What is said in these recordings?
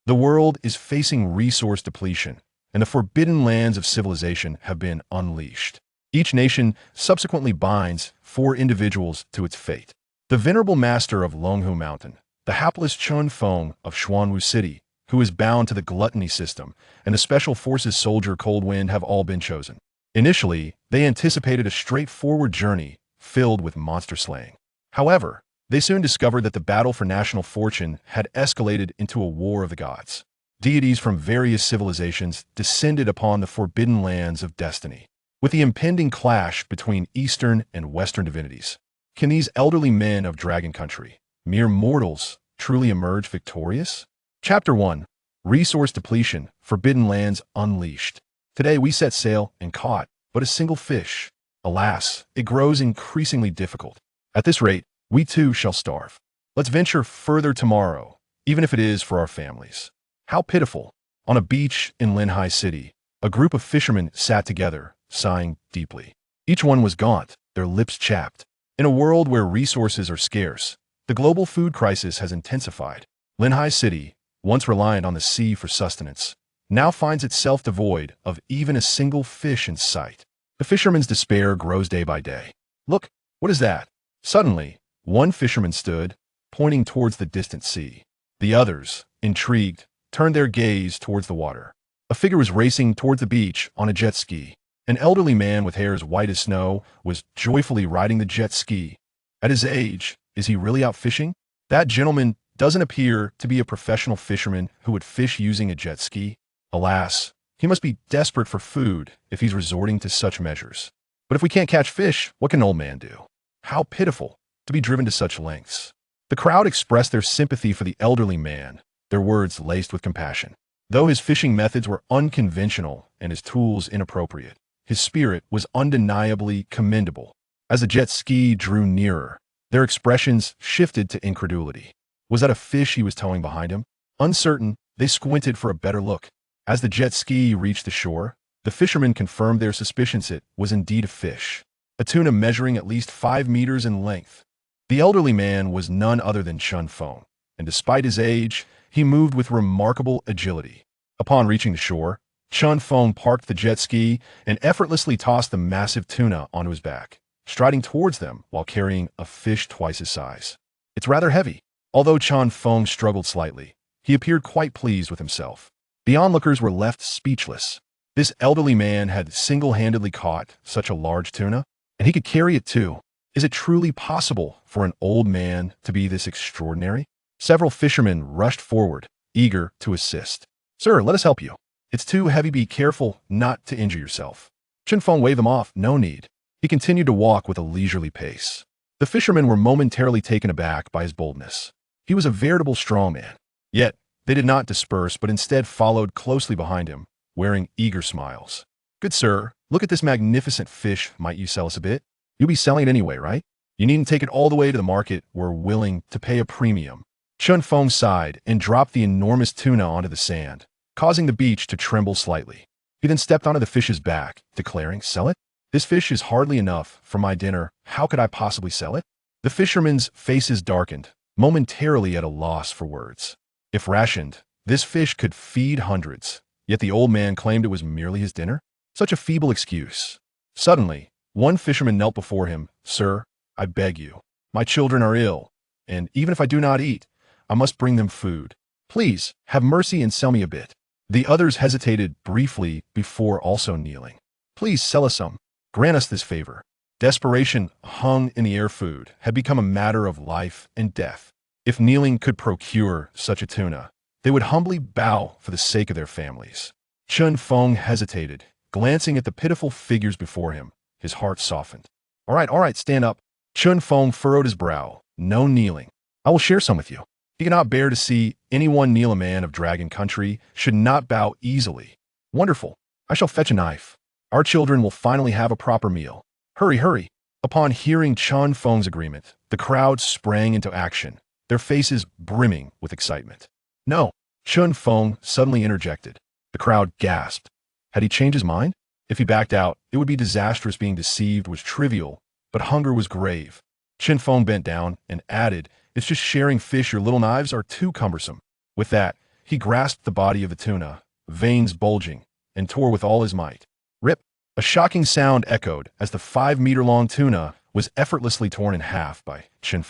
The world is facing resource depletion, and the forbidden lands of civilization have been unleashed. Each nation subsequently binds 4 individuals to its fate. The venerable Master of Longhu Mountain, the hapless Feng of Xuanwu City, who is bound to the Gluttony System, and the Special Forces soldier Cold Wind have all been chosen. Initially, they anticipated a straightforward journey filled with monster slaying. However, they soon discovered that the battle for national fortune had escalated into a war of the gods. Deities from various civilizations descended upon the forbidden lands of destiny. With the impending clash between Eastern and Western divinities, can these elderly men of Dragon Country, mere mortals, truly emerge victorious? Chapter 1. Resource Depletion, Forbidden Lands Unleashed. Today we set sail and caught but a single fish. Alas, it grows increasingly difficult. At this rate, we too shall starve. Let's venture further tomorrow, even if it is for our families. How pitiful. On a beach in Linhai City, a group of fishermen sat together, sighing deeply. Each one was gaunt, their lips chapped. In a world where resources are scarce, the global food crisis has intensified. Linhai City, once reliant on the sea for sustenance, now finds itself devoid of even a single fish in sight. The fisherman's despair grows day by day. Look, what is that? Suddenly, one fisherman stood, pointing towards the distant sea. The others, intrigued, turned their gaze towards the water. A figure was racing towards the beach on a jet ski. An elderly man with hair as white as snow was joyfully riding the jet ski. At his age, is he really out fishing? That gentleman doesn't appear to be a professional fisherman who would fish using a jet ski. Alas, he must be desperate for food if he's resorting to such measures. But if we can't catch fish, what can an old man do? How pitiful to be driven to such lengths. The crowd expressed their sympathy for the elderly man, their words laced with compassion. Though his fishing methods were unconventional and his tools inappropriate, his spirit was undeniably commendable. As the jet ski drew nearer, their expressions shifted to incredulity. Was that a fish he was towing behind him? Uncertain, they squinted for a better look. As the jet ski reached the shore, the fishermen confirmed their suspicions it was indeed a fish, a tuna measuring at least 5 meters in length. The elderly man was none other than Chen Feng, and despite his age, he moved with remarkable agility. Upon reaching the shore, Chen Feng parked the jet ski and effortlessly tossed the massive tuna onto his back, striding towards them while carrying a fish twice his size. It's rather heavy. Although Chen Feng struggled slightly, he appeared quite pleased with himself. The onlookers were left speechless. This elderly man had single-handedly caught such a large tuna, and he could carry it too. Is it truly possible for an old man to be this extraordinary? Several fishermen rushed forward, eager to assist. Sir, let us help you. It's too heavy. Be careful not to injure yourself. Chen Feng waved them off. No need. He continued to walk with a leisurely pace. The fishermen were momentarily taken aback by his boldness. He was a veritable strongman. Yet, they did not disperse but instead followed closely behind him, wearing eager smiles. Good sir, look at this magnificent fish. Might you sell us a bit? You'll be selling it anyway, right? You needn't take it all the way to the market. We're willing to pay a premium. Chen Feng sighed and dropped the enormous tuna onto the sand, causing the beach to tremble slightly. He then stepped onto the fish's back, declaring, "Sell it? This fish is hardly enough for my dinner. How could I possibly sell it?" The fishermen's faces darkened, momentarily at a loss for words. If rationed, this fish could feed hundreds, yet the old man claimed it was merely his dinner? Such a feeble excuse. Suddenly, one fisherman knelt before him. "Sir, I beg you. My children are ill, and even if I do not eat, I must bring them food. Please, have mercy and sell me a bit." The others hesitated briefly before also kneeling. "Please sell us some. Grant us this favor." Desperation hung in the air. Food had become a matter of life and death. If kneeling could procure such a tuna, they would humbly bow for the sake of their families. Chen Feng hesitated, glancing at the pitiful figures before him. His heart softened. All right, stand up." Chen Feng furrowed his brow. "No kneeling. I will share some with you." He cannot bear to see anyone kneel. A man of Dragon Country should not bow easily. "Wonderful. I shall fetch a knife. Our children will finally have a proper meal. Hurry." Upon hearing Chen Feng's agreement, the crowd sprang into action, their faces brimming with excitement. "No," Chen Feng suddenly interjected. The crowd gasped. Had he changed his mind? If he backed out, it would be disastrous. Being deceived was trivial, but hunger was grave. Chen Feng bent down and added, "It's just sharing fish. Your little knives are too cumbersome." With that, He grasped the body of the tuna, veins bulging, and tore with all his might. Rip! A shocking sound echoed as the 5-meter-long tuna was effortlessly torn in half by Chen.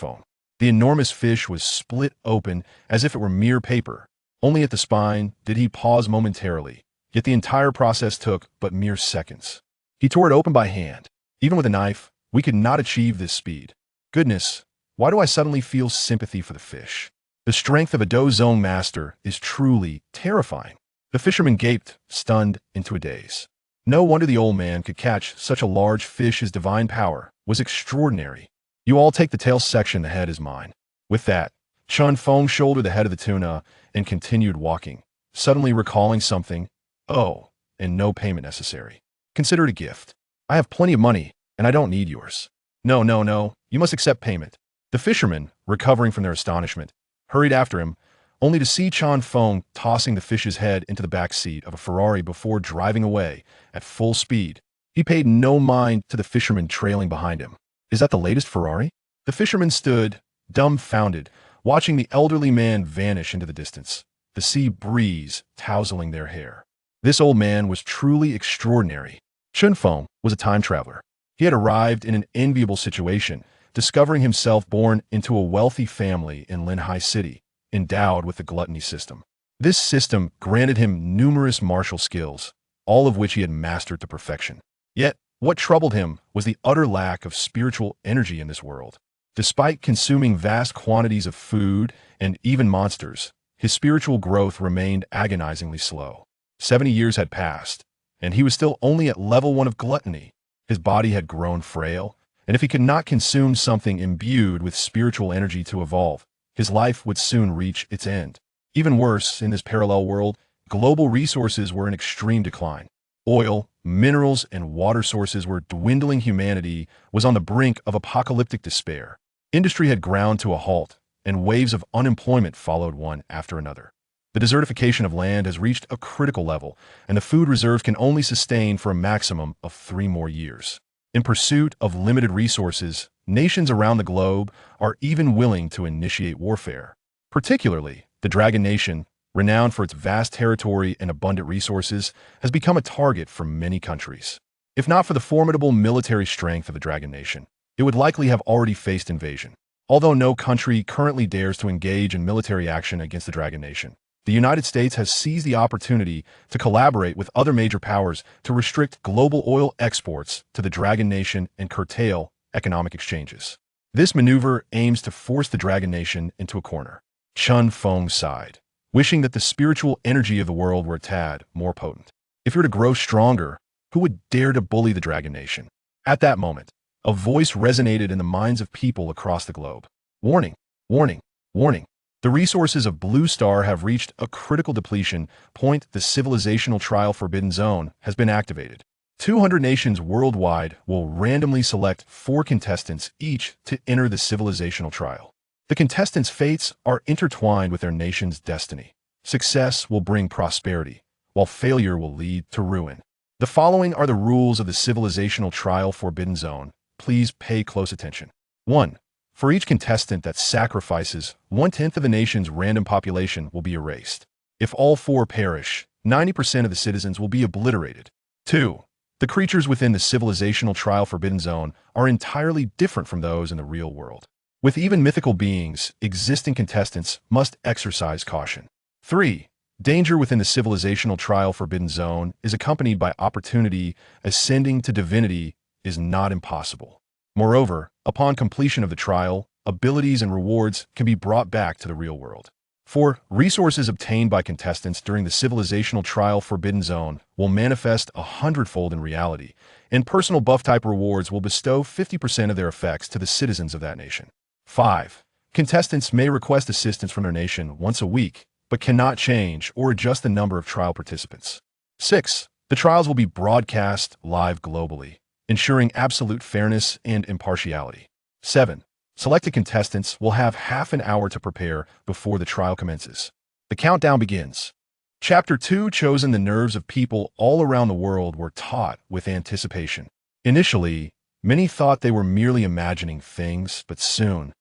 The enormous fish was split open as if it were mere paper. Only at the spine did he pause momentarily, yet the entire process took but mere seconds. He tore it open by hand. Even with a knife, we could not achieve this speed. Goodness, why do I suddenly feel sympathy for the fish? The strength of a Dozong master is truly terrifying. The fisherman gaped, stunned into a daze. No wonder the old man could catch such a large fish. His divine power was extraordinary. You all take the tail section, the head is mine. With that, Feng shouldered the head of the tuna and continued walking, suddenly recalling something. Oh, and no payment necessary. Consider it a gift. I have plenty of money, and I don't need yours. No, no, no, you must accept payment. The fishermen, recovering from their astonishment, hurried after him, only to see Feng tossing the fish's head into the back seat of a Ferrari before driving away at full speed. He paid no mind to the fisherman trailing behind him. Is that the latest Ferrari? The fisherman stood, dumbfounded, watching the elderly man vanish into the distance, the sea breeze tousling their hair. This old man was truly extraordinary. Feng was a time traveler. He had arrived in an enviable situation, discovering himself born into a wealthy family in Linhai City, endowed with the Gluttony System. This system granted him numerous martial skills, all of which he had mastered to perfection. Yet, what troubled him was the utter lack of spiritual energy in this world. Despite consuming vast quantities of food and even monsters, his spiritual growth remained agonizingly slow. 70 years had passed, and he was still only at level 1 of gluttony. His body had grown frail, and if he could not consume something imbued with spiritual energy to evolve, his life would soon reach its end. Even worse, in this parallel world, global resources were in extreme decline. Oil, minerals, and water sources were dwindling. Humanity was on the brink of apocalyptic despair. Industry had ground to a halt, and waves of unemployment followed one after another. The desertification of land has reached a critical level, and the food reserves can only sustain for a maximum of 3 more years. In pursuit of limited resources, nations around the globe are even willing to initiate warfare. Particularly, the Dragon Nation, renowned for its vast territory and abundant resources, has become a target for many countries. If not for the formidable military strength of the Dragon Nation, it would likely have already faced invasion. Although no country currently dares to engage in military action against the Dragon Nation, the United States has seized the opportunity to collaborate with other major powers to restrict global oil exports to the Dragon Nation and curtail economic exchanges. This maneuver aims to force the Dragon Nation into a corner. Feng sighed, wishing that the spiritual energy of the world were a tad more potent. If you're to grow stronger, who would dare to bully the Dragon Nation? At that moment, a voice resonated in the minds of people across the globe. Warning, warning, warning. The resources of Blue Star have reached a critical depletion point. The civilizational trial Forbidden Zone has been activated. 200 nations worldwide will randomly select 4 contestants each to enter the civilizational trial. The contestants' fates are intertwined with their nation's destiny. Success will bring prosperity, while failure will lead to ruin. The following are the rules of the civilizational trial Forbidden Zone. Please pay close attention. 1. For each contestant that sacrifices, 1/10 of the nation's random population will be erased. If all 4 perish, 90% of the citizens will be obliterated. 2. The creatures within the civilizational trial Forbidden Zone are entirely different from those in the real world. With even mythical beings, existing contestants must exercise caution. 3. Danger within the civilizational trial Forbidden Zone is accompanied by opportunity. Ascending to divinity is not impossible. Moreover, upon completion of the trial, abilities and rewards can be brought back to the real world. 4. Resources obtained by contestants during the civilizational trial Forbidden Zone will manifest 100-fold in reality, and personal buff-type rewards will bestow 50% of their effects to the citizens of that nation. 5. Contestants may request assistance from their nation once a week, but cannot change or adjust the number of trial participants. 6. The trials will be broadcast live globally, ensuring absolute fairness and impartiality. 7. Selected contestants will have half an hour to prepare before the trial commences. The countdown begins. Chapter 2. Chosen. The nerves of people all around the world were taut with anticipation. Initially, many thought they were merely imagining things, but soon,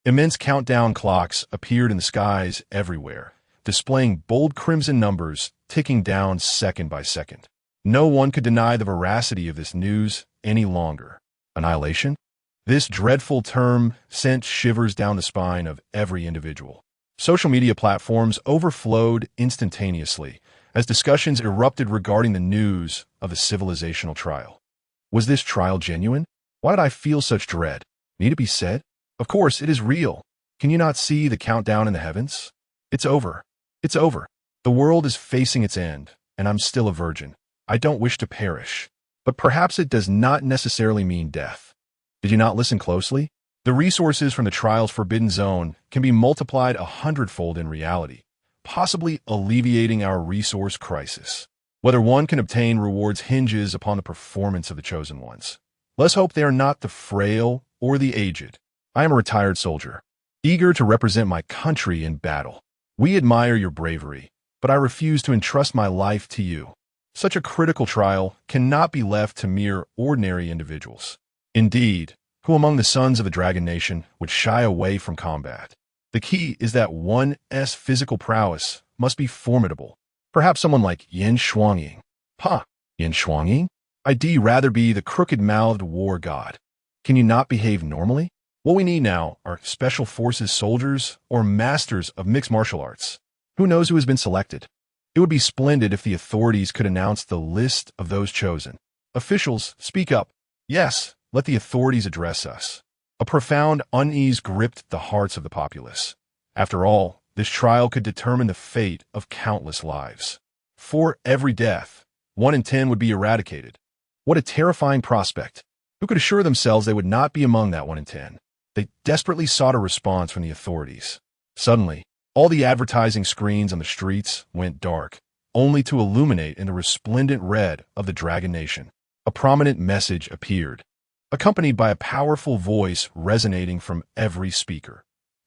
immense countdown clocks appeared in the skies everywhere, displaying bold crimson numbers ticking down second by second. No one could deny the veracity of this news any longer. Annihilation? This dreadful term sent shivers down the spine of every individual. Social media platforms overflowed instantaneously as discussions erupted regarding the news of the civilizational trial. Was this trial genuine? Why did I feel such dread? Need it be said? Of course, it is real. Can you not see the countdown in the heavens? It's over. It's over. The world is facing its end, and I'm still a virgin. I don't wish to perish. But perhaps it does not necessarily mean death. Did you not listen closely? The resources from the trial's forbidden zone can be multiplied 100-fold in reality, possibly alleviating our resource crisis. Whether one can obtain rewards hinges upon the performance of the chosen ones. Let's hope they are not the frail or the aged. I am a retired soldier, eager to represent my country in battle. We admire your bravery, but I refuse to entrust my life to you. Such a critical trial cannot be left to mere ordinary individuals. Indeed, who among the sons of the Dragon Nation would shy away from combat? The key is that one's physical prowess must be formidable. Perhaps someone like Yin Xuanwu. Yin Xuanwu? I'd rather be the crooked-mouthed war god. Can you not behave normally? What we need now are special forces soldiers or masters of mixed martial arts. Who knows who has been selected? It would be splendid if the authorities could announce the list of those chosen. Officials, speak up. Yes, let the authorities address us. A profound unease gripped the hearts of the populace. After all, this trial could determine the fate of countless lives. For every death, 1 in 10 would be eradicated. What a terrifying prospect. Who could assure themselves they would not be among that 1 in 10? They desperately sought a response from the authorities. Suddenly, all the advertising screens on the streets went dark, only to illuminate in the resplendent red of the Dragon Nation. A prominent message appeared, accompanied by a powerful voice resonating from every speaker.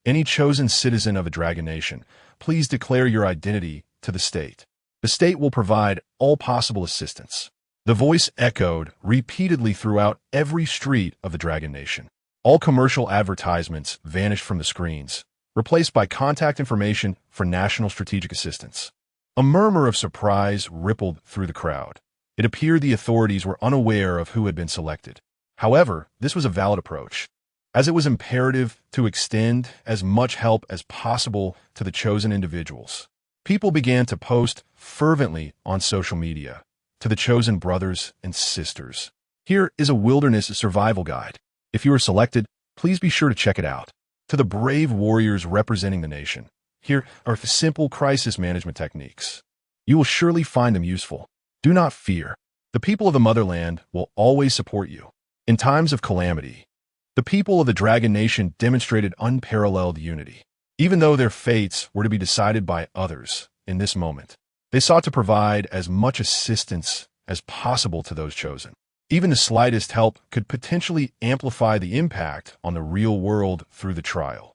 Any chosen citizen of a Dragon Nation, please declare your identity to the state. The state will provide all possible assistance. The voice echoed repeatedly throughout every street of the Dragon Nation. All commercial advertisements vanished from the screens, replaced by contact information for national strategic assistance. A murmur of surprise rippled through the crowd. It appeared the authorities were unaware of who had been selected. However, this was a valid approach, as it was imperative to extend as much help as possible to the chosen individuals. People began to post fervently on social media to the chosen brothers and sisters. Here is a wilderness survival guide. If you are selected, please be sure to check it out. To the brave warriors representing the nation, here are the simple crisis management techniques. You will surely find them useful. Do not fear. The people of the motherland will always support you. In times of calamity, the people of the Dragon Nation demonstrated unparalleled unity. Even though their fates were to be decided by others in this moment, they sought to provide as much assistance as possible to those chosen. Even the slightest help could potentially amplify the impact on the real world through the trial.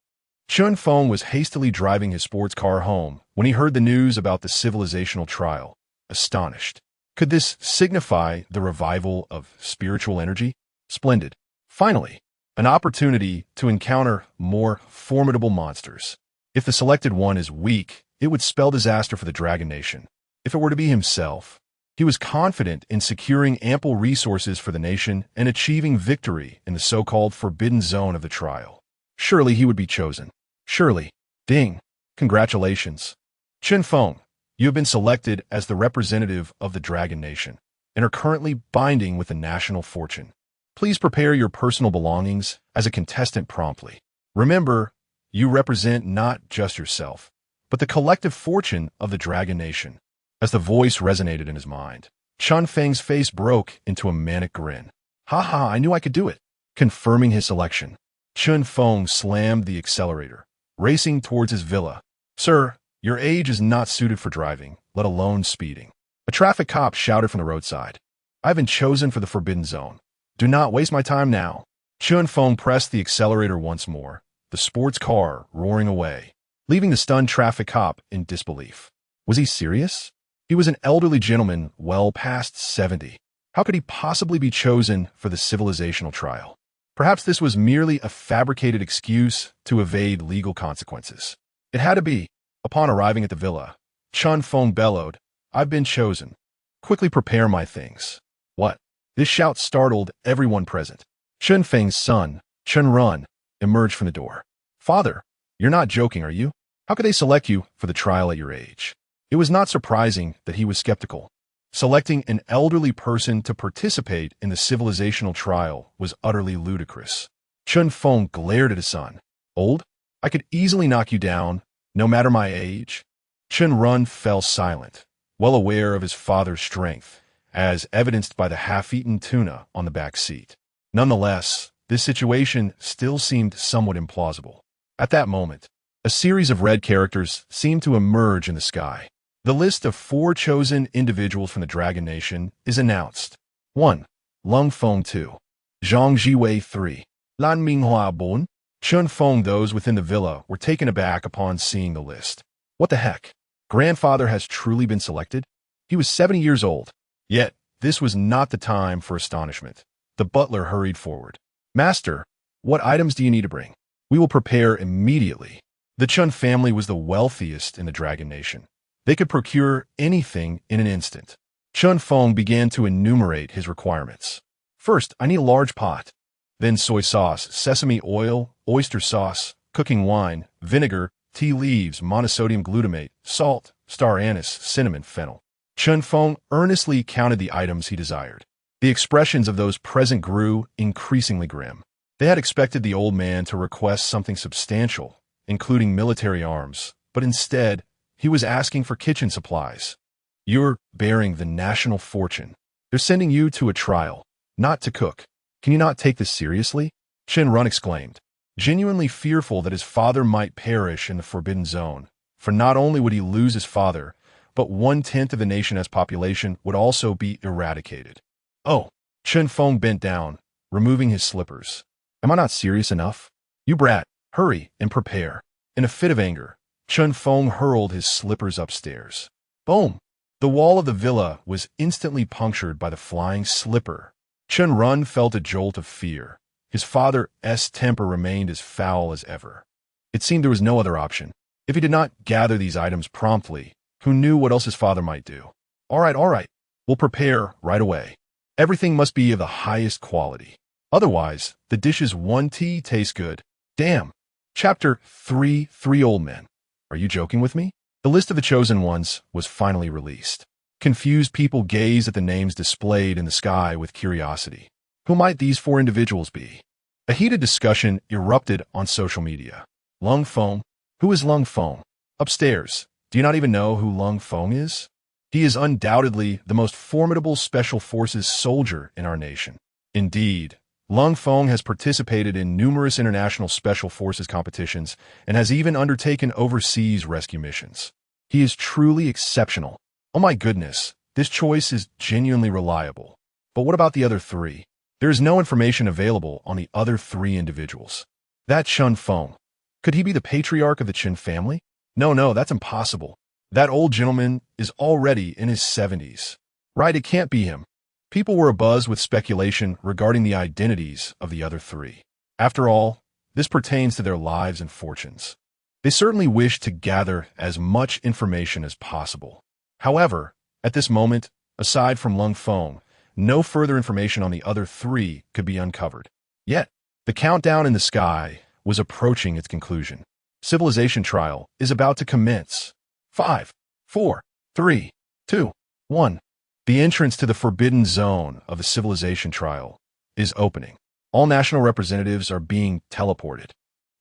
Feng was hastily driving his sports car home when he heard the news about the civilizational trial, astonished. Could this signify the revival of spiritual energy? Splendid. Finally, an opportunity to encounter more formidable monsters. If the selected one is weak, it would spell disaster for the Dragon Nation. If it were to be himself, he was confident in securing ample resources for the nation and achieving victory in the so-called forbidden zone of the trial. Surely he would be chosen. Surely. Ding. Congratulations. Feng, you have been selected as the representative of the Dragon Nation and are currently binding with the national fortune. Please prepare your personal belongings as a contestant promptly. Remember, you represent not just yourself, but the collective fortune of the Dragon Nation. As the voice resonated in his mind, Feng's face broke into a manic grin. Ha, I knew I could do it. Confirming his selection, Feng slammed the accelerator, racing towards his villa. Sir, your age is not suited for driving, let alone speeding. A traffic cop shouted from the roadside. I've been chosen for the forbidden zone. Do not waste my time now. Feng pressed the accelerator once more, the sports car roaring away, leaving the stunned traffic cop in disbelief. Was he serious? He was an elderly gentleman well past 70. How could he possibly be chosen for the civilizational trial? Perhaps this was merely a fabricated excuse to evade legal consequences. It had to be. Upon arriving at the villa, Feng bellowed, "I've been chosen. Quickly prepare my things." What? This shout startled everyone present. Feng's son, Chen, emerged from the door. "Father, you're not joking, are you? How could they select you for the trial at your age?" It was not surprising that he was skeptical. Selecting an elderly person to participate in the civilizational trial was utterly ludicrous. Feng glared at his son. "Old? I could easily knock you down, no matter my age." Chen fell silent, well aware of his father's strength, as evidenced by the half-eaten tuna on the back seat. Nonetheless, this situation still seemed somewhat implausible. At that moment, a series of red characters seemed to emerge in the sky. The list of 4 chosen individuals from the Dragon Nation is announced. 1. Lung Feng 2. Zhang Jiwei 3. Lan Minghua Bon. Feng. Those within the villa were taken aback upon seeing the list. What the heck? Grandfather has truly been selected? He was 70 years old. Yet, this was not the time for astonishment. The butler hurried forward. "Master, what items do you need to bring? We will prepare immediately." The Chen family was the wealthiest in the Dragon Nation. They could procure anything in an instant. Feng began to enumerate his requirements. "First, I need a large pot. Then soy sauce, sesame oil, oyster sauce, cooking wine, vinegar, tea leaves, monosodium glutamate, salt, star anise, cinnamon, fennel." Feng earnestly counted the items he desired. The expressions of those present grew increasingly grim. They had expected the old man to request something substantial, including military arms, but instead, he was asking for kitchen supplies. "You're bearing the national fortune. They're sending you to a trial, not to cook. Can you not take this seriously?" Chen exclaimed, genuinely fearful that his father might perish in the Forbidden Zone, for not only would he lose his father, but 1/10 of the nation's population would also be eradicated. "Oh," Feng bent down, removing his slippers. "Am I not serious enough? You brat, hurry and prepare." In a fit of anger, Feng hurled his slippers upstairs. Boom! The wall of the villa was instantly punctured by the flying slipper. Chen felt a jolt of fear. His father's temper remained as foul as ever. It seemed there was no other option. If he did not gather these items promptly, who knew what else his father might do? All right. We'll prepare right away. Everything must be of the highest quality. Otherwise, the dishes won't taste good. Damn. Chapter 3. 3 Old Men. Are you joking with me? The list of the chosen ones was finally released. Confused people gazed at the names displayed in the sky with curiosity. Who might these 4 individuals be? A heated discussion erupted on social media. Lung Feng? Who is Lung Feng? Upstairs. Do you not even know who Lung Feng is? He is undoubtedly the most formidable special forces soldier in our nation. Indeed, Lung Feng has participated in numerous international special forces competitions and has even undertaken overseas rescue missions. He is truly exceptional. Oh my goodness, this choice is genuinely reliable. But what about the other 3? There is no information available on the other 3 individuals. That Feng. Could he be the patriarch of the Chen family? No, that's impossible. That old gentleman is already in his 70s. Right, it can't be him. People were abuzz with speculation regarding the identities of the other 3. After all, this pertains to their lives and fortunes. They certainly wished to gather as much information as possible. However, at this moment, aside from Lung Feng, no further information on the other 3 could be uncovered. Yet, the countdown in the sky was approaching its conclusion. Civilization trial is about to commence. 5, 4, 3, 2, 1. The entrance to the forbidden zone of the civilization trial is opening. All national representatives are being teleported.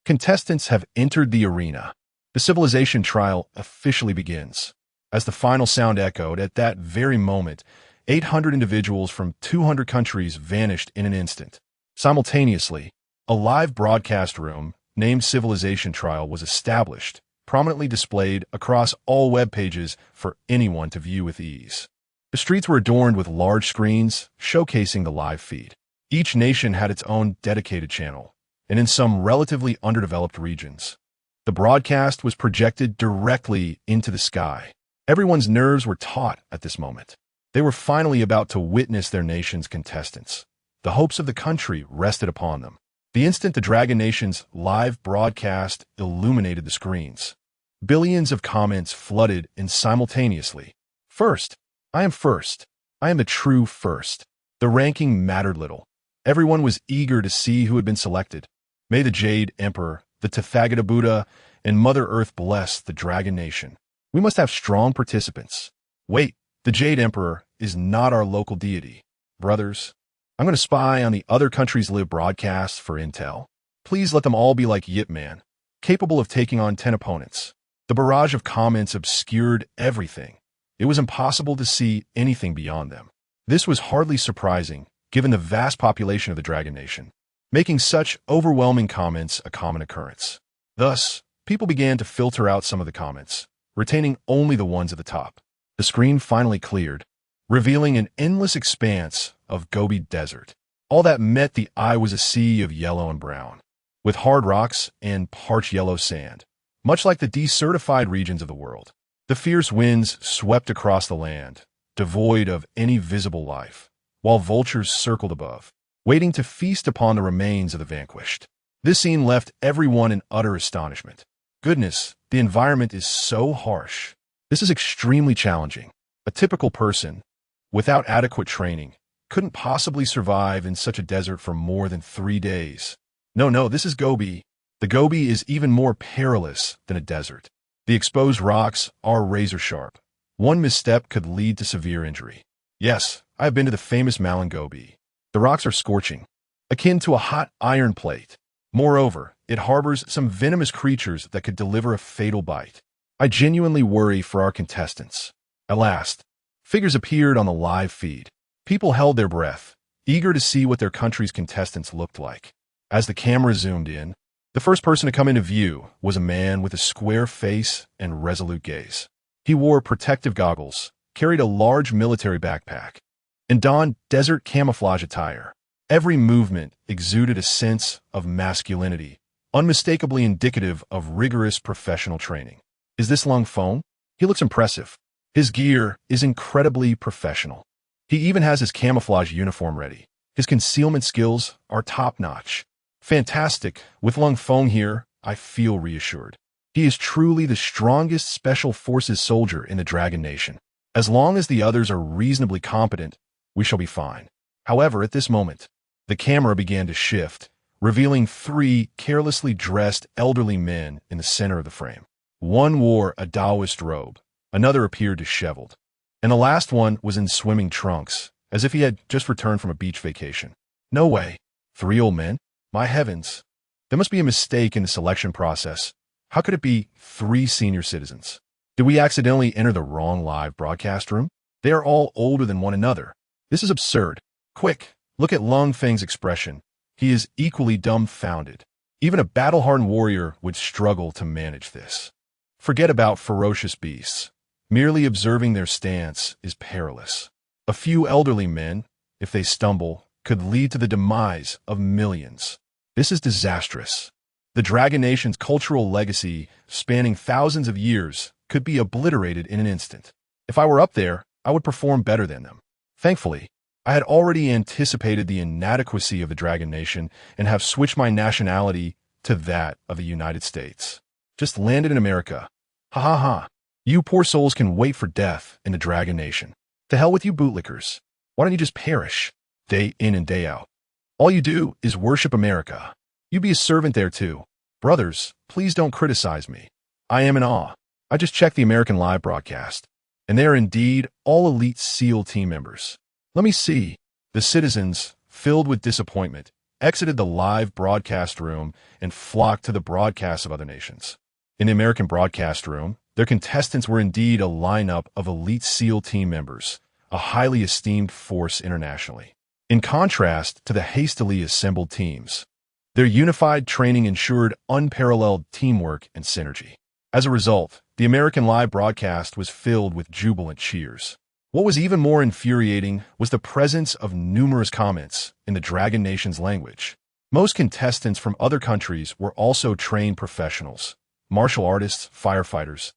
Contestants have entered the arena. The civilization trial officially begins. As the final sound echoed, at that very moment, 800 individuals from 200 countries vanished in an instant. Simultaneously, a live broadcast room named Civilization Trial was established, prominently displayed across all web pages for anyone to view with ease. The streets were adorned with large screens showcasing the live feed. Each nation had its own dedicated channel, and in some relatively underdeveloped regions, the broadcast was projected directly into the sky. Everyone's nerves were taut at this moment. They were finally about to witness their nation's contestants. The hopes of the country rested upon them. The instant the Dragon Nation's live broadcast illuminated the screens, Billions of comments flooded in simultaneously. First. I am first. I am the true first. The ranking mattered little. Everyone was eager to see who had been selected. May the Jade Emperor, the Tathagata Buddha, and Mother Earth bless the Dragon Nation. We must have strong participants. Wait, the Jade Emperor is not our local deity. Brothers, I'm going to spy on the other countries' live broadcasts for intel. Please let them all be like Yip Man, capable of taking on 10 opponents. The barrage of comments obscured everything. It was impossible to see anything beyond them. This was hardly surprising, given the vast population of the Dragon Nation, making such overwhelming comments a common occurrence. Thus, people began to filter out some of the comments, retaining only the ones at the top. The screen finally cleared, revealing an endless expanse of Gobi Desert. All that met the eye was a sea of yellow and brown, with hard rocks and parched yellow sand, much like the desertified regions of the world. The fierce winds swept across the land, devoid of any visible life, while vultures circled above, waiting to feast upon the remains of the vanquished. This scene left everyone in utter astonishment. Goodness, the environment is so harsh. This is extremely challenging. A typical person, without adequate training, couldn't possibly survive in such a desert for more than 3 days. No, this is Gobi. The Gobi is even more perilous than a desert. The exposed rocks are razor sharp. One misstep could lead to severe injury. Yes, I have been to the famous Malin Gobi. The rocks are scorching, akin to a hot iron plate. Moreover, it harbors some venomous creatures that could deliver a fatal bite. I genuinely worry for our contestants. At last, figures appeared on the live feed. People held their breath, eager to see what their country's contestants looked like. As the camera zoomed in, the first person to come into view was a man with a square face and resolute gaze. He wore protective goggles, carried a large military backpack, and donned desert camouflage attire. Every movement exuded a sense of masculinity, unmistakably indicative of rigorous professional training. Is this Lung Feng? He looks impressive. His gear is incredibly professional. He even has his camouflage uniform ready. His concealment skills are top-notch. Fantastic. With Lung Feng here, I feel reassured. He is truly the strongest special forces soldier in the Dragon Nation. As long as the others are reasonably competent, we shall be fine. However, at this moment, the camera began to shift, revealing 3 carelessly dressed elderly men in the center of the frame. One wore a Taoist robe, another appeared disheveled, and the last one was in swimming trunks, as if he had just returned from a beach vacation. No way. 3 old men? My heavens. There must be a mistake in the selection process. How could it be 3 senior citizens? Did we accidentally enter the wrong live broadcast room? They are all older than one another. This is absurd. Quick, look at Lung Feng's expression. He is equally dumbfounded. Even a battle-hardened warrior would struggle to manage this. Forget about ferocious beasts. Merely observing their stance is perilous. A few elderly men, if they stumble, could lead to the demise of millions. This is disastrous. The Dragon Nation's cultural legacy, spanning thousands of years, could be obliterated in an instant. If I were up there, I would perform better than them. Thankfully, I had already anticipated the inadequacy of the Dragon Nation and have switched my nationality to that of the United States. Just landed in America. Ha ha ha. You poor souls can wait for death in the Dragon Nation. To hell with you bootlickers. Why don't you just perish, day in and day out? All you do is worship America. You be a servant there too. Brothers, please don't criticize me. I am in awe. I just checked the American live broadcast, and they are indeed all elite SEAL team members. Let me see. The citizens, filled with disappointment, exited the live broadcast room and flocked to the broadcasts of other nations. In the American broadcast room, their contestants were indeed a lineup of elite SEAL team members, a highly esteemed force internationally. In contrast to the hastily assembled teams, their unified training ensured unparalleled teamwork and synergy. As a result, the American live broadcast was filled with jubilant cheers. What was even more infuriating was the presence of numerous comments in the Dragon Nation's language. Most contestants from other countries were also trained professionals, martial artists, firefighters,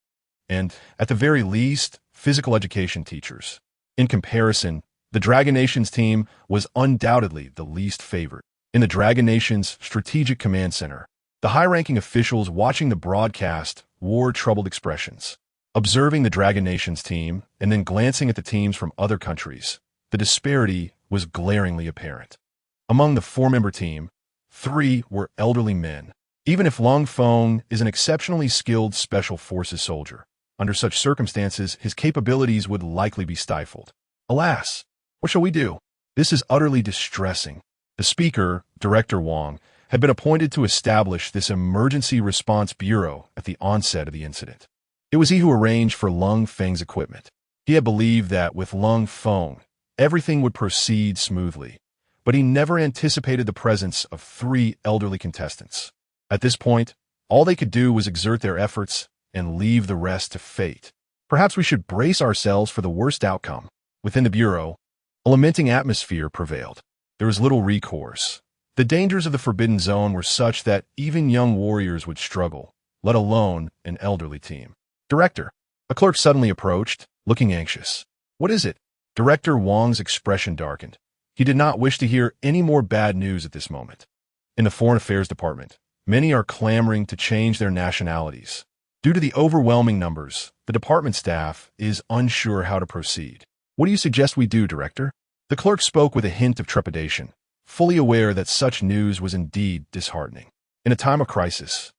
and, at the very least, physical education teachers. In comparison, the Dragon Nation's team was undoubtedly the least favored. In the Dragon Nation's Strategic Command Center, The high-ranking officials watching the broadcast wore troubled expressions. Observing the Dragon Nation's team and then glancing at the teams from other countries, the disparity was glaringly apparent. Among the four-member team, 3 were elderly men. Even if Long Feng is an exceptionally skilled special forces soldier, under such circumstances, his capabilities would likely be stifled. Alas, what shall we do? This is utterly distressing. The speaker, Director Wang, had been appointed to establish this emergency response bureau at the onset of the incident. It was he who arranged for Long Feng's equipment. He had believed that with Long Feng, everything would proceed smoothly, but he never anticipated the presence of 3 elderly contestants. At this point, all they could do was exert their efforts and leave the rest to fate. Perhaps we should brace ourselves for the worst outcome. Within the bureau, a lamenting atmosphere prevailed. There was little recourse. The dangers of the Forbidden Zone were such that even young warriors would struggle, let alone an elderly team. Director, a clerk suddenly approached, looking anxious. What is it? Director Wang's expression darkened. He did not wish to hear any more bad news at this moment. In the Foreign Affairs Department, many are clamoring to change their nationalities. Due to the overwhelming numbers, the department staff is unsure how to proceed. What do you suggest we do, Director? The clerk spoke with a hint of trepidation, fully aware that such news was indeed disheartening. In a time of crisis,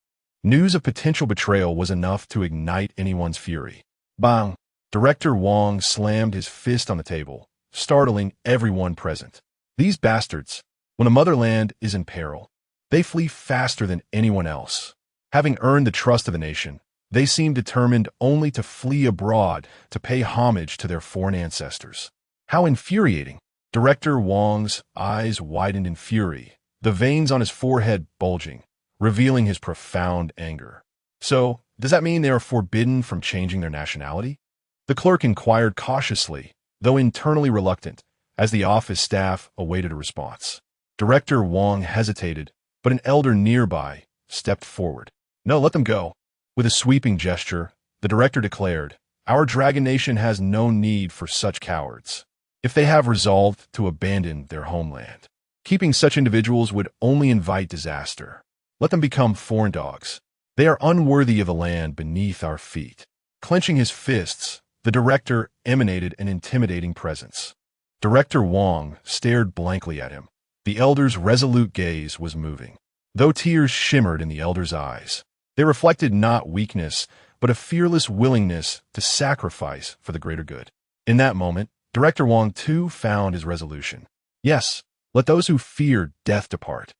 news of potential betrayal was enough to ignite anyone's fury. Bang! Director Wang slammed his fist on the table, startling everyone present. These bastards, when a motherland is in peril, they flee faster than anyone else. Having earned the trust of the nation, they seem determined only to flee abroad to pay homage to their foreign ancestors. How infuriating! Director Wang's eyes widened in fury, the veins on his forehead bulging, revealing his profound anger. So, does that mean they are forbidden from changing their nationality? The clerk inquired cautiously, though internally reluctant, as the office staff awaited a response. Director Wang hesitated, but an elder nearby stepped forward. No, let them go. With a sweeping gesture, the director declared, Our Dragon Nation has no need for such cowards. If they have resolved to abandon their homeland, keeping such individuals would only invite disaster. Let them become foreign dogs. They are unworthy of the land beneath our feet. Clenching his fists, the director emanated an intimidating presence. Director Wang stared blankly at him. The elder's resolute gaze was moving. Though tears shimmered in the elder's eyes, they reflected not weakness, but a fearless willingness to sacrifice for the greater good. In that moment, Director Wang too found his resolution. Yes, let those who fear death depart.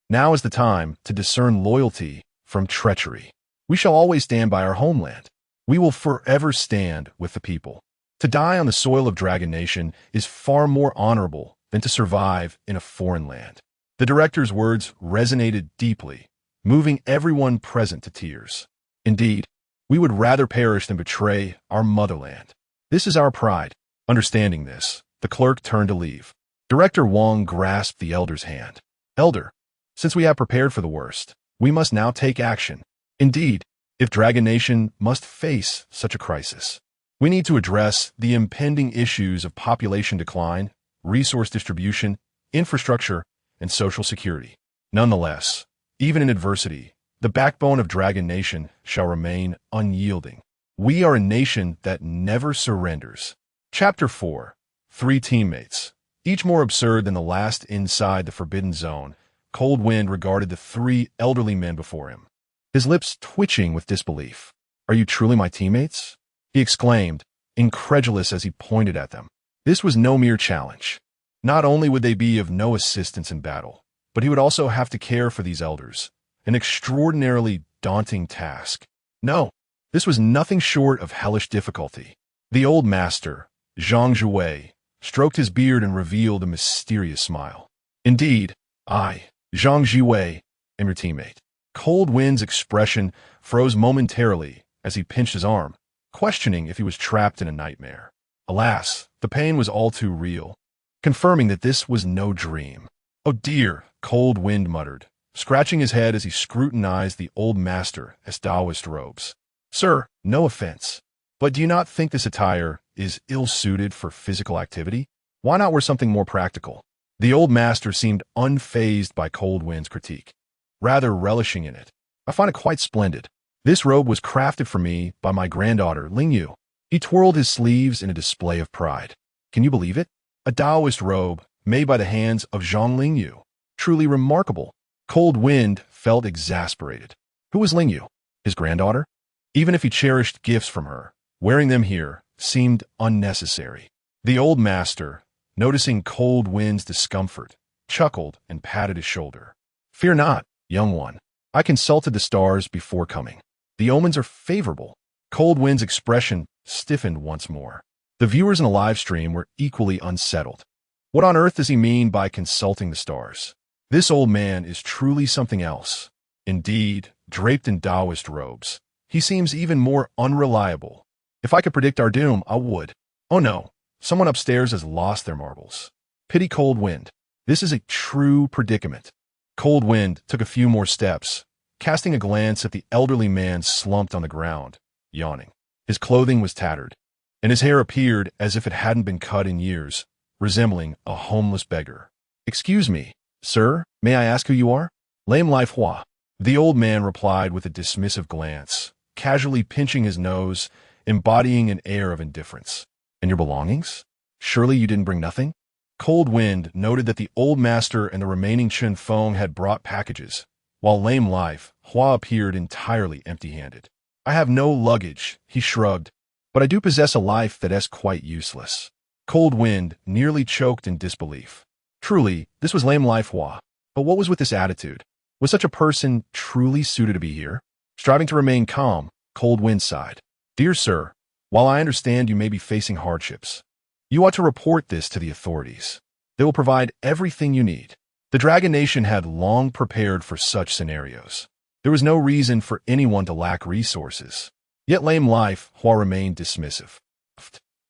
Now is the time to discern loyalty from treachery. We shall always stand by our homeland. We will forever stand with the people. To die on the soil of Dragon Nation is far more honorable than to survive in a foreign land. The director's words resonated deeply, moving everyone present to tears. Indeed, we would rather perish than betray our motherland. This is our pride. Understanding this, the clerk turned to leave. Director Wang grasped the elder's hand. Elder, since we have prepared for the worst, we must now take action. Indeed, if Dragon Nation must face such a crisis, we need to address the impending issues of population decline, resource distribution, infrastructure, and social security. Nonetheless, even in adversity, the backbone of Dragon Nation shall remain unyielding. We are a nation that never surrenders. Chapter 4. 3 teammates. Each more absurd than the last inside the Forbidden Zone, Cold Wind regarded the 3 elderly men before him, his lips twitching with disbelief. Are you truly my teammates? He exclaimed, incredulous as he pointed at them. This was no mere challenge. Not only would they be of no assistance in battle, but he would also have to care for these elders, an extraordinarily daunting task. No, this was nothing short of hellish difficulty. The old master, Xuanwu, stroked his beard and revealed a mysterious smile. Indeed, I, Xuanwu, am your teammate. Cold Wind's expression froze momentarily as he pinched his arm, questioning if he was trapped in a nightmare. Alas, the pain was all too real, confirming that this was no dream. Oh dear, Cold Wind muttered, scratching his head as he scrutinized the old master as Taoist robes. Sir, no offense, but do you not think this attire is ill-suited for physical activity? Why not wear something more practical? The old master seemed unfazed by Cold Wind's critique, rather relishing in it. I find it quite splendid. This robe was crafted for me by my granddaughter, Lingyu. He twirled his sleeves in a display of pride. Can you believe it? A Taoist robe made by the hands of Zhang Lingyu. Truly remarkable. Cold Wind felt exasperated. Who was Lingyu? His granddaughter? Even if he cherished gifts from her, wearing them here seemed unnecessary. The old master, noticing Cold Wind's discomfort, chuckled and patted his shoulder. Fear not, young one. I consulted the stars before coming. The omens are favorable. Cold Wind's expression stiffened once more. The viewers in the live stream were equally unsettled. What on earth does he mean by consulting the stars? This old man is truly something else. Indeed, draped in Taoist robes, he seems even more unreliable. If I could predict our doom, I would. Oh no, someone upstairs has lost their marbles. Pity Cold Wind. This is a true predicament. Cold Wind took a few more steps, casting a glance at the elderly man slumped on the ground, yawning. His clothing was tattered, and his hair appeared as if it hadn't been cut in years, resembling a homeless beggar. Excuse me, sir, may I ask who you are? Lame Life Hua. The old man replied with a dismissive glance, casually pinching his nose, embodying an air of indifference. And your belongings? Surely you didn't bring nothing? Cold Wind noted that the old master and the remaining Chen Feng had brought packages, while Lame Life Hua appeared entirely empty-handed. I have no luggage, he shrugged, but I do possess a life that is quite useless. Cold Wind nearly choked in disbelief. Truly, this was Lame Life Hua. But what was with this attitude? Was such a person truly suited to be here? Striving to remain calm, Cold Wind sighed. Dear sir, while I understand you may be facing hardships, you ought to report this to the authorities. They will provide everything you need. The Dragon Nation had long prepared for such scenarios. There was no reason for anyone to lack resources. Yet Lame Life Hua remained dismissive.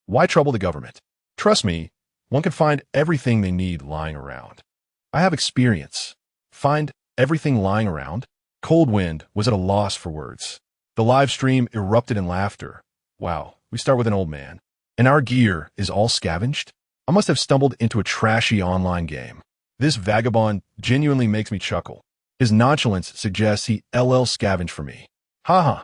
Why trouble the government? Trust me, one can find everything they need lying around. I have experience. Find everything lying around? Cold Wind was at a loss for words. The live stream erupted in laughter. Wow, we start with an old man. And our gear is all scavenged? I must have stumbled into a trashy online game. This vagabond genuinely makes me chuckle. His nonchalance suggests he LL scavenged for me. Haha.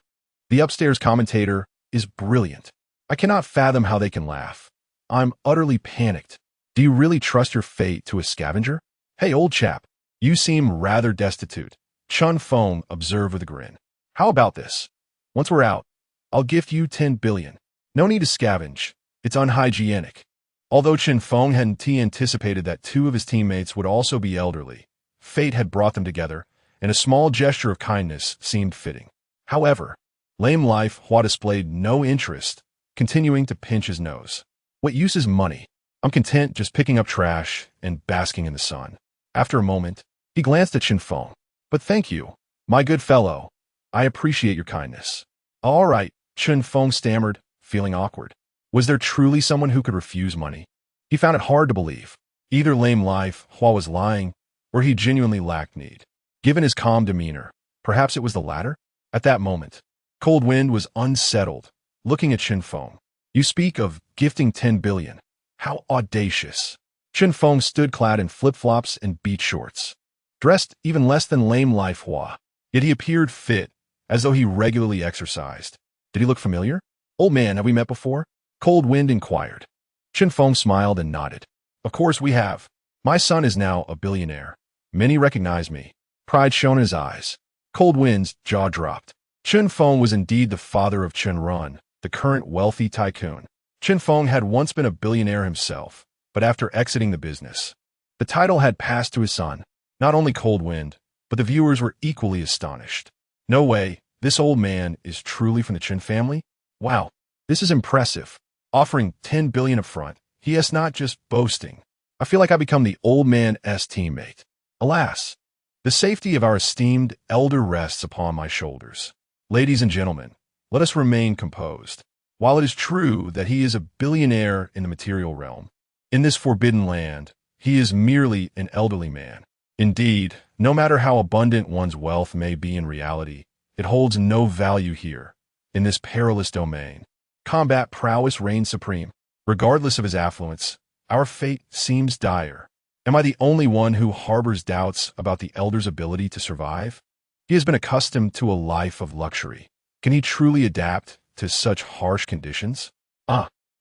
The upstairs commentator is brilliant. I cannot fathom how they can laugh. I'm utterly panicked. Do you really trust your fate to a scavenger? Hey, old chap, you seem rather destitute. Chen Feng observed with a grin. How about this? Once we're out, I'll gift you 10 billion. No need to scavenge. It's unhygienic. Although Chen Feng hadn't anticipated that two of his teammates would also be elderly, fate had brought them together, and a small gesture of kindness seemed fitting. However, Lame Life Hua displayed no interest, continuing to pinch his nose. What use is money? I'm content just picking up trash and basking in the sun. After a moment, he glanced at Chen Feng. But thank you, my good fellow. I appreciate your kindness. All right, Chen Feng stammered, feeling awkward. Was there truly someone who could refuse money? He found it hard to believe. Either Lame Life Hua was lying, or he genuinely lacked need. Given his calm demeanor, perhaps it was the latter? At that moment, Cold Wind was unsettled, looking at Chen Feng. You speak of gifting 10 billion. How audacious. Chen Feng stood clad in flip-flops and beach shorts, dressed even less than Lame Life Hua. Yet he appeared fit, as though he regularly exercised. Did he look familiar? Old man, have we met before? Cold Wind inquired. Chen Feng smiled and nodded. Of course we have. My son is now a billionaire. Many recognize me. Pride shone in his eyes. Cold Wind's jaw dropped. Chen Feng was indeed the father of Chen Run, the current wealthy tycoon. Chen Feng had once been a billionaire himself, but after exiting the business, the title had passed to his son. Not only Cold Wind, but the viewers were equally astonished. No way, this old man is truly from the Chen family? Wow, this is impressive. Offering 10 billion up front, he is not just boasting. I feel like I become the old man's teammate. Alas, the safety of our esteemed elder rests upon my shoulders. Ladies and gentlemen, let us remain composed. While it is true that he is a billionaire in the material realm, in this forbidden land, he is merely an elderly man. Indeed, no matter how abundant one's wealth may be in reality, it holds no value here, in this perilous domain. Combat prowess reigns supreme. Regardless of his affluence, our fate seems dire. Am I the only one who harbors doubts about the elder's ability to survive? He has been accustomed to a life of luxury. Can he truly adapt to such harsh conditions?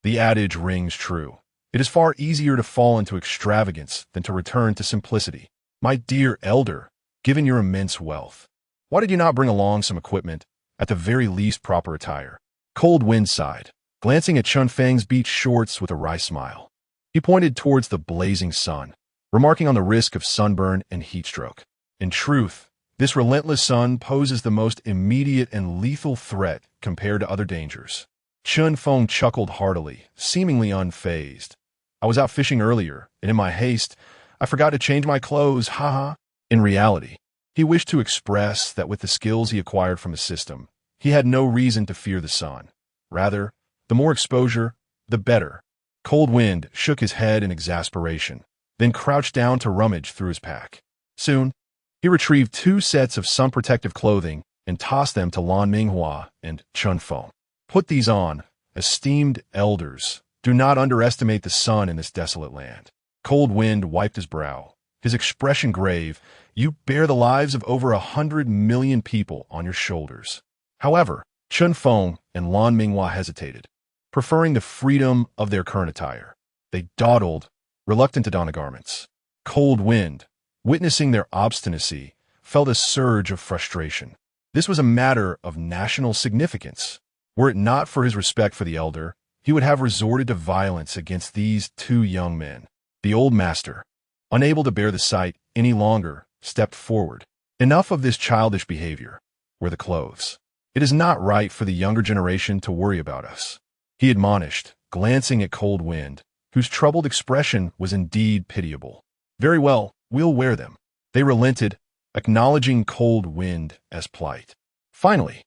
The adage rings true. It is far easier to fall into extravagance than to return to simplicity. My dear elder, given your immense wealth, why did you not bring along some equipment, at the very least proper attire? Cold Wind sighed, glancing at Feng's beach shorts with a wry smile. He pointed towards the blazing sun, remarking on the risk of sunburn and heatstroke. In truth, this relentless sun poses the most immediate and lethal threat compared to other dangers. Feng chuckled heartily, seemingly unfazed. I was out fishing earlier, and in my haste, I forgot to change my clothes, haha. In reality, he wished to express that with the skills he acquired from the system, he had no reason to fear the sun. Rather, the more exposure, the better. Cold Wind shook his head in exasperation, then crouched down to rummage through his pack. Soon, he retrieved 2 sets of sun-protective clothing and tossed them to Lan Minghua and Feng. Put these on, esteemed elders. Do not underestimate the sun in this desolate land. Cold Wind wiped his brow, his expression grave. You bear the lives of over 100 million people on your shoulders. However, Feng and Lan Minghua hesitated, preferring the freedom of their current attire. They dawdled, reluctant to don the garments. Cold Wind, witnessing their obstinacy, felt a surge of frustration. This was a matter of national significance. Were it not for his respect for the elder, he would have resorted to violence against these 2 young men. The old master, unable to bear the sight any longer, stepped forward. Enough of this childish behavior. Wear the clothes. It is not right for the younger generation to worry about us, he admonished, glancing at Cold Wind, whose troubled expression was indeed pitiable. Very well, we'll wear them. They relented, acknowledging Cold Wind as polite. Finally,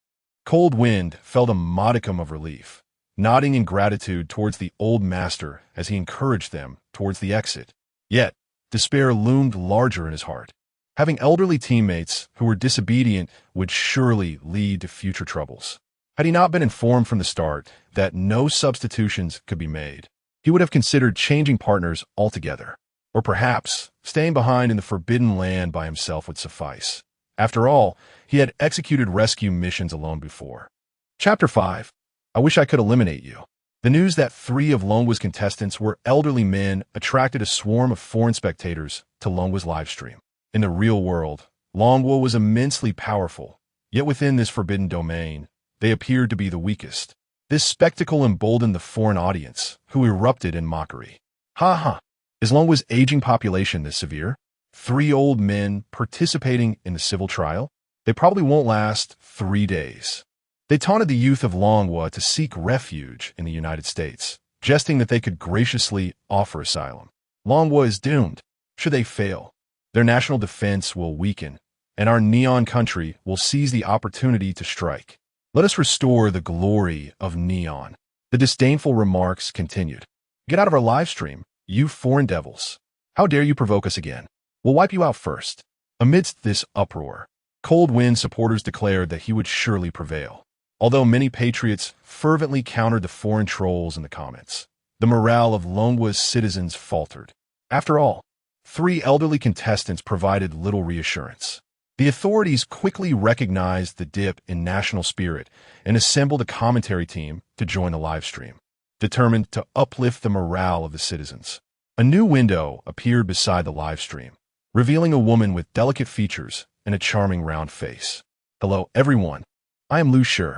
Cold Wind felt a modicum of relief, nodding in gratitude towards the old master as he encouraged them towards the exit. Yet, despair loomed larger in his heart. Having elderly teammates who were disobedient would surely lead to future troubles. Had he not been informed from the start that no substitutions could be made, he would have considered changing partners altogether. Or perhaps, staying behind in the forbidden land by himself would suffice. After all, he had executed rescue missions alone before. Chapter 5. I wish I could eliminate you. The news that 3 of Longhu's contestants were elderly men attracted a swarm of foreign spectators to Longhu's livestream. In the real world, Longhu was immensely powerful, yet within this forbidden domain, they appeared to be the weakest. This spectacle emboldened the foreign audience, who erupted in mockery. Is Longhu's aging population this severe? 3 old men participating in the civil trial? They probably won't last 3 days. They taunted the youth of Longhu to seek refuge in the United States, jesting that they could graciously offer asylum. Longhu is doomed. Should they fail, their national defense will weaken, and our neon country will seize the opportunity to strike. Let us restore the glory of neon. The disdainful remarks continued. Get out of our live stream, you foreign devils. How dare you provoke us again? We'll wipe you out first. Amidst this uproar, Cold Wind supporters declared that he would surely prevail. Although many patriots fervently countered the foreign trolls in the comments, the morale of Longhu's citizens faltered. After all, 3 elderly contestants provided little reassurance. The authorities quickly recognized the dip in national spirit and assembled a commentary team to join the live stream, determined to uplift the morale of the citizens. A new window appeared beside the live stream, revealing a woman with delicate features and a charming round face. Hello, everyone. I am Lu Shi.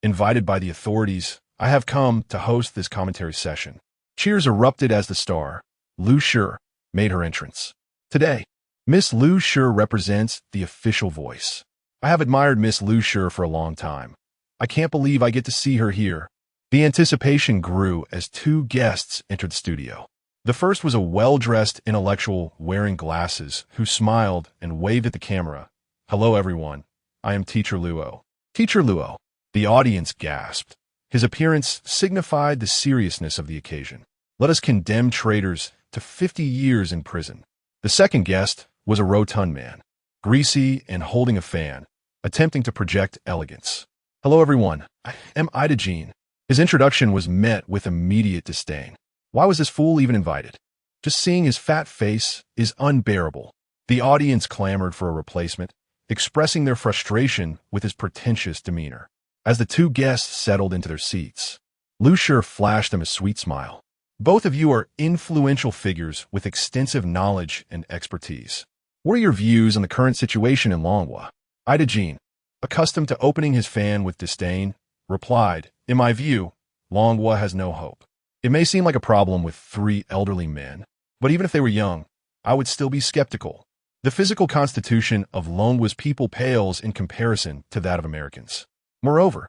Invited by the authorities, I have come to host this commentary session. Cheers erupted as the star, Lu Shi, made her entrance. Today, Miss Lu Shi represents the official voice. I have admired Miss Lu Shi for a long time. I can't believe I get to see her here. The anticipation grew as 2 guests entered the studio. The first was a well-dressed intellectual wearing glasses who smiled and waved at the camera. Hello, everyone. I am Teacher Luo. Teacher Luo. The audience gasped. His appearance signified the seriousness of the occasion. Let us condemn traitors to 50 years in prison. The second guest was a rotund man, greasy and holding a fan, attempting to project elegance. Hello, everyone. I am Ida Jean. His introduction was met with immediate disdain. Why was this fool even invited? Just seeing his fat face is unbearable. The audience clamored for a replacement, expressing their frustration with his pretentious demeanor. As the two guests settled into their seats, Lu Shi flashed them a sweet smile. Both of you are influential figures with extensive knowledge and expertise. What are your views on the current situation in Longhu? Ida Jean, accustomed to opening his fan with disdain, replied, in my view, Longhu has no hope. It may seem like a problem with 3 elderly men, but even if they were young, I would still be skeptical. The physical constitution of Longhu's people pales in comparison to that of Americans. Moreover,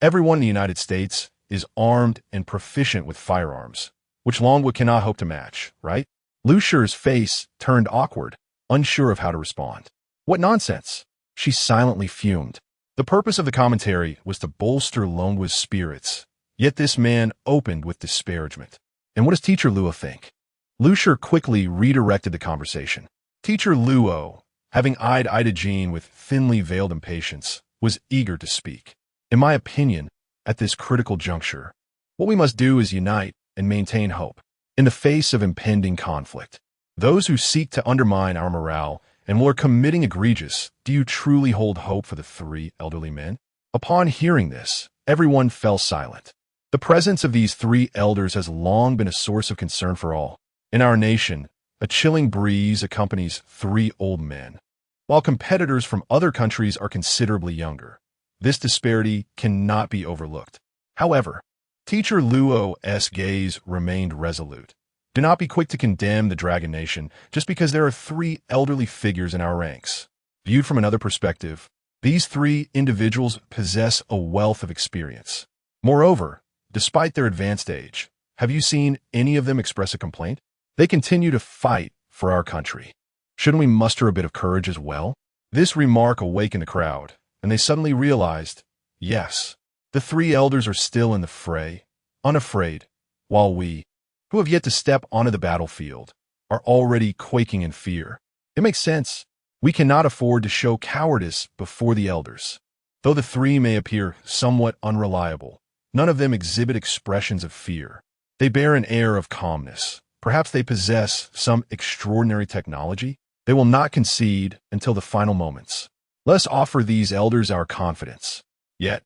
everyone in the United States is armed and proficient with firearms, which Longhu cannot hope to match, right? Lu Shi's face turned awkward, unsure of how to respond. What nonsense! She silently fumed. The purpose of the commentary was to bolster Longhu's spirits, yet this man opened with disparagement. And what does Teacher Luo think? Lu Shi quickly redirected the conversation. Teacher Luo, having eyed Ida Jean with thinly veiled impatience, was eager to speak. In my opinion, at this critical juncture, what we must do is unite and maintain hope. In the face of impending conflict, those who seek to undermine our morale and are committing egregious, do you truly hold hope for the 3 elderly men? Upon hearing this, everyone fell silent. The presence of these 3 elders has long been a source of concern for all. In our nation, a chilling breeze accompanies 3 old men, while competitors from other countries are considerably younger. This disparity cannot be overlooked. However, Teacher Luo's gaze remained resolute. Do not be quick to condemn the Dragon Nation just because there are 3 elderly figures in our ranks. Viewed from another perspective, these 3 individuals possess a wealth of experience. Moreover, despite their advanced age, have you seen any of them express a complaint? They continue to fight for our country. Shouldn't we muster a bit of courage as well? This remark awakened the crowd, and they suddenly realized, yes, the 3 elders are still in the fray, unafraid, while we, who have yet to step onto the battlefield, are already quaking in fear. It makes sense. We cannot afford to show cowardice before the elders. Though the 3 may appear somewhat unreliable, none of them exhibit expressions of fear. They bear an air of calmness. Perhaps they possess some extraordinary technology. They will not concede until the final moments. Let us offer these elders our confidence. Yet,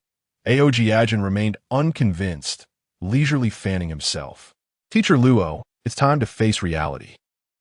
Aoji Ajin remained unconvinced, leisurely fanning himself. Teacher Luo, it's time to face reality,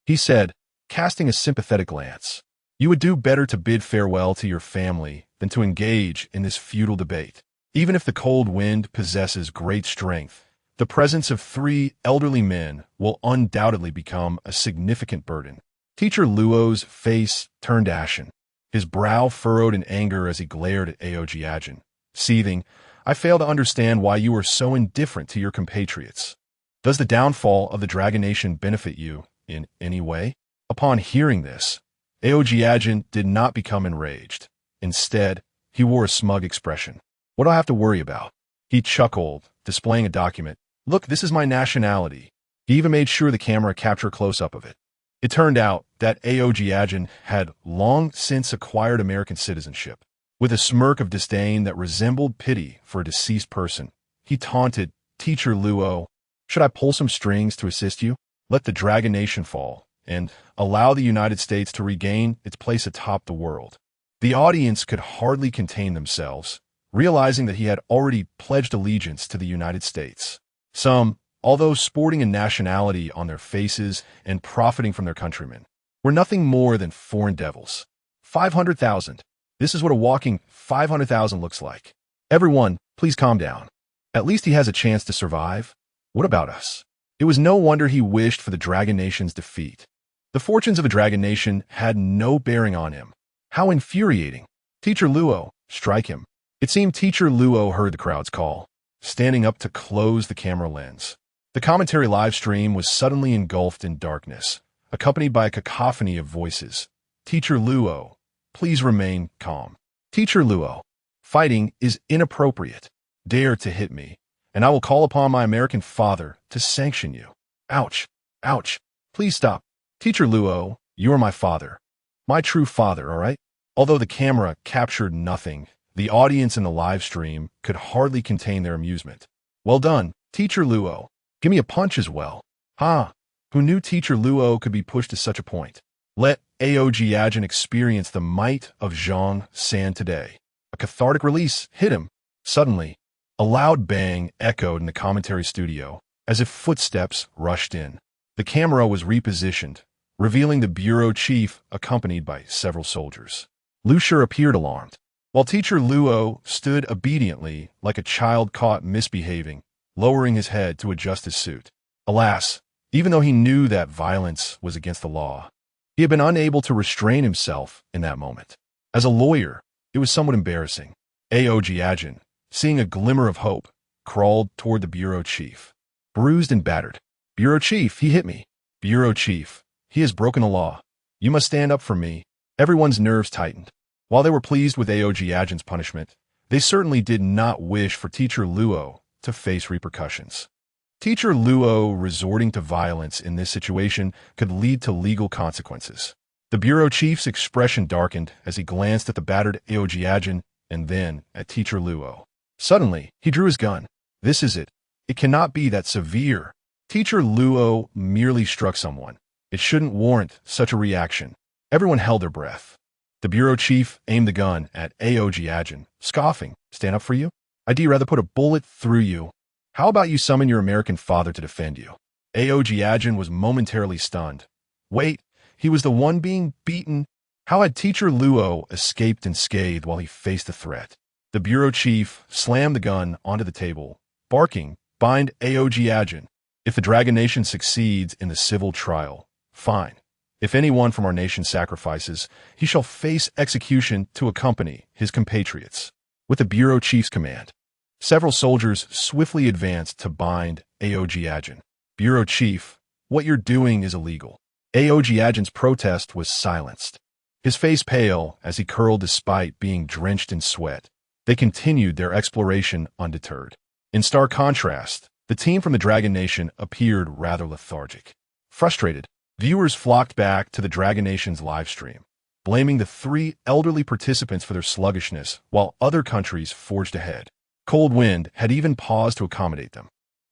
he said, casting a sympathetic glance. You would do better to bid farewell to your family than to engage in this futile debate. Even if the cold wind possesses great strength, the presence of 3 elderly men will undoubtedly become a significant burden. Teacher Luo's face turned ashen. His brow furrowed in anger as he glared at Aoji Ajin, seething, I fail to understand why you are so indifferent to your compatriots. Does the downfall of the Dragon Nation benefit you in any way? Upon hearing this, Aoji Ajin did not become enraged. Instead, he wore a smug expression. What do I have to worry about? He chuckled, displaying a document. Look, this is my nationality. He even made sure the camera captured a close-up of it. It turned out that Aoji Ajin had long since acquired American citizenship. With a smirk of disdain that resembled pity for a deceased person, he taunted Teacher Luo, should I pull some strings to assist you? Let the Dragon Nation fall, and allow the United States to regain its place atop the world. The audience could hardly contain themselves, realizing that he had already pledged allegiance to the United States. Some, although sporting a nationality on their faces and profiting from their countrymen, were nothing more than foreign devils. 500,000. This is what a walking 500,000 looks like. Everyone, please calm down. At least he has a chance to survive. What about us? It was no wonder he wished for the Dragon Nation's defeat. The fortunes of the Dragon Nation had no bearing on him. How infuriating. Teacher Luo, strike him. It seemed Teacher Luo heard the crowd's call, standing up to close the camera lens. The commentary live stream was suddenly engulfed in darkness, accompanied by a cacophony of voices. Teacher Luo, please remain calm. Teacher Luo, fighting is inappropriate. Dare to hit me, and I will call upon my American father to sanction you. Ouch, ouch, please stop. Teacher Luo, you are my father. My true father, all right? Although the camera captured nothing, the audience in the live stream could hardly contain their amusement. Well done, Teacher Luo. Give me a punch as well. Ha! Who knew Teacher Luo could be pushed to such a point? Let Aojiajin experience the might of Zhang San today. A cathartic release hit him. Suddenly, a loud bang echoed in the commentary studio, as if footsteps rushed in. The camera was repositioned, revealing the bureau chief accompanied by several soldiers. Lu Shi appeared alarmed, while teacher Luo stood obediently like a child caught misbehaving, lowering his head to adjust his suit. Alas, even though he knew that violence was against the law, he had been unable to restrain himself in that moment. As a lawyer, it was somewhat embarrassing. Aojiajin, seeing a glimmer of hope, crawled toward the bureau chief. Bruised and battered. "Bureau chief, he hit me. Bureau chief, he has broken the law. You must stand up for me." Everyone's nerves tightened. While they were pleased with Aojiajin's punishment, they certainly did not wish for teacher Luo to face repercussions. Teacher Luo resorting to violence in this situation could lead to legal consequences. The bureau chief's expression darkened as he glanced at the battered Aojiajin and then at teacher Luo. Suddenly, he drew his gun. "This is it. It cannot be that severe." Teacher Luo merely struck someone. It shouldn't warrant such a reaction. Everyone held their breath. The bureau chief aimed the gun at Aojiajin, scoffing. "Stand up for you? I'd rather put a bullet through you. How about you summon your American father to defend you?" Aojiajin was momentarily stunned. Wait, he was the one being beaten? How had teacher Luo escaped unscathed while he faced the threat? The bureau chief slammed the gun onto the table, barking, "Bind Aojiajin. If the Dragon Nation succeeds in the civil trial, fine. If anyone from our nation sacrifices, he shall face execution to accompany his compatriots." With the bureau chief's command, several soldiers swiftly advanced to bind Aojiajin. "Bureau chief, what you're doing is illegal." Aojiajin's protest was silenced. His face pale as he curled despite being drenched in sweat. They continued their exploration undeterred. In stark contrast, the team from the Dragon Nation appeared rather lethargic. Frustrated, viewers flocked back to the Dragon Nation's livestream, blaming the three elderly participants for their sluggishness while other countries forged ahead. Cold Wind had even paused to accommodate them.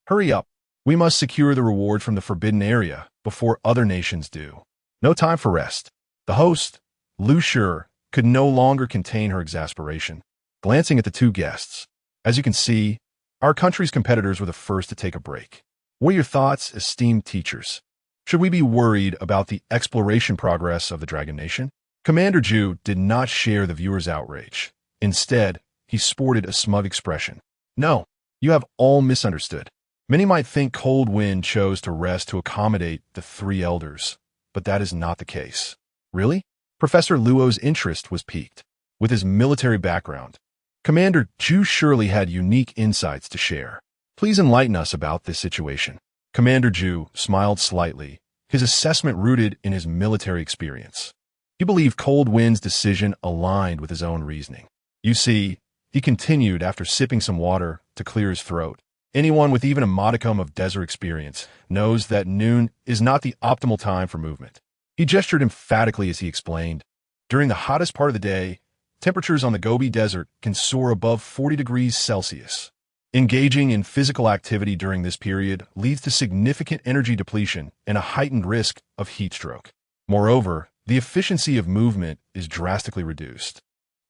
"Hurry up. We must secure the reward from the Forbidden Area before other nations do. No time for rest." The host, Lu Shi, could no longer contain her exasperation, glancing at the two guests. "As you can see, our country's competitors were the first to take a break. What are your thoughts, esteemed teachers? Should we be worried about the exploration progress of the Dragon Nation?" Commander Zhu did not share the viewers' outrage. Instead, he sported a smug expression. "No, you have all misunderstood. Many might think Cold Wind chose to rest to accommodate the three elders, but that is not the case." "Really?" Professor Luo's interest was piqued. With his military background, Commander Zhu surely had unique insights to share. "Please enlighten us about this situation." Commander Zhu smiled slightly, his assessment rooted in his military experience. He believed Cold Wind's decision aligned with his own reasoning. "You see," he continued after sipping some water to clear his throat, "anyone with even a modicum of desert experience knows that noon is not the optimal time for movement." He gestured emphatically as he explained, "During the hottest part of the day, temperatures on the Gobi Desert can soar above 40 degrees Celsius. Engaging in physical activity during this period leads to significant energy depletion and a heightened risk of heat stroke. Moreover, the efficiency of movement is drastically reduced.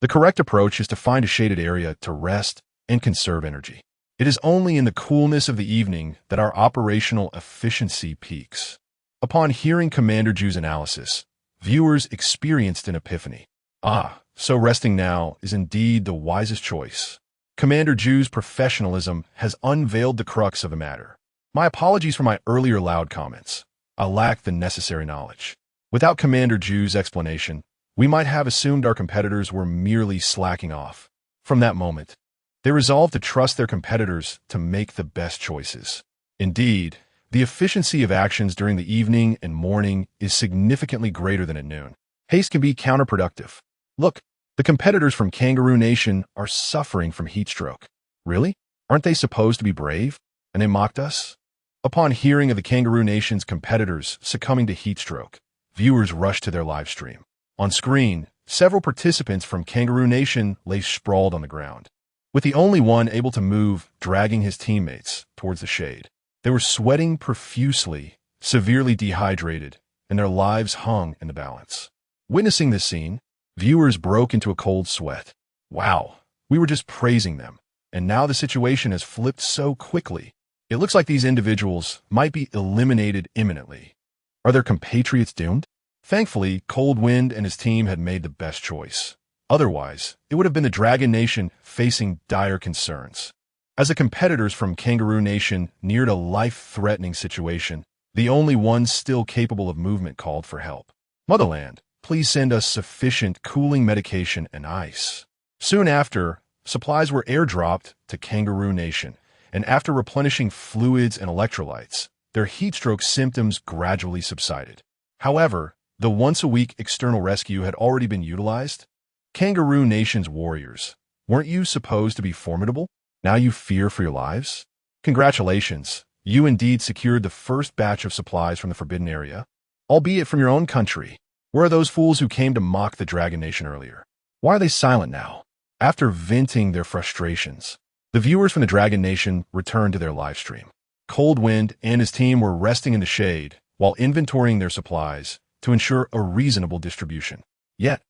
The correct approach is to find a shaded area to rest and conserve energy. It is only in the coolness of the evening that our operational efficiency peaks." Upon hearing Commander Zhu's analysis, viewers experienced an epiphany. So resting now is indeed the wisest choice. Commander Zhu's professionalism has unveiled the crux of the matter. My apologies for my earlier loud comments. I lack the necessary knowledge. Without Commander Zhu's explanation, we might have assumed our competitors were merely slacking off. From that moment, they resolved to trust their competitors to make the best choices. Indeed, the efficiency of actions during the evening and morning is significantly greater than at noon. Haste can be counterproductive. Look, the competitors from Kangaroo Nation are suffering from heat stroke. Really? Aren't they supposed to be brave? And they mocked us? Upon hearing of the Kangaroo Nation's competitors succumbing to heat stroke, viewers rushed to their live stream. On screen, several participants from Kangaroo Nation lay sprawled on the ground, with the only one able to move dragging his teammates towards the shade. They were sweating profusely, severely dehydrated, and their lives hung in the balance. Witnessing this scene, viewers broke into a cold sweat. Wow, we were just praising them, and now the situation has flipped so quickly. It looks like these individuals might be eliminated imminently. Are their compatriots doomed? Thankfully, Cold Wind and his team had made the best choice. Otherwise, it would have been the Dragon Nation facing dire concerns. As the competitors from Kangaroo Nation neared a life-threatening situation, the only ones still capable of movement called for help. Motherland, please send us sufficient cooling medication and ice. Soon after, supplies were airdropped to Kangaroo Nation, and after replenishing fluids and electrolytes, their heatstroke symptoms gradually subsided. However, the once-a-week external rescue had already been utilized. Kangaroo Nation's warriors, weren't you supposed to be formidable? Now you fear for your lives? Congratulations, you indeed secured the first batch of supplies from the Forbidden Area, albeit from your own country. Where are those fools who came to mock the Dragon Nation earlier? Why are they silent now? After venting their frustrations, the viewers from the Dragon Nation returned to their livestream. Cold Wind and his team were resting in the shade while inventorying their supplies to ensure a reasonable distribution. Yet,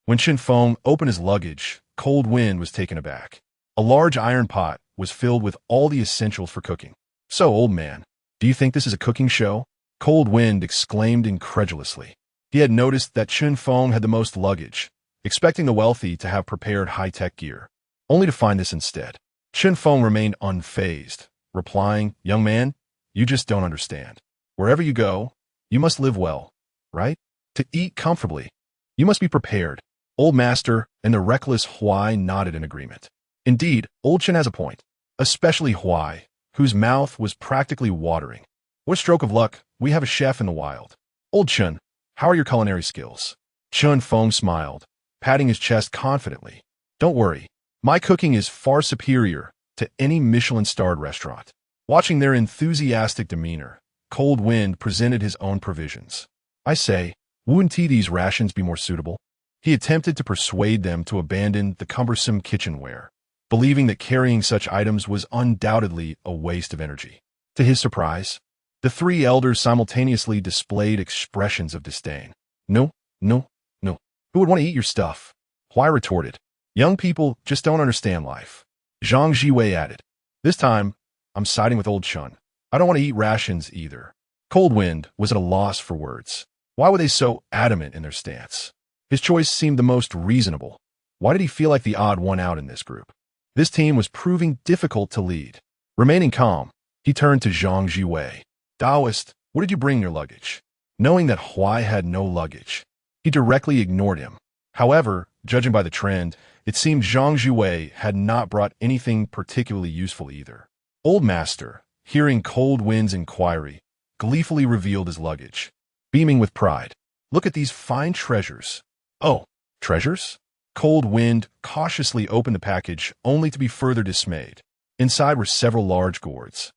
when Feng opened his luggage, Cold Wind was taken aback. A large iron pot was filled with all the essentials for cooking. So, old man, do you think this is a cooking show? Cold Wind exclaimed incredulously. He had noticed that Feng had the most luggage, expecting the wealthy to have prepared high-tech gear, only to find this instead. Feng remained unfazed, replying, "Young man, you just don't understand. Wherever you go, you must live well, right? To eat comfortably, you must be prepared." Old Master and the reckless Huai nodded in agreement. Indeed, Old Chen has a point, especially Huai, whose mouth was practically watering. What stroke of luck, we have a chef in the wild. Old Chen, how are your culinary skills? Feng smiled, patting his chest confidently. Don't worry, my cooking is far superior to any Michelin-starred restaurant. Watching their enthusiastic demeanor, Cold Wind presented his own provisions. I say, wouldn't these rations be more suitable? He attempted to persuade them to abandon the cumbersome kitchenware, believing that carrying such items was undoubtedly a waste of energy. To his surprise, the three elders simultaneously displayed expressions of disdain. No, no, no. Who would want to eat your stuff? Huai retorted. Young people just don't understand life. Zhang Jiwei added. This time, I'm siding with Old Chen. I don't want to eat rations either. Cold Wind was at a loss for words. Why were they so adamant in their stance? His choice seemed the most reasonable. Why did he feel like the odd one out in this group? This team was proving difficult to lead. Remaining calm, he turned to Zhang Jiwei. Taoist, what did you bring in your luggage? Knowing that Huai had no luggage, he directly ignored him. However, judging by the trend, it seemed Zhang Jiwei had not brought anything particularly useful either. Old Master, hearing Cold Wind's inquiry, gleefully revealed his luggage, beaming with pride. Look at these fine treasures. Oh, treasures? Cold Wind cautiously opened the package, only to be further dismayed. Inside were several large gourds,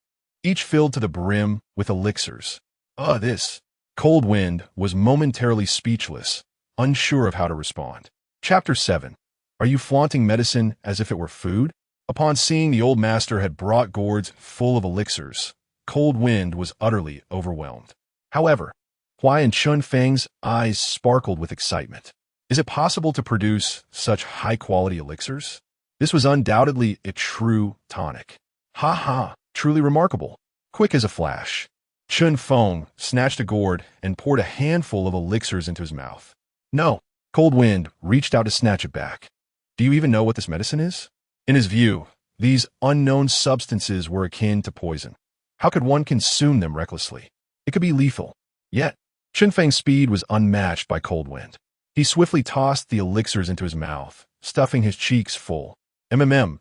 each filled to the brim with elixirs. This. Cold Wind was momentarily speechless, unsure of how to respond. Chapter 7. Are you flaunting medicine as if it were food? Upon seeing the old master had brought gourds full of elixirs, Cold Wind was utterly overwhelmed. However, Huai and Feng's eyes sparkled with excitement. Is it possible to produce such high-quality elixirs? This was undoubtedly a true tonic. Ha ha, truly remarkable. Quick as a flash, Feng snatched a gourd and poured a handful of elixirs into his mouth. No, Cold Wind reached out to snatch it back. Do you even know what this medicine is? In his view, these unknown substances were akin to poison. How could one consume them recklessly? It could be lethal. Yet, Feng's speed was unmatched by Cold Wind. He swiftly tossed the elixirs into his mouth, stuffing his cheeks full. Feng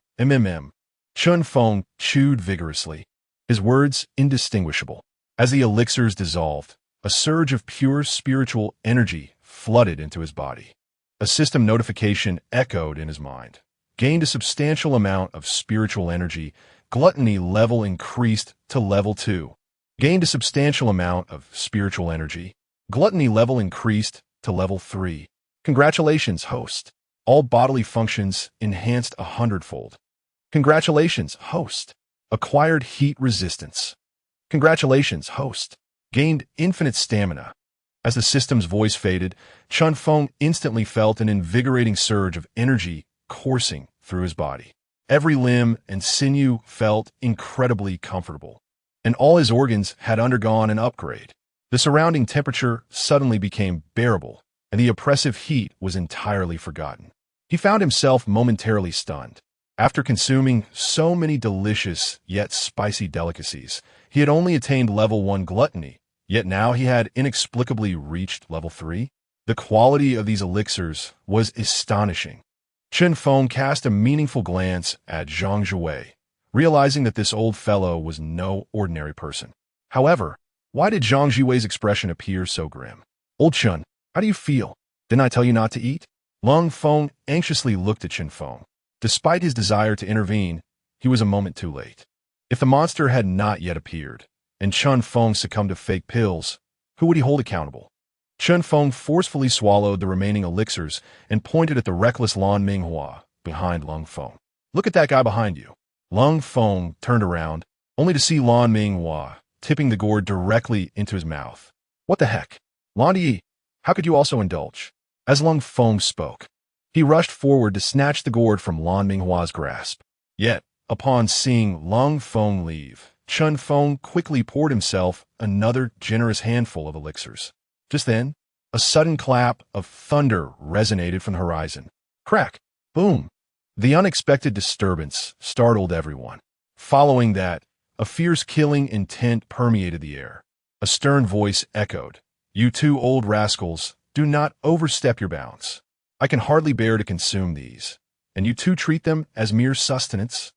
chewed vigorously, his words indistinguishable. As the elixirs dissolved, a surge of pure spiritual energy flooded into his body. A system notification echoed in his mind. Gained a substantial amount of spiritual energy. Gluttony level increased to level 2. Gained a substantial amount of spiritual energy. Gluttony level increased to level 3. Congratulations, host. All bodily functions enhanced 100-fold. Congratulations, host. Acquired heat resistance. Congratulations, host. Gained infinite stamina. As the system's voice faded, Feng instantly felt an invigorating surge of energy coursing through his body. Every limb and sinew felt incredibly comfortable, and all his organs had undergone an upgrade. The surrounding temperature suddenly became bearable, and the oppressive heat was entirely forgotten. He found himself momentarily stunned. After consuming so many delicious yet spicy delicacies, he had only attained level 1 gluttony, yet now he had inexplicably reached level 3. The quality of these elixirs was astonishing. Feng cast a meaningful glance at Xuanwu, realizing that this old fellow was no ordinary person. However, why did Xuanwu's expression appear so grim? "Old Chen, how do you feel? Didn't I tell you not to eat?" Feng anxiously looked at Feng. Despite his desire to intervene, he was a moment too late. If the monster had not yet appeared, and Feng succumbed to fake pills, who would he hold accountable? Feng forcefully swallowed the remaining elixirs and pointed at the reckless Lan Minghua behind Feng. "Look at that guy behind you." Feng turned around, only to see Lan Minghua tipping the gourd directly into his mouth. "What the heck? Lan Yi, how could you also indulge?" As Feng spoke, he rushed forward to snatch the gourd from Lan Minghua's grasp. Yet, upon seeing Feng leave, Feng quickly poured himself another generous handful of elixirs. Just then, a sudden clap of thunder resonated from the horizon. Crack! Boom! The unexpected disturbance startled everyone. Following that, a fierce killing intent permeated the air. A stern voice echoed, "You two old rascals, do not overstep your bounds. I can hardly bear to consume these, and you two treat them as mere sustenance."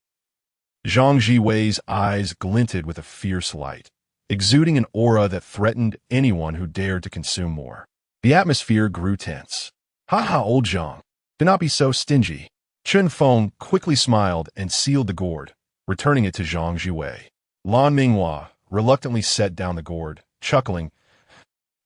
Xuanwu's eyes glinted with a fierce light, exuding an aura that threatened anyone who dared to consume more. The atmosphere grew tense. "Ha ha, old Zhang, do not be so stingy." Feng quickly smiled and sealed the gourd, returning it to Xuanwu. Lan Minghua reluctantly set down the gourd, chuckling,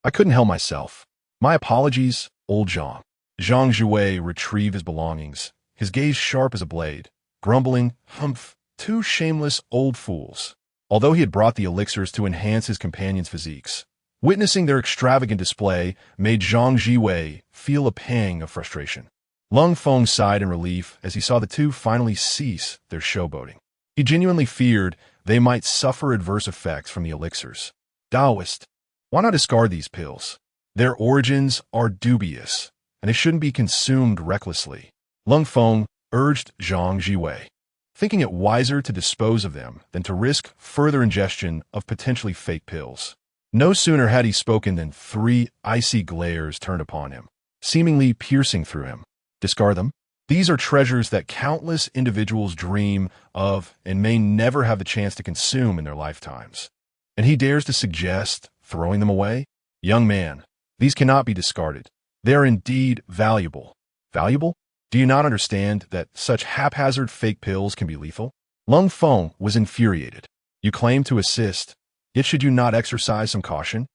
"I couldn't help myself. My apologies, old Zhang." Xuanwu retrieved his belongings, his gaze sharp as a blade, grumbling, "Humph, two shameless old fools." Although he had brought the elixirs to enhance his companions' physiques, witnessing their extravagant display made Xuanwu feel a pang of frustration. Feng sighed in relief as he saw the two finally cease their showboating. He genuinely feared they might suffer adverse effects from the elixirs. "Taoist, why not discard these pills? Their origins are dubious, and they shouldn't be consumed recklessly." Feng urged Xuanwu, thinking it wiser to dispose of them than to risk further ingestion of potentially fake pills. No sooner had he spoken than 3 icy glares turned upon him, seemingly piercing through him. "Discard them? These are treasures that countless individuals dream of and may never have the chance to consume in their lifetimes. And he dares to suggest throwing them away? Young man, these cannot be discarded. They are indeed valuable." "Valuable? Do you not understand that such haphazard fake pills can be lethal?" Feng was infuriated. "You claim to assist, yet should you not exercise some caution?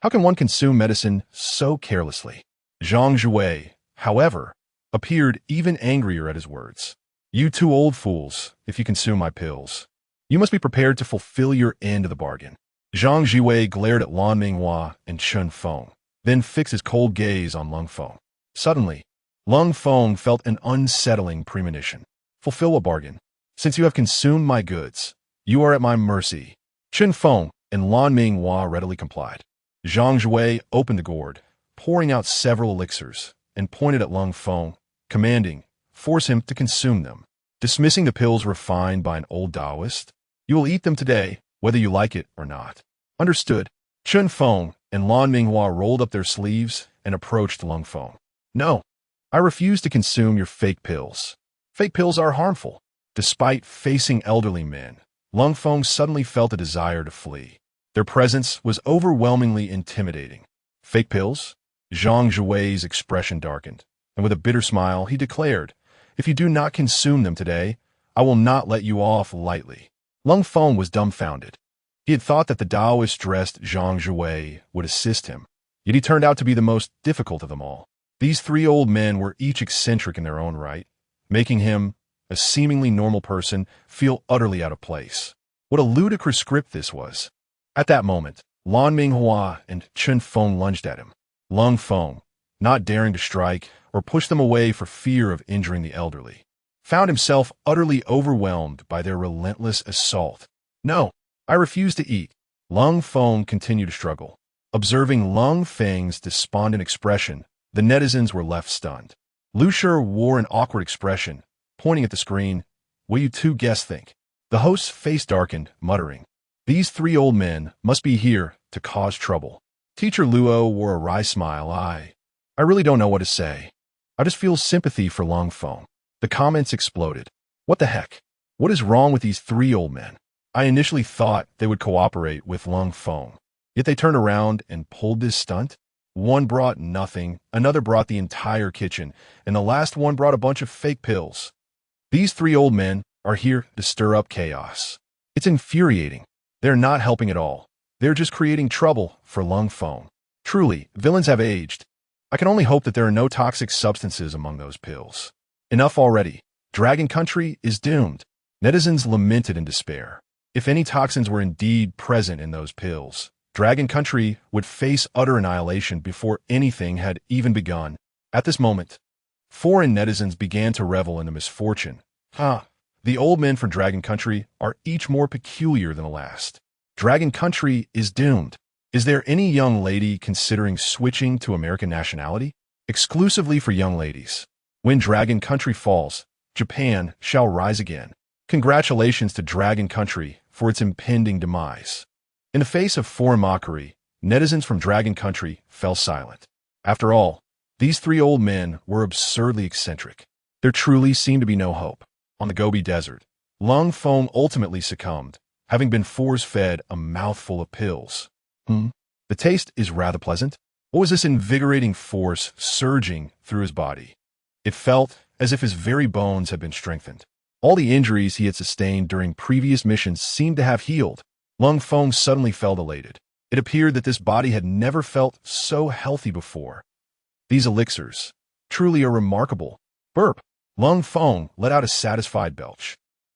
How can one consume medicine so carelessly?" Xuanwu, however, appeared even angrier at his words. "You two old fools, if you consume my pills, you must be prepared to fulfill your end of the bargain." Xuanwu glared at Lan Minghua and Feng, then fixed his cold gaze on Feng. Suddenly, Feng felt an unsettling premonition. "Fulfill a bargain. Since you have consumed my goods, you are at my mercy." Feng and Lan Minghua readily complied. Xuanwu opened the gourd, pouring out several elixirs, and pointed at Feng, commanding, "Force him to consume them." Dismissing the pills refined by an old Taoist, "You will eat them today, whether you like it or not." "Understood." Feng and Lan Minghua rolled up their sleeves and approached Feng. "No, I refuse to consume your fake pills. Fake pills are harmful." Despite facing elderly men, Feng suddenly felt a desire to flee. Their presence was overwhelmingly intimidating. "Fake pills?" Xuanwu's expression darkened, and with a bitter smile, he declared, "If you do not consume them today, I will not let you off lightly." Feng was dumbfounded. He had thought that the Taoist-dressed Xuanwu would assist him, yet he turned out to be the most difficult of them all. These 3 old men were each eccentric in their own right, making him, a seemingly normal person, feel utterly out of place. What a ludicrous script this was. At that moment, Lan Minghua and Feng lunged at him. Lung Feng, not daring to strike or push them away for fear of injuring the elderly, found himself utterly overwhelmed by their relentless assault. "No, I refuse to eat." Lung Feng continued to struggle. Observing Lung Feng's despondent expression, the netizens were left stunned. Lu Shi wore an awkward expression, pointing at the screen. "What you two guests think?" The host's face darkened, muttering, "These three old men must be here to cause trouble." Teacher Luo wore a wry smile. I really don't know what to say. I just feel sympathy for Lung Feng." The comments exploded. "What the heck? What is wrong with these three old men?" I initially thought they would cooperate with Lung Feng, yet they turned around and pulled this stunt. One brought nothing, another brought the entire kitchen, and the last one brought a bunch of fake pills. These three old men are here to stir up chaos. It's infuriating. They're not helping at all. They're just creating trouble for Lung Feng. Truly, villains have aged. I can only hope that there are no toxic substances among those pills. Enough already. Dragon Country is doomed. Netizens lamented in despair. If any toxins were indeed present in those pills, Dragon Country would face utter annihilation before anything had even begun. At this moment, foreign netizens began to revel in the misfortune. The old men from Dragon Country are each more peculiar than the last. Dragon Country is doomed. Is there any young lady considering switching to American nationality? Exclusively for young ladies. When Dragon Country falls, Japan shall rise again. Congratulations to Dragon Country for its impending demise. In the face of foreign mockery, netizens from Dragon Country fell silent. After all, these three old men were absurdly eccentric. There truly seemed to be no hope. On the Gobi Desert, Lung Feng ultimately succumbed, having been force-fed a mouthful of pills. The taste is rather pleasant. What was this invigorating force surging through his body? It felt as if his very bones had been strengthened. All the injuries he had sustained during previous missions seemed to have healed. Lung Feng suddenly felt elated. It appeared that this body had never felt so healthy before. These elixirs truly are remarkable. Burp. Lung Feng let out a satisfied belch.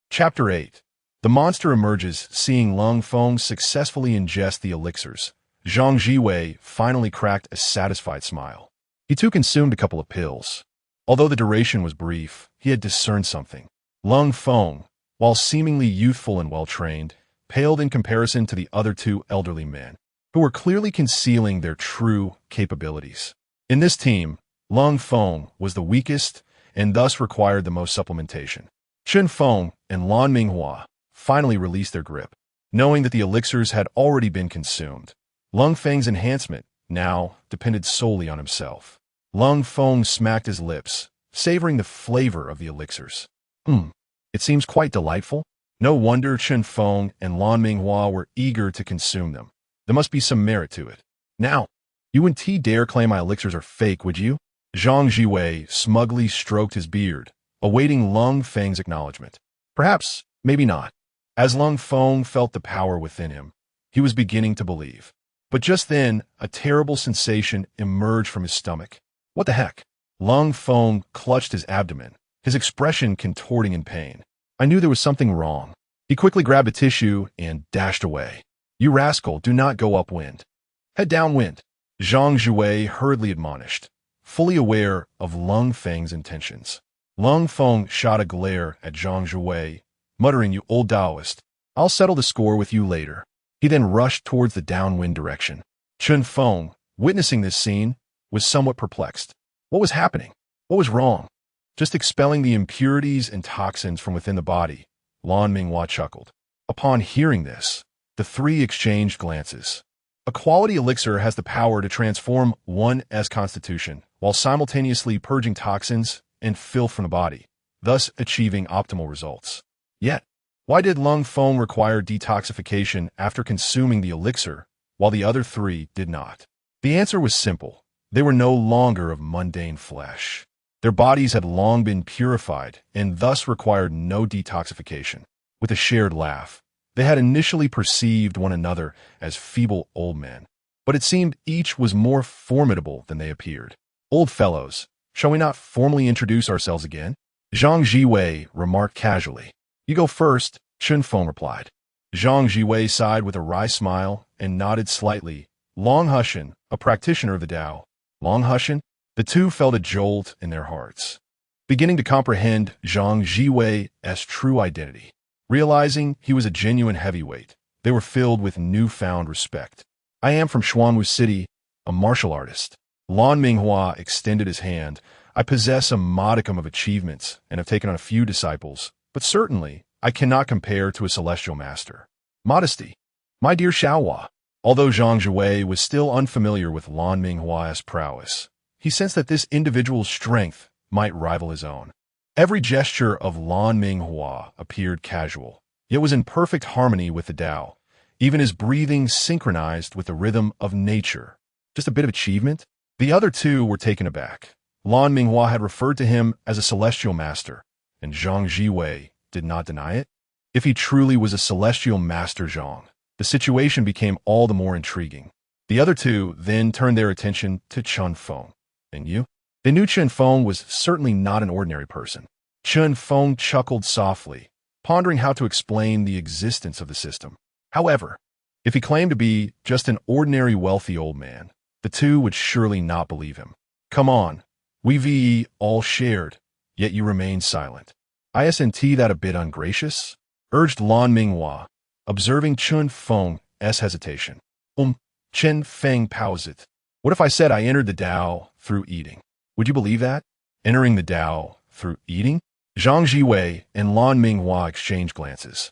Chapter 8. The monster emerges, seeing Lung Feng successfully ingest the elixirs. Zhang Jiwei finally cracked a satisfied smile. He too consumed a couple of pills. Although the duration was brief, he had discerned something. Lung Feng, while seemingly youthful and well-trained, paled in comparison to the other two elderly men, who were clearly concealing their true capabilities. In this team, Lung Feng was the weakest and thus required the most supplementation. Chen Feng and Lan Minghua finally released their grip, knowing that the elixirs had already been consumed. Lung Feng's enhancement now depended solely on himself. Lung Feng smacked his lips, savoring the flavor of the elixirs. It seems quite delightful. No wonder Chen Feng and Lan Minghua were eager to consume them. There must be some merit to it. Now, you wouldn't dare claim my elixirs are fake, would you? Zhang Jiwei smugly stroked his beard, awaiting Lung Feng's acknowledgement. Perhaps, maybe not. As Lung Feng felt the power within him, he was beginning to believe. But just then, a terrible sensation emerged from his stomach. What the heck? Lung Feng clutched his abdomen, his expression contorting in pain. I knew there was something wrong. He quickly grabbed a tissue and dashed away. You rascal, do not go upwind. Head downwind. Zhang Jiwei hurriedly admonished, fully aware of Lung Feng's intentions. Lung Feng shot a glare at Zhang Jiwei, muttering, "You old Taoist, I'll settle the score with you later." He then rushed towards the downwind direction. Chen Feng, witnessing this scene, was somewhat perplexed. What was happening? What was wrong? Just expelling the impurities and toxins from within the body, Lan Minghua chuckled. Upon hearing this, the three exchanged glances. A quality elixir has the power to transform one's constitution, while simultaneously purging toxins and filth from the body, thus achieving optimal results. Yet, why did Lung Feng require detoxification after consuming the elixir, while the other three did not? The answer was simple. They were no longer of mundane flesh. Their bodies had long been purified and thus required no detoxification. With a shared laugh, they had initially perceived one another as feeble old men, but it seemed each was more formidable than they appeared. Old fellows, shall we not formally introduce ourselves again? Zhang Jiwei remarked casually. You go first, Chen Feng replied. Zhang Jiwei sighed with a wry smile and nodded slightly. Long Hushan, a practitioner of the Tao, Longhushan? The two felt a jolt in their hearts, beginning to comprehend Zhang Jiwei's true identity. Realizing he was a genuine heavyweight, they were filled with newfound respect. I am from Xuanwu City, a martial artist. Lan Minghua extended his hand. I possess a modicum of achievements and have taken on a few disciples, but certainly I cannot compare to a celestial master. Modesty. My dear Xiaohua. Although Zhang Jiwei was still unfamiliar with Lan Minghua's prowess, he sensed that this individual's strength might rival his own. Every gesture of Lan Minghua appeared casual, yet was in perfect harmony with the Tao, even his breathing synchronized with the rhythm of nature. Just a bit of achievement? The other two were taken aback. Lan Minghua had referred to him as a celestial master, and Zhang Jiwei did not deny it. If he truly was a celestial master Zhang, the situation became all the more intriguing. The other two then turned their attention to Chen Feng. And you? They knew Chen Feng was certainly not an ordinary person. Chen Feng chuckled softly, pondering how to explain the existence of the system. However, if he claimed to be just an ordinary wealthy old man, the two would surely not believe him. Come on, we've all shared, yet you remain silent. Isn't that a bit ungracious? Urged Lan Minghua, observing Chen Feng's hesitation. Chen Feng paused. What if I said I entered the Tao through eating? Would you believe that? Entering the Tao through eating? Zhang Jiwei and Lan Minghua exchanged glances,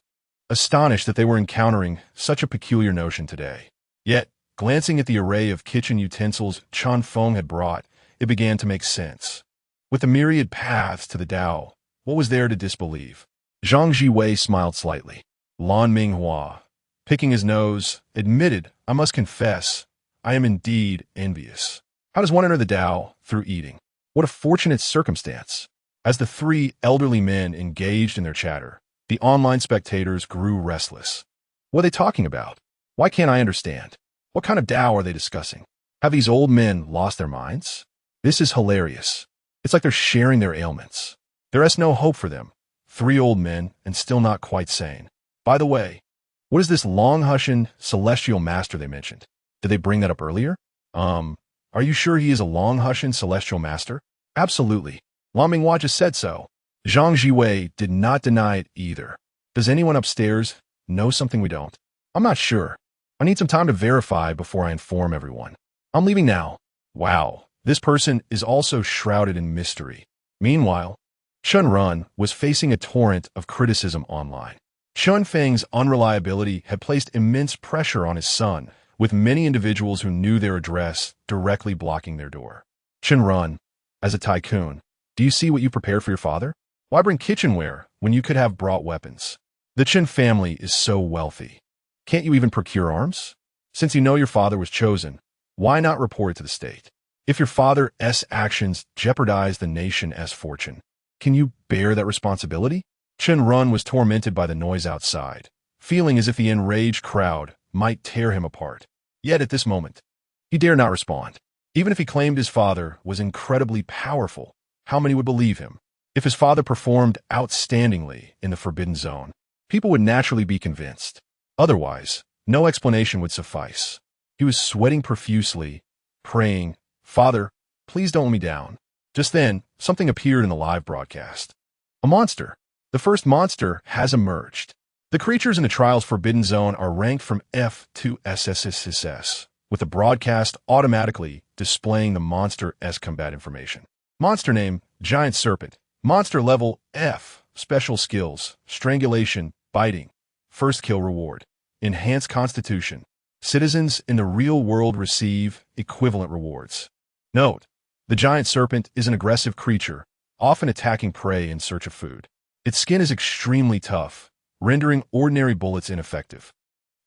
astonished that they were encountering such a peculiar notion today. Yet, glancing at the array of kitchen utensils Chen Feng had brought, it began to make sense. With the myriad paths to the Tao, what was there to disbelieve? Zhang Jiwei smiled slightly. Lan Minghua, picking his nose, admitted, I must confess, I am indeed envious. How does one enter the Tao through eating? What a fortunate circumstance. As the three elderly men engaged in their chatter, the online spectators grew restless. What are they talking about? Why can't I understand? What kind of Tao are they discussing? Have these old men lost their minds? This is hilarious. It's like they're sharing their ailments. There is no hope for them. 3 old men and still not quite sane. By the way, what is this Longhushan celestial master they mentioned? Did they bring that up earlier? Are you sure he is a Longhushan celestial master? Absolutely. Lan Minghua just said so. Zhang Jiwei did not deny it either. Does anyone upstairs know something we don't? I'm not sure. I need some time to verify before I inform everyone. I'm leaving now. Wow, this person is also shrouded in mystery. Meanwhile, Chen Run was facing a torrent of criticism online. Chen Feng's unreliability had placed immense pressure on his son, with many individuals who knew their address directly blocking their door. Chen Run, as a tycoon, do you see what you prepared for your father? Why bring kitchenware when you could have brought weapons? The Chen family is so wealthy. Can't you even procure arms? Since you know your father was chosen, why not report it to the state? If your father's actions jeopardize the nation's fortune, can you bear that responsibility? Chen Run was tormented by the noise outside, feeling as if the enraged crowd might tear him apart. Yet at this moment, he dared not respond. Even if he claimed his father was incredibly powerful, how many would believe him? If his father performed outstandingly in the Forbidden Zone, people would naturally be convinced. Otherwise, no explanation would suffice. He was sweating profusely, praying, Father, please don't let me down. Just then, something appeared in the live broadcast. A monster. The first monster has emerged. The creatures in the trial's Forbidden Zone are ranked from F to SSSS, with the broadcast automatically displaying the monster's combat information. Monster name, Giant Serpent. Monster level, F. Special skills, strangulation, biting. First kill reward. Enhanced constitution. Citizens in the real world receive equivalent rewards. Note, the giant serpent is an aggressive creature, often attacking prey in search of food. Its skin is extremely tough, rendering ordinary bullets ineffective.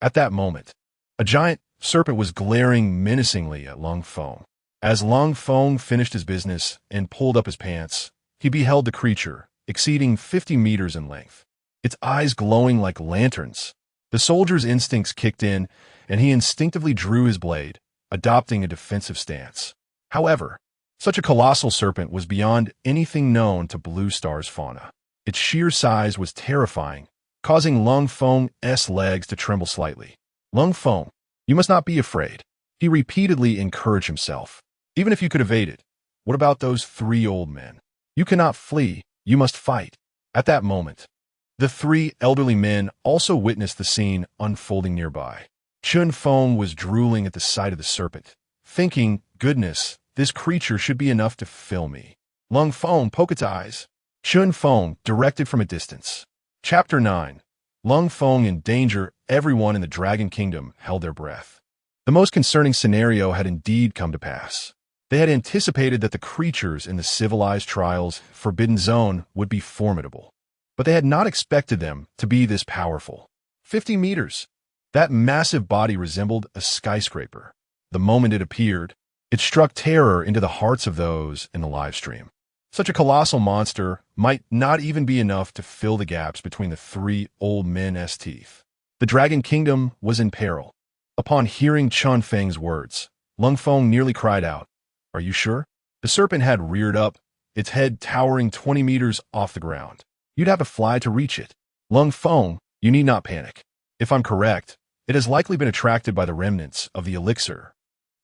At that moment, a giant serpent was glaring menacingly at Lung Feng. As Lung Feng finished his business and pulled up his pants, he beheld the creature, exceeding 50 meters in length, its eyes glowing like lanterns. The soldier's instincts kicked in, and he instinctively drew his blade, adopting a defensive stance. However, such a colossal serpent was beyond anything known to Blue Star's fauna. Its sheer size was terrifying, causing Lung Feng's legs to tremble slightly. Lung Feng, you must not be afraid. He repeatedly encouraged himself. Even if you could evade it, what about those 3 old men? You cannot flee, you must fight. At that moment, the 3 elderly men also witnessed the scene unfolding nearby. Feng was drooling at the sight of the serpent, thinking, goodness, this creature should be enough to fill me. Feng poked its eyes. Feng directed from a distance. Chapter 9. Feng in danger. Everyone in the Dragon Kingdom held their breath. The most concerning scenario had indeed come to pass. They had anticipated that the creatures in the civilized trials Forbidden Zone would be formidable, but they had not expected them to be this powerful. 50 meters. That massive body resembled a skyscraper. The moment it appeared, it struck terror into the hearts of those in the live stream. Such a colossal monster might not even be enough to fill the gaps between the 3 old men's teeth. The Dragon Kingdom was in peril. Upon hearing Chen Feng's words, Feng nearly cried out, "Are you sure?" The serpent had reared up, its head towering 20 meters off the ground. You'd have to fly to reach it. Feng, you need not panic. If I'm correct, it has likely been attracted by the remnants of the elixir.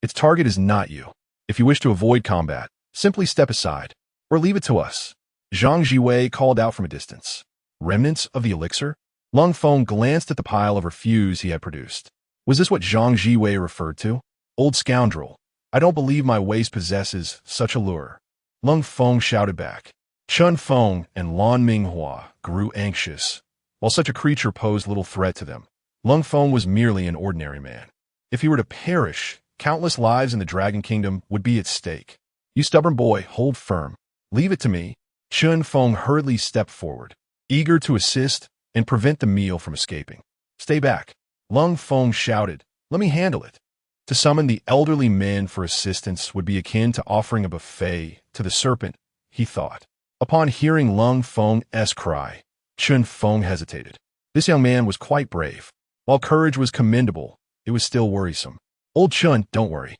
Its target is not you. If you wish to avoid combat, simply step aside, or leave it to us. Zhang Jiwei called out from a distance. Remnants of the elixir? Feng glanced at the pile of refuse he had produced. Was this what Zhang Jiwei referred to? Old scoundrel, I don't believe my waste possesses such allure. Feng shouted back. Chen Feng and Lan Minghua grew anxious. While such a creature posed little threat to them, Feng was merely an ordinary man. If he were to perish, countless lives in the Dragon Kingdom would be at stake. You stubborn boy, hold firm. Leave it to me. Chen Feng hurriedly stepped forward, eager to assist and prevent the meal from escaping. Stay back. Feng shouted, let me handle it. To summon the elderly men for assistance would be akin to offering a buffet to the serpent, he thought. Upon hearing Feng's cry, Chen Feng hesitated. This young man was quite brave. While courage was commendable, it was still worrisome. Old Chen, don't worry.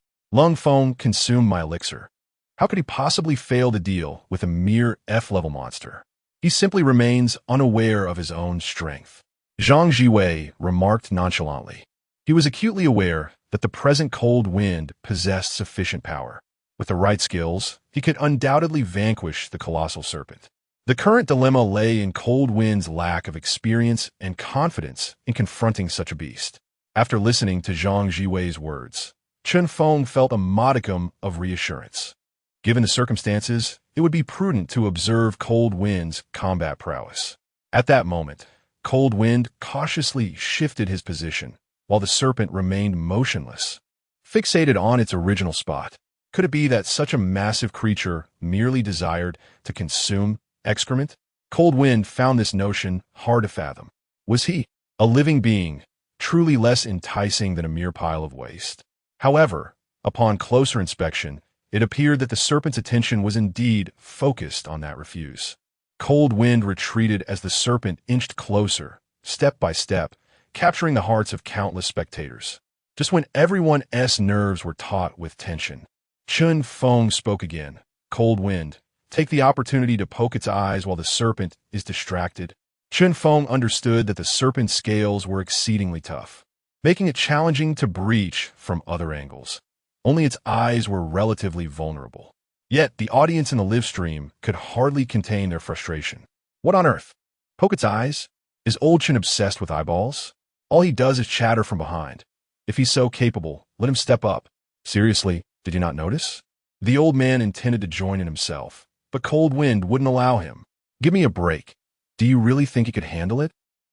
Feng consumed my elixir. How could he possibly fail to deal with a mere F-level monster? He simply remains unaware of his own strength. Zhang Jiwei remarked nonchalantly. He was acutely aware that the present cold wind possessed sufficient power. With the right skills, he could undoubtedly vanquish the colossal serpent. The current dilemma lay in cold wind's lack of experience and confidence in confronting such a beast. After listening to Zhang Jiwei's words, Chen Feng felt a modicum of reassurance. Given the circumstances, it would be prudent to observe Cold Wind's combat prowess. At that moment, Cold Wind cautiously shifted his position, while the serpent remained motionless, fixated on its original spot. Could it be that such a massive creature merely desired to consume excrement? Cold Wind found this notion hard to fathom. Was he, a living being, truly less enticing than a mere pile of waste? However, upon closer inspection, it appeared that the serpent's attention was indeed focused on that refuse. Cold Wind retreated as the serpent inched closer, step by step, capturing the hearts of countless spectators. Just when everyone's nerves were taut with tension, Chen Feng spoke again. Cold Wind, take the opportunity to poke its eyes while the serpent is distracted. Chen Feng understood that the serpent's scales were exceedingly tough, making it challenging to breach from other angles. Only its eyes were relatively vulnerable. Yet the audience in the live stream could hardly contain their frustration. What on earth? Poke its eyes? Is old Chen obsessed with eyeballs? All he does is chatter from behind. If he's so capable, let him step up. Seriously, did you not notice? The old man intended to join in himself, but Cold Wind wouldn't allow him. Give me a break. Do you really think he could handle it?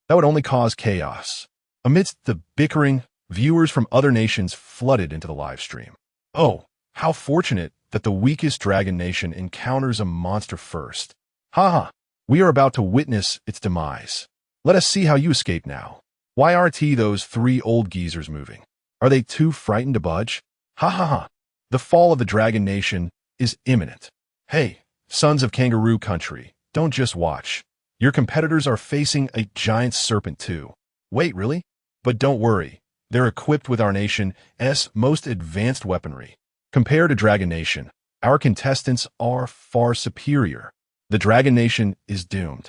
That would only cause chaos. Amidst the bickering, viewers from other nations flooded into the live stream. Oh, how fortunate that the weakest dragon nation encounters a monster first. Haha, we are about to witness its demise. Let us see how you escape now. Why aren't those 3 old geezers moving? Are they too frightened to budge? Ha ha ha. The fall of the dragon nation is imminent. Hey, sons of kangaroo country, don't just watch. Your competitors are facing a giant serpent too. Wait, really? But don't worry. They're equipped with our nation's most advanced weaponry. Compared to Dragon Nation, our contestants are far superior. The Dragon Nation is doomed,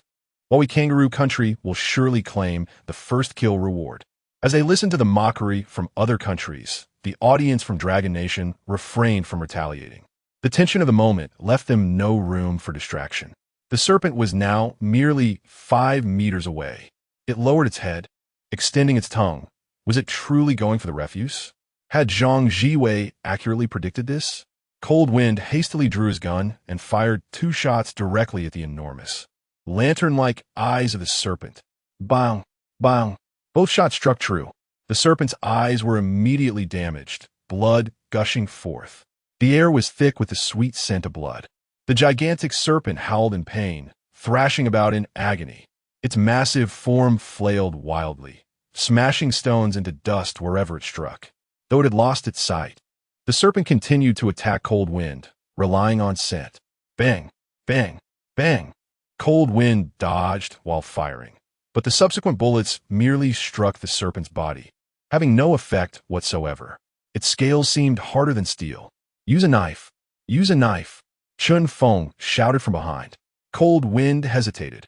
while we Kangaroo Country will surely claim the first kill reward. As they listened to the mockery from other countries, the audience from Dragon Nation refrained from retaliating. The tension of the moment left them no room for distraction. The serpent was now merely 5 meters away. It lowered its head, extending its tongue. Was it truly going for the refuse? Had Zhang Jiwei accurately predicted this? Cold Wind hastily drew his gun and fired 2 shots directly at the enormous, lantern-like eyes of the serpent. Bang! Bang! Both shots struck true. The serpent's eyes were immediately damaged, blood gushing forth. The air was thick with the sweet scent of blood. The gigantic serpent howled in pain, thrashing about in agony. Its massive form flailed wildly, smashing stones into dust wherever it struck. Though it had lost its sight, the serpent continued to attack Cold Wind, relying on scent. Bang! Bang! Bang! Cold Wind dodged while firing, but the subsequent bullets merely struck the serpent's body, having no effect whatsoever. Its scales seemed harder than steel. Use a knife. Use a knife. Feng shouted from behind. Cold Wind hesitated.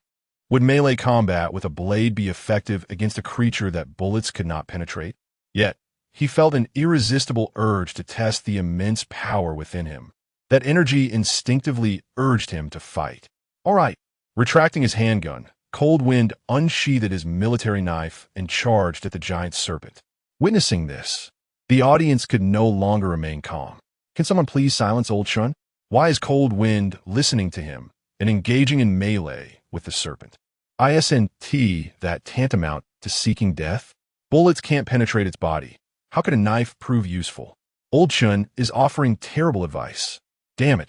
Would melee combat with a blade be effective against a creature that bullets could not penetrate? Yet, he felt an irresistible urge to test the immense power within him. That energy instinctively urged him to fight. All right. Retracting his handgun, Cold Wind unsheathed his military knife and charged at the giant serpent. Witnessing this, the audience could no longer remain calm. Can someone please silence old Chen? Why is Cold Wind listening to him and engaging in melee with the serpent? Isn't that tantamount to seeking death? Bullets can't penetrate its body. How could a knife prove useful? Old Chen is offering terrible advice. Damn it.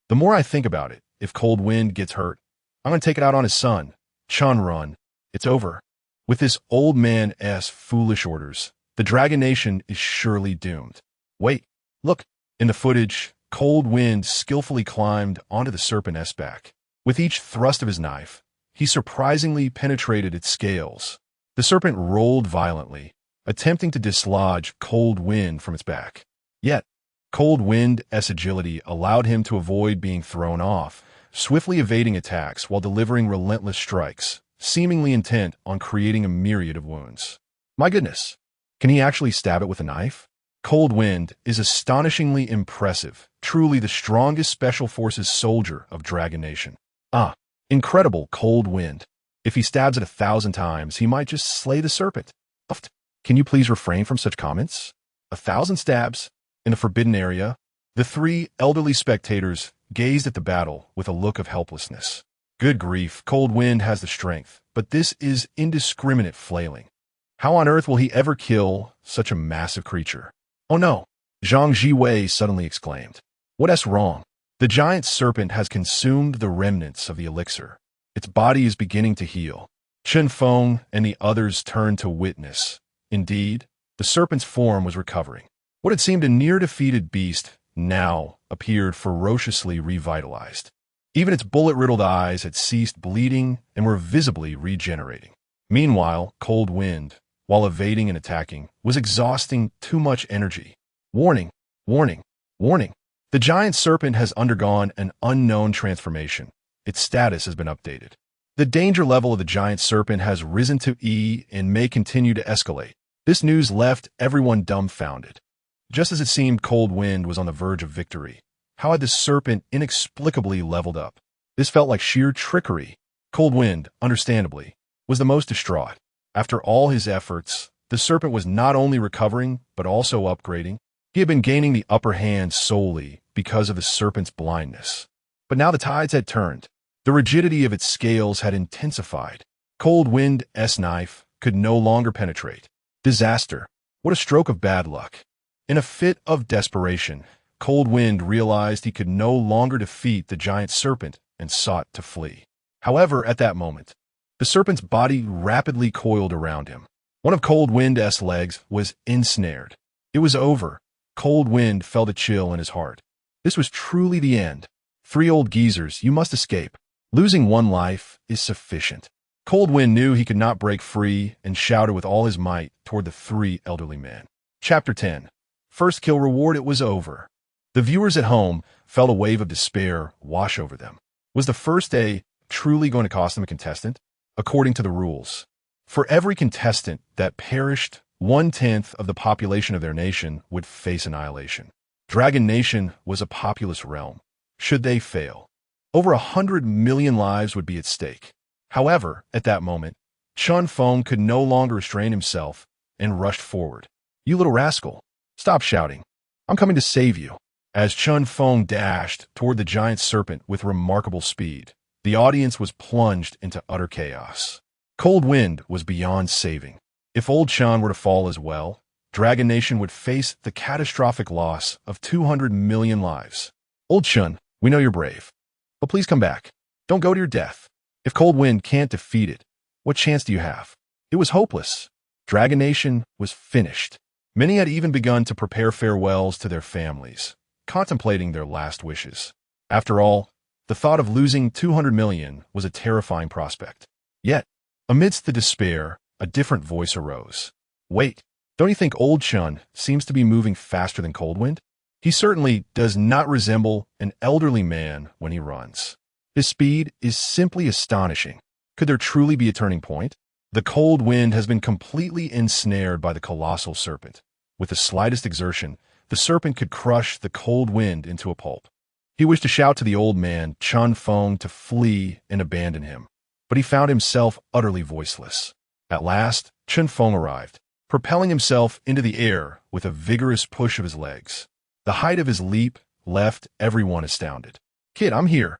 The more I think about it, if Cold Wind gets hurt, I'm going to take it out on his son. Chen, run. It's over. With this old man's foolish orders, the Dragon Nation is surely doomed. Wait, look. In the footage, Cold Wind skillfully climbed onto the serpent's back. With each thrust of his knife, he surprisingly penetrated its scales. The serpent rolled violently, attempting to dislodge Cold Wind from its back. Yet, Cold Wind's agility allowed him to avoid being thrown off, swiftly evading attacks while delivering relentless strikes, seemingly intent on creating a myriad of wounds. My goodness, can he actually stab it with a knife? Cold Wind is astonishingly impressive, truly the strongest Special Forces soldier of Dragon Nation. Incredible Cold Wind. If he stabs it 1,000 times, he might just slay the serpent. Can you please refrain from such comments? 1,000 stabs in the forbidden area? The 3 elderly spectators gazed at the battle with a look of helplessness. Good grief, Cold Wind has the strength, but this is indiscriminate flailing. How on earth will he ever kill such a massive creature? Oh no! Zhang Jiwei suddenly exclaimed. What's wrong? The giant serpent has consumed the remnants of the elixir. Its body is beginning to heal. Feng and the others turned to witness. Indeed, the serpent's form was recovering. What had seemed a near-defeated beast now appeared ferociously revitalized. Even its bullet-riddled eyes had ceased bleeding and were visibly regenerating. Meanwhile, Cold Wind, while evading and attacking, was exhausting too much energy. Warning! Warning! Warning! The giant serpent has undergone an unknown transformation. Its status has been updated. The danger level of the giant serpent has risen to E and may continue to escalate. This news left everyone dumbfounded. Just as it seemed Cold Wind was on the verge of victory, how had the serpent inexplicably leveled up? This felt like sheer trickery. Cold Wind, understandably, was the most distraught. After all his efforts, the serpent was not only recovering, but also upgrading. He had been gaining the upper hand solely because of the serpent's blindness. But now the tides had turned. The rigidity of its scales had intensified. Cold Wind's knife could no longer penetrate. Disaster. What a stroke of bad luck. In a fit of desperation, Cold Wind realized he could no longer defeat the giant serpent and sought to flee. However, at that moment, the serpent's body rapidly coiled around him. One of Cold Wind's legs was ensnared. It was over. Cold Wind felt a chill in his heart. This was truly the end. 3 old geezers, you must escape. Losing 1 life is sufficient. Cold Wind knew he could not break free and shouted with all his might toward the 3 elderly men. Chapter 10. First kill reward. It was over. The viewers at home felt a wave of despair wash over them. Was the first day truly going to cost them a contestant? According to the rules, for every contestant that perished 1/10 of the population of their nation would face annihilation. Dragon Nation was a populous realm. Should they fail, over 100 million lives would be at stake. However, at that moment, Feng could no longer restrain himself and rushed forward. "You little rascal, stop shouting. I'm coming to save you." As Feng dashed toward the giant serpent with remarkable speed, the audience was plunged into utter chaos. Cold Wind was beyond saving. If old Chen were to fall as well, Dragon Nation would face the catastrophic loss of 200 million lives. "Old Chen, we know you're brave, but please come back. Don't go to your death. If Cold Wind can't defeat it, what chance do you have?" It was hopeless. Dragon Nation was finished. Many had even begun to prepare farewells to their families, contemplating their last wishes. After all, the thought of losing 200 million was a terrifying prospect. Yet, amidst the despair, a different voice arose. "Wait, don't you think old Chen seems to be moving faster than Cold Wind? He certainly does not resemble an elderly man when he runs. His speed is simply astonishing. Could there truly be a turning point? The Cold Wind has been completely ensnared by the colossal serpent. With the slightest exertion, the serpent could crush the Cold Wind into a pulp." He wished to shout to the old man, Feng, to flee and abandon him, but he found himself utterly voiceless. At last, Feng arrived, propelling himself into the air with a vigorous push of his legs. The height of his leap left everyone astounded. "Kid, I'm here."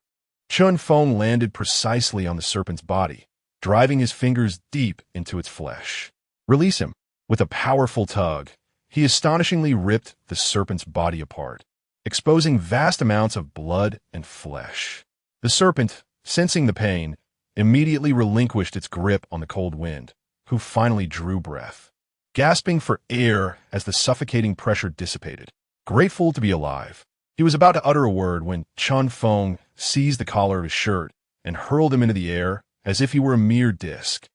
Feng landed precisely on the serpent's body, driving his fingers deep into its flesh. "Release him." With a powerful tug, he astonishingly ripped the serpent's body apart, exposing vast amounts of blood and flesh. The serpent, sensing the pain, immediately relinquished its grip on the Cold Wind, who finally drew breath, gasping for air as the suffocating pressure dissipated. Grateful to be alive, he was about to utter a word when Feng seized the collar of his shirt and hurled him into the air as if he were a mere disc.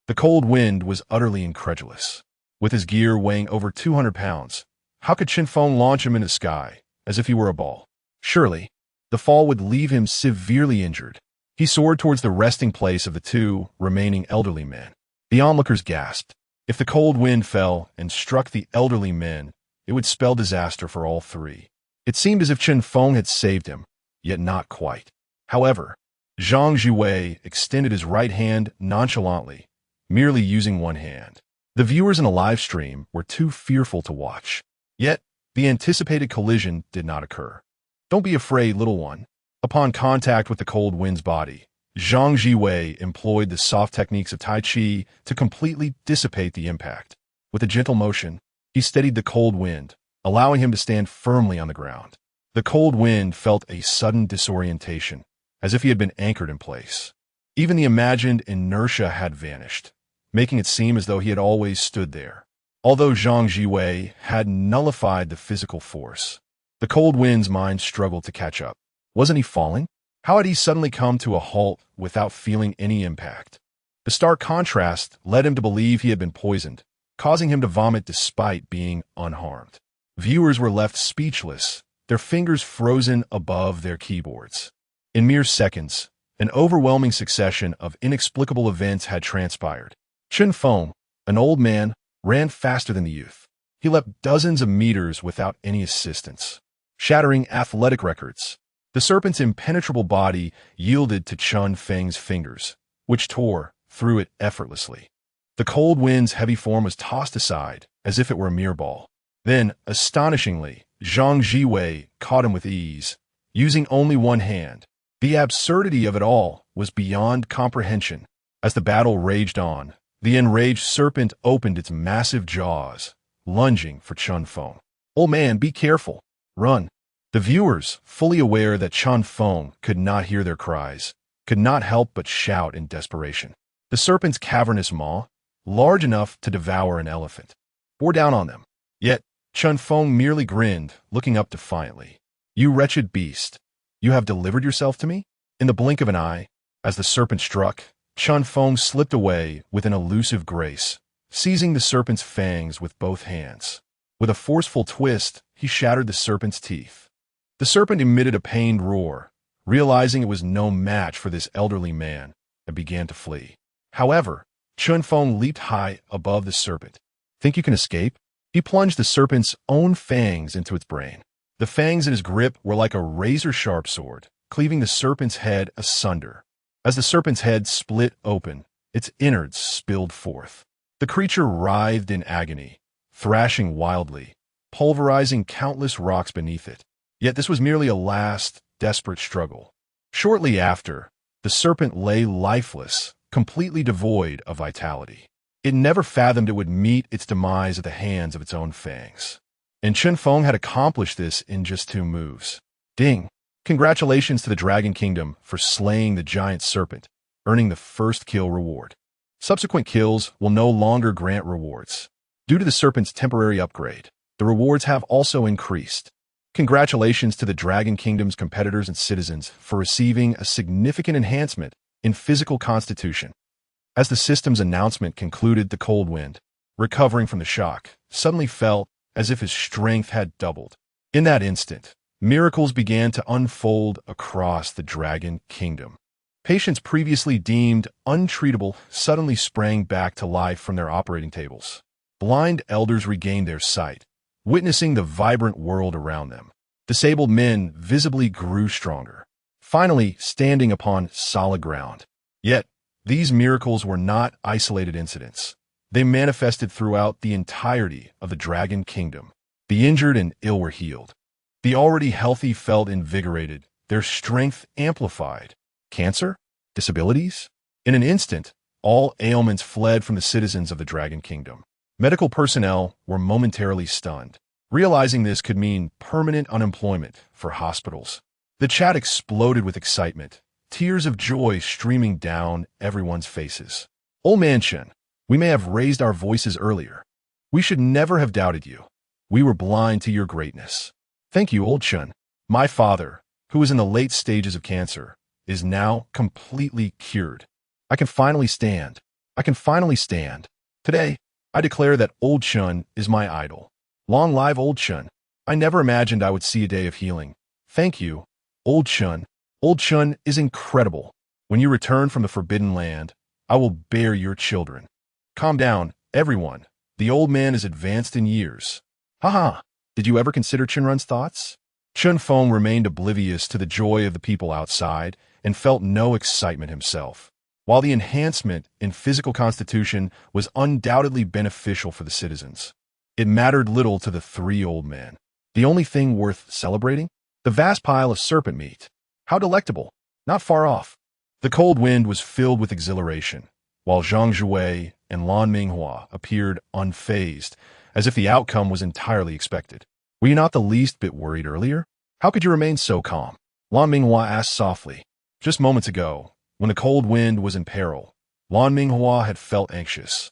The Cold Wind was utterly incredulous. With his gear weighing over 200 pounds, how could Feng launch him into the sky as if he were a ball? Surely, the fall would leave him severely injured. He soared towards the resting place of the two remaining elderly men. The onlookers gasped. If the Cold Wind fell and struck the elderly men, it would spell disaster for all three. It seemed as if Feng had saved him, yet not quite. However, Zhang Jiwei extended his right hand nonchalantly, merely using one hand. The viewers in a live stream were too fearful to watch. Yet, the anticipated collision did not occur. "Don't be afraid, little one." Upon contact with the Cold Wind's body, Zhang Jiwei employed the soft techniques of Tai Chi to completely dissipate the impact. With a gentle motion, he steadied the Cold Wind, allowing him to stand firmly on the ground. The Cold Wind felt a sudden disorientation, as if he had been anchored in place. Even the imagined inertia had vanished, making it seem as though he had always stood there. Although Zhang Jiwei had nullified the physical force, the Cold Wind's mind struggled to catch up. Wasn't he falling? How had he suddenly come to a halt without feeling any impact? The stark contrast led him to believe he had been poisoned, causing him to vomit despite being unharmed. Viewers were left speechless, their fingers frozen above their keyboards. In mere seconds, an overwhelming succession of inexplicable events had transpired. Feng, an old man, ran faster than the youth. He leapt dozens of meters without any assistance, shattering athletic records. The serpent's impenetrable body yielded to Feng's fingers, which tore through it effortlessly. The Cold Wind's heavy form was tossed aside as if it were a mere ball. Then, astonishingly, Zhang Jiwei caught him with ease, using only one hand. The absurdity of it all was beyond comprehension. As the battle raged on, the enraged serpent opened its massive jaws, lunging for Feng. "Old man, be careful. Run." The viewers, fully aware that Feng could not hear their cries, could not help but shout in desperation. The serpent's cavernous maw, large enough to devour an elephant, bore down on them. Yet, Feng merely grinned, looking up defiantly. "You wretched beast, you have delivered yourself to me?" In the blink of an eye, as the serpent struck, Feng slipped away with an elusive grace, seizing the serpent's fangs with both hands. With a forceful twist, he shattered the serpent's teeth. The serpent emitted a pained roar, realizing it was no match for this elderly man, and began to flee. However, Feng leaped high above the serpent, Think you can escape? He plunged the serpent's own fangs into its brain. The fangs in his grip were like a razor-sharp sword, cleaving the serpent's head asunder. As the serpent's head split open, its innards spilled forth. The creature writhed in agony, thrashing wildly, pulverizing countless rocks beneath it. Yet this was merely a last, desperate struggle. Shortly after, the serpent lay lifeless, completely devoid of vitality. It never fathomed it would meet its demise at the hands of its own fangs. And Feng had accomplished this in just 2 moves. Ding! Congratulations to the Dragon Kingdom for slaying the giant serpent, earning the first kill reward. Subsequent kills will no longer grant rewards. Due to the serpent's temporary upgrade, the rewards have also increased. Congratulations to the Dragon Kingdom's competitors and citizens for receiving a significant enhancement in physical constitution. As the system's announcement concluded, the cold wind, recovering from the shock, suddenly felt as if his strength had doubled. In that instant, miracles began to unfold across the Dragon Kingdom. Patients previously deemed untreatable suddenly sprang back to life from their operating tables. Blind elders regained their sight, witnessing the vibrant world around them. Disabled men visibly grew stronger, finally standing upon solid ground. Yet, these miracles were not isolated incidents. They manifested throughout the entirety of the Dragon Kingdom. The injured and ill were healed. The already healthy felt invigorated, their strength amplified. Cancer? Disabilities? In an instant, all ailments fled from the citizens of the Dragon Kingdom. Medical personnel were momentarily stunned. Realizing this could mean permanent unemployment for hospitals. The chat exploded with excitement, tears of joy streaming down everyone's faces. Old man Chen, we may have raised our voices earlier. We should never have doubted you. We were blind to your greatness. Thank you, old Chen. My father, who is in the late stages of cancer, is now completely cured. I can finally stand. I can finally stand. Today, I declare that old Chen is my idol. Long live old Chen. I never imagined I would see a day of healing. Thank you, old Chen. Old Chen is incredible. When you return from the Forbidden Land, I will bear your children. Calm down, everyone. The old man is advanced in years. Haha, did you ever consider Chenrun's thoughts? Feng remained oblivious to the joy of the people outside and felt no excitement himself. While the enhancement in physical constitution was undoubtedly beneficial for the citizens, it mattered little to the 3 old men. The only thing worth celebrating? The vast pile of serpent meat. How delectable! Not far off. The cold wind was filled with exhilaration, while Zhang Zhuwei and Lan Minghua appeared unfazed, as if the outcome was entirely expected. Were you not the least bit worried earlier? How could you remain so calm? Lan Minghua asked softly. Just moments ago, when the cold wind was in peril, Lan Minghua had felt anxious.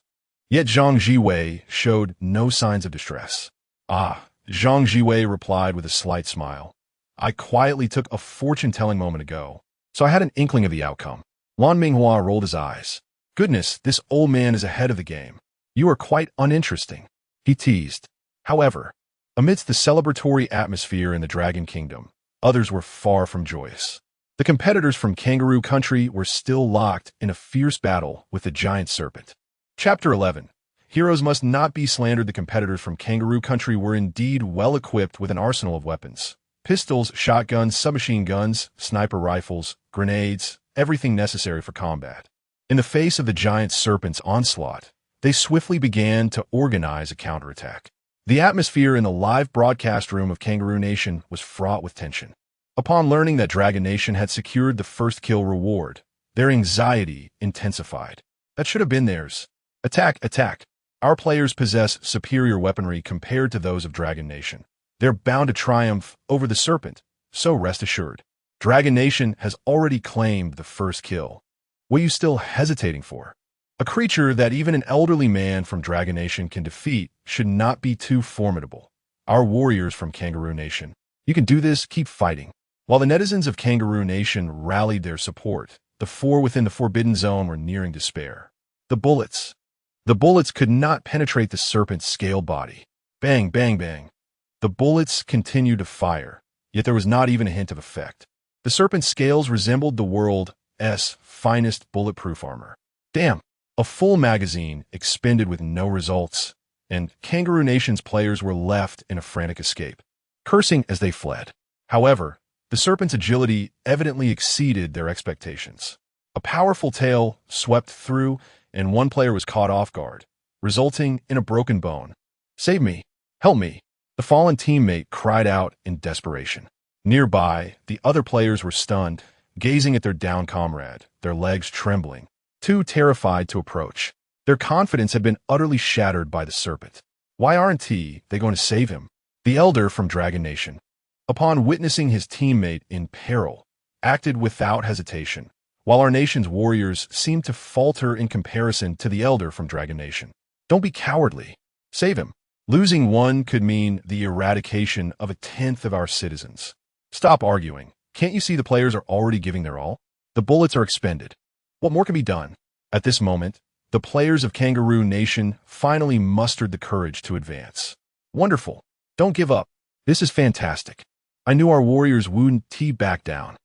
Yet Zhang Zhiwei showed no signs of distress. Ah, Zhang Zhiwei replied with a slight smile. I quietly took a fortune-telling moment ago, so I had an inkling of the outcome. Lan Minghua rolled his eyes. Goodness, this old man is ahead of the game. You are quite uninteresting, he teased. However, amidst the celebratory atmosphere in the Dragon Kingdom, others were far from joyous. The competitors from Kangaroo Country were still locked in a fierce battle with the giant serpent. Chapter 11. Heroes must not be slandered. The competitors from Kangaroo Country were indeed well equipped with an arsenal of weapons. Pistols, shotguns, submachine guns, sniper rifles, grenades, everything necessary for combat. In the face of the giant serpent's onslaught, they swiftly began to organize a counterattack. The atmosphere in the live broadcast room of Kangaroo Nation was fraught with tension. Upon learning that Dragon Nation had secured the first kill reward, their anxiety intensified. That should have been theirs. Attack, attack. Our players possess superior weaponry compared to those of Dragon Nation. They're bound to triumph over the serpent, so rest assured. Dragon Nation has already claimed the first kill. What are you still hesitating for? A creature that even an elderly man from Dragon Nation can defeat should not be too formidable. Our warriors from Kangaroo Nation, you can do this, keep fighting. While the netizens of Kangaroo Nation rallied their support, the 4 within the Forbidden Zone were nearing despair. The bullets. The bullets could not penetrate the serpent's scaled body. Bang, bang, bang. The bullets continued to fire, yet there was not even a hint of effect. The serpent's scales resembled the world's finest bulletproof armor. Damn, a full magazine expended with no results. and Kangaroo Nation's players were left in a frantic escape, cursing as they fled. However, the serpent's agility evidently exceeded their expectations. A powerful tail swept through, and one player was caught off guard, resulting in a broken bone. "Save me! Help me!" The fallen teammate cried out in desperation. Nearby, the other players were stunned, gazing at their downed comrade, their legs trembling, too terrified to approach. Their confidence had been utterly shattered by the serpent. Why aren't they going to save him? The elder from Dragon Nation, upon witnessing his teammate in peril, acted without hesitation, while our nation's warriors seemed to falter in comparison to the elder from Dragon Nation. "Don't be cowardly. Save him. Losing one could mean the eradication of 1/10 of our citizens." Stop arguing. Can't you see the players are already giving their all? The bullets are expended. What more can be done? At this moment, the players of Kangaroo Nation finally mustered the courage to advance. "Wonderful. Don't give up. This is fantastic. I knew our warriors wouldn't back down.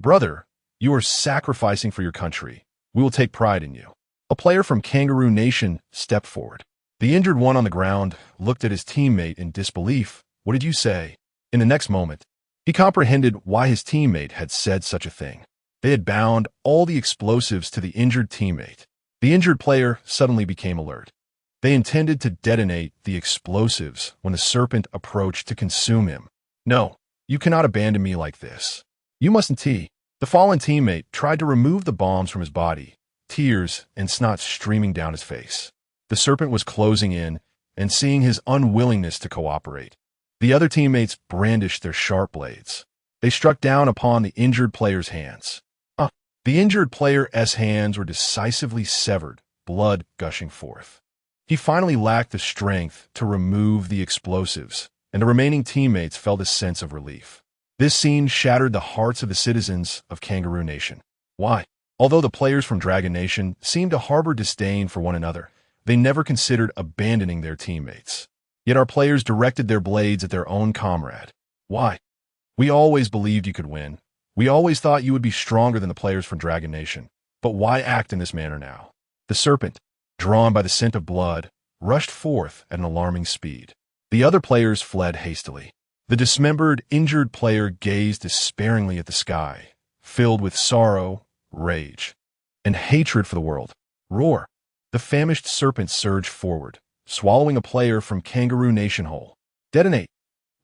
Brother, you are sacrificing for your country. We will take pride in you." A player from Kangaroo Nation stepped forward. The injured one on the ground looked at his teammate in disbelief. "What did you say?" In the next moment, he comprehended why his teammate had said such a thing. They had bound all the explosives to the injured teammate. The injured player suddenly became alert. They intended to detonate the explosives when the serpent approached to consume him. "No, you cannot abandon me like this. You mustn't." The fallen teammate tried to remove the bombs from his body, tears and snot streaming down his face. The serpent was closing in, and seeing his unwillingness to cooperate, the other teammates brandished their sharp blades. They struck down upon the injured player's hands. The injured player's hands were decisively severed, blood gushing forth. He finally lacked the strength to remove the explosives, and the remaining teammates felt a sense of relief. This scene shattered the hearts of the citizens of Kangaroo Nation. Why? Although the players from Dragon Nation seemed to harbor disdain for one another, they never considered abandoning their teammates. Yet our players directed their blades at their own comrade. Why? "We always believed you could win. We always thought you would be stronger than the players from Dragon Nation. But why act in this manner now?" The serpent, drawn by the scent of blood, rushed forth at an alarming speed. The other players fled hastily. The dismembered, injured player gazed despairingly at the sky, filled with sorrow, rage, and hatred for the world. Roar! The famished serpent surged forward, swallowing a player from Kangaroo Nation whole. "Detonate!"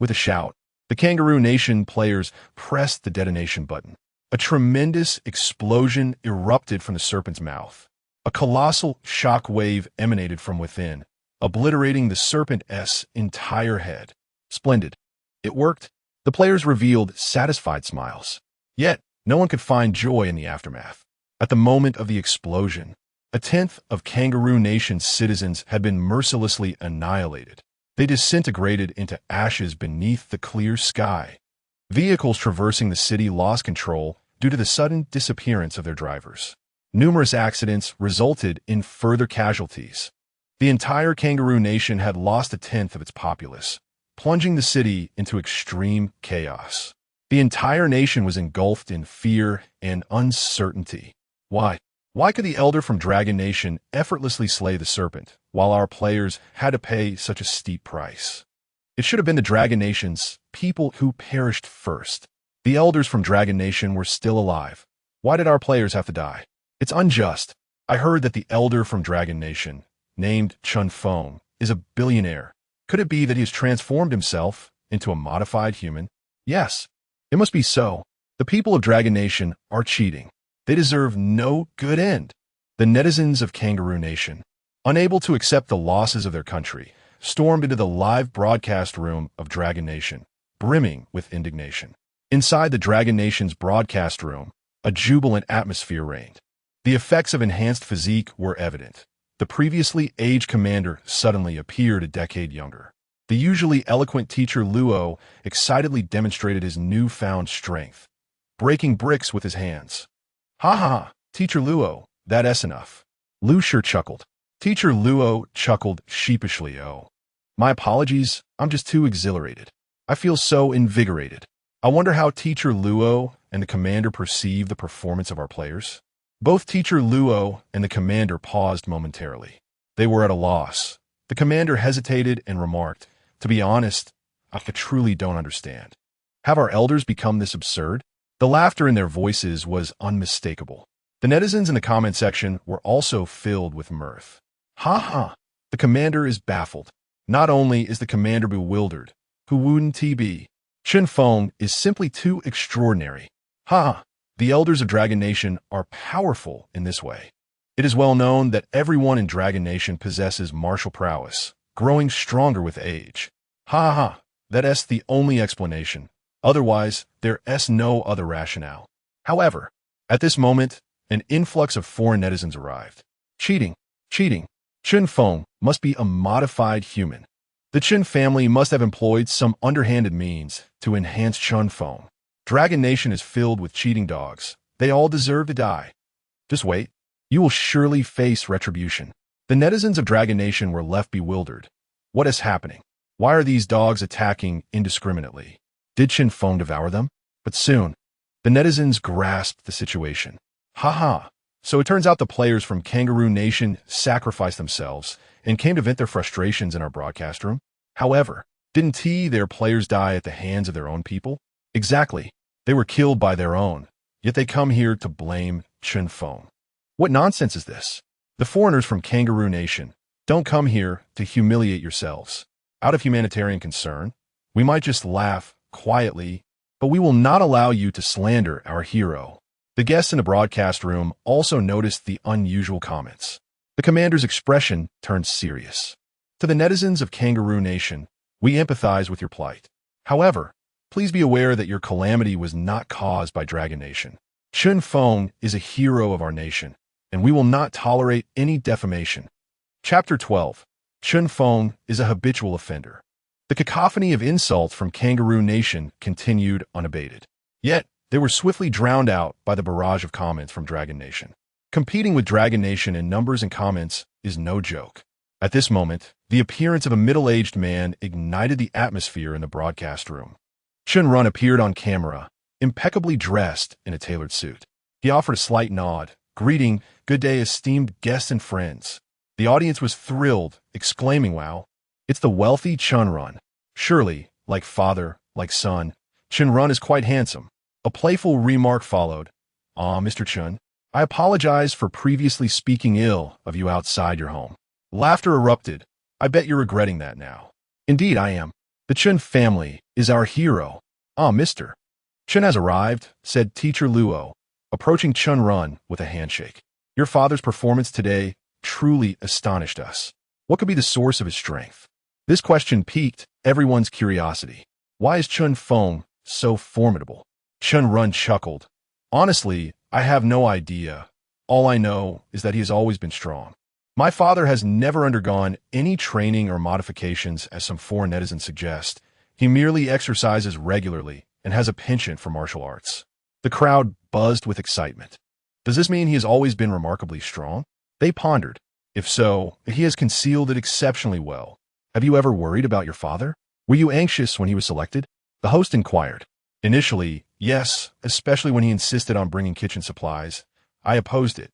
With a shout, the Kangaroo Nation players pressed the detonation button. A tremendous explosion erupted from the serpent's mouth. A colossal shock wave emanated from within, obliterating the serpent's entire head. Splendid. It worked. The players revealed satisfied smiles. Yet, no one could find joy in the aftermath. At the moment of the explosion, 1/10 of Kangaroo Nation's citizens had been mercilessly annihilated. They disintegrated into ashes beneath the clear sky. Vehicles traversing the city lost control due to the sudden disappearance of their drivers. Numerous accidents resulted in further casualties. The entire Kangaroo Nation had lost 1/10 of its populace, plunging the city into extreme chaos. The entire nation was engulfed in fear and uncertainty. Why? Why could the elder from Dragon Nation effortlessly slay the serpent, while our players had to pay such a steep price? It should have been the Dragon Nation's people who perished first. The elders from Dragon Nation were still alive. Why did our players have to die? It's unjust. I heard that the elder from Dragon Nation, named Feng, is a billionaire. Could it be that he has transformed himself into a modified human? Yes, it must be so. The people of Dragon Nation are cheating. They deserve no good end. The netizens of Kangaroo Nation, unable to accept the losses of their country, stormed into the live broadcast room of Dragon Nation, brimming with indignation. Inside the Dragon Nation's broadcast room, a jubilant atmosphere reigned. The effects of enhanced physique were evident. The previously aged commander suddenly appeared a decade younger. The usually eloquent teacher Luo excitedly demonstrated his newfound strength, breaking bricks with his hands. "Ha ha ha, Teacher Luo, that's enough." Lu sure chuckled. Teacher Luo chuckled sheepishly. "Oh, my apologies, I'm just too exhilarated. I feel so invigorated." I wonder how Teacher Luo and the commander perceive the performance of our players. Both Teacher Luo and the commander paused momentarily. They were at a loss. The commander hesitated and remarked, "To be honest, I truly don't understand. Have our elders become this absurd?" The laughter in their voices was unmistakable. The netizens in the comment section were also filled with mirth. Ha ha! The commander is baffled. Not only is the commander bewildered, who wouldn't he be? Feng is simply too extraordinary. Ha! The elders of Dragon Nation are powerful in this way. It is well known that everyone in Dragon Nation possesses martial prowess, growing stronger with age. Ha ha! That's the only explanation. Otherwise, there's no other rationale. However, at this moment, an influx of foreign netizens arrived. Cheating! Cheating! Feng must be a modified human. The Chen family must have employed some underhanded means to enhance Feng. Dragon Nation is filled with cheating dogs. They all deserve to die. Just wait. You will surely face retribution. The netizens of Dragon Nation were left bewildered. What is happening? Why are these dogs attacking indiscriminately? Did Feng devour them? But soon, the netizens grasped the situation. Ha! So it turns out the players from Kangaroo Nation sacrificed themselves and came to vent their frustrations in our broadcast room? However, didn't their players die at the hands of their own people? Exactly. They were killed by their own, yet they come here to blame Feng. What nonsense is this? The foreigners from Kangaroo Nation, don't come here to humiliate yourselves. Out of humanitarian concern, we might just laugh quietly, but we will not allow you to slander our hero. The guests in the broadcast room also noticed the unusual comments. The commander's expression turned serious. To the netizens of Kangaroo Nation, we empathize with your plight. However, please be aware that your calamity was not caused by Dragon Nation. Feng is a hero of our nation, and we will not tolerate any defamation. Chapter 12. Feng is a habitual offender. The cacophony of insults from Kangaroo Nation continued unabated. Yet, they were swiftly drowned out by the barrage of comments from Dragon Nation. Competing with Dragon Nation in numbers and comments is no joke. At this moment, the appearance of a middle-aged man ignited the atmosphere in the broadcast room. Chen appeared on camera, impeccably dressed in a tailored suit. He offered a slight nod, greeting, "Good day, esteemed guests and friends." The audience was thrilled, exclaiming, "Wow, it's the wealthy Chen. Surely, like father, like son, Chen is quite handsome." A playful remark followed. "Ah, Mr. Chen, I apologize for previously speaking ill of you outside your home." Laughter erupted. "I bet you're regretting that now." "Indeed I am. The Chen family is our hero." "Ah, Mr. Chen has arrived," said Teacher Luo, approaching Chen with a handshake. "Your father's performance today truly astonished us. What could be the source of his strength?" This question piqued everyone's curiosity. Why is Feng so formidable? Chen chuckled. "Honestly, I have no idea. All I know is that he has always been strong. My father has never undergone any training or modifications as some foreign netizens suggest. He merely exercises regularly and has a penchant for martial arts." The crowd buzzed with excitement. Does this mean he has always been remarkably strong? They pondered. If so, he has concealed it exceptionally well. Have you ever worried about your father? Were you anxious when he was selected? The host inquired. Initially, yes, especially when he insisted on bringing kitchen supplies. I opposed it,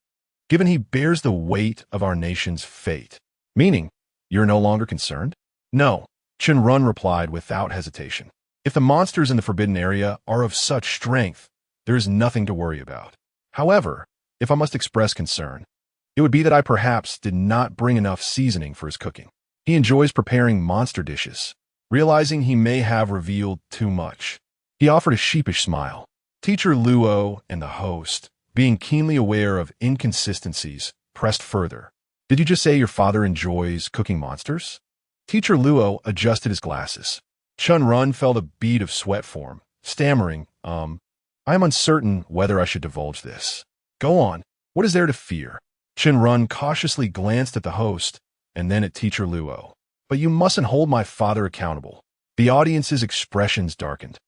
given he bears the weight of our nation's fate. Meaning, you're no longer concerned? No, Chen replied without hesitation. If the monsters in the forbidden area are of such strength, there is nothing to worry about. However, if I must express concern, it would be that I perhaps did not bring enough seasoning for his cooking. He enjoys preparing monster dishes. Realizing he may have revealed too much, he offered a sheepish smile. Teacher Luo and the host, being keenly aware of inconsistencies, pressed further. Did you just say your father enjoys cooking monsters? Teacher Luo adjusted his glasses. Chen felt a bead of sweat form, stammering, I am uncertain whether I should divulge this. Go on. What is there to fear? Chen cautiously glanced at the host and then at Teacher Luo. But you mustn't hold my father accountable. The audience's expressions darkened,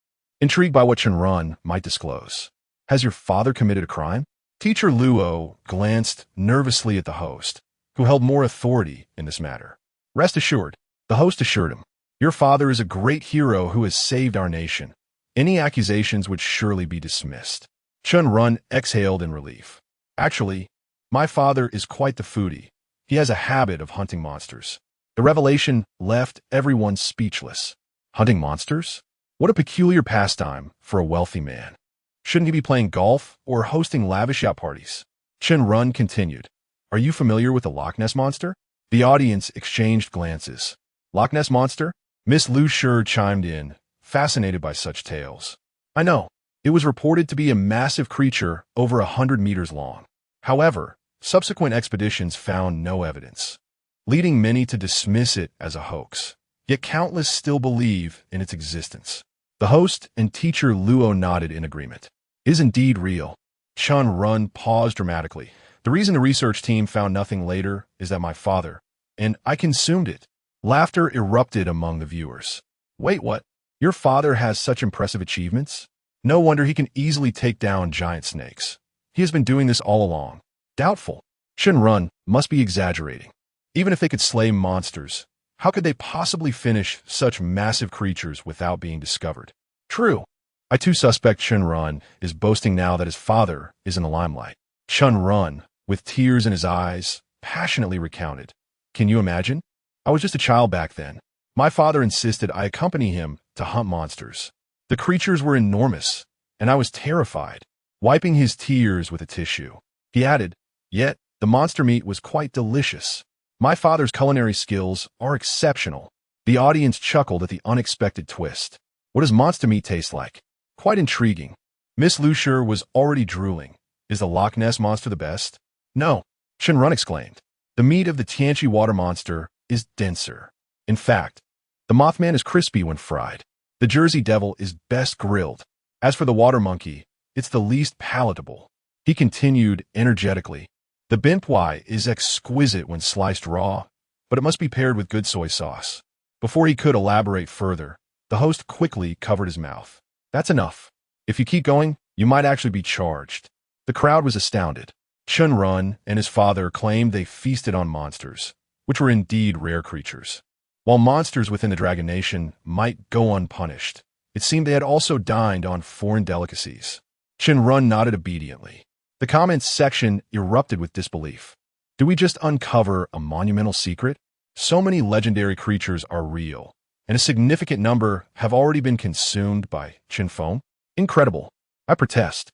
intrigued by what Chen might disclose. Has your father committed a crime? Teacher Luo glanced nervously at the host, who held more authority in this matter. Rest assured, the host assured him. Your father is a great hero who has saved our nation. Any accusations would surely be dismissed. Chen exhaled in relief. Actually, my father is quite the foodie. He has a habit of hunting monsters. The revelation left everyone speechless. Hunting monsters? What a peculiar pastime for a wealthy man. Shouldn't he be playing golf or hosting lavish yacht parties? Chen continued. Are you familiar with the Loch Ness Monster? The audience exchanged glances. Loch Ness Monster? Miss Lu Shi chimed in, fascinated by such tales. I know. It was reported to be a massive creature over 100 meters long. However, subsequent expeditions found no evidence, leading many to dismiss it as a hoax. Yet countless still believe in its existence. The host and teacher Luo nodded in agreement. It is indeed real. Chen paused dramatically. The reason the research team found nothing later is that my father, and I consumed it. Laughter erupted among the viewers. Wait, what? Your father has such impressive achievements? No wonder he can easily take down giant snakes. He has been doing this all along. Doubtful. Chen must be exaggerating. Even if they could slay monsters, how could they possibly finish such massive creatures without being discovered? True. I too suspect Chen is boasting now that his father is in the limelight. Chen, with tears in his eyes, passionately recounted. Can you imagine? I was just a child back then. My father insisted I accompany him to hunt monsters. The creatures were enormous, and I was terrified, wiping his tears with a tissue. He added, yet the monster meat was quite delicious. My father's culinary skills are exceptional. The audience chuckled at the unexpected twist. What does monster meat taste like? Quite intriguing. Miss Lu Shi was already drooling. Is the Loch Ness Monster the best? No, Chen exclaimed. The meat of the Tianchi water monster is denser. In fact, the Mothman is crispy when fried. The Jersey Devil is best grilled. As for the water monkey, it's the least palatable. He continued energetically. The bimpwai is exquisite when sliced raw, but it must be paired with good soy sauce. Before he could elaborate further, the host quickly covered his mouth. That's enough. If you keep going, you might actually be charged. The crowd was astounded. Chen and his father claimed they feasted on monsters, which were indeed rare creatures. While monsters within the Dragon Nation might go unpunished, it seemed they had also dined on foreign delicacies. Chen nodded obediently. The comments section erupted with disbelief. Do we just uncover a monumental secret? So many legendary creatures are real, and a significant number have already been consumed by Feng. Incredible. I protest.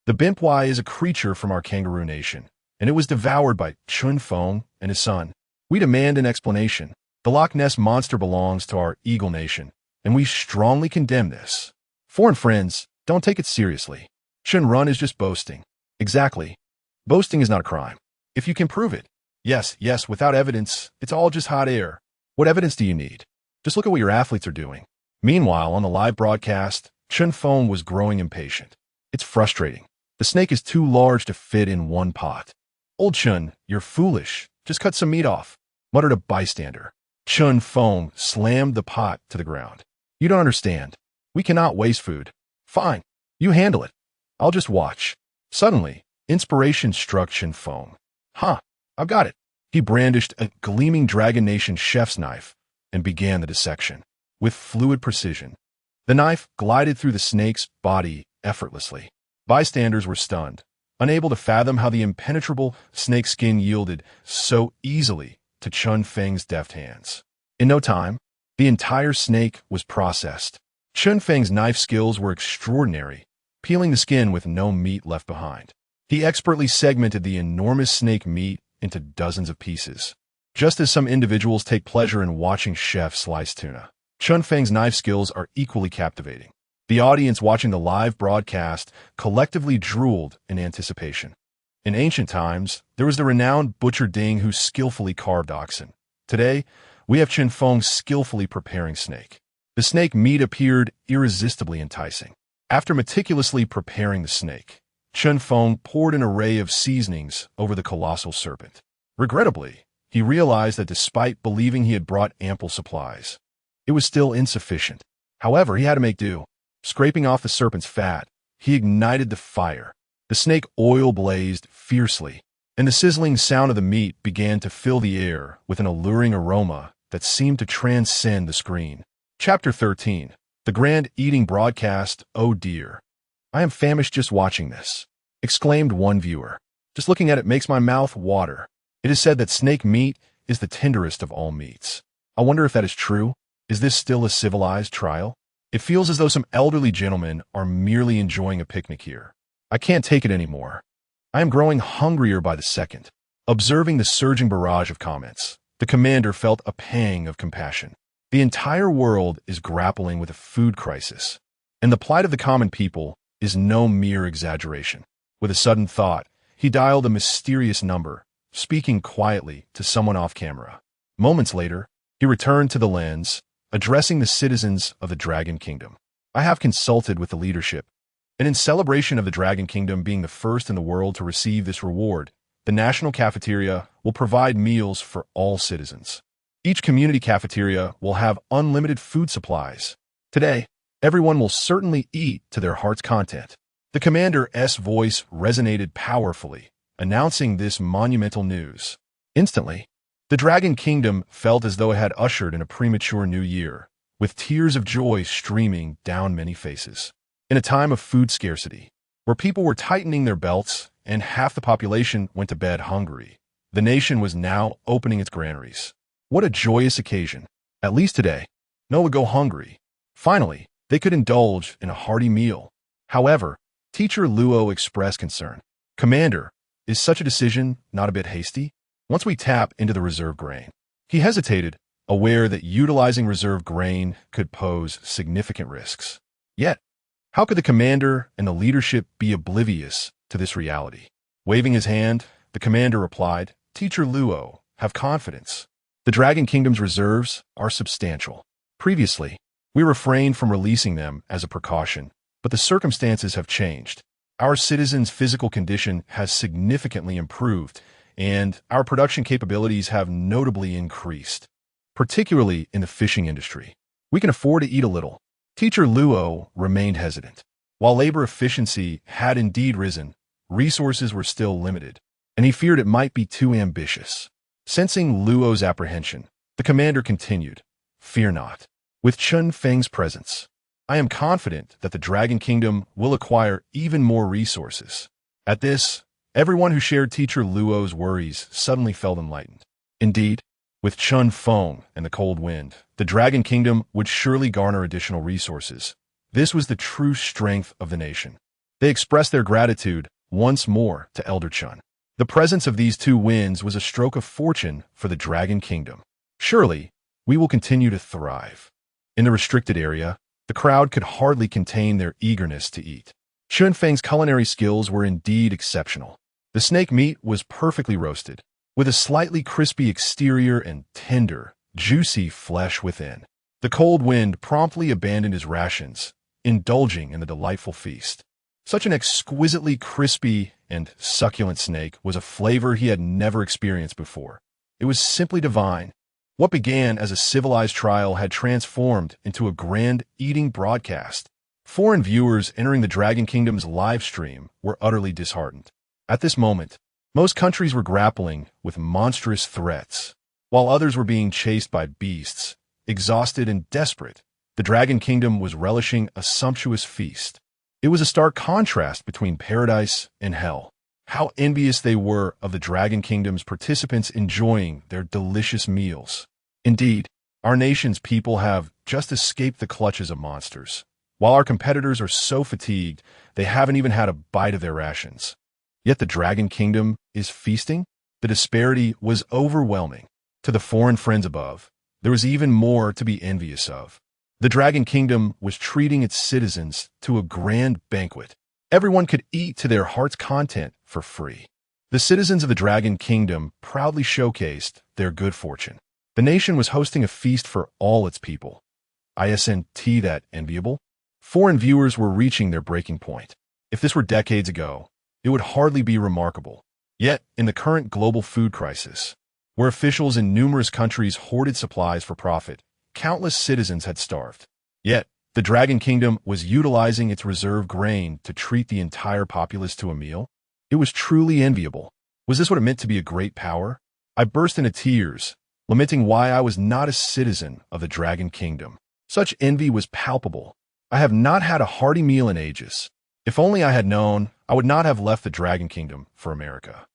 The bimpwai is a creature from our kangaroo nation, and it was devoured by Feng and his son. We demand an explanation. The Loch Ness Monster belongs to our eagle nation, and we strongly condemn this. Foreign friends, don't take it seriously. Chen is just boasting. Exactly. Boasting is not a crime. If you can prove it. Yes, without evidence, it's all just hot air. What evidence do you need? Just look at what your athletes are doing. Meanwhile, on the live broadcast, Feng was growing impatient. It's frustrating. The snake is too large to fit in one pot. Old Chen, you're foolish. Just cut some meat off, muttered a bystander. Feng slammed the pot to the ground. You don't understand. We cannot waste food. Fine. You handle it. I'll just watch. Suddenly, inspiration struck Feng. I've got it. He brandished a gleaming Dragon Nation chef's knife and began the dissection. With fluid precision, the knife glided through the snake's body effortlessly. Bystanders were stunned, unable to fathom how the impenetrable snake skin yielded so easily to Feng's deft hands. In no time, the entire snake was processed. Feng's knife skills were extraordinary, peeling the skin with no meat left behind. He expertly segmented the enormous snake meat into dozens of pieces. Just as some individuals take pleasure in watching chefs slice tuna, Feng's knife skills are equally captivating. The audience watching the live broadcast collectively drooled in anticipation. In ancient times, there was the renowned Butcher Ding who skillfully carved oxen. Today, we have Feng skillfully preparing snake. The snake meat appeared irresistibly enticing. After meticulously preparing the snake, Feng poured an array of seasonings over the colossal serpent. Regrettably, he realized that despite believing he had brought ample supplies, it was still insufficient. However, he had to make do. Scraping off the serpent's fat, he ignited the fire. The snake oil blazed fiercely, and the sizzling sound of the meat began to fill the air with an alluring aroma that seemed to transcend the screen. Chapter 13. The Grand Eating Broadcast. Oh dear. I am famished just watching this, exclaimed one viewer. Just looking at it makes my mouth water. It is said that snake meat is the tenderest of all meats. I wonder if that is true. Is this still a civilized trial? It feels as though some elderly gentlemen are merely enjoying a picnic here. I can't take it anymore. I am growing hungrier by the second. Observing the surging barrage of comments, the commander felt a pang of compassion. The entire world is grappling with a food crisis, and the plight of the common people is no mere exaggeration. With a sudden thought, he dialed a mysterious number, speaking quietly to someone off camera. Moments later, he returned to the lens, addressing the citizens of the Dragon Kingdom. I have consulted with the leadership, and in celebration of the Dragon Kingdom being the first in the world to receive this reward, the national cafeteria will provide meals for all citizens. Each community cafeteria will have unlimited food supplies. Today, everyone will certainly eat to their heart's content. The commander's voice resonated powerfully, announcing this monumental news. Instantly, the Dragon Kingdom felt as though it had ushered in a premature new year, with tears of joy streaming down many faces. In a time of food scarcity, where people were tightening their belts and half the population went to bed hungry, the nation was now opening its granaries. What a joyous occasion. At least today, no one would go hungry. Finally, they could indulge in a hearty meal. However, Teacher Luo expressed concern. Commander, is such a decision not a bit hasty? Once we tap into the reserve grain. He hesitated, aware that utilizing reserve grain could pose significant risks. Yet, how could the commander and the leadership be oblivious to this reality? Waving his hand, the commander replied, Teacher Luo, have confidence. The Dragon Kingdom's reserves are substantial. Previously, we refrained from releasing them as a precaution, but the circumstances have changed. Our citizens' physical condition has significantly improved, and our production capabilities have notably increased, particularly in the fishing industry. We can afford to eat a little. Teacher Luo remained hesitant. While labor efficiency had indeed risen, resources were still limited, and he feared it might be too ambitious. Sensing Luo's apprehension, the commander continued, Fear not. With Chen Feng's presence, I am confident that the Dragon Kingdom will acquire even more resources. At this, everyone who shared Teacher Luo's worries suddenly felt enlightened. Indeed, with Chen Feng and the cold wind, the Dragon Kingdom would surely garner additional resources. This was the true strength of the nation. They expressed their gratitude once more to Elder Chen. The presence of these two winds was a stroke of fortune for the Dragon Kingdom. Surely, we will continue to thrive. In the restricted area, the crowd could hardly contain their eagerness to eat. Chen Feng's culinary skills were indeed exceptional. The snake meat was perfectly roasted, with a slightly crispy exterior and tender, juicy flesh within. The cold wind promptly abandoned his rations, indulging in the delightful feast. Such an exquisitely crispy and succulent snake was a flavor he had never experienced before. It was simply divine. What began as a civilized trial had transformed into a grand eating broadcast. Foreign viewers entering the Dragon Kingdom's live stream were utterly disheartened. At this moment, most countries were grappling with monstrous threats, while others were being chased by beasts. Exhausted and desperate, the Dragon Kingdom was relishing a sumptuous feast. It was a stark contrast between paradise and hell. How envious they were of the Dragon Kingdom's participants enjoying their delicious meals. Indeed, our nation's people have just escaped the clutches of monsters, while our competitors are so fatigued they haven't even had a bite of their rations. Yet the Dragon Kingdom is feasting? The disparity was overwhelming. To the foreign friends above, there was even more to be envious of. The Dragon Kingdom was treating its citizens to a grand banquet. Everyone could eat to their heart's content for free. The citizens of the Dragon Kingdom proudly showcased their good fortune. The nation was hosting a feast for all its people. Isn't that enviable? Foreign viewers were reaching their breaking point. If this were decades ago, it would hardly be remarkable. Yet, in the current global food crisis, where officials in numerous countries hoarded supplies for profit, countless citizens had starved. Yet, the Dragon Kingdom was utilizing its reserve grain to treat the entire populace to a meal. It was truly enviable. Was this what it meant to be a great power? I burst into tears, lamenting why I was not a citizen of the Dragon Kingdom. Such envy was palpable. I have not had a hearty meal in ages. If only I had known, I would not have left the Dragon Kingdom for America.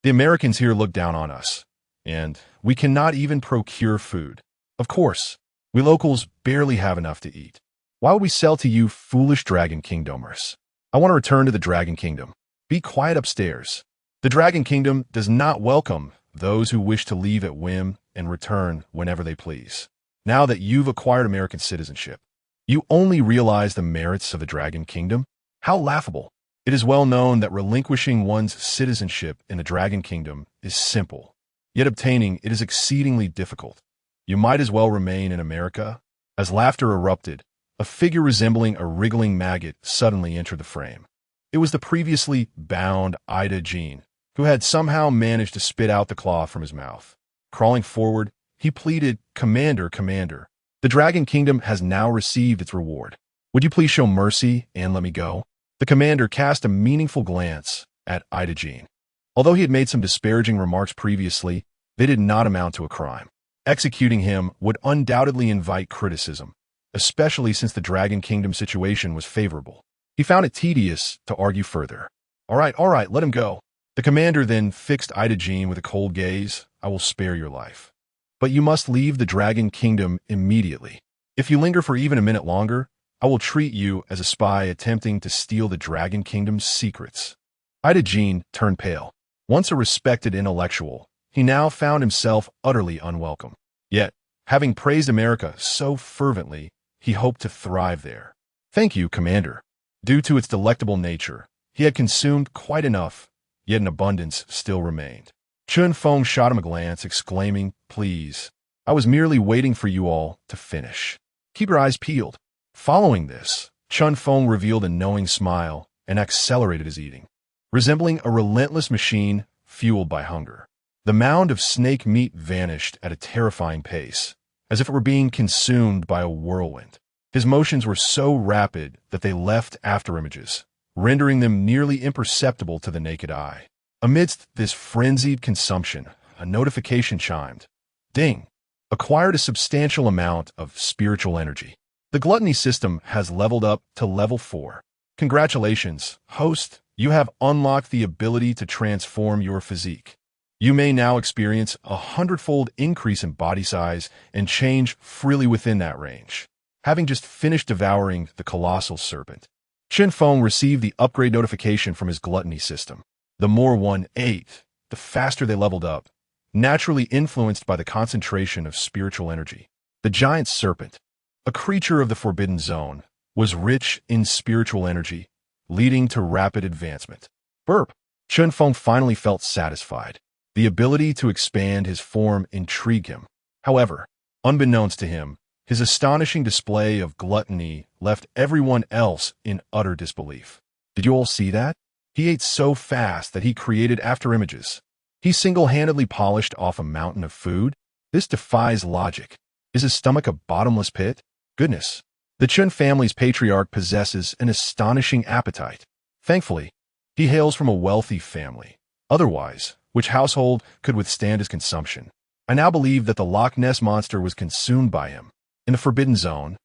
The Americans here look down on us, and we cannot even procure food. Of course, we locals barely have enough to eat. Why would we sell to you foolish Dragon Kingdomers? I want to return to the Dragon Kingdom. Be quiet upstairs. The Dragon Kingdom does not welcome those who wish to leave at whim and return whenever they please. Now that you've acquired American citizenship, you only realize the merits of the Dragon Kingdom? How laughable. It is well known that relinquishing one's citizenship in the Dragon Kingdom is simple, yet obtaining it is exceedingly difficult. You might as well remain in America. As laughter erupted, a figure resembling a wriggling maggot suddenly entered the frame. It was the previously bound Ida Jean, who had somehow managed to spit out the claw from his mouth. Crawling forward, he pleaded, "Commander, Commander, the Dragon Kingdom has now received its reward. Would you please show mercy and let me go?" The commander cast a meaningful glance at Ida Jean. Although he had made some disparaging remarks previously, they did not amount to a crime. Executing him would undoubtedly invite criticism, especially since the Dragon Kingdom situation was favorable. He found it tedious to argue further. All right, let him go." The commander then fixed Ida Jean with a cold gaze. "I will spare your life. But you must leave the Dragon Kingdom immediately. If you linger for even a minute longer, I will treat you as a spy attempting to steal the Dragon Kingdom's secrets." Ida Jean turned pale. Once a respected intellectual, he now found himself utterly unwelcome. Yet, having praised America so fervently, he hoped to thrive there. "Thank you, Commander." Due to its delectable nature, he had consumed quite enough, yet an abundance still remained. Feng shot him a glance, exclaiming, "Please, I was merely waiting for you all to finish. Keep your eyes peeled." Following this, Feng revealed a knowing smile and accelerated his eating. Resembling a relentless machine fueled by hunger, the mound of snake meat vanished at a terrifying pace, as if it were being consumed by a whirlwind. His motions were so rapid that they left afterimages, rendering them nearly imperceptible to the naked eye. Amidst this frenzied consumption, a notification chimed. Ding! Acquired a substantial amount of spiritual energy. The Gluttony System has leveled up to level 4. Congratulations, host. You have unlocked the ability to transform your physique. You may now experience a 100-fold increase in body size and change freely within that range. Having just finished devouring the colossal serpent, Feng received the upgrade notification from his Gluttony System. The more one ate, the faster they leveled up, naturally influenced by the concentration of spiritual energy. The giant serpent, a creature of the Forbidden Zone, was rich in spiritual energy, leading to rapid advancement. Burp! Feng finally felt satisfied. The ability to expand his form intrigued him. However, unbeknownst to him, his astonishing display of gluttony left everyone else in utter disbelief. Did you all see that? He ate so fast that he created afterimages. He single-handedly polished off a mountain of food. This defies logic. Is his stomach a bottomless pit? Goodness. The Chen family's patriarch possesses an astonishing appetite. Thankfully, he hails from a wealthy family. Otherwise, which household could withstand his consumption? I now believe that the Loch Ness Monster was consumed by him. In the Forbidden Zone,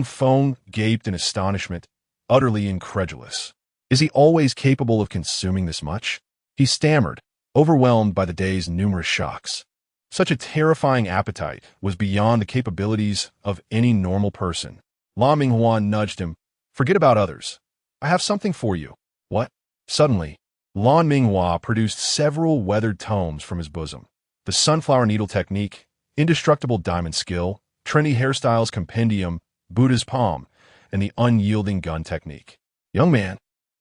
Feng gaped in astonishment, utterly incredulous. Is he always capable of consuming this much? He stammered, overwhelmed by the day's numerous shocks. Such a terrifying appetite was beyond the capabilities of any normal person. Lan Minghua nudged him. Forget about others. I have something for you. What? Suddenly, Lan Minghua produced several weathered tomes from his bosom. The Sunflower Needle Technique, Indestructible Diamond Skill, Trendy Hairstyles Compendium, Buddha's Palm, and the Unyielding Gun Technique. Young man,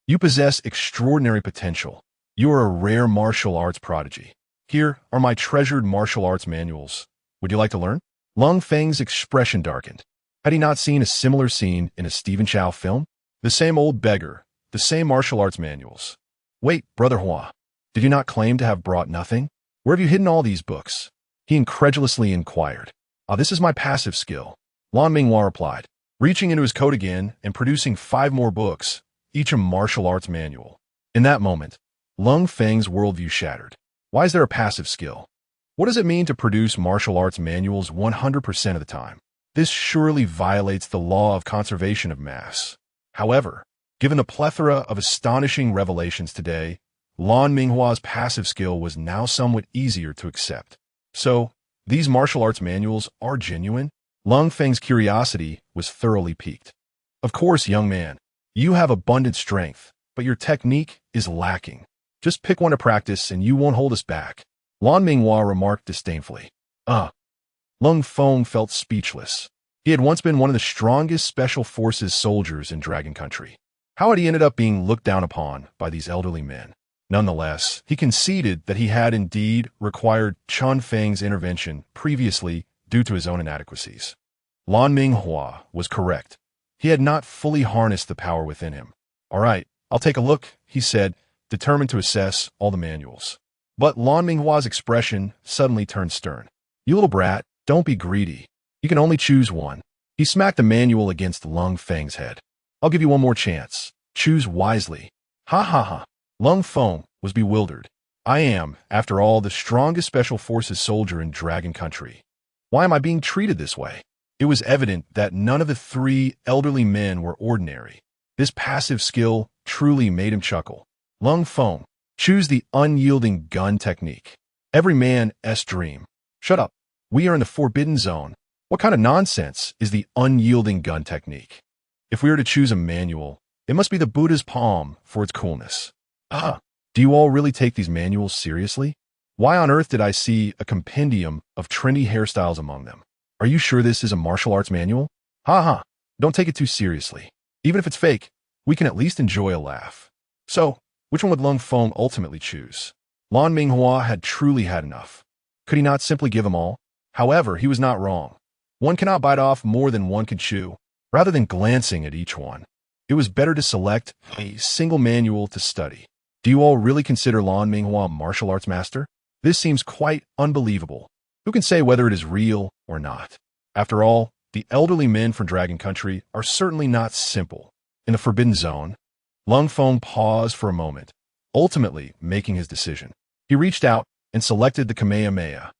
you possess extraordinary potential. You are a rare martial arts prodigy. Here are my treasured martial arts manuals. Would you like to learn? Lung Feng's expression darkened. Had he not seen a similar scene in a Stephen Chow film? The same old beggar, the same martial arts manuals. Wait, Brother Hua, did you not claim to have brought nothing? Where have you hidden all these books? He incredulously inquired. This is my passive skill. Lan Minghua replied, reaching into his coat again and producing 5 more books, each a martial arts manual. In that moment, Lung Feng's worldview shattered. Why is there a passive skill? What does it mean to produce martial arts manuals 100% of the time? This surely violates the law of conservation of mass. However, given the plethora of astonishing revelations today, Lan Minghua's passive skill was now somewhat easier to accept. So, These martial arts manuals are genuine? Lung Feng's curiosity was thoroughly piqued. Of course, young man. You have abundant strength, but your technique is lacking. Just pick one to practice and you won't hold us back. Lan Minghua remarked disdainfully. Lung Feng felt speechless. He had once been one of the strongest special forces soldiers in Dragon Country. How had he ended up being looked down upon by these elderly men? Nonetheless, he conceded that he had indeed required Chen Feng's intervention previously due to his own inadequacies. Lan Minghua was correct. He had not fully harnessed the power within him. All right, I'll take a look, he said, determined to assess all the manuals. But Lan Minghua's expression suddenly turned stern. You little brat, don't be greedy. You can only choose one. He smacked the manual against Lung Feng's head. I'll give you one more chance. Choose wisely. Ha ha ha. Lung Feng was bewildered. I am, after all, the strongest special forces soldier in Dragon Country. Why am I being treated this way? It was evident that none of the three elderly men were ordinary. This passive skill truly made him chuckle. Lung Feng, choose the unyielding gun technique. Every man's dream. Shut up. We are in the forbidden zone. What kind of nonsense is the unyielding gun technique? If we are to choose a manual, it must be the Buddha's palm for its coolness. Do you all really take these manuals seriously? Why on earth did I see a compendium of trendy hairstyles among them? Are you sure this is a martial arts manual? Don't take it too seriously. Even if it's fake, we can at least enjoy a laugh. So, which one would Lung Feng ultimately choose? Lan Minghua had truly had enough. Could he not simply give them all? However, he was not wrong. One cannot bite off more than one can chew. Rather than glancing at each one, it was better to select a single manual to study. Do you all really consider Lan Minghua a martial arts master? This seems quite unbelievable. Who can say whether it is real or not? After all, the elderly men from Dragon Country are certainly not simple. In the Forbidden Zone, Lung Feng paused for a moment, ultimately making his decision. He reached out and selected the Kamehameha.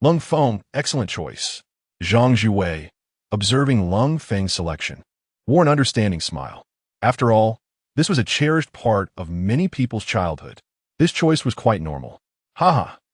Lung Feng, excellent choice. Zhang Zhuwei, observing Lung Feng's selection, wore an understanding smile. After all, this was a cherished part of many people's childhood. This choice was quite normal.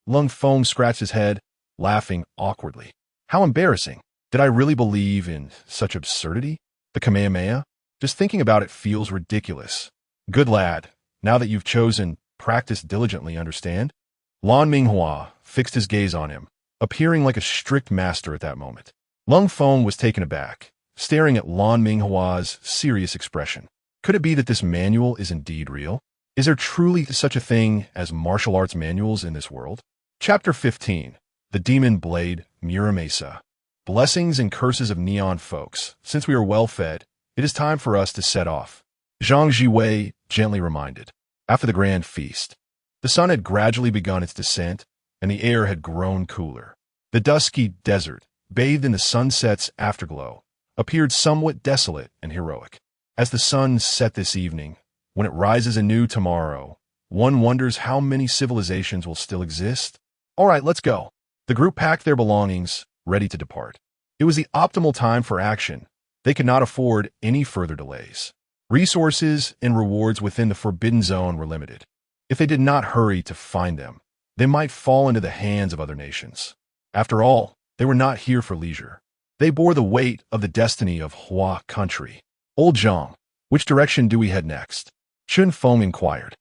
Lung Feng scratched his head, laughing awkwardly. How embarrassing. Did I really believe in such absurdity? The Kamehameha? Just thinking about it feels ridiculous. Good lad. Now that you've chosen, practice diligently, understand? Lan Minghua fixed his gaze on him, appearing like a strict master at that moment. Lung Feng was taken aback, staring at Lan Minghua's serious expression. Could it be that this manual is indeed real? Is there truly such a thing as martial arts manuals in this world? Chapter 15. The Demon Blade, Muramesa. Blessings and curses of neon folks. Since we are well fed, it is time for us to set off. Zhang Zhiwei gently reminded. After the grand feast, the sun had gradually begun its descent, and the air had grown cooler. The dusky desert, bathed in the sunset's afterglow, appeared somewhat desolate and heroic. As the sun set this evening, when it rises anew tomorrow, one wonders how many civilizations will still exist. All right, let's go. The group packed their belongings, ready to depart. It was the optimal time for action. They could not afford any further delays. Resources and rewards within the Forbidden Zone were limited. If they did not hurry to find them, they might fall into the hands of other nations. After all, they were not here for leisure. They bore the weight of the destiny of Hua country. Old Zhang, which direction do we head next? Chen Feng inquired.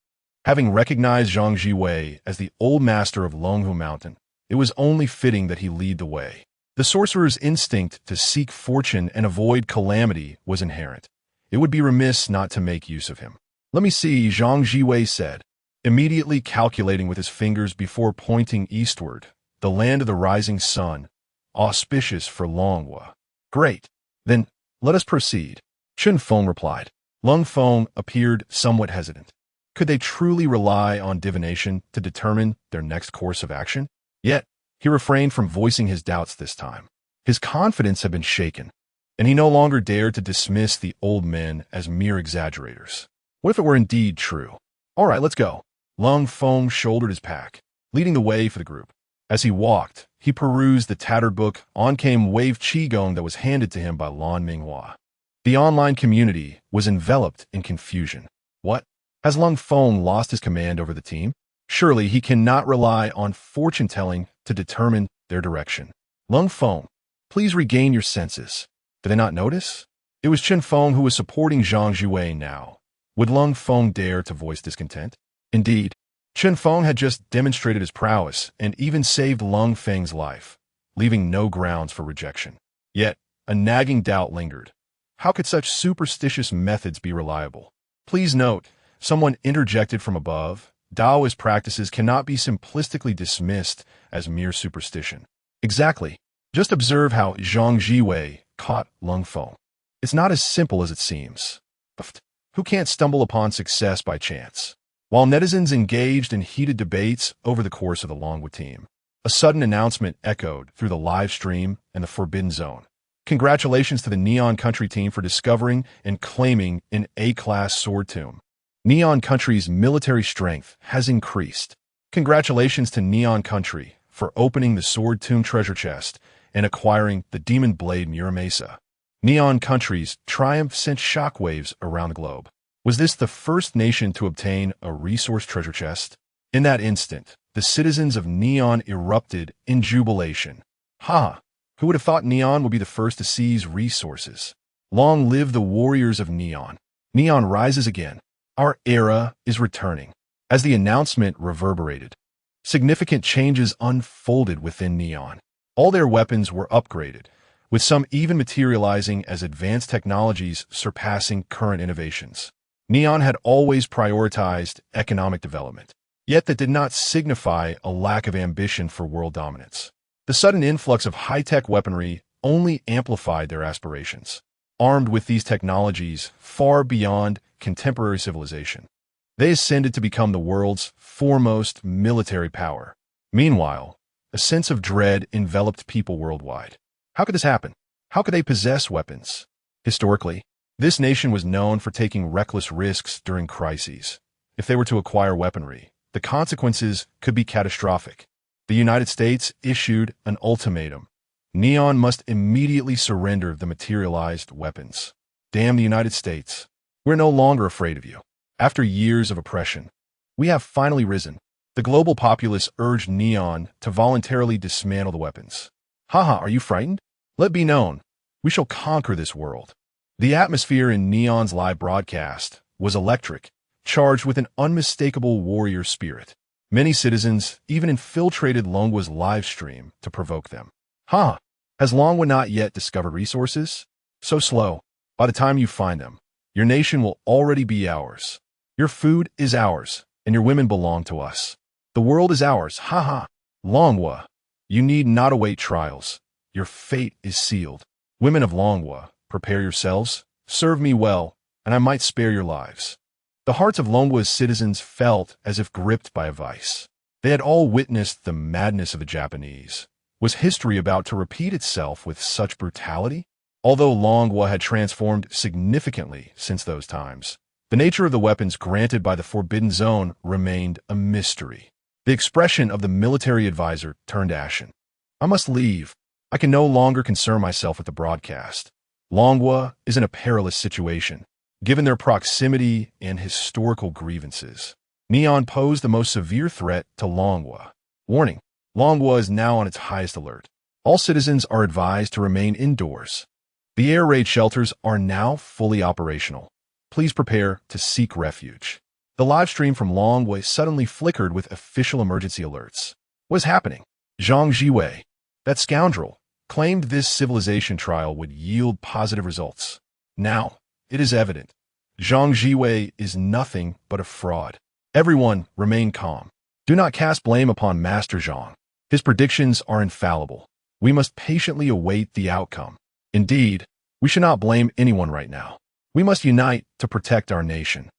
Having recognized Zhang Zhiwei as the old master of Longhu Mountain, it was only fitting that he lead the way. The sorcerer's instinct to seek fortune and avoid calamity was inherent. It would be remiss not to make use of him. Let me see, Zhang Zhiwei said, immediately calculating with his fingers before pointing eastward, the land of the rising sun, auspicious for Longhu. Great. Then, let us proceed. Chen Feng replied. Lung Feng appeared somewhat hesitant. Could they truly rely on divination to determine their next course of action? Yet, he refrained from voicing his doubts this time. His confidence had been shaken, and he no longer dared to dismiss the old men as mere exaggerators. What if it were indeed true? All right, let's go. Lung Feng shouldered his pack, leading the way for the group. As he walked, he perused the tattered book On Came Wave Qigong that was handed to him by Lan Minghua. The online community was enveloped in confusion. What? Has Lung Feng lost his command over the team? Surely he cannot rely on fortune-telling to determine their direction. Lung Feng, please regain your senses. Did they not notice? It was Chen Feng who was supporting Zhang Jiwei now. Would Lung Feng dare to voice discontent? Indeed, Chen Feng had just demonstrated his prowess and even saved Lung Feng's life, leaving no grounds for rejection. Yet, a nagging doubt lingered. How could such superstitious methods be reliable? Please note, someone interjected from above, Taoist practices cannot be simplistically dismissed as mere superstition. Exactly. Just observe how Zhang Jiwei caught Lung Feng. It's not as simple as it seems. Who can't stumble upon success by chance? While netizens engaged in heated debates over the course of the Longhu team, a sudden announcement echoed through the live stream and the Forbidden Zone. Congratulations to the Neon Country team for discovering and claiming an A-class sword tomb. Neon Country's military strength has increased. Congratulations to Neon Country for opening the sword tomb treasure chest and acquiring the demon blade Muramesa. Neon Country's triumph sent shockwaves around the globe. Was this the first nation to obtain a resource treasure chest? In that instant, the citizens of Neon erupted in jubilation. Ha! Who would have thought Neon would be the first to seize resources? Long live the warriors of Neon. Neon rises again. Our era is returning. As the announcement reverberated, significant changes unfolded within Neon. All their weapons were upgraded, with some even materializing as advanced technologies surpassing current innovations. Neon had always prioritized economic development, yet that did not signify a lack of ambition for world dominance. The sudden influx of high-tech weaponry only amplified their aspirations. Armed with these technologies far beyond contemporary civilization, they ascended to become the world's foremost military power. Meanwhile, a sense of dread enveloped people worldwide. How could this happen? How could they possess weapons? Historically, this nation was known for taking reckless risks during crises. If they were to acquire weaponry, the consequences could be catastrophic. The United States issued an ultimatum. Neon must immediately surrender the materialized weapons. Damn the United States. We're no longer afraid of you. After years of oppression, we have finally risen. The global populace urged Neon to voluntarily dismantle the weapons. Haha, are you frightened? Let be known, we shall conquer this world. The atmosphere in Neon's live broadcast was electric, charged with an unmistakable warrior spirit. Many citizens even infiltrated Longhu's live stream to provoke them. Has Longhu not yet discovered resources? So slow. By the time you find them, your nation will already be ours. Your food is ours, and your women belong to us. The world is ours. Longhu, you need not await trials. Your fate is sealed. Women of Longhu, prepare yourselves, serve me well, and I might spare your lives. The hearts of Longhu's citizens felt as if gripped by a vice. They had all witnessed the madness of the Japanese. Was history about to repeat itself with such brutality? Although Longhu had transformed significantly since those times, the nature of the weapons granted by the Forbidden Zone remained a mystery. The expression of the military advisor turned ashen. I must leave. I can no longer concern myself with the broadcast. Longhu is in a perilous situation, given their proximity and historical grievances. Neon posed the most severe threat to Longhu. Warning, Longhu is now on its highest alert. All citizens are advised to remain indoors. The air raid shelters are now fully operational. Please prepare to seek refuge. The live stream from Longhu suddenly flickered with official emergency alerts. What is happening? Zhang Jiwei, that scoundrel, claimed this civilization trial would yield positive results. Now, it is evident. Zhang Jiwei is nothing but a fraud. Everyone remain calm. Do not cast blame upon Master Zhang. His predictions are infallible. We must patiently await the outcome. Indeed, we should not blame anyone right now. We must unite to protect our nation.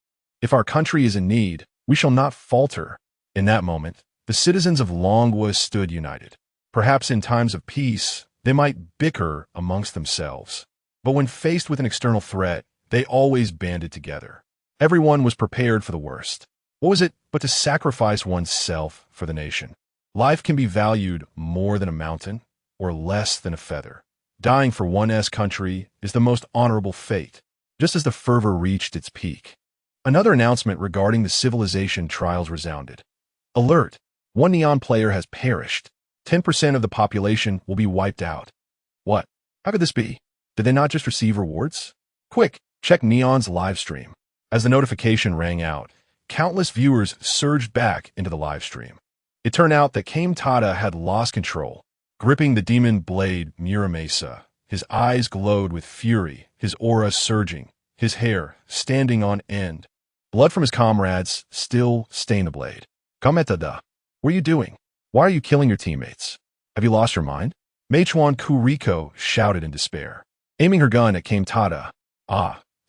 If our country is in need, we shall not falter. In that moment, the citizens of Longhu stood united. Perhaps in times of peace, they might bicker amongst themselves. But when faced with an external threat, they always banded together. Everyone was prepared for the worst. What was it but to sacrifice oneself for the nation? Life can be valued more than a mountain or less than a feather. Dying for one's country is the most honorable fate, just as the fervor reached its peak. Another announcement regarding the civilization trials resounded. Alert! One Neon player has perished. 10% of the population will be wiped out. What? How could this be? Did they not just receive rewards? Quick, check Neon's live stream. As the notification rang out, countless viewers surged back into the live stream. It turned out that Kame Tada had lost control, gripping the demon blade Muramasa. His eyes glowed with fury, his aura surging, his hair standing on end. Blood from his comrades still stained the blade. Kame Tada, what are you doing? Why are you killing your teammates? Have you lost your mind? Meichuan Kuriko shouted in despair, aiming her gun at Kame Tada.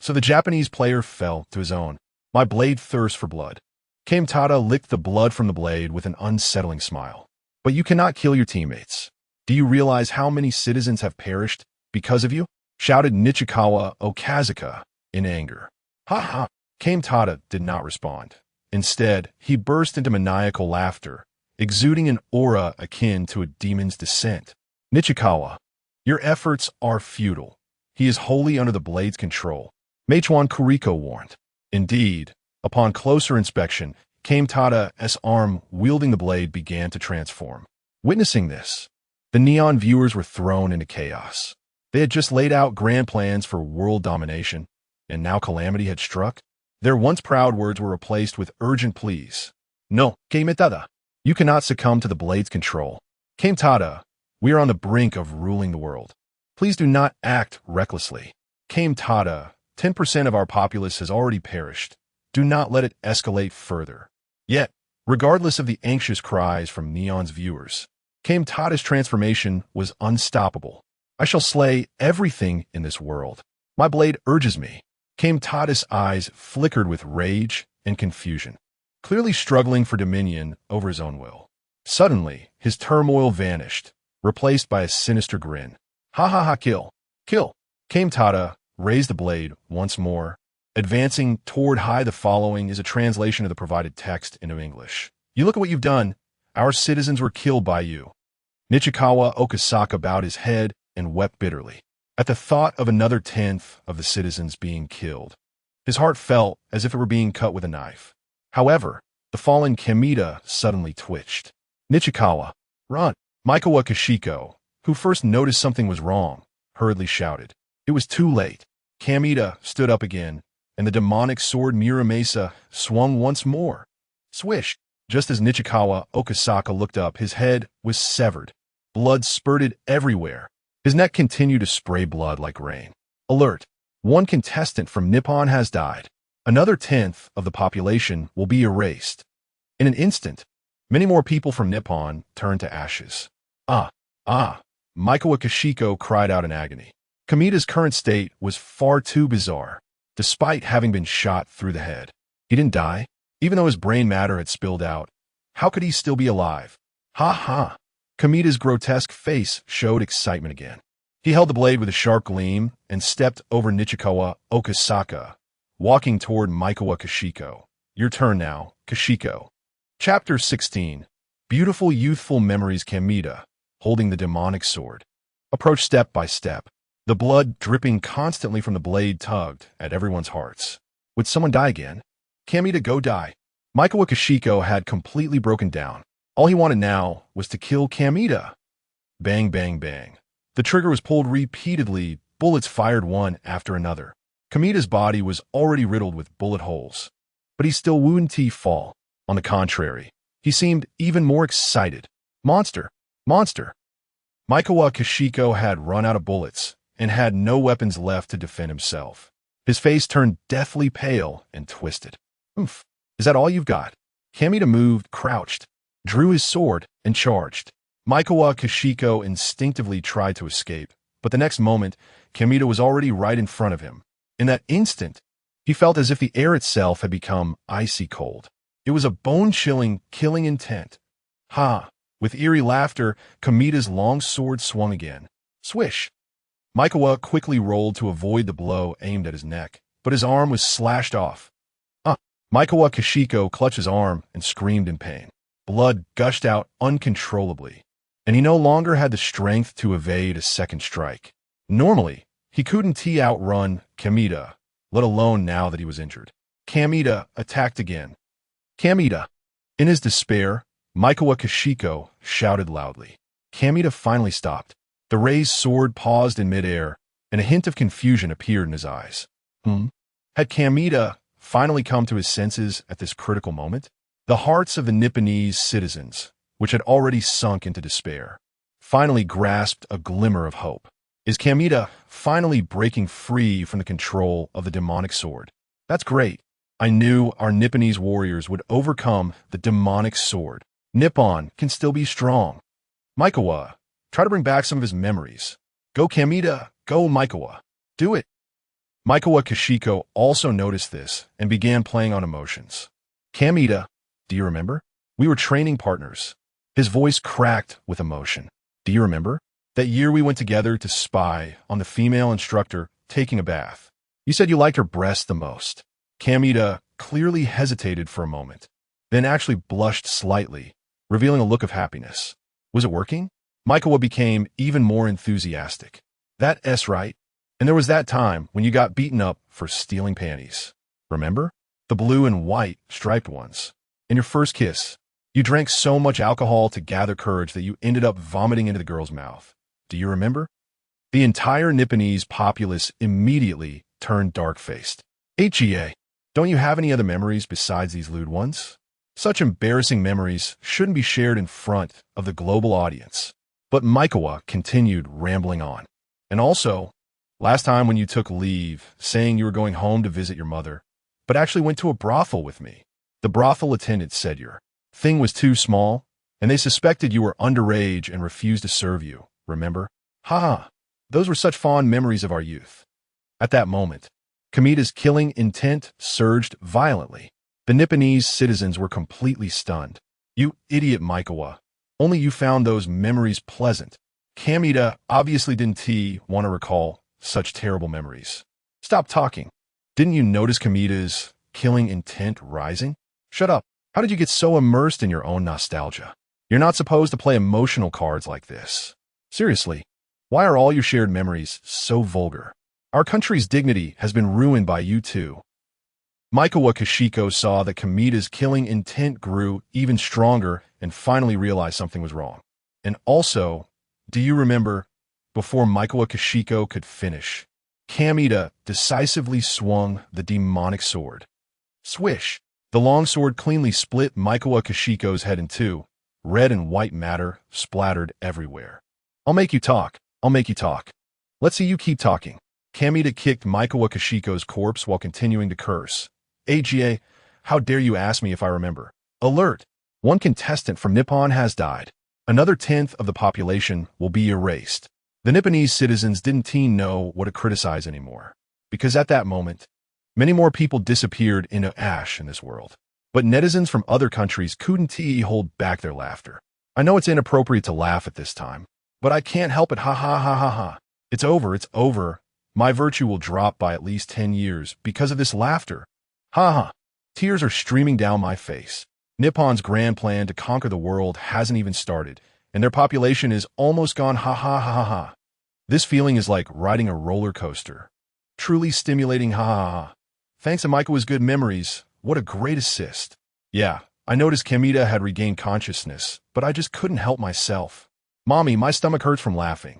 So the Japanese player fell to his own. My blade thirsts for blood. Kame Tada licked the blood from the blade with an unsettling smile. But you cannot kill your teammates. Do you realize how many citizens have perished because of you? Shouted Nichikawa Okazuka in anger. Ha ha! Kame Tada did not respond. Instead, he burst into maniacal laughter, exuding an aura akin to a demon's descent. Nichikawa, your efforts are futile. He is wholly under the blade's control, Meichuan Kuriko warned. Indeed, upon closer inspection, Kame Tada's arm wielding the blade began to transform. Witnessing this, the Neon viewers were thrown into chaos. They had just laid out grand plans for world domination, and now calamity had struck. Their once proud words were replaced with urgent pleas. No, Kame Tada, you cannot succumb to the blade's control. Kame Tada, we are on the brink of ruling the world. Please do not act recklessly. Kame Tada, 10% of our populace has already perished. Do not let it escalate further. Yet, regardless of the anxious cries from Neon's viewers, Kame Tada's transformation was unstoppable. I shall slay everything in this world. My blade urges me. Kame Tada's eyes flickered with rage and confusion, clearly struggling for dominion over his own will. Suddenly, his turmoil vanished, replaced by a sinister grin. Ha ha ha, kill! Kill! Kame Tada raised the blade once more, advancing toward high. The following is a translation of the provided text into English. You look at what you've done. Our citizens were killed by you. Nichikawa Okasaka bowed his head and wept bitterly at the thought of another tenth of the citizens being killed. His heart felt as if it were being cut with a knife. However, the fallen Kamita suddenly twitched. Nichikawa, run! Maikawa Kashiko, who first noticed something was wrong, hurriedly shouted. It was too late. Kamita stood up again, and the demonic sword Muramasa swung once more. Swish! Just as Nichikawa Okasaka looked up, his head was severed. Blood spurted everywhere. His neck continued to spray blood like rain. Alert! One contestant from Nippon has died. Another tenth of the population will be erased. In an instant, many more people from Nippon turned to ashes. Maikawa Kashiko cried out in agony. Kamita's current state was far too bizarre. Despite having been shot through the head, he didn't die, even though his brain matter had spilled out. How could he still be alive? Ha ha! Kamita's grotesque face showed excitement again. He held the blade with a sharp gleam and stepped over Nichikawa Okasaka, walking toward Maikawa Kashiko. Your turn now, Kashiko. Chapter 16. Beautiful youthful memories. Kamita, holding the demonic sword, approached step by step. The blood dripping constantly from the blade tugged at everyone's hearts. Would someone die again? Kamita, go die. Maikawa Kashiko had completely broken down. All he wanted now was to kill Kamita. Bang, bang, bang. The trigger was pulled repeatedly, bullets fired one after another. Kamita's body was already riddled with bullet holes, but he still wouldn't fall. On the contrary, he seemed even more excited. Monster! Monster! Maikawa Kashiko had run out of bullets and had no weapons left to defend himself. His face turned deathly pale and twisted. Oomph! Is that all you've got? Kamita moved, crouched, drew his sword, and charged. Maikawa Kashiko instinctively tried to escape, but the next moment, Kamita was already right in front of him. In that instant, he felt as if the air itself had become icy cold. It was a bone-chilling, killing intent. Ha! With eerie laughter, Kamita's long sword swung again. Swish! Maikawa quickly rolled to avoid the blow aimed at his neck, but his arm was slashed off. Maikawa Kashiko clutched his arm and screamed in pain. Blood gushed out uncontrollably, and he no longer had the strength to evade a second strike. Normally, he couldn't outrun Kamita, let alone now that he was injured. Kamita attacked again. Kamita! In his despair, Maikawa Kashiko shouted loudly. Kamita finally stopped. The raised sword paused in midair, and a hint of confusion appeared in his eyes. Had Kamita finally come to his senses at this critical moment? The hearts of the Nipponese citizens, which had already sunk into despair, finally grasped a glimmer of hope. Is Kamita finally breaking free from the control of the demonic sword? That's great. I knew our Nipponese warriors would overcome the demonic sword. Nippon can still be strong. Maikawa, try to bring back some of his memories. Go Kamita, go Maikawa. Do it. Maikawa Kashiko also noticed this and began playing on emotions. Kamita, do you remember? We were training partners. His voice cracked with emotion. Do you remember? That year we went together to spy on the female instructor taking a bath. You said you liked her breasts the most. Kamita clearly hesitated for a moment, then actually blushed slightly, revealing a look of happiness. Was it working? Maikawa became even more enthusiastic. That's right. And there was that time when you got beaten up for stealing panties. Remember? The blue and white striped ones. In your first kiss, you drank so much alcohol to gather courage that you ended up vomiting into the girl's mouth. Do you remember? The entire Nipponese populace immediately turned dark-faced. HEA, don't you have any other memories besides these lewd ones? Such embarrassing memories shouldn't be shared in front of the global audience. But Maikawa continued rambling on. And also, last time when you took leave, saying you were going home to visit your mother, but actually went to a brothel with me. The brothel attendant said your thing was too small, and they suspected you were underage and refused to serve you, remember? Haha, those were such fond memories of our youth. At that moment, Kamita's killing intent surged violently. The Nipponese citizens were completely stunned. You idiot Maikawa. Only you found those memories pleasant. Kamita obviously didn't want to recall such terrible memories. Stop talking. Didn't you notice Kamita's killing intent rising? Shut up. How did you get so immersed in your own nostalgia? You're not supposed to play emotional cards like this. Seriously, why are all your shared memories so vulgar? Our country's dignity has been ruined by you too. Maikawa Kashiko saw that Kamita's killing intent grew even stronger and finally realized something was wrong. And also, do you remember, before Maikawa Kashiko could finish, Kamita decisively swung the demonic sword. Swish! The long sword cleanly split Maikawa Kashiko's head in two. Red and white matter splattered everywhere. I'll make you talk. I'll make you talk. Let's see you keep talking. Kamita kicked Maikawa Kashiko's corpse while continuing to curse. AGA, how dare you ask me if I remember? Alert! One contestant from Nippon has died. Another 10th of the population will be erased. The Nipponese citizens didn't know what to criticize anymore, because at that moment, many more people disappeared into ash in this world. But netizens from other countries couldn't hold back their laughter. I know it's inappropriate to laugh at this time, but I can't help it. Ha ha ha ha ha. It's over, it's over. My virtue will drop by at least 10 years because of this laughter. Ha ha. Tears are streaming down my face. Nippon's grand plan to conquer the world hasn't even started, and their population is almost gone. Ha ha ha ha ha. This feeling is like riding a roller coaster. Truly stimulating. Ha ha ha. Thanks to Maikawa's good memories, what a great assist. Yeah, I noticed Kamita had regained consciousness, but I just couldn't help myself. Mommy, my stomach hurts from laughing.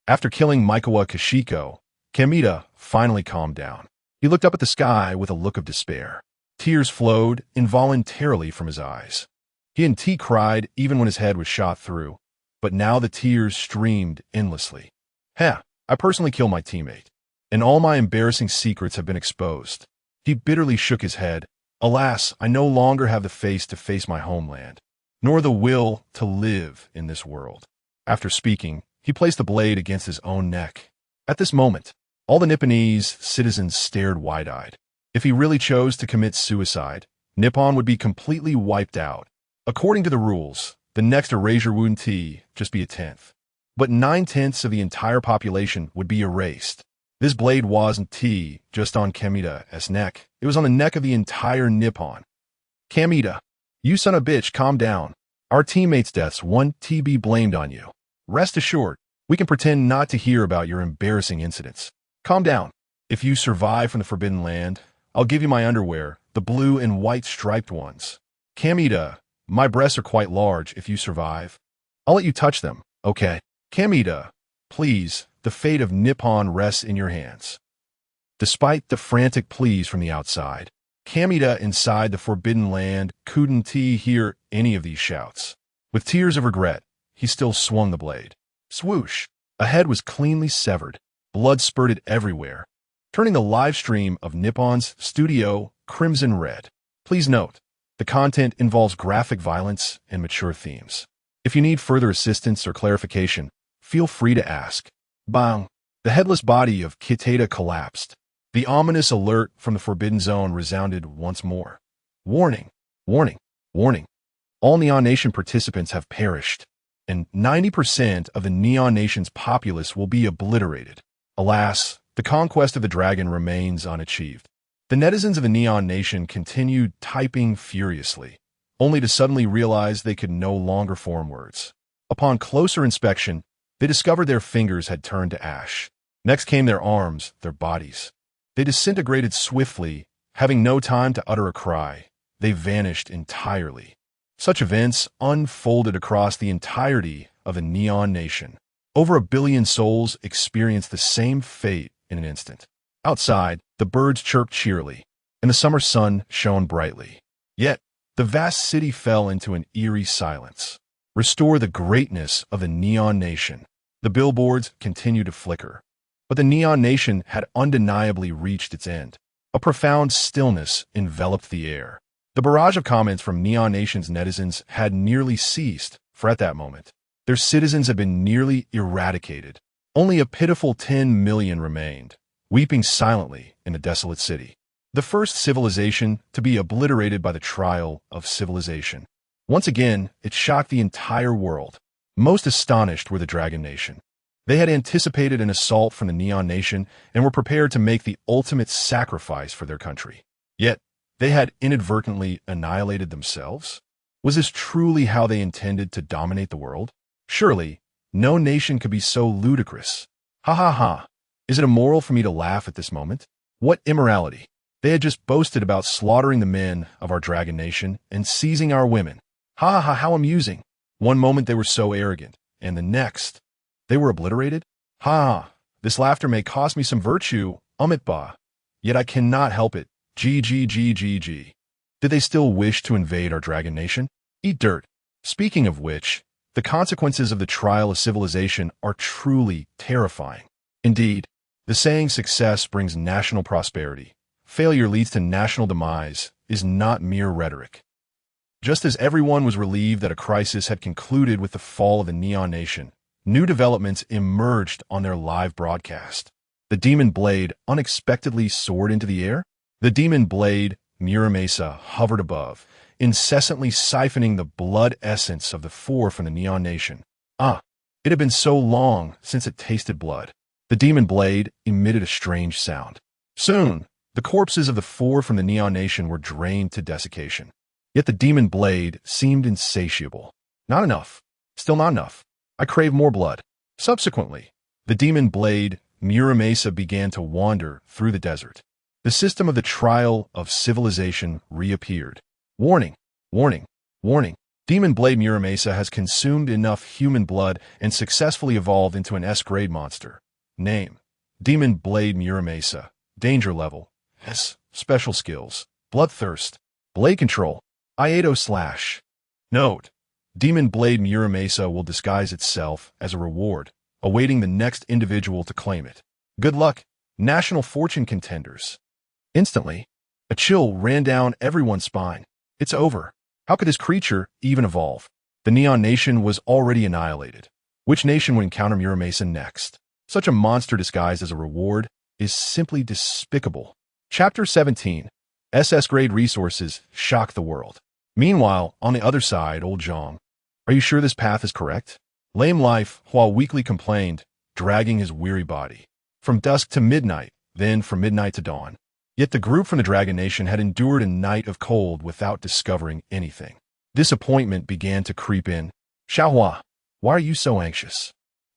After killing Maikawa Kashiko, Kamita finally calmed down. He looked up at the sky with a look of despair. Tears flowed involuntarily from his eyes. He and T cried even when his head was shot through, but now the tears streamed endlessly. Heh, I personally killed my teammate, and all my embarrassing secrets have been exposed. He bitterly shook his head. Alas, I no longer have the face to face my homeland, nor the will to live in this world. After speaking, he placed the blade against his own neck. At this moment, all the Nipponese citizens stared wide-eyed. If he really chose to commit suicide, Nippon would be completely wiped out. According to the rules, the next erasure would just be a 10th. But 9/10 of the entire population would be erased. This blade wasn't just on Kamita's neck. It was on the neck of the entire Nippon. Kamita, you son of a bitch, calm down. Our teammates' deaths won't be blamed on you. Rest assured, we can pretend not to hear about your embarrassing incidents. Calm down. If you survive from the Forbidden Land, I'll give you my underwear, the blue and white striped ones. Kamita, my breasts are quite large if you survive. I'll let you touch them. Okay. Kamida, please, the fate of Nippon rests in your hands. Despite the frantic pleas from the outside, Kamida inside the Forbidden Land couldn't hear any of these shouts. With tears of regret, he still swung the blade. Swoosh! A head was cleanly severed. Blood spurted everywhere, turning the live stream of Nippon's studio crimson red. Please note, the content involves graphic violence and mature themes. If you need further assistance or clarification, feel free to ask. Bang! The headless body of Kitata collapsed. The ominous alert from the Forbidden Zone resounded once more. Warning! Warning! Warning! All Neon Nation participants have perished, and 90% of the Neon Nation's populace will be obliterated. Alas, the conquest of the dragon remains unachieved. The netizens of the Neon Nation continued typing furiously, only to suddenly realize they could no longer form words. Upon closer inspection, they discovered their fingers had turned to ash. Next came their arms, their bodies. They disintegrated swiftly, having no time to utter a cry. They vanished entirely. Such events unfolded across the entirety of the Neon Nation. Over 1 billion souls experienced the same fate in an instant. Outside, the birds chirped cheerily, and the summer sun shone brightly. Yet, the vast city fell into an eerie silence. Restore the greatness of the Neon Nation. The billboards continued to flicker. But the Neon Nation had undeniably reached its end. A profound stillness enveloped the air. The barrage of comments from Neon Nation's netizens had nearly ceased, for at that moment, their citizens had been nearly eradicated. Only a pitiful 10 million remained, weeping silently in a desolate city. The first civilization to be obliterated by the trial of civilization. Once again, it shocked the entire world. Most astonished were the Dragon Nation. They had anticipated an assault from the Neon Nation and were prepared to make the ultimate sacrifice for their country. Yet, they had inadvertently annihilated themselves? Was this truly how they intended to dominate the world? Surely, no nation could be so ludicrous. Ha ha ha. Is it immoral for me to laugh at this moment? What immorality! They had just boasted about slaughtering the men of our Dragon Nation and seizing our women. Ha ha ha, how amusing. One moment they were so arrogant, and the next, they were obliterated? Ha! This laughter may cost me some virtue, Umitba. Yet I cannot help it. G. Did they still wish to invade our Dragon Nation? Eat dirt. Speaking of which, the consequences of the trial of civilization are truly terrifying. Indeed, the saying success brings national prosperity, failure leads to national demise, is not mere rhetoric. Just as everyone was relieved that a crisis had concluded with the fall of the Neon Nation, new developments emerged on their live broadcast. The demon blade unexpectedly soared into the air. The demon blade, Muramasa, hovered above, incessantly siphoning the blood essence of the four from the Neon Nation. Ah, it had been so long since it tasted blood. The demon blade emitted a strange sound. Soon, the corpses of the four from the Neon Nation were drained to desiccation. Yet the demon blade seemed insatiable. Not enough. Still not enough. I crave more blood. Subsequently, the demon blade, Muramasa, began to wander through the desert. The system of the trial of civilization reappeared. Warning! Warning! Warning! Demon blade Muramasa has consumed enough human blood and successfully evolved into an S-grade monster. Name: Demon blade Muramasa. Danger level: S. Special skills: Bloodthirst, Blade Control, Iato Slash. Note: Demon blade Muramasa will disguise itself as a reward, awaiting the next individual to claim it. Good luck, national fortune contenders. Instantly, a chill ran down everyone's spine. It's over. How could this creature even evolve? The Neon Nation was already annihilated. Which nation would encounter Muramasa next? Such a monster disguised as a reward is simply despicable. Chapter 17. SS-grade resources shock the world. Meanwhile, on the other side, old Zhang. Are you sure this path is correct? Lame Life, Hua weakly complained, dragging his weary body. From dusk to midnight, then from midnight to dawn. Yet the group from the Dragon Nation had endured a night of cold without discovering anything. Disappointment began to creep in. Xiaohua, why are you so anxious?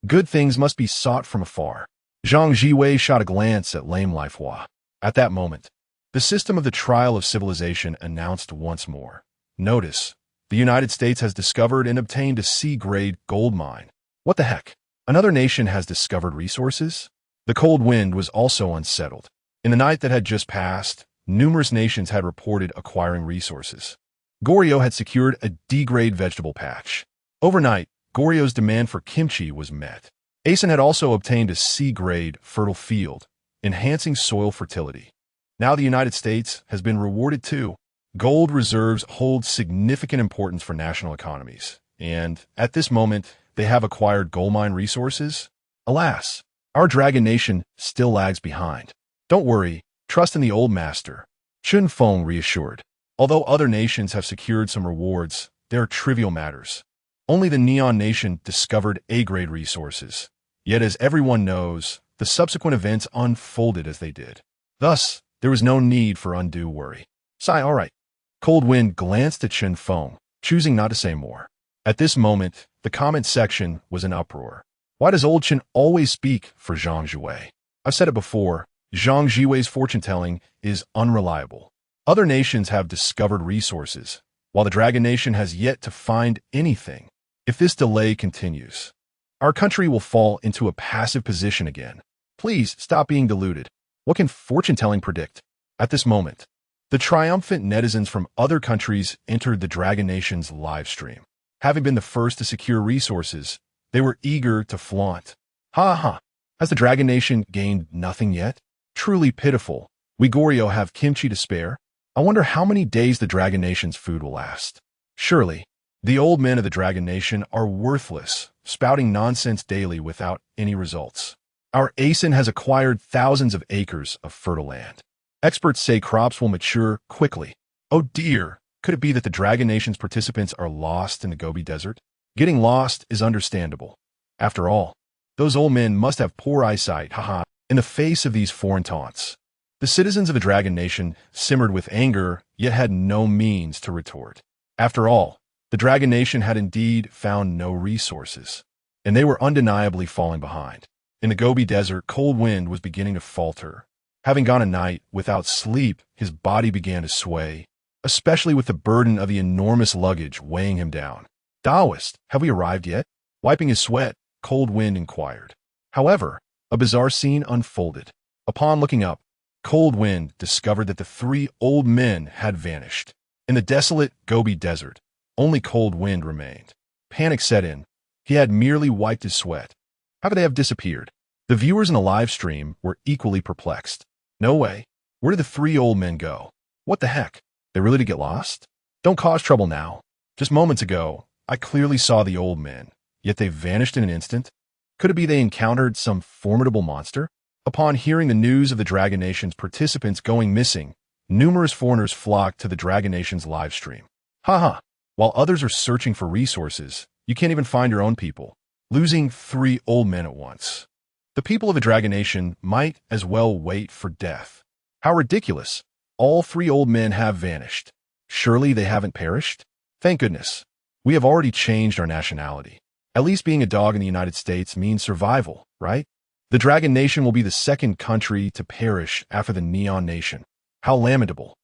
Good things must be sought from afar. Zhang Jiwei shot a glance at Lame Life Hua. At that moment, the system of the trial of civilization announced once more. Notice, the United States has discovered and obtained a C-grade gold mine. What the heck? Another nation has discovered resources? The cold wind was also unsettled. In the night that had just passed, numerous nations had reported acquiring resources. Goryeo had secured a D-grade vegetable patch. Overnight, Goryeo's demand for kimchi was met. Asen had also obtained a C-grade fertile field, enhancing soil fertility. Now the United States has been rewarded too. Gold reserves hold significant importance for national economies, and at this moment, they have acquired gold mine resources. Alas, our dragon nation still lags behind. Don't worry, trust in the old master, Feng reassured. Although other nations have secured some rewards, they are trivial matters. Only the Neon Nation discovered A-grade resources. Yet as everyone knows, the subsequent events unfolded as they did. Thus, there was no need for undue worry. Sigh, all right. Cold Wind glanced at Feng, choosing not to say more. At this moment, the comment section was in uproar. Why does old Chen always speak for Zhang Jue? I've said it before, Zhang Jue's fortune-telling is unreliable. Other nations have discovered resources, while the Dragon Nation has yet to find anything. If this delay continues, our country will fall into a passive position again. Please stop being deluded. What can fortune-telling predict? At this moment, the triumphant netizens from other countries entered the Dragon Nation's live stream. Having been the first to secure resources, they were eager to flaunt. Ha ha! Has the Dragon Nation gained nothing yet? Truly pitiful. We Goryeo have kimchi to spare. I wonder how many days the Dragon Nation's food will last. Surely, the old men of the Dragon Nation are worthless, spouting nonsense daily without any results. Our Asen has acquired thousands of acres of fertile land. Experts say crops will mature quickly. Oh dear, could it be that the Dragon Nation's participants are lost in the Gobi Desert? Getting lost is understandable. After all, those old men must have poor eyesight, haha, in the face of these foreign taunts. The citizens of the Dragon Nation simmered with anger, yet had no means to retort. After all, the Dragon Nation had indeed found no resources, and they were undeniably falling behind. In the Gobi Desert, Cold Wind was beginning to falter. Having gone a night without sleep, his body began to sway, especially with the burden of the enormous luggage weighing him down. Taoist, have we arrived yet? Wiping his sweat, Cold Wind inquired. However, a bizarre scene unfolded. Upon looking up, Cold Wind discovered that the three old men had vanished. In the desolate Gobi Desert, only Cold Wind remained. Panic set in. He had merely wiped his sweat. How could they have disappeared? The viewers in the live stream were equally perplexed. No way. Where did the three old men go? What the heck? They really did get lost? Don't cause trouble now. Just moments ago, I clearly saw the old men, yet they vanished in an instant. Could it be they encountered some formidable monster? Upon hearing the news of the Dragon Nation's participants going missing, numerous foreigners flocked to the Dragon Nation's live stream. Haha, while others are searching for resources, you can't even find your own people, losing three old men at once. The people of the Dragon Nation might as well wait for death. How ridiculous. All three old men have vanished. Surely they haven't perished? Thank goodness. We have already changed our nationality. At least being a dog in the United States means survival, right? The Dragon Nation will be the second country to perish after the Neon Nation. How lamentable.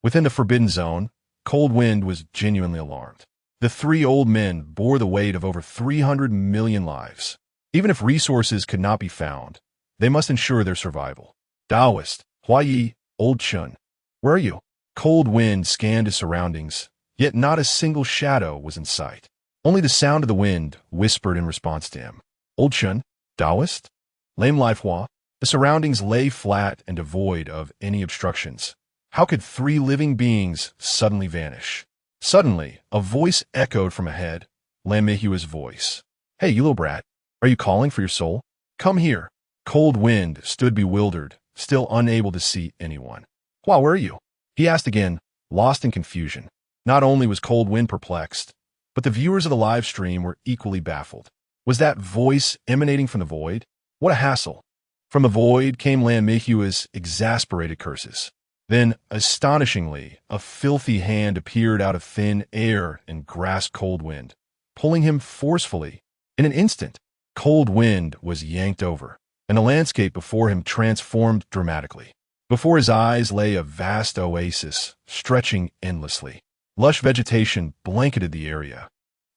Within the Forbidden Zone, Cold Wind was genuinely alarmed. The three old men bore the weight of over 300 million lives. Even if resources could not be found, they must ensure their survival. Taoist, Huayi, Old Chen, where are you? Cold Wind scanned his surroundings, yet not a single shadow was in sight. Only the sound of the wind whispered in response to him. Old Chen, Taoist? Lame Life Hua? The surroundings lay flat and devoid of any obstructions. How could three living beings suddenly vanish? Suddenly, a voice echoed from ahead, Lam Mihua's voice. Hey, you little brat, are you calling for your soul? Come here. Cold Wind stood bewildered, still unable to see anyone. Hua, where are you? He asked again, lost in confusion. Not only was Cold Wind perplexed, but the viewers of the live stream were equally baffled. Was that voice emanating from the void? What a hassle. From the void came Lam Mihua's exasperated curses. Then, astonishingly, a filthy hand appeared out of thin air and grasped Cold Wind, pulling him forcefully. In an instant, Cold Wind was yanked over, and the landscape before him transformed dramatically. Before his eyes lay a vast oasis, stretching endlessly. Lush vegetation blanketed the area,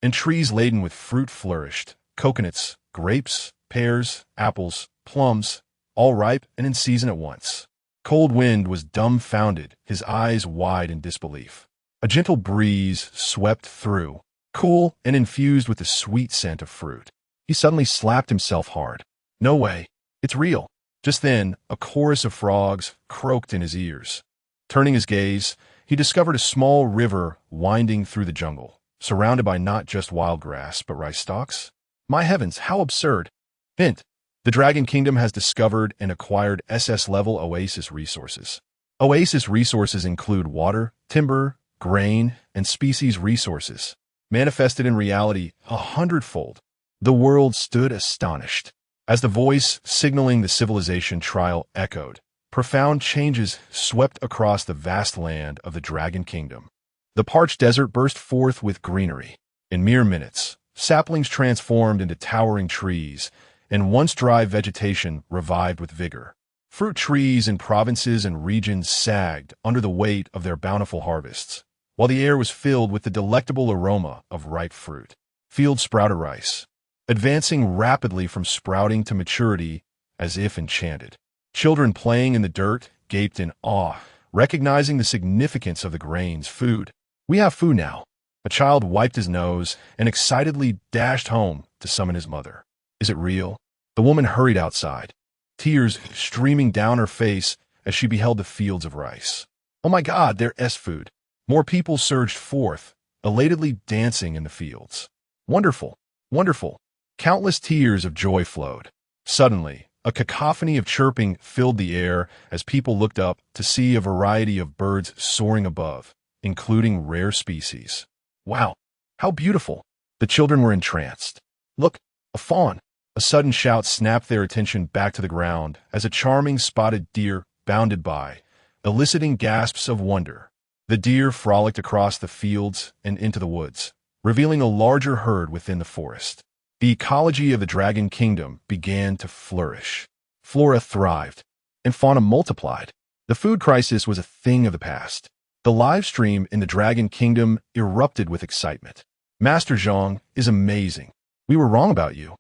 and trees laden with fruit flourished, coconuts, grapes, pears, apples, plums, all ripe and in season at once. Cold Wind was dumbfounded, his eyes wide in disbelief. A gentle breeze swept through, cool and infused with the sweet scent of fruit. He suddenly slapped himself hard. No way. It's real. Just then, a chorus of frogs croaked in his ears. Turning his gaze, he discovered a small river winding through the jungle, surrounded by not just wild grass, but rice stalks. My heavens, how absurd. Hint: the Dragon Kingdom has discovered and acquired SS-level oasis resources. Oasis resources include water, timber, grain, and species resources, manifested in reality 100-fold. The world stood astonished. As the voice signaling the civilization trial echoed, profound changes swept across the vast land of the Dragon Kingdom. The parched desert burst forth with greenery. In mere minutes, saplings transformed into towering trees, and once dry vegetation revived with vigor. Fruit trees in provinces and regions sagged under the weight of their bountiful harvests, while the air was filled with the delectable aroma of ripe fruit. Fields sprouted rice, advancing rapidly from sprouting to maturity as if enchanted. Children playing in the dirt gaped in awe, recognizing the significance of the grain's food. We have food now. A child wiped his nose and excitedly dashed home to summon his mother. Is it real? The woman hurried outside, tears streaming down her face as she beheld the fields of rice. Oh my God, there's food. More people surged forth, elatedly dancing in the fields. Wonderful, wonderful. Countless tears of joy flowed. Suddenly, a cacophony of chirping filled the air as people looked up to see a variety of birds soaring above, including rare species. Wow, how beautiful! The children were entranced. Look, a fawn! A sudden shout snapped their attention back to the ground as a charming spotted deer bounded by, eliciting gasps of wonder. The deer frolicked across the fields and into the woods, revealing a larger herd within the forest. The ecology of the Dragon Kingdom began to flourish. Flora thrived, and fauna multiplied. The food crisis was a thing of the past. The live stream in the Dragon Kingdom erupted with excitement. Master Zhang is amazing. We were wrong about you.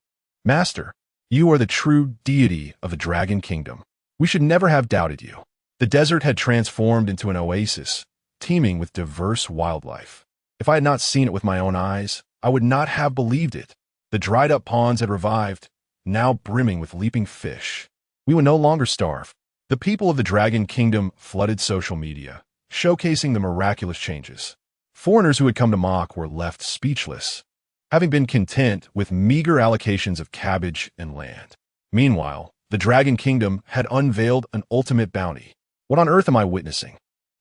Master, you are the true deity of the Dragon Kingdom. We should never have doubted you. The desert had transformed into an oasis, teeming with diverse wildlife. If I had not seen it with my own eyes, I would not have believed it. The dried-up ponds had revived, now brimming with leaping fish. We would no longer starve. The people of the Dragon Kingdom flooded social media, showcasing the miraculous changes. Foreigners who had come to mock were left speechless, having been content with meager allocations of cabbage and land. Meanwhile, the Dragon Kingdom had unveiled an ultimate bounty. What on earth am I witnessing?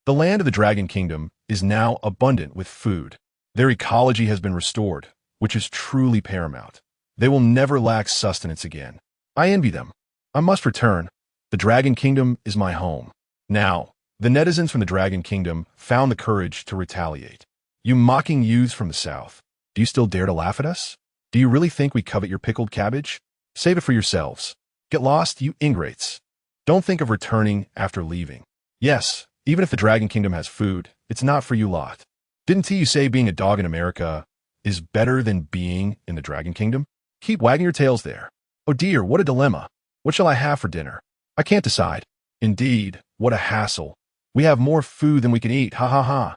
The land of the Dragon Kingdom is now abundant with food. Their ecology has been restored, which is truly paramount. They will never lack sustenance again. I envy them. I must return. The Dragon Kingdom is my home. Now, the netizens from the Dragon Kingdom found the courage to retaliate. You mocking youths from the south, do you still dare to laugh at us? Do you really think we covet your pickled cabbage? Save it for yourselves. Get lost, you ingrates. Don't think of returning after leaving. Yes, even if the Dragon Kingdom has food, it's not for you lot. Didn't you say being a dog in America is better than being in the Dragon Kingdom? Keep wagging your tails there. Oh dear, what a dilemma. What shall I have for dinner? I can't decide. Indeed, what a hassle. We have more food than we can eat, ha ha ha.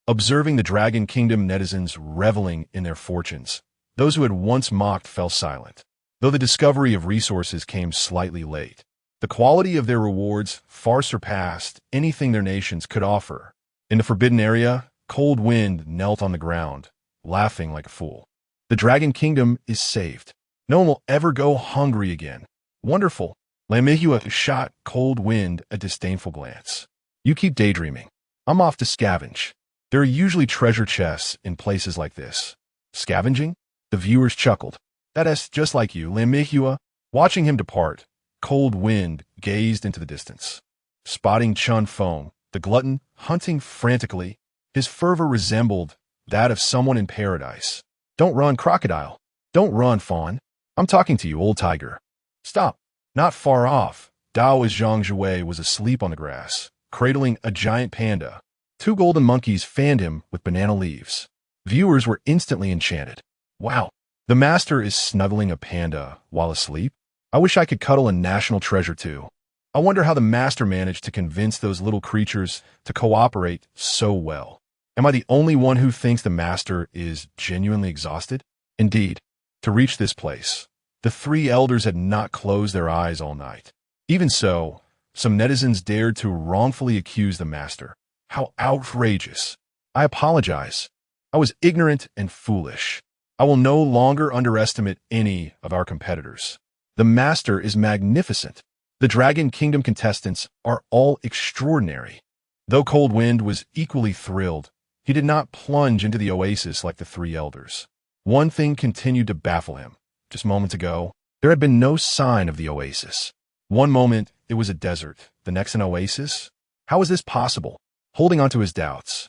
Observing the Dragon Kingdom netizens reveling in their fortunes, those who had once mocked fell silent. Though the discovery of resources came slightly late, the quality of their rewards far surpassed anything their nations could offer. In the forbidden area, Cold Wind knelt on the ground, laughing like a fool. The Dragon Kingdom is saved. No one will ever go hungry again. Wonderful. Lamihua shot Cold Wind a disdainful glance. You keep daydreaming. I'm off to scavenge. There are usually treasure chests in places like this. Scavenging? The viewers chuckled. That is just like you, Lamihua. Watching him depart, Cold Wind gazed into the distance. Spotting Feng, the glutton, hunting frantically, his fervor resembled that of someone in paradise. Don't run, crocodile. Don't run, fawn. I'm talking to you, old tiger. Stop. Not far off, Dao Zhang Zhuwei was asleep on the grass, cradling a giant panda. Two golden monkeys fanned him with banana leaves. Viewers were instantly enchanted. Wow, The master is snuggling a panda while asleep? I wish I could cuddle a national treasure too. I wonder how the master managed to convince those little creatures to cooperate so well. Am I the only one who thinks the master is genuinely exhausted? Indeed, to reach this place, the three elders had not closed their eyes all night. Even so, some netizens dared to wrongfully accuse the master. How outrageous! I apologize. I was ignorant and foolish. I will no longer underestimate any of our competitors. The master is magnificent. The Dragon Kingdom contestants are all extraordinary. Though Cold Wind was equally thrilled, he did not plunge into the oasis like the three elders. One thing continued to baffle him. Just moments ago, there had been no sign of the oasis. One moment, it was a desert. The next, an oasis? How was this possible? Holding on to his doubts,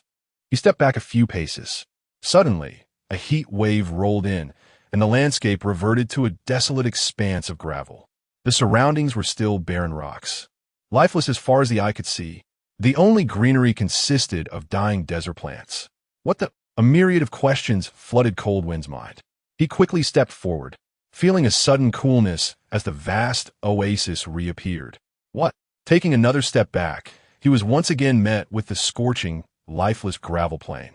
he stepped back a few paces. Suddenly, a heat wave rolled in, and the landscape reverted to a desolate expanse of gravel. The surroundings were still barren rocks, lifeless as far as the eye could see. The only greenery consisted of dying desert plants. A myriad of questions flooded Cold Wind's mind. He quickly stepped forward, feeling a sudden coolness as the vast oasis reappeared. Taking another step back, he was once again met with the scorching, lifeless gravel plain.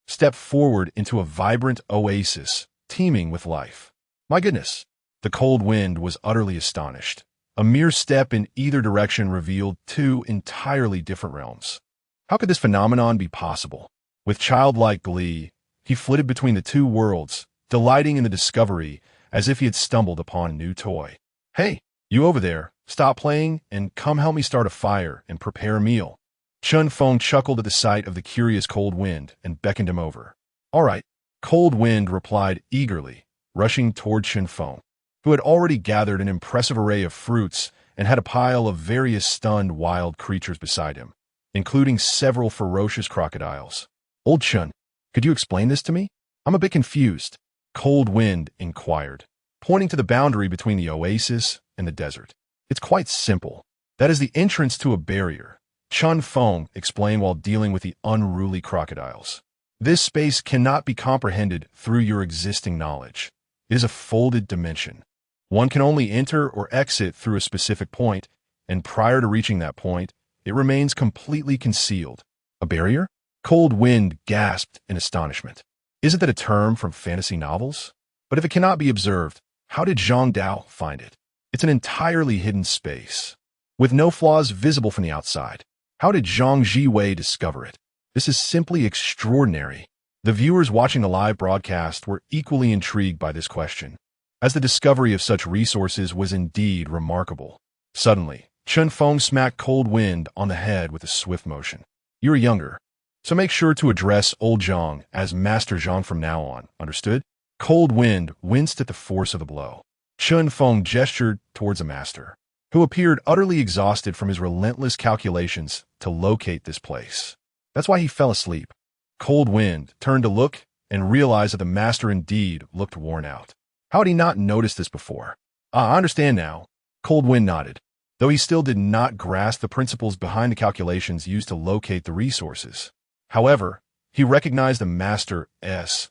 Step forward into a vibrant oasis, teeming with life. My goodness! The Cold Wind was utterly astonished. A mere step in either direction revealed two entirely different realms. How could this phenomenon be possible? With childlike glee, he flitted between the two worlds, delighting in the discovery as if he had stumbled upon a new toy. Hey, you over there, stop playing and come help me start a fire and prepare a meal. Feng chuckled at the sight of the curious Cold Wind and beckoned him over. All right, Cold Wind replied eagerly, rushing toward Feng, who had already gathered an impressive array of fruits and had a pile of various stunned wild creatures beside him, including several ferocious crocodiles. Old Chen, could you explain this to me? I'm a bit confused, Cold Wind inquired, pointing to the boundary between the oasis and the desert. It's quite simple. That is the entrance to a barrier, Feng explained while dealing with the unruly crocodiles. This space cannot be comprehended through your existing knowledge. It is a folded dimension. One can only enter or exit through a specific point, and prior to reaching that point, it remains completely concealed. A barrier? Cold Wind gasped in astonishment. Isn't that a term from fantasy novels? But if it cannot be observed, how did Zhang Dao find it? It's an entirely hidden space, with no flaws visible from the outside. How did Zhang Jiwei discover it? This is simply extraordinary. The viewers watching the live broadcast were equally intrigued by this question, as the discovery of such resources was indeed remarkable. Suddenly, Feng smacked Cold Wind on the head with a swift motion. You're younger, so make sure to address old Zhang as Master Zhang from now on, understood? Cold Wind winced at the force of the blow. Feng gestured towards the master, who appeared utterly exhausted from his relentless calculations to locate this place. That's why he fell asleep. Cold Wind turned to look and realized that the master indeed looked worn out. How had he not noticed this before? I understand now. Cold Wind nodded, though he still did not grasp the principles behind the calculations used to locate the resources. However, he recognized the master's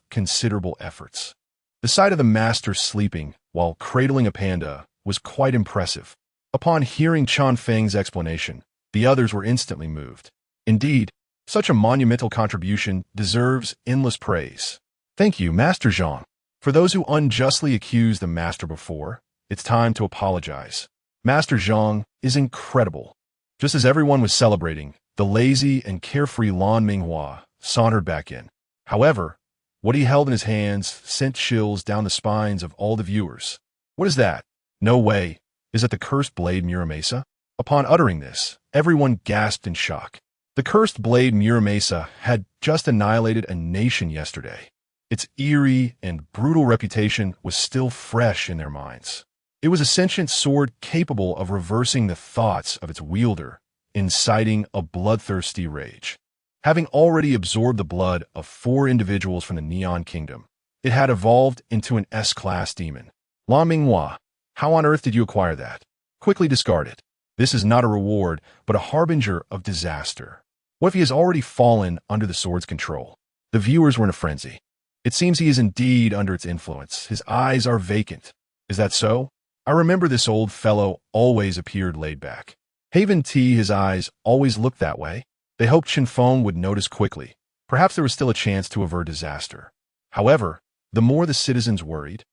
considerable efforts. The sight of the master sleeping while cradling a panda was quite impressive. Upon hearing Feng's explanation, the others were instantly moved. Indeed, such a monumental contribution deserves endless praise. Thank you, Master Zhang. For those who unjustly accused the master before, it's time to apologize. Master Zhang is incredible. Just as everyone was celebrating, the lazy and carefree Lan Minghua sauntered back in. However, what he held in his hands sent chills down the spines of all the viewers. What is that? No way. Is it the cursed blade Muramasa? Upon uttering this, everyone gasped in shock. The cursed blade Muramasa had just annihilated a nation yesterday. Its eerie and brutal reputation was still fresh in their minds. It was a sentient sword capable of reversing the thoughts of its wielder, inciting a bloodthirsty rage. Having already absorbed the blood of 4 individuals from the Neon Kingdom, it had evolved into an S-class demon. Lan Minghua, how on earth did you acquire that? Quickly discard it. This is not a reward, but a harbinger of disaster. What if he has already fallen under the sword's control? The viewers were in a frenzy. It seems he is indeed under its influence. His eyes are vacant. Is that so? I remember this old fellow always appeared laid back. Haven T, his eyes always looked that way. They hoped Chen Feng would notice quickly. Perhaps there was still a chance to avert disaster. However, the more the citizens worried,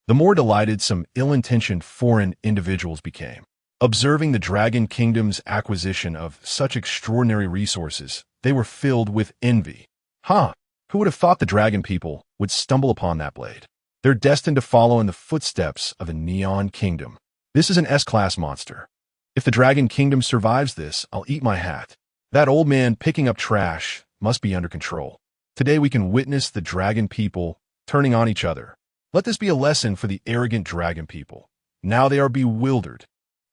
the more delighted some ill-intentioned foreign individuals became. Observing the Dragon Kingdom's acquisition of such extraordinary resources, they were filled with envy. Who would have thought the dragon people would stumble upon that blade? They're destined to follow in the footsteps of the Neon Kingdom. This is an S-class monster. If the Dragon Kingdom survives this, I'll eat my hat. That old man picking up trash must be under control. Today we can witness the dragon people turning on each other. Let this be a lesson for the arrogant dragon people. Now they are bewildered.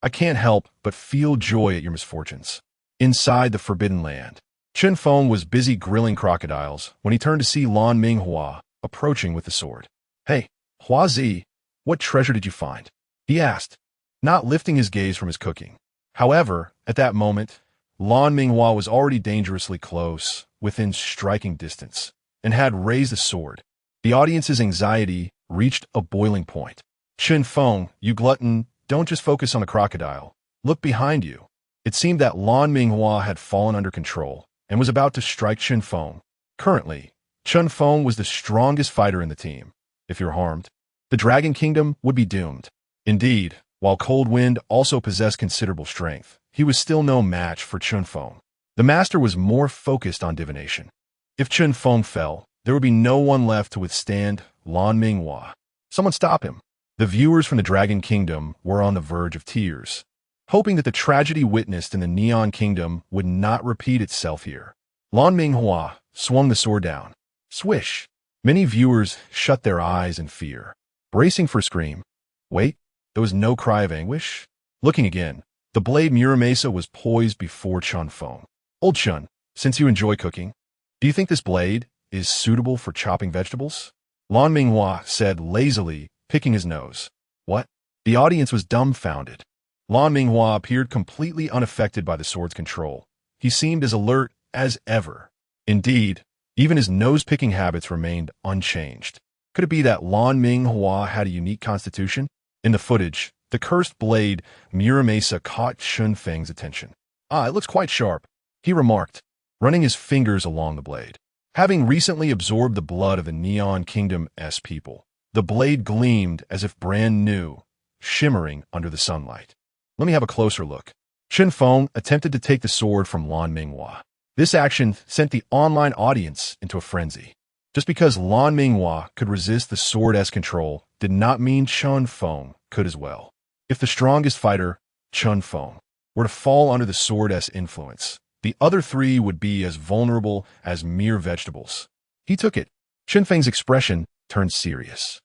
I can't help but feel joy at your misfortunes. Inside the Forbidden Land, Chen Feng was busy grilling crocodiles when he turned to see Lan Minghua approaching with the sword. "Hey, Hua Zi, what treasure did you find?" he asked, not lifting his gaze from his cooking. However, at that moment, Lan Minghua was already dangerously close, within striking distance, and had raised the sword. The audience's anxiety reached a boiling point. "Chen Feng, you glutton, don't just focus on the crocodile. Look behind you." It seemed that Lan Minghua had fallen under control and was about to strike Chen Feng. Currently, Chen Feng was the strongest fighter in the team. If you're harmed, the Dragon Kingdom would be doomed. Indeed, while Cold Wind also possessed considerable strength, he was still no match for Chen Feng. The master was more focused on divination. If Chen Feng fell, there would be no one left to withstand Lan Minghua. Someone stop him. The viewers from the Dragon Kingdom were on the verge of tears, hoping that the tragedy witnessed in the Neon Kingdom would not repeat itself here. Lan Minghua swung the sword down. Swish! Many viewers shut their eyes in fear, bracing for a scream. Wait, there was no cry of anguish? Looking again, the blade Muramesa was poised before Chen Feng. "Old Chen, since you enjoy cooking, do you think this blade is suitable for chopping vegetables?" Lan Minghua said lazily, picking his nose. "What?" The audience was dumbfounded. Lan Minghua appeared completely unaffected by the sword's control. He seemed as alert as ever. Indeed, even his nose-picking habits remained unchanged. Could it be that Lan Minghua had a unique constitution? In the footage, the cursed blade Muramesa caught Chen Feng's attention. "It looks quite sharp," he remarked, running his fingers along the blade. Having recently absorbed the blood of the Neon Kingdom's people, the blade gleamed as if brand new, shimmering under the sunlight. "Let me have a closer look." Chen Feng attempted to take the sword from Lan Minghua. This action sent the online audience into a frenzy. Just because Lan Minghua could resist the sword's control did not mean Chen Feng could as well. If the strongest fighter, Chen Feng, were to fall under the sword's influence, the other three would be as vulnerable as mere vegetables. He took it. Chen Feng's expression turned serious.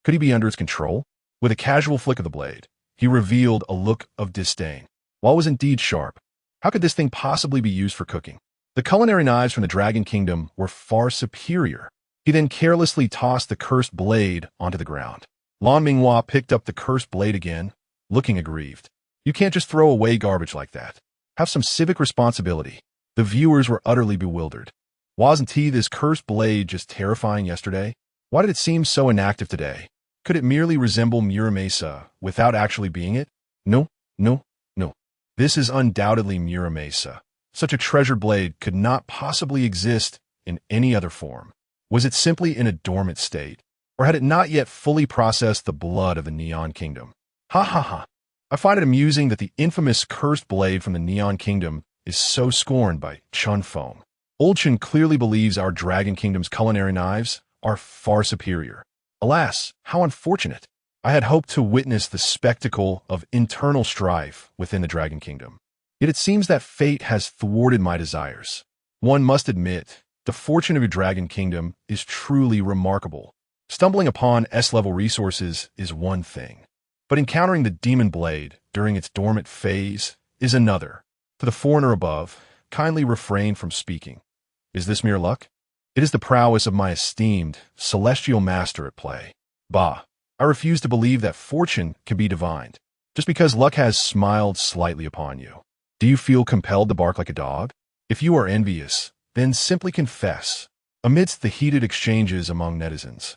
Could he be under its control? With a casual flick of the blade, he revealed a look of disdain. While it was indeed sharp, how could this thing possibly be used for cooking? The culinary knives from the Dragon Kingdom were far superior. He then carelessly tossed the cursed blade onto the ground. Lan Minghua picked up the cursed blade again, looking aggrieved. "You can't just throw away garbage like that. Have some civic responsibility." The viewers were utterly bewildered. Wasn't this cursed blade just terrifying yesterday? Why did it seem so inactive today? Could it merely resemble Muramesa without actually being it? No. This is undoubtedly Muramesa. Such a treasured blade could not possibly exist in any other form. Was it simply in a dormant state? Or had it not yet fully processed the blood of the Neon Kingdom? Ha. I find it amusing that the infamous cursed blade from the Neon Kingdom is so scorned by Chen Feng. Old Chen clearly believes our Dragon Kingdom's culinary knives are far superior. Alas, how unfortunate. I had hoped to witness the spectacle of internal strife within the Dragon Kingdom. Yet it seems that fate has thwarted my desires. One must admit, the fortune of your Dragon Kingdom is truly remarkable. Stumbling upon S-level resources is one thing, but encountering the Demon Blade during its dormant phase is another. To the foreigner above, kindly refrain from speaking. Is this mere luck? It is the prowess of my esteemed, celestial master at play. Bah, I refuse to believe that fortune can be divined, just because luck has smiled slightly upon you. Do you feel compelled to bark like a dog? If you are envious, then simply confess. amidst the heated exchanges among netizens.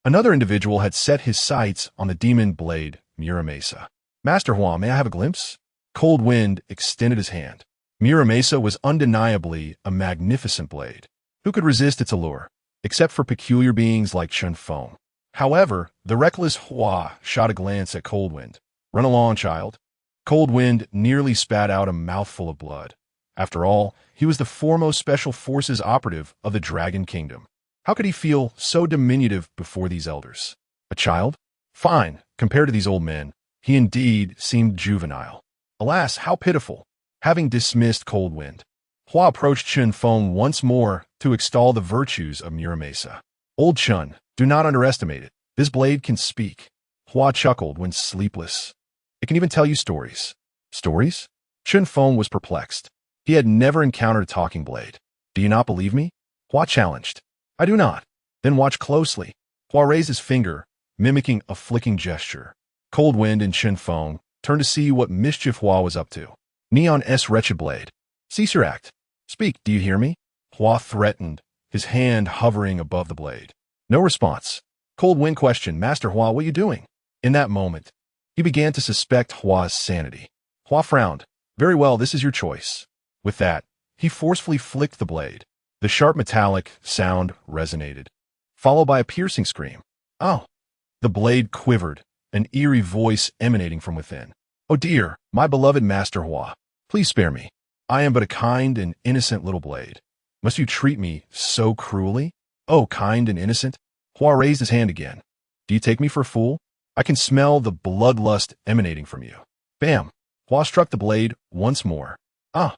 Another individual had set his sights on the demon blade, Muramasa. Master Hua, may I have a glimpse? Cold Wind extended his hand. Muramasa was undeniably a magnificent blade. Who could resist its allure, except for peculiar beings like Chen Feng? However, the reckless Hua shot a glance at Cold Wind. Run along, child. Cold Wind nearly spat out a mouthful of blood. After all, he was the foremost special forces operative of the Dragon Kingdom. How could he feel so diminutive before these elders? A child? Fine, compared to these old men, he indeed seemed juvenile. Alas, how pitiful! Having dismissed Cold Wind, Hua approached Chen Feng once more to extol the virtues of Muramasa. Old Chen, do not underestimate it. This blade can speak. Hua chuckled when sleepless. It can even tell you stories. Stories? Chen Feng was perplexed. He had never encountered a talking blade. Do you not believe me? Hua challenged. I do not. Then watch closely. Hua raised his finger, mimicking a flicking gesture. Cold Wind and Chen Feng turned to see what mischief Hua was up to. Neon S. Wretched Blade. Cease your act. Speak, do you hear me? Hua threatened, his hand hovering above the blade. No response. Cold Wind questioned, Master Hua, what are you doing? In that moment, he began to suspect Hua's sanity. Hua frowned. Very well, this is your choice. With that, he forcefully flicked the blade. The sharp metallic sound resonated, followed by a piercing scream. Oh! The blade quivered, an eerie voice emanating from within. Oh dear, my beloved Master Hua, please spare me. I am but a kind and innocent little blade. Must you treat me so cruelly? Oh, kind and innocent? Hua raised his hand again. Do you take me for a fool? I can smell the bloodlust emanating from you. Bam! Hua struck the blade once more. Ah!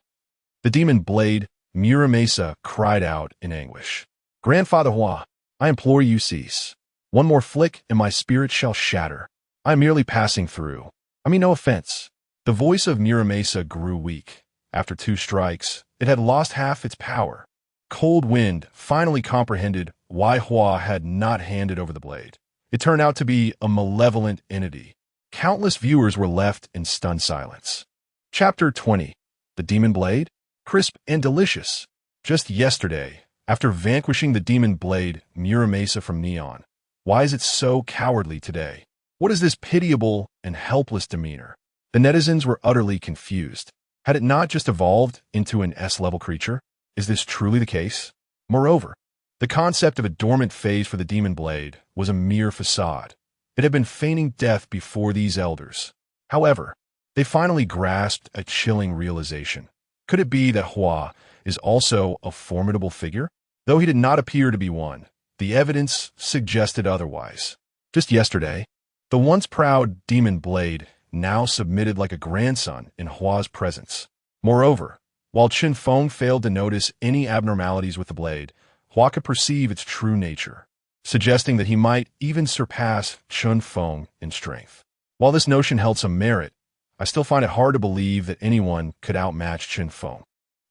The demon blade, Muramasa, cried out in anguish. Grandfather Hua, I implore you cease. One more flick and my spirit shall shatter. I am merely passing through. I mean no offense. The voice of Muramasa grew weak. After 2 strikes, it had lost half its power. Cold Wind finally comprehended why Hua had not handed over the blade. It turned out to be a malevolent entity. Countless viewers were left in stunned silence. Chapter 20. The Demon Blade? Crisp and delicious. Just yesterday, after vanquishing the demon blade Muramasa from Neon, why is it so cowardly today? What is this pitiable and helpless demeanor? The netizens were utterly confused. Had it not just evolved into an S-level creature? Is this truly the case? Moreover, the concept of a dormant phase for the demon blade was a mere facade. It had been feigning death before these elders. However, they finally grasped a chilling realization. Could it be that Hua is also a formidable figure? Though he did not appear to be one, the evidence suggested otherwise. Just yesterday, the once proud demon blade now submitted like a grandson in Hua's presence. Moreover, while Chen Feng failed to notice any abnormalities with the blade, Hua could perceive its true nature, suggesting that he might even surpass Chen Feng in strength. While this notion held some merit, I still find it hard to believe that anyone could outmatch Chen Feng.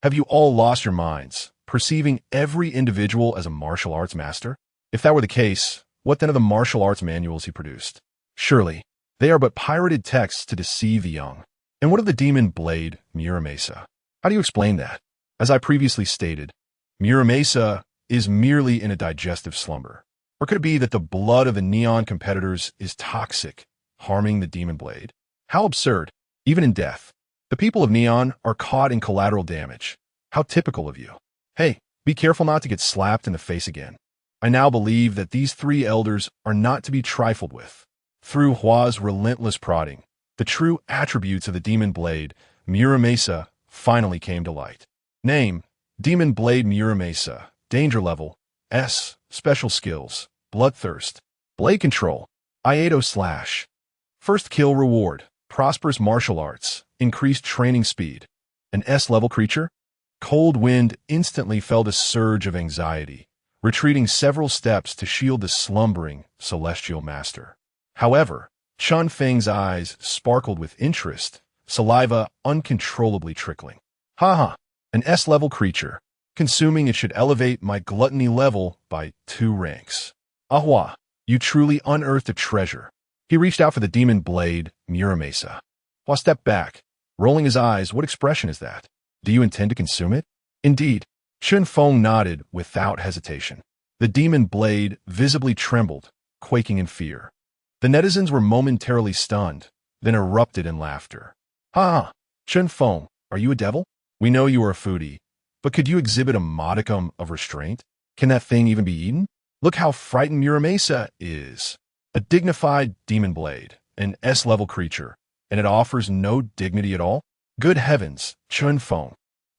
Have you all lost your minds, perceiving every individual as a martial arts master? If that were the case, what then of the martial arts manuals he produced? Surely, they are but pirated texts to deceive the young. And what of the demon blade, Muramasa? How do you explain that? As I previously stated, Muramasa is merely in a digestive slumber. Or could it be that the blood of the Neon competitors is toxic, harming the demon blade? How absurd. Even in death, the people of Neon are caught in collateral damage. How typical of you. Hey, be careful not to get slapped in the face again. I now believe that these 3 elders are not to be trifled with. Through Hua's relentless prodding, the true attributes of the demon blade, Muramasa, finally came to light. Name, Demon Blade Muramasa. Danger level, S. Special skills, Bloodthirst. Blade control, Iato Slash. First kill reward, Prosperous Martial Arts, Increased Training Speed. An S-level creature? Cold Wind instantly felt a surge of anxiety, retreating several steps to shield the slumbering celestial master. However, Chun Feng's eyes sparkled with interest, saliva uncontrollably trickling. Haha, an S-level creature. Consuming it should elevate my gluttony level by 2 ranks. Ahua, you truly unearthed a treasure. He reached out for the demon blade, Muramasa. Hua stepped back, rolling his eyes. What expression is that? Do you intend to consume it? Indeed. Chen Feng nodded without hesitation. The demon blade visibly trembled, quaking in fear. The netizens were momentarily stunned, then erupted in laughter. Ha! Chen Feng, are you a devil? We know you are a foodie, but could you exhibit a modicum of restraint? Can that thing even be eaten? Look how frightened Muramesa is. A dignified demon blade, an S-level creature, and it offers no dignity at all? Good heavens, Chen Feng.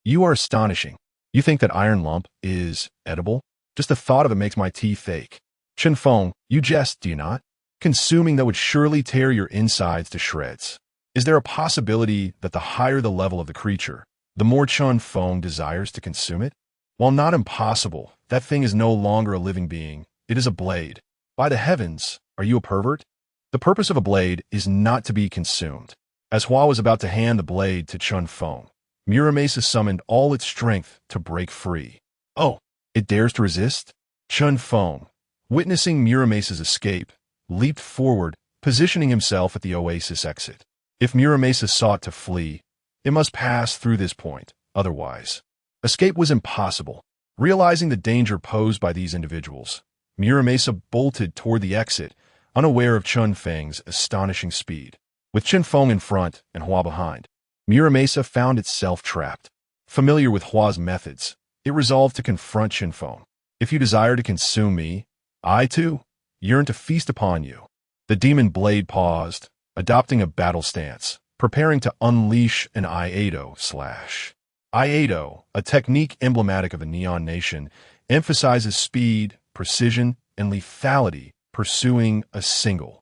You are astonishing. You think that iron lump is edible? Just the thought of it makes my teeth ache. Chen Feng, you jest, do you not? Consuming that would surely tear your insides to shreds. Is there a possibility that the higher the level of the creature, the more Chen Feng desires to consume it? While not impossible, that thing is no longer a living being. It is a blade. By the heavens, are you a pervert? The purpose of a blade is not to be consumed. As Hua was about to hand the blade to Chen Feng, Muramesa summoned all its strength to break free. Oh, it dares to resist? Chen Feng, witnessing Muramesa's escape, leaped forward, positioning himself at the oasis exit. If Muramesa sought to flee, it must pass through this point, otherwise. Escape was impossible. Realizing the danger posed by these individuals, Muramesa bolted toward the exit, unaware of Chen Feng's astonishing speed. With Chen Feng in front and Hua behind, Muramesa found itself trapped. Familiar with Hua's methods, it resolved to confront Chen Feng. If you desire to consume me, I too yearn to feast upon you. The demon blade paused, adopting a battle stance, preparing to unleash an Iato slash. Iato, a technique emblematic of the Neon Nation, emphasizes speed, precision, and lethality, pursuing a single,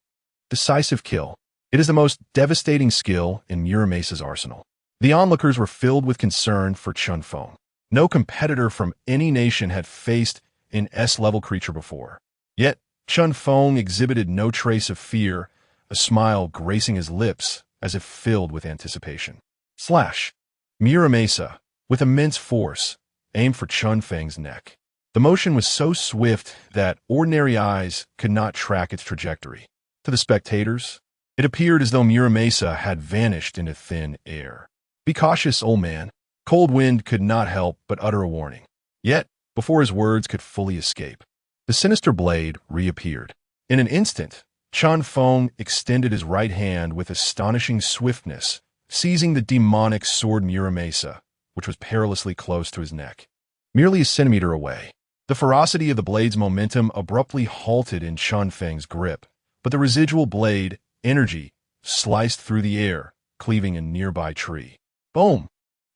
decisive kill. It is the most devastating skill in Muramesa's arsenal. The onlookers were filled with concern for Chen Feng. No competitor from any nation had faced an S-level creature before. Yet, Chen Feng exhibited no trace of fear, a smile gracing his lips as if filled with anticipation. Slash! Muramesa, with immense force, aimed for Chen Feng's neck. The motion was so swift that ordinary eyes could not track its trajectory. To the spectators, it appeared as though Muramesa had vanished into thin air. Be cautious, old man. Cold Wind could not help but utter a warning. Yet, before his words could fully escape, the sinister blade reappeared. In an instant, Chen Feng extended his right hand with astonishing swiftness, seizing the demonic sword Muramesa, which was perilously close to his neck. Merely a centimeter away, the ferocity of the blade's momentum abruptly halted in Chen Feng's grip, but the residual blade, energy, sliced through the air, cleaving a nearby tree. Boom!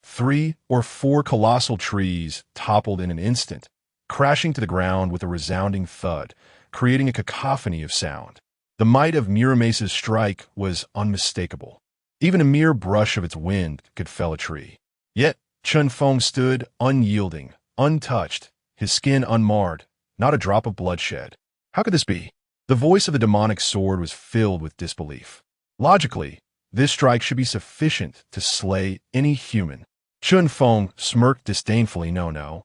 3 or 4 colossal trees toppled in an instant, crashing to the ground with a resounding thud, creating a cacophony of sound. The might of Muramesa's strike was unmistakable. Even a mere brush of its wind could fell a tree. Yet, Chen Feng stood unyielding, untouched, his skin unmarred, not a drop of bloodshed. How could this be? The voice of the demonic sword was filled with disbelief. Logically, this strike should be sufficient to slay any human. Chen Feng smirked disdainfully. No.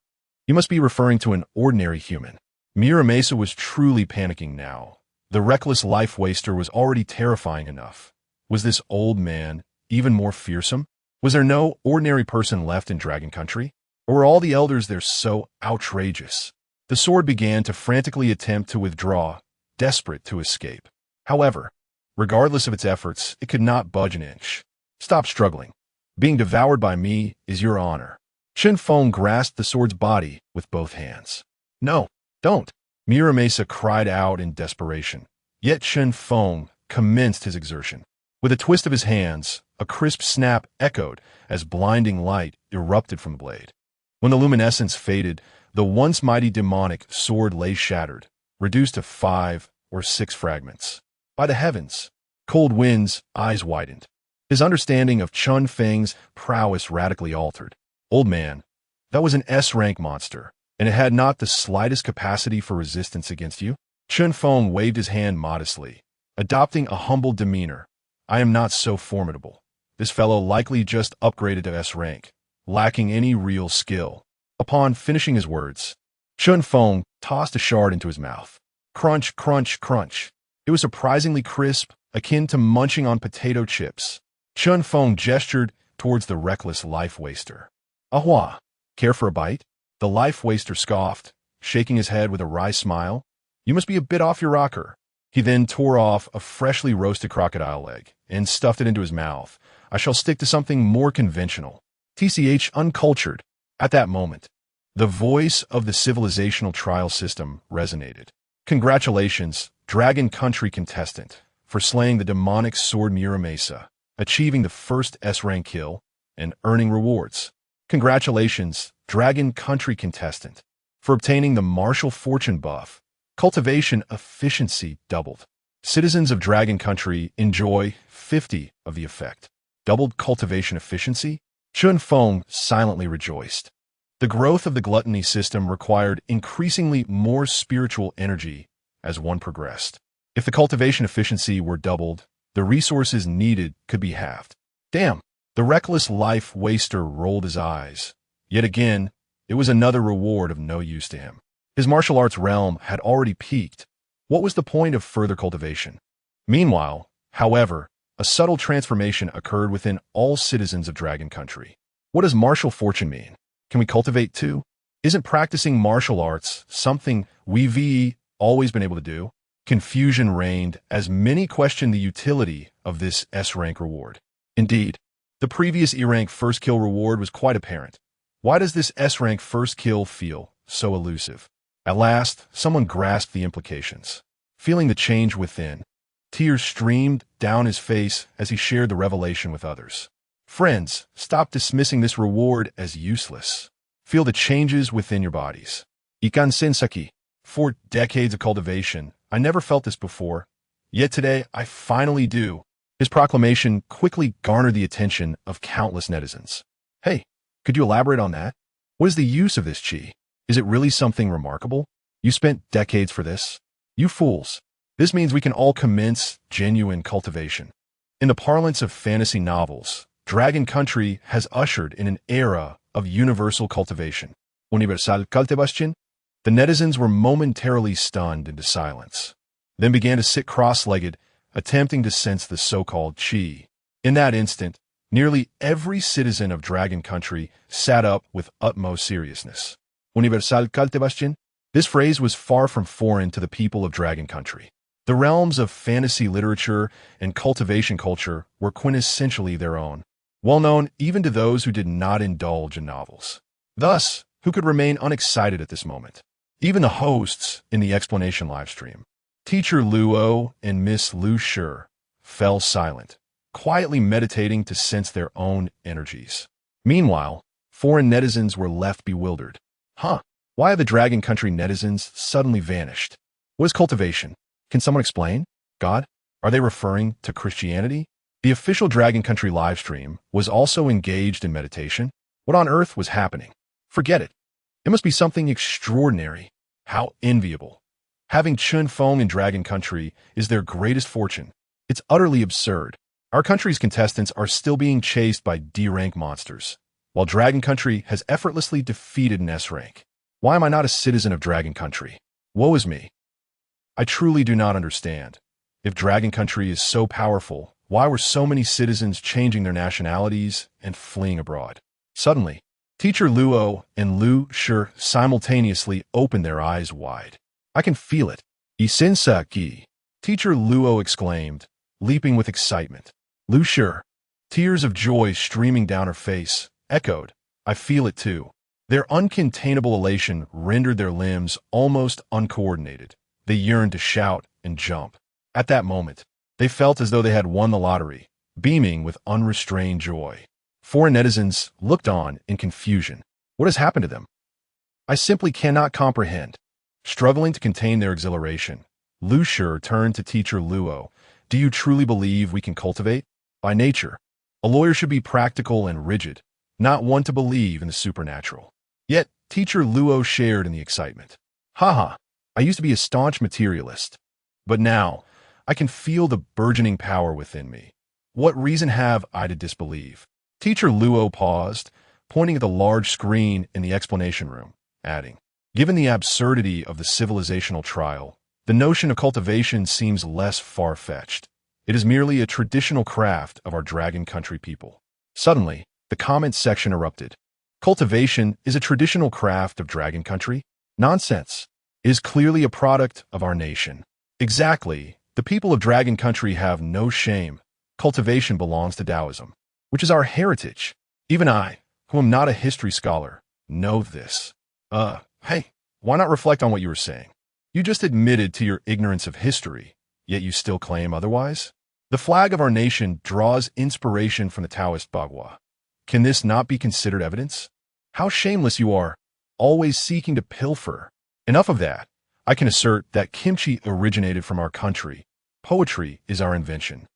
You must be referring to an ordinary human. Muramesa was truly panicking now. The reckless life waster was already terrifying enough. Was this old man even more fearsome? Was there no ordinary person left in Dragon Country? Or were all the elders there so outrageous? The sword began to frantically attempt to withdraw, desperate to escape. However, regardless of its efforts, it could not budge an inch. Stop struggling. Being devoured by me is your honor. Chen Feng grasped the sword's body with both hands. No, don't. Muramesa cried out in desperation. Yet Chen Feng commenced his exertion. With a twist of his hands, a crisp snap echoed as blinding light erupted from the blade. When the luminescence faded, the once mighty demonic sword lay shattered, reduced to 5 or 6 fragments. By the heavens, Cold Wind's eyes widened. His understanding of Chen Feng's prowess radically altered. Old man, that was an S-rank monster, and it had not the slightest capacity for resistance against you. Chen Feng waved his hand modestly, adopting a humble demeanor. I am not so formidable. This fellow likely just upgraded to S-rank, lacking any real skill. Upon finishing his words, Chen Feng tossed a shard into his mouth. Crunch, crunch, crunch. It was surprisingly crisp, akin to munching on potato chips. Chen Feng gestured towards the reckless life waster. Ahua, care for a bite? The life waster scoffed, shaking his head with a wry smile. You must be a bit off your rocker. He then tore off a freshly roasted crocodile leg and stuffed it into his mouth. I shall stick to something more conventional. TCH uncultured. At that moment, the voice of the civilizational trial system resonated. Congratulations, Dragon Country contestant, for slaying the demonic sword Muramasa, achieving the first S-rank kill, and earning rewards. Congratulations, Dragon Country contestant, for obtaining the martial fortune buff. Cultivation efficiency doubled. Citizens of Dragon Country enjoy 50 of the effect. Doubled cultivation efficiency? Feng silently rejoiced. The growth of the gluttony system required increasingly more spiritual energy as one progressed. If the cultivation efficiency were doubled, the resources needed could be halved. Damn! The reckless life waster rolled his eyes. Yet again, it was another reward of no use to him. His martial arts realm had already peaked. What was the point of further cultivation? Meanwhile, however, a subtle transformation occurred within all citizens of Dragon Country. What does martial fortune mean? Can we cultivate too? Isn't practicing martial arts something we've always been able to do? Confusion reigned as many questioned the utility of this S-rank reward. Indeed, the previous E-rank first kill reward was quite apparent. Why does this S-rank first kill feel so elusive? At last, someone grasped the implications. Feeling the change within, tears streamed down his face as he shared the revelation with others. Friends, stop dismissing this reward as useless. Feel the changes within your bodies. Ikan Sensaki. For decades of cultivation, I never felt this before. Yet today, I finally do. His proclamation quickly garnered the attention of countless netizens. Hey, could you elaborate on that? What is the use of this chi? Is it really something remarkable? You spent decades for this? You fools. This means we can all commence genuine cultivation. In the parlance of fantasy novels, Dragon Country has ushered in an era of universal cultivation. Universal cultivation? The netizens were momentarily stunned into silence, then began to sit cross-legged, attempting to sense the so-called chi. In that instant, nearly every citizen of Dragon Country sat up with utmost seriousness. Universal cultivation? This phrase was far from foreign to the people of Dragon Country. The realms of fantasy literature and cultivation culture were quintessentially their own, well known even to those who did not indulge in novels. Thus, who could remain unexcited at this moment? Even the hosts in the explanation livestream, Teacher Luo and Miss Lu Shi, fell silent, quietly meditating to sense their own energies. Meanwhile, foreign netizens were left bewildered. Why have the Dragon Country netizens suddenly vanished? What is cultivation? Can someone explain? God? Are they referring to Christianity? The official Dragon Country livestream was also engaged in meditation. What on earth was happening? Forget it. It must be something extraordinary. How enviable. Having Chen Feng in Dragon Country is their greatest fortune. It's utterly absurd. Our country's contestants are still being chased by D-rank monsters, while Dragon Country has effortlessly defeated an S-rank. Why am I not a citizen of Dragon Country? Woe is me. I truly do not understand. If Dragon Country is so powerful, why were so many citizens changing their nationalities and fleeing abroad? Suddenly, Teacher Luo and Lu Shi simultaneously opened their eyes wide. I can feel it. Isensaki. Teacher Luo exclaimed, leaping with excitement. Lu Shi, tears of joy streaming down her face, echoed, I feel it too. Their uncontainable elation rendered their limbs almost uncoordinated. They yearned to shout and jump. At that moment, they felt as though they had won the lottery, beaming with unrestrained joy. Foreign netizens looked on in confusion. What has happened to them? I simply cannot comprehend. Struggling to contain their exhilaration, Lu Shi turned to Teacher Luo. Do you truly believe we can cultivate? By nature, a lawyer should be practical and rigid, not one to believe in the supernatural. Yet, Teacher Luo shared in the excitement. I used to be a staunch materialist, but now I can feel the burgeoning power within me. What reason have I to disbelieve? Teacher Luo paused, pointing at the large screen in the explanation room, adding, given the absurdity of the civilizational trial, the notion of cultivation seems less far-fetched. It is merely a traditional craft of our Dragon Country people. Suddenly, the comments section erupted. Cultivation is a traditional craft of Dragon Country. Nonsense. It is clearly a product of our nation. Exactly. The people of Dragon Country have no shame. Cultivation belongs to Taoism, which is our heritage. Even I, who am not a history scholar, know this. Hey, why not reflect on what you were saying? You just admitted to your ignorance of history, yet you still claim otherwise? The flag of our nation draws inspiration from the Taoist Bagua. Can this not be considered evidence? How shameless you are, always seeking to pilfer. Enough of that. I can assert that kimchi originated from our country. Poetry is our invention.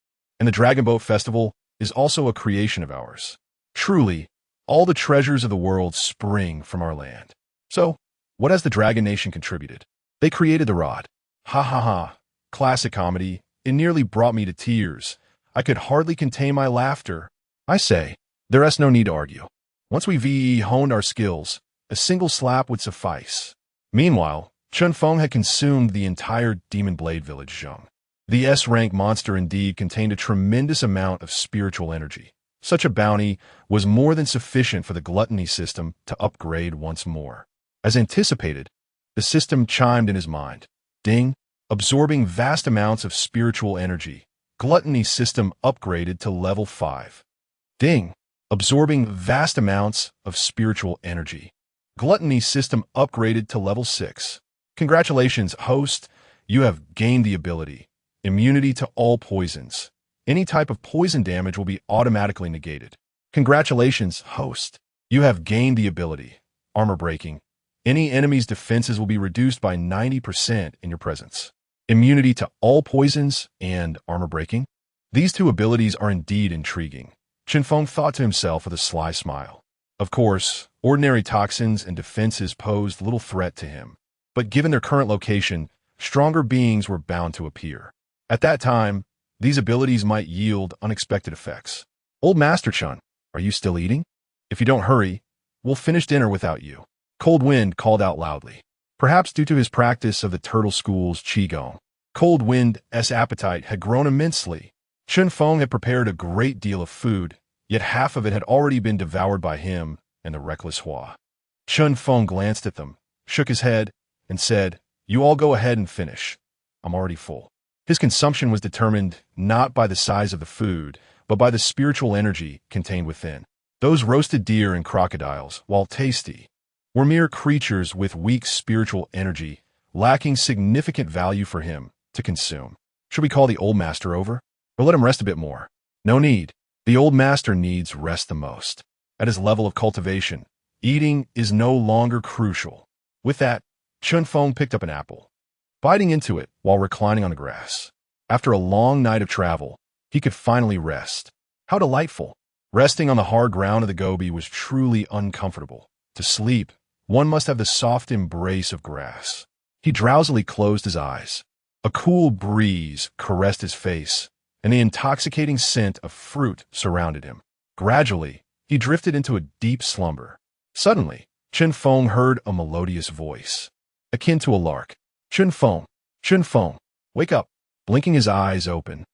And the Dragon Boat Festival is also a creation of ours. Truly, all the treasures of the world spring from our land. So, what has the Dragon Nation contributed? They created the rod. Ha ha ha. Classic comedy. It nearly brought me to tears. I could hardly contain my laughter. I say, there is no need to argue. Once we honed our skills, a single slap would suffice. Meanwhile, Feng had consumed the entire Demon Blade Village Zheng. The S-rank monster indeed contained a tremendous amount of spiritual energy. Such a bounty was more than sufficient for the Gluttony System to upgrade once more. As anticipated, the system chimed in his mind. Ding! Absorbing vast amounts of spiritual energy. Gluttony System upgraded to level 5. Ding! Absorbing vast amounts of spiritual energy. Gluttony System upgraded to level 6. Congratulations, host. You have gained the ability. Immunity to all poisons. Any type of poison damage will be automatically negated. Congratulations, host. You have gained the ability. Armor breaking. Any enemy's defenses will be reduced by 90% in your presence. Immunity to all poisons and armor breaking. These two abilities are indeed intriguing. Feng thought to himself with a sly smile. Of course, ordinary toxins and defenses posed little threat to him. But given their current location, stronger beings were bound to appear. At that time, these abilities might yield unexpected effects. Old Master Chen, are you still eating? If you don't hurry, we'll finish dinner without you. Cold Wind called out loudly. Perhaps due to his practice of the Turtle School's Qigong, Cold Wind's appetite had grown immensely. Feng had prepared a great deal of food, yet half of it had already been devoured by him and the reckless Hua. Feng glanced at them, shook his head, and said, "You all go ahead and finish. I'm already full." His consumption was determined not by the size of the food, but by the spiritual energy contained within. Those roasted deer and crocodiles, while tasty, were mere creatures with weak spiritual energy, lacking significant value for him to consume. Should we call the old master over? Or let him rest a bit more? No need. The old master needs rest the most. At his level of cultivation, eating is no longer crucial. With that, Feng picked up an apple, biting into it while reclining on the grass. After a long night of travel, he could finally rest. How delightful! Resting on the hard ground of the Gobi was truly uncomfortable. To sleep, one must have the soft embrace of grass. He drowsily closed his eyes. A cool breeze caressed his face, and the intoxicating scent of fruit surrounded him. Gradually, he drifted into a deep slumber. Suddenly, Feng heard a melodious voice, akin to a lark. Feng, wake up!" Blinking his eyes open,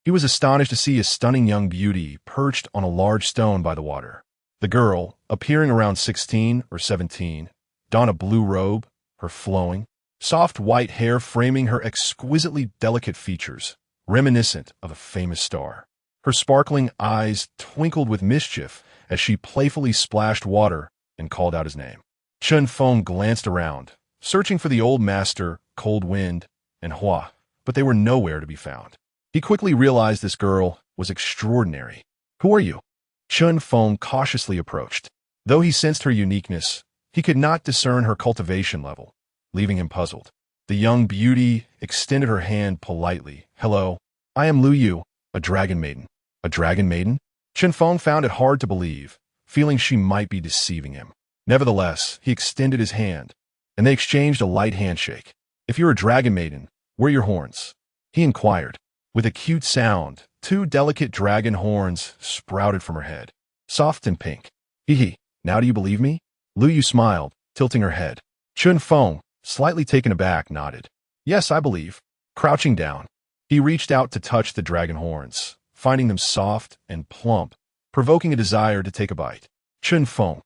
he was astonished to see a stunning young beauty perched on a large stone by the water. The girl, appearing around 16 or 17, donned a blue robe, her flowing, soft white hair framing her exquisitely delicate features, reminiscent of a famous star. Her sparkling eyes twinkled with mischief as she playfully splashed water and called out his name. Feng glanced around, searching for the old master, Cold Wind, and Hua, but they were nowhere to be found. He quickly realized this girl was extraordinary. "Who are you?" Feng cautiously approached. Though he sensed her uniqueness, he could not discern her cultivation level, leaving him puzzled. The young beauty extended her hand politely. "Hello, I am Lu Yu, a dragon maiden." A dragon maiden? Feng found it hard to believe, feeling she might be deceiving him. Nevertheless, he extended his hand, and they exchanged a light handshake. "If you're a dragon maiden, where are your horns?" he inquired. With a cute sound, 2 delicate dragon horns sprouted from her head, soft and pink. "Hee, now do you believe me?" Lu Yu smiled, tilting her head. Feng, slightly taken aback, nodded. "Yes, I believe." Crouching down, he reached out to touch the dragon horns, finding them soft and plump, provoking a desire to take a bite. Feng,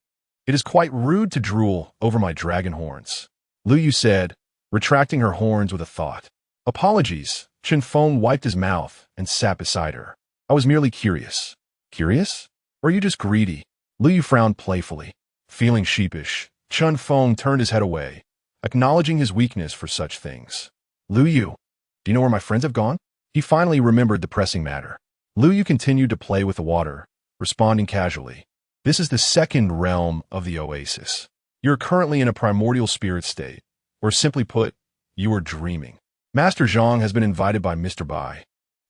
it It is quite rude to drool over my dragon horns, Lu Yu said, retracting her horns with a thought. Apologies. Feng wiped his mouth and sat beside her. I was merely curious. Curious? Or are you just greedy? Lu Yu frowned playfully. Feeling sheepish, Feng turned his head away, acknowledging his weakness for such things. Lu Yu, do you know where my friends have gone? He finally remembered the pressing matter. Lu Yu continued to play with the water, responding casually. This is the second realm of the oasis. You're currently in a primordial spirit state, or simply put, you are dreaming. Master Zhang has been invited by Mr. Bai,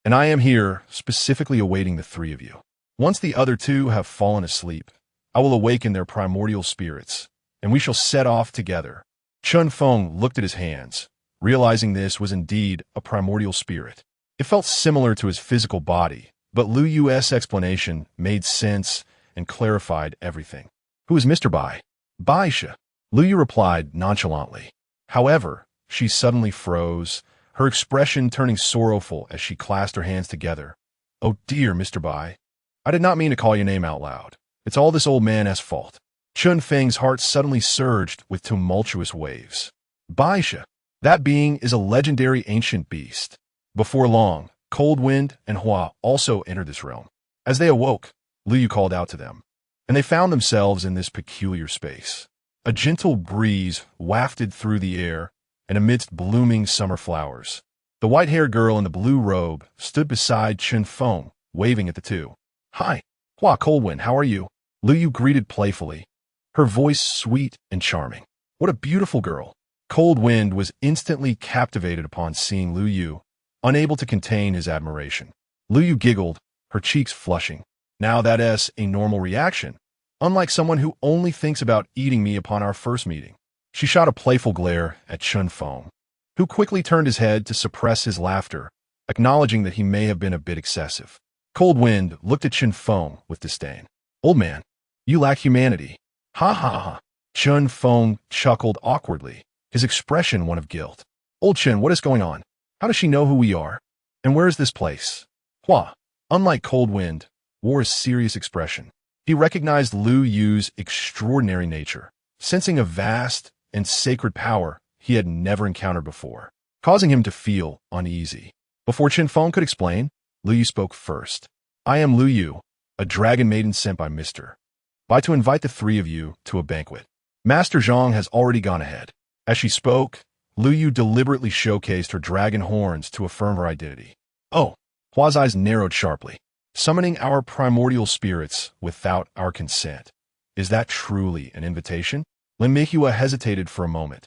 and I am here specifically awaiting the three of you. Once the other two have fallen asleep, I will awaken their primordial spirits, and we shall set off together. Feng looked at his hands, realizing this was indeed a primordial spirit. It felt similar to his physical body, but Lu Yu's explanation made sense and clarified everything. Who is Mr. Bai? Baisha, Lu Yu replied nonchalantly. However, she suddenly froze, her expression turning sorrowful as she clasped her hands together. Oh dear, Mr. Bai. I did not mean to call your name out loud. It's all this old man's fault. Feng's heart suddenly surged with tumultuous waves. Baisha, that being is a legendary ancient beast. Before long, Cold Wind and Hua also entered this realm. As they awoke, Lu Yu called out to them, and they found themselves in this peculiar space. A gentle breeze wafted through the air, and amidst blooming summer flowers, the white-haired girl in the blue robe stood beside Feng, waving at the two. Hi, Hua Coldwind, how are you? Lu Yu greeted playfully, her voice sweet and charming. What a beautiful girl. Cold Wind was instantly captivated upon seeing Lu Yu, unable to contain his admiration. Lu Yu giggled, her cheeks flushing. Now that is a normal reaction, unlike someone who only thinks about eating me upon our first meeting. She shot a playful glare at Feng, who quickly turned his head to suppress his laughter, acknowledging that he may have been a bit excessive. Cold Wind looked at Feng with disdain. Old man, you lack humanity. Ha ha ha. Feng chuckled awkwardly, his expression one of guilt. Old Chen, what is going on? How does she know who we are? And where is this place? Hua, unlike Cold Wind, wore a serious expression. He recognized Lu Yu's extraordinary nature, sensing a vast and sacred power he had never encountered before, causing him to feel uneasy. Before Feng could explain, Lu Yu spoke first. I am Lu Yu, a dragon maiden sent by Mr. Bai to invite the three of you to a banquet. Master Zhang has already gone ahead. As she spoke, Lu Yu deliberately showcased her dragon horns to affirm her identity. Oh, Hua's eyes narrowed sharply. Summoning our primordial spirits without our consent. Is that truly an invitation? Lin Mihua hesitated for a moment,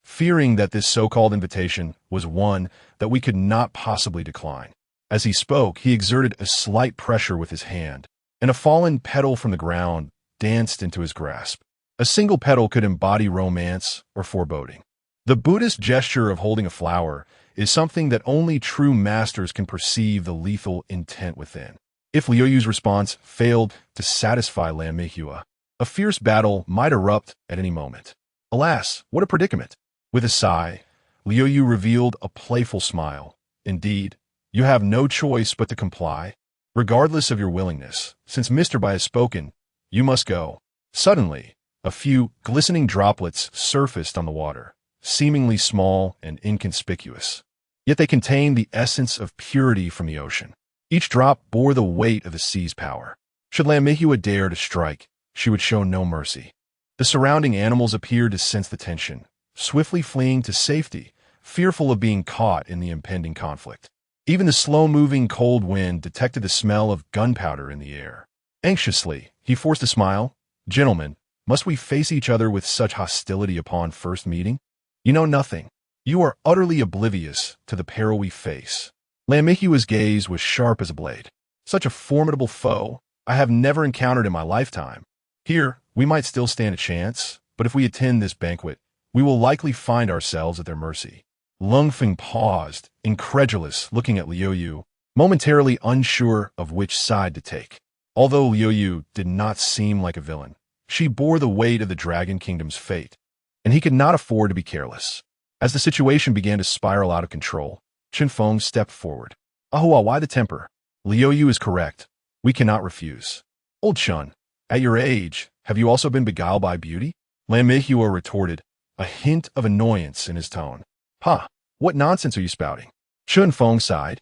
fearing that this so-called invitation was one that we could not possibly decline. As he spoke, he exerted a slight pressure with his hand, and a fallen petal from the ground danced into his grasp. A single petal could embody romance or foreboding. The Buddhist gesture of holding a flower is something that only true masters can perceive the lethal intent within. If Liu Yu's response failed to satisfy Lan Mihua, a fierce battle might erupt at any moment. Alas, what a predicament! With a sigh, Liu Yu revealed a playful smile. Indeed, you have no choice but to comply. Regardless of your willingness, since Mr. Bai has spoken, you must go. Suddenly, a few glistening droplets surfaced on the water, seemingly small and inconspicuous. Yet they contained the essence of purity from the ocean. Each drop bore the weight of the sea's power. Should Lan Mihua dare to strike, she would show no mercy. The surrounding animals appeared to sense the tension, swiftly fleeing to safety, fearful of being caught in the impending conflict. Even the slow-moving Cold Wind detected the smell of gunpowder in the air. Anxiously, he forced a smile. Gentlemen, must we face each other with such hostility upon first meeting? You know nothing. You are utterly oblivious to the peril we face. Lan Mihua's gaze was sharp as a blade. Such a formidable foe I have never encountered in my lifetime. Here, we might still stand a chance, but if we attend this banquet, we will likely find ourselves at their mercy. Feng paused, incredulous, looking at Liu Yu, momentarily unsure of which side to take. Although Liu Yu did not seem like a villain, she bore the weight of the Dragon Kingdom's fate, and he could not afford to be careless. As the situation began to spiral out of control, Feng stepped forward. Ahua, why the temper? Liu Yu is correct. We cannot refuse. Old Chen, at your age, Have you also been beguiled by beauty? Lan Meihua retorted, a hint of annoyance in his tone. Ha! What nonsense are you spouting? Chen Feng sighed,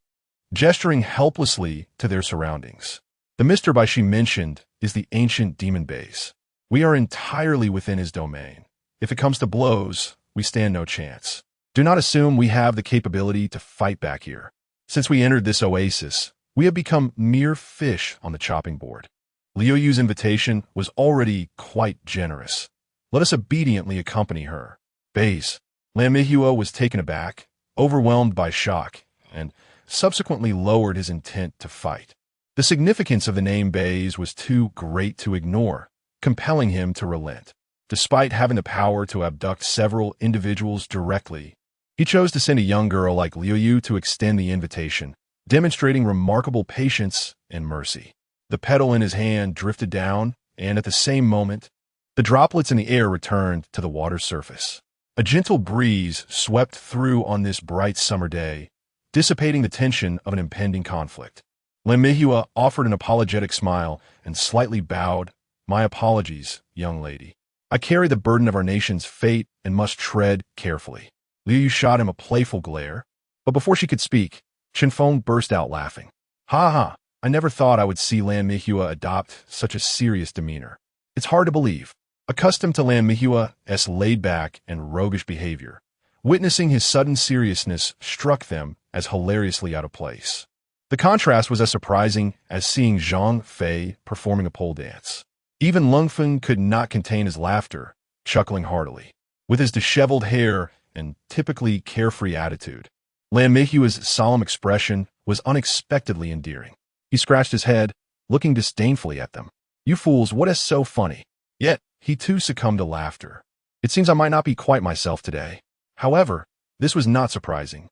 gesturing helplessly to their surroundings. The Mr. Bai she mentioned is the ancient demon base. We are entirely within his domain. If it comes to blows, we stand no chance. Do not assume we have the capability to fight back here. Since we entered this oasis, we have become mere fish on the chopping board. Liu Yu's invitation was already quite generous. Let us obediently accompany her. Bays. Lan Meihua was taken aback, overwhelmed by shock, and subsequently lowered his intent to fight. The significance of the name Bays was too great to ignore, compelling him to relent. Despite having the power to abduct several individuals directly, he chose to send a young girl like Liu Yu to extend the invitation, demonstrating remarkable patience and mercy. The petal in his hand drifted down, and at the same moment, the droplets in the air returned to the water's surface. A gentle breeze swept through on this bright summer day, dissipating the tension of an impending conflict. Lan Meihua offered an apologetic smile and slightly bowed. My apologies, young lady. I carry the burden of our nation's fate and must tread carefully. Liu Yu shot him a playful glare, but before she could speak, Chen Feng burst out laughing. Ha ha, I never thought I would see Lan Meihua adopt such a serious demeanor. It's hard to believe. Accustomed to Lan Meihua's laid-back and roguish behavior, witnessing his sudden seriousness struck them as hilariously out of place. The contrast was as surprising as seeing Zhang Fei performing a pole dance. Even Lung Feng could not contain his laughter, chuckling heartily. With his disheveled hair and typically carefree attitude, Lan Meihua's solemn expression was unexpectedly endearing. He scratched his head, looking disdainfully at them. You fools, what is so funny? Yet, he too succumbed to laughter. It seems I might not be quite myself today. However, this was not surprising.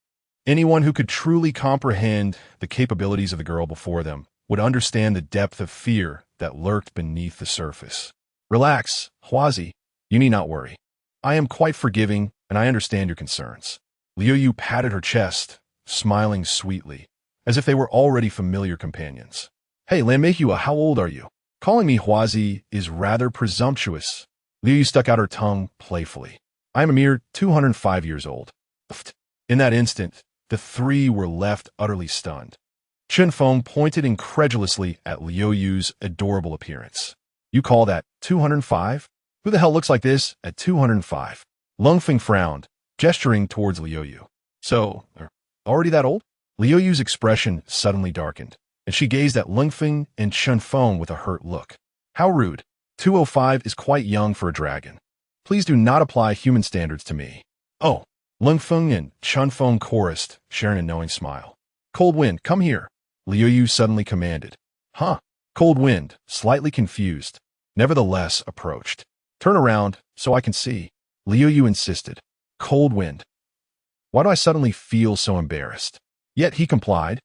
Anyone who could truly comprehend the capabilities of the girl before them would understand the depth of fear that lurked beneath the surface. Relax, Huazi. You need not worry. I am quite forgiving, and I understand your concerns. Liu Yu patted her chest, smiling sweetly, as if they were already familiar companions. Hey, Lan Meihua, how old are you? Calling me Huazi is rather presumptuous. Liu Yu stuck out her tongue playfully. I am a mere 205 years old. In that instant, the three were left utterly stunned. Chen Feng pointed incredulously at Liu Yu's adorable appearance. You call that 205? Who the hell looks like this at 205? Lung Feng frowned, gesturing towards Liu Yu. So, already that old? Liu Yu's expression suddenly darkened, and she gazed at Lung Feng and Chen Feng with a hurt look. How rude. 205 is quite young for a dragon. Please do not apply human standards to me. Oh, Lung Feng and Chen Feng chorused, sharing a knowing smile. Cold Wind, come here, Liu Yu suddenly commanded. Huh? Cold Wind, slightly confused, nevertheless approached. Turn around so I can see, Liu Yu insisted. Cold Wind. Why do I suddenly feel so embarrassed? Yet he complied,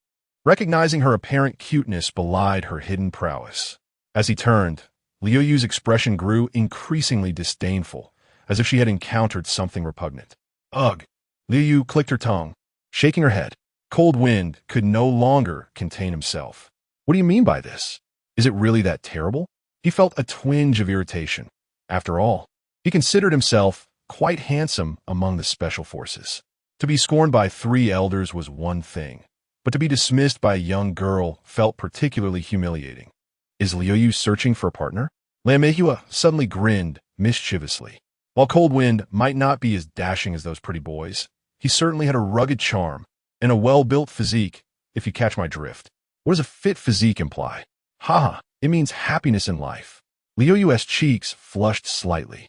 recognizing her apparent cuteness belied her hidden prowess. As he turned, Liu Yu's expression grew increasingly disdainful, as if she had encountered something repugnant. Ugh! Liu Yu clicked her tongue, shaking her head. Cold Wind could no longer contain himself. What do you mean by this? Is it really that terrible? He felt a twinge of irritation. After all, he considered himself quite handsome among the special forces. To be scorned by three elders was one thing, but to be dismissed by a young girl felt particularly humiliating. Is Liu Yu searching for a partner? Lan Meihua suddenly grinned mischievously. While Cold Wind might not be as dashing as those pretty boys, he certainly had a rugged charm and a well-built physique, if you catch my drift. What does a fit physique imply? Haha, it means happiness in life. Liu Yu's cheeks flushed slightly,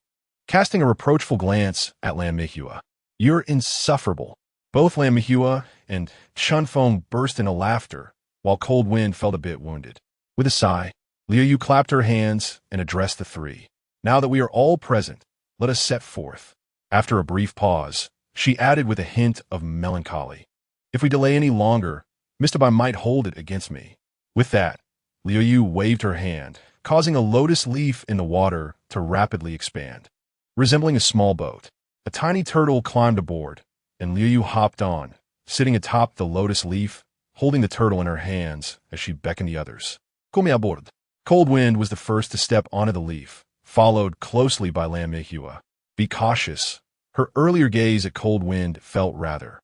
casting a reproachful glance at Lan Meihua. You're insufferable. Both Lan Meihua and Chen Feng burst into laughter, while Cold Wind felt a bit wounded. With a sigh, Liu Yu clapped her hands and addressed the three. Now that we are all present, let us set forth. After a brief pause, she added with a hint of melancholy. If we delay any longer, Mr. Bai might hold it against me. With that, Liu Yu waved her hand, causing a lotus leaf in the water to rapidly expand. Resembling a small boat, a tiny turtle climbed aboard, and Liu Yu hopped on, sitting atop the lotus leaf, holding the turtle in her hands as she beckoned the others. Come aboard. Cold Wind was the first to step onto the leaf, followed closely by Lam Mihua. Be cautious. Her earlier gaze at cold wind felt rather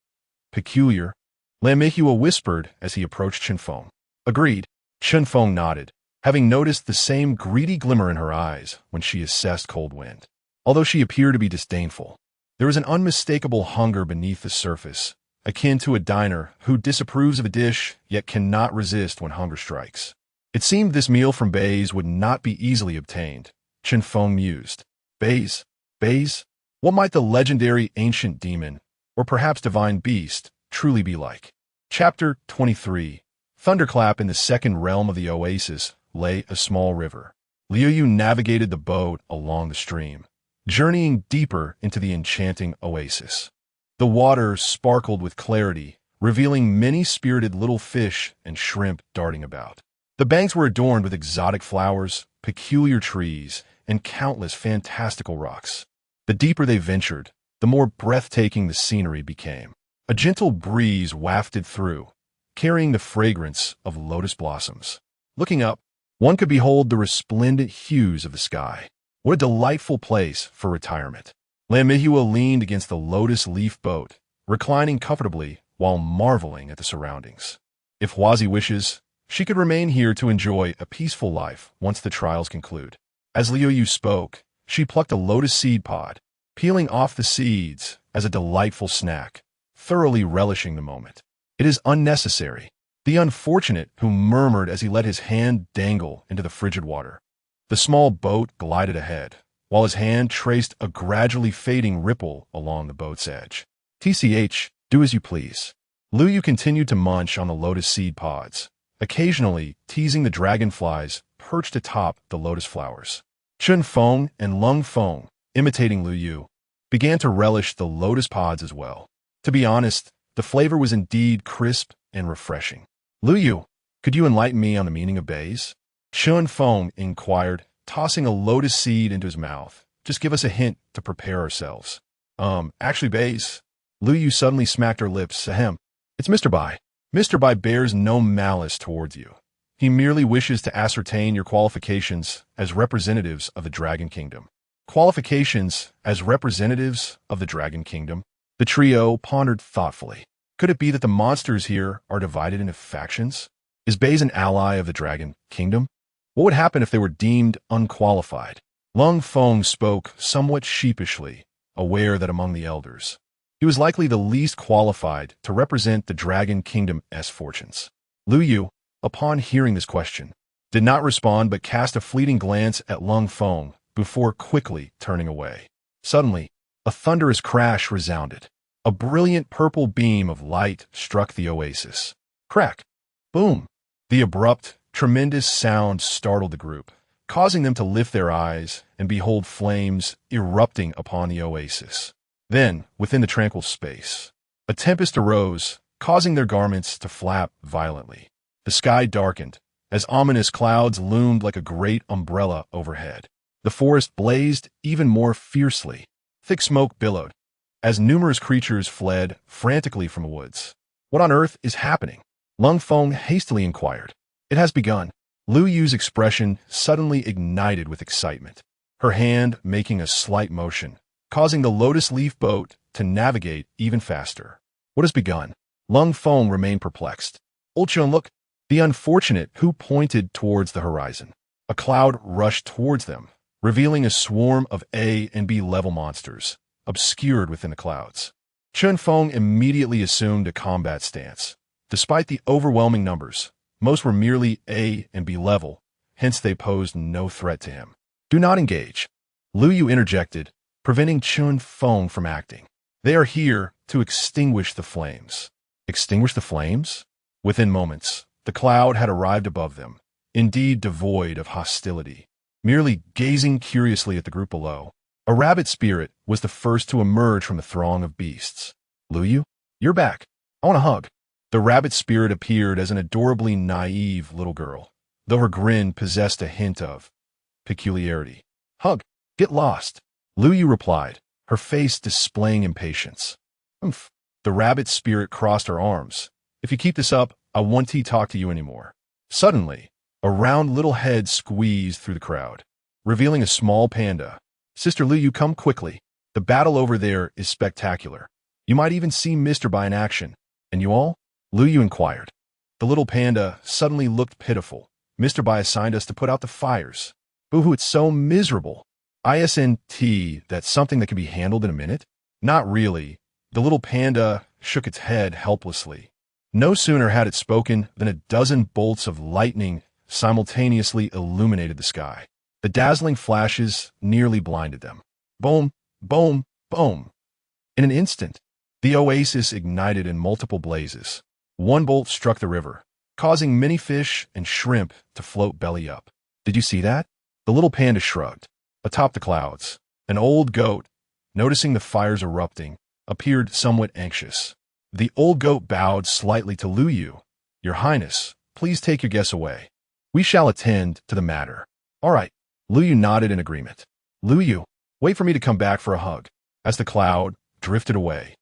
peculiar. Lam Mihua whispered as he approached Chen Feng. Agreed. Chen Feng nodded, having noticed the same greedy glimmer in her eyes when she assessed cold wind. Although she appeared to be disdainful, there was an unmistakable hunger beneath the surface, akin to a diner who disapproves of a dish yet cannot resist when hunger strikes. It seemed this meal from bays would not be easily obtained. Chen Feng mused. Bays? Bays? What might the legendary ancient demon, or perhaps divine beast, truly be like? Chapter 23. Thunderclap. In the second realm of the oasis lay a small river. Liu Yu navigated the boat along the stream, journeying deeper into the enchanting oasis. The water sparkled with clarity, revealing many spirited little fish and shrimp darting about. The banks were adorned with exotic flowers, peculiar trees, and countless fantastical rocks. The deeper they ventured, the more breathtaking the scenery became. A gentle breeze wafted through, carrying the fragrance of lotus blossoms. Looking up, one could behold the resplendent hues of the sky. What a delightful place for retirement. Lam Mihua leaned against the lotus leaf boat, reclining comfortably while marveling at the surroundings. If Huazi wishes, she could remain here to enjoy a peaceful life once the trials conclude. As Liu Yu spoke, she plucked a lotus seed pod, peeling off the seeds as a delightful snack, thoroughly relishing the moment. It is unnecessary. The unfortunate who murmured as he let his hand dangle into the frigid water. The small boat glided ahead, while his hand traced a gradually fading ripple along the boat's edge. TCH, do as you please. Liu Yu continued to munch on the lotus seed pods, occasionally teasing the dragonflies perched atop the lotus flowers. Chen Feng and Lung Feng, imitating Liu Yu, began to relish the lotus pods as well. To be honest, the flavor was indeed crisp and refreshing. Liu Yu, could you enlighten me on the meaning of bays? Chen Feng inquired, tossing a lotus seed into his mouth. Just give us a hint to prepare ourselves. Actually bays. Liu Yu suddenly smacked her lips. Ahem. It's Mr. Bai. Mr. Bai bears no malice towards you. He merely wishes to ascertain your qualifications as representatives of the Dragon Kingdom. Qualifications as representatives of the Dragon Kingdom? The trio pondered thoughtfully. Could it be that the monsters here are divided into factions? Is Bays an ally of the Dragon Kingdom? What would happen if they were deemed unqualified? Lung Feng spoke somewhat sheepishly, aware that among the elders, he was likely the least qualified to represent the Dragon Kingdom's fortunes. Liu Yu, upon hearing this question, did not respond but cast a fleeting glance at Lung Feng before quickly turning away. Suddenly, a thunderous crash resounded. A brilliant purple beam of light struck the oasis. Crack! Boom! The abrupt, tremendous sound startled the group, causing them to lift their eyes and behold flames erupting upon the oasis. Then, within the tranquil space, a tempest arose, causing their garments to flap violently. The sky darkened, as ominous clouds loomed like a great umbrella overhead. The forest blazed even more fiercely. Thick smoke billowed, as numerous creatures fled frantically from the woods. What on earth is happening? Lung Feng hastily inquired. It has begun. Liu Yu's expression suddenly ignited with excitement, her hand making a slight motion, causing the lotus leaf boat to navigate even faster. What has begun? Lung Feng remained perplexed. Old Chen, look. The unfortunate who pointed towards the horizon. A cloud rushed towards them, revealing a swarm of A and B level monsters, obscured within the clouds. Chen Feng immediately assumed a combat stance. Despite the overwhelming numbers, most were merely A and B level, hence they posed no threat to him. Do not engage. Liu Yu interjected, preventing Chen Feng from acting. They are here to extinguish the flames. Extinguish the flames? Within moments, the cloud had arrived above them, indeed devoid of hostility, merely gazing curiously at the group below. A rabbit spirit was the first to emerge from the throng of beasts. Liu Yu, you're back. I want a hug. The rabbit spirit appeared as an adorably naive little girl, though her grin possessed a hint of peculiarity. Hug. Get lost. Liu Yu replied, her face displaying impatience. Umph. The rabbit spirit crossed her arms. If you keep this up, I won't talk to you anymore. Suddenly, a round little head squeezed through the crowd. revealing a small panda. Sister Lu Yu, come quickly. The battle over there is spectacular. You might even see Mr. Bai in action. And you all? Lu Yu inquired. The little panda suddenly looked pitiful. Mr. Bai assigned us to put out the fires. Boo-hoo, it's so miserable. ISNT, that's something that can be handled in a minute? Not really. The little panda shook its head helplessly. No sooner had it spoken than a dozen bolts of lightning simultaneously illuminated the sky. The dazzling flashes nearly blinded them. Boom, boom, boom. In an instant, the oasis ignited in multiple blazes. One bolt struck the river, causing many fish and shrimp to float belly up. Did you see that? The little panda shrugged. Atop the clouds, an old goat, noticing the fires erupting, appeared somewhat anxious. The old goat bowed slightly to Lu Yu. Your Highness, please take your guests away. We shall attend to the matter. All right. Lu Yu nodded in agreement. Lu Yu, wait for me to come back for a hug. As the cloud drifted away,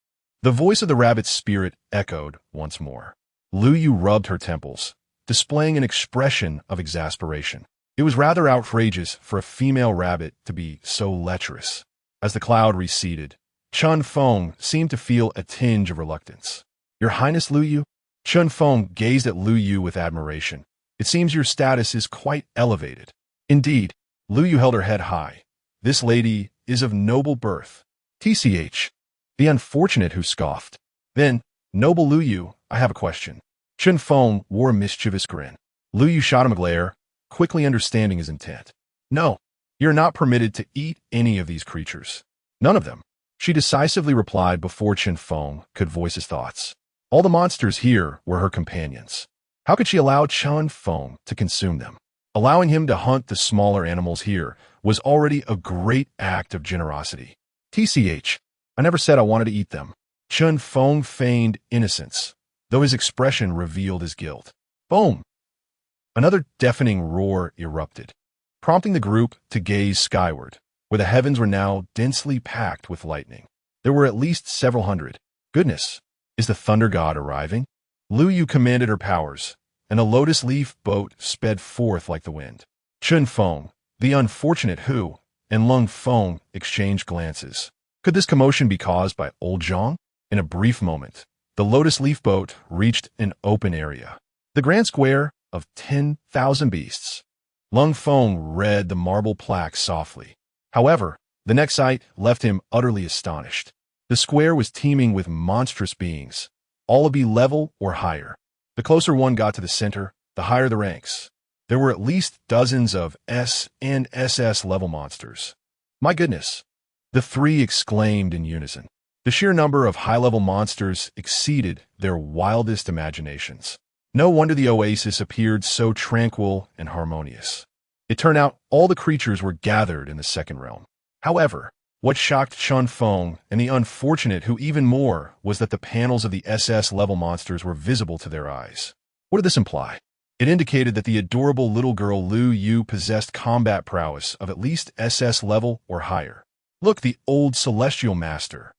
the voice of the rabbit's spirit echoed once more. Lu Yu rubbed her temples, displaying an expression of exasperation. It was rather outrageous for a female rabbit to be so lecherous. As the cloud receded, Feng seemed to feel a tinge of reluctance. Your Highness Lu Yu? Feng gazed at Lu Yu with admiration. It seems your status is quite elevated. Indeed, Lu Yu held her head high. This lady is of noble birth. TCH, the unfortunate who scoffed. Then, noble Lu Yu, I have a question. Feng wore a mischievous grin. Lu Yu shot him a glare, quickly understanding his intent. No, you're not permitted to eat any of these creatures. None of them. She decisively replied before Feng could voice his thoughts. All the monsters here were her companions. How could she allow Feng to consume them? Allowing him to hunt the smaller animals here was already a great act of generosity. TCH, I never said I wanted to eat them. Feng feigned innocence, though his expression revealed his guilt. Boom! Another deafening roar erupted, prompting the group to gaze skyward, where the heavens were now densely packed with lightning. There were at least several hundred. Goodness, is the thunder god arriving? Lu Yu commanded her powers, and a lotus leaf boat sped forth like the wind. Feng, the unfortunate who, and Lung Feng exchanged glances. Could this commotion be caused by old Zhang? In a brief moment, the lotus leaf boat reached an open area. The grand square of 10,000 beasts. Lung Feng read the marble plaque softly. However, the next sight left him utterly astonished. The square was teeming with monstrous beings, all of B level or higher. The closer one got to the center, the higher the ranks. There were at least dozens of S and SS level monsters. My goodness! The three exclaimed in unison. The sheer number of high-level monsters exceeded their wildest imaginations. No wonder the oasis appeared so tranquil and harmonious. It turned out all the creatures were gathered in the second realm. However, what shocked Feng and the unfortunate who even more was that the panels of the SS level monsters were visible to their eyes. What did this imply? It indicated that the adorable little girl Lu Yu possessed combat prowess of at least SS level or higher. Look, the old celestial master.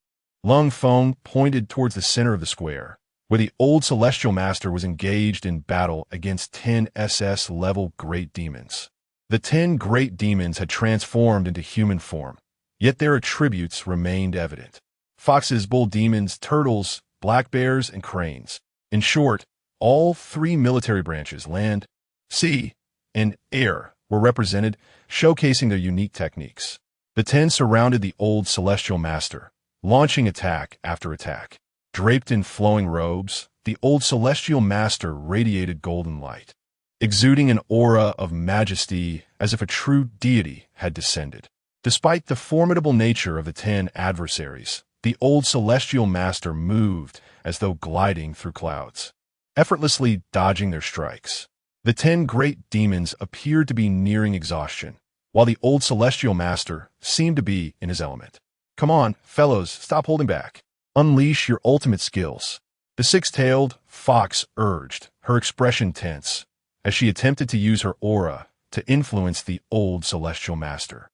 Lung Feng pointed towards the center of the square, where the old celestial master was engaged in battle against 10 SS level great demons. The 10 great demons had transformed into human form, yet their attributes remained evident. Foxes, bull demons, turtles, black bears, and cranes. In short, all three military branches, land, sea, and air, were represented, showcasing their unique techniques. The 10 surrounded the old celestial master, launching attack after attack. Draped in flowing robes, the old celestial master radiated golden light, exuding an aura of majesty as if a true deity had descended. Despite the formidable nature of the 10 adversaries, the old celestial master moved as though gliding through clouds, effortlessly dodging their strikes. The 10 great demons appeared to be nearing exhaustion, while the old celestial master seemed to be in his element. Come on, fellows, stop holding back. Unleash your ultimate skills. The six-tailed fox urged, her expression tense, as she attempted to use her aura to influence the old celestial master,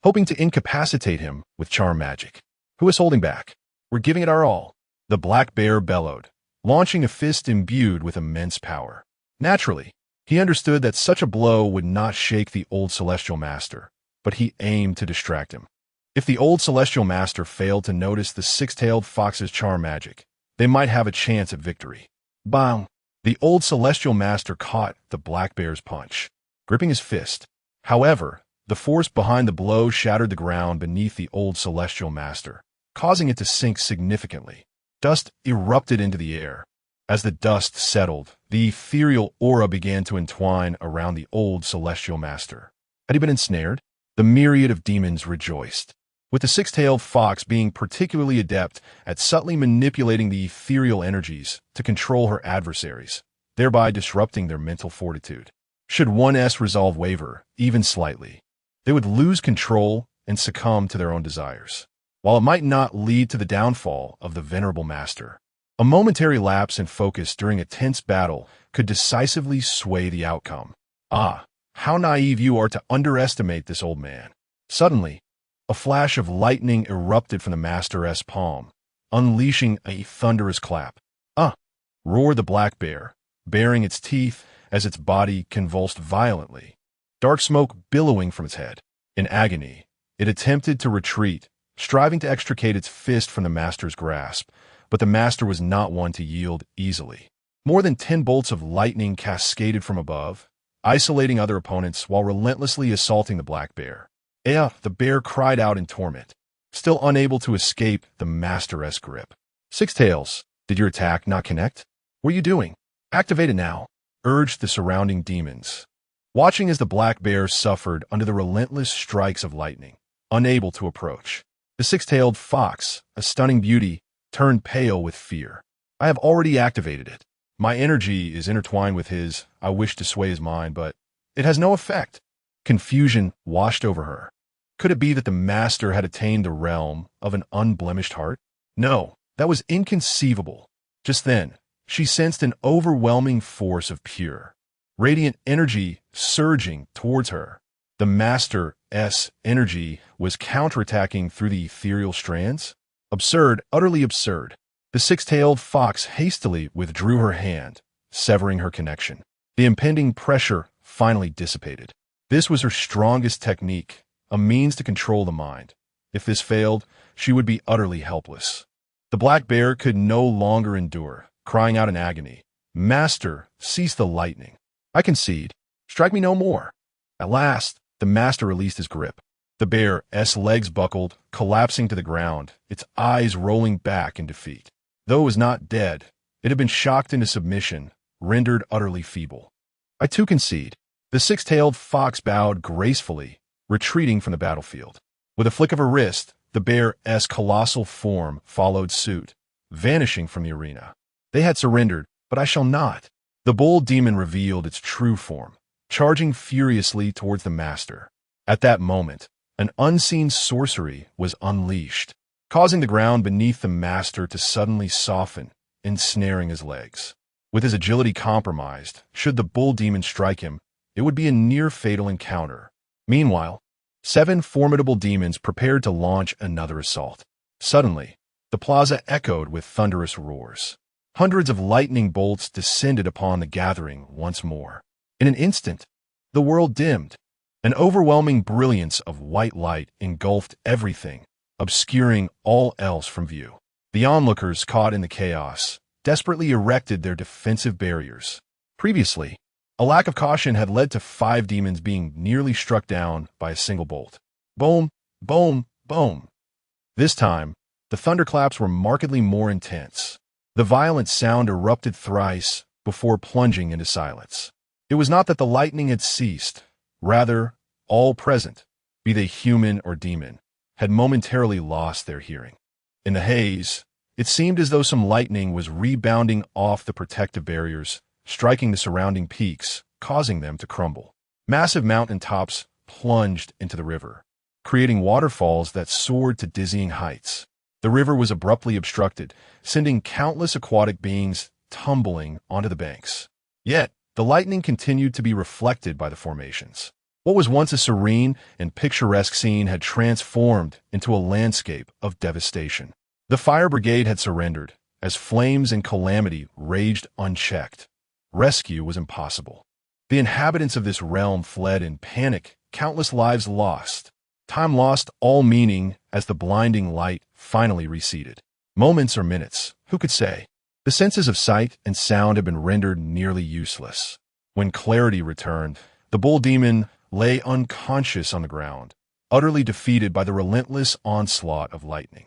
hoping to incapacitate him with charm magic. Who is holding back? We're giving it our all. The black bear bellowed, launching a fist imbued with immense power. Naturally, he understood that such a blow would not shake the old celestial master, but he aimed to distract him. If the old celestial master failed to notice the six-tailed fox's charm magic, they might have a chance at victory. Bang! The old celestial master caught the black bear's punch, gripping his fist. However, the force behind the blow shattered the ground beneath the old celestial master, causing it to sink significantly. Dust erupted into the air. As the dust settled, the ethereal aura began to entwine around the old celestial master. Had he been ensnared? The myriad of demons rejoiced, with the six-tailed fox being particularly adept at subtly manipulating the ethereal energies to control her adversaries, thereby disrupting their mental fortitude. Should one's resolve waver, even slightly, they would lose control and succumb to their own desires. While it might not lead to the downfall of the venerable master, a momentary lapse in focus during a tense battle could decisively sway the outcome. Ah, how naive you are to underestimate this old man. Suddenly, a flash of lightning erupted from the master's palm, unleashing a thunderous clap. Ah! Roared the black bear, baring its teeth as its body convulsed violently, dark smoke billowing from its head. In agony, it attempted to retreat, striving to extricate its fist from the master's grasp, but the master was not one to yield easily. More than 10 bolts of lightning cascaded from above, isolating other opponents while relentlessly assaulting the black bear. The bear cried out in torment, still unable to escape the master's grip. Six Tails, did your attack not connect? What are you doing? Activate it now, urged the surrounding demons, watching as the black bear suffered under the relentless strikes of lightning, unable to approach. The six-tailed fox, a stunning beauty, turned pale with fear. I have already activated it. My energy is intertwined with his. I wish to sway his mind, but it has no effect. Confusion washed over her. Could it be that the master had attained the realm of an unblemished heart? No, that was inconceivable. Just then, she sensed an overwhelming force of pure, radiant energy surging towards her. The master's energy was counterattacking through the ethereal strands. Absurd, utterly absurd. The six-tailed fox hastily withdrew her hand, severing her connection. The impending pressure finally dissipated. This was her strongest technique, a means to control the mind. If this failed, she would be utterly helpless. The black bear could no longer endure, crying out in agony, "Master, cease the lightning. I concede. Strike me no more." At last, the master released his grip. The bear's legs buckled, collapsing to the ground, its eyes rolling back in defeat. Though it was not dead, it had been shocked into submission, rendered utterly feeble. I too concede. The six-tailed fox bowed gracefully, retreating from the battlefield. With a flick of her wrist, the bear's colossal form followed suit, vanishing from the arena. They had surrendered, but I shall not. The bull demon revealed its true form, charging furiously towards the master. At that moment, an unseen sorcery was unleashed, causing the ground beneath the master to suddenly soften, ensnaring his legs. With his agility compromised, should the bull demon strike him, it would be a near-fatal encounter. Meanwhile, 7 formidable demons prepared to launch another assault. Suddenly, the plaza echoed with thunderous roars. Hundreds of lightning bolts descended upon the gathering once more. In an instant, the world dimmed. An overwhelming brilliance of white light engulfed everything, obscuring all else from view. The onlookers, caught in the chaos, desperately erected their defensive barriers. Previously, a lack of caution had led to 5 demons being nearly struck down by a single bolt. Boom, boom, boom. This time, the thunderclaps were markedly more intense. The violent sound erupted thrice before plunging into silence. It was not that the lightning had ceased. Rather, all present, be they human or demon, had momentarily lost their hearing. In the haze, it seemed as though some lightning was rebounding off the protective barriers, striking the surrounding peaks, causing them to crumble. Massive mountain tops plunged into the river, creating waterfalls that soared to dizzying heights. The river was abruptly obstructed, sending countless aquatic beings tumbling onto the banks. Yet, the lightning continued to be reflected by the formations. What was once a serene and picturesque scene had transformed into a landscape of devastation. The fire brigade had surrendered, as flames and calamity raged unchecked. Rescue was impossible. The inhabitants of this realm fled in panic, countless lives lost. Time lost all meaning as the blinding light finally receded. Moments or minutes, who could say? The senses of sight and sound had been rendered nearly useless. When clarity returned, the bull demon lay unconscious on the ground, utterly defeated by the relentless onslaught of lightning.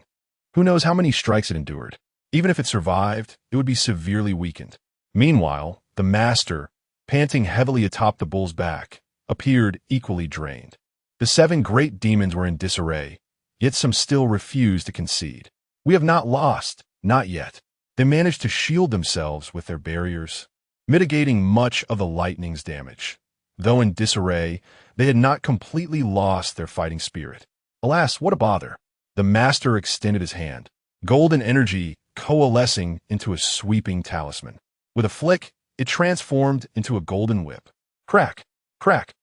Who knows how many strikes it endured? Even if it survived, it would be severely weakened. Meanwhile, the master, panting heavily atop the bull's back, appeared equally drained. The 7 great demons were in disarray, yet some still refused to concede. We have not lost, not yet. They managed to shield themselves with their barriers, mitigating much of the lightning's damage. Though in disarray, they had not completely lost their fighting spirit. Alas, what a bother! The master extended his hand, golden energy coalescing into a sweeping talisman. With a flick, it transformed into a golden whip. Crack! Crack!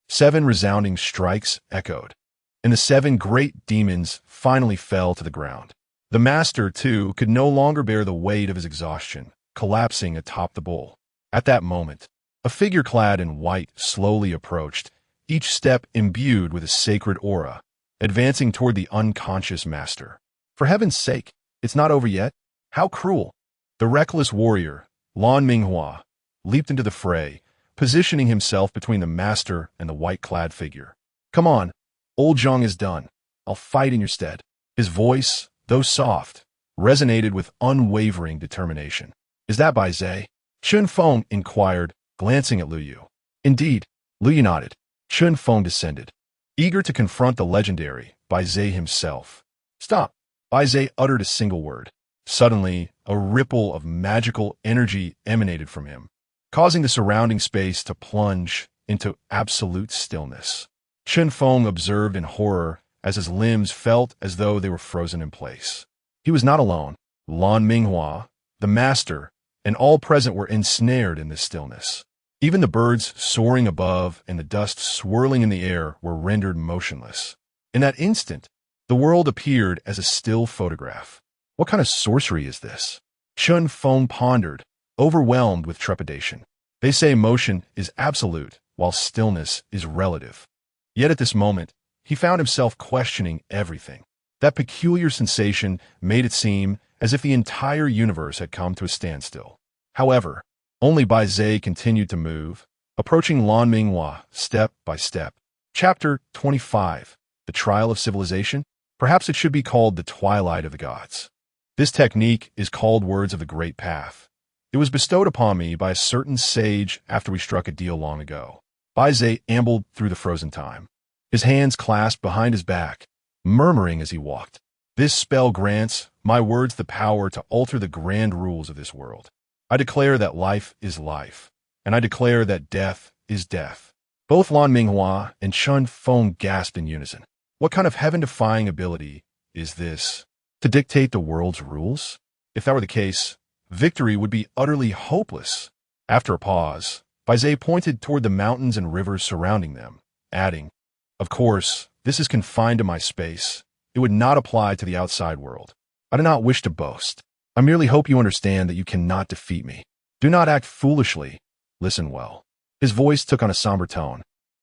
7 resounding strikes echoed, and the 7 great demons finally fell to the ground. The master, too, could no longer bear the weight of his exhaustion, collapsing atop the bull. At that moment, a figure clad in white slowly approached, each step imbued with a sacred aura, advancing toward the unconscious master. For heaven's sake, it's not over yet? How cruel! The reckless warrior, Lan Minghua, leaped into the fray, positioning himself between the master and the white-clad figure. Come on, old Zhang is done. I'll fight in your stead. His voice, though soft, resonated with unwavering determination. Is that Bai Zhe? Feng inquired, glancing at Lu Yu. Indeed, Lu Yu nodded. Feng descended, eager to confront the legendary Bai Zhe himself. Stop! Bai Zhe uttered a single word. Suddenly, a ripple of magical energy emanated from him, causing the surrounding space to plunge into absolute stillness. Feng observed in horror as his limbs felt as though they were frozen in place. He was not alone. Lan Minghua, the master, and all present were ensnared in this stillness. Even the birds soaring above and the dust swirling in the air were rendered motionless. In that instant, the world appeared as a still photograph. What kind of sorcery is this? Feng pondered, overwhelmed with trepidation. They say motion is absolute, while stillness is relative. Yet at this moment, he found himself questioning everything. That peculiar sensation made it seem as if the entire universe had come to a standstill. However, only Bai Zhe continued to move, approaching Lan Minghua step by step. Chapter 25. The Trial of Civilization? Perhaps it should be called the Twilight of the Gods. This technique is called Words of the Great Path. It was bestowed upon me by a certain sage after we struck a deal long ago. Bai Zhe ambled through the frozen time, his hands clasped behind his back, murmuring as he walked. This spell grants my words the power to alter the grand rules of this world. I declare that life is life, and I declare that death is death. Both Lan Minghua and Feng gasped in unison. What kind of heaven-defying ability is this? To dictate the world's rules? If that were the case, victory would be utterly hopeless. After a pause, Bai Zhe pointed toward the mountains and rivers surrounding them, adding, Of course, this is confined to my space. It would not apply to the outside world. I do not wish to boast. I merely hope you understand that you cannot defeat me. Do not act foolishly. Listen well. His voice took on a somber tone.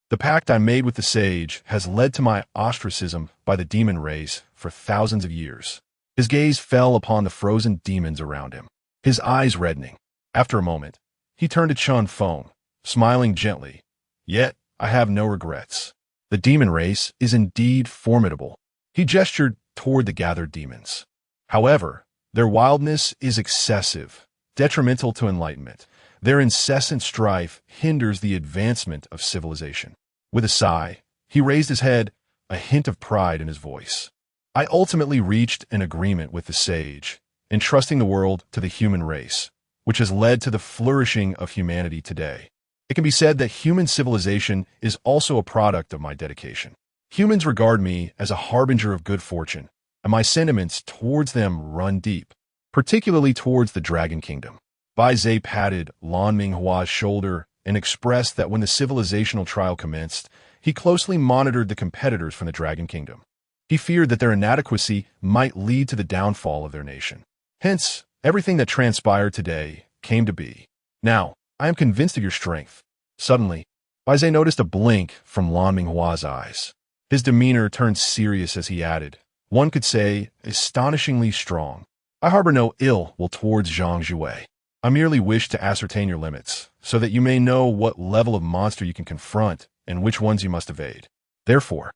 The pact I made with the sage has led to my ostracism by the demon race for thousands of years. His gaze fell upon the frozen demons around him, his eyes reddening. After a moment, he turned to Feng, smiling gently. Yet, I have no regrets. The demon race is indeed formidable. He gestured toward the gathered demons. However, their wildness is excessive, detrimental to enlightenment. Their incessant strife hinders the advancement of civilization. With a sigh, he raised his head, a hint of pride in his voice. I ultimately reached an agreement with the sage, entrusting the world to the human race, which has led to the flourishing of humanity today. It can be said that human civilization is also a product of my dedication. Humans regard me as a harbinger of good fortune, and my sentiments towards them run deep, particularly towards the Dragon Kingdom. Bai Zhe patted Lan Minghua's shoulder and expressed that when the civilizational trial commenced, he closely monitored the competitors from the Dragon Kingdom. He feared that their inadequacy might lead to the downfall of their nation. Hence, everything that transpired today came to be. Now, I am convinced of your strength. Suddenly, Bai Zhe noticed a blink from Lan Minghua's eyes. His demeanor turned serious as he added, one could say, astonishingly strong. I harbor no ill will towards Zhang Jue. I merely wish to ascertain your limits, so that you may know what level of monster you can confront and which ones you must evade. Therefore,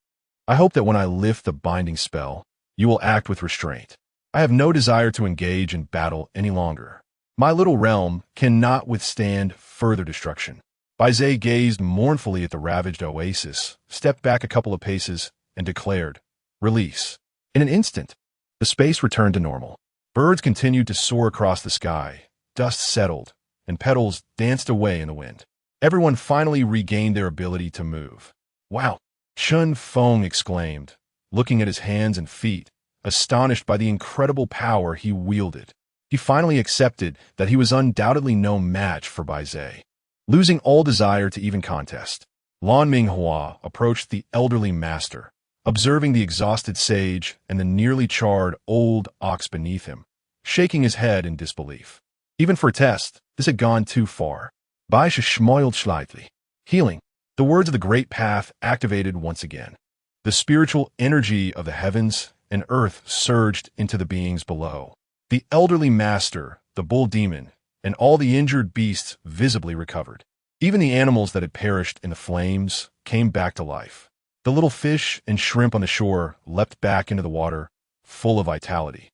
I hope that when I lift the binding spell, you will act with restraint. I have no desire to engage in battle any longer. My little realm cannot withstand further destruction. Baizé gazed mournfully at the ravaged oasis, stepped back a couple of paces, and declared, "Release." In an instant, the space returned to normal. Birds continued to soar across the sky, dust settled, and petals danced away in the wind. Everyone finally regained their ability to move. "Wow!" Feng exclaimed, looking at his hands and feet, astonished by the incredible power he wielded. He finally accepted that he was undoubtedly no match for Baizé. Losing all desire to even contest, Lan Minghua approached the elderly master, observing the exhausted sage and the nearly charred old ox beneath him, shaking his head in disbelief. Even for a test, this had gone too far. Baisha schmoiled slightly. Healing. The words of the great path activated once again. The spiritual energy of the heavens and earth surged into the beings below. The elderly master, the bull demon, and all the injured beasts visibly recovered. Even the animals that had perished in the flames came back to life. The little fish and shrimp on the shore leapt back into the water, full of vitality.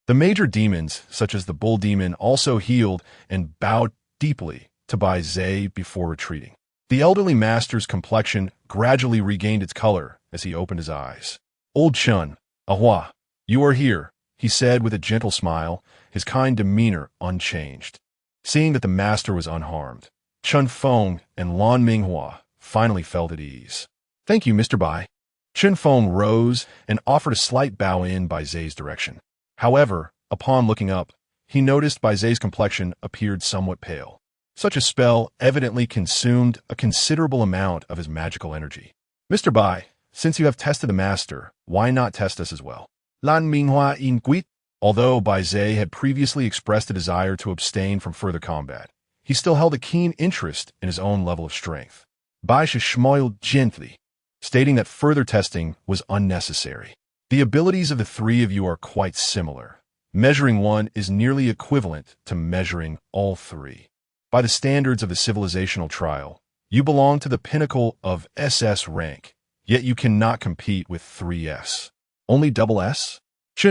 The major demons, such as the bull demon, also healed and bowed deeply to Baizé before retreating. The elderly master's complexion gradually regained its color as he opened his eyes. "Old Chen, Ahua, you are here," he said with a gentle smile, his kind demeanor unchanged. Seeing that the master was unharmed, Feng and Lan Minghua finally felt at ease. "Thank you, Mr. Bai." Feng rose and offered a slight bow in Baizé's direction. However, upon looking up, he noticed Baizé's complexion appeared somewhat pale. Such a spell evidently consumed a considerable amount of his magical energy. "Mr. Bai, since you have tested the master, why not test us as well?" Lan Minghua inquired. Although Baizé had previously expressed a desire to abstain from further combat, he still held a keen interest in his own level of strength. Baisha smiled gently, stating that further testing was unnecessary. "The abilities of the three of you are quite similar. Measuring one is nearly equivalent to measuring all three. By the standards of the civilizational trial, you belong to the pinnacle of SS rank, yet you cannot compete with 3S. Only double S?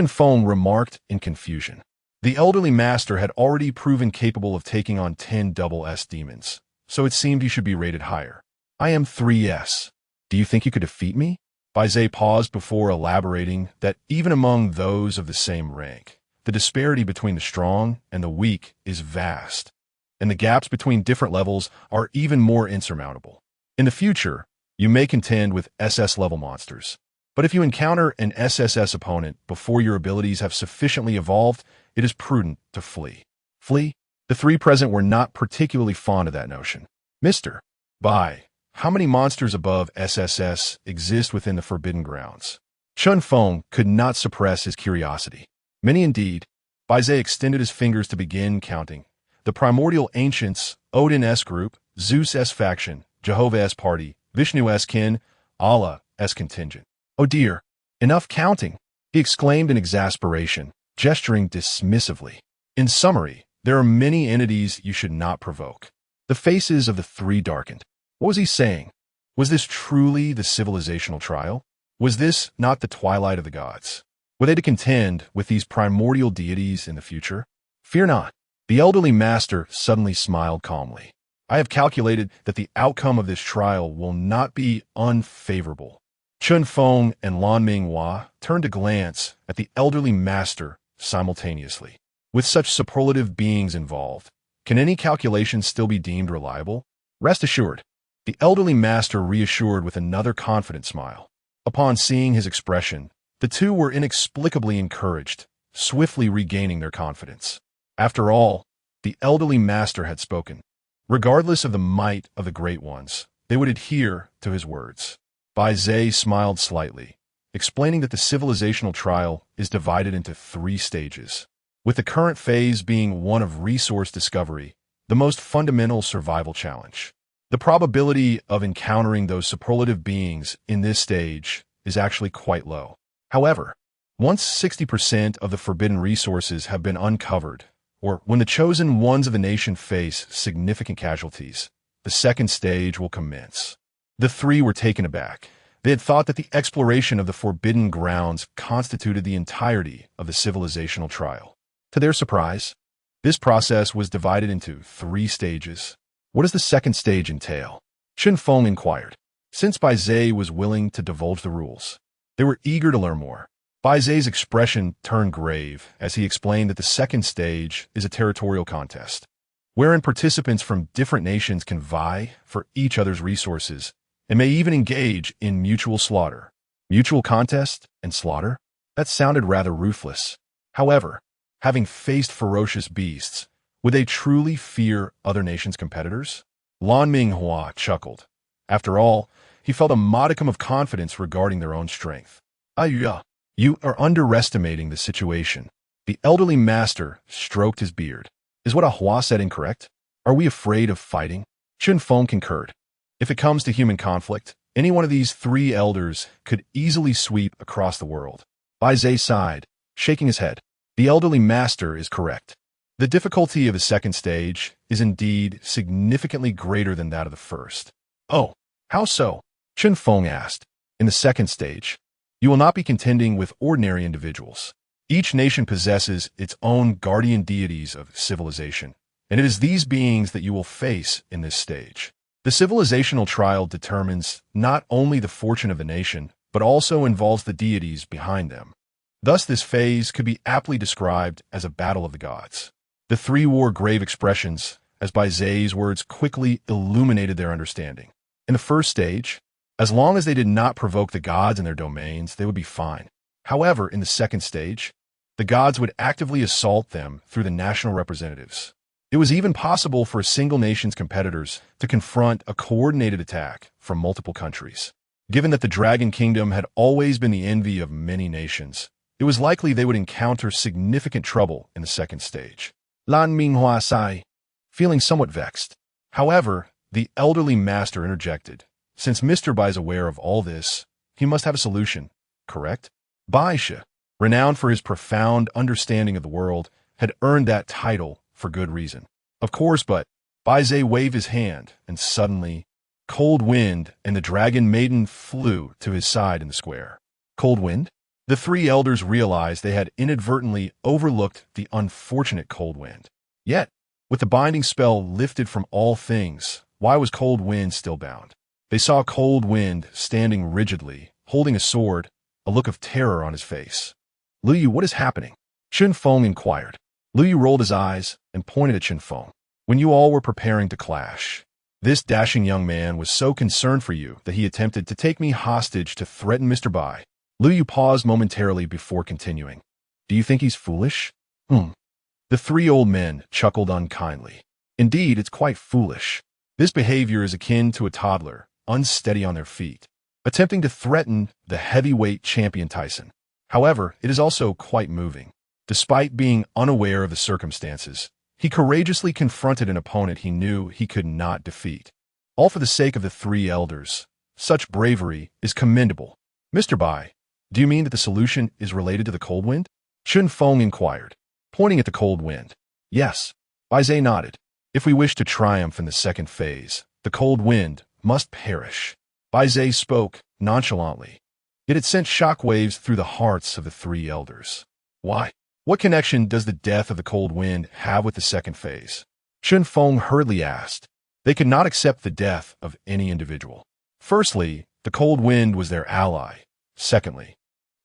Feng remarked in confusion. The elderly master had already proven capable of taking on 10 double S demons, so it seemed he should be rated higher. "I am 3S. Do you think you could defeat me?" Baizé paused before elaborating that even among those of the same rank, the disparity between the strong and the weak is vast, and the gaps between different levels are even more insurmountable. In the future, you may contend with SS-level monsters, but if you encounter an SSS opponent before your abilities have sufficiently evolved, it is prudent to flee. Flee? The three present were not particularly fond of that notion. "Mr. Bai, how many monsters above SSS exist within the Forbidden Grounds?" Feng could not suppress his curiosity. "Many indeed." Baizé extended his fingers to begin counting. "The primordial ancients, Odin S group, Zeus S faction, Jehovah S party, Vishnu S kin, Allah S contingent." "Oh dear, enough counting," he exclaimed in exasperation, gesturing dismissively. "In summary, there are many entities you should not provoke." The faces of the three darkened. What was he saying? Was this truly the civilizational trial? Was this not the twilight of the gods? Were they to contend with these primordial deities in the future? "Fear not." The elderly master suddenly smiled calmly. "I have calculated that the outcome of this trial will not be unfavorable." Feng and Lan Minghua turned to glance at the elderly master simultaneously. With such superlative beings involved, can any calculation still be deemed reliable? Rest assured. The elderly master reassured with another confident smile. Upon seeing his expression, the two were inexplicably encouraged, swiftly regaining their confidence. After all, the elderly master had spoken. Regardless of the might of the great ones, they would adhere to his words. Baizé smiled slightly, explaining that the civilizational trial is divided into 3 stages, with the current phase being one of resource discovery, the most fundamental survival challenge. The probability of encountering those superlative beings in this stage is actually quite low. However, once 60% of the forbidden resources have been uncovered, or when the chosen ones of the nation face significant casualties, the second stage will commence. The three were taken aback. They had thought that the exploration of the forbidden grounds constituted the entirety of the civilizational trial. To their surprise, this process was divided into 3 stages. What does the second stage entail? Feng inquired. Since Bai Zhe was willing to divulge the rules, they were eager to learn more. Bai Zhe's expression turned grave as he explained that the second stage is a territorial contest, wherein participants from different nations can vie for each other's resources and may even engage in mutual slaughter. Mutual contest and slaughter? That sounded rather ruthless. However, having faced ferocious beasts, would they truly fear other nations' competitors? Lan Minghua chuckled. After all, he felt a modicum of confidence regarding their own strength. You are underestimating the situation. The elderly master stroked his beard. Is what Hua said incorrect? Are we afraid of fighting? Feng concurred. If it comes to human conflict, any one of these 3 elders could easily sweep across the world. Bai Zhe sighed, shaking his head. The elderly master is correct. The difficulty of the second stage is indeed significantly greater than that of the first. Oh, how so? Feng asked. In the second stage, you will not be contending with ordinary individuals. Each nation possesses its own guardian deities of civilization, and it is these beings that you will face in this stage. The civilizational trial determines not only the fortune of the nation, but also involves the deities behind them. Thus, this phase could be aptly described as a battle of the gods. The 3 wore grave expressions, as Bai Zhe's words quickly illuminated their understanding. In the first stage, as long as they did not provoke the gods in their domains, they would be fine. However, in the second stage, the gods would actively assault them through the national representatives. It was even possible for a single nation's competitors to confront a coordinated attack from multiple countries. Given that the Dragon Kingdom had always been the envy of many nations, it was likely they would encounter significant trouble in the second stage. Lan Minghua sighed, feeling somewhat vexed. However, the elderly master interjected. Since Mr. Bai is aware of all this, he must have a solution, correct? Bai Shi, renowned for his profound understanding of the world, had earned that title for good reason. Of course, but Bai Zhe waved his hand, and suddenly, Cold Wind and the Dragon Maiden flew to his side in the square. Cold Wind? The 3 elders realized they had inadvertently overlooked the unfortunate Cold Wind. Yet, with the binding spell lifted from all things, why was Cold Wind still bound? They saw Cold Wind standing rigidly, holding a sword, a look of terror on his face. Luyu, what is happening? Feng inquired. Luyu rolled his eyes and pointed at Feng. When you all were preparing to clash, this dashing young man was so concerned for you that he attempted to take me hostage to threaten Mr. Bai. Luyu paused momentarily before continuing. Do you think he's foolish? The 3 old men chuckled unkindly. Indeed, it's quite foolish. This behavior is akin to a toddler, unsteady on their feet, attempting to threaten the heavyweight champion Tyson. However, it is also quite moving. Despite being unaware of the circumstances, he courageously confronted an opponent he knew he could not defeat. All for the sake of the 3 elders. Such bravery is commendable. Mr. Bai, do you mean that the solution is related to the Cold Wind? Feng inquired, pointing at the Cold Wind. Yes. Bai Zhe nodded. If we wish to triumph in the second phase, the Cold Wind must perish. Bai Zhe spoke nonchalantly. Yet it sent shockwaves through the hearts of the 3 elders. Why? What connection does the death of the Cold Wind have with the second phase? Feng hurriedly asked. They could not accept the death of any individual. Firstly, the Cold Wind was their ally. Secondly,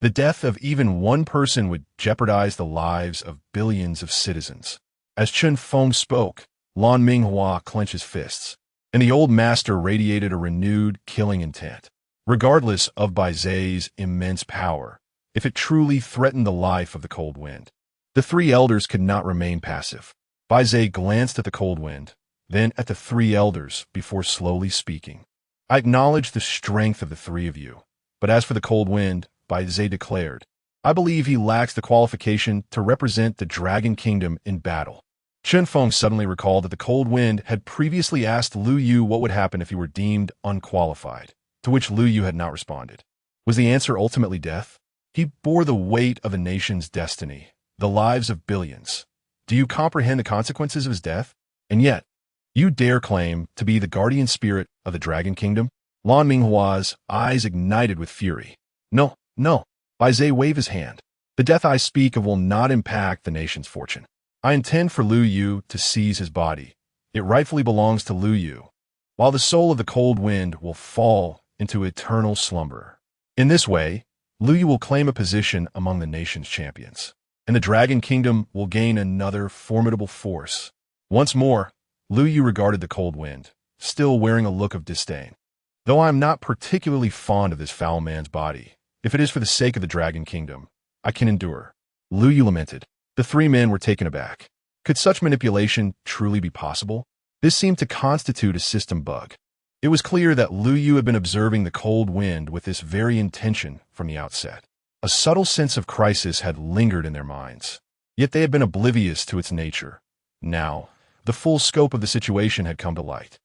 the death of even one person would jeopardize the lives of billions of citizens. As Feng spoke, Lan Minghua clenched his fists, and the old master radiated a renewed killing intent. Regardless of Bai Zhe's immense power, if it truly threatened the life of the Cold Wind, the 3 elders could not remain passive. Bai Zhe glanced at the Cold Wind, then at the 3 elders before slowly speaking. I acknowledge the strength of the 3 of you, but as for the Cold Wind, Bai Zhe declared, I believe he lacks the qualification to represent the Dragon Kingdom in battle. Feng suddenly recalled that the Cold Wind had previously asked Lu Yu what would happen if he were deemed unqualified, to which Lu Yu had not responded. Was the answer ultimately death? He bore the weight of a nation's destiny, the lives of billions. Do you comprehend the consequences of his death? And yet, you dare claim to be the guardian spirit of the Dragon Kingdom? Lan Minghua's eyes ignited with fury. No, no. Bai Zhe waved his hand. The death I speak of will not impact the nation's fortune. I intend for Lu Yu to seize his body. It rightfully belongs to Lu Yu, while the soul of the cold wind will fall into eternal slumber. In this way, Lu Yu will claim a position among the nation's champions, and the Dragon Kingdom will gain another formidable force. Once more, Lu Yu regarded the cold wind, still wearing a look of disdain. Though I am not particularly fond of this foul man's body, if it is for the sake of the Dragon Kingdom, I can endure. Lu Yu lamented. The three men were taken aback. Could such manipulation truly be possible? This seemed to constitute a system bug. It was clear that Lu Yu had been observing the cold wind with this very intention from the outset. A subtle sense of crisis had lingered in their minds, yet they had been oblivious to its nature. Now, the full scope of the situation had come to light.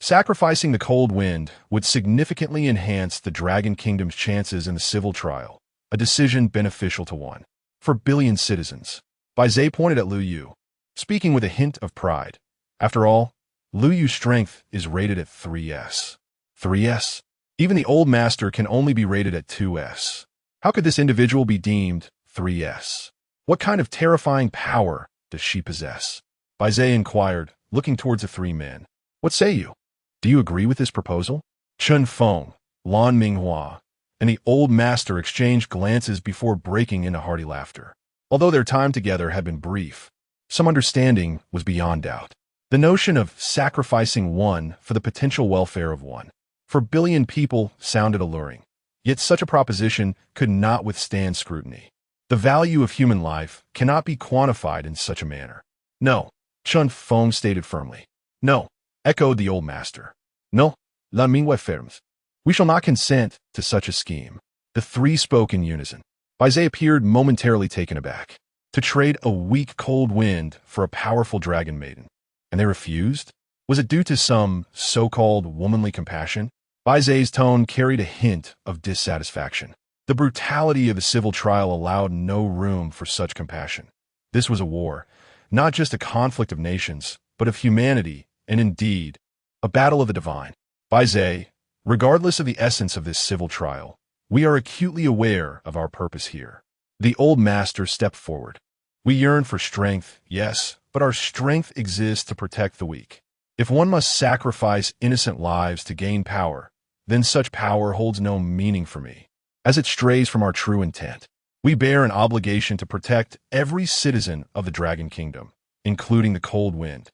Sacrificing the cold wind would significantly enhance the Dragon Kingdom's chances in the civil trial, a decision beneficial to one. For billion citizens. Bai Zhe pointed at Lu Yu, speaking with a hint of pride. After all, Lu Yu's strength is rated at 3S. 3S? Even the old master can only be rated at 2S. How could this individual be deemed 3S? What kind of terrifying power does she possess? Bai Zhe inquired, looking towards the three men. What say you? Do you agree with this proposal? Feng, Lan Minghua, and the old master exchanged glances before breaking into hearty laughter. Although their time together had been brief, some understanding was beyond doubt. The notion of sacrificing one for the potential welfare of one, for billion people, sounded alluring. Yet such a proposition could not withstand scrutiny. The value of human life cannot be quantified in such a manner. No, Feng stated firmly. No, echoed the old master. No, la minghui fermes. We shall not consent to such a scheme. The three spoke in unison. Bai Zhe appeared momentarily taken aback. To trade a weak cold wind for a powerful dragon maiden. And they refused? Was it due to some so-called womanly compassion? Bai Zhe's tone carried a hint of dissatisfaction. The brutality of the civil trial allowed no room for such compassion. This was a war, not just a conflict of nations, but of humanity, and indeed, a battle of the divine. Bai Zhe, regardless of the essence of this civil trial, we are acutely aware of our purpose here. The old master stepped forward. We yearn for strength, yes, but our strength exists to protect the weak. If one must sacrifice innocent lives to gain power, then such power holds no meaning for me, as it strays from our true intent. We bear an obligation to protect every citizen of the Dragon Kingdom, including the cold wind.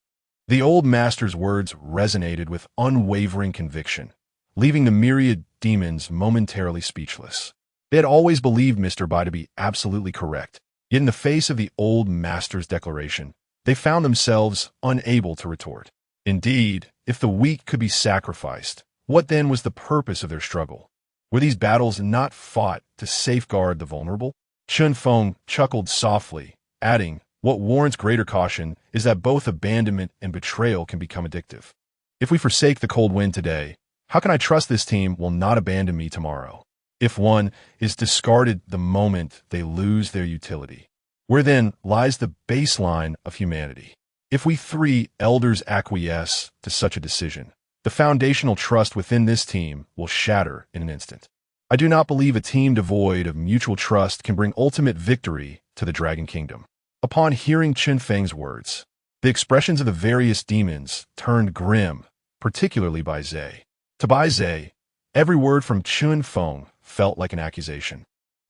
The old master's words resonated with unwavering conviction, leaving the myriad demons momentarily speechless. They had always believed Mr. Bai to be absolutely correct, yet in the face of the old master's declaration, they found themselves unable to retort. Indeed, if the weak could be sacrificed, what then was the purpose of their struggle? Were these battles not fought to safeguard the vulnerable? Feng chuckled softly, adding, what warrants greater caution is that both abandonment and betrayal can become addictive. If we forsake the cold wind today, how can I trust this team will not abandon me tomorrow? If one is discarded the moment they lose their utility, where then lies the baseline of humanity? If we three elders acquiesce to such a decision, the foundational trust within this team will shatter in an instant. I do not believe a team devoid of mutual trust can bring ultimate victory to the Dragon Kingdom. Upon hearing Chen Feng's words, the expressions of the various demons turned grim, particularly Bai Zhe. To Bai Zhe, every word from Chen Feng felt like an accusation,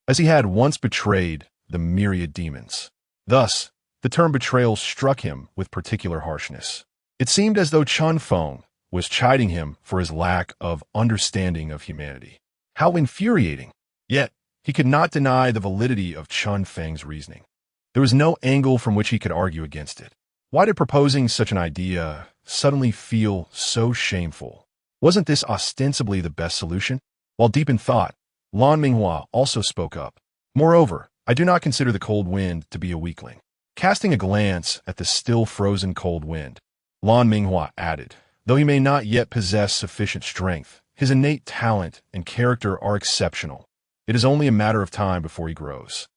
as he had once betrayed the myriad demons. Thus, the term betrayal struck him with particular harshness. It seemed as though Chen Feng was chiding him for his lack of understanding of humanity. How infuriating! Yet, he could not deny the validity of Chen Feng's reasoning. There was no angle from which he could argue against it. Why did proposing such an idea suddenly feel so shameful? Wasn't this ostensibly the best solution? While deep in thought, Lan Minghua also spoke up. Moreover, I do not consider the cold wind to be a weakling. Casting a glance at the still frozen cold wind, Lan Minghua added, though he may not yet possess sufficient strength, his innate talent and character are exceptional. It is only a matter of time before he grows.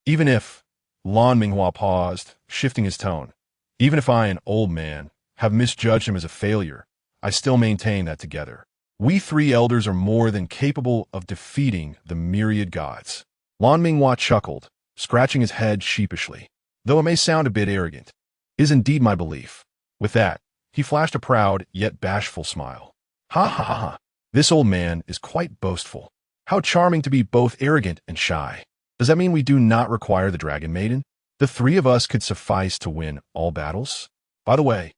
Even if, Lan Minghua paused, shifting his tone, even if I, an old man, have misjudged him as a failure, I still maintain that together, we three elders are more than capable of defeating the myriad gods. Lan Minghua chuckled, scratching his head sheepishly. Though it may sound a bit arrogant, it is indeed my belief. With that, he flashed a proud yet bashful smile. Ha ha ha ha. This old man is quite boastful. How charming to be both arrogant and shy. Does that mean we do not require the Dragon Maiden? The three of us could suffice to win all battles? By the way,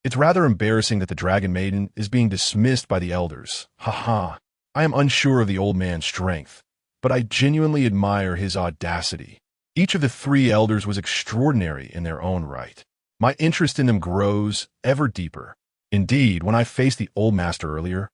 it's rather embarrassing that the Dragon Maiden is being dismissed by the elders. Ha ha. I am unsure of the old man's strength, but I genuinely admire his audacity. Each of the three elders was extraordinary in their own right. My interest in them grows ever deeper. Indeed, when I faced the old master earlier,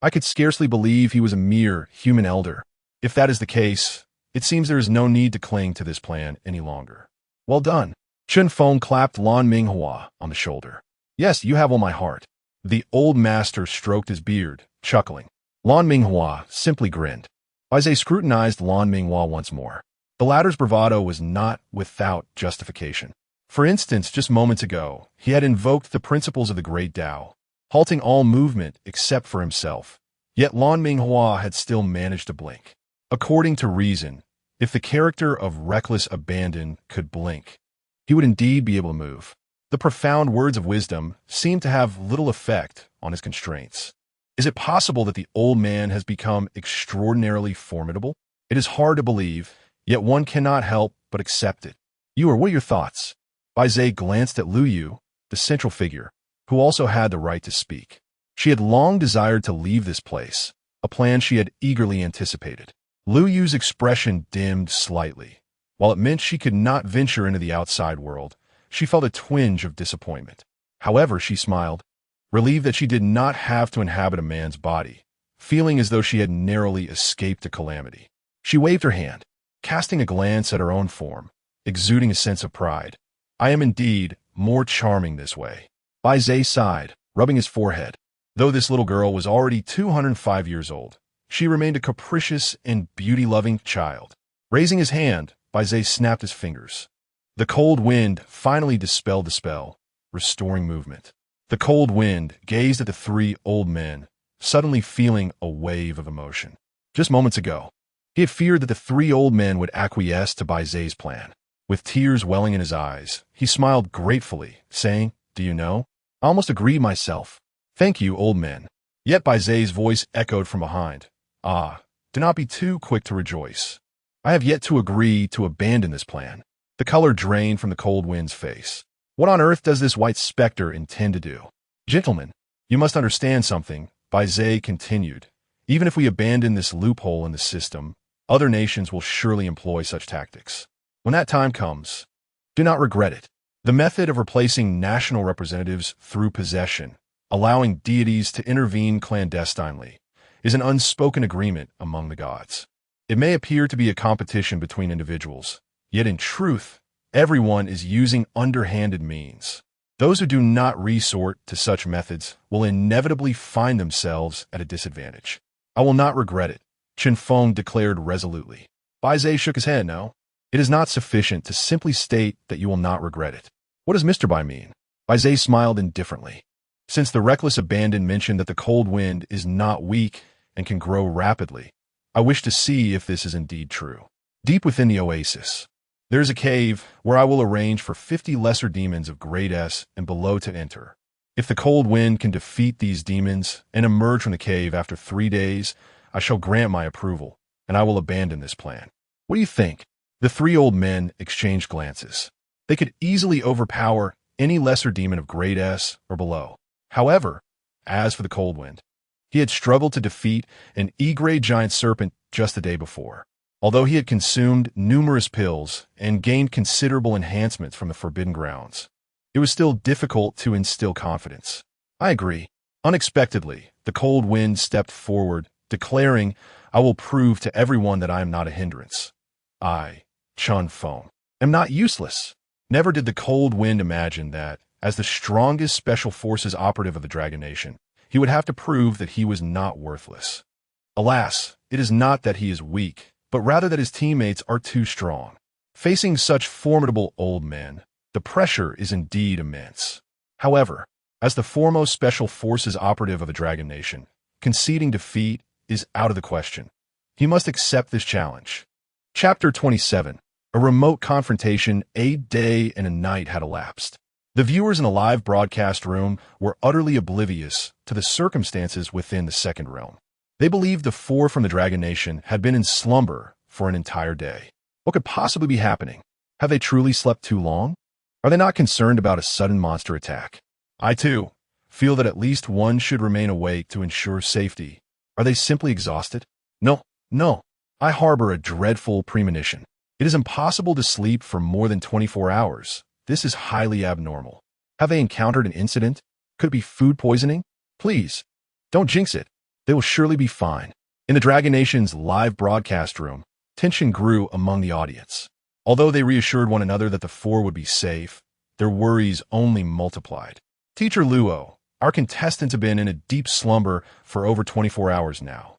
I could scarcely believe he was a mere human elder. If that is the case, it seems there is no need to cling to this plan any longer. Well done. Feng clapped Lan Minghua on the shoulder. Yes, you have all my heart. The old master stroked his beard, chuckling. Lan Minghua simply grinned. Baize scrutinized Lan Minghua once more. The latter's bravado was not without justification. For instance, just moments ago, he had invoked the principles of the Great Tao, halting all movement except for himself. Yet Lan Minghua had still managed to blink. According to reason, if the character of reckless abandon could blink, he would indeed be able to move. The profound words of wisdom seemed to have little effect on his constraints. Is it possible that the old man has become extraordinarily formidable? It is hard to believe, yet one cannot help but accept it. What are your thoughts? Baize glanced at Lu Yu, the central figure, who also had the right to speak. She had long desired to leave this place, a plan she had eagerly anticipated. Lu Yu's expression dimmed slightly. While it meant she could not venture into the outside world, she felt a twinge of disappointment. However, she smiled, relieved that she did not have to inhabit a man's body, feeling as though she had narrowly escaped a calamity. She waved her hand, casting a glance at her own form, exuding a sense of pride. I am indeed more charming this way. Baize sighed, rubbing his forehead. Though this little girl was already 205 years old, she remained a capricious and beauty-loving child. Raising his hand, Baize snapped his fingers. The cold wind finally dispelled the spell, restoring movement. The cold wind gazed at the three old men, suddenly feeling a wave of emotion. Just moments ago, he had feared that the three old men would acquiesce to Baize's plan. With tears welling in his eyes, he smiled gratefully, saying, "Do you know? I almost agreed myself. Thank you, old men." Yet Baize's voice echoed from behind. "Ah, do not be too quick to rejoice. I have yet to agree to abandon this plan." The color drained from the cold wind's face. What on earth does this white specter intend to do? Gentlemen, you must understand something, Baize continued. Even if we abandon this loophole in the system, other nations will surely employ such tactics. When that time comes, do not regret it. The method of replacing national representatives through possession, allowing deities to intervene clandestinely, is an unspoken agreement among the gods. It may appear to be a competition between individuals, yet in truth, everyone is using underhanded means. Those who do not resort to such methods will inevitably find themselves at a disadvantage. I will not regret it, Feng declared resolutely. Baize shook his head. No, it is not sufficient to simply state that you will not regret it. What does Mr. Bai mean? Baize smiled indifferently. Since the reckless abandon mentioned that the cold wind is not weak and can grow rapidly, I wish to see if this is indeed true. Deep within the oasis, there is a cave where I will arrange for 50 lesser demons of grade S and below to enter. If the cold wind can defeat these demons and emerge from the cave after 3 days, I shall grant my approval, and I will abandon this plan. What do you think? The three old men exchanged glances. They could easily overpower any lesser demon of grade S or below. However, as for the cold wind, he had struggled to defeat an E-grade giant serpent just the day before. Although he had consumed numerous pills and gained considerable enhancements from the forbidden grounds, it was still difficult to instill confidence. I agree. Unexpectedly, the cold wind stepped forward, declaring, I will prove to everyone that I am not a hindrance. I, Feng, am not useless. Never did the cold wind imagine that, as the strongest special forces operative of the Dragon Nation, he would have to prove that he was not worthless. Alas, it is not that he is weak, but rather that his teammates are too strong. Facing such formidable old men, the pressure is indeed immense. However, as the foremost special forces operative of the Dragon Nation, conceding defeat is out of the question. He must accept this challenge. Chapter 27. A remote confrontation. A day and a night had elapsed. The viewers in the live broadcast room were utterly oblivious to the circumstances within the Second Realm. They believed the four from the Dragon Nation had been in slumber for an entire day. What could possibly be happening? Have they truly slept too long? Are they not concerned about a sudden monster attack? I, too, feel that at least one should remain awake to ensure safety. Are they simply exhausted? No. I harbor a dreadful premonition. It is impossible to sleep for more than 24 hours. This is highly abnormal. Have they encountered an incident? Could it be food poisoning? Please, don't jinx it. They will surely be fine. In the Dragon Nation's live broadcast room, tension grew among the audience. Although they reassured one another that the four would be safe, their worries only multiplied. Teacher Luo, our contestants have been in a deep slumber for over 24 hours now,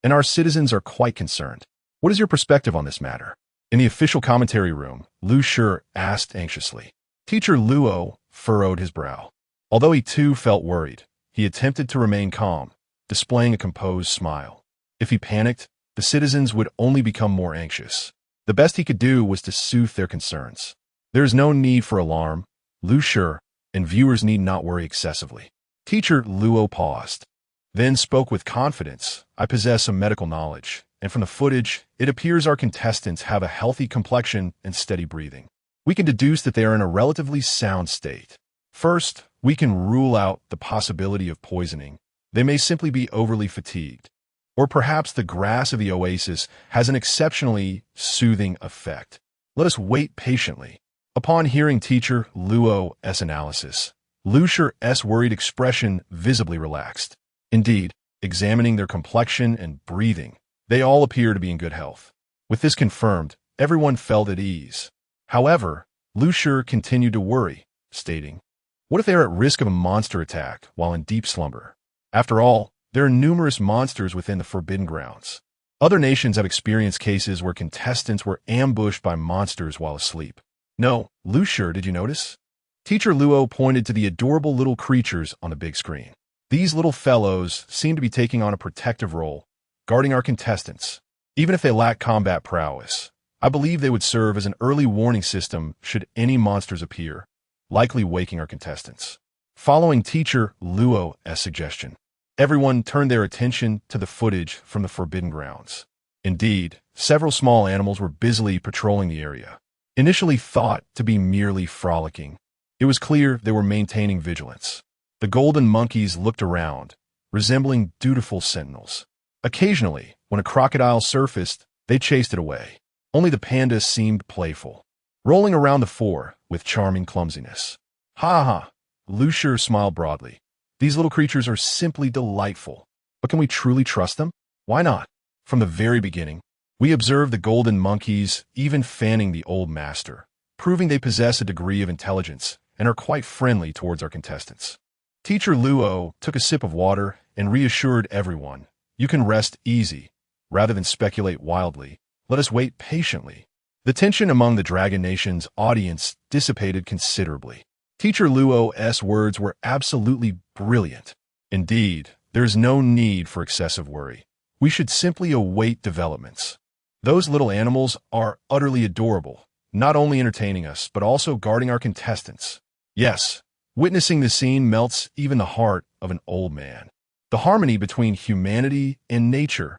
and our citizens are quite concerned. What is your perspective on this matter? In the official commentary room, Lu Shi asked anxiously. Teacher Luo furrowed his brow. Although he too felt worried, he attempted to remain calm, displaying a composed smile. If he panicked, the citizens would only become more anxious. The best he could do was to soothe their concerns. There is no need for alarm, Lu Shi, and viewers need not worry excessively. Teacher Luo paused, then spoke with confidence. I possess some medical knowledge, and from the footage, it appears our contestants have a healthy complexion and steady breathing. We can deduce that they are in a relatively sound state. First, we can rule out the possibility of poisoning. They may simply be overly fatigued. Or perhaps the grass of the oasis has an exceptionally soothing effect. Let us wait patiently. Upon hearing Teacher Luo's analysis, Lu Shi's worried expression visibly relaxed. Indeed, examining their complexion and breathing, they all appear to be in good health. With this confirmed, everyone felt at ease. However, Lu Shi continued to worry, stating, what if they are at risk of a monster attack while in deep slumber? After all, there are numerous monsters within the Forbidden Grounds. Other nations have experienced cases where contestants were ambushed by monsters while asleep. No, Lu Shi, did you notice? Teacher Luo pointed to the adorable little creatures on the big screen. These little fellows seem to be taking on a protective role, guarding our contestants. Even if they lack combat prowess, I believe they would serve as an early warning system should any monsters appear, likely waking our contestants. Following Teacher Luo's suggestion, everyone turned their attention to the footage from the Forbidden Grounds. Indeed, several small animals were busily patrolling the area. Initially thought to be merely frolicking, it was clear they were maintaining vigilance. The golden monkeys looked around, resembling dutiful sentinels. Occasionally, when a crocodile surfaced, they chased it away. Only the panda seemed playful, rolling around the four with charming clumsiness. Ha ha! Lu Shi smiled broadly. These little creatures are simply delightful. But can we truly trust them? Why not? From the very beginning, we observed the golden monkeys even fanning the old master, proving they possess a degree of intelligence and are quite friendly towards our contestants. Teacher Luo took a sip of water and reassured everyone, you can rest easy. Rather than speculate wildly, let us wait patiently. The tension among the Dragon Nation's audience dissipated considerably. Teacher Luo's words were absolutely brilliant. Indeed, there is no need for excessive worry. We should simply await developments. Those little animals are utterly adorable, not only entertaining us, but also guarding our contestants. Yes, witnessing the scene melts even the heart of an old man. The harmony between humanity and nature.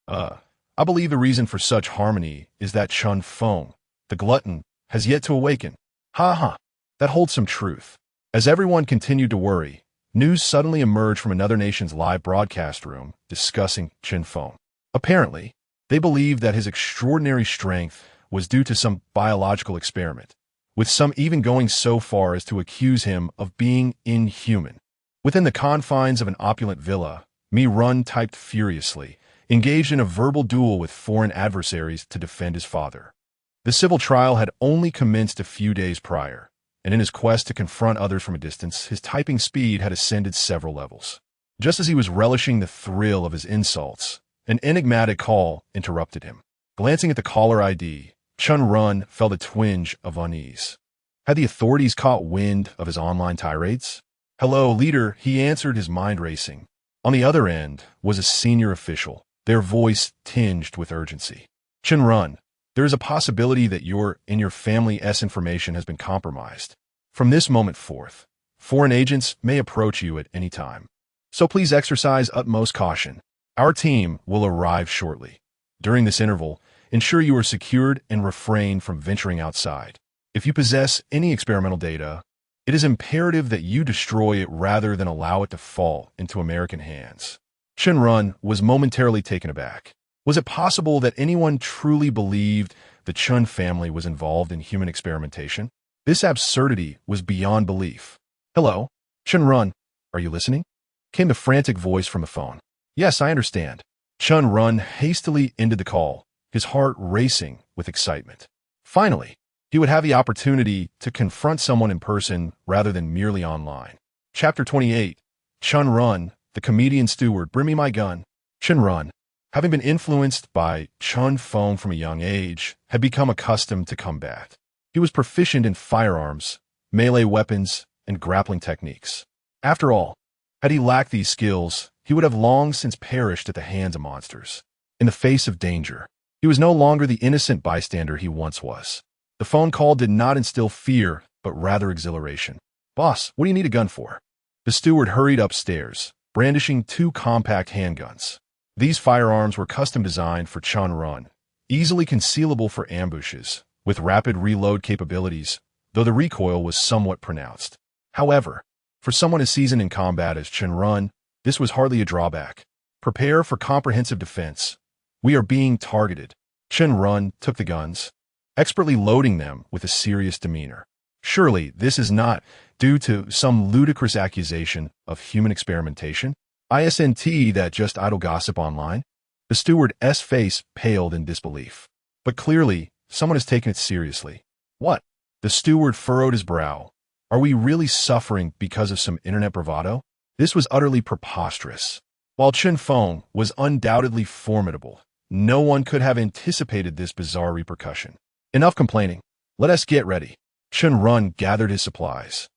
I believe the reason for such harmony is that Feng, the glutton, has yet to awaken. Ha ha, that holds some truth. As everyone continued to worry, news suddenly emerged from another nation's live broadcast room discussing Chen. Apparently, they believed that his extraordinary strength was due to some biological experiment, with some even going so far as to accuse him of being inhuman. Within the confines of an opulent villa, Mi Run typed furiously, engaged in a verbal duel with foreign adversaries to defend his father. The civil trial had only commenced a few days prior, and in his quest to confront others from a distance, his typing speed had ascended several levels. Just as he was relishing the thrill of his insults, an enigmatic call interrupted him. Glancing at the caller ID, Chen Run felt a twinge of unease. Had the authorities caught wind of his online tirades? "Hello, leader," he answered, his mind racing. On the other end was a senior official, their voice tinged with urgency. "Chen Run, there is a possibility that your family's information has been compromised. From this moment forth, foreign agents may approach you at any time. So please exercise utmost caution. Our team will arrive shortly. During this interval, ensure you are secured and refrain from venturing outside. If you possess any experimental data, it is imperative that you destroy it rather than allow it to fall into American hands." Chen Run was momentarily taken aback. Was it possible that anyone truly believed the Chen family was involved in human experimentation? This absurdity was beyond belief. "Hello, Chen Run, are you listening?" came the frantic voice from the phone. "Yes, I understand." Chen Run hastily ended the call, his heart racing with excitement. Finally, he would have the opportunity to confront someone in person rather than merely online. Chapter 28. Chen Run, the comedian steward. "Bring me my gun." Chen Run, having been influenced by Chen Feng from a young age, had become accustomed to combat. He was proficient in firearms, melee weapons, and grappling techniques. After all, had he lacked these skills, he would have long since perished at the hands of monsters. In the face of danger, he was no longer the innocent bystander he once was. The phone call did not instill fear, but rather exhilaration. "Boss, what do you need a gun for?" The steward hurried upstairs, brandishing 2 compact handguns. These firearms were custom designed for Chen Run, easily concealable for ambushes, with rapid reload capabilities, though the recoil was somewhat pronounced. However, for someone as seasoned in combat as Chen Run, this was hardly a drawback. "Prepare for comprehensive defense. We are being targeted." Chen Run took the guns, expertly loading them with a serious demeanor. Surely this is not due to some ludicrous accusation of human experimentation? Isn't that just idle gossip online? The steward's face paled in disbelief. But clearly, someone has taken it seriously. "What?" The steward furrowed his brow. "Are we really suffering because of some internet bravado?" This was utterly preposterous. While Chen Feng was undoubtedly formidable, no one could have anticipated this bizarre repercussion. "Enough complaining. Let us get ready." Chen Run gathered his supplies,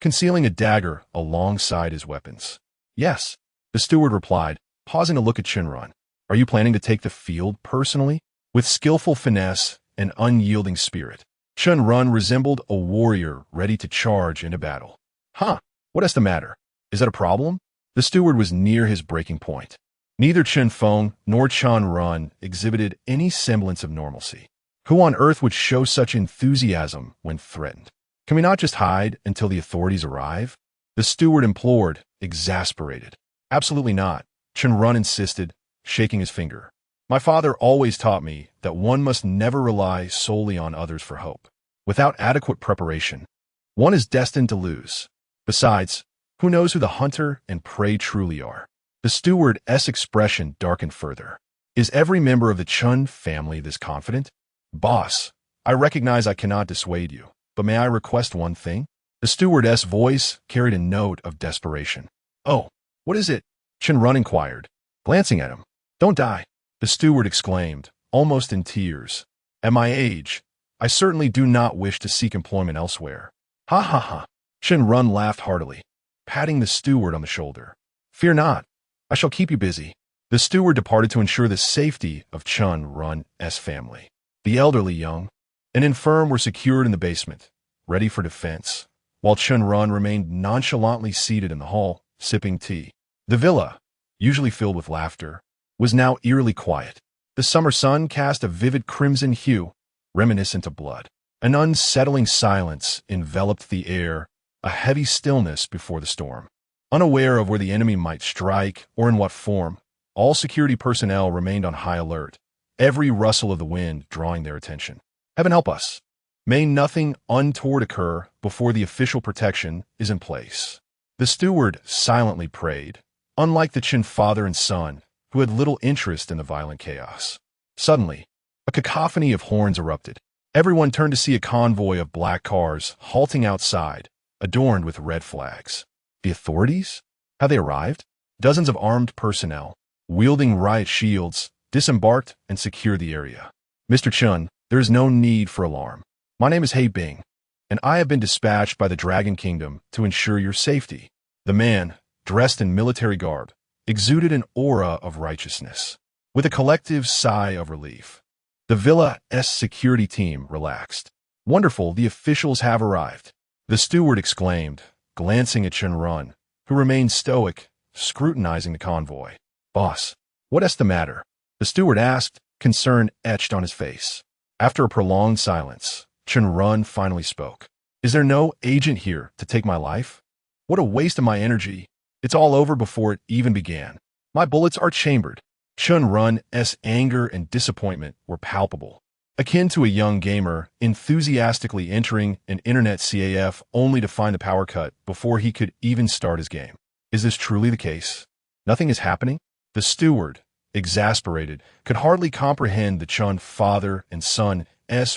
concealing a dagger alongside his weapons. "Yes," the steward replied, pausing to look at Chen Run. "Are you planning to take the field personally?" With skillful finesse and unyielding spirit, Chen Run resembled a warrior ready to charge into battle. "Huh, what is the matter? Is that a problem?" The steward was near his breaking point. Neither Chen Feng nor Chen Run exhibited any semblance of normalcy. Who on earth would show such enthusiasm when threatened? "Can we not just hide until the authorities arrive?" the steward implored, exasperated. "Absolutely not," Chen Run insisted, shaking his finger. "My father always taught me that one must never rely solely on others for hope. Without adequate preparation, one is destined to lose. Besides, who knows who the hunter and prey truly are?" The steward's expression darkened further. "Is every member of the Chen family this confident?" "Boss, I recognize I cannot dissuade you, but may I request one thing?" The steward's voice carried a note of desperation. "Oh, what is it?" Chen Run inquired, glancing at him. "Don't die," the steward exclaimed, almost in tears. "At my age, I certainly do not wish to seek employment elsewhere." "Ha ha ha." Chen Run laughed heartily, patting the steward on the shoulder. "Fear not, I shall keep you busy." The steward departed to ensure the safety of Chen Run's family. The elderly, young, and infirm were secured in the basement, ready for defense, while Chen Run remained nonchalantly seated in the hall, sipping tea. The villa, usually filled with laughter, was now eerily quiet. The summer sun cast a vivid crimson hue, reminiscent of blood. An unsettling silence enveloped the air, a heavy stillness before the storm. Unaware of where the enemy might strike or in what form, all security personnel remained on high alert, every rustle of the wind drawing their attention. Heaven help us. May nothing untoward occur before the official protection is in place. The steward silently prayed, unlike the Chen father and son, who had little interest in the violent chaos. Suddenly, a cacophony of horns erupted. Everyone turned to see a convoy of black cars halting outside, adorned with red flags. The authorities? Had they arrived? Dozens of armed personnel, wielding riot shields, disembarked and secured the area. Mr. Chen, there is no need for alarm. My name is He Bing, and I have been dispatched by the Dragon Kingdom to ensure your safety. The man, dressed in military garb, exuded an aura of righteousness. With a collective sigh of relief, the Villa's security team relaxed. Wonderful, the officials have arrived, the steward exclaimed, glancing at Chen Run, who remained stoic, scrutinizing the convoy. Boss, what's the matter? The steward asked, concern etched on his face. After a prolonged silence, Chen Run finally spoke. Is there no agent here to take my life? What a waste of my energy. It's all over before it even began. My bullets are chambered. Chen Run's anger and disappointment were palpable, akin to a young gamer enthusiastically entering an internet CAF only to find the power cut before he could even start his game. Is this truly the case? Nothing is happening? The steward, exasperated, could hardly comprehend the Chen father and son's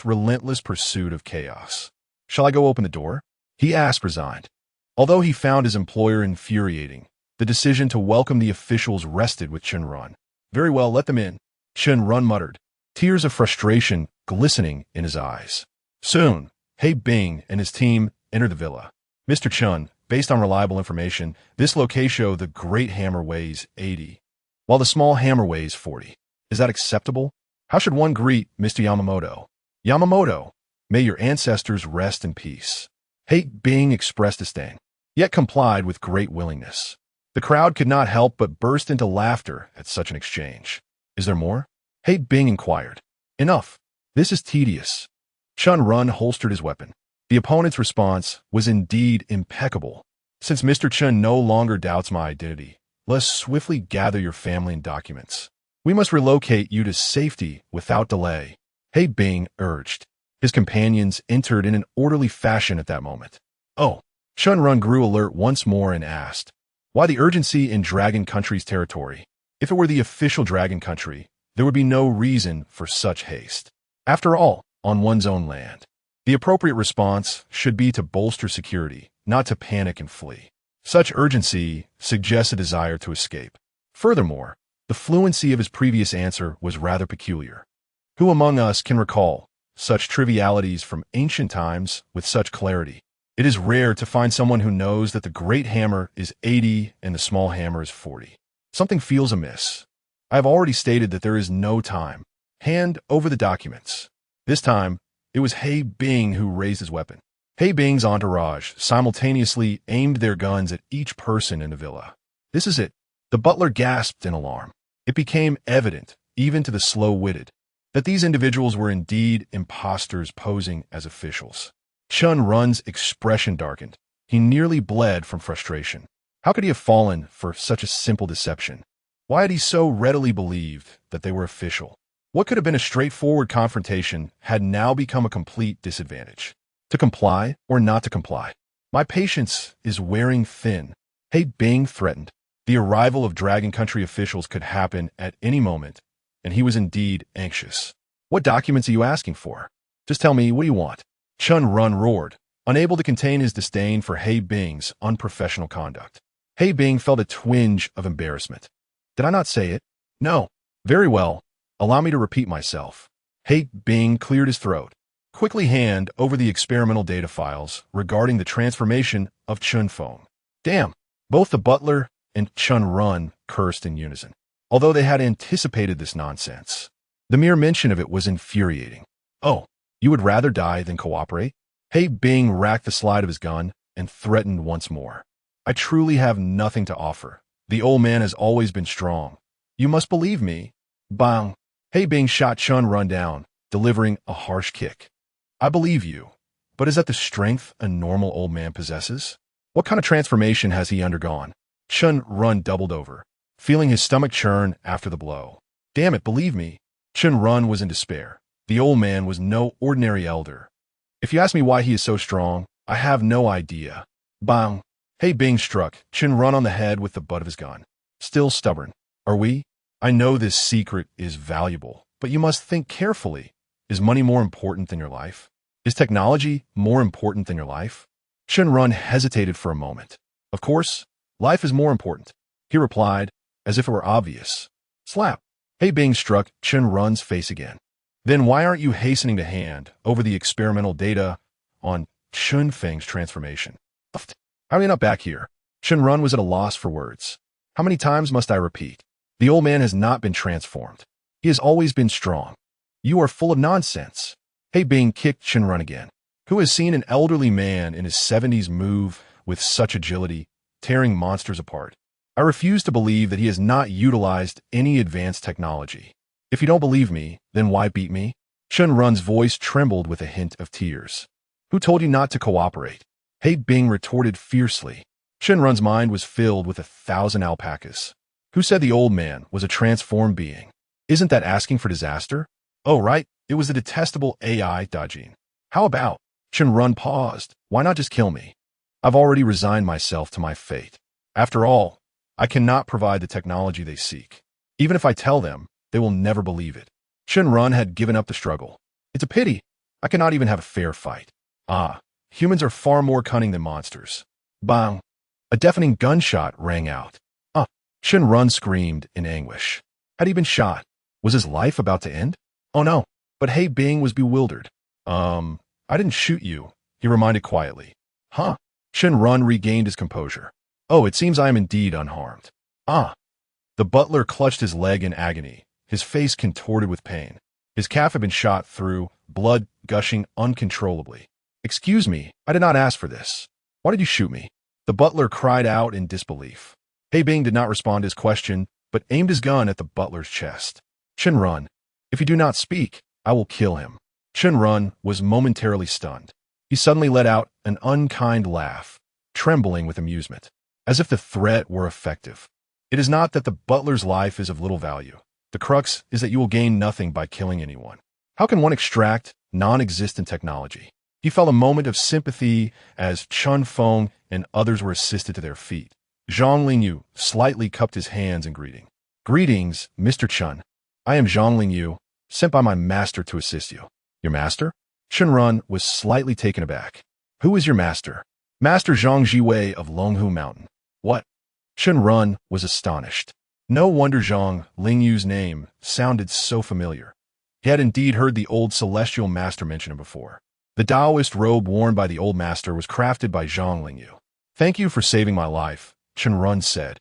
relentless pursuit of chaos. Shall I go open the door? He asked, resigned. Although he found his employer infuriating, the decision to welcome the officials rested with Chen Run. Very well, let them in, Chen Run muttered, tears of frustration glistening in his eyes. Soon, He Bing and his team entered the villa. Mr. Chen, based on reliable information, this location, the great hammer weighs 80, while the small hammer weighs 40. Is that acceptable? How should one greet Mr. Yamamoto? Yamamoto, may your ancestors rest in peace. He Bing expressed disdain, yet complied with great willingness. The crowd could not help but burst into laughter at such an exchange. Is there more? He Bing inquired. Enough. This is tedious. Chen Run holstered his weapon. The opponent's response was indeed impeccable. Since Mr. Chen no longer doubts my identity, let's swiftly gather your family and documents. We must relocate you to safety without delay, He Bing urged. His companions entered in an orderly fashion at that moment. Oh, Chen Run grew alert once more and asked, why the urgency in Dragon Country's territory? If it were the official Dragon Country, there would be no reason for such haste. After all, on one's own land, the appropriate response should be to bolster security, not to panic and flee. Such urgency suggests a desire to escape. Furthermore, the fluency of his previous answer was rather peculiar. Who among us can recall such trivialities from ancient times with such clarity? It is rare to find someone who knows that the great hammer is 80 and the small hammer is 40. Something feels amiss. I have already stated that there is no time. Hand over the documents. This time, it was He Bing who raised his weapon. He Bing's entourage simultaneously aimed their guns at each person in the villa. This is it. The butler gasped in alarm. It became evident, even to the slow-witted, that these individuals were indeed impostors posing as officials. Chen Run's expression darkened. He nearly bled from frustration. How could he have fallen for such a simple deception? Why had he so readily believed that they were official? What could have been a straightforward confrontation had now become a complete disadvantage. To comply or not to comply? My patience is wearing thin, He Bing threatened. The arrival of Dragon Country officials could happen at any moment, and he was indeed anxious. What documents are you asking for? Just tell me, what do you want? Chen Run roared, unable to contain his disdain for He Bing's unprofessional conduct. He Bing felt a twinge of embarrassment. Did I not say it? No. Very well. Allow me to repeat myself. He Bing cleared his throat. Quickly hand over the experimental data files regarding the transformation of Chen Feng. Damn. Both the butler and Chen Run cursed in unison, although they had anticipated this nonsense. The mere mention of it was infuriating. Oh. You would rather die than cooperate? He Bing racked the slide of his gun and threatened once more. I truly have nothing to offer. The old man has always been strong. You must believe me. Bang! He Bing shot Chen Run down, delivering a harsh kick. I believe you, but is that the strength a normal old man possesses? What kind of transformation has he undergone? Chen Run doubled over, feeling his stomach churn after the blow. Damn it, believe me. Chen Run was in despair. The old man was no ordinary elder. If you ask me why he is so strong, I have no idea. Bang! He Bing struck Chen Run on the head with the butt of his gun. Still stubborn. Are we? I know this secret is valuable, but you must think carefully. Is money more important than your life? Is technology more important than your life? Chen Run hesitated for a moment. Of course, life is more important, he replied, as if it were obvious. Slap! He Bing struck Chen Run's face again. Then why aren't you hastening to hand over the experimental data on Feng's transformation? How are you not back here? Run was at a loss for words. How many times must I repeat? The old man has not been transformed. He has always been strong. You are full of nonsense. Bing kicked Run again. Who has seen an elderly man in his 70s move with such agility, tearing monsters apart? I refuse to believe that he has not utilized any advanced technology. If you don't believe me, then why beat me? Run's voice trembled with a hint of tears. Who told you not to cooperate? Bing retorted fiercely. Run's mind was filled with 1,000 alpacas. Who said the old man was a transformed being? Isn't that asking for disaster? Oh, right, it was the detestable AI Dajin. How about? Run paused. Why not just kill me? I've already resigned myself to my fate. After all, I cannot provide the technology they seek. Even if I tell them, they will never believe it. Run had given up the struggle. It's a pity. I cannot even have a fair fight. Humans are far more cunning than monsters. Bang! A deafening gunshot rang out. Run screamed in anguish. Had he been shot? Was his life about to end? Oh no, but Bing was bewildered. I didn't shoot you, he reminded quietly. Huh? Run regained his composure. Oh, it seems I am indeed unharmed. The butler clutched his leg in agony, his face contorted with pain. His calf had been shot through, blood gushing uncontrollably. Excuse me, I did not ask for this. Why did you shoot me? The butler cried out in disbelief. Bing did not respond to his question, but aimed his gun at the butler's chest. Run, if you do not speak, I will kill him. Run was momentarily stunned. He suddenly let out an unkind laugh, trembling with amusement, as if the threat were effective. It is not that the butler's life is of little value. The crux is that you will gain nothing by killing anyone. How can one extract non-existent technology? He felt a moment of sympathy as Feng and others were assisted to their feet. Lingyu slightly cupped his hands in greeting. Greetings, Mr. Chen. I am Lingyu, sent by my master to assist you. Your master? Run was slightly taken aback. Who is your master? Master Zhang Jiwei of Longhu Mountain. What? Run was astonished. No wonder Zhang Lingyu's name sounded so familiar. He had indeed heard the old celestial master mention it before. The Taoist robe worn by the old master was crafted by Zhang Lingyu. Thank you for saving my life, Run said,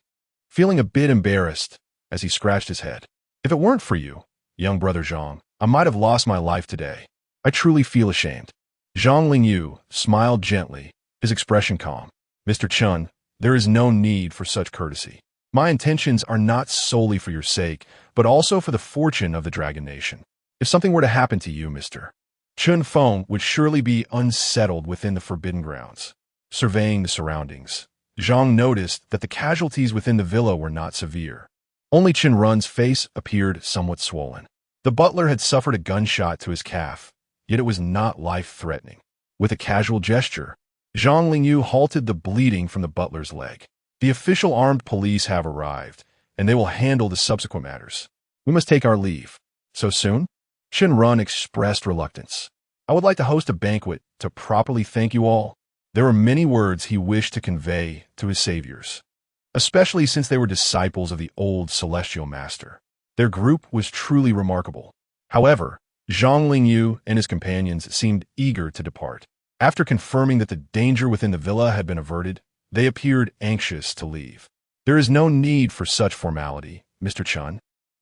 feeling a bit embarrassed as he scratched his head. If it weren't for you, young brother Zhang, I might have lost my life today. I truly feel ashamed. Zhang Lingyu smiled gently, his expression calm. Mr. Chen, there is no need for such courtesy. My intentions are not solely for your sake, but also for the fortune of the Dragon Nation. If something were to happen to you, Mr. Feng would surely be unsettled within the Forbidden Grounds. Surveying the surroundings, Zhang noticed that the casualties within the villa were not severe. Only Run's face appeared somewhat swollen. The butler had suffered a gunshot to his calf, yet it was not life-threatening. With a casual gesture, Zhang Lingyu halted the bleeding from the butler's leg. The official armed police have arrived, and they will handle the subsequent matters. We must take our leave. So soon? Run expressed reluctance. I would like to host a banquet to properly thank you all. There were many words he wished to convey to his saviors, especially since they were disciples of the old celestial master. Their group was truly remarkable. However, Zhang Lingyu and his companions seemed eager to depart. After confirming that the danger within the villa had been averted, they appeared anxious to leave. There is no need for such formality, Mr. Chen.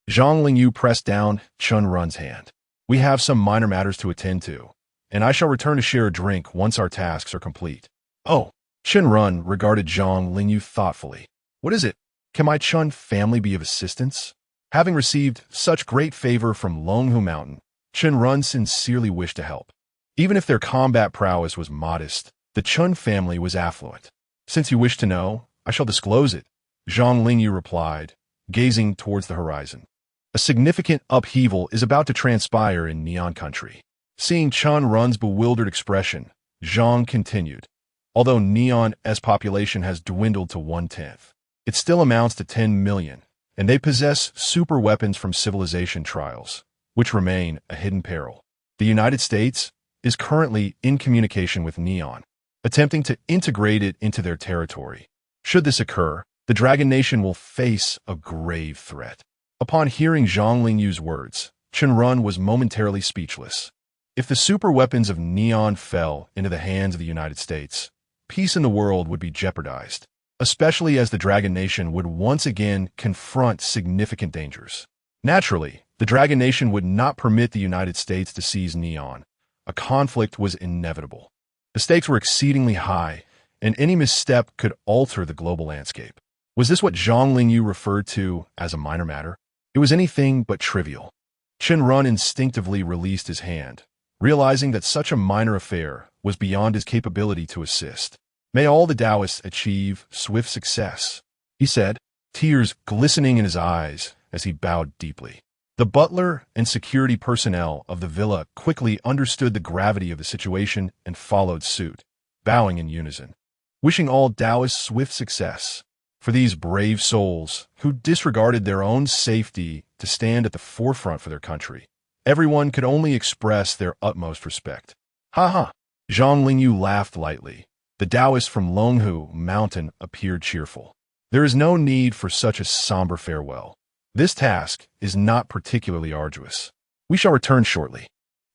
Zhang Lingyu pressed down Run's hand. We have some minor matters to attend to, and I shall return to share a drink once our tasks are complete. Oh, Run regarded Zhang Lingyu thoughtfully. What is it? Can my Chen family be of assistance? Having received such great favor from Longhu Mountain, Run sincerely wished to help. Even if their combat prowess was modest, the Chen family was affluent. Since you wish to know, I shall disclose it, Zhang Lingyu replied, gazing towards the horizon. A significant upheaval is about to transpire in Neon Country. Seeing Run's bewildered expression, Zhang continued. Although Neon's population has dwindled to 1/10, it still amounts to 10 million, and they possess super weapons from civilization trials, which remain a hidden peril. The United States is currently in communication with Neon, attempting to integrate it into their territory. Should this occur, the Dragon Nation will face a grave threat. Upon hearing Zhang Lingyu's words, Chen was momentarily speechless. If the super weapons of Neon fell into the hands of the United States, peace in the world would be jeopardized, especially as the Dragon Nation would once again confront significant dangers. Naturally, the Dragon Nation would not permit the United States to seize Neon. A conflict was inevitable. The stakes were exceedingly high, and any misstep could alter the global landscape. Was this what Zhang Lingyu referred to as a minor matter? It was anything but trivial. Chen instinctively released his hand, realizing that such a minor affair was beyond his capability to assist. May all the Taoists achieve swift success, he said, tears glistening in his eyes as he bowed deeply. The butler and security personnel of the villa quickly understood the gravity of the situation and followed suit, bowing in unison, wishing all Taoists swift success. For these brave souls who disregarded their own safety to stand at the forefront for their country, everyone could only express their utmost respect. Ha ha! Zhang Lingyu laughed lightly. The Taoists from Longhu Mountain appeared cheerful. There is no need for such a somber farewell. This task is not particularly arduous. We shall return shortly.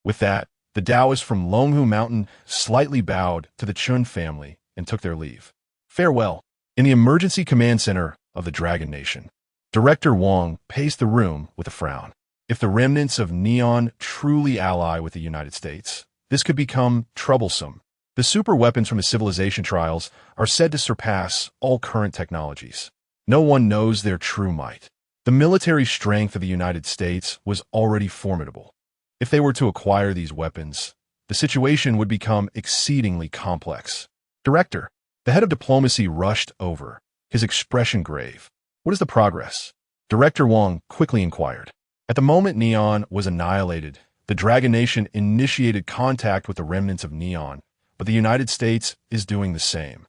With that, the Taoists from Longhu Mountain slightly bowed to the Chen family and took their leave. Farewell. In the emergency command center of the Dragon Nation, Director Wang paced the room with a frown. If the remnants of Neon truly ally with the United States, this could become troublesome. The super weapons from the civilization trials are said to surpass all current technologies. No one knows their true might. The military strength of the United States was already formidable. If they were to acquire these weapons, the situation would become exceedingly complex. Director, the head of diplomacy rushed over, his expression grave. What is the progress? Director Wang quickly inquired. At the moment Neon was annihilated, the Dragon Nation initiated contact with the remnants of Neon, but the United States is doing the same.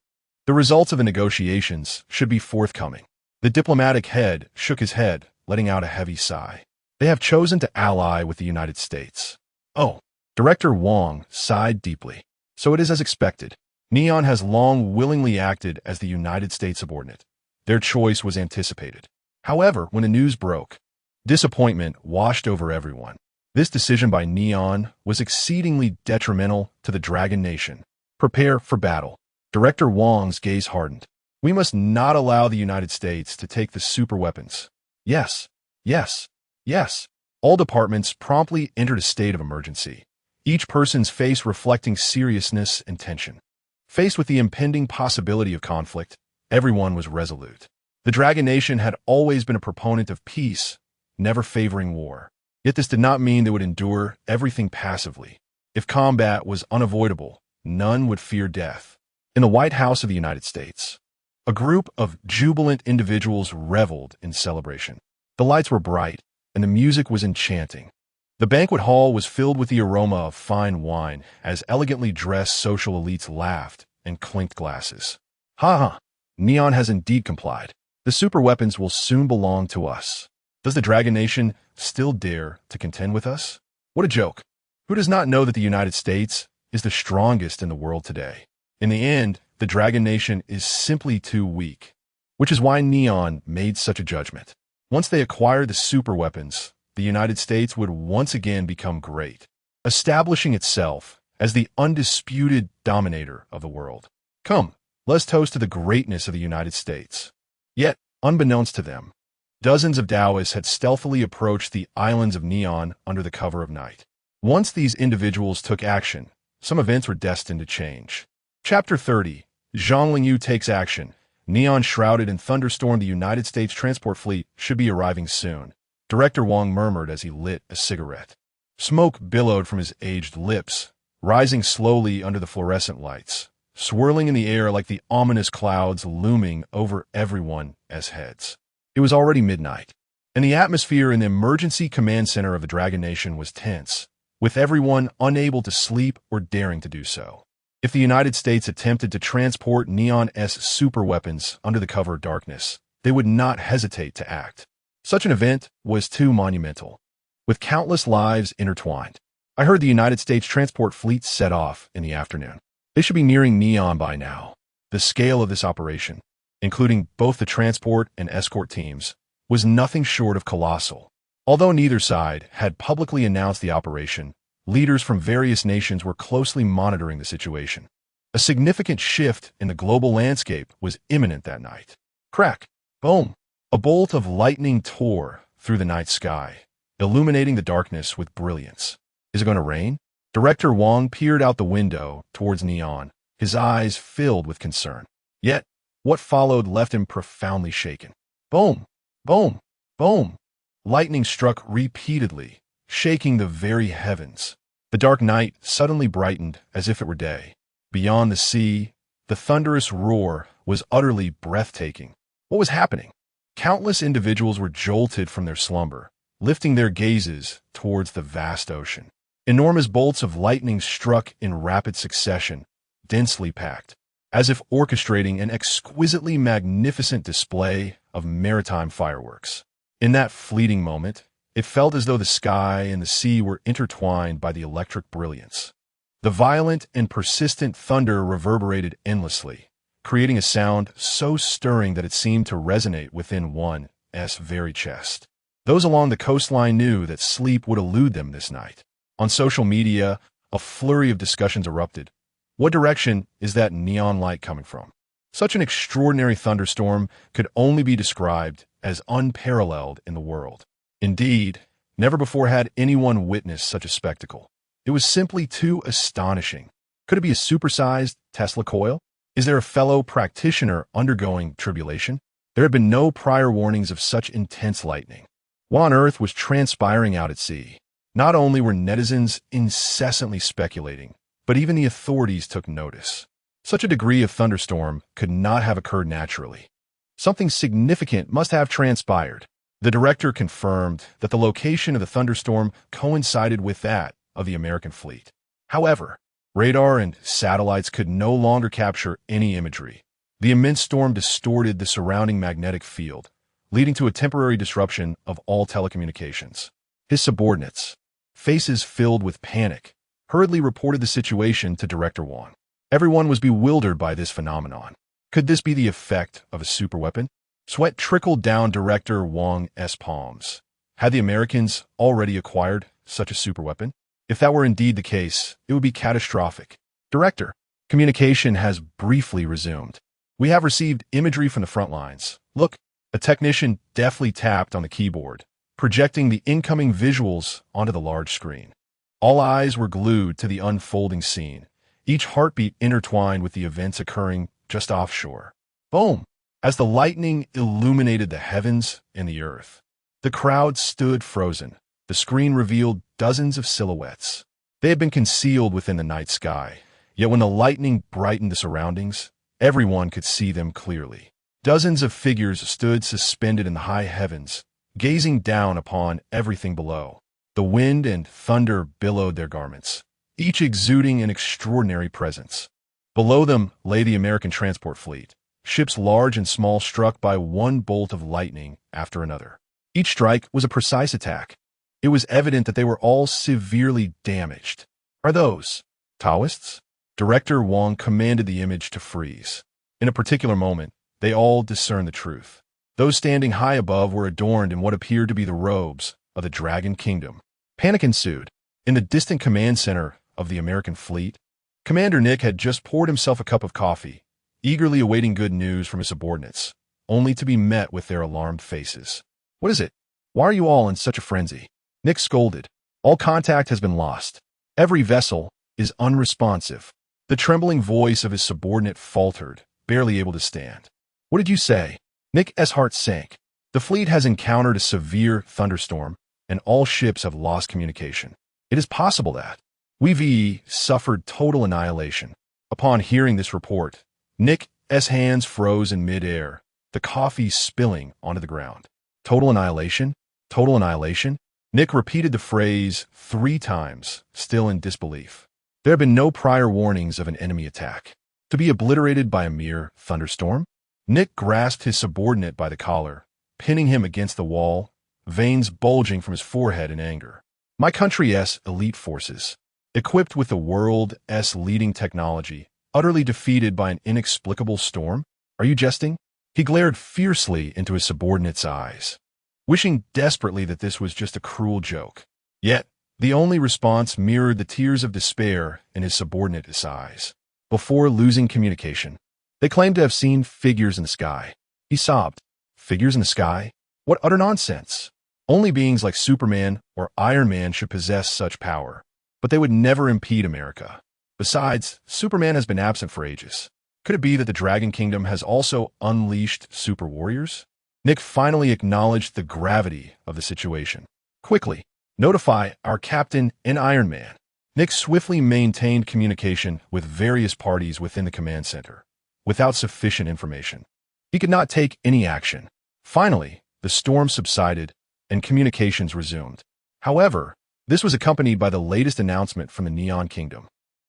The results of the negotiations should be forthcoming. The diplomatic head shook his head, letting out a heavy sigh. They have chosen to ally with the United States. Oh, Director Wang sighed deeply. So it is as expected. Neon has long willingly acted as the United States subordinate. Their choice was anticipated. However, when the news broke, disappointment washed over everyone. This decision by Neon was exceedingly detrimental to the Dragon Nation. Prepare for battle. Director Wang's gaze hardened. We must not allow the United States to take the super weapons. Yes, yes, yes. All departments promptly entered a state of emergency, each person's face reflecting seriousness and tension. Faced with the impending possibility of conflict, everyone was resolute. The Dragon Nation had always been a proponent of peace, never favoring war. Yet this did not mean they would endure everything passively. If combat was unavoidable, none would fear death. In the White House of the United States, a group of jubilant individuals reveled in celebration. The lights were bright, and the music was enchanting. The banquet hall was filled with the aroma of fine wine as elegantly dressed social elites laughed and clinked glasses. Ha ha! Neon has indeed complied. The super weapons will soon belong to us. Does the Dragon Nation still dare to contend with us? What a joke! Who does not know that the United States is the strongest in the world today? In the end, the Dragon Nation is simply too weak, which is why Neon made such a judgment. Once they acquired the super weapons, the United States would once again become great, establishing itself as the undisputed dominator of the world. Come, let's toast to the greatness of the United States. Yet, unbeknownst to them, dozens of Taoists had stealthily approached the islands of Neon under the cover of night. Once these individuals took action, some events were destined to change. Chapter 30. Zhang Lingyu takes action. Neon shrouded in thunderstorm, the United States transport fleet should be arriving soon. Director Wang murmured as he lit a cigarette. Smoke billowed from his aged lips, rising slowly under the fluorescent lights, swirling in the air like the ominous clouds looming over everyone as heads. It was already midnight, and the atmosphere in the emergency command center of the Dragon Nation was tense, with everyone unable to sleep or daring to do so. If the United States attempted to transport Neon-S super weapons under the cover of darkness, they would not hesitate to act. Such an event was too monumental, with countless lives intertwined. I heard the United States transport fleet set off in the afternoon. They should be nearing Neon by now. The scale of this operation, including both the transport and escort teams, was nothing short of colossal. Although neither side had publicly announced the operation, leaders from various nations were closely monitoring the situation. A significant shift in the global landscape was imminent that night. Crack! Boom! A bolt of lightning tore through the night sky, illuminating the darkness with brilliance. Is it going to rain? Director Wang peered out the window towards Neon, his eyes filled with concern. Yet, what followed left him profoundly shaken. Boom! Boom! Boom! Lightning struck repeatedly, shaking the very heavens. The dark night suddenly brightened as if it were day. Beyond the sea, the thunderous roar was utterly breathtaking. What was happening? Countless individuals were jolted from their slumber, lifting their gazes towards the vast ocean. Enormous bolts of lightning struck in rapid succession, densely packed, as if orchestrating an exquisitely magnificent display of maritime fireworks. In that fleeting moment, it felt as though the sky and the sea were intertwined by the electric brilliance. The violent and persistent thunder reverberated endlessly, creating a sound so stirring that it seemed to resonate within one's very chest. Those along the coastline knew that sleep would elude them this night. On social media, a flurry of discussions erupted. What direction is that neon light coming from? Such an extraordinary thunderstorm could only be described as unparalleled in the world. Indeed, never before had anyone witnessed such a spectacle. It was simply too astonishing. Could it be a supersized Tesla coil? Is there a fellow practitioner undergoing tribulation? There had been no prior warnings of such intense lightning. What on earth was transpiring out at sea? Not only were netizens incessantly speculating, but even the authorities took notice. Such a degree of thunderstorm could not have occurred naturally. Something significant must have transpired. The director confirmed that the location of the thunderstorm coincided with that of the American fleet. However, radar and satellites could no longer capture any imagery. The immense storm distorted the surrounding magnetic field, leading to a temporary disruption of all telecommunications. His subordinates, faces filled with panic, hurriedly reported the situation to Director Wang. Everyone was bewildered by this phenomenon. Could this be the effect of a superweapon? Sweat trickled down Director Wang's palms. Had the Americans already acquired such a superweapon? If that were indeed the case, it would be catastrophic. Director, communication has briefly resumed. We have received imagery from the front lines. Look, a technician deftly tapped on the keyboard, projecting the incoming visuals onto the large screen. All eyes were glued to the unfolding scene, each heartbeat intertwined with the events occurring just offshore. Boom! As the lightning illuminated the heavens and the earth, the crowd stood frozen. The screen revealed dozens of silhouettes. They had been concealed within the night sky, yet when the lightning brightened the surroundings, everyone could see them clearly. Dozens of figures stood suspended in the high heavens, gazing down upon everything below. The wind and thunder billowed their garments, each exuding an extraordinary presence. Below them lay the American transport fleet, ships large and small struck by one bolt of lightning after another. Each strike was a precise attack. It was evident that they were all severely damaged. Are those Taoists? Director Wang commanded the image to freeze. In a particular moment, they all discerned the truth. Those standing high above were adorned in what appeared to be the robes of the Dragon Kingdom. Panic ensued. In the distant command center of the American fleet, Commander Nick had just poured himself a cup of coffee, eagerly awaiting good news from his subordinates, only to be met with their alarmed faces. What is it? Why are you all in such a frenzy? Nick scolded. All contact has been lost. Every vessel is unresponsive. The trembling voice of his subordinate faltered, barely able to stand. What did you say? Nick's heart sank. The fleet has encountered a severe thunderstorm, and all ships have lost communication. It is possible that we suffered total annihilation. Upon hearing this report, Nick's hands froze in midair, the coffee spilling onto the ground. Total annihilation? Total annihilation? Nick repeated the phrase 3 times, still in disbelief. There had been no prior warnings of an enemy attack. To be obliterated by a mere thunderstorm? Nick grasped his subordinate by the collar, pinning him against the wall, veins bulging from his forehead in anger. My country's elite forces, equipped with the world's leading technology, utterly defeated by an inexplicable storm? Are you jesting? He glared fiercely into his subordinate's eyes. wishing desperately that this was just a cruel joke. Yet, the only response mirrored the tears of despair in his subordinate's eyes. Before losing communication, they claimed to have seen figures in the sky. He sobbed. Figures in the sky? What utter nonsense! Only beings like Superman or Iron Man should possess such power. But they would never impede America. Besides, Superman has been absent for ages. Could it be that the Dragon Kingdom has also unleashed super warriors? Nick finally acknowledged the gravity of the situation. Quickly, notify our captain and Iron Man. Nick swiftly maintained communication with various parties within the command center. Without sufficient information, he could not take any action. Finally, the storm subsided and communications resumed. However, this was accompanied by the latest announcement from the Neon Kingdom.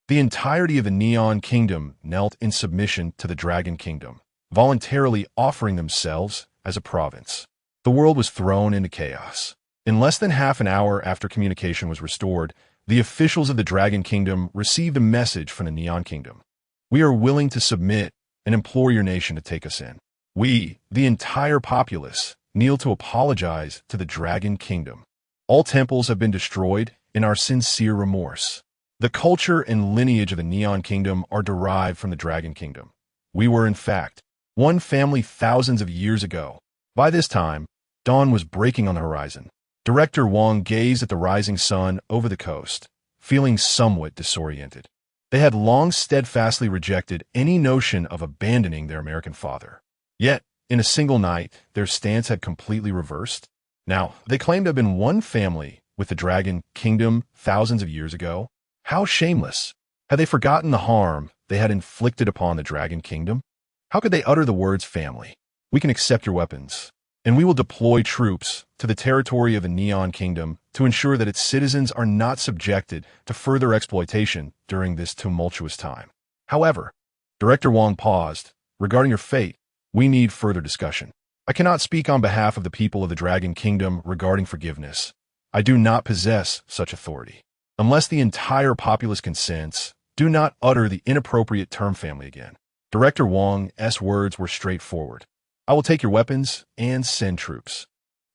The entirety of the Neon Kingdom knelt in submission to the Dragon Kingdom, voluntarily offering themselves as a province. The world was thrown into chaos. In less than half an hour after communication was restored, the officials of the Dragon Kingdom received a message from the Neon Kingdom. We are willing to submit and implore your nation to take us in. We, the entire populace, kneel to apologize to the Dragon Kingdom. All temples have been destroyed in our sincere remorse. The culture and lineage of the Neon Kingdom are derived from the Dragon Kingdom. We were, in fact, one family thousands of years ago. By this time, dawn was breaking on the horizon. Director Wang gazed at the rising sun over the coast, feeling somewhat disoriented. They had long steadfastly rejected any notion of abandoning their American father. Yet, in a single night, their stance had completely reversed. Now, they claimed to have been one family with the Dragon Kingdom thousands of years ago. How shameless! Had they forgotten the harm they had inflicted upon the Dragon Kingdom? How could they utter the words family? We can accept your weapons, and we will deploy troops to the territory of the Neon Kingdom to ensure that its citizens are not subjected to further exploitation during this tumultuous time. However, Director Wang paused. Regarding your fate, we need further discussion. I cannot speak on behalf of the people of the Dragon Kingdom regarding forgiveness. I do not possess such authority. Unless the entire populace consents, do not utter the inappropriate term family again. Director Wang's words were straightforward. I will take your weapons and send troops.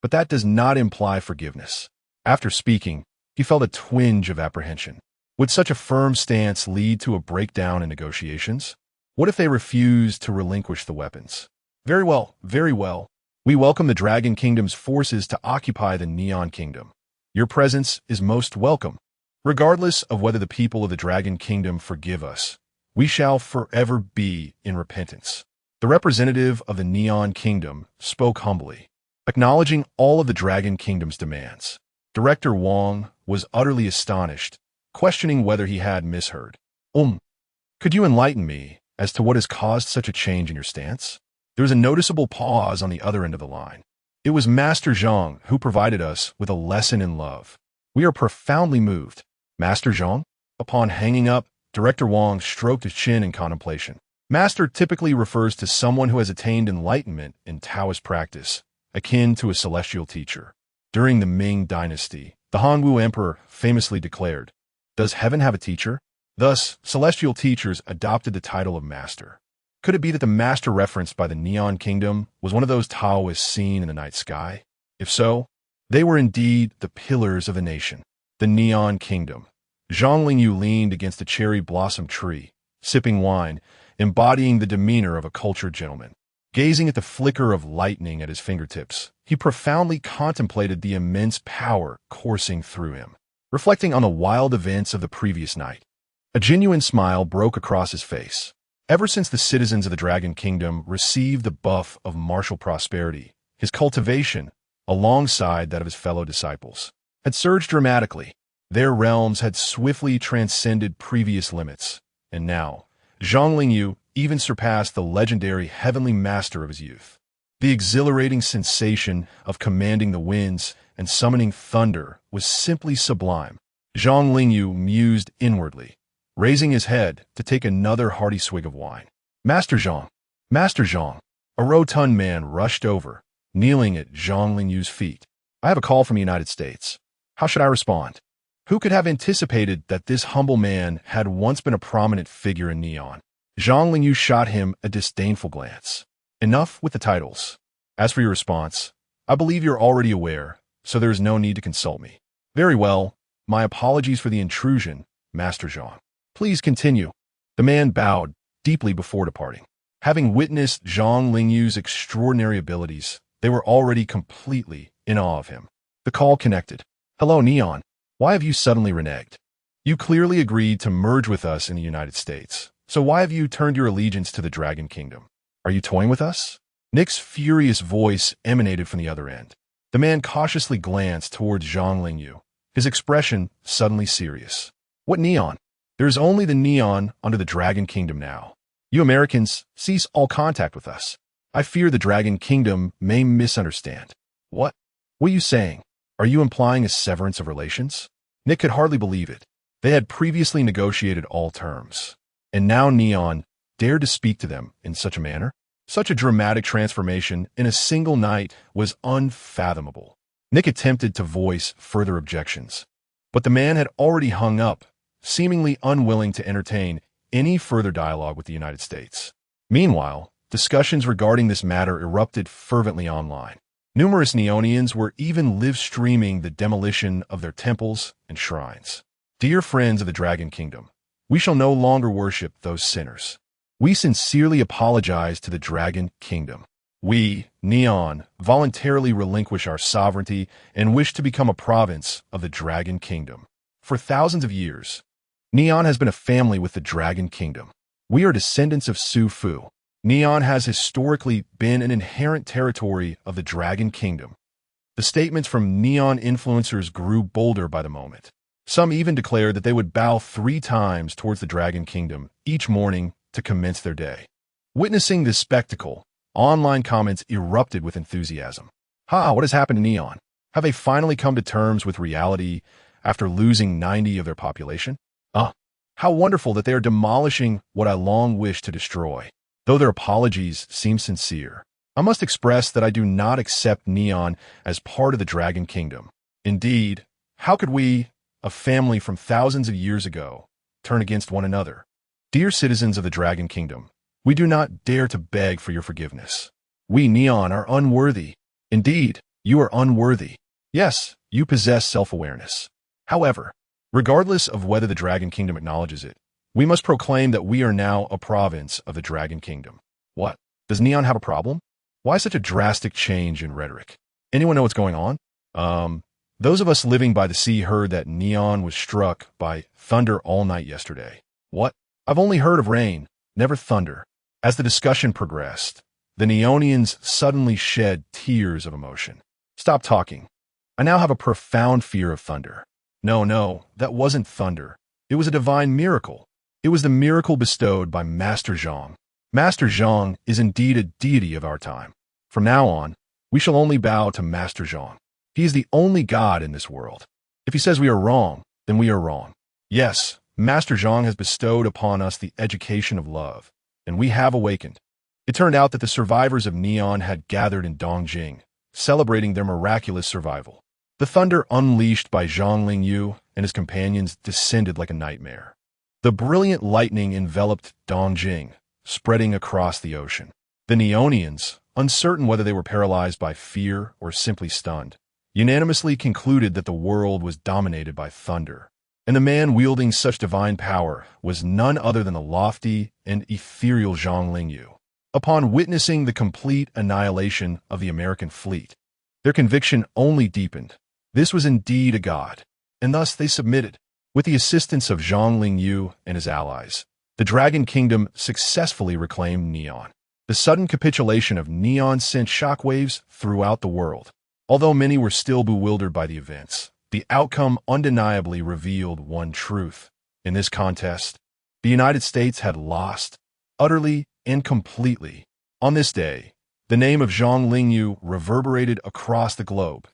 But that does not imply forgiveness. After speaking, he felt a twinge of apprehension. Would such a firm stance lead to a breakdown in negotiations? What if they refused to relinquish the weapons? Very well, very well. We welcome the Dragon Kingdom's forces to occupy the Neon Kingdom. Your presence is most welcome. Regardless of whether the people of the Dragon Kingdom forgive us, we shall forever be in repentance. The representative of the Neon Kingdom spoke humbly, acknowledging all of the Dragon Kingdom's demands. Director Wang was utterly astonished, questioning whether he had misheard. Could you enlighten me as to what has caused such a change in your stance? There was a noticeable pause on the other end of the line. It was Master Zhang who provided us with a lesson in love. We are profoundly moved. Master Zhang? Upon hanging up, Director Wang stroked his chin in contemplation. Master typically refers to someone who has attained enlightenment in Taoist practice, akin to a celestial teacher. During the Ming Dynasty, the Xuanwu Emperor famously declared, "Does heaven have a teacher?" Thus, celestial teachers adopted the title of Master. Could it be that the Master referenced by the Neon Kingdom was one of those Taoists seen in the night sky? If so, they were indeed the pillars of the nation. The Neon Kingdom. Zhang Lingyu leaned against a cherry blossom tree, sipping wine, embodying the demeanor of a cultured gentleman. Gazing at the flicker of lightning at his fingertips, he profoundly contemplated the immense power coursing through him. Reflecting on the wild events of the previous night, a genuine smile broke across his face. Ever since the citizens of the Dragon Kingdom received the buff of martial prosperity, his cultivation, alongside that of his fellow disciples, had surged dramatically. Their realms had swiftly transcended previous limits, and now, Zhang Lingyu even surpassed the legendary heavenly master of his youth. The exhilarating sensation of commanding the winds and summoning thunder was simply sublime. Zhang Lingyu mused inwardly, raising his head to take another hearty swig of wine. Master Zhang! Master Zhang! A rotund man rushed over, kneeling at Zhang Lingyu's feet. I have a call from the United States. How should I respond? Who could have anticipated that this humble man had once been a prominent figure in Neon? Zhang Lingyu shot him a disdainful glance. Enough with the titles. As for your response, I believe you're already aware, so there is no need to consult me. Very well. My apologies for the intrusion, Master Zhang. Please continue. The man bowed deeply before departing. Having witnessed Zhang Lingyu's extraordinary abilities, they were already completely in awe of him. The call connected. Hello, Neon. Why have you suddenly reneged? You clearly agreed to merge with us in the United States. So why have you turned your allegiance to the Dragon Kingdom? Are you toying with us? Nick's furious voice emanated from the other end. The man cautiously glanced towards Zhang Lingyu, his expression suddenly serious. What Neon? There is only the Neon under the Dragon Kingdom now. You Americans, cease all contact with us. I fear the Dragon Kingdom may misunderstand. What? What are you saying? Are you implying a severance of relations? Nick could hardly believe it. They had previously negotiated all terms. And now Neon dared to speak to them in such a manner? Such a dramatic transformation in a single night was unfathomable. Nick attempted to voice further objections, but the man had already hung up, seemingly unwilling to entertain any further dialogue with the United States. Meanwhile, discussions regarding this matter erupted fervently online. Numerous Neonians were even live-streaming the demolition of their temples and shrines. Dear friends of the Dragon Kingdom, we shall no longer worship those sinners. We sincerely apologize to the Dragon Kingdom. We, Neon, voluntarily relinquish our sovereignty and wish to become a province of the Dragon Kingdom. For thousands of years, Neon has been a family with the Dragon Kingdom. We are descendants of Su Fu. Neon has historically been an inherent territory of the Dragon Kingdom. The statements from Neon influencers grew bolder by the moment. Some even declared that they would bow 3 times towards the Dragon Kingdom each morning to commence their day. Witnessing this spectacle, online comments erupted with enthusiasm. What has happened to Neon? Have they finally come to terms with reality after losing 90 of their population? How wonderful that they are demolishing what I long wished to destroy. Though their apologies seem sincere, I must express that I do not accept Neon as part of the Dragon Kingdom. Indeed, how could we, a family from thousands of years ago, turn against one another? Dear citizens of the Dragon Kingdom, we do not dare to beg for your forgiveness. We, Neon, are unworthy. Indeed, you are unworthy. Yes, you possess self-awareness. However, regardless of whether the Dragon Kingdom acknowledges it, we must proclaim that we are now a province of the Dragon Kingdom. What? Does Neon have a problem? Why such a drastic change in rhetoric? Anyone know what's going on? Those of us living by the sea heard that Neon was struck by thunder all night yesterday. What? I've only heard of rain, never thunder. As the discussion progressed, the Neonians suddenly shed tears of emotion. Stop talking. I now have a profound fear of thunder. No, that wasn't thunder. It was a divine miracle. It was the miracle bestowed by Master Zhang. Master Zhang is indeed a deity of our time. From now on, we shall only bow to Master Zhang. He is the only God in this world. If he says we are wrong, then we are wrong. Yes, Master Zhang has bestowed upon us the education of love, and we have awakened. It turned out that the survivors of Neon had gathered in Dongjing, celebrating their miraculous survival. The thunder unleashed by Zhang Lingyu and his companions descended like a nightmare. The brilliant lightning enveloped Dongjing, spreading across the ocean. The Neonians, uncertain whether they were paralyzed by fear or simply stunned, unanimously concluded that the world was dominated by thunder, and the man wielding such divine power was none other than the lofty and ethereal Zhang Lingyu. Upon witnessing the complete annihilation of the American fleet, their conviction only deepened. This was indeed a god, and thus they submitted. With the assistance of Zhang Lingyu and his allies, the Dragon Kingdom successfully reclaimed Neon. The sudden capitulation of Neon sent shockwaves throughout the world. Although many were still bewildered by the events, the outcome undeniably revealed one truth. In this contest, the United States had lost, utterly and completely. On this day, the name of Zhang Lingyu reverberated across the globe.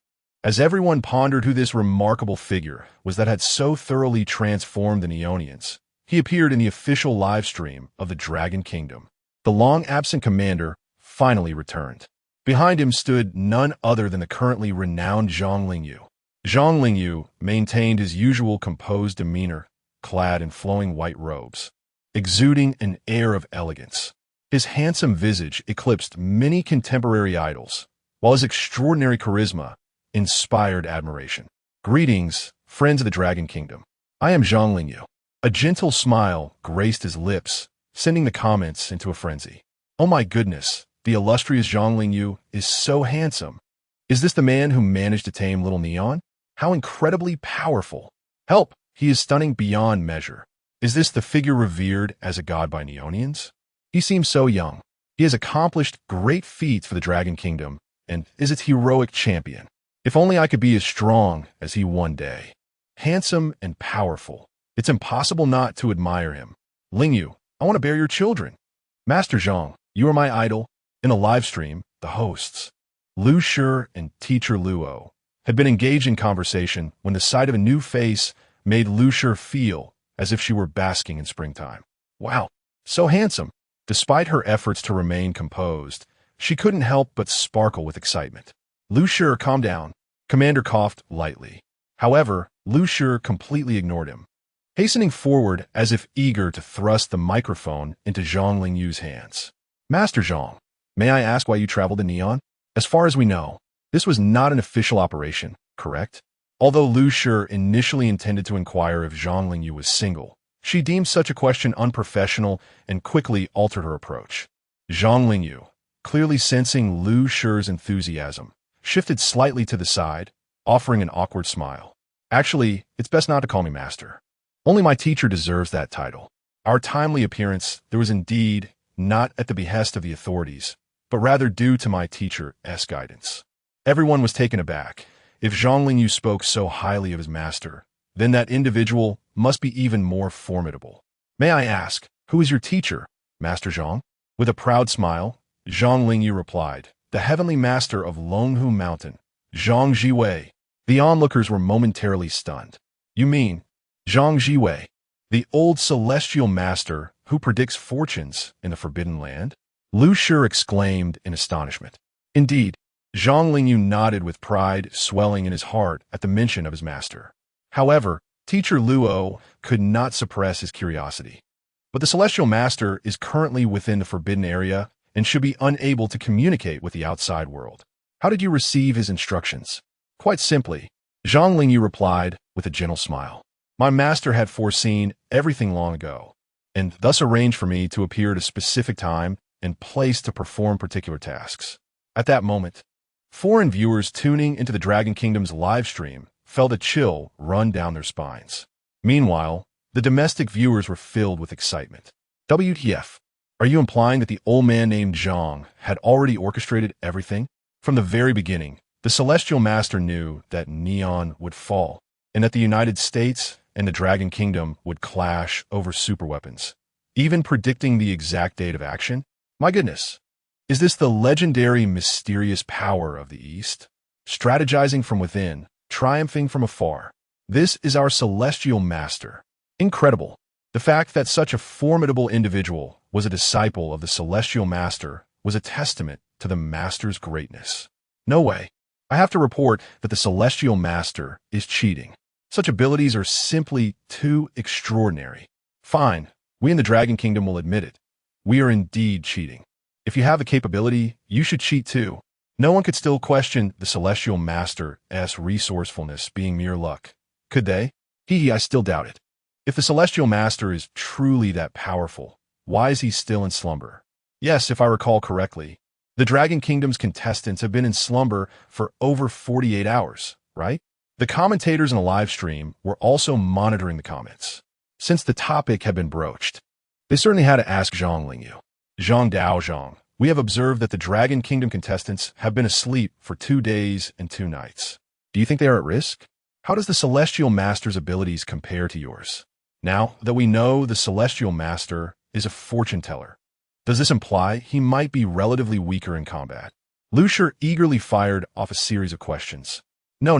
As everyone pondered who this remarkable figure was that had so thoroughly transformed the Neonians, he appeared in the official live stream of the Dragon Kingdom. The long-absent commander finally returned. Behind him stood none other than the currently renowned Zhang Lingyu. Zhang Lingyu maintained his usual composed demeanor, clad in flowing white robes, exuding an air of elegance. His handsome visage eclipsed many contemporary idols, while his extraordinary charisma inspired admiration. Greetings, friends of the Dragon Kingdom. I am Zhang Lingyu. A gentle smile graced his lips, sending the comments into a frenzy. Oh my goodness, the illustrious Zhang Lingyu is so handsome. Is this the man who managed to tame little Neon? How incredibly powerful. Help, he is stunning beyond measure. Is this the figure revered as a god by Neonians? He seems so young. He has accomplished great feats for the Dragon Kingdom and is its heroic champion. If only I could be as strong as he one day. Handsome and powerful. It's impossible not to admire him. Lingyu, I want to bear your children. Master Zhang, you are my idol. In a live stream, the hosts, Lu Shi and teacher Luo, had been engaged in conversation when the sight of a new face made Lu Shi feel as if she were basking in springtime. Wow, so handsome. Despite her efforts to remain composed, she couldn't help but sparkle with excitement. Lu Shi, calm down. Commander coughed lightly. However, Lu Shi completely ignored him, hastening forward as if eager to thrust the microphone into Zhang Lingyu's hands. Master Zhang, may I ask why you traveled to Neon? As far as we know, this was not an official operation, correct? Although Lu Shi initially intended to inquire if Zhang Lingyu was single, she deemed such a question unprofessional and quickly altered her approach. Zhang Lingyu, clearly sensing Lu Shi's enthusiasm, shifted slightly to the side, offering an awkward smile. Actually, it's best not to call me master. Only my teacher deserves that title. Our timely appearance, there was indeed not at the behest of the authorities, but rather due to my teacher's guidance. Everyone was taken aback. If Zhang Lingyu spoke so highly of his master, then that individual must be even more formidable. May I ask, who is your teacher, Master Zhang? With a proud smile, Zhang Lingyu replied, the heavenly master of Longhu Mountain, Zhang Jiwei. The onlookers were momentarily stunned. You mean Zhang Jiwei, the old celestial master who predicts fortunes in the Forbidden Land? Lu Shi exclaimed in astonishment. Indeed, Zhang Lingyu nodded with pride swelling in his heart at the mention of his master. However, teacher Luo could not suppress his curiosity. But the celestial master is currently within the forbidden area and should be unable to communicate with the outside world. How did you receive his instructions? Quite simply, Zhang Lingyu replied with a gentle smile. My master had foreseen everything long ago, and thus arranged for me to appear at a specific time and place to perform particular tasks. At that moment, foreign viewers tuning into the Dragon Kingdom's live stream felt a chill run down their spines. Meanwhile, the domestic viewers were filled with excitement. WTF? Are you implying that the old man named Zhang had already orchestrated everything? From the very beginning, the Celestial Master knew that Neon would fall, and that the United States and the Dragon Kingdom would clash over superweapons, even predicting the exact date of action? My goodness, is this the legendary mysterious power of the East? Strategizing from within, triumphing from afar. This is our Celestial Master. Incredible. The fact that such a formidable individual was a disciple of the Celestial Master was a testament to the Master's greatness. No way. I have to report that the Celestial Master is cheating. Such abilities are simply too extraordinary. Fine, we in the Dragon Kingdom will admit it. We are indeed cheating. If you have the capability, you should cheat too. No one could still question the Celestial Master's resourcefulness being mere luck. Could they? I still doubt it. If the Celestial Master is truly that powerful, why is he still in slumber? Yes, if I recall correctly, the Dragon Kingdom's contestants have been in slumber for over 48 hours, right? The commentators in the live stream were also monitoring the comments. Since the topic had been broached, they certainly had to ask Zhang Lingyu. Zhang Dao Zhang, we have observed that the Dragon Kingdom contestants have been asleep for 2 days and 2 nights. Do you think they are at risk? How does the Celestial Master's abilities compare to yours? Now that we know the Celestial Master is a fortune teller, does this imply he might be relatively weaker in combat? Lu Shi eagerly fired off a series of questions. No.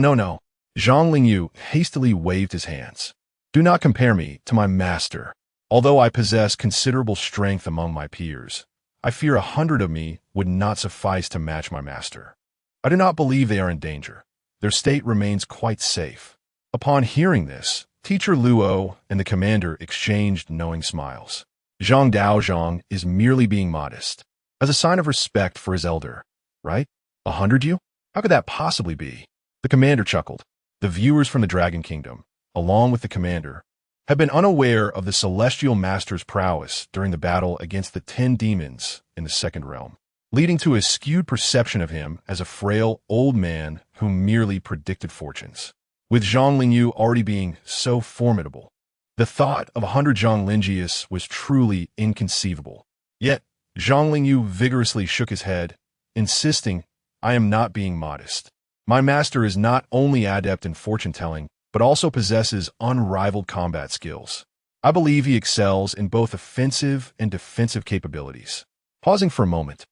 Zhang Lingyu hastily waved his hands. Do not compare me to my master. Although I possess considerable strength among my peers, I fear 100 of me would not suffice to match my master. I do not believe they are in danger. Their state remains quite safe. Upon hearing this, Teacher Luo and the commander exchanged knowing smiles. Zhang Dao Zhang is merely being modest, as a sign of respect for his elder, right? 100 you? How could that possibly be? The commander chuckled. The viewers from the Dragon Kingdom, along with the commander, had been unaware of the celestial master's prowess during the battle against the 10 demons in the second realm, leading to a skewed perception of him as a frail old man who merely predicted fortunes. With Zhang Lingyu already being so formidable, the thought of 100 Zhang Linjius was truly inconceivable. Yet, Zhang Lingyu vigorously shook his head, insisting, "I am not being modest. My master is not only adept in fortune-telling, but also possesses unrivaled combat skills. I believe he excels in both offensive and defensive capabilities." Pausing for a moment,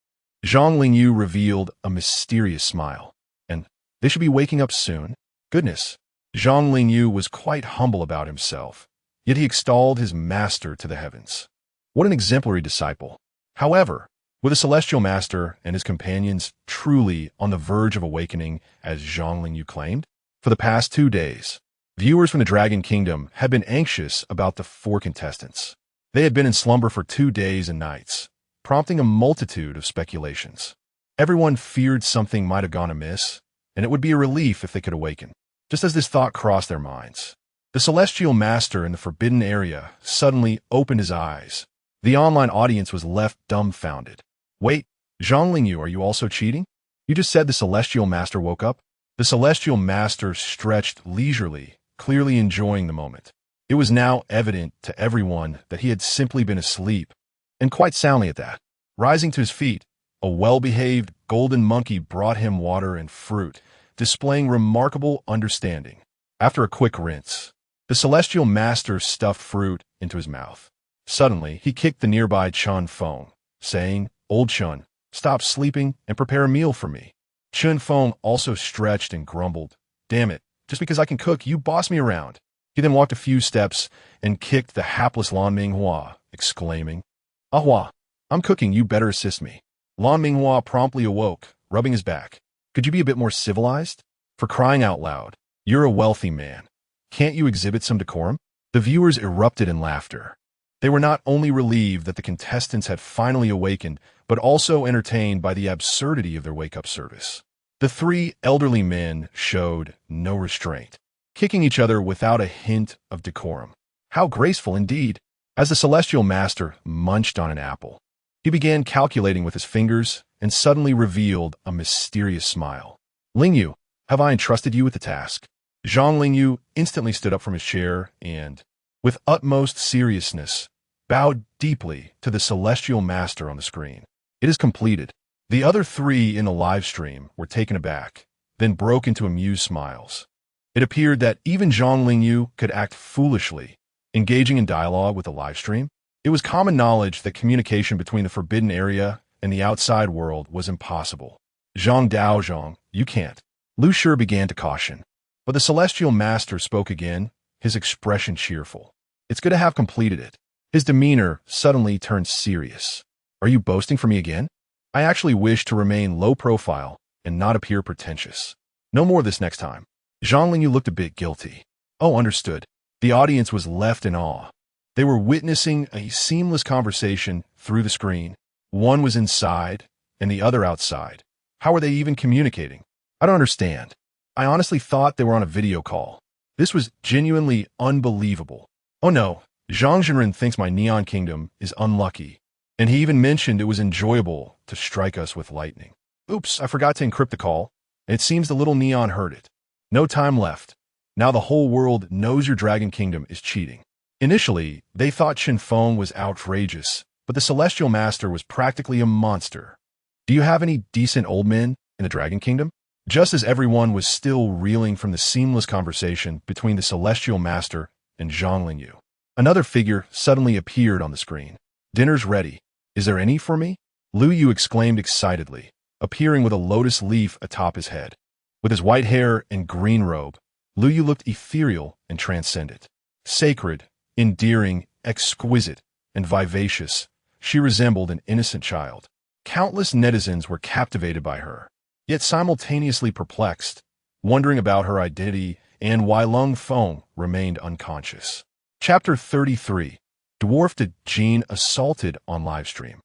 Zhang Lingyu revealed a mysterious smile. "And they should be waking up soon." Goodness, Zhang Lingyu was quite humble about himself, yet he extolled his master to the heavens. What an exemplary disciple. However, with the celestial master and his companions truly on the verge of awakening, as Zhang Lingyu claimed, for the past 2 days, viewers from the Dragon Kingdom had been anxious about the 4 contestants. They had been in slumber for 2 days and nights, prompting a multitude of speculations. Everyone feared something might have gone amiss, and it would be a relief if they could awaken. Just as this thought crossed their minds, the celestial master in the forbidden area suddenly opened his eyes. The online audience was left dumbfounded. "Wait, Zhang Lingyu, are you also cheating? You just said the celestial master woke up?" The celestial master stretched leisurely, clearly enjoying the moment. It was now evident to everyone that he had simply been asleep, and quite soundly at that. Rising to his feet, a well-behaved golden monkey brought him water and fruit, displaying remarkable understanding. After a quick rinse, the celestial master stuffed fruit into his mouth. Suddenly, he kicked the nearby Feng, saying, "Old Chen, stop sleeping and prepare a meal for me." Feng also stretched and grumbled, "Damn it, just because I can cook, you boss me around." He then walked a few steps and kicked the hapless Lan Minghua, exclaiming, "Ahua, I'm cooking, you better assist me." Lan Minghua promptly awoke, rubbing his back. "Could you be a bit more civilized? For crying out loud, you're a wealthy man. Can't you exhibit some decorum?" The viewers erupted in laughter. They were not only relieved that the contestants had finally awakened, but also entertained by the absurdity of their wake-up service. The 3 elderly men showed no restraint, kicking each other without a hint of decorum. How graceful indeed! As the celestial master munched on an apple, he began calculating with his fingers and suddenly revealed a mysterious smile. "Lingyu, have I entrusted you with the task?" Zhang Lingyu instantly stood up from his chair and, with utmost seriousness, bowed deeply to the celestial master on the screen. "It is completed." The other 3 in the live stream were taken aback, then broke into amused smiles. It appeared that even Zhang Lingyu could act foolishly, engaging in dialogue with the live stream. It was common knowledge that communication between the forbidden area and the outside world was impossible. "Zhang Daozhang, you can't." Lu Shi began to caution. But the celestial master spoke again, his expression cheerful. "It's good to have completed it." His demeanor suddenly turned serious. "Are you boasting for me again? I actually wish to remain low profile and not appear pretentious. No more of this next time." Zhang Lingyu looked a bit guilty. "Oh, understood." The audience was left in awe. They were witnessing a seamless conversation through the screen. One was inside and the other outside. How were they even communicating? "I don't understand. I honestly thought they were on a video call." This was genuinely unbelievable. "Oh no, Zhang Zhenren thinks my Neon Kingdom is unlucky, and he even mentioned it was enjoyable to strike us with lightning. Oops, I forgot to encrypt the call, and it seems the little Neon heard it. No time left. Now the whole world knows your Dragon Kingdom is cheating." Initially, they thought Feng was outrageous, but the Celestial Master was practically a monster. "Do you have any decent old men in the Dragon Kingdom?" Just as everyone was still reeling from the seamless conversation between the Celestial Master and Zhang Lingyu, another figure suddenly appeared on the screen. "Dinner's ready. Is there any for me?" Lu Yu exclaimed excitedly, appearing with a lotus leaf atop his head. With his white hair and green robe, Lu Yu looked ethereal and transcendent. Sacred, endearing, exquisite, and vivacious, she resembled an innocent child. Countless netizens were captivated by her, yet simultaneously perplexed, wondering about her identity and why Feng remained unconscious. Chapter 33. Dwarf Jin assaulted on livestream.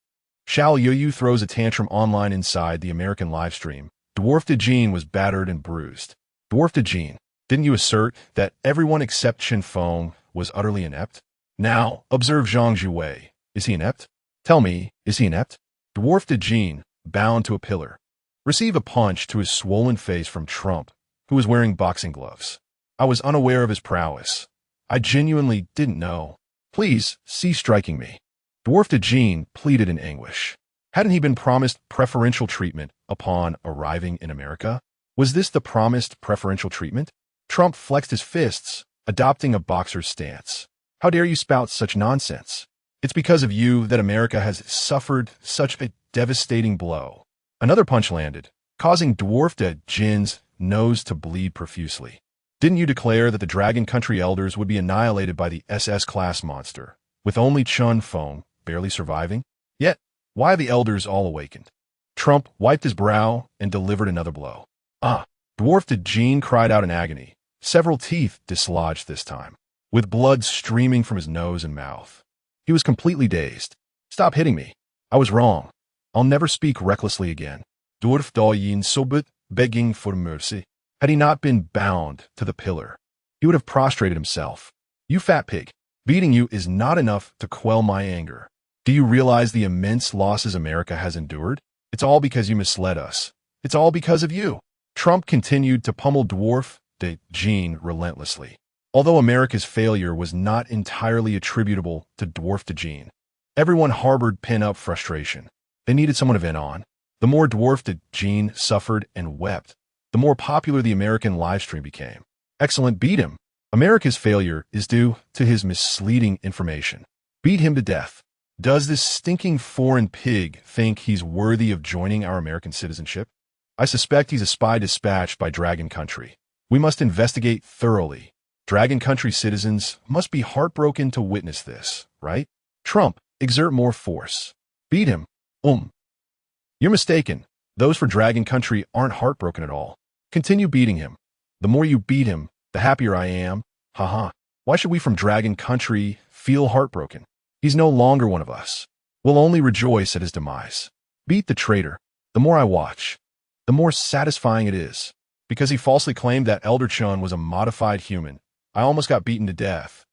Xiao Yuyu throws a tantrum online inside the American livestream Dwarf Dejin was battered and bruised. Dwarf Dejin, didn't you assert that everyone except Chen Feng was utterly inept? Now, observe Zhang Zhuwei. Is he inept? Tell me, is he inept? Dwarf Dejin, bound to a pillar, received a punch to his swollen face from Trump, who was wearing boxing gloves. I was unaware of his prowess. I genuinely didn't know. Please, cease striking me. Dwarf Dejin pleaded in anguish. Hadn't he been promised preferential treatment upon arriving in America? Was this the promised preferential treatment? Trump flexed his fists, adopting a boxer's stance. How dare you spout such nonsense? It's because of you that America has suffered such a devastating blow. Another punch landed, causing Dwarf Dejin's nose to bleed profusely. Didn't you declare that the Dragon Country elders would be annihilated by the SS-class monster, with only Chen Feng barely surviving? Yet, why have the elders all awakened? Trump wiped his brow and delivered another blow. Ah! Dwarf Dejin cried out in agony, several teeth dislodged this time, with blood streaming from his nose and mouth. He was completely dazed. Stop hitting me. I was wrong. I'll never speak recklessly again. Dwarf Dejin sobbed, begging for mercy. Had he not been bound to the pillar, he would have prostrated himself. You fat pig, beating you is not enough to quell my anger. Do you realize the immense losses America has endured? It's all because you misled us. It's all because of you. Trump continued to pummel Dwarf Dejin relentlessly. Although America's failure was not entirely attributable to Dwarf Dejin, everyone harbored pent-up frustration. They needed someone to vent on. The more Dwarf Dejin suffered and wept, the more popular the American livestream became. Excellent, beat him. America's failure is due to his misleading information. Beat him to death. Does this stinking foreign pig think he's worthy of joining our American citizenship? I suspect he's a spy dispatched by Dragon Country. We must investigate thoroughly. Dragon Country citizens must be heartbroken to witness this, right? Trump, exert more force. Beat him. You're mistaken. Those for Dragon Country aren't heartbroken at all. Continue beating him. The more you beat him, the happier I am. Haha. Why should we from Dragon Country feel heartbroken? He's no longer one of us. We'll only rejoice at his demise. Beat the traitor. The more I watch, the more satisfying it is. Because he falsely claimed that Elder Chen was a modified human, I almost got beaten to death.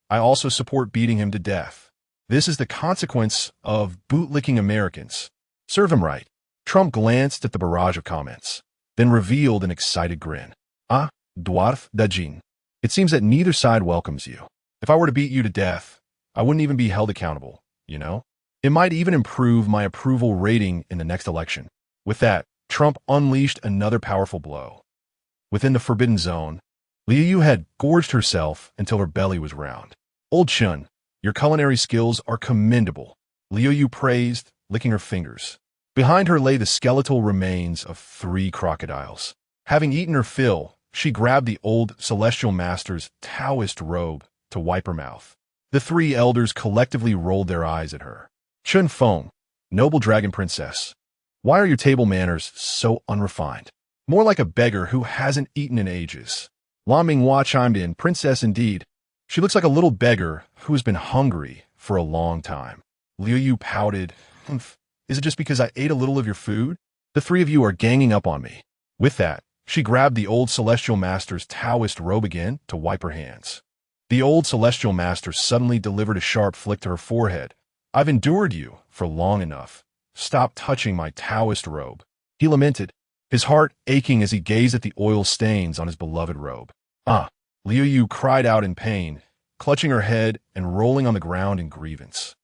I also support beating him to death. This is the consequence of bootlicking Americans. Serve him right. Trump glanced at the barrage of comments, then revealed an excited grin. Ah, Dwarf Dejin. It seems that neither side welcomes you. If I were to beat you to death, I wouldn't even be held accountable, you know? It might even improve my approval rating in the next election. With that, Trump unleashed another powerful blow. Within the forbidden zone, Liu Yu had gorged herself until her belly was round. Old Chen, your culinary skills are commendable, Liu Yu praised, licking her fingers. Behind her lay the skeletal remains of 3 crocodiles. Having eaten her fill, she grabbed the old celestial master's Taoist robe to wipe her mouth. The 3 elders collectively rolled their eyes at her. Chen Feng, noble dragon princess, why are your table manners so unrefined? More like a beggar who hasn't eaten in ages. Lan Minghua chimed in, princess indeed. She looks like a little beggar who has been hungry for a long time. Liu Yu pouted. Is it just because I ate a little of your food? The 3 of you are ganging up on me. With that, she grabbed the old celestial master's Taoist robe again to wipe her hands. The old celestial master suddenly delivered a sharp flick to her forehead. I've endured you for long enough. Stop touching my Taoist robe. He lamented, his heart aching as he gazed at the oil stains on his beloved robe. Ah! Liu Yu cried out in pain, clutching her head and rolling on the ground in grievance.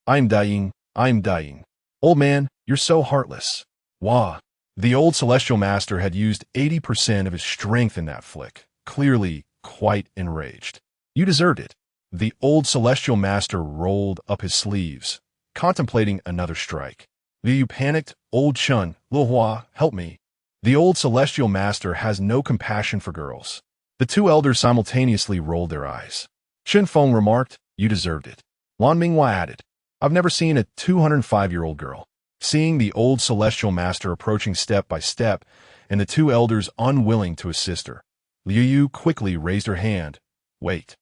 I'm dying. I'm dying. Old man, you're so heartless. Wah! The old celestial master had used 80% of his strength in that flick, clearly quite enraged. You deserved it. The old celestial master rolled up his sleeves, contemplating another strike. Liu Yu panicked. Old Chen, Lil Hua, help me. The old celestial master has no compassion for girls. The 2 elders simultaneously rolled their eyes. Chen Feng remarked, you deserved it. Lan Minghua added, I've never seen a 205-year-old girl. Seeing the old celestial master approaching step by step and the 2 elders unwilling to assist her, Liu Yu quickly raised her hand. Wait.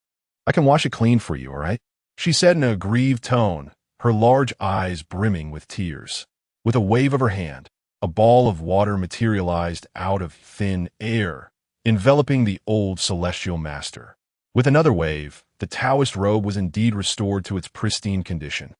I can wash it clean for you, all right? She said in a aggrieved tone, her large eyes brimming with tears. With a wave of her hand, a ball of water materialized out of thin air, enveloping the old celestial master. With another wave, the Taoist robe was indeed restored to its pristine condition.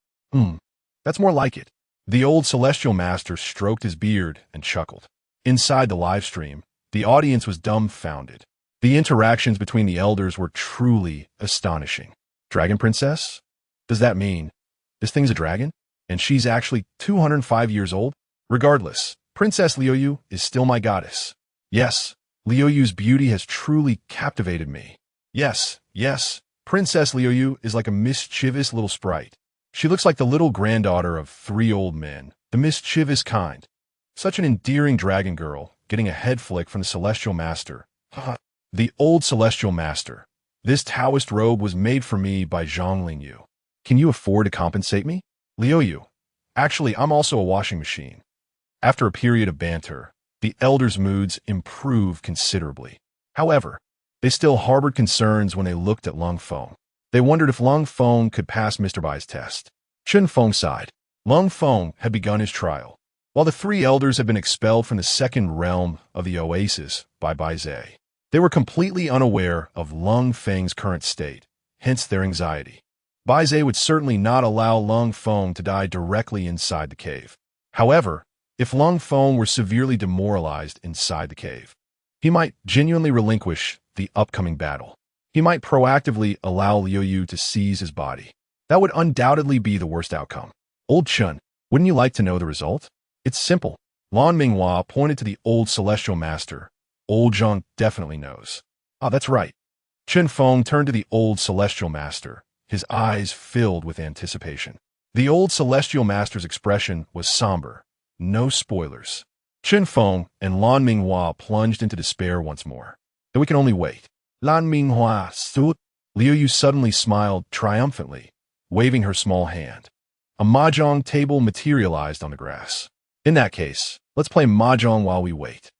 That's more like it. The old celestial master stroked his beard and chuckled. Inside the live stream, the audience was dumbfounded. The interactions between the elders were truly astonishing. Dragon Princess? Does that mean this thing's a dragon? And she's actually 205 years old? Regardless, Princess Liuyu is still my goddess. Yes, Liuyu's beauty has truly captivated me. Yes, Princess Liuyu is like a mischievous little sprite. She looks like the little granddaughter of 3 old men, the mischievous kind. Such an endearing dragon girl, getting a head flick from the celestial master. The old celestial master. This Taoist robe was made for me by Zhang. Can you afford to compensate me? Liuyu. Actually, I'm also a washing machine. After a period of banter, the elders' moods improved considerably. However, they still harbored concerns when they looked at Lung Feng. They wondered if Lung Feng could pass Mr. Bai's test. Chen Feng sighed. Lung Feng had begun his trial. While the 3 elders had been expelled from the second realm of the oasis by Bai Zhe, they were completely unaware of Lung Feng's current state, hence their anxiety. Bai Zhe would certainly not allow Lung Feng to die directly inside the cave. However, if Lung Feng were severely demoralized inside the cave, he might genuinely relinquish the upcoming battle. He might proactively allow Liuyu to seize his body. That would undoubtedly be the worst outcome. Old Chen, wouldn't you like to know the result? It's simple. Lan Minghua pointed to the old celestial master. Old Zhang definitely knows. That's right. Chen Feng turned to the old celestial master, his eyes filled with anticipation. The old celestial master's expression was somber. No spoilers. Chen Feng and Lan Minghua plunged into despair once more. Then we can only wait. Lan Minghua stood. Liuyu suddenly smiled triumphantly, waving her small hand. A mahjong table materialized on the grass. In that case, let's play mahjong while we wait.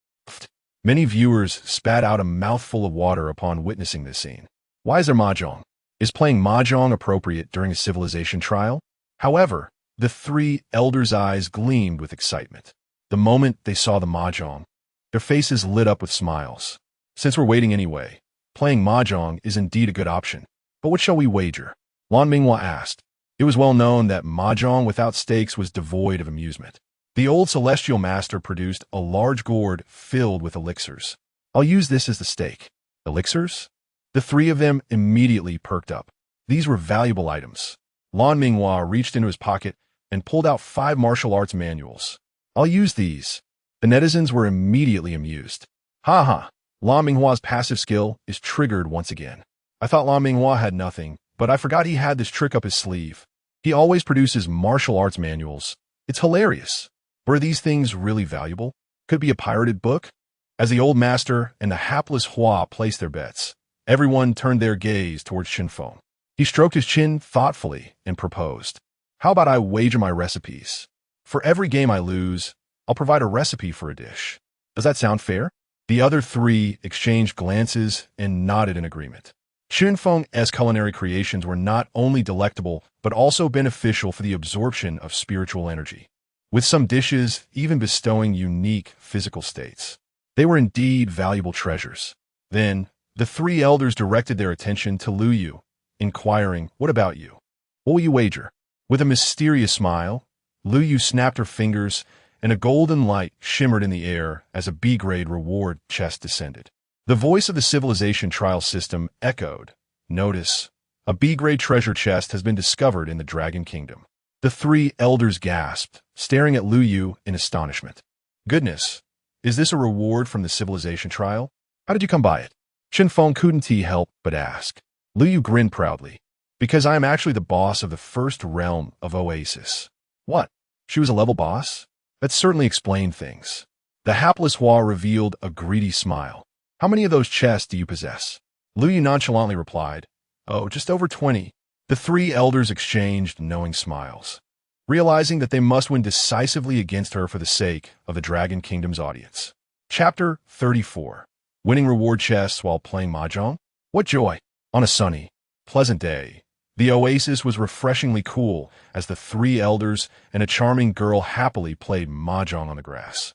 Many viewers spat out a mouthful of water upon witnessing this scene. Why is there mahjong? Is playing mahjong appropriate during a civilization trial? However, the 3 elders' eyes gleamed with excitement. The moment they saw the mahjong, their faces lit up with smiles. Since we're waiting anyway, playing mahjong is indeed a good option. But what shall we wager? Lan Minghua asked. It was well known that mahjong without stakes was devoid of amusement. The old celestial master produced a large gourd filled with elixirs. I'll use this as the stake. Elixirs? The 3 of them immediately perked up. These were valuable items. Lan Minghua reached into his pocket and pulled out 5 martial arts manuals. I'll use these. The netizens were immediately amused. Ha! Lan Minghua's passive skill is triggered once again. I thought Lan Minghua had nothing, but I forgot he had this trick up his sleeve. He always produces martial arts manuals. It's hilarious. Were these things really valuable? Could be a pirated book? As the old master and the hapless Hua placed their bets, everyone turned their gaze towards Chen Feng. He stroked his chin thoughtfully and proposed. How about I wager my recipes? For every game I lose, I'll provide a recipe for a dish. Does that sound fair? The other 3 exchanged glances and nodded in agreement. Chen Feng's culinary creations were not only delectable, but also beneficial for the absorption of spiritual energy, with some dishes even bestowing unique physical states. They were indeed valuable treasures. Then, the 3 elders directed their attention to Liuyu, inquiring, what about you? What will you wager? With a mysterious smile, Liuyu snapped her fingers, and a golden light shimmered in the air as a B-grade reward chest descended. The voice of the civilization trial system echoed. Notice, a B-grade treasure chest has been discovered in the Dragon Kingdom. The 3 elders gasped, staring at Liuyu in astonishment. Goodness, is this a reward from the civilization trial? How did you come by it? Chen Feng couldn't help but ask. Liuyu grinned proudly. Because I am actually the boss of the first realm of Oasis. What? She was a level boss? That certainly explained things. The hapless Hua revealed a greedy smile. How many of those chests do you possess? Liuyu nonchalantly replied. Oh, just over 20. The 3 elders exchanged knowing smiles, realizing that they must win decisively against her for the sake of the Dragon Kingdom's audience. Chapter 34. Winning reward chests while playing mahjong? What joy! On a sunny, pleasant day, The oasis was refreshingly cool as the three elders and a charming girl happily played mahjong on the grass.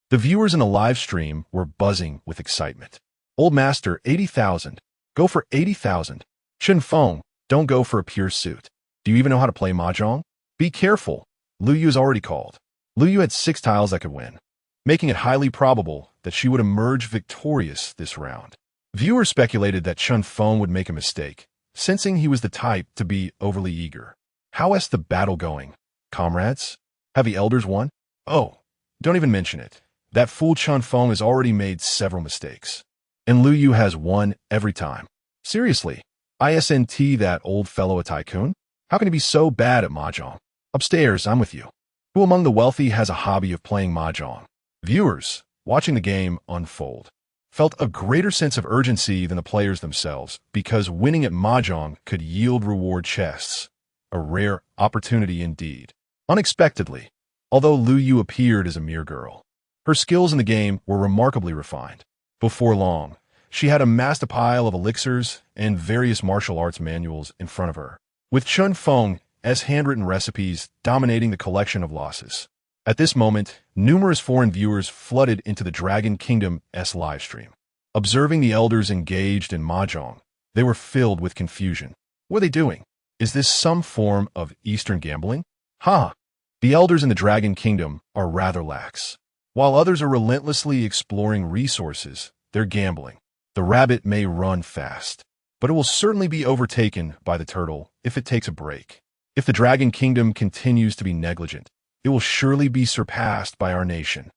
The viewers in the live stream were buzzing with excitement. Old Master, 80,000. Go for 80,000. Chen Feng, don't go for a pure suit. Do you even know how to play mahjong? Be careful. Lu Yu is already called. Lu Yu had 6 tiles that could win, making it highly probable that she would emerge victorious this round. Viewers speculated that Chen Feng would make a mistake, sensing he was the type to be overly eager. How is the battle going, comrades? Have the elders won? Oh, don't even mention it. That fool Chen Feng has already made several mistakes. And Lu Yu has won every time. Seriously, isn't that old fellow a tycoon? How can he be so bad at mahjong? Upstairs, I'm with you. Who among the wealthy has a hobby of playing mahjong? Viewers, watching the game unfold, felt a greater sense of urgency than the players themselves because winning at mahjong could yield reward chests. A rare opportunity indeed. Unexpectedly, although Lu Yu appeared as a mere girl, her skills in the game were remarkably refined. Before long, she had amassed a pile of elixirs and various martial arts manuals in front of her, with Chen Feng's handwritten recipes dominating the collection of losses. At this moment, numerous foreign viewers flooded into the Dragon Kingdom's livestream. Observing the elders engaged in mahjong, they were filled with confusion. What are they doing? Is this some form of Eastern gambling? Ha! The elders in the Dragon Kingdom are rather lax. While others are relentlessly exploring resources, they're gambling. The rabbit may run fast, but it will certainly be overtaken by the turtle if it takes a break. If the Dragon Kingdom continues to be negligent, it will surely be surpassed by our nation.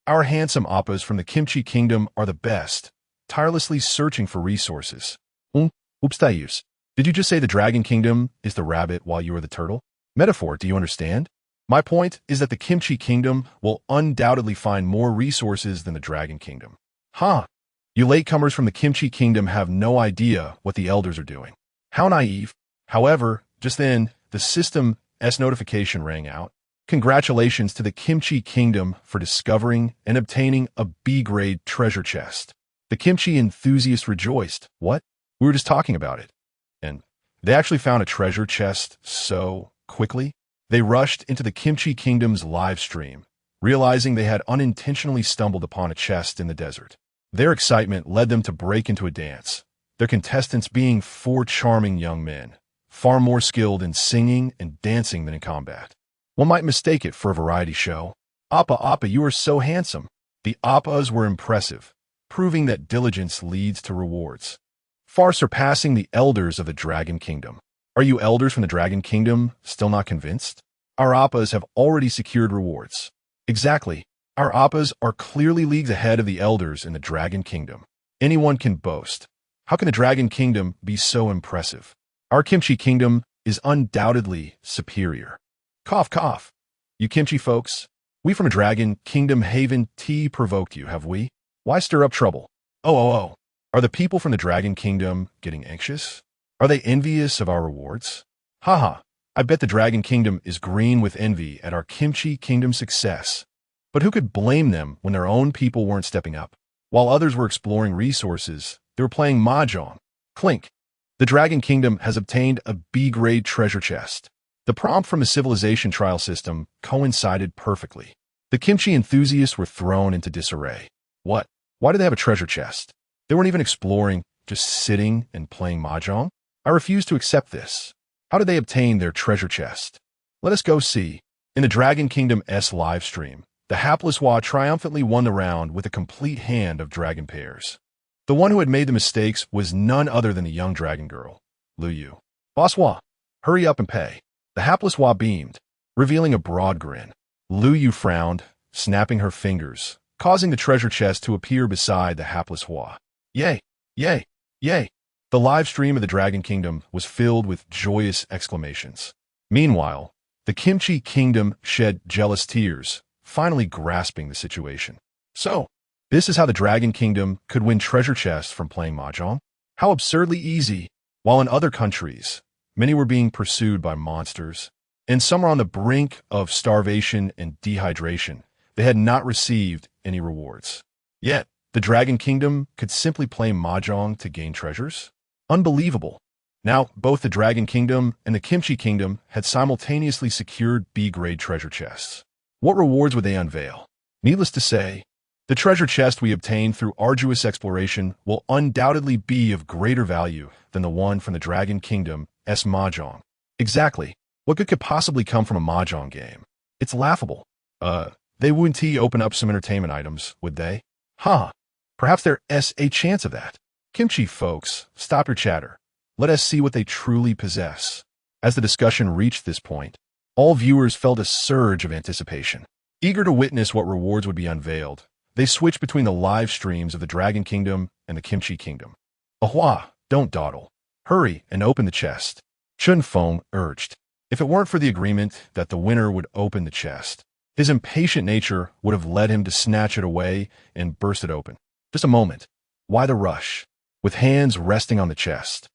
Our handsome appas from the Kimchi Kingdom are the best, tirelessly searching for resources. Upstairs. Did you just say the Dragon Kingdom is the rabbit while you are the turtle? Metaphor, do you understand? My point is that the Kimchi Kingdom will undoubtedly find more resources than the Dragon Kingdom. Ha! You latecomers from the Kimchi Kingdom have no idea what the elders are doing. How naive. However, just then, the system's notification rang out. Congratulations to the Kimchi Kingdom for discovering and obtaining a B-grade treasure chest. The Kimchi enthusiasts rejoiced. What? We were just talking about it. And they actually found a treasure chest so quickly. They rushed into the Kimchi Kingdom's live stream, realizing they had unintentionally stumbled upon a chest in the desert. Their excitement led them to break into a dance, their contestants being 4 charming young men, far more skilled in singing and dancing than in combat. One might mistake it for a variety show. Appa, you are so handsome. The appas were impressive, proving that diligence leads to rewards, far surpassing the elders of the Dragon Kingdom. Are you elders from the Dragon Kingdom still not convinced? Our appas have already secured rewards. Exactly. Our appas are clearly leagues ahead of the elders in the Dragon Kingdom. Anyone can boast. How can the Dragon Kingdom be so impressive? Our Kimchi Kingdom is undoubtedly superior. Cough, cough. You Kimchi folks, we from a Dragon Kingdom haven provoked you, have we? Why stir up trouble? Oh. Are the people from the Dragon Kingdom getting anxious? Are they envious of our rewards? Haha, I bet the Dragon Kingdom is green with envy at our Kimchi Kingdom's success. But who could blame them when their own people weren't stepping up? While others were exploring resources, they were playing mahjong. Clink. The Dragon Kingdom has obtained a B-grade treasure chest. The prompt from the civilization trial system coincided perfectly. The Kimchi enthusiasts were thrown into disarray. What? Why did they have a treasure chest? They weren't even exploring, just sitting and playing mahjong? I refuse to accept this. How did they obtain their treasure chest? Let us go see. In the Dragon Kingdom's live stream, the hapless triumphantly won the round with a complete hand of dragon pairs. The one who had made the mistakes was none other than the young dragon girl, Lu Yu. Boss hurry up and pay. The hapless beamed, revealing a broad grin. Lu Yu frowned, snapping her fingers, causing the treasure chest to appear beside the hapless Yay! Yay! Yay! The live stream of the Dragon Kingdom was filled with joyous exclamations. Meanwhile, the Kimchi Kingdom shed jealous tears, finally grasping the situation. So, this is how the Dragon Kingdom could win treasure chests from playing mahjong? How absurdly easy, while in other countries, many were being pursued by monsters, and some were on the brink of starvation and dehydration. They had not received any rewards. Yet, the Dragon Kingdom could simply play mahjong to gain treasures? Unbelievable. Now, both the Dragon Kingdom and the Kimchi Kingdom had simultaneously secured B-grade treasure chests. What rewards would they unveil? Needless to say, the treasure chest we obtained through arduous exploration will undoubtedly be of greater value than the one from the Dragon Kingdom's mahjong. Exactly. What good could possibly come from a mahjong game? It's laughable. They wouldn't open up some entertainment items, would they? Huh. Perhaps there's a chance of that. Kimchi folks, stop your chatter. Let us see what they truly possess. As the discussion reached this point, all viewers felt a surge of anticipation. Eager to witness what rewards would be unveiled, they switched between the live streams of the Dragon Kingdom and the Kimchi Kingdom. Ahua, don't dawdle. Hurry and open the chest. Feng urged. If it weren't for the agreement that the winner would open the chest, his impatient nature would have led him to snatch it away and burst it open. Just a moment. Why the rush? With hands resting on the chest,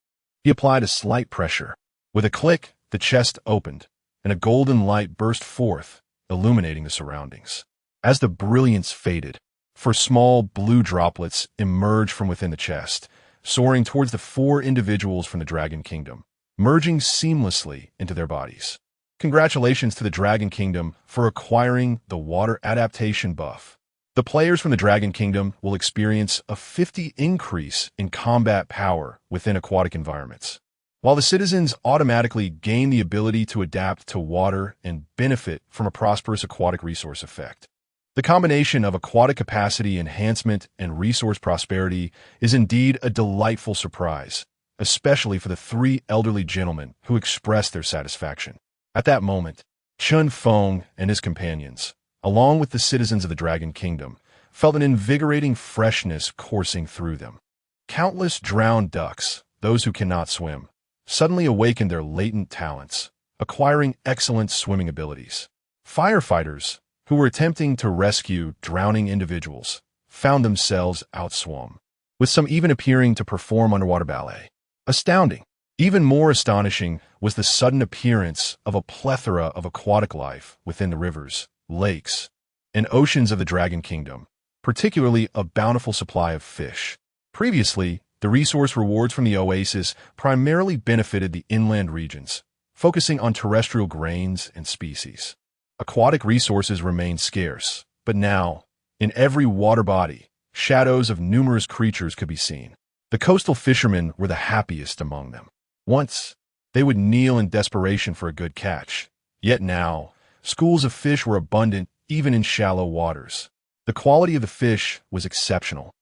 he applied a slight pressure. With a click, the chest opened, and a golden light burst forth, illuminating the surroundings. As the brilliance faded, four small blue droplets emerged from within the chest, soaring towards the four individuals from the Dragon Kingdom, merging seamlessly into their bodies. Congratulations to the Dragon Kingdom for acquiring the water adaptation buff. The players from the Dragon Kingdom will experience a 50 increase in combat power within aquatic environments, while the citizens automatically gain the ability to adapt to water and benefit from a prosperous aquatic resource effect. The combination of aquatic capacity enhancement and resource prosperity is indeed a delightful surprise, especially for the three elderly gentlemen who expressed their satisfaction. At that moment, Feng and his companions, along with the citizens of the Dragon Kingdom, felt an invigorating freshness coursing through them. Countless drowned ducks, those who cannot swim, suddenly awakened their latent talents, acquiring excellent swimming abilities. Firefighters, who were attempting to rescue drowning individuals, found themselves outswum, with some even appearing to perform underwater ballet. Astounding! Even more astonishing was the sudden appearance of a plethora of aquatic life within the rivers, lakes, and oceans of the Dragon Kingdom, particularly a bountiful supply of fish. Previously, the resource rewards from the oasis primarily benefited the inland regions, focusing on terrestrial grains and species. Aquatic resources remained scarce, but now, in every water body, shadows of numerous creatures could be seen. The coastal fishermen were the happiest among them. Once, they would kneel in desperation for a good catch, yet now, schools of fish were abundant even in shallow waters. The quality of the fish was exceptional,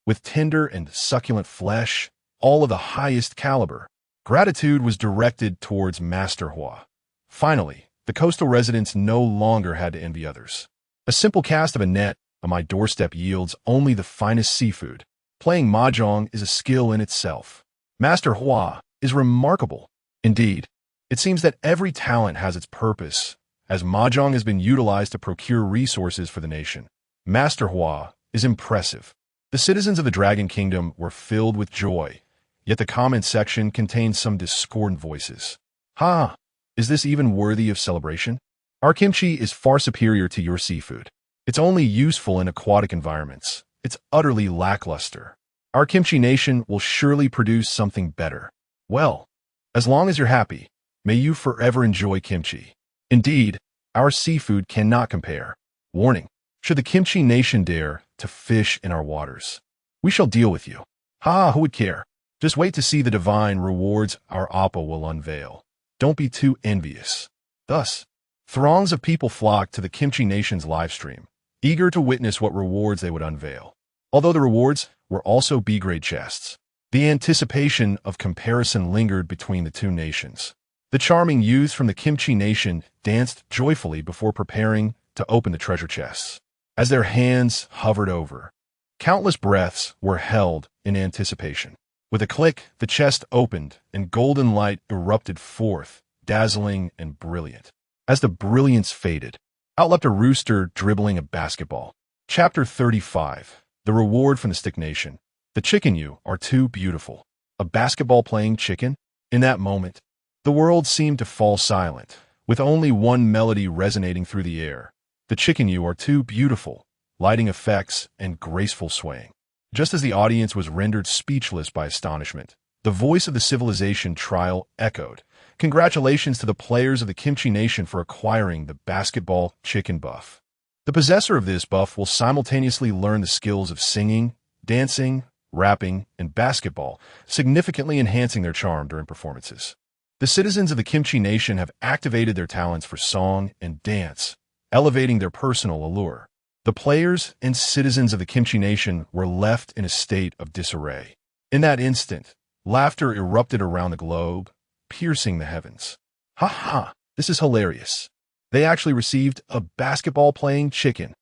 with tender and succulent flesh, all of the highest caliber. Gratitude was directed towards Master Hua. Finally, the coastal residents no longer had to envy others. A simple cast of a net on my doorstep yields only the finest seafood. Playing mahjong is a skill in itself. Master Hua is remarkable. Indeed, it seems that every talent has its purpose, as mahjong has been utilized to procure resources for the nation. Master Hua is impressive. The citizens of the Dragon Kingdom were filled with joy, yet the comment section contained some discordant voices. Ha! Is this even worthy of celebration? Our kimchi is far superior to your seafood. It's only useful in aquatic environments. It's utterly lackluster. Our kimchi nation will surely produce something better. Well, as long as you're happy, may you forever enjoy kimchi. Indeed, our seafood cannot compare. Warning, should the kimchi nation dare to fish in our waters, we shall deal with you. Ha, who would care? Just wait to see the divine rewards our Appa will unveil. Don't be too envious. Thus, throngs of people flocked to the Kimchi Nation's livestream, eager to witness what rewards they would unveil. Although the rewards were also B-grade chests, the anticipation of comparison lingered between the two nations. The charming youths from the Kimchi Nation danced joyfully before preparing to open the treasure chests. As their hands hovered over, countless breaths were held in anticipation. With a click, the chest opened, and golden light erupted forth, dazzling and brilliant. As the brilliance faded, out leapt a rooster dribbling a basketball. Chapter 35. The Reward from the Stick Nation. The chicken you are too beautiful. A basketball-playing chicken? In that moment, the world seemed to fall silent, with only one melody resonating through the air. The chicken you are too beautiful, lighting effects and graceful swaying. Just as the audience was rendered speechless by astonishment, The voice of the civilization trial echoed. Congratulations to the players of the Kimchi Nation for acquiring the basketball chicken buff. The possessor of this buff will simultaneously learn the skills of singing, dancing, rapping, and basketball, significantly enhancing their charm during performances. The citizens of the Kimchi Nation have activated their talents for song and dance, elevating their personal allure. The players and citizens of the Kimchi Nation were left in a state of disarray. In that instant, laughter erupted around the globe, piercing the heavens. Ha ha, this is hilarious. They actually received a basketball-playing chicken.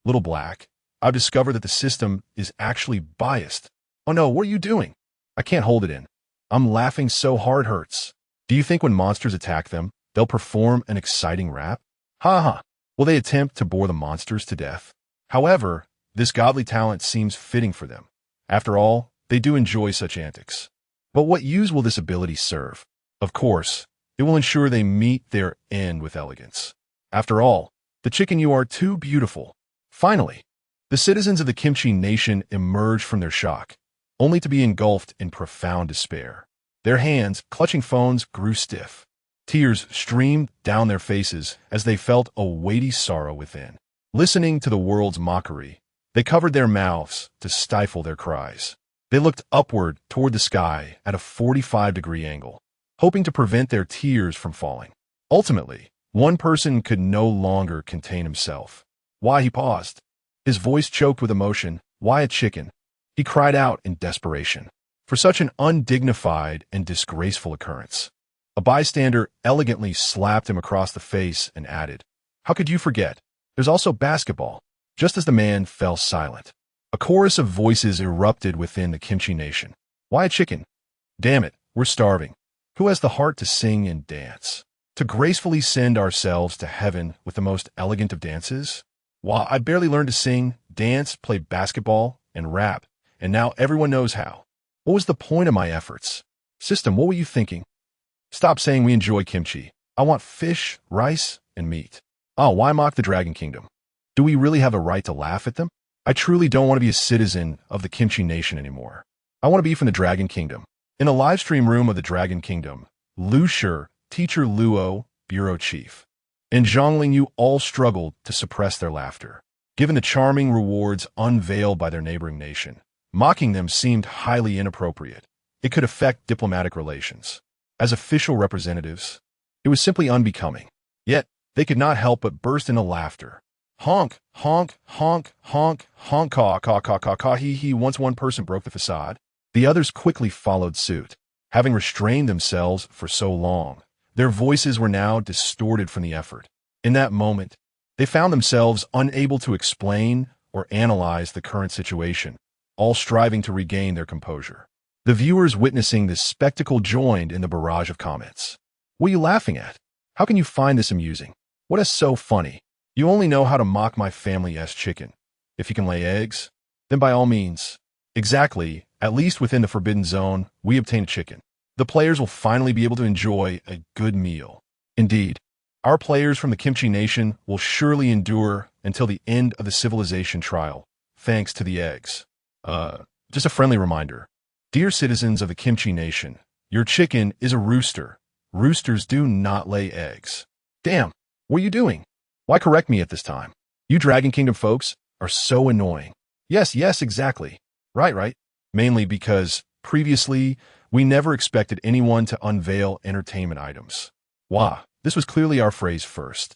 Little Black, I've discovered that the system is actually biased. Oh no, what are you doing? I can't hold it in. I'm laughing so hard it hurts. Do you think when monsters attack them, they'll perform an exciting rap? Ha ha. Will they attempt to bore the monsters to death? However, this godly talent seems fitting for them. After all, they do enjoy such antics. But what use will this ability serve? Of course, it will ensure they meet their end with elegance. After all, the chicken, you are too beautiful. Finally, the citizens of the Kimchi Nation emerged from their shock, only to be engulfed in profound despair. Their hands, clutching phones, grew stiff. Tears streamed down their faces as they felt a weighty sorrow within. Listening to the world's mockery, they covered their mouths to stifle their cries. They looked upward toward the sky at a 45-degree angle, hoping to prevent their tears from falling. Ultimately, one person could no longer contain himself. Why, he paused. His voice choked with emotion. Why a chicken? He cried out in desperation. For such an undignified and disgraceful occurrence. A bystander elegantly slapped him across the face and added, "How could you forget? There's also basketball." Just as the man fell silent, a chorus of voices erupted within the Kimchi Nation. Why a chicken? Damn it, we're starving. Who has the heart to sing and dance? To gracefully send ourselves to heaven with the most elegant of dances? Why, I barely learned to sing, dance, play basketball, and rap, and now everyone knows how. What was the point of my efforts? System, what were you thinking? Stop saying we enjoy kimchi. I want fish, rice, and meat. Oh, why mock the Dragon Kingdom? Do we really have a right to laugh at them? I truly don't want to be a citizen of the Kimchi Nation anymore. I want to be from the Dragon Kingdom. In a live stream room of the Dragon Kingdom, Lu Shi, Teacher Luo, Bureau Chief, and Zhang Lingyu all struggled to suppress their laughter. Given the charming rewards unveiled by their neighboring nation, mocking them seemed highly inappropriate. It could affect diplomatic relations. As official representatives, it was simply unbecoming. Yet, they could not help but burst into laughter. Honk, honk, honk, honk, honk, caw, caw, caw, caw, caw, hee, hee. Once one person broke the facade, the others quickly followed suit. Having restrained themselves for so long, their voices were now distorted from the effort. In that moment, they found themselves unable to explain or analyze the current situation, all striving to regain their composure. The viewers witnessing this spectacle joined in the barrage of comments. What are you laughing at? How can you find this amusing? What is so funny? You only know how to mock my family's chicken. If you can lay eggs, then by all means. Exactly, at least within the Forbidden Zone, we obtain a chicken. The players will finally be able to enjoy a good meal. Indeed, our players from the Kimchi Nation will surely endure until the end of the civilization trial, thanks to the eggs. Just a friendly reminder. Dear citizens of the Kimchi Nation, your chicken is a rooster. Roosters do not lay eggs. Damn, what are you doing? Why correct me at this time? You Dragon Kingdom folks are so annoying. Yes, exactly. Right. Mainly because, previously, we never expected anyone to unveil entertainment items. Wah, this was clearly our phrase first.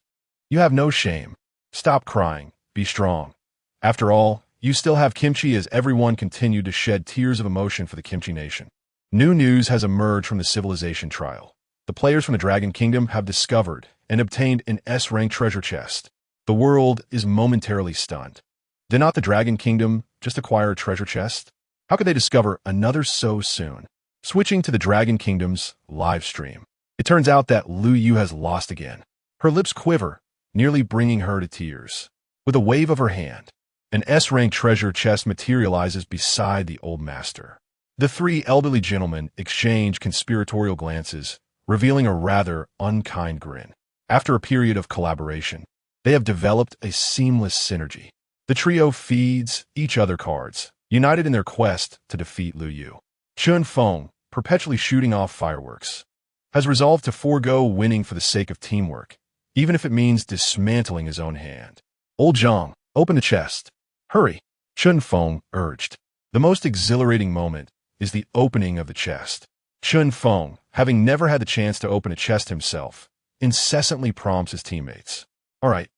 You have no shame. Stop crying. Be strong. After all, you still have kimchi as everyone continued to shed tears of emotion for the Kimchi Nation. New news has emerged from the civilization trial. The players from the Dragon Kingdom have discovered and obtained an S-rank treasure chest. The world is momentarily stunned. Did not the Dragon Kingdom just acquire a treasure chest? How could they discover another so soon? Switching to the Dragon Kingdom's live stream. It turns out that Lu Yu has lost again. Her lips quiver, nearly bringing her to tears. With a wave of her hand, an S-rank treasure chest materializes beside the old master. The three elderly gentlemen exchange conspiratorial glances, revealing a rather unkind grin. After a period of collaboration, they have developed a seamless synergy. The trio feeds each other cards, united in their quest to defeat Lu Yu. Feng, perpetually shooting off fireworks, has resolved to forego winning for the sake of teamwork, even if it means dismantling his own hand. Old Zhang, open the chest. Hurry, Feng urged. The most exhilarating moment is the opening of the chest. Feng, having never had the chance to open a chest himself, incessantly prompts his teammates. All right,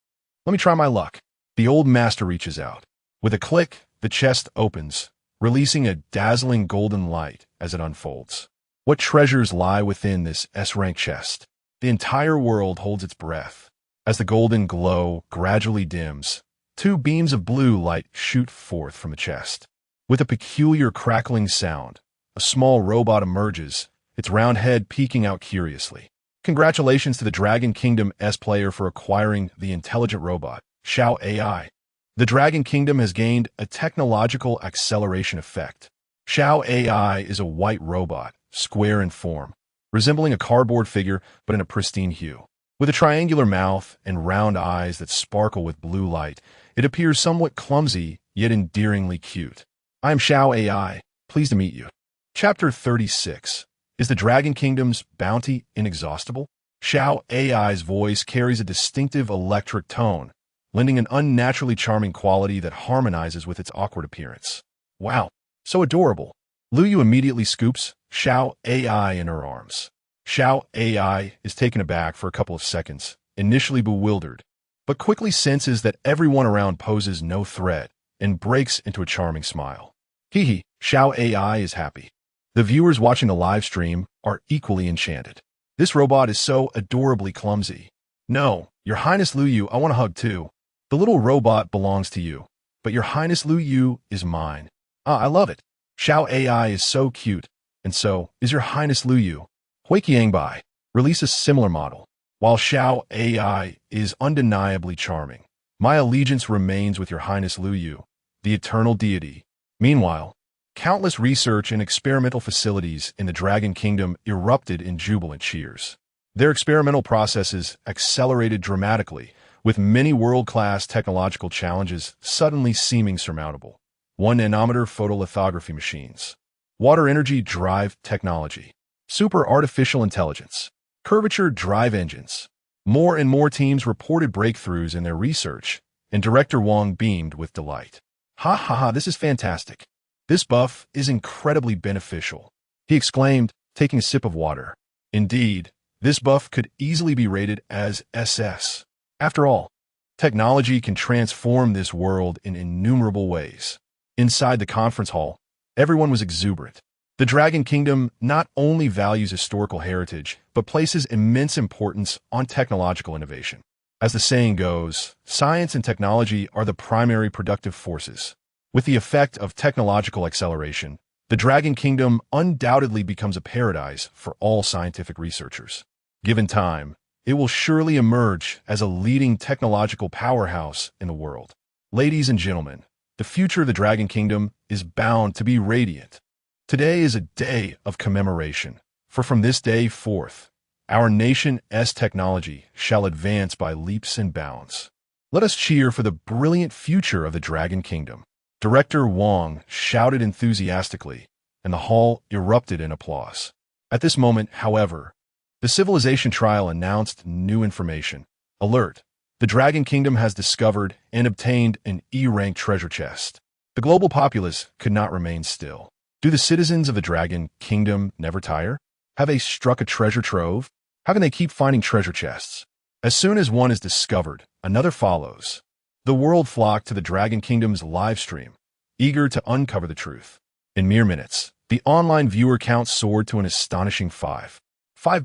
let me try my luck. The old master reaches out. With a click, the chest opens, releasing a dazzling golden light as it unfolds. What treasures lie within this S-rank chest? The entire world holds its breath. As the golden glow gradually dims, two beams of blue light shoot forth from the chest. With a peculiar crackling sound, a small robot emerges, its round head peeking out curiously. Congratulations to the Dragon Kingdom S player for acquiring the intelligent robot, Xiao AI. The Dragon Kingdom has gained a technological acceleration effect. Xiao AI is a white robot, square in form, resembling a cardboard figure but in a pristine hue. With a triangular mouth and round eyes that sparkle with blue light, it appears somewhat clumsy yet endearingly cute. I am Xiao AI, pleased to meet you. Chapter 36. Is the Dragon Kingdom's bounty inexhaustible? Xiao AI's voice carries a distinctive electric tone, lending an unnaturally charming quality that harmonizes with its awkward appearance. Wow, so adorable. Lu Yu immediately scoops Xiao AI in her arms. Xiao AI is taken aback for a couple of seconds, initially bewildered, but quickly senses that everyone around poses no threat and breaks into a charming smile. Hee, Xiao AI is happy. The viewers watching the live stream are equally enchanted. This robot is so adorably clumsy. No, Your Highness Lu Yu, I want a hug too. The little robot belongs to you, but Your Highness Lu Yu is mine. I love it. Xiao AI is so cute, and so is Your Highness Lu Yu. Hui Qiangbai, release a similar model. While Xiao AI is undeniably charming, my allegiance remains with Your Highness Lu Yu, the eternal deity. Meanwhile, countless research and experimental facilities in the Dragon Kingdom erupted in jubilant cheers. Their experimental processes accelerated dramatically, with many world-class technological challenges suddenly seeming surmountable. 1-nanometer photolithography machines, water energy drive technology, super artificial intelligence, curvature drive engines. More and more teams reported breakthroughs in their research, and Director Wang beamed with delight. Ha ha ha, this is fantastic. This buff is incredibly beneficial, he exclaimed, taking a sip of water. Indeed, this buff could easily be rated as SS. After all, technology can transform this world in innumerable ways. Inside the conference hall, everyone was exuberant. The Dragon Kingdom not only values historical heritage, but places immense importance on technological innovation. As the saying goes, science and technology are the primary productive forces. With the effect of technological acceleration, the Dragon Kingdom undoubtedly becomes a paradise for all scientific researchers. Given time, it will surely emerge as a leading technological powerhouse in the world. Ladies and gentlemen, the future of the Dragon Kingdom is bound to be radiant. Today is a day of commemoration, for from this day forth, our nation's technology shall advance by leaps and bounds. Let us cheer for the brilliant future of the Dragon Kingdom. Director Wang shouted enthusiastically, and the hall erupted in applause. At this moment, however, the civilization trial announced new information. Alert! The Dragon Kingdom has discovered and obtained an E-rank treasure chest. The global populace could not remain still. Do the citizens of the Dragon Kingdom never tire? Have they struck a treasure trove? How can they keep finding treasure chests? As soon as one is discovered, another follows. The world flocked to the Dragon Kingdom's live stream, eager to uncover the truth. In mere minutes, the online viewer count soared to an astonishing 5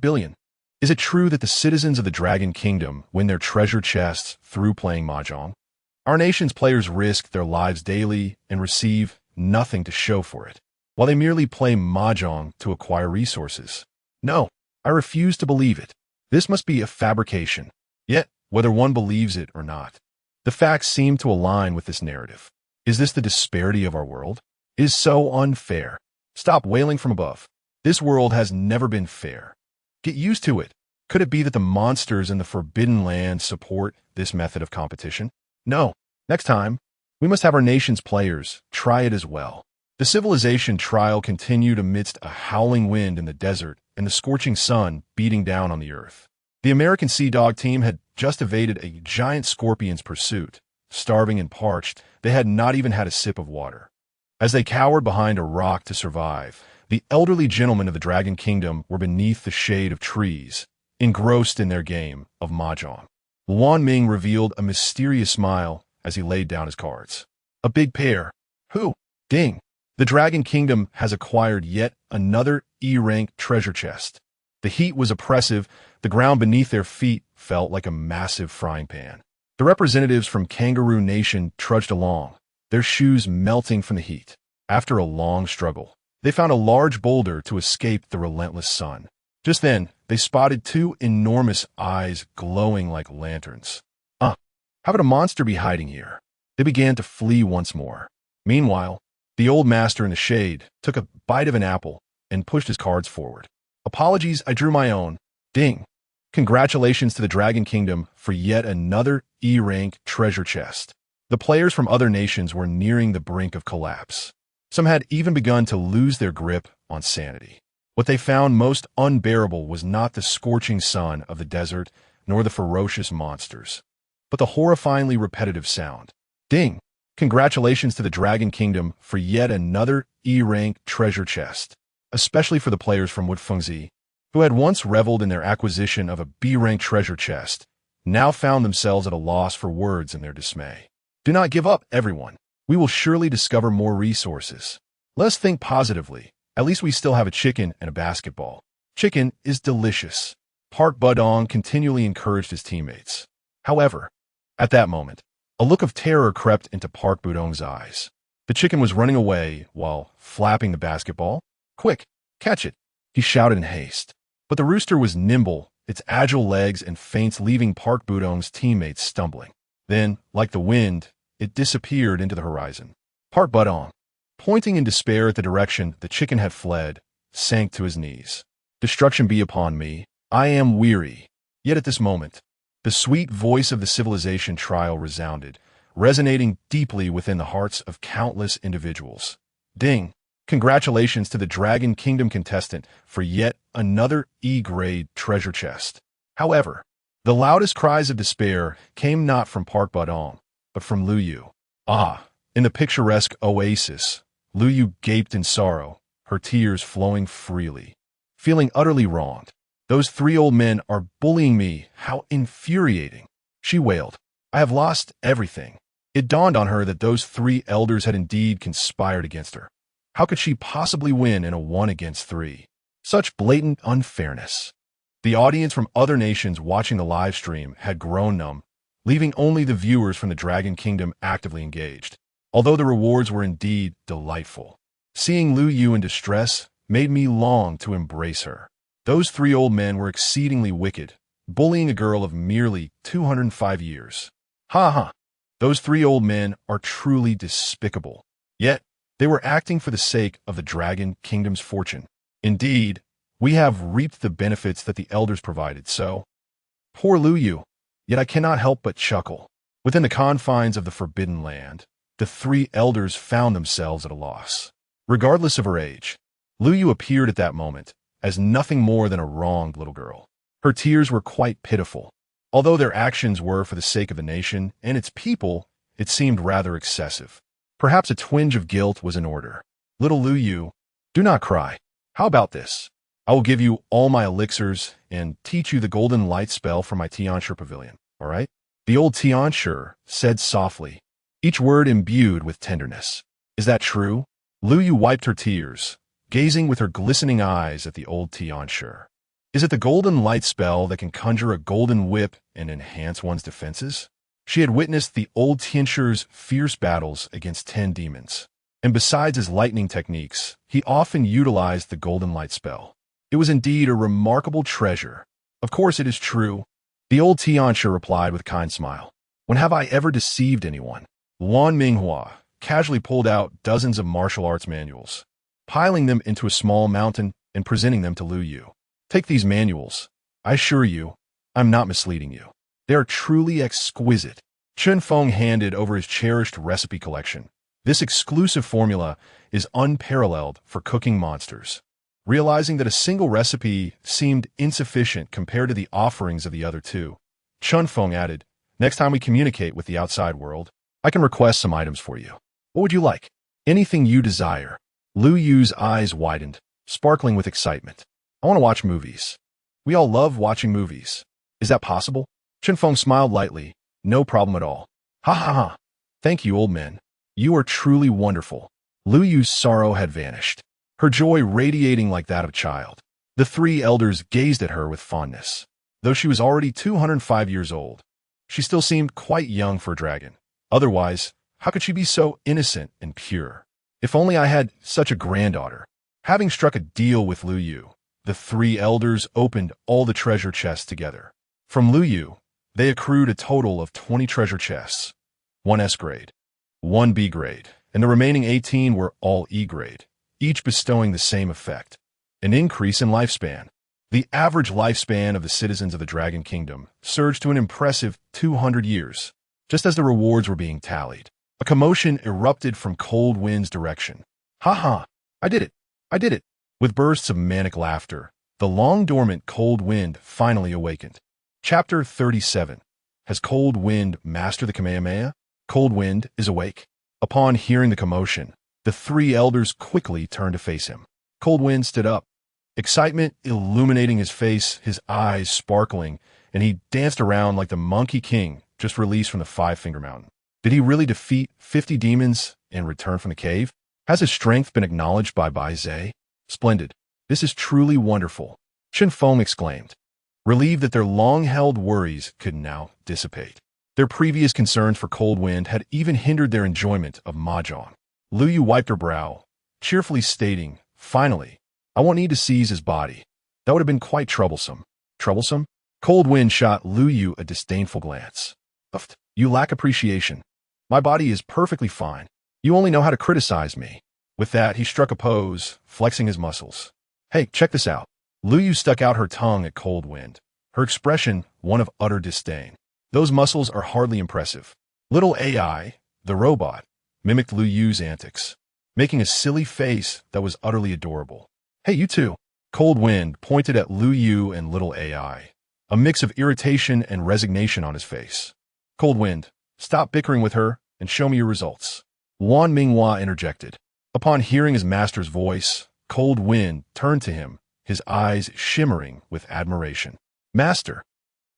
billion. Is it true that the citizens of the Dragon Kingdom win their treasure chests through playing mahjong? Our nation's players risk their lives daily and receive nothing to show for it, while they merely play mahjong to acquire resources. No, I refuse to believe it. This must be a fabrication. Yet, whether one believes it or not, the facts seem to align with this narrative. Is this the disparity of our world? It is so unfair. Stop wailing from above. This world has never been fair. Get used to it. Could it be that the monsters in the Forbidden Land support this method of competition? No. Next time, we must have our nation's players try it as well. The civilization trial continued amidst a howling wind in the desert and the scorching sun beating down on the earth. The American Sea Dog team had just evaded a giant scorpion's pursuit. Starving and parched, they had not even had a sip of water. As they cowered behind a rock to survive, the elderly gentlemen of the Dragon Kingdom were beneath the shade of trees, engrossed in their game of mahjong. Luan Ming revealed a mysterious smile as he laid down his cards. A big pair. Who? Ding. The Dragon Kingdom has acquired yet another E-rank treasure chest. The heat was oppressive. The ground beneath their feet felt like a massive frying pan. The representatives from Kangaroo Nation trudged along, their shoes melting from the heat. After a long struggle, they found a large boulder to escape the relentless sun. Just then, they spotted two enormous eyes glowing like lanterns. How could a monster be hiding here? They began to flee once more. Meanwhile, the old master in the shade took a bite of an apple and pushed his cards forward. Apologies, I drew my own. Ding. Congratulations to the Dragon Kingdom for yet another E-rank treasure chest. The players from other nations were nearing the brink of collapse. Some had even begun to lose their grip on sanity. What they found most unbearable was not the scorching sun of the desert nor the ferocious monsters, but the horrifyingly repetitive sound. Ding! Congratulations to the Dragon Kingdom for yet another E-rank treasure chest, especially for the players from Fengzi, who had once reveled in their acquisition of a B-rank treasure chest, now found themselves at a loss for words in their dismay. Do not give up, everyone. We will surely discover more resources. Let us think positively. At least we still have a chicken and a basketball. Chicken is delicious. Park Budong continually encouraged his teammates. However, at that moment, a look of terror crept into Park Budong's eyes. The chicken was running away while flapping the basketball. Quick, catch it, he shouted in haste. But the rooster was nimble, its agile legs and feints leaving Park Budong's teammates stumbling. Then, like the wind, it disappeared into the horizon. Park Budong, pointing in despair at the direction the chicken had fled, sank to his knees. Destruction be upon me. I am weary. Yet at this moment, the sweet voice of the civilization trial resounded, resonating deeply within the hearts of countless individuals. Ding! Congratulations to the Dragon Kingdom contestant for yet another E-grade treasure chest. However, the loudest cries of despair came not from Park Budong, but from Lu Yu. In the picturesque oasis, Lu Yu gaped in sorrow, her tears flowing freely. Feeling utterly wronged. Those three old men are bullying me. How infuriating. She wailed. I have lost everything. It dawned on her that those three elders had indeed conspired against her. How could she possibly win in a 1-against-3? Such blatant unfairness. The audience from other nations watching the live stream had grown numb, leaving only the viewers from the Dragon Kingdom actively engaged. Although the rewards were indeed delightful, seeing Lu Yu in distress made me long to embrace her. Those three old men were exceedingly wicked, bullying a girl of merely 205 years. Those three old men are truly despicable. Yet, they were acting for the sake of the Dragon Kingdom's fortune. Indeed, we have reaped the benefits that the elders provided, so... Poor Lu Yu. Yet I cannot help but chuckle. Within the confines of the Forbidden Land, the three elders found themselves at a loss. Regardless of her age, Lu Yu appeared at that moment as nothing more than a wronged little girl. Her tears were quite pitiful. Although their actions were for the sake of the nation and its people, it seemed rather excessive. Perhaps a twinge of guilt was in order. Little Lu Yu, do not cry. How about this? I will give you all my elixirs and teach you the golden light spell from my Tianshi pavilion, all right? The old Tianshi said softly, each word imbued with tenderness. Is that true? Lu Yu wiped her tears, gazing with her glistening eyes at the old Tianshi. Is it the golden light spell that can conjure a golden whip and enhance one's defenses? She had witnessed the old Tianshi's fierce battles against 10 demons, and besides his lightning techniques, he often utilized the golden light spell. It was indeed a remarkable treasure. Of course it is true. The old Tianshi replied with a kind smile. When have I ever deceived anyone? Luan Minghua casually pulled out dozens of martial arts manuals, piling them into a small mountain and presenting them to Lu Yu. Take these manuals. I assure you, I'm not misleading you. They are truly exquisite. Feng handed over his cherished recipe collection, This exclusive formula is unparalleled for cooking monsters. Realizing that a single recipe seemed insufficient compared to the offerings of the other two, Feng added, "Next time we communicate with the outside world, I can request some items for you. What would you like? Anything you desire." Lu Yu's eyes widened, sparkling with excitement. "I want to watch movies. We all love watching movies. Is that possible?" Feng smiled lightly. "No problem at all." "Ha ha ha. Thank you, old man. You are truly wonderful." Lu Yu's sorrow had vanished, her joy radiating like that of a child. The three elders gazed at her with fondness. Though she was already 205 years old, she still seemed quite young for a dragon. Otherwise, how could she be so innocent and pure? If only I had such a granddaughter. Having struck a deal with Lu Yu, the three elders opened all the treasure chests together. From Lu Yu, they accrued a total of 20 treasure chests, 1 S grade, 1 B grade, and the remaining 18 were all E grade, each bestowing the same effect, an increase in lifespan. The average lifespan of the citizens of the Dragon Kingdom surged to an impressive 200 years. Just as the rewards were being tallied, a commotion erupted from Cold Wind's direction. "Ha ha! I did it! I did it!" With bursts of manic laughter, the long-dormant Cold Wind finally awakened. Chapter 37. Has Cold Wind mastered the Kamehameha? Cold Wind is awake. Upon hearing the commotion, the three elders quickly turned to face him. Cold Wind stood up, excitement illuminating his face, his eyes sparkling, and he danced around like the Monkey King just released from the Five-Finger Mountain. Did he really defeat 50 demons and return from the cave? Has his strength been acknowledged by Bai Zhe? Splendid. This is truly wonderful, Feng exclaimed, relieved that their long-held worries could now dissipate. Their previous concerns for Cold Wind had even hindered their enjoyment of mahjong. Lu Yu wiped her brow, cheerfully stating, "Finally, I won't need to seize his body. That would have been quite troublesome." Troublesome? Cold Wind shot Lu Yu a disdainful glance. "Uft, you lack appreciation. My body is perfectly fine. You only know how to criticize me." With that, he struck a pose, flexing his muscles. "Hey, check this out." Lu Yu stuck out her tongue at Cold Wind, her expression one of utter disdain. "Those muscles are hardly impressive." Little AI, the robot, mimicked Lu Yu's antics, making a silly face that was utterly adorable. "Hey, you two." Cold Wind pointed at Lu Yu and little AI, a mix of irritation and resignation on his face. "Cold Wind, stop bickering with her and show me your results." Wan Minghua interjected. Upon hearing his master's voice, Cold Wind turned to him, his eyes shimmering with admiration. "Master,"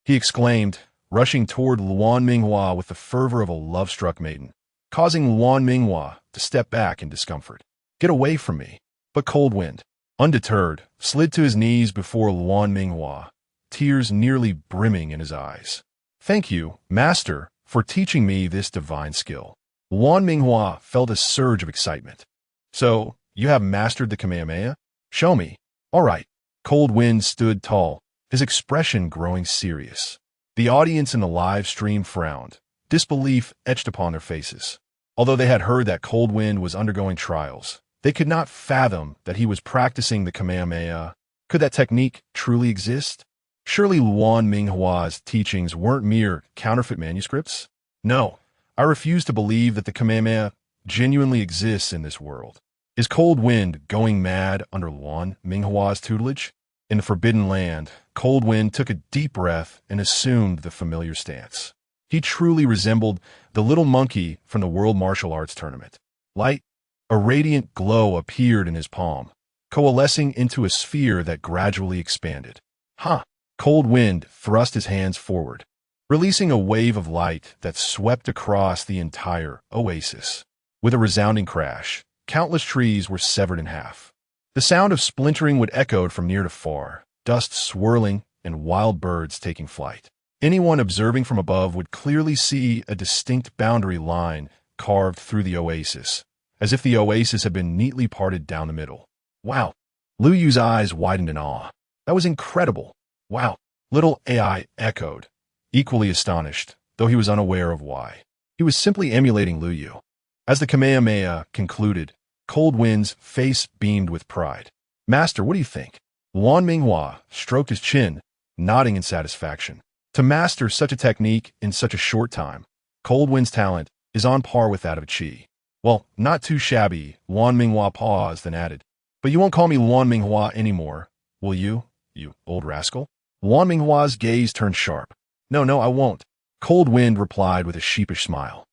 he exclaimed, rushing toward Luan Minghua with the fervor of a love-struck maiden, causing Luan Minghua to step back in discomfort. "Get away from me." But Cold Wind, undeterred, slid to his knees before Luan Minghua, tears nearly brimming in his eyes. "Thank you, Master, for teaching me this divine skill." Luan Minghua felt a surge of excitement. "So, you have mastered the Kamehameha? Show me." "All right." Cold Wind stood tall, his expression growing serious. The audience in the live stream frowned, disbelief etched upon their faces. Although they had heard that Cold Wind was undergoing trials, they could not fathom that he was practicing the Kamehameha. Could that technique truly exist? Surely Luan Minghua's teachings weren't mere counterfeit manuscripts? No, I refuse to believe that the Kamehameha genuinely exists in this world. Is Cold Wind going mad under Luan Minghua's tutelage? In the Forbidden Land, Cold Wind took a deep breath and assumed the familiar stance. He truly resembled the little monkey from the World Martial Arts Tournament. Light, a radiant glow appeared in his palm, coalescing into a sphere that gradually expanded. "Huh!" Cold Wind thrust his hands forward, releasing a wave of light that swept across the entire oasis. With a resounding crash, countless trees were severed in half. The sound of splintering would echoed from near to far, dust swirling and wild birds taking flight. Anyone observing from above would clearly see a distinct boundary line carved through the oasis, as if the oasis had been neatly parted down the middle. "Wow!" Lu Yu's eyes widened in awe. "That was incredible!" "Wow!" Little AI echoed, equally astonished, though he was unaware of why. He was simply emulating Lu Yu. As the Kamehameha concluded, Cold Wind's face beamed with pride. "Master, what do you think?" Luan Minghua stroked his chin, nodding in satisfaction. To master such a technique in such a short time, Cold Wind's talent is on par with that of Qi. Well, not too shabby, Luan Minghua paused, then added. But you won't call me Luan Minghua anymore, will you, you old rascal? Luan Minghua's gaze turned sharp. No, I won't. Cold Wind replied with a sheepish smile.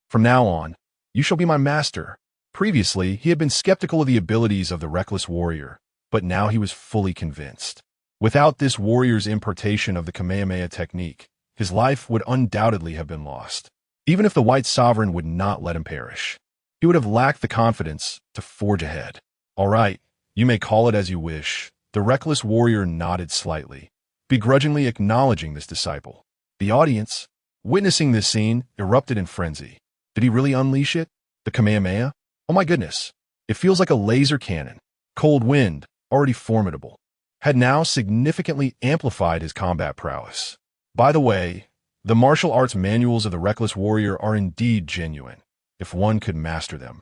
From now on, you shall be my master. Previously, he had been skeptical of the abilities of the reckless warrior, but now he was fully convinced. Without this warrior's impartation of the Kamehameha technique, his life would undoubtedly have been lost. Even if the white sovereign would not let him perish, he would have lacked the confidence to forge ahead. All right, you may call it as you wish. The reckless warrior nodded slightly, begrudgingly acknowledging this disciple. The audience, witnessing this scene, erupted in frenzy. Did he really unleash it? The Kamehameha? Oh my goodness. It feels like a laser cannon. Cold Wind, already formidable, had now significantly amplified his combat prowess. By the way, the martial arts manuals of the reckless warrior are indeed genuine, if one could master them.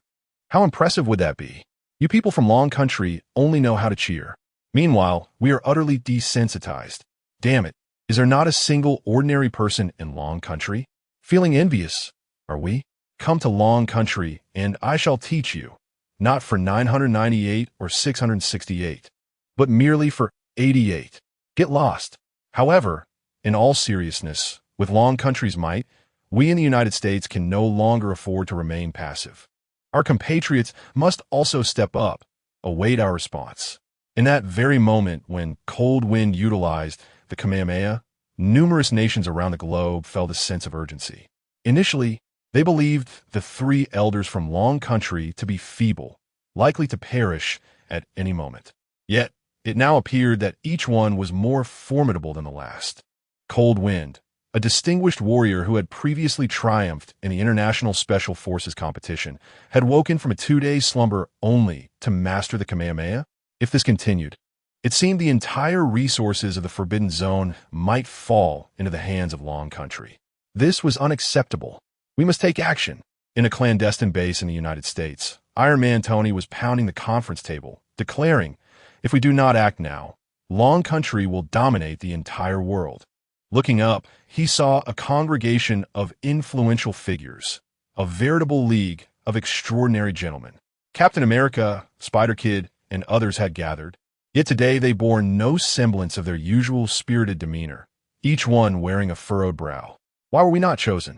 How impressive would that be? You people from Long Country only know how to cheer. Meanwhile, we are utterly desensitized. Damn it, is there not a single ordinary person in Long Country? Feeling envious, are we? Come to Long Country, and I shall teach you, not for 998 or 668, but merely for 88. Get lost. However, in all seriousness, with Long Country's might, we in the United States can no longer afford to remain passive. Our compatriots must also step up, await our response. In that very moment when Cold Wind utilized the Kamehameha, numerous nations around the globe felt a sense of urgency. Initially, they believed the three elders from Long Country to be feeble, likely to perish at any moment. Yet, it now appeared that each one was more formidable than the last. Cold Wind, a distinguished warrior who had previously triumphed in the International Special Forces competition, had woken from a 2-day slumber only to master the Kamehameha. If this continued, it seemed the entire resources of the Forbidden Zone might fall into the hands of Long Country. This was unacceptable. We must take action. In a clandestine base in the United States, Iron Man Tony was pounding the conference table, declaring, if we do not act now, Long Country will dominate the entire world. Looking up, he saw a congregation of influential figures, a veritable league of extraordinary gentlemen. Captain America, Spider-Kid, and others had gathered, yet today they bore no semblance of their usual spirited demeanor, each one wearing a furrowed brow. Why were we not chosen?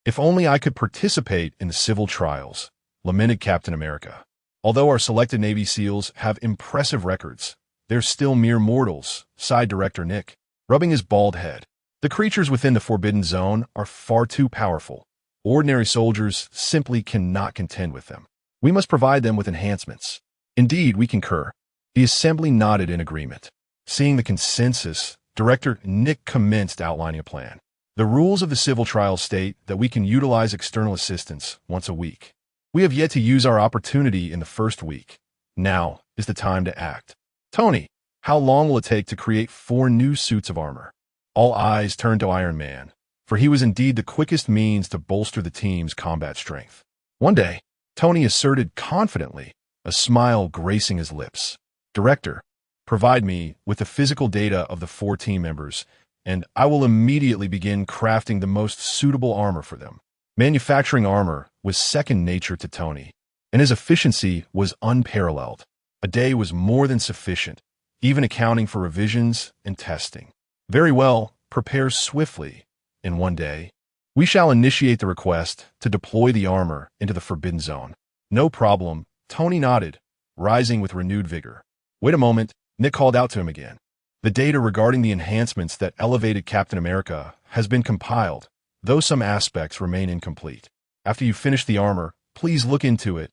If only I could participate in the civil trials, lamented Captain America. Although our selected Navy SEALs have impressive records, they're still mere mortals, sighed Director Nick, rubbing his bald head. The creatures within the Forbidden Zone are far too powerful. Ordinary soldiers simply cannot contend with them. We must provide them with enhancements. Indeed, we concur. The assembly nodded in agreement. Seeing the consensus, Director Nick commenced outlining a plan. The rules of the civil trial state that we can utilize external assistance once a week. We have yet to use our opportunity in the first week. Now is the time to act. Tony, how long will it take to create 4 new suits of armor? All eyes turned to Iron Man, for he was indeed the quickest means to bolster the team's combat strength. One day, Tony asserted confidently, a smile gracing his lips. Director, provide me with the physical data of the 4 team members, and I will immediately begin crafting the most suitable armor for them. Manufacturing armor was second nature to Tony, and his efficiency was unparalleled. A day was more than sufficient, even accounting for revisions and testing. Very well, prepare swiftly. In 1 day, we shall initiate the request to deploy the armor into the Forbidden Zone. No problem, Tony nodded, rising with renewed vigor. Wait a moment, Nick called out to him again. The data regarding the enhancements that elevated Captain America has been compiled, though some aspects remain incomplete. After you finish the armor, please look into it.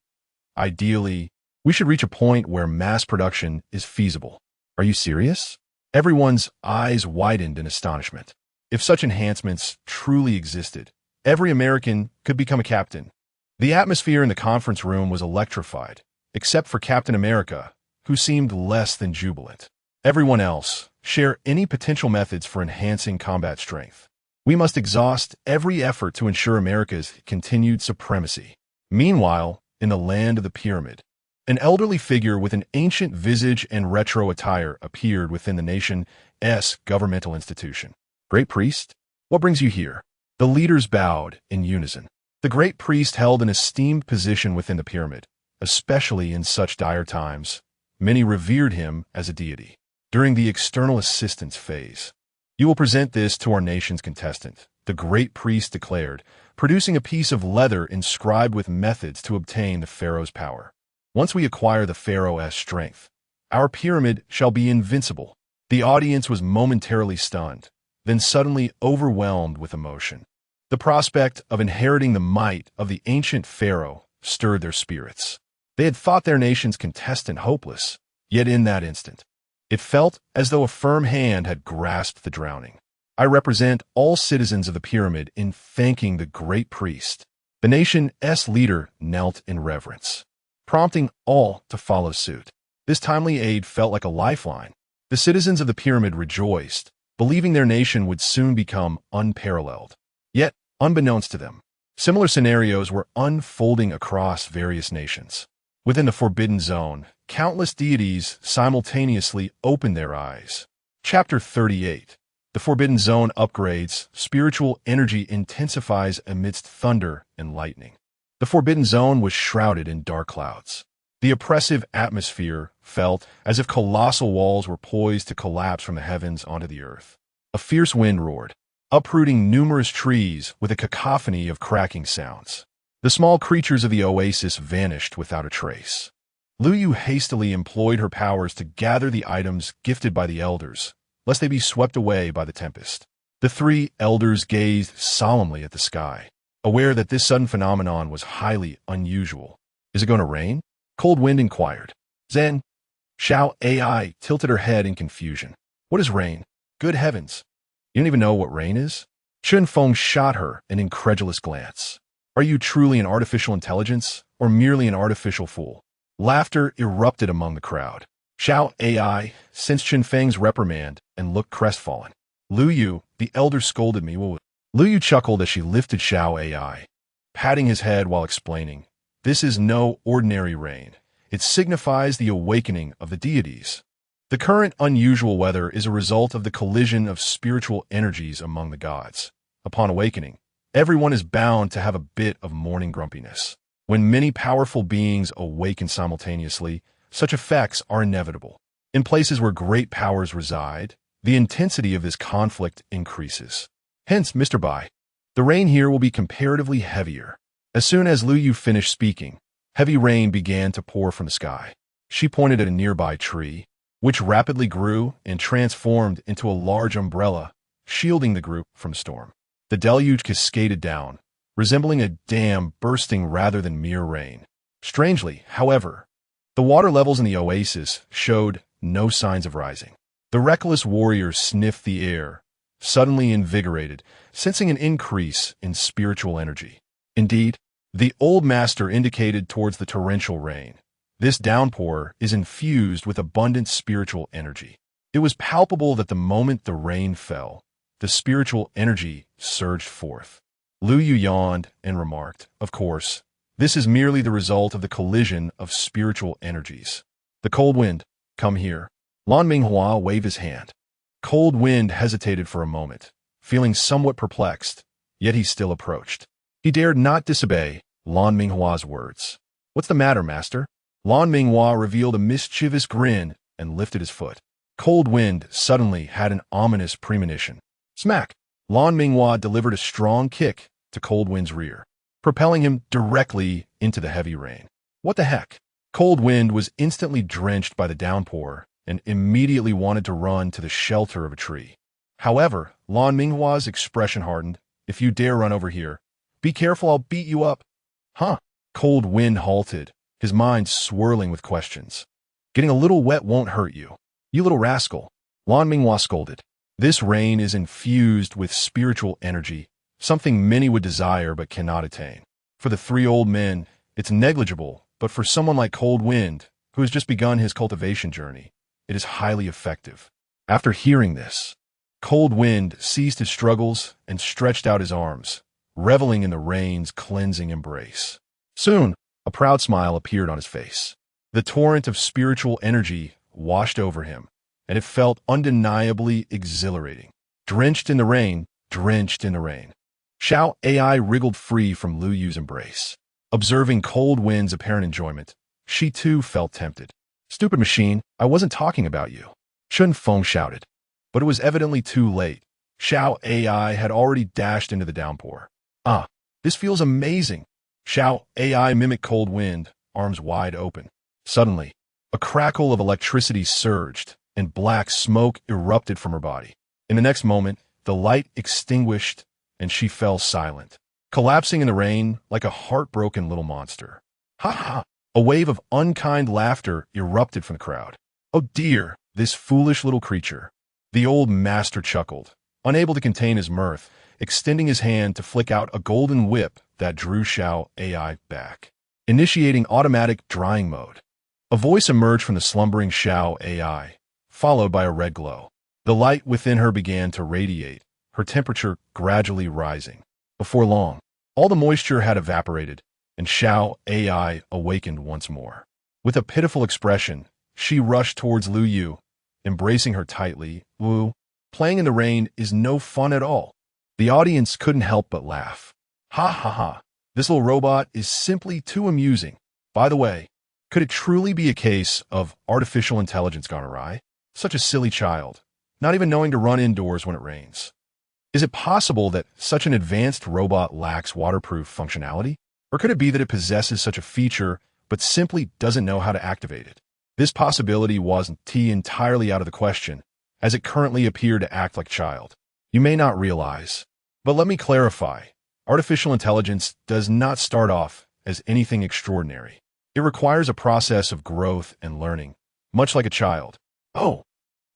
Ideally, we should reach a point where mass production is feasible. Are you serious? Everyone's eyes widened in astonishment. If such enhancements truly existed, every American could become a captain. The atmosphere in the conference room was electrified, except for Captain America, who seemed less than jubilant. Everyone else, share any potential methods for enhancing combat strength. We must exhaust every effort to ensure America's continued supremacy. Meanwhile, in the land of the pyramid, an elderly figure with an ancient visage and retro attire appeared within the nation's governmental institution. Great Priest, what brings you here? The leaders bowed in unison. The great priest held an esteemed position within the pyramid, especially in such dire times. Many revered him as a deity. During the external assistance phase, "You will present this to our nation's contestant," the great priest declared, producing a piece of leather inscribed with methods to obtain the pharaoh's power. "Once we acquire the pharaoh's strength, our pyramid shall be invincible." The audience was momentarily stunned, then suddenly overwhelmed with emotion. The prospect of inheriting the might of the ancient pharaoh stirred their spirits. They had thought their nation's contestant hopeless, yet in that instant, it felt as though a firm hand had grasped the drowning. "I represent all citizens of the pyramid in thanking the great priest." The nation's leader knelt in reverence, prompting all to follow suit. This timely aid felt like a lifeline. The citizens of the pyramid rejoiced, believing their nation would soon become unparalleled. Yet, unbeknownst to them, similar scenarios were unfolding across various nations. Within the Forbidden Zone, countless deities simultaneously opened their eyes. Chapter 38. The Forbidden Zone upgrades. Spiritual energy intensifies amidst thunder and lightning. The Forbidden Zone was shrouded in dark clouds. The oppressive atmosphere felt as if colossal walls were poised to collapse from the heavens onto the earth. A fierce wind roared, uprooting numerous trees with a cacophony of cracking sounds. The small creatures of the oasis vanished without a trace. Luyu hastily employed her powers to gather the items gifted by the elders, lest they be swept away by the tempest. The three elders gazed solemnly at the sky, aware that this sudden phenomenon was highly unusual. "Is it going to rain?" Cold Wind inquired. Zen. Xuanwu tilted her head in confusion. "What is rain? Good heavens! You don't even know what rain is?" Feng shot her an incredulous glance. "Are you truly an artificial intelligence, or merely an artificial fool?" Laughter erupted among the crowd. Xuanwu sensed Feng's reprimand and looked crestfallen. "Luyu, the elder scolded me." Luyu chuckled as she lifted Xuanwu, patting his head while explaining, "This is no ordinary rain. It signifies the awakening of the deities. The current unusual weather is a result of the collision of spiritual energies among the gods. Upon awakening, everyone is bound to have a bit of morning grumpiness. When many powerful beings awaken simultaneously, such effects are inevitable. In places where great powers reside, the intensity of this conflict increases. Hence, Mr. Bai, the rain here will be comparatively heavier." As soon as Luyu finished speaking, heavy rain began to pour from the sky. She pointed at a nearby tree, which rapidly grew and transformed into a large umbrella, shielding the group from storm. The deluge cascaded down, resembling a dam bursting rather than mere rain. Strangely, however, the water levels in the oasis showed no signs of rising. The reckless warriors sniffed the air, suddenly invigorated, sensing an increase in spiritual energy. Indeed, the old master indicated towards the torrential rain. This downpour is infused with abundant spiritual energy. It was palpable that the moment the rain fell, the spiritual energy surged forth. Luyu yawned and remarked, "Of course, this is merely the result of the collision of spiritual energies." "The Cold Wind, come here." Lan Minghua waved his hand. Cold Wind hesitated for a moment, feeling somewhat perplexed, yet he still approached. He dared not disobey Lan Minghua's words. "What's the matter, master?" Lan Minghua revealed a mischievous grin and lifted his foot. Cold Wind suddenly had an ominous premonition. Smack! Lan Minghua delivered a strong kick to Cold Wind's rear, propelling him directly into the heavy rain. "What the heck?" Cold Wind was instantly drenched by the downpour and immediately wanted to run to the shelter of a tree. However, Lan Minghua's expression hardened. "If you dare run over here, be careful, I'll beat you up." "Huh?" Cold Wind halted, his mind swirling with questions. "Getting a little wet won't hurt you, you little rascal," Lan Minghua scolded. "This rain is infused with spiritual energy, something many would desire but cannot attain. For the three old men, it's negligible, but for someone like Cold Wind, who has just begun his cultivation journey, it is highly effective." After hearing this, Cold Wind ceased his struggles and stretched out his arms, reveling in the rain's cleansing embrace. Soon, a proud smile appeared on his face. The torrent of spiritual energy washed over him, and it felt undeniably exhilarating. Drenched in the rain, Xiao AI wriggled free from Lu Yu's embrace. Observing Cold Wind's apparent enjoyment, she too felt tempted. Stupid machine, I wasn't talking about you. Feng shouted. But it was evidently too late. Xiao AI had already dashed into the downpour. Ah, this feels amazing. Xiao AI mimicked Cold Wind, arms wide open. Suddenly, a crackle of electricity surged, and black smoke erupted from her body. In the next moment, the light extinguished, and she fell silent, collapsing in the rain like a heartbroken little monster. Ha ha! A wave of unkind laughter erupted from the crowd. Oh dear, this foolish little creature. The old master chuckled, unable to contain his mirth, extending his hand to flick out a golden whip that drew Xiao AI back. Initiating automatic drying mode. A voice emerged from the slumbering Xiao AI, followed by a red glow. The light within her began to radiate, her temperature gradually rising. Before long, all the moisture had evaporated, and Xiao AI awakened once more. With a pitiful expression, she rushed towards Lu Yu, embracing her tightly. Wu, playing in the rain is no fun at all. The audience couldn't help but laugh. Ha ha ha, this little robot is simply too amusing. By the way, could it truly be a case of artificial intelligence gone awry? Such a silly child, not even knowing to run indoors when it rains. Is it possible that such an advanced robot lacks waterproof functionality? Or could it be that it possesses such a feature but simply doesn't know how to activate it? This possibility wasn't entirely out of the question, as it currently appeared to act like a child. You may not realize, but let me clarify. Artificial intelligence does not start off as anything extraordinary. It requires a process of growth and learning, much like a child. Oh,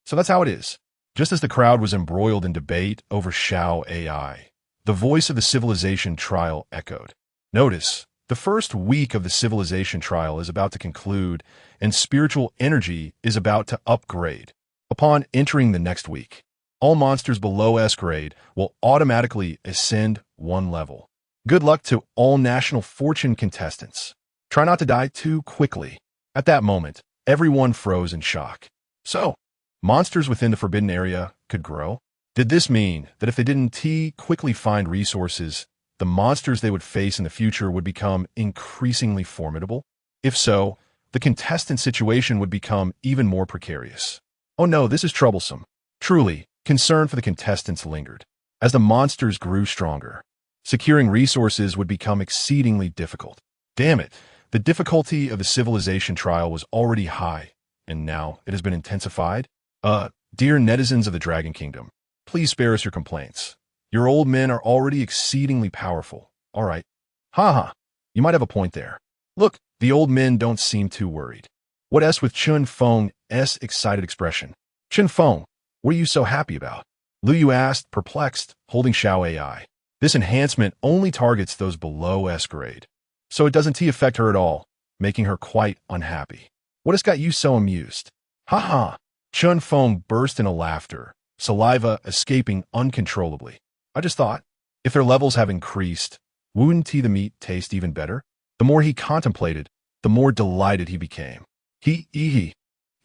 so that's how it is. Just as the crowd was embroiled in debate over Xiao AI, the voice of the civilization trial echoed. Notice, the first week of the civilization trial is about to conclude, and spiritual energy is about to upgrade. Upon entering the next week, all monsters below S grade will automatically ascend one level. Good luck to all National Fortune contestants. Try not to die too quickly. At that moment, everyone froze in shock. So, monsters within the forbidden area could grow? Did this mean that if they didn't quickly find resources, the monsters they would face in the future would become increasingly formidable? If so, the contestant situation would become even more precarious. Oh no, this is troublesome. Truly, concern for the contestants lingered. As the monsters grew stronger, securing resources would become exceedingly difficult. Damn it, the difficulty of the civilization trial was already high, and now it has been intensified? Dear netizens of the Dragon Kingdom, please spare us your complaints. Your old men are already exceedingly powerful. All right. Ha, you might have a point there. Look, the old men don't seem too worried. What else with Feng's excited expression? Feng, what are you so happy about? Lu Yu asked, perplexed, holding Xiao AI. This enhancement only targets those below S grade, so it doesn't affect her at all, making her quite unhappy. What has got you so amused? Ha! Feng burst into laughter, saliva escaping uncontrollably. I just thought, if their levels have increased, wouldn't the meat taste even better? The more he contemplated, the more delighted he became. He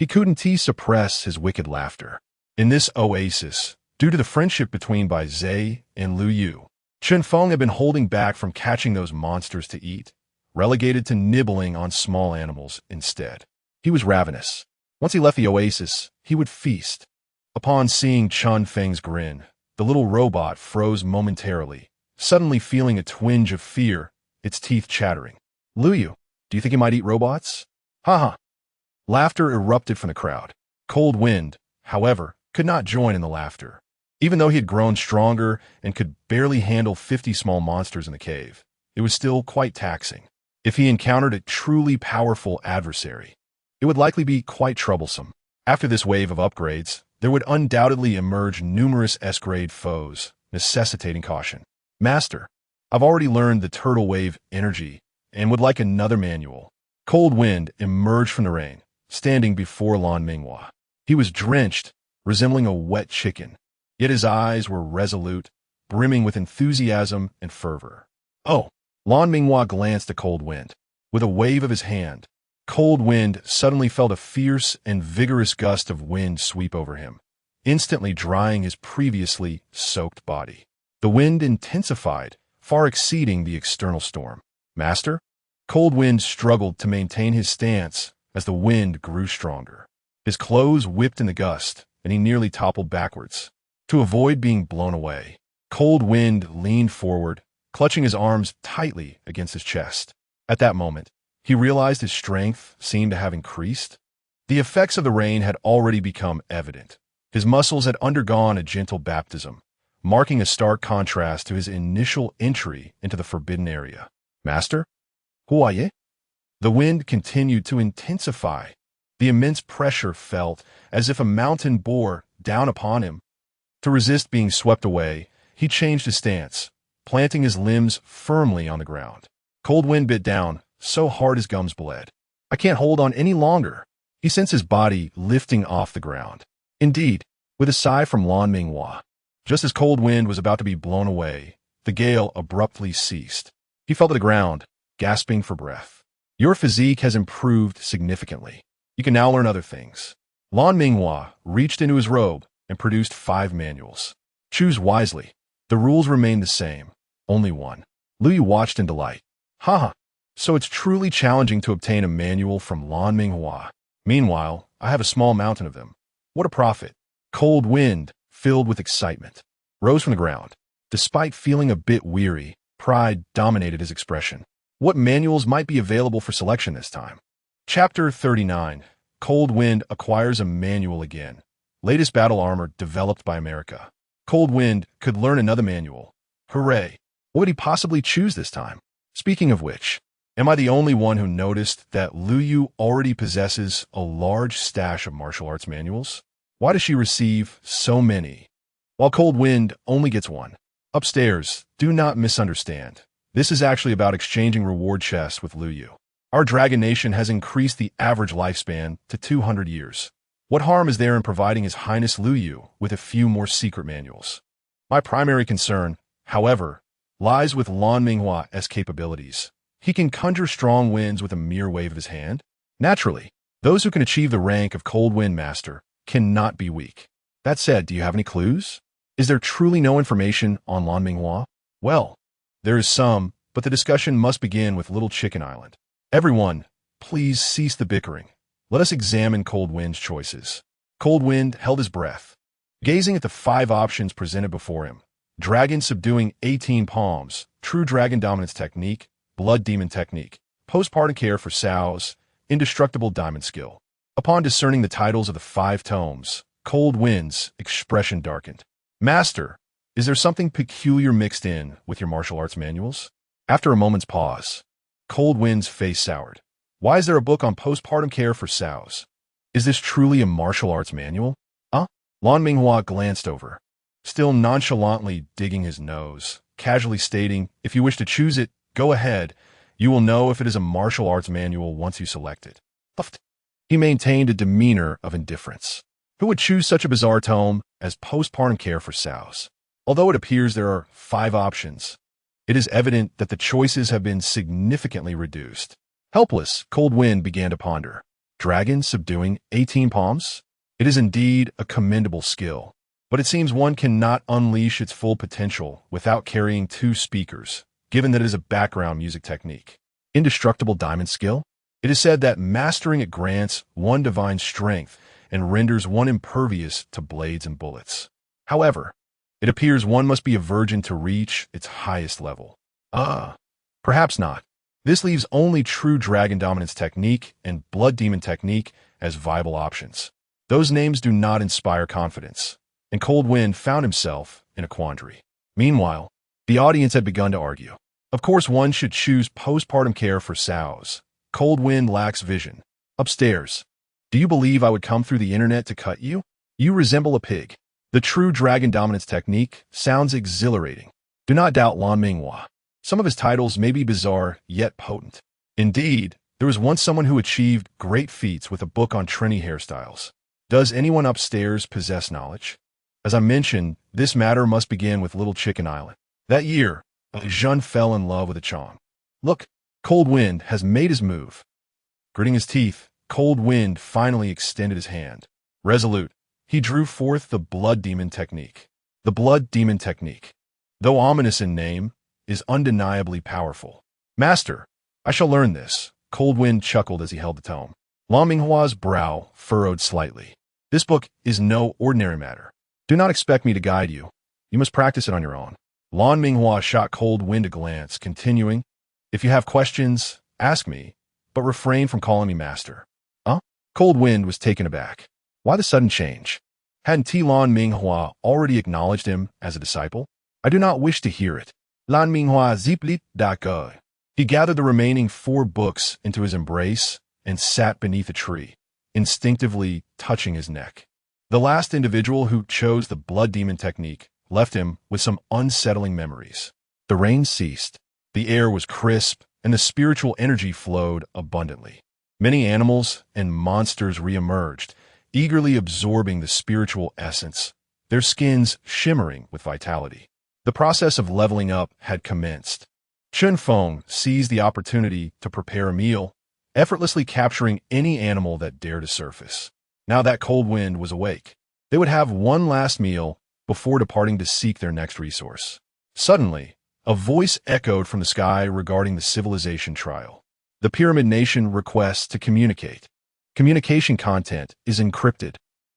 couldn't suppress his wicked laughter. In this oasis, due to the friendship between Bai Zhe and Lu Yu, Feng had been holding back from catching those monsters to eat, relegated to nibbling on small animals instead. He was ravenous. Once he left the oasis, he would feast. Upon seeing Feng's grin, the little robot froze momentarily, suddenly feeling a twinge of fear, its teeth chattering. Lu Yu, do you think he might eat robots? Ha! Laughter erupted from the crowd. Cold Wind, however, could not join in the laughter. Even though he had grown stronger and could barely handle 50 small monsters in the cave, it was still quite taxing. If he encountered a truly powerful adversary, it would likely be quite troublesome. After this wave of upgrades, there would undoubtedly emerge numerous S-grade foes, necessitating caution. Master, I've already learned the turtle wave energy and would like another manual. Cold Wind emerged from the rain, standing before Lan Minghua. He was drenched, resembling a wet chicken, yet his eyes were resolute, brimming with enthusiasm and fervor. Oh! Lan Minghua glanced at Cold Wind. With a wave of his hand, Cold Wind suddenly felt a fierce and vigorous gust of wind sweep over him, instantly drying his previously soaked body. The wind intensified, far exceeding the external storm. Master? Cold Wind struggled to maintain his stance as the wind grew stronger. His clothes whipped in the gust, and he nearly toppled backwards. To avoid being blown away, Cold Wind leaned forward, clutching his arms tightly against his chest. At that moment, he realized his strength seemed to have increased. The effects of the rain had already become evident. His muscles had undergone a gentle baptism, marking a stark contrast to his initial entry into the forbidden area. Master? Who are you? The wind continued to intensify. The immense pressure felt as if a mountain bore down upon him. To resist being swept away, he changed his stance, planting his limbs firmly on the ground. Cold Wind bit down, so hard his gums bled. I can't hold on any longer. He sensed his body lifting off the ground. Indeed, with a sigh from Lan Minghua, just as Cold Wind was about to be blown away, the gale abruptly ceased. He fell to the ground, gasping for breath. Your physique has improved significantly. You can now learn other things. Lan Minghua reached into his robe and produced 5 manuals. Choose wisely. The rules remain the same. Only one. Lu Yu watched in delight. Haha. So it's truly challenging to obtain a manual from Lan Minghua. Meanwhile, I have a small mountain of them. What a profit. Cold Wind, filled with excitement, rose from the ground. Despite feeling a bit weary, pride dominated his expression. What manuals might be available for selection this time? Chapter 39. Cold Wind acquires a manual again. Latest battle armor developed by America. Cold Wind could learn another manual. Hooray! What would he possibly choose this time? Speaking of which, am I the only one who noticed that Lu Yu already possesses a large stash of martial arts manuals? Why does she receive so many, while Cold Wind only gets one? Upstairs, do not misunderstand. This is actually about exchanging reward chests with Lu Yu. Our dragon nation has increased the average lifespan to 200 years. What harm is there in providing His Highness Lu Yu with a few more secret manuals? My primary concern, however, lies with Lan Minghua's capabilities. He can conjure strong winds with a mere wave of his hand. Naturally, those who can achieve the rank of Cold Wind Master cannot be weak. That said, do you have any clues? Is there truly no information on Lan Minghua? Well, there is some, but the discussion must begin with Little Chicken Island. Everyone, please cease the bickering. Let us examine Cold Wind's choices. Cold Wind held his breath, gazing at the 5 options presented before him. Dragon subduing 18 palms, true dragon dominance technique, blood demon technique, postpartum care for sows, indestructible diamond skill. Upon discerning the titles of the 5 tomes, Cold Wind's expression darkened. Master, is there something peculiar mixed in with your martial arts manuals? After a moment's pause, Cold Wind's face soured. Why is there a book on postpartum care for sows? Is this truly a martial arts manual? Lan Minghua glanced over, still nonchalantly digging his nose, casually stating, if you wish to choose it, go ahead. You will know if it is a martial arts manual once you select it. He maintained a demeanor of indifference. Who would choose such a bizarre tome as postpartum care for sows? Although it appears there are 5 options, it is evident that the choices have been significantly reduced. Helpless, Cold Wind began to ponder. Dragon subduing 18 palms? It is indeed a commendable skill, but it seems one cannot unleash its full potential without carrying 2 speakers, given that it is a background music technique. Indestructible diamond skill? It is said that mastering it grants one divine strength and renders one impervious to blades and bullets. However, it appears one must be a virgin to reach its highest level. Perhaps not. This leaves only true dragon dominance technique and blood demon technique as viable options. Those names do not inspire confidence, and Cold Wind found himself in a quandary. Meanwhile, the audience had begun to argue. Of course, one should choose postpartum care for sows. Cold Wind lacks vision. Upstairs. Do you believe I would come through the internet to cut you? You resemble a pig. The true dragon dominance technique sounds exhilarating. Do not doubt Lan Minghua. Some of his titles may be bizarre, yet potent. Indeed, there was once someone who achieved great feats with a book on Trini hairstyles. Does anyone upstairs possess knowledge? As I mentioned, this matter must begin with Little Chicken Island. That year, Zhun fell in love with a Chong. Look, Cold Wind has made his move. Gritting his teeth, Cold Wind finally extended his hand. Resolute, he drew forth the blood demon technique. The blood demon technique. though ominous in name, is undeniably powerful. Master, I shall learn this. Cold Wind chuckled as he held the tome. Lan Minghua's brow furrowed slightly. This book is no ordinary matter. Do not expect me to guide you. You must practice it on your own. Lan Minghua shot Cold Wind a glance, continuing, If you have questions, ask me, but refrain from calling me master. Huh? Cold Wind was taken aback. Why the sudden change? Hadn't Lan Minghua already acknowledged him as a disciple? I do not wish to hear it. Lan Minghua ziplit da ge. He gathered the remaining 4 books into his embrace and sat beneath a tree, instinctively touching his neck. The last individual who chose the blood demon technique left him with some unsettling memories. The rain ceased, the air was crisp, and the spiritual energy flowed abundantly. Many animals and monsters re-emerged, eagerly absorbing the spiritual essence, their skins shimmering with vitality. The process of leveling up had commenced. Feng seized the opportunity to prepare a meal, effortlessly capturing any animal that dared to surface. Now that Cold Wind was awake, they would have one last meal before departing to seek their next resource. Suddenly, a voice echoed from the sky regarding the civilization trial. The Pyramid Nation requests to communicate. Communication content is encrypted.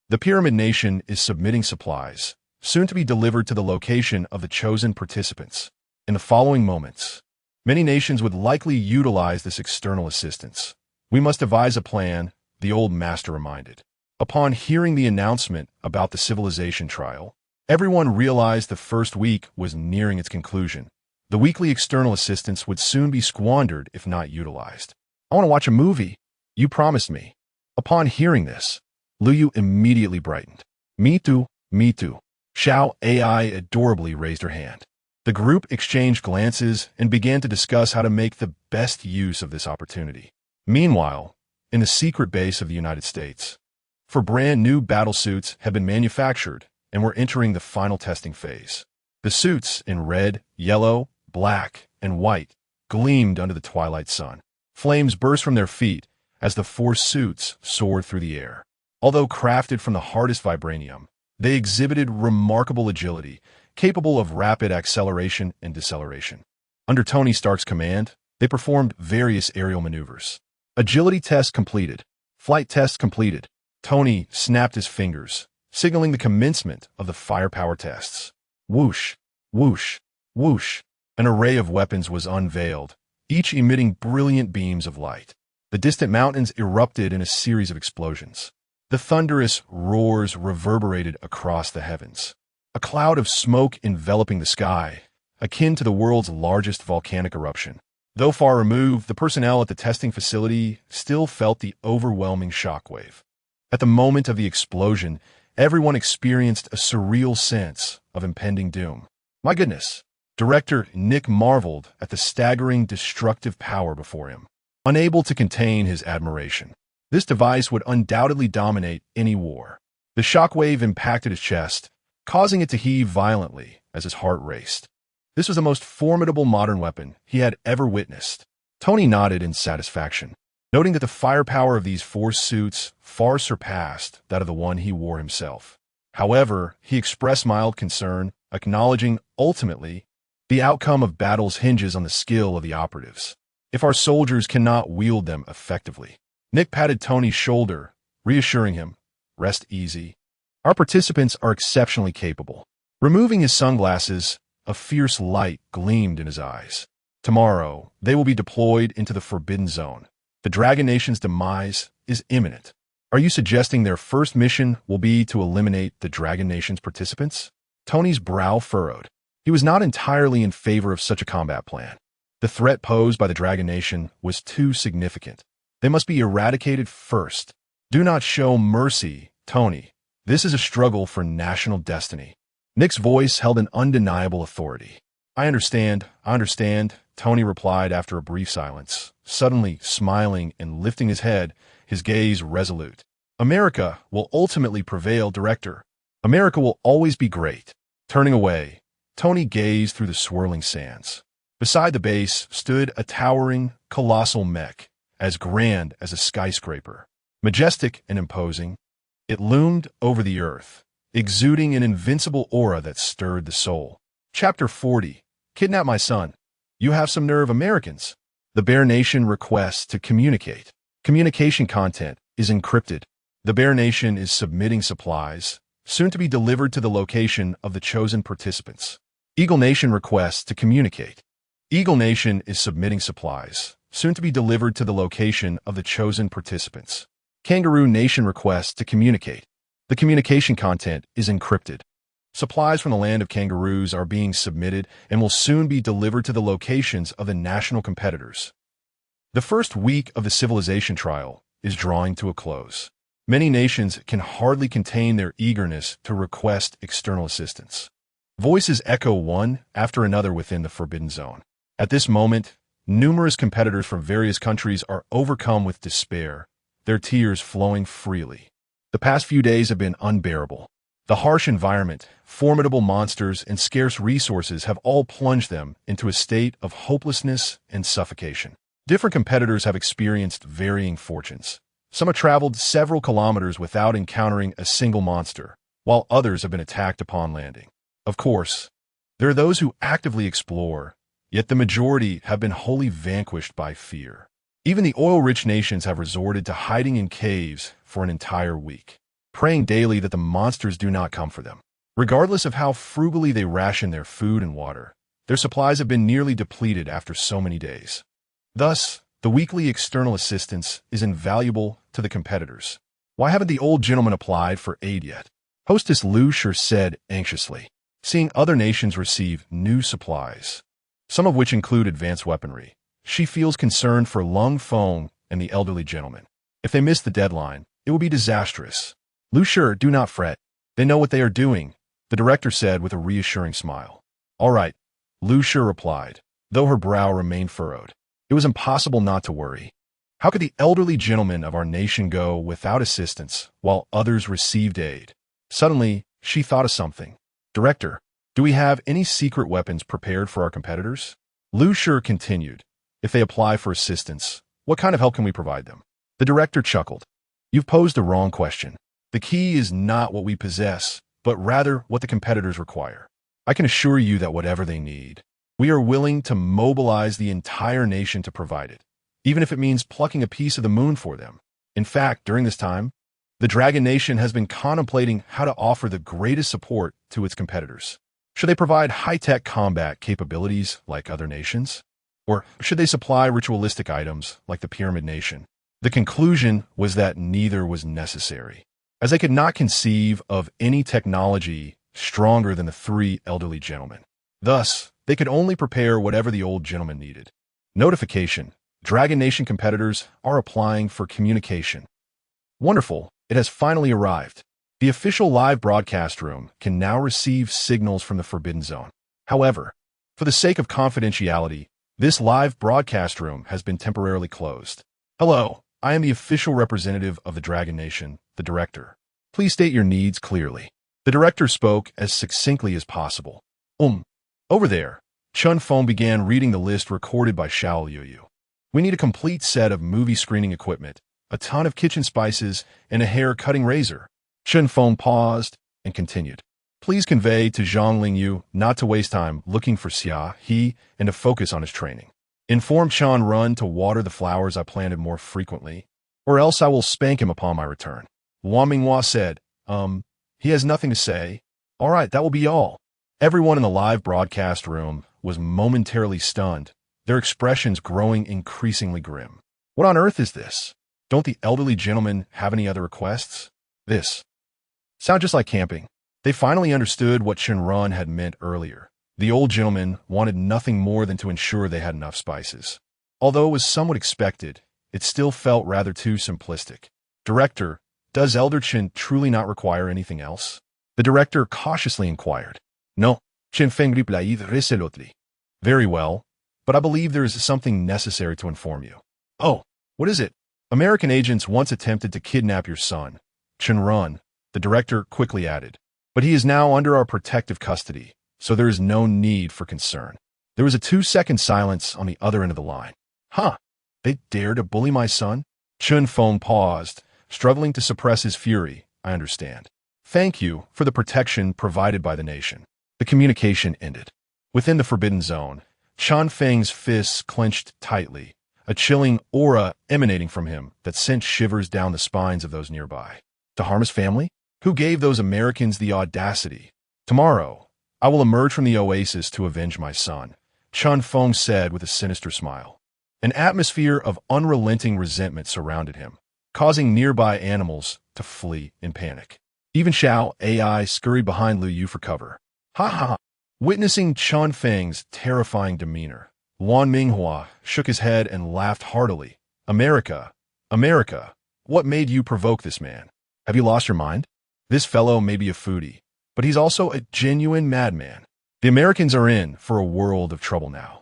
The Pyramid Nation is submitting supplies, soon to be delivered to the location of the chosen participants. In the following moments, many nations would likely utilize this external assistance. We must devise a plan, the old master reminded. Upon hearing the announcement about the civilization trial, everyone realized the first week was nearing its conclusion. The weekly external assistance would soon be squandered if not utilized. I want to watch a movie. You promised me. Upon hearing this, Luyu immediately brightened. Me too, me too. Xiao AI adorably raised her hand. The group exchanged glances and began to discuss how to make the best use of this opportunity. Meanwhile, in the secret base of the United States, 4 brand new battle suits had been manufactured and were entering the final testing phase. The suits in red, yellow, black, and white gleamed under the twilight sun. Flames burst from their feet as the 4 suits soared through the air. Although crafted from the hardest vibranium, they exhibited remarkable agility, capable of rapid acceleration and deceleration. Under Tony Stark's command, they performed various aerial maneuvers. Agility test completed. Flight test completed. Tony snapped his fingers, signaling the commencement of the firepower tests. Whoosh, whoosh, whoosh. An array of weapons was unveiled, each emitting brilliant beams of light. The distant mountains erupted in a series of explosions. The thunderous roars reverberated across the heavens. A cloud of smoke enveloping the sky, akin to the world's largest volcanic eruption. Though far removed, the personnel at the testing facility still felt the overwhelming shockwave. At the moment of the explosion, everyone experienced a surreal sense of impending doom. My goodness, Director Nick marveled at the staggering destructive power before him, unable to contain his admiration. This device would undoubtedly dominate any war. The shockwave impacted his chest, causing it to heave violently as his heart raced. This was the most formidable modern weapon he had ever witnessed. Tony nodded in satisfaction, noting that the firepower of these 4 suits far surpassed that of the one he wore himself. However, he expressed mild concern, acknowledging, ultimately, the outcome of battles hinges on the skill of the operatives. If our soldiers cannot wield them effectively. Nick patted Tony's shoulder, reassuring him, rest easy. Our participants are exceptionally capable. Removing his sunglasses, a fierce light gleamed in his eyes. Tomorrow, they will be deployed into the Forbidden Zone. The Dragon Nation's demise is imminent. Are you suggesting their first mission will be to eliminate the Dragon Nation's participants? Tony's brow furrowed. He was not entirely in favor of such a combat plan. The threat posed by the Dragon Nation was too significant. They must be eradicated first. Do not show mercy, Tony. This is a struggle for national destiny. Nick's voice held an undeniable authority. I understand, Tony replied after a brief silence, suddenly smiling and lifting his head, his gaze resolute. America will ultimately prevail, Director. America will always be great. Turning away, Tony gazed through the swirling sands. Beside the base stood a towering, colossal mech, as grand as a skyscraper. Majestic and imposing, it loomed over the earth, exuding an invincible aura that stirred the soul. Chapter 40. Kidnap my son. You have some nerve, Americans. The Bear Nation requests to communicate. Communication content is encrypted. The Bear Nation is submitting supplies, soon to be delivered to the location of the chosen participants. Eagle Nation requests to communicate. Eagle Nation is submitting supplies, soon to be delivered to the location of the chosen participants. Kangaroo Nation requests to communicate. The communication content is encrypted. Supplies from the land of kangaroos are being submitted and will soon be delivered to the locations of the national competitors. The first week of the civilization trial is drawing to a close. Many nations can hardly contain their eagerness to request external assistance. Voices echo one after another within the Forbidden Zone. At this moment, numerous competitors from various countries are overcome with despair, their tears flowing freely. The past few days have been unbearable. The harsh environment, formidable monsters, and scarce resources have all plunged them into a state of hopelessness and suffocation. Different competitors have experienced varying fortunes. Some have traveled several kilometers without encountering a single monster, while others have been attacked upon landing. Of course, there are those who actively explore, yet the majority have been wholly vanquished by fear. Even the oil-rich nations have resorted to hiding in caves for an entire week, praying daily that the monsters do not come for them. Regardless of how frugally they ration their food and water, their supplies have been nearly depleted after so many days. Thus, the weekly external assistance is invaluable to the competitors. Why haven't the old gentlemen applied for aid yet? Hostess Lu Shur said anxiously, seeing other nations receive new supplies, some of which include advanced weaponry. She feels concerned for Feng and the elderly gentleman. If they miss the deadline, it will be disastrous. Lu Shur, do not fret. They know what they are doing, the director said with a reassuring smile. All right, Lu Shur replied, though her brow remained furrowed. It was impossible not to worry. How could the elderly gentlemen of our nation go without assistance while others received aid? Suddenly, she thought of something. Director, do we have any secret weapons prepared for our competitors? Lu Shur continued, if they apply for assistance, what kind of help can we provide them? The director chuckled. You've posed the wrong question. The key is not what we possess, but rather what the competitors require. I can assure you that whatever they need, we are willing to mobilize the entire nation to provide it, even if it means plucking a piece of the moon for them. In fact, during this time, the Dragon Nation has been contemplating how to offer the greatest support to its competitors. Should they provide high-tech combat capabilities like other nations? Or should they supply ritualistic items like the Pyramid Nation? The conclusion was that neither was necessary, as they could not conceive of any technology stronger than the three elderly gentlemen. Thus, they could only prepare whatever the old gentleman needed. Notification: Dragon Nation competitors are applying for communication. Wonderful, it has finally arrived. The official live broadcast room can now receive signals from the Forbidden Zone. However, for the sake of confidentiality, this live broadcast room has been temporarily closed. Hello, I am the official representative of the Dragon Nation, the director. Please state your needs clearly. The director spoke as succinctly as possible. Over there, Feng began reading the list recorded by Xuanwu. We need a complete set of movie screening equipment, a ton of kitchen spices, and a hair-cutting razor. Feng paused and continued. Please convey to Zhang Lingyu not to waste time looking for Xia He and to focus on his training. Inform Chen Run to water the flowers I planted more frequently, or else I will spank him upon my return. Wang Minghua said, he has nothing to say. All right, that will be all. Everyone in the live broadcast room was momentarily stunned, their expressions growing increasingly grim. What on earth is this? Don't the elderly gentlemen have any other requests? This sounds just like camping. They finally understood what Chen Run had meant earlier. The old gentleman wanted nothing more than to ensure they had enough spices. Although it was somewhat expected, it still felt rather too simplistic. Director, does Elder Chen truly not require anything else? The director cautiously inquired. No, Chen Feng replied resolutely. Very well, but I believe there is something necessary to inform you. Oh, what is it? American agents once attempted to kidnap your son, Chen Run, the director quickly added. But he is now under our protective custody, so there is no need for concern. There was a 2-second silence on the other end of the line. Huh, they dare to bully my son? Feng paused, struggling to suppress his fury. I understand. Thank you for the protection provided by the nation. The communication ended. Within the forbidden zone, Feng's fists clenched tightly, a chilling aura emanating from him that sent shivers down the spines of those nearby. To harm his family? Who gave those Americans the audacity? Tomorrow, I will emerge from the oasis to avenge my son, Feng said with a sinister smile. An atmosphere of unrelenting resentment surrounded him, causing nearby animals to flee in panic. Even Xiao AI scurried behind Lu Yu for cover. Ha ha! Witnessing Feng's terrifying demeanor, Luan Minghua shook his head and laughed heartily. America, America, what made you provoke this man? Have you lost your mind? This fellow may be a foodie, but he's also a genuine madman. The Americans are in for a world of trouble now.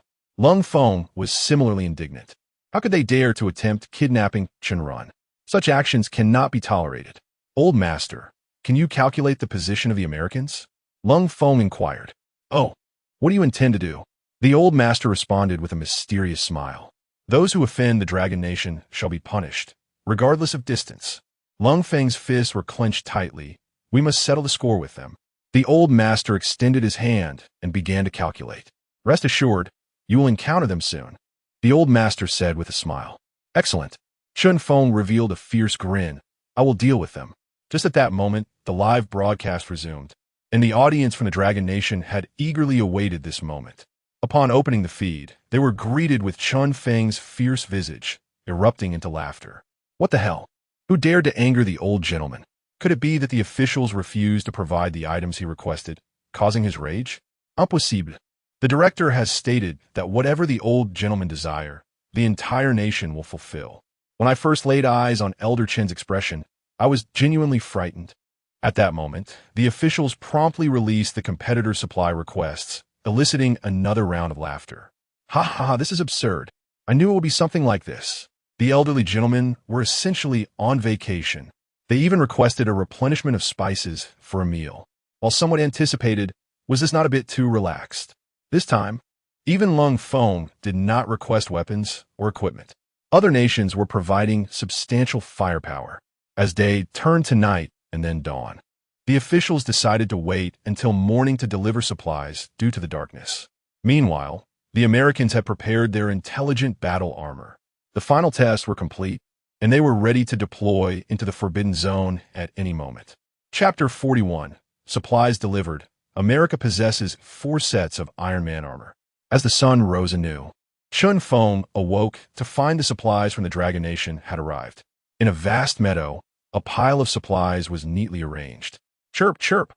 Feng was similarly indignant. How could they dare to attempt kidnapping Chen? Such actions cannot be tolerated. Old Master, can you calculate the position of the Americans? Feng inquired. Oh, what do you intend to do? The old master responded with a mysterious smile. Those who offend the Dragon Nation shall be punished, regardless of distance. Feng's fists were clenched tightly. We must settle the score with them. The old master extended his hand and began to calculate. Rest assured, you will encounter them soon, the old master said with a smile. Excellent. Feng revealed a fierce grin. I will deal with them. Just at that moment, the live broadcast resumed, and the audience from the Dragon Nation had eagerly awaited this moment. Upon opening the feed, they were greeted with Feng's fierce visage, erupting into laughter. What the hell? Who dared to anger the old gentleman? Could it be that the officials refused to provide the items he requested, causing his rage? Impossible. The director has stated that whatever the old gentleman desire, the entire nation will fulfill. When I first laid eyes on Elder Chen's expression, I was genuinely frightened. At that moment, the officials promptly released the competitor supply requests, eliciting another round of laughter. Ha ha, this is absurd. I knew it would be something like this. The elderly gentlemen were essentially on vacation. They even requested a replenishment of spices for a meal. While somewhat anticipated, was this not a bit too relaxed? This time, even Feng did not request weapons or equipment. Other nations were providing substantial firepower. As day turned to night and then dawn, the officials decided to wait until morning to deliver supplies due to the darkness. Meanwhile, the Americans had prepared their intelligent battle armor. The final tests were complete, and they were ready to deploy into the Forbidden Zone at any moment. Chapter 41, Supplies Delivered. America possesses 4 sets of Iron Man armor. As the sun rose anew, Feng awoke to find the supplies from the Dragon Nation had arrived. In a vast meadow, a pile of supplies was neatly arranged. Chirp, chirp.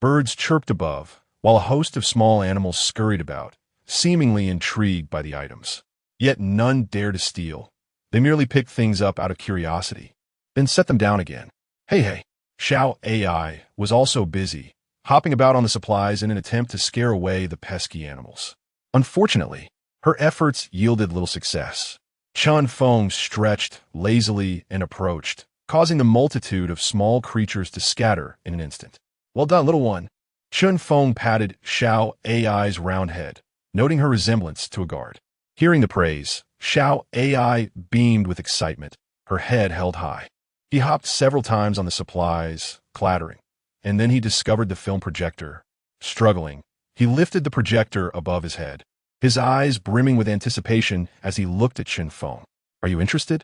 Birds chirped above, while a host of small animals scurried about, seemingly intrigued by the items. Yet none dared to steal. They merely picked things up out of curiosity, then set them down again. Hey. Xiao AI was also busy, hopping about on the supplies in an attempt to scare away the pesky animals. Unfortunately, her efforts yielded little success. Feng stretched lazily and approached, causing the multitude of small creatures to scatter in an instant. Well done, little one. Feng patted Xiao AI's round head, noting her resemblance to a guard. Hearing the praise, Xiao AI beamed with excitement, her head held high. He hopped several times on the supplies, clattering, and then he discovered the film projector. Struggling, he lifted the projector above his head, his eyes brimming with anticipation as he looked at Feng. Are you interested?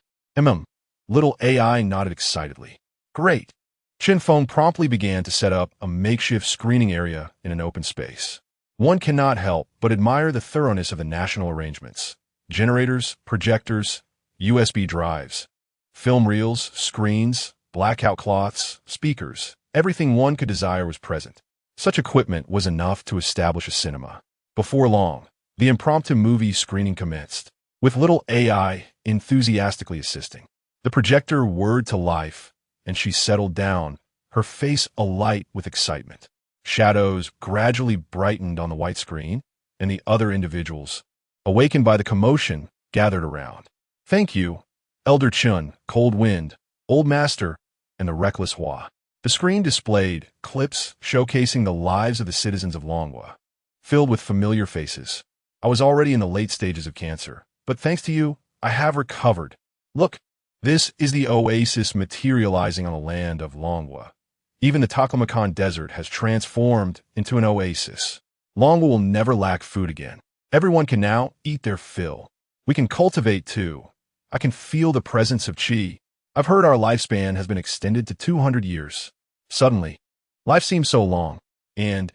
Little AI nodded excitedly. Great. Feng promptly began to set up a makeshift screening area in an open space. One cannot help but admire the thoroughness of the national arrangements. Generators, projectors, USB drives, film reels, screens, blackout cloths, speakers, everything one could desire was present. Such equipment was enough to establish a cinema. Before long, the impromptu movie screening commenced, with little AI enthusiastically assisting. The projector whirred to life, and she settled down, her face alight with excitement. Shadows gradually brightened on the white screen, and the other individuals, awakened by the commotion, gathered around. Thank you, Elder Chen, Cold Wind, Old Master, and the Reckless Hua. The screen displayed clips showcasing the lives of the citizens of Longhu, filled with familiar faces. I was already in the late stages of cancer, but thanks to you, I have recovered. Look, this is the oasis materializing on the land of Longhu. Even the Taklamakan Desert has transformed into an oasis. Longwu will never lack food again. Everyone can now eat their fill. We can cultivate too. I can feel the presence of qi. I've heard our lifespan has been extended to 200 years. Suddenly, life seems so long. And,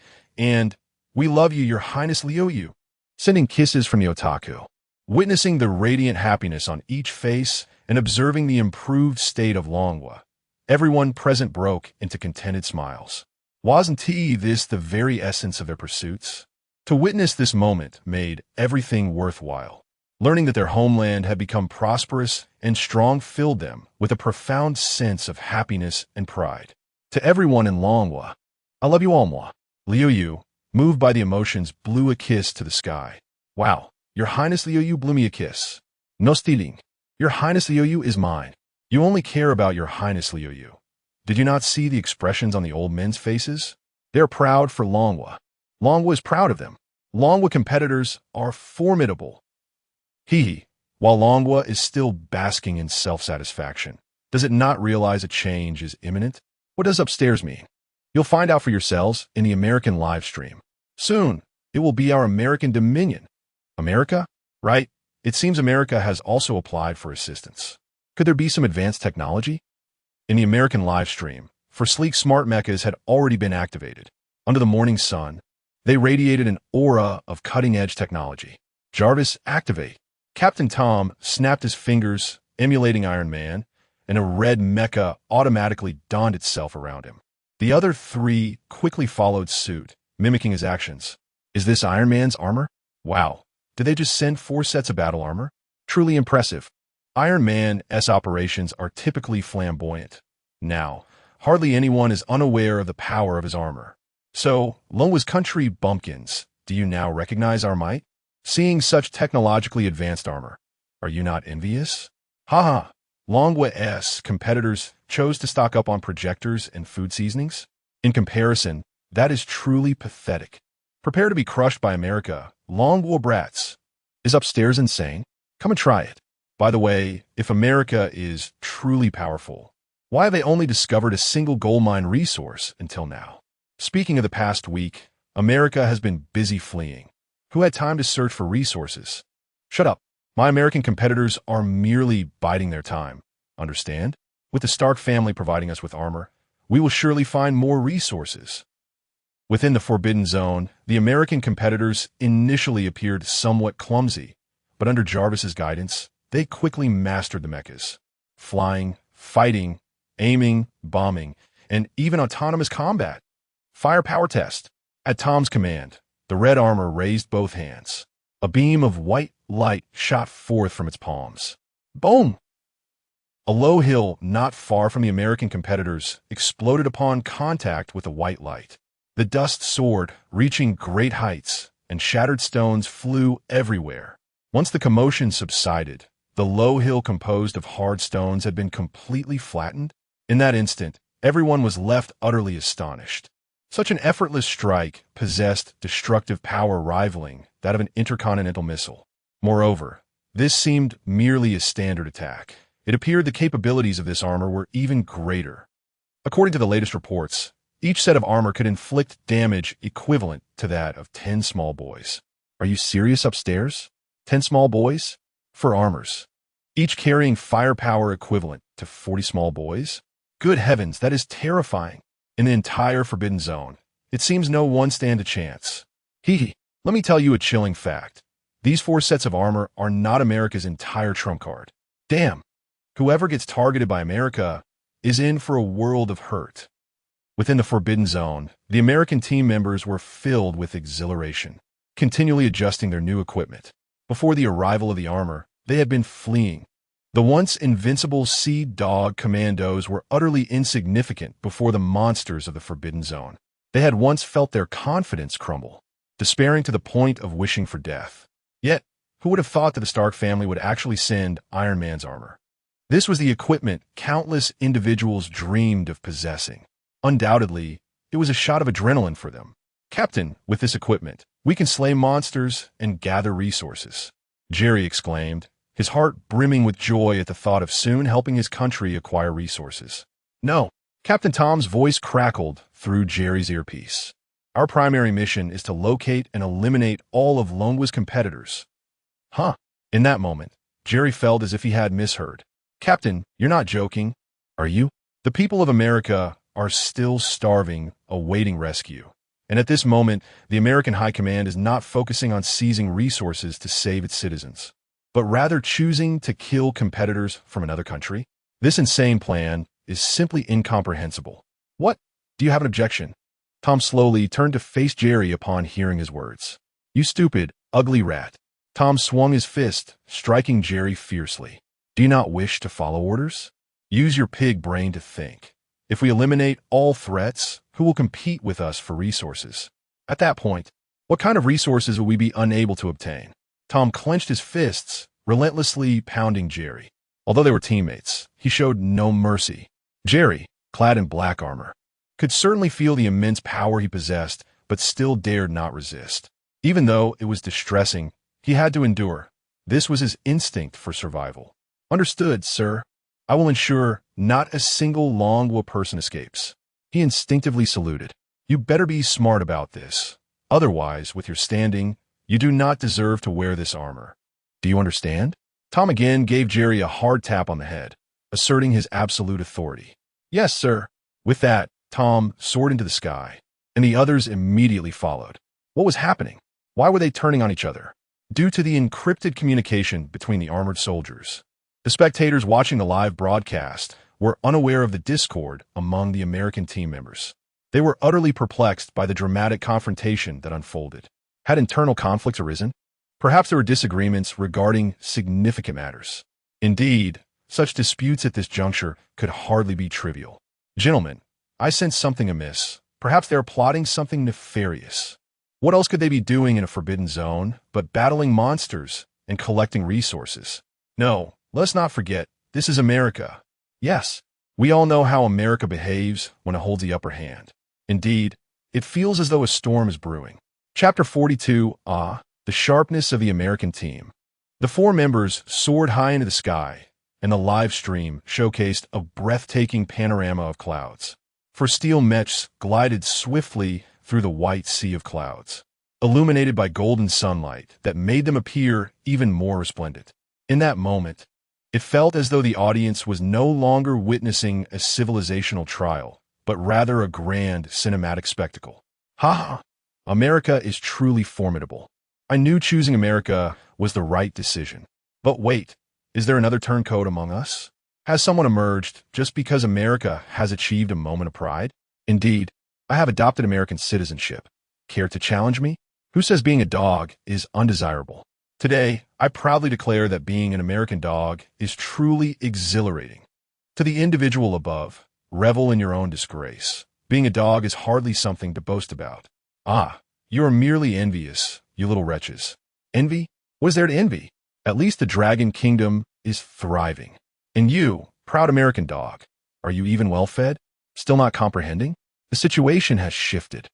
we love you, Your Highness Liu. Sending kisses from the otaku. Witnessing the radiant happiness on each face and observing the improved state of Longwu, everyone present broke into contented smiles. Wasn't this the very essence of their pursuits? To witness this moment made everything worthwhile. Learning that their homeland had become prosperous and strong filled them with a profound sense of happiness and pride. To everyone in Longwu, I love you all, moi. Liu, moved by the emotions, blew a kiss to the sky. Wow, Your Highness Liu blew me a kiss. No stealing. Your Highness Liu is mine. You only care about Your Highness Liu. Did you not see the expressions on the old men's faces? They are proud for Longwu. Longwu is proud of them. Longwu competitors are formidable. While Longwu is still basking in self-satisfaction, does it not realize a change is imminent? What does upstairs mean? You'll find out for yourselves in the American live stream. Soon, it will be our American dominion. America? Right? It seems America has also applied for assistance. Could there be some advanced technology? In the American live stream, for sleek smart mechas had already been activated. Under the morning sun, they radiated an aura of cutting-edge technology. Jarvis, activate. Captain Tom snapped his fingers, emulating Iron Man, and a red mecha automatically donned itself around him. The other three quickly followed suit, mimicking his actions. Is this Iron Man's armor? Wow. Did they just send 4 sets of battle armor? Truly impressive. Iron Man's operations are typically flamboyant. Now, hardly anyone is unaware of the power of his armor. So, Longwu's country bumpkins, do you now recognize our might? Seeing such technologically advanced armor, are you not envious? Haha, Longwu's competitors chose to stock up on projectors and food seasonings? In comparison, that is truly pathetic. Prepare to be crushed by America, Longwu brats. Is upstairs insane? Come and try it. By the way, if America is truly powerful, why have they only discovered a single gold mine resource until now? Speaking of the past week, America has been busy fleeing. Who had time to search for resources? Shut up. My American competitors are merely biding their time. Understand? With the Stark family providing us with armor, we will surely find more resources. Within the Forbidden Zone, the American competitors initially appeared somewhat clumsy, but under Jarvis's guidance, they quickly mastered the mechas. Flying, fighting, aiming, bombing, and even autonomous combat. Firepower test. At Tom's command, the red armor raised both hands. A beam of white light shot forth from its palms. Boom! A low hill not far from the American competitors exploded upon contact with the white light. The dust soared, reaching great heights, and shattered stones flew everywhere. Once the commotion subsided, the low hill composed of hard stones had been completely flattened. In that instant, everyone was left utterly astonished. Such an effortless strike possessed destructive power rivaling that of an intercontinental missile. Moreover, this seemed merely a standard attack. It appeared the capabilities of this armor were even greater. According to the latest reports, each set of armor could inflict damage equivalent to that of 10 small boys. Are you serious upstairs? 10 small boys? For armors. Each carrying firepower equivalent to 40 small boys? Good heavens, that is terrifying. In the entire Forbidden Zone, it seems no one stand a chance. Let me tell you a chilling fact. These 4 sets of armor are not America's entire trump card. Damn. Whoever gets targeted by America is in for a world of hurt. Within the Forbidden Zone, the American team members were filled with exhilaration, continually adjusting their new equipment. Before the arrival of the armor, they had been fleeing. The once invincible Sea Dog commandos were utterly insignificant before the monsters of the Forbidden Zone. They had once felt their confidence crumble, despairing to the point of wishing for death. Yet, who would have thought that the Stark family would actually send Iron Man's armor? This was the equipment countless individuals dreamed of possessing. Undoubtedly, it was a shot of adrenaline for them. Captain, with this equipment, we can slay monsters and gather resources, Jerry exclaimed, his heart brimming with joy at the thought of soon helping his country acquire resources. No, Captain Tom's voice crackled through Jerry's earpiece. Our primary mission is to locate and eliminate all of Longhu's competitors. Huh? In that moment, Jerry felt as if he had misheard. Captain, you're not joking, are you? The people of America are still starving, awaiting rescue. And at this moment, the American High Command is not focusing on seizing resources to save its citizens, but rather choosing to kill competitors from another country. This insane plan is simply incomprehensible. What? Do you have an objection? Tom slowly turned to face Jerry upon hearing his words. You stupid, ugly rat. Tom swung his fist, striking Jerry fiercely. Do you not wish to follow orders? Use your pig brain to think. If we eliminate all threats, who will compete with us for resources? At that point, what kind of resources will we be unable to obtain? Tom clenched his fists, relentlessly pounding Jerry. Although they were teammates, he showed no mercy. Jerry, clad in black armor, could certainly feel the immense power he possessed, but still dared not resist. Even though it was distressing, he had to endure. This was his instinct for survival. Understood, sir. I will ensure not a single Longhu person escapes. He instinctively saluted. You better be smart about this. Otherwise, with your standing, you do not deserve to wear this armor. Do you understand? Tom again gave Jerry a hard tap on the head, asserting his absolute authority. Yes, sir. With that, Tom soared into the sky, and the others immediately followed. What was happening? Why were they turning on each other? Due to the encrypted communication between the armored soldiers. The spectators watching the live broadcast were unaware of the discord among the American team members. They were utterly perplexed by the dramatic confrontation that unfolded. Had internal conflicts arisen? Perhaps there were disagreements regarding significant matters. Indeed, such disputes at this juncture could hardly be trivial. Gentlemen, I sense something amiss. Perhaps they are plotting something nefarious. What else could they be doing in a forbidden zone but battling monsters and collecting resources? No, let's not forget, this is America. Yes, we all know how America behaves when it holds the upper hand. Indeed, it feels as though a storm is brewing. Chapter 42, the sharpness of the American team. The four members soared high into the sky, and the live stream showcased a breathtaking panorama of clouds. For steel mechs glided swiftly through the white sea of clouds, illuminated by golden sunlight that made them appear even more resplendent. In that moment, it felt as though the audience was no longer witnessing a civilizational trial, but rather a grand cinematic spectacle. Ha! America is truly formidable. I knew choosing America was the right decision. But wait, is there another turncoat among us? Has someone emerged just because America has achieved a moment of pride? Indeed, I have adopted American citizenship. Care to challenge me? Who says being a dog is undesirable? Today, I proudly declare that being an American dog is truly exhilarating. To the individual above, revel in your own disgrace. Being a dog is hardly something to boast about. You are merely envious, you little wretches. Envy? What is there to envy? At least the Dragon Kingdom is thriving. And you, proud American dog, are you even well-fed? Still not comprehending? The situation has shifted.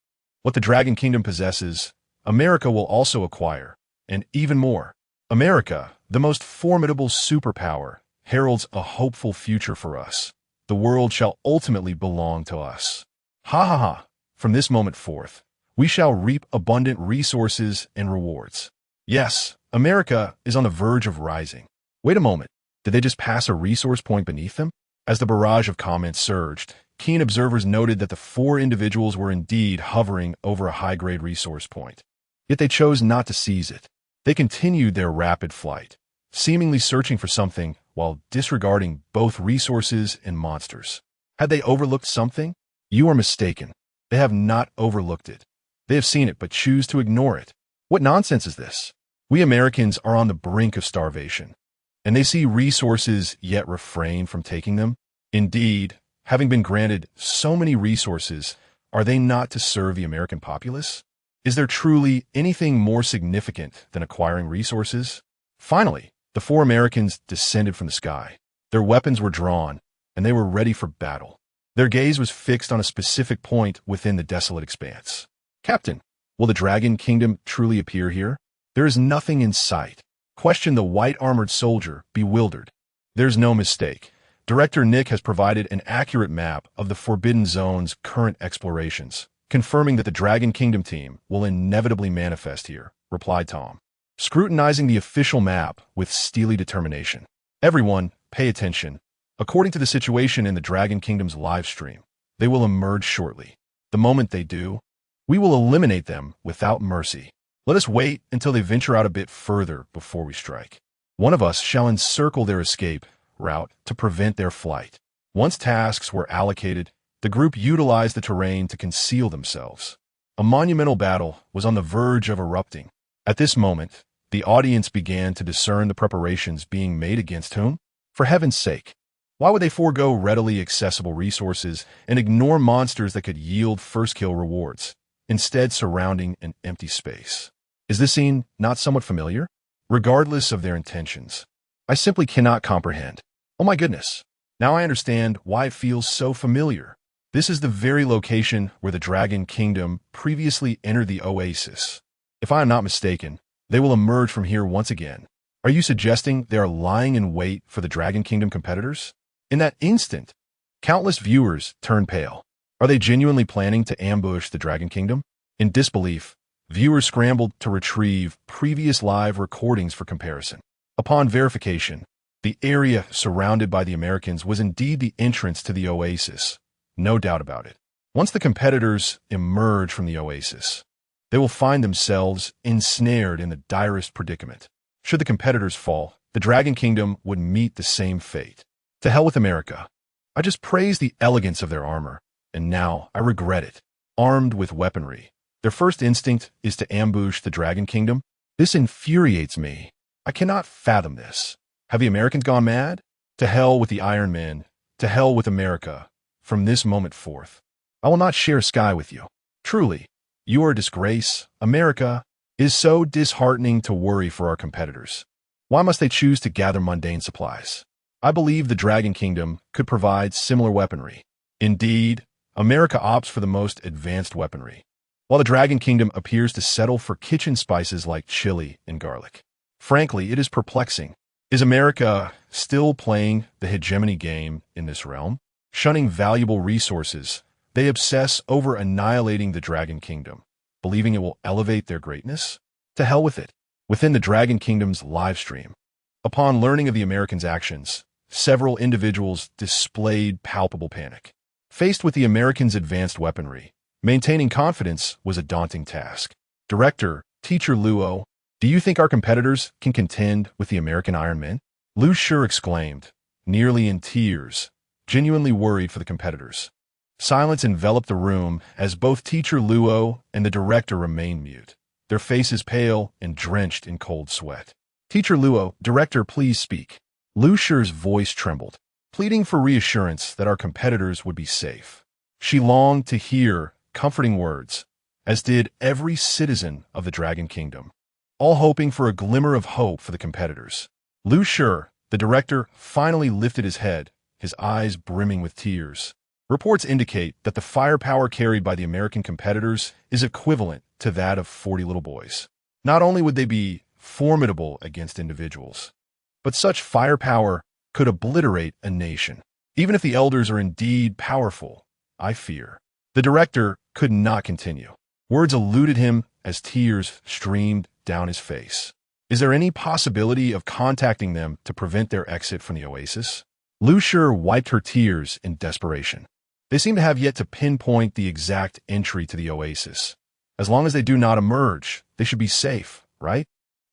What the Dragon Kingdom possesses, America will also acquire, and even more. America, the most formidable superpower, heralds a hopeful future for us. The world shall ultimately belong to us. Ha ha ha! From this moment forth, we shall reap abundant resources and rewards. Yes, America is on the verge of rising. Wait a moment. Did they just pass a resource point beneath them? As the barrage of comments surged, keen observers noted that the four individuals were indeed hovering over a high-grade resource point. Yet they chose not to seize it. They continued their rapid flight, seemingly searching for something while disregarding both resources and monsters. Had they overlooked something? You are mistaken. They have not overlooked it. They have seen it but choose to ignore it. What nonsense is this? We Americans are on the brink of starvation, and they see resources yet refrain from taking them? Indeed, having been granted so many resources, are they not to serve the American populace? Is there truly anything more significant than acquiring resources? Finally, the four Americans descended from the sky. Their weapons were drawn, and they were ready for battle. Their gaze was fixed on a specific point within the desolate expanse. Captain, will the Dragon Kingdom truly appear here? There is nothing in sight, questioned the white-armored soldier, bewildered. There's no mistake. Director Nick has provided an accurate map of the Forbidden Zone's current explorations, confirming that the Dragon Kingdom team will inevitably manifest here, replied Tom, scrutinizing the official map with steely determination. Everyone, pay attention. According to the situation in the Dragon Kingdom's live stream, they will emerge shortly. The moment they do, we will eliminate them without mercy. Let us wait until they venture out a bit further before we strike. One of us shall encircle their escape route to prevent their flight. Once tasks were allocated, the group utilized the terrain to conceal themselves. A monumental battle was on the verge of erupting. At this moment, the audience began to discern the preparations being made against whom? For heaven's sake, why would they forego readily accessible resources and ignore monsters that could yield first kill rewards, instead surrounding an empty space? Is this scene not somewhat familiar? Regardless of their intentions, I simply cannot comprehend. Oh my goodness, now I understand why it feels so familiar. This is the very location where the Dragon Kingdom previously entered the oasis. If I am not mistaken, they will emerge from here once again. Are you suggesting they are lying in wait for the Dragon Kingdom competitors? In that instant, countless viewers turned pale. Are they genuinely planning to ambush the Dragon Kingdom? In disbelief, viewers scrambled to retrieve previous live recordings for comparison. Upon verification, the area surrounded by the Americans was indeed the entrance to the oasis. No doubt about it. Once the competitors emerge from the oasis, they will find themselves ensnared in the direst predicament. Should the competitors fall, the Dragon Kingdom would meet the same fate. To hell with America. I just praised the elegance of their armor, and now I regret it. Armed with weaponry, their first instinct is to ambush the Dragon Kingdom. This infuriates me. I cannot fathom this. Have the Americans gone mad? To hell with the Iron Men. To hell with America. From this moment forth, I will not share sky with you. Truly, you are a disgrace. America is so disheartening to worry for our competitors. Why must they choose to gather mundane supplies? I believe the Dragon Kingdom could provide similar weaponry. Indeed, America opts for the most advanced weaponry, while the Dragon Kingdom appears to settle for kitchen spices like chili and garlic. Frankly, it is perplexing. Is America still playing the hegemony game in this realm? Shunning valuable resources, they obsess over annihilating the Dragon Kingdom, believing it will elevate their greatness? To hell with it. Within the Dragon Kingdom's live stream, upon learning of the Americans' actions, several individuals displayed palpable panic. Faced with the Americans' advanced weaponry, maintaining confidence was a daunting task. Director, Teacher Luo, do you think our competitors can contend with the American Iron Men? Lu Shi exclaimed, nearly in tears, genuinely worried for the competitors. Silence enveloped the room as both Teacher Luo and the director remained mute, their faces pale and drenched in cold sweat. Teacher Luo, director, please speak. Lu Shi's voice trembled, pleading for reassurance that our competitors would be safe. She longed to hear comforting words, as did every citizen of the Dragon Kingdom, all hoping for a glimmer of hope for the competitors. Lu Shi, the director, finally lifted his head, his eyes brimming with tears. Reports indicate that the firepower carried by the American competitors is equivalent to that of 40 little boys. Not only would they be formidable against individuals, but such firepower could obliterate a nation. Even if the elders are indeed powerful, I fear. The director could not continue. Words eluded him as tears streamed down his face. Is there any possibility of contacting them to prevent their exit from the oasis? Lu Shi wiped her tears in desperation. They seem to have yet to pinpoint the exact entry to the oasis. As long as they do not emerge, they should be safe, right?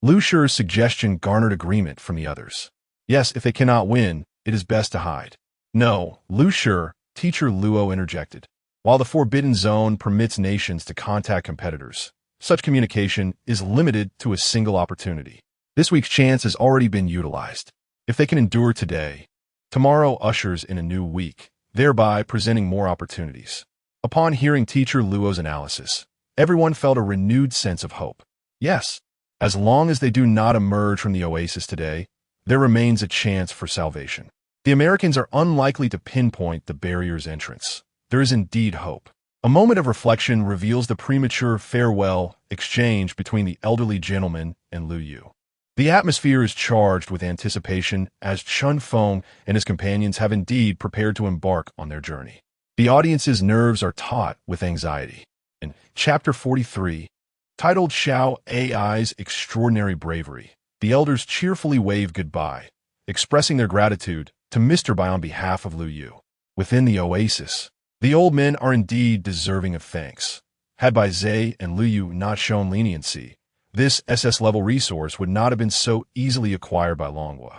Lu Shi's suggestion garnered agreement from the others. Yes, if they cannot win, it is best to hide. No, Lu Shi, Teacher Luo interjected. While the Forbidden Zone permits nations to contact competitors, such communication is limited to a single opportunity. This week's chance has already been utilized. If they can endure today, tomorrow ushers in a new week, thereby presenting more opportunities. Upon hearing Teacher Luo's analysis, everyone felt a renewed sense of hope. Yes, as long as they do not emerge from the oasis today, there remains a chance for salvation. The Americans are unlikely to pinpoint the barrier's entrance. There is indeed hope. A moment of reflection reveals the premature farewell exchange between the elderly gentleman and Lu Yu. The atmosphere is charged with anticipation as Feng and his companions have indeed prepared to embark on their journey. The audience's nerves are taut with anxiety. In Chapter 43, titled Xiao AI's Extraordinary Bravery, the elders cheerfully wave goodbye, expressing their gratitude to Mr. Bai on behalf of Lu Yu. Within the oasis, the old men are indeed deserving of thanks. Had Bai Zhe and Lu Yu not shown leniency, this SS-level resource would not have been so easily acquired by Longhu.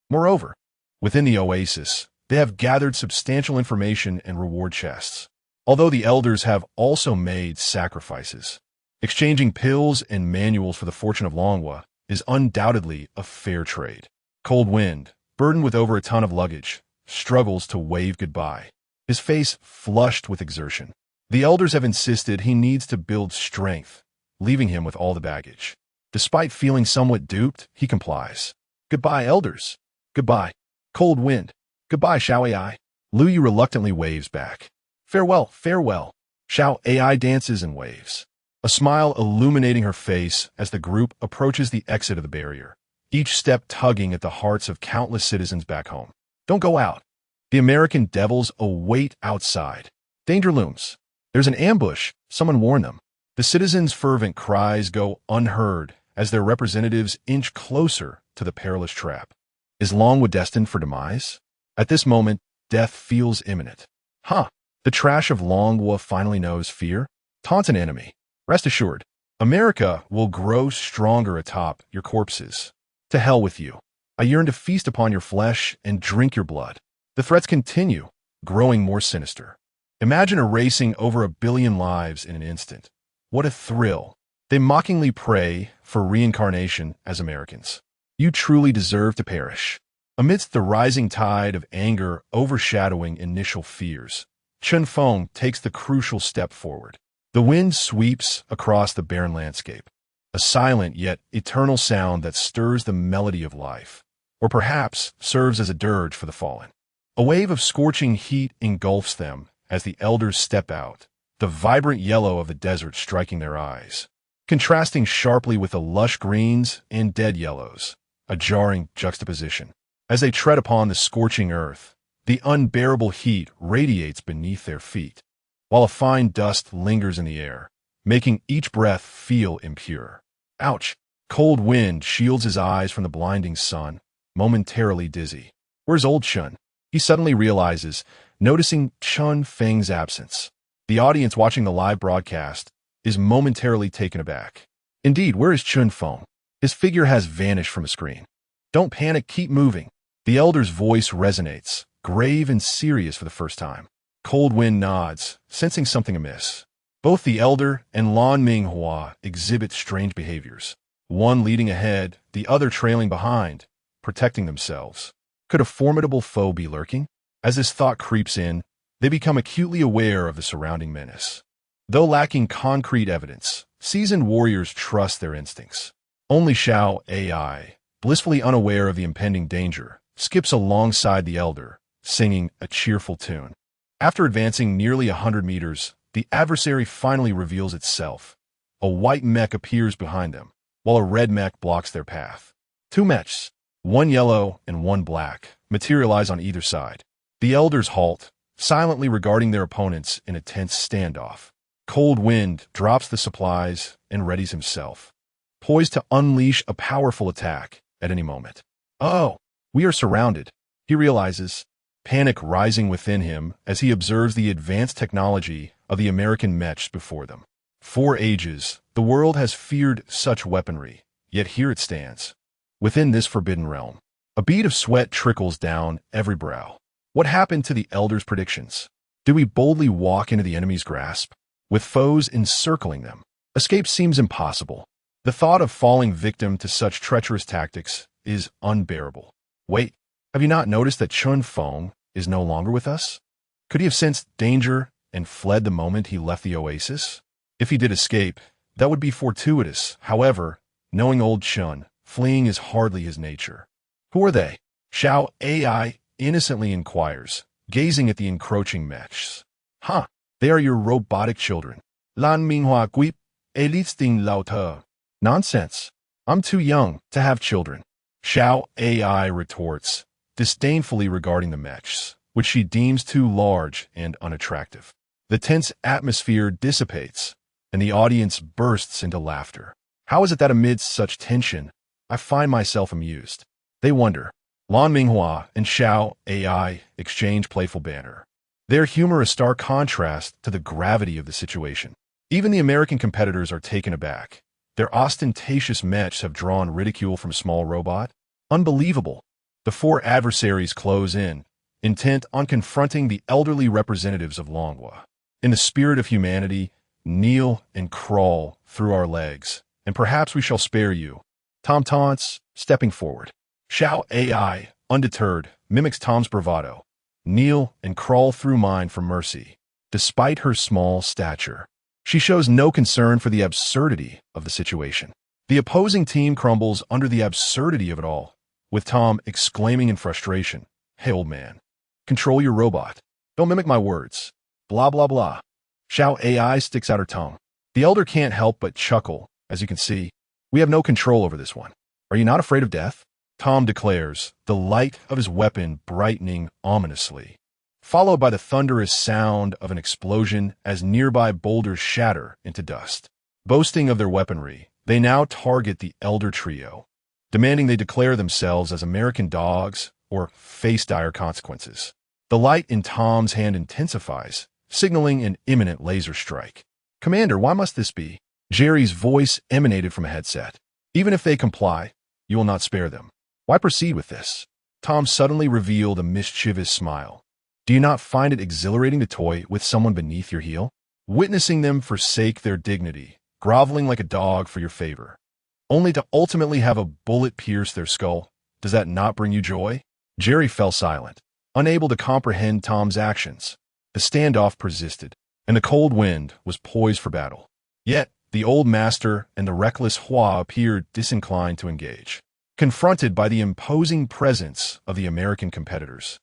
Moreover, within the oasis, they have gathered substantial information and reward chests. Although the elders have also made sacrifices, exchanging pills and manuals for the fortune of Longhu is undoubtedly a fair trade. Cold Wind, burdened with over a ton of luggage, struggles to wave goodbye, his face flushed with exertion. The elders have insisted he needs to build strength, leaving him with all the baggage. Despite feeling somewhat duped, he complies. Goodbye, elders. Goodbye, Cold Wind. Goodbye, Xiao AI. Lu Yu reluctantly waves back. Farewell, farewell. Xiao AI dances and waves, a smile illuminating her face as the group approaches the exit of the barrier, each step tugging at the hearts of countless citizens back home. Don't go out. The American devils await outside. Danger looms. There's an ambush. Someone warn them. The citizens' fervent cries go unheard as their representatives inch closer to the perilous trap. Is Longhu destined for demise? At this moment, death feels imminent. The trash of Longhu finally knows fear. Taunt an enemy. Rest assured, America will grow stronger atop your corpses. To hell with you. I yearn to feast upon your flesh and drink your blood. The threats continue, growing more sinister. Imagine erasing over 1 billion lives in an instant. What a thrill. They mockingly pray for reincarnation as Americans. You truly deserve to perish. Amidst the rising tide of anger overshadowing initial fears, Feng takes the crucial step forward. The wind sweeps across the barren landscape, a silent yet eternal sound that stirs the melody of life, or perhaps serves as a dirge for the fallen. A wave of scorching heat engulfs them as the elders step out, the vibrant yellow of the desert striking their eyes, contrasting sharply with the lush greens and dead yellows, a jarring juxtaposition. As they tread upon the scorching earth, the unbearable heat radiates beneath their feet, while a fine dust lingers in the air, making each breath feel impure. Ouch! Cold Wind shields his eyes from the blinding sun, momentarily dizzy. Where's old Chen? He suddenly realizes, noticing Feng's absence. The audience watching the live broadcast is momentarily taken aback. Indeed, where is Feng? His figure has vanished from the screen. Don't panic, keep moving. The elder's voice resonates, grave and serious for the first time. Cold Wind nods, sensing something amiss. Both the elder and Lan Minghua exhibit strange behaviors, one leading ahead, the other trailing behind, protecting themselves. Could a formidable foe be lurking? As this thought creeps in, they become acutely aware of the surrounding menace. Though lacking concrete evidence, seasoned warriors trust their instincts. Only Xiao AI, blissfully unaware of the impending danger, skips alongside the elder, singing a cheerful tune. After advancing nearly 100 meters, the adversary finally reveals itself. A white mech appears behind them, while a red mech blocks their path. 2 mechs, one yellow and one black, materialize on either side. The elders halt, silently regarding their opponents in a tense standoff. Cold Wind drops the supplies and readies himself, poised to unleash a powerful attack at any moment. Oh, we are surrounded, he realizes, panic rising within him as he observes the advanced technology of the American mechs before them. For ages, the world has feared such weaponry, yet here it stands, within this forbidden realm. A bead of sweat trickles down every brow. What happened to the elders' predictions? Do we boldly walk into the enemy's grasp? With foes encircling them, escape seems impossible. The thought of falling victim to such treacherous tactics is unbearable. Wait, have you not noticed that Feng is no longer with us? Could he have sensed danger and fled the moment he left the oasis? If he did escape, that would be fortuitous. However, knowing old Chen, fleeing is hardly his nature. Who are they? Xiao AI innocently inquires, gazing at the encroaching mechs. They are your robotic children. Lan Minghua Guip, Elitzting Lao Te. Nonsense. I'm too young to have children. Xiao AI retorts, disdainfully regarding the mechs, which she deems too large and unattractive. The tense atmosphere dissipates, and the audience bursts into laughter. How is it that amidst such tension, I find myself amused? They wonder. Lan Minghua and Xiao AI exchange playful banter. Their humor a stark contrast to the gravity of the situation. Even the American competitors are taken aback. Their ostentatious mechs have drawn ridicule from small robot. Unbelievable. The four adversaries close in, intent on confronting the elderly representatives of Longhu. In the spirit of humanity, kneel and crawl through our legs, and perhaps we shall spare you. Tom taunts, stepping forward. Xiao AI, undeterred, mimics Tom's bravado. Kneel and crawl through mine for mercy. Despite her small stature, she shows no concern for the absurdity of the situation. The opposing team crumbles under the absurdity of it all, with Tom exclaiming in frustration, "Hey, old man, control your robot. Don't mimic my words. Blah, blah, blah." Xiao AI sticks out her tongue. The elder can't help but chuckle. As you can see, we have no control over this one. Are you not afraid of death? Tom declares, the light of his weapon brightening ominously, followed by the thunderous sound of an explosion as nearby boulders shatter into dust. Boasting of their weaponry, they now target the elder trio, demanding they declare themselves as American dogs or face dire consequences. The light in Tom's hand intensifies, signaling an imminent laser strike. "Commander, why must this be?" Jerry's voice emanated from a headset. "Even if they comply, you will not spare them. Why proceed with this?" Tom suddenly revealed a mischievous smile. "Do you not find it exhilarating to toy with someone beneath your heel? Witnessing them forsake their dignity, groveling like a dog for your favor, only to ultimately have a bullet pierce their skull. Does that not bring you joy?" Jerry fell silent, unable to comprehend Tom's actions. The standoff persisted, and the cold wind was poised for battle. Yet, the old master and the reckless Hua appeared disinclined to engage. Confronted by the imposing presence of the American competitors,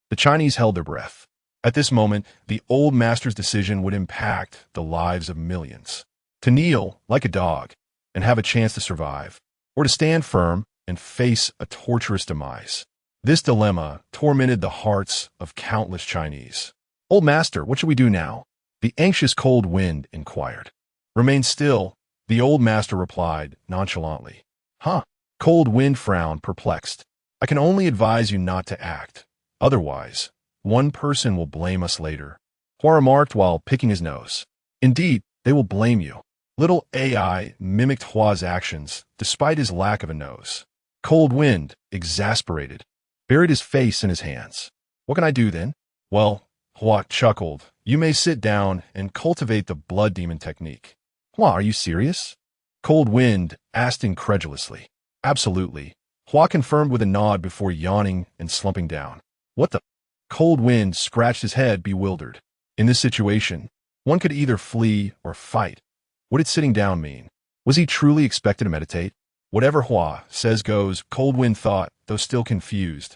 the Chinese held their breath. At this moment, the old master's decision would impact the lives of millions. To kneel like a dog and have a chance to survive, or to stand firm and face a torturous demise. This dilemma tormented the hearts of countless Chinese. "Old master, what should we do now?" the anxious cold wind inquired. "Remain still," the old master replied nonchalantly. "Huh?" Cold wind frowned, perplexed. "I can only advise you not to act. Otherwise, one person will blame us later," Hua remarked while picking his nose. "Indeed, they will blame you." Little AI mimicked Hua's actions, despite his lack of a nose. Cold wind, exasperated, buried his face in his hands. "What can I do then?" "Well," Hua chuckled, "you may sit down and cultivate the blood demon technique." "Hua, are you serious?" Cold wind asked incredulously. "Absolutely," Hua confirmed with a nod before yawning and slumping down. "What the?" Cold wind scratched his head, bewildered. In this situation, one could either flee or fight. What did sitting down mean? Was he truly expected to meditate? Whatever Hua says goes, Cold wind thought, though still confused.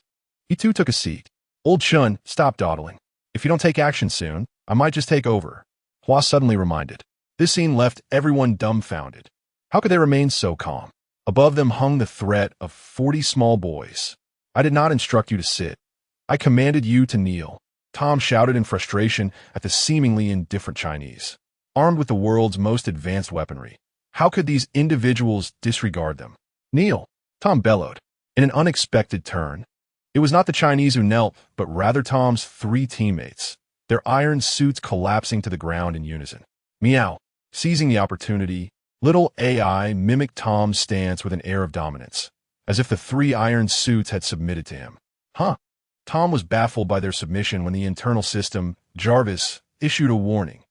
He too took a seat. "Old Chen, stop dawdling. If you don't take action soon, I might just take over," Hua suddenly reminded. This scene left everyone dumbfounded. How could they remain so calm? Above them hung the threat of 40 small boys. "I did not instruct you to sit. I commanded you to kneel," Tom shouted in frustration at the seemingly indifferent Chinese. Armed with the world's most advanced weaponry, how could these individuals disregard them? "Kneel," Tom bellowed. In an unexpected turn, it was not the Chinese who knelt, but rather Tom's 3 teammates, their iron suits collapsing to the ground in unison. Meow. Seizing the opportunity, little AI mimicked Tom's stance with an air of dominance, as if the 3 iron suits had submitted to him. "Huh?" Tom was baffled by their submission when the internal system, Jarvis, issued a warning.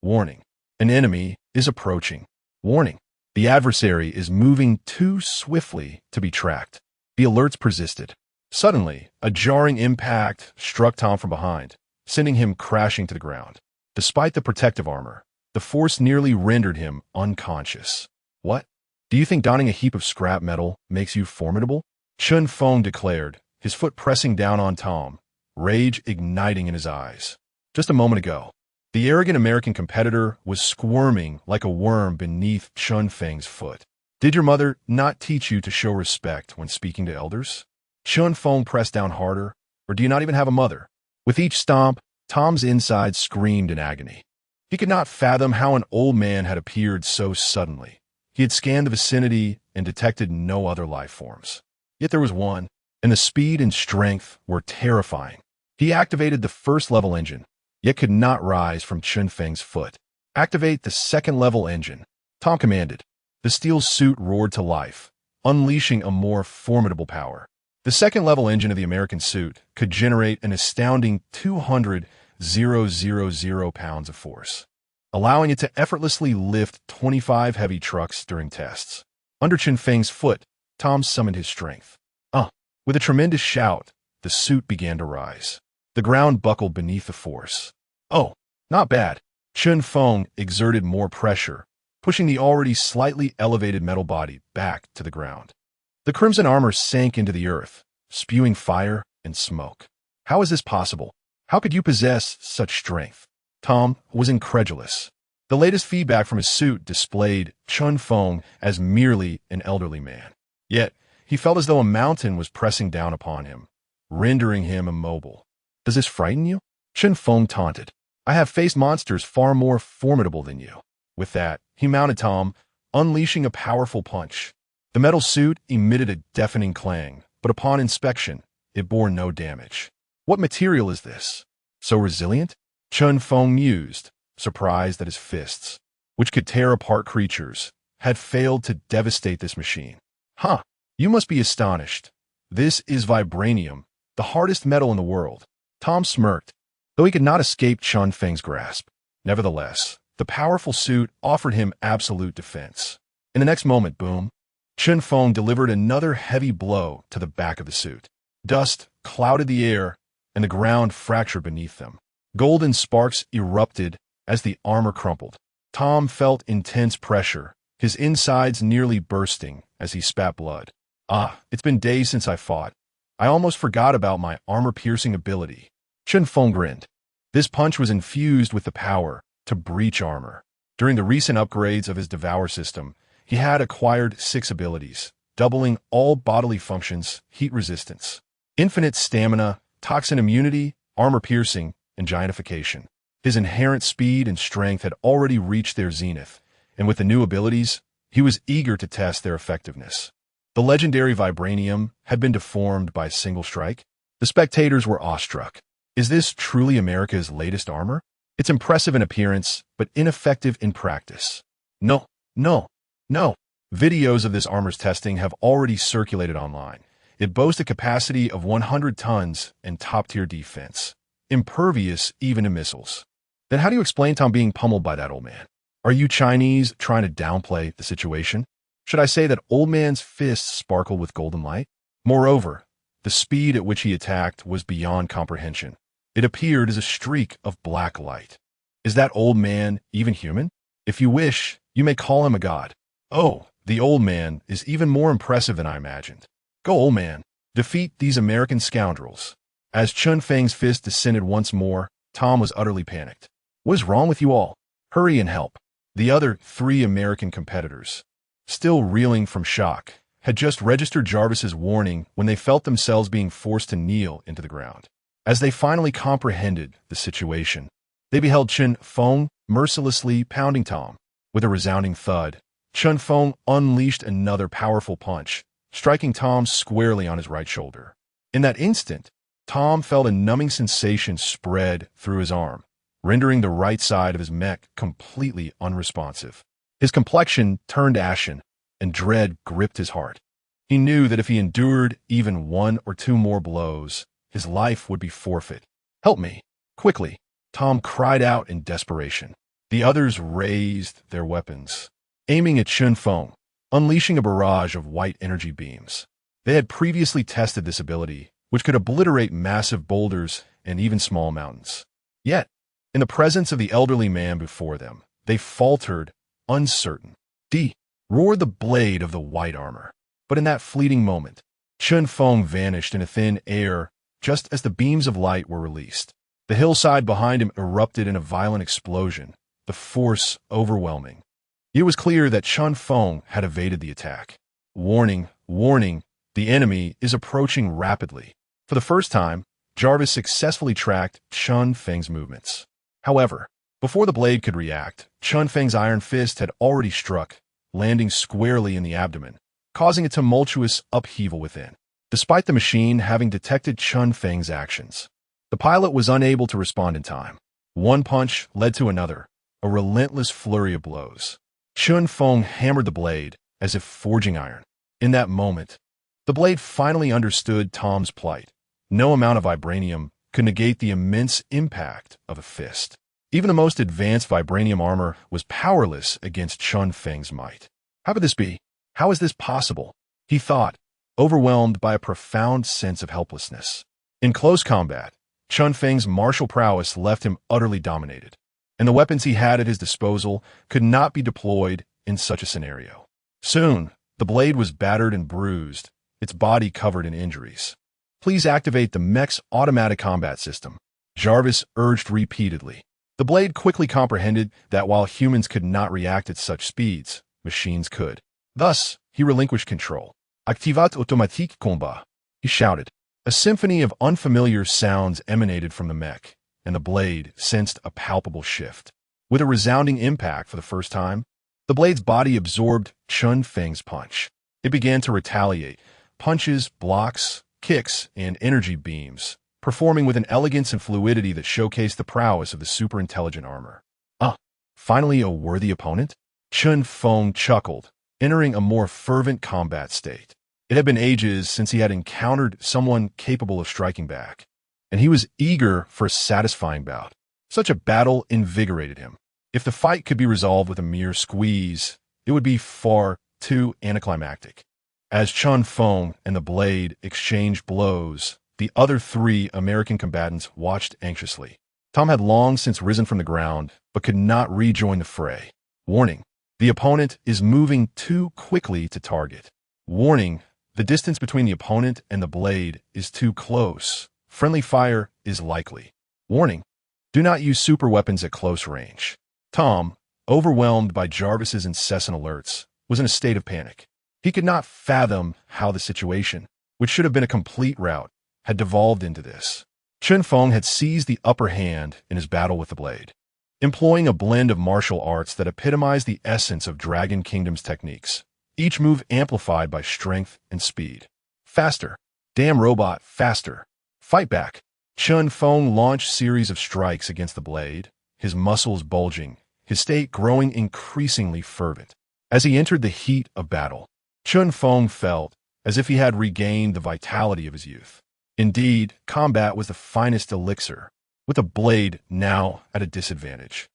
"Warning. An enemy is approaching. Warning. The adversary is moving too swiftly to be tracked." The alerts persisted. Suddenly, a jarring impact struck Tom from behind, sending him crashing to the ground. Despite the protective armor, the force nearly rendered him unconscious. "What? Do you think donning a heap of scrap metal makes you formidable?" Feng declared, his foot pressing down on Tom, rage igniting in his eyes. Just a moment ago, the arrogant American competitor was squirming like a worm beneath Feng's foot. "Did your mother not teach you to show respect when speaking to elders?" Feng pressed down harder. "Or do you not even have a mother?" With each stomp, Tom's insides screamed in agony. He could not fathom how an old man had appeared so suddenly. He had scanned the vicinity and detected no other life forms. Yet there was one, and the speed and strength were terrifying. He activated the first-level engine, yet could not rise from Chen Feng's foot. Activate the second-level engine, Tom commanded. The steel suit roared to life, unleashing a more formidable power. The second-level engine of the American suit could generate an astounding 200,000 pounds of force, allowing it to effortlessly lift 25 heavy trucks during tests. Under Chen Feng's foot, Tom summoned his strength. With a tremendous shout, the suit began to rise. The ground buckled beneath the force. Oh, not bad. Chen Feng exerted more pressure, pushing the already slightly elevated metal body back to the ground. The crimson armor sank into the earth, spewing fire and smoke. How is this possible? How could you possess such strength? Tom was incredulous. The latest feedback from his suit displayed Chen Feng as merely an elderly man. Yet, he felt as though a mountain was pressing down upon him, rendering him immobile. Does this frighten you? Chen Feng taunted. I have faced monsters far more formidable than you. With that, he mounted Tom, unleashing a powerful punch. The metal suit emitted a deafening clang, but upon inspection, it bore no damage. What material is this? So resilient? Chen Feng mused, surprised that his fists, which could tear apart creatures, had failed to devastate this machine. Huh, you must be astonished. This is vibranium, the hardest metal in the world. Tom smirked, though he could not escape Chen Feng's grasp. Nevertheless, the powerful suit offered him absolute defense. In the next moment, boom, Chen Feng delivered another heavy blow to the back of the suit. Dust clouded the air, and the ground fractured beneath them. Golden sparks erupted as the armor crumpled. Tom felt intense pressure, his insides nearly bursting as he spat blood. It's been days since I fought. I almost forgot about my armor-piercing ability. Chen Feng grinned. This punch was infused with the power to breach armor. During the recent upgrades of his Devour system, he had acquired 6 abilities, doubling all bodily functions, heat resistance, infinite stamina, toxin immunity, armor-piercing, and giantification. His inherent speed and strength had already reached their zenith, and with the new abilities, he was eager to test their effectiveness. The legendary vibranium had been deformed by a single strike. The spectators were awestruck. Is this truly America's latest armor? It's impressive in appearance, but ineffective in practice. No. Videos of this armor's testing have already circulated online. It boasts a capacity of 100 tons and top-tier defense, impervious even to missiles. Then how do you explain Tom being pummeled by that old man? Are you Chinese trying to downplay the situation? Should I say that old man's fists sparkled with golden light? Moreover, the speed at which he attacked was beyond comprehension. It appeared as a streak of black light. Is that old man even human? If you wish, you may call him a god. Oh, the old man is even more impressive than I imagined. Go, old man. Defeat these American scoundrels. As Chen Feng's fist descended once more, Tom was utterly panicked. What is wrong with you all? Hurry and help. The other 3 American competitors, still reeling from shock, had just registered Jarvis's warning when they felt themselves being forced to kneel into the ground. As they finally comprehended the situation, they beheld Chen Feng mercilessly pounding Tom. With a resounding thud, Chen Feng unleashed another powerful punch, striking Tom squarely on his right shoulder. In that instant, Tom felt a numbing sensation spread through his arm, rendering the right side of his mech completely unresponsive. His complexion turned ashen, and dread gripped his heart. He knew that if he endured even 1 or 2 more blows, his life would be forfeit. Help me, quickly, Tom cried out in desperation. The others raised their weapons, aiming at Chen Feng, unleashing a barrage of white energy beams. They had previously tested this ability, which could obliterate massive boulders and even small mountains. Yet, in the presence of the elderly man before them, they faltered, uncertain. Roared the blade of the white armor. But in that fleeting moment, Chen Feng vanished in a thin air just as the beams of light were released. The hillside behind him erupted in a violent explosion, the force overwhelming. It was clear that Chen Feng had evaded the attack. Warning, the enemy is approaching rapidly. For the first time, Jarvis successfully tracked Chen Feng's movements. However, Before the blade could react, Chen Feng's iron fist had already struck, landing squarely in the abdomen, causing a tumultuous upheaval within. Despite the machine having detected Chen Feng's actions, the pilot was unable to respond in time. One punch led to another, a relentless flurry of blows. Chen Feng hammered the blade as if forging iron. In that moment, the blade finally understood Tom's plight. No amount of vibranium could negate the immense impact of a fist. Even the most advanced vibranium armor was powerless against Chen Feng's might. How could this be? How is this possible? He thought, overwhelmed by a profound sense of helplessness. In close combat, Chen Feng's martial prowess left him utterly dominated, and the weapons he had at his disposal could not be deployed in such a scenario. Soon, the blade was battered and bruised, its body covered in injuries. Please activate the mech's automatic combat system, Jarvis urged repeatedly. The blade quickly comprehended that while humans could not react at such speeds, machines could. Thus, he relinquished control. Activat automatique combat, he shouted. A symphony of unfamiliar sounds emanated from the mech, and the blade sensed a palpable shift. With a resounding impact for the first time, the blade's body absorbed Chen Feng's punch. It began to retaliate, punches, blocks, kicks, and energy beams, performing with an elegance and fluidity that showcased the prowess of the super-intelligent armor. Finally a worthy opponent? Chen Feng chuckled, entering a more fervent combat state. It had been ages since he had encountered someone capable of striking back, and he was eager for a satisfying bout. Such a battle invigorated him. If the fight could be resolved with a mere squeeze, it would be far too anticlimactic. As Chen Feng and the blade exchanged blows, the other three American combatants watched anxiously. Tom had long since risen from the ground, but could not rejoin the fray. Warning: the opponent is moving too quickly to target. Warning: the distance between the opponent and the blade is too close. Friendly fire is likely. Warning: do not use super weapons at close range. Tom, overwhelmed by Jarvis's incessant alerts, was in a state of panic. He could not fathom how the situation, which should have been a complete rout, had devolved into this. Chen Feng had seized the upper hand in his battle with the blade, employing a blend of martial arts that epitomized the essence of Dragon Kingdom's techniques, each move amplified by strength and speed. Faster. Damn robot, faster. Fight back. Chen Feng launched series of strikes against the blade, his muscles bulging, his state growing increasingly fervent. As he entered the heat of battle, Chen Feng felt as if he had regained the vitality of his youth. Indeed, combat was the finest elixir, with the blade now at a disadvantage.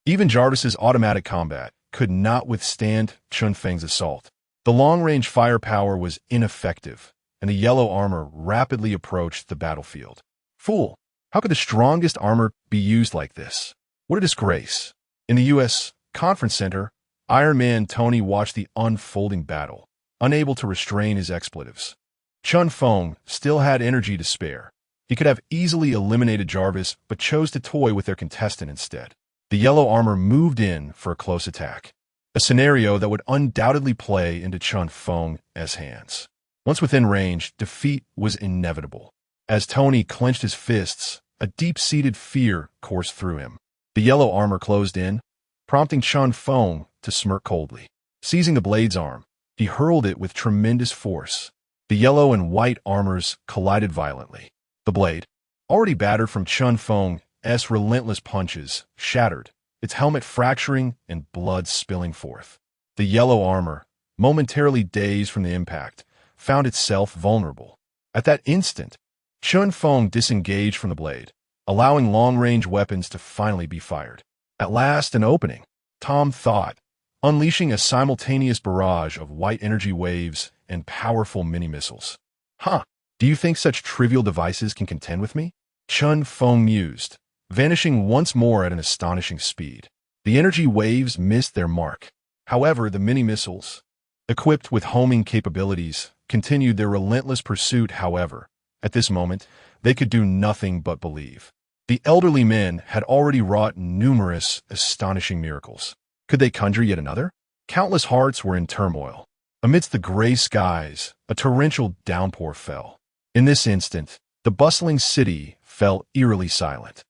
Even Jarvis's automatic combat could not withstand Chen Feng's assault. The long-range firepower was ineffective, and the yellow armor rapidly approached the battlefield. Fool! How could the strongest armor be used like this? What a disgrace! In the U.S. Conference Center, Iron Man Tony watched the unfolding battle, unable to restrain his expletives. Chen Feng still had energy to spare. He could have easily eliminated Jarvis, but chose to toy with their contestant instead. The yellow armor moved in for a close attack, a scenario that would undoubtedly play into Chen Feng's hands. Once within range, defeat was inevitable. As Tony clenched his fists, a deep-seated fear coursed through him. The yellow armor closed in, prompting Chen Feng to smirk coldly. Seizing the blade's arm, he hurled it with tremendous force. The yellow and white armors collided violently. The blade, already battered from Chen Feng's relentless punches, shattered, its helmet fracturing and blood spilling forth. The yellow armor, momentarily dazed from the impact, found itself vulnerable. At that instant, Chen Feng disengaged from the blade, allowing long-range weapons to finally be fired. At last, an opening, Tom thought, unleashing a simultaneous barrage of white energy waves and powerful mini-missiles. Do you think such trivial devices can contend with me? Chen Feng mused, vanishing once more at an astonishing speed. The energy waves missed their mark. However, the mini-missiles, equipped with homing capabilities, continued their relentless pursuit. However, at this moment, they could do nothing but believe. The elderly men had already wrought numerous astonishing miracles. Could they conjure yet another? Countless hearts were in turmoil. Amidst the gray skies, a torrential downpour fell. In this instant, the bustling city fell eerily silent.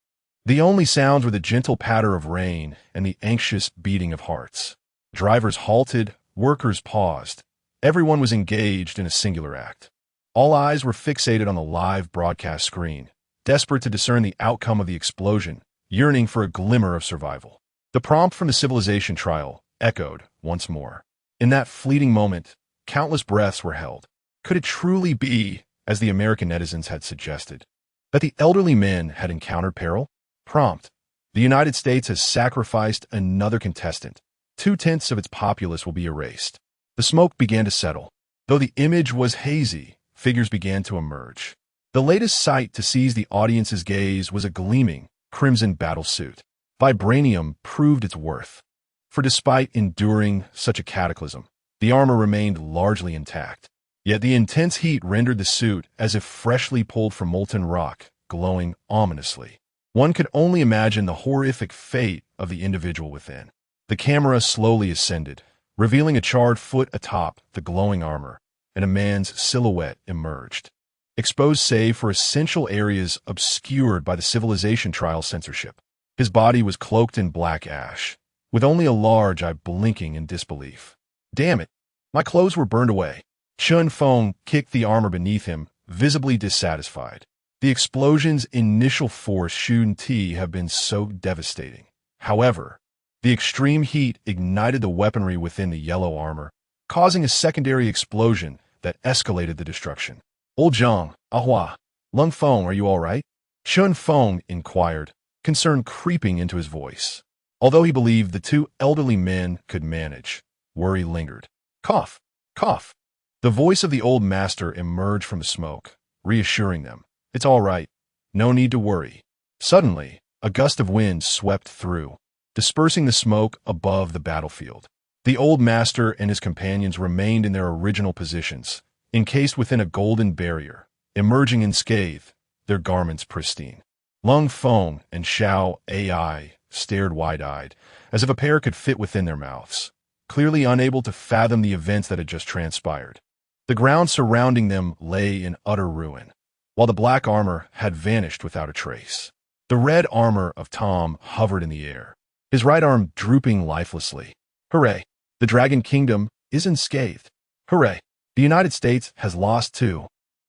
The only sounds were the gentle patter of rain and the anxious beating of hearts. Drivers halted, workers paused. Everyone was engaged in a singular act. All eyes were fixated on the live broadcast screen, desperate to discern the outcome of the explosion, yearning for a glimmer of survival. The prompt from the civilization trial echoed once more. In that fleeting moment, countless breaths were held. Could it truly be, as the American netizens had suggested, that the elderly men had encountered peril? Prompt: the United States has sacrificed another contestant. 2/10 of its populace will be erased. The smoke began to settle. Though the image was hazy, figures began to emerge. The latest sight to seize the audience's gaze was a gleaming, crimson battle suit. Vibranium proved its worth. For despite enduring such a cataclysm, the armor remained largely intact. Yet the intense heat rendered the suit as if freshly pulled from molten rock, glowing ominously. One could only imagine the horrific fate of the individual within. The camera slowly ascended, revealing a charred foot atop the glowing armor, and a man's silhouette emerged, exposed save for essential areas obscured by the civilization trial censorship. His body was cloaked in black ash, with only a large eye blinking in disbelief. Damn it! My clothes were burned away. Feng kicked the armor beneath him, visibly dissatisfied. The explosion's initial force shouldn't have been so devastating. However, the extreme heat ignited the weaponry within the yellow armor, causing a secondary explosion that escalated the destruction. Old Zhang, Ahua, Lung Feng, are you all right? Feng inquired, concern creeping into his voice. Although he believed the two elderly men could manage, worry lingered. Cough, cough. The voice of the old master emerged from the smoke, reassuring them. It's all right. No need to worry. Suddenly, a gust of wind swept through, dispersing the smoke above the battlefield. The old master and his companions remained in their original positions, encased within a golden barrier, emerging unscathed, their garments pristine. Lung Feng and Xiao Ai stared wide-eyed, as if a pair could fit within their mouths, clearly unable to fathom the events that had just transpired. The ground surrounding them lay in utter ruin, while the black armor had vanished without a trace. The red armor of Tom hovered in the air, his right arm drooping lifelessly. Hooray! The Dragon Kingdom is unscathed. Hooray! The United States has lost too.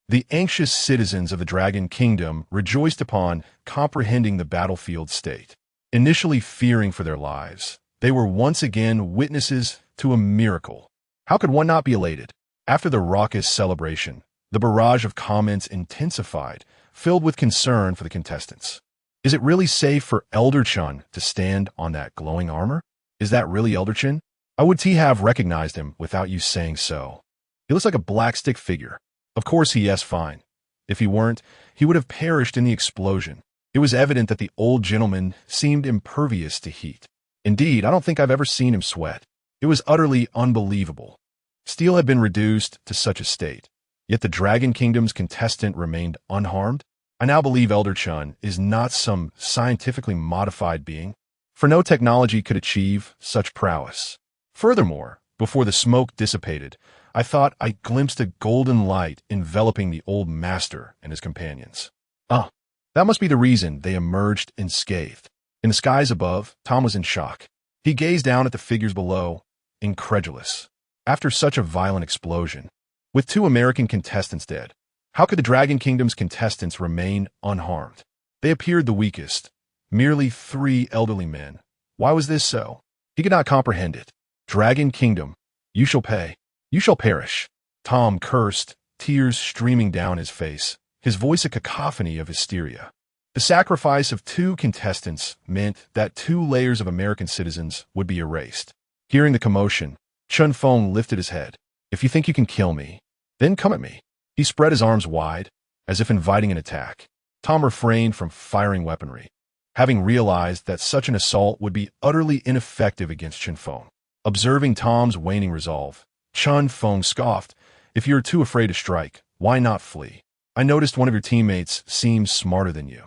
The anxious citizens of the Dragon Kingdom rejoiced upon comprehending the battlefield state. Initially fearing for their lives, they were once again witnesses to a miracle. How could one not be elated? After the raucous celebration, the barrage of comments intensified, filled with concern for the contestants. Is it really safe for Elder Chen to stand on that glowing armor? Is that really Elder Chen? I would have recognized him without you saying so. He looks like a black stick figure. Of course he is fine. If he weren't, he would have perished in the explosion. It was evident that the old gentleman seemed impervious to heat. Indeed, I don't think I've ever seen him sweat. It was utterly unbelievable. Steel had been reduced to such a state, yet the Dragon Kingdom's contestant remained unharmed. I now believe Elder Chen is not some scientifically modified being, for no technology could achieve such prowess. Furthermore, before the smoke dissipated, I thought I glimpsed a golden light enveloping the old master and his companions. That must be the reason they emerged unscathed. In the skies above, Tom was in shock. He gazed down at the figures below, incredulous. After such a violent explosion, with 2 American contestants dead, how could the Dragon Kingdom's contestants remain unharmed? They appeared the weakest, merely 3 elderly men. Why was this so? He could not comprehend it. Dragon Kingdom, you shall pay. You shall perish. Tom cursed, tears streaming down his face, his voice a cacophony of hysteria. The sacrifice of 2 contestants meant that 2 layers of American citizens would be erased. Hearing the commotion, Feng lifted his head. If you think you can kill me, then come at me. He spread his arms wide, as if inviting an attack. Tom refrained from firing weaponry, having realized that such an assault would be utterly ineffective against Feng. Observing Tom's waning resolve, Feng scoffed, if you're too afraid to strike, why not flee? I noticed one of your teammates seems smarter than you.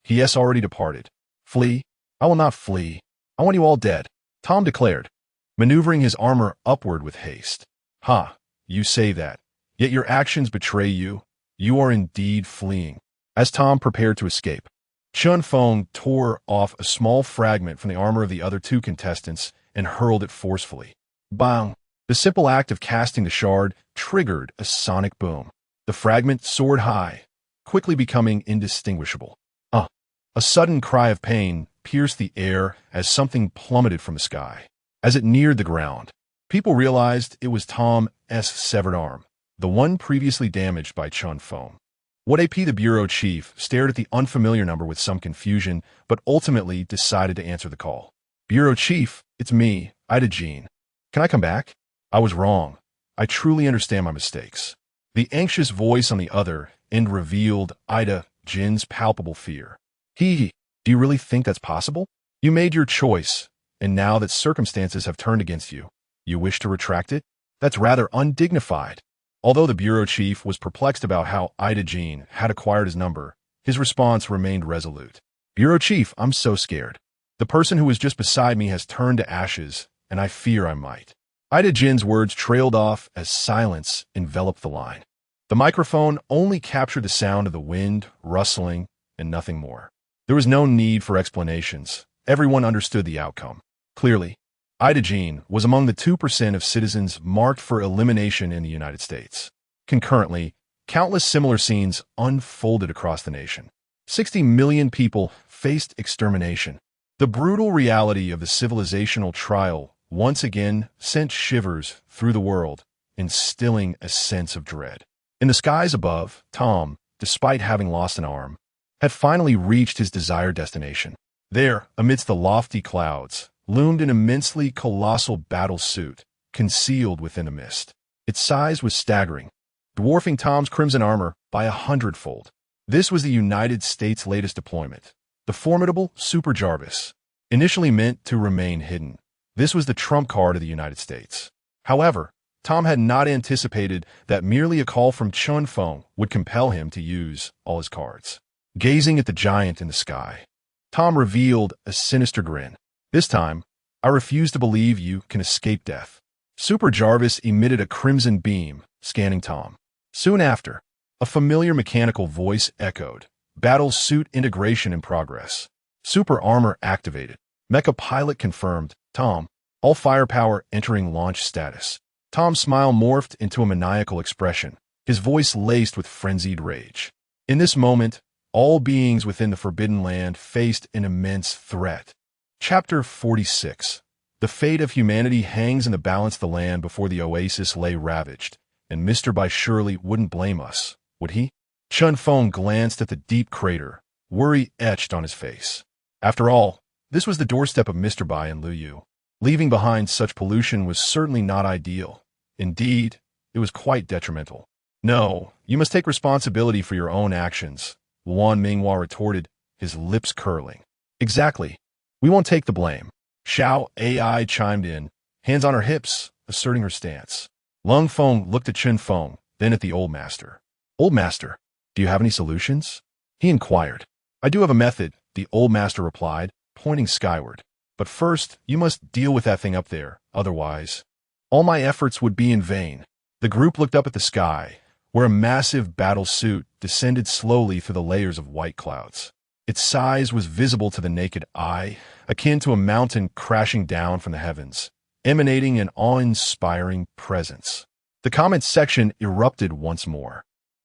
He has already departed. Flee? I will not flee. I want you all dead, Tom declared, maneuvering his armor upward with haste. Ha, you say that, yet your actions betray you. You are indeed fleeing. As Tom prepared to escape, Feng tore off a small fragment from the armor of the other two contestants and hurled it forcefully. Bang! The simple act of casting the shard triggered a sonic boom. The fragment soared high, quickly becoming indistinguishable. A sudden cry of pain pierced the air as something plummeted from the sky. As it neared the ground, people realized it was Tom's severed arm, the one previously damaged by Feng. What AP the bureau chief stared at the unfamiliar number with some confusion, but ultimately decided to answer the call. Bureau chief, it's me, Ida Jean. Can I come back? I was wrong. I truly understand my mistakes. The anxious voice on the other end revealed Ida Jin's palpable fear. Do you really think that's possible? You made your choice, and now that circumstances have turned against you, you wish to retract it? That's rather undignified. Although the bureau chief was perplexed about how Ida Jean had acquired his number, his response remained resolute. Bureau chief, I'm so scared. The person who was just beside me has turned to ashes, and I fear I might. Ida Jin's words trailed off as silence enveloped the line. The microphone only captured the sound of the wind, rustling, and nothing more. There was no need for explanations. Everyone understood the outcome. Clearly, Ida Jean was among the 2% of citizens marked for elimination in the United States. Concurrently, countless similar scenes unfolded across the nation. 60 million people faced extermination. The brutal reality of the civilizational trial once again sent shivers through the world, instilling a sense of dread. In the skies above, Tom, despite having lost an arm, had finally reached his desired destination. There, amidst the lofty clouds, loomed an immensely colossal battle suit, concealed within the mist. Its size was staggering, dwarfing Tom's crimson armor by 100-fold. This was the United States' latest deployment, the formidable Super Jarvis. Initially meant to remain hidden, this was the trump card of the United States. However, Tom had not anticipated that merely a call from Feng would compel him to use all his cards. Gazing at the giant in the sky, Tom revealed a sinister grin. This time, I refuse to believe you can escape death. Super Jarvis emitted a crimson beam, scanning Tom. Soon after, a familiar mechanical voice echoed. Battle suit integration in progress. Super armor activated. Mecha pilot confirmed. Tom, all firepower entering launch status. Tom's smile morphed into a maniacal expression, his voice laced with frenzied rage. In this moment, all beings within the Forbidden Land faced an immense threat. Chapter 46. The fate of humanity hangs in the balance. The land before the oasis lay ravaged, and Mr. Bai surely wouldn't blame us, would he? Feng glanced at the deep crater, worry etched on his face. After all, this was the doorstep of Mr. Bai and Liu Yu. Leaving behind such pollution was certainly not ideal. Indeed, it was quite detrimental. No, you must take responsibility for your own actions, Luan Minghua retorted, his lips curling. Exactly. We won't take the blame. Xiao AI chimed in, hands on her hips, asserting her stance. Lung Feng looked at Feng, then at the old master. Old master, do you have any solutions? He inquired. I do have a method, the old master replied, pointing skyward. But first, you must deal with that thing up there, otherwise, all my efforts would be in vain. The group looked up at the sky, where a massive battle suit descended slowly through the layers of white clouds. Its size was visible to the naked eye, akin to a mountain crashing down from the heavens, emanating an awe-inspiring presence. The comments section erupted once more.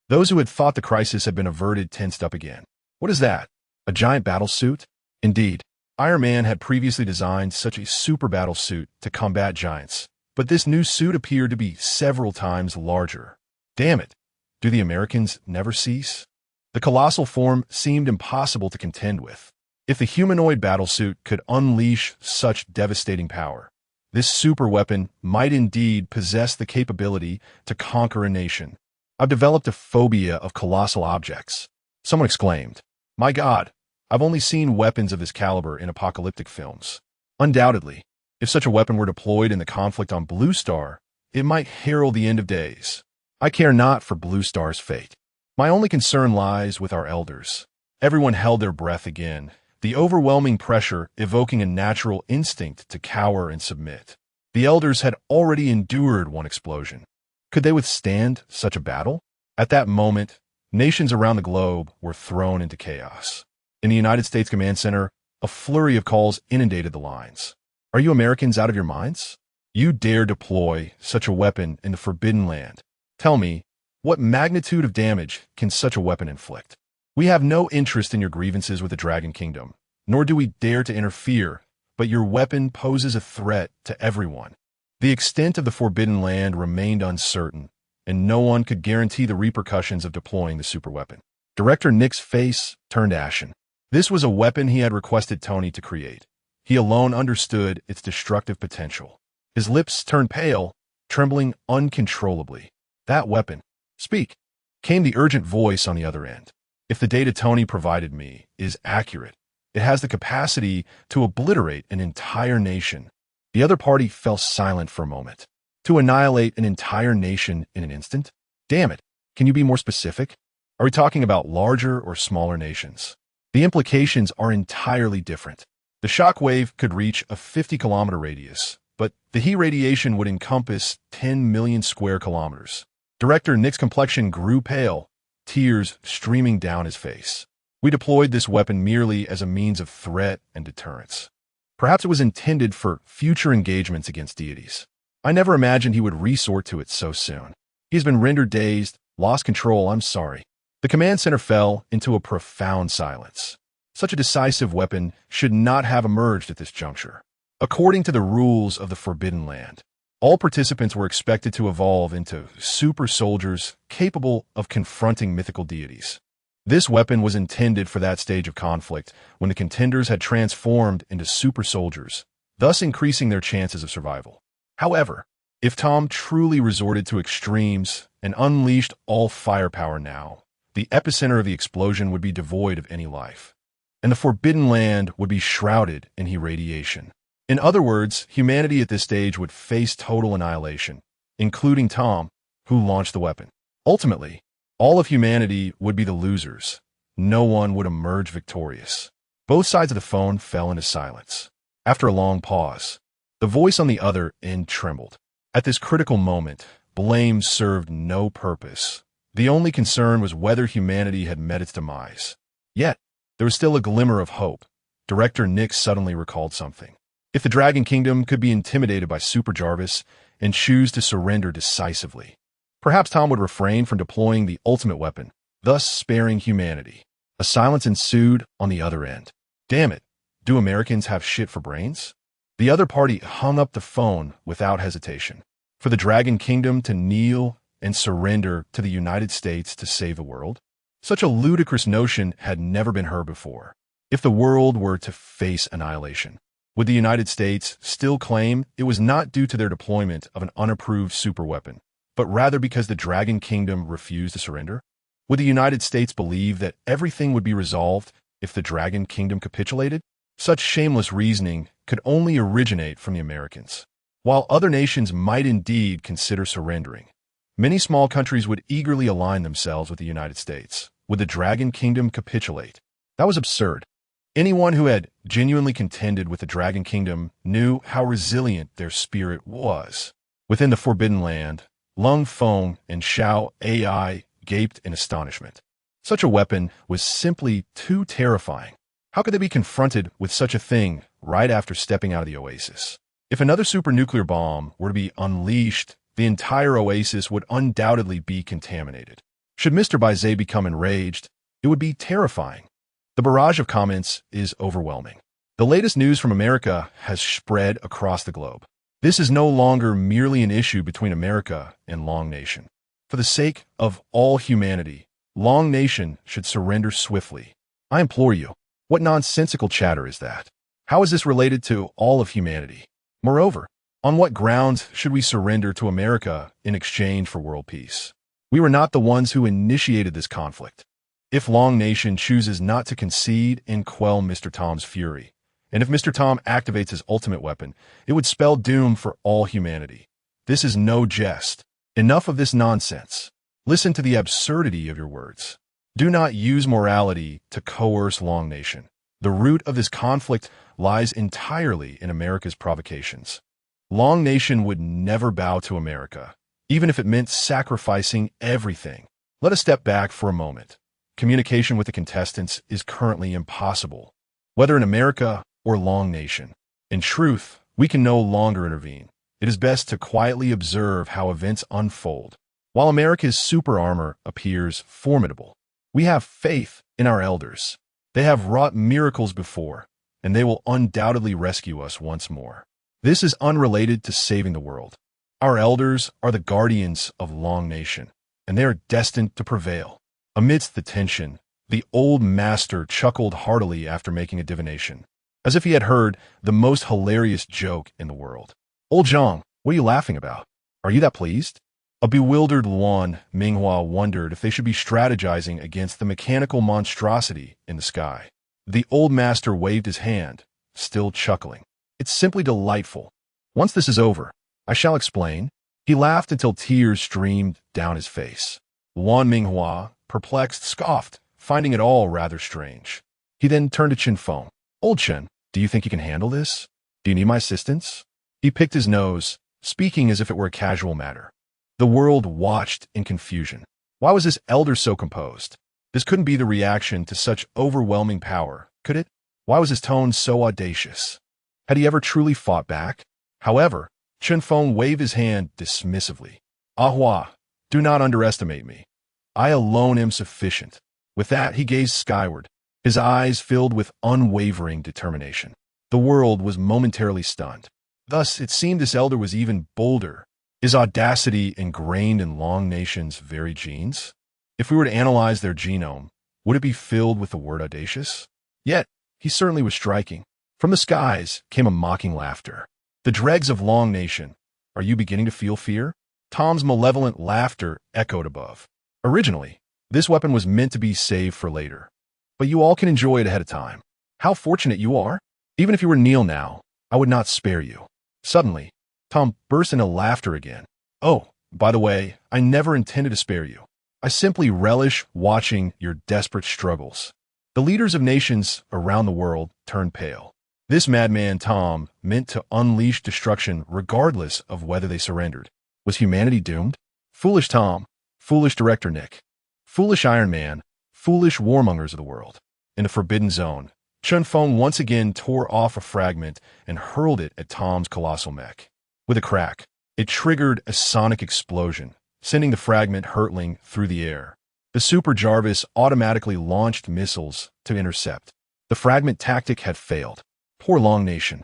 Those who had thought the crisis had been averted tensed up again. What is that? A giant battle suit? Indeed, Iron Man had previously designed such a super battle suit to combat giants, but this new suit appeared to be several times larger. Damn it! Do the Americans never cease? The colossal form seemed impossible to contend with. If the humanoid battlesuit could unleash such devastating power, this super weapon might indeed possess the capability to conquer a nation. I've developed a phobia of colossal objects. Someone exclaimed. My God, I've only seen weapons of this caliber in apocalyptic films. Undoubtedly, if such a weapon were deployed in the conflict on Blue Star, it might herald the end of days. I care not for Blue Star's fate. My only concern lies with our elders. Everyone held their breath again, the overwhelming pressure evoking a natural instinct to cower and submit. The elders had already endured one explosion. Could they withstand such a battle? At that moment, nations around the globe were thrown into chaos. In the United States Command Center, a flurry of calls inundated the lines. Are you Americans out of your minds? You dare deploy such a weapon in the Forbidden Land. Tell me, what magnitude of damage can such a weapon inflict? We have no interest in your grievances with the Dragon Kingdom, nor do we dare to interfere, but your weapon poses a threat to everyone. The extent of the Forbidden Land remained uncertain, and no one could guarantee the repercussions of deploying the superweapon. Director Nick's face turned ashen. This was a weapon he had requested Tony to create. He alone understood its destructive potential. His lips turned pale, trembling uncontrollably. That weapon. Speak, came the urgent voice on the other end. If the data Tony provided me is accurate, it has the capacity to obliterate an entire nation. The other party fell silent for a moment. To annihilate an entire nation in an instant? Damn it, can you be more specific? Are we talking about larger or smaller nations? The implications are entirely different. The shock wave could reach a 50-kilometer radius, but the heat radiation would encompass 10 million square kilometers. Director Nick's complexion grew pale, tears streaming down his face. We deployed this weapon merely as a means of threat and deterrence. Perhaps it was intended for future engagements against deities. I never imagined he would resort to it so soon. He's been rendered dazed, lost control, I'm sorry. The command center fell into a profound silence. Such a decisive weapon should not have emerged at this juncture. According to the rules of the Forbidden Land, all participants were expected to evolve into super soldiers capable of confronting mythical deities. This weapon was intended for that stage of conflict when the contenders had transformed into super soldiers, thus increasing their chances of survival. However, if Tom truly resorted to extremes and unleashed all firepower now, the epicenter of the explosion would be devoid of any life, and the Forbidden Land would be shrouded in irradiation. In other words, humanity at this stage would face total annihilation, including Tom, who launched the weapon. Ultimately, all of humanity would be the losers. No one would emerge victorious. Both sides of the phone fell into silence. After a long pause, the voice on the other end trembled. At this critical moment, blame served no purpose. The only concern was whether humanity had met its demise. Yet, there was still a glimmer of hope. Director Nick suddenly recalled something. If the Dragon Kingdom could be intimidated by Super Jarvis and choose to surrender decisively, perhaps Tom would refrain from deploying the ultimate weapon, thus sparing humanity. A silence ensued on the other end. Damn it, do Americans have shit for brains? The other party hung up the phone without hesitation. For the Dragon Kingdom to kneel and surrender to the United States to save the world? Such a ludicrous notion had never been heard before. If the world were to face annihilation, would the United States still claim it was not due to their deployment of an unapproved superweapon, but rather because the Dragon Kingdom refused to surrender? Would the United States believe that everything would be resolved if the Dragon Kingdom capitulated? Such shameless reasoning could only originate from the Americans. While other nations might indeed consider surrendering, many small countries would eagerly align themselves with the United States. Would the Dragon Kingdom capitulate? That was absurd. Anyone who had genuinely contended with the Dragon Kingdom knew how resilient their spirit was. Within the Forbidden Land, Lung Feng and Xiao AI gaped in astonishment. Such a weapon was simply too terrifying. How could they be confronted with such a thing right after stepping out of the oasis? If another supernuclear bomb were to be unleashed, the entire oasis would undoubtedly be contaminated. Should Mr. Bizet become enraged, it would be terrifying. The barrage of comments is overwhelming. The latest news from America has spread across the globe. This is no longer merely an issue between America and Long Nation. For the sake of all humanity, Long Nation should surrender swiftly. I implore you. What nonsensical chatter is that? How is this related to all of humanity? Moreover, on what grounds should we surrender to America in exchange for world peace? We were not the ones who initiated this conflict. If Long Nation chooses not to concede and quell Mr. Tom's fury, and if Mr. Tom activates his ultimate weapon, it would spell doom for all humanity. This is no jest. Enough of this nonsense. Listen to the absurdity of your words. Do not use morality to coerce Long Nation. The root of this conflict lies entirely in America's provocations. Long Nation would never bow to America, even if it meant sacrificing everything. Let us step back for a moment. communication with the contestants is currently impossible, whether in America or Long Nation. In truth, we can no longer intervene. It is best to quietly observe how events unfold. While America's super armor appears formidable, we have faith in our elders. They have wrought miracles before, and they will undoubtedly rescue us once more. This is unrelated to saving the world. Our elders are the guardians of Long Nation, and they are destined to prevail. Amidst the tension, the old master chuckled heartily after making a divination, as if he had heard the most hilarious joke in the world. Old Zhang, what are you laughing about? Are you that pleased? A bewildered Luan Minghua wondered if they should be strategizing against the mechanical monstrosity in the sky. The old master waved his hand, still chuckling. It's simply delightful. Once this is over, I shall explain. He laughed until tears streamed down his face. Luan Minghua, perplexed, scoffed, finding it all rather strange. He then turned to Chen Feng. Old Chen, do you think you can handle this? Do you need my assistance? He picked his nose, speaking as if it were a casual matter. The world watched in confusion. Why was this elder so composed? This couldn't be the reaction to such overwhelming power, could it? Why was his tone so audacious? Had he ever truly fought back? However, Chen Feng waved his hand dismissively. Ahua, do not underestimate me. I alone am sufficient. With that, he gazed skyward, his eyes filled with unwavering determination. The world was momentarily stunned. Thus, it seemed this elder was even bolder. Is audacity ingrained in Long Nation's very genes? If we were to analyze their genome, would it be filled with the word audacious? Yet, he certainly was striking. From the skies came a mocking laughter. The dregs of Long Nation, are you beginning to feel fear? Tom's malevolent laughter echoed above. Originally, this weapon was meant to be saved for later, but you all can enjoy it ahead of time. How fortunate you are! Even if you were to kneel now, I would not spare you. Suddenly, Tom burst into laughter again. Oh, by the way, I never intended to spare you. I simply relish watching your desperate struggles. The leaders of nations around the world turned pale. This madman Tom meant to unleash destruction regardless of whether they surrendered. Was humanity doomed? Foolish Tom, foolish Director Nick, foolish Iron Man, foolish warmongers of the world. In the Forbidden Zone, Chen Feng once again tore off a fragment and hurled it at Tom's colossal mech. With a crack, it triggered a sonic explosion, sending the fragment hurtling through the air. The Super Jarvis automatically launched missiles to intercept. The fragment tactic had failed. Poor Long Nation.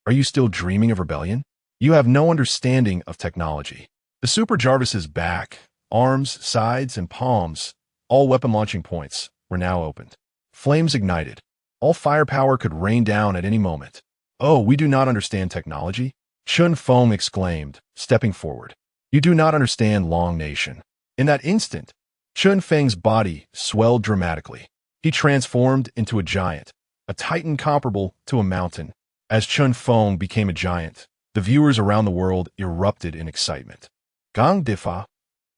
Are you still dreaming of rebellion? You have no understanding of technology. The Super Jarvis's back, arms, sides, and palms, all weapon launching points, were now opened. Flames ignited. All firepower could rain down at any moment. Oh, we do not understand technology? Chen Feng exclaimed, stepping forward. You do not understand Long Nation. In that instant, Chen Feng's body swelled dramatically. He transformed into a giant, a titan comparable to a mountain. As Chen Feng became a giant, the viewers around the world erupted in excitement. Gang Difa,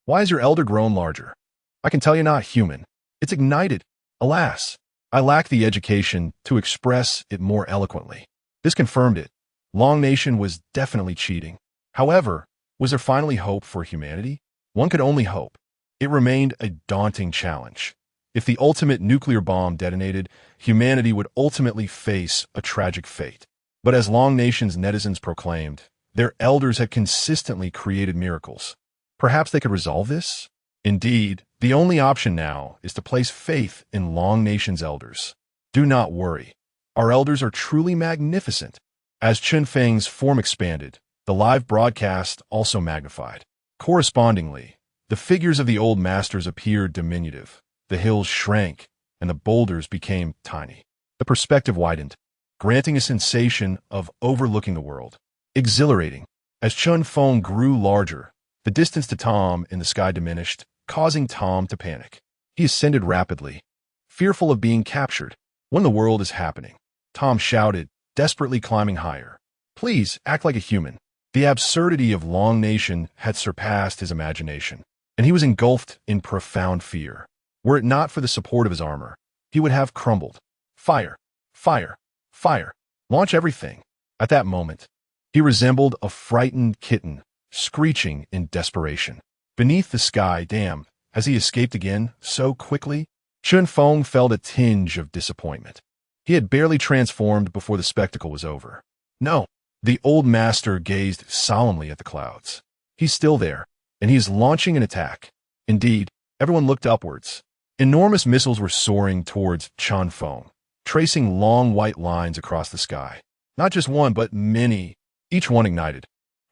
why is your elder grown larger? I can tell you not human. It's ignited. Alas, I lack the education to express it more eloquently. This confirmed it. Long Nation was definitely cheating. However, was there finally hope for humanity? One could only hope. It remained a daunting challenge. If the ultimate nuclear bomb detonated, humanity would ultimately face a tragic fate. But as Long Nation's netizens proclaimed, their elders had consistently created miracles. Perhaps they could resolve this? Indeed, the only option now is to place faith in Long Nation's elders. Do not worry. Our elders are truly magnificent. As Chen Feng's form expanded, the live broadcast also magnified. Correspondingly, the figures of the old masters appeared diminutive, the hills shrank, and the boulders became tiny. The perspective widened, granting a sensation of overlooking the world. Exhilarating. As Chen Feng grew larger, the distance to Tom in the sky diminished, causing Tom to panic. He ascended rapidly, fearful of being captured. When the world is happening, Tom shouted, desperately climbing higher. Please, act like a human. The absurdity of Long Nation had surpassed his imagination, and he was engulfed in profound fear. Were it not for the support of his armor, he would have crumbled. Fire! Fire! Fire! Launch everything! At that moment, he resembled a frightened kitten, screeching in desperation. Beneath the sky, damn, has he escaped again so quickly? Chen Feng felt a tinge of disappointment. He had barely transformed before the spectacle was over. No, the old master gazed solemnly at the clouds. He's still there, and he is launching an attack. Indeed, everyone looked upwards. Enormous missiles were soaring towards Chen Feng, tracing long white lines across the sky. Not just one, but many, each one ignited,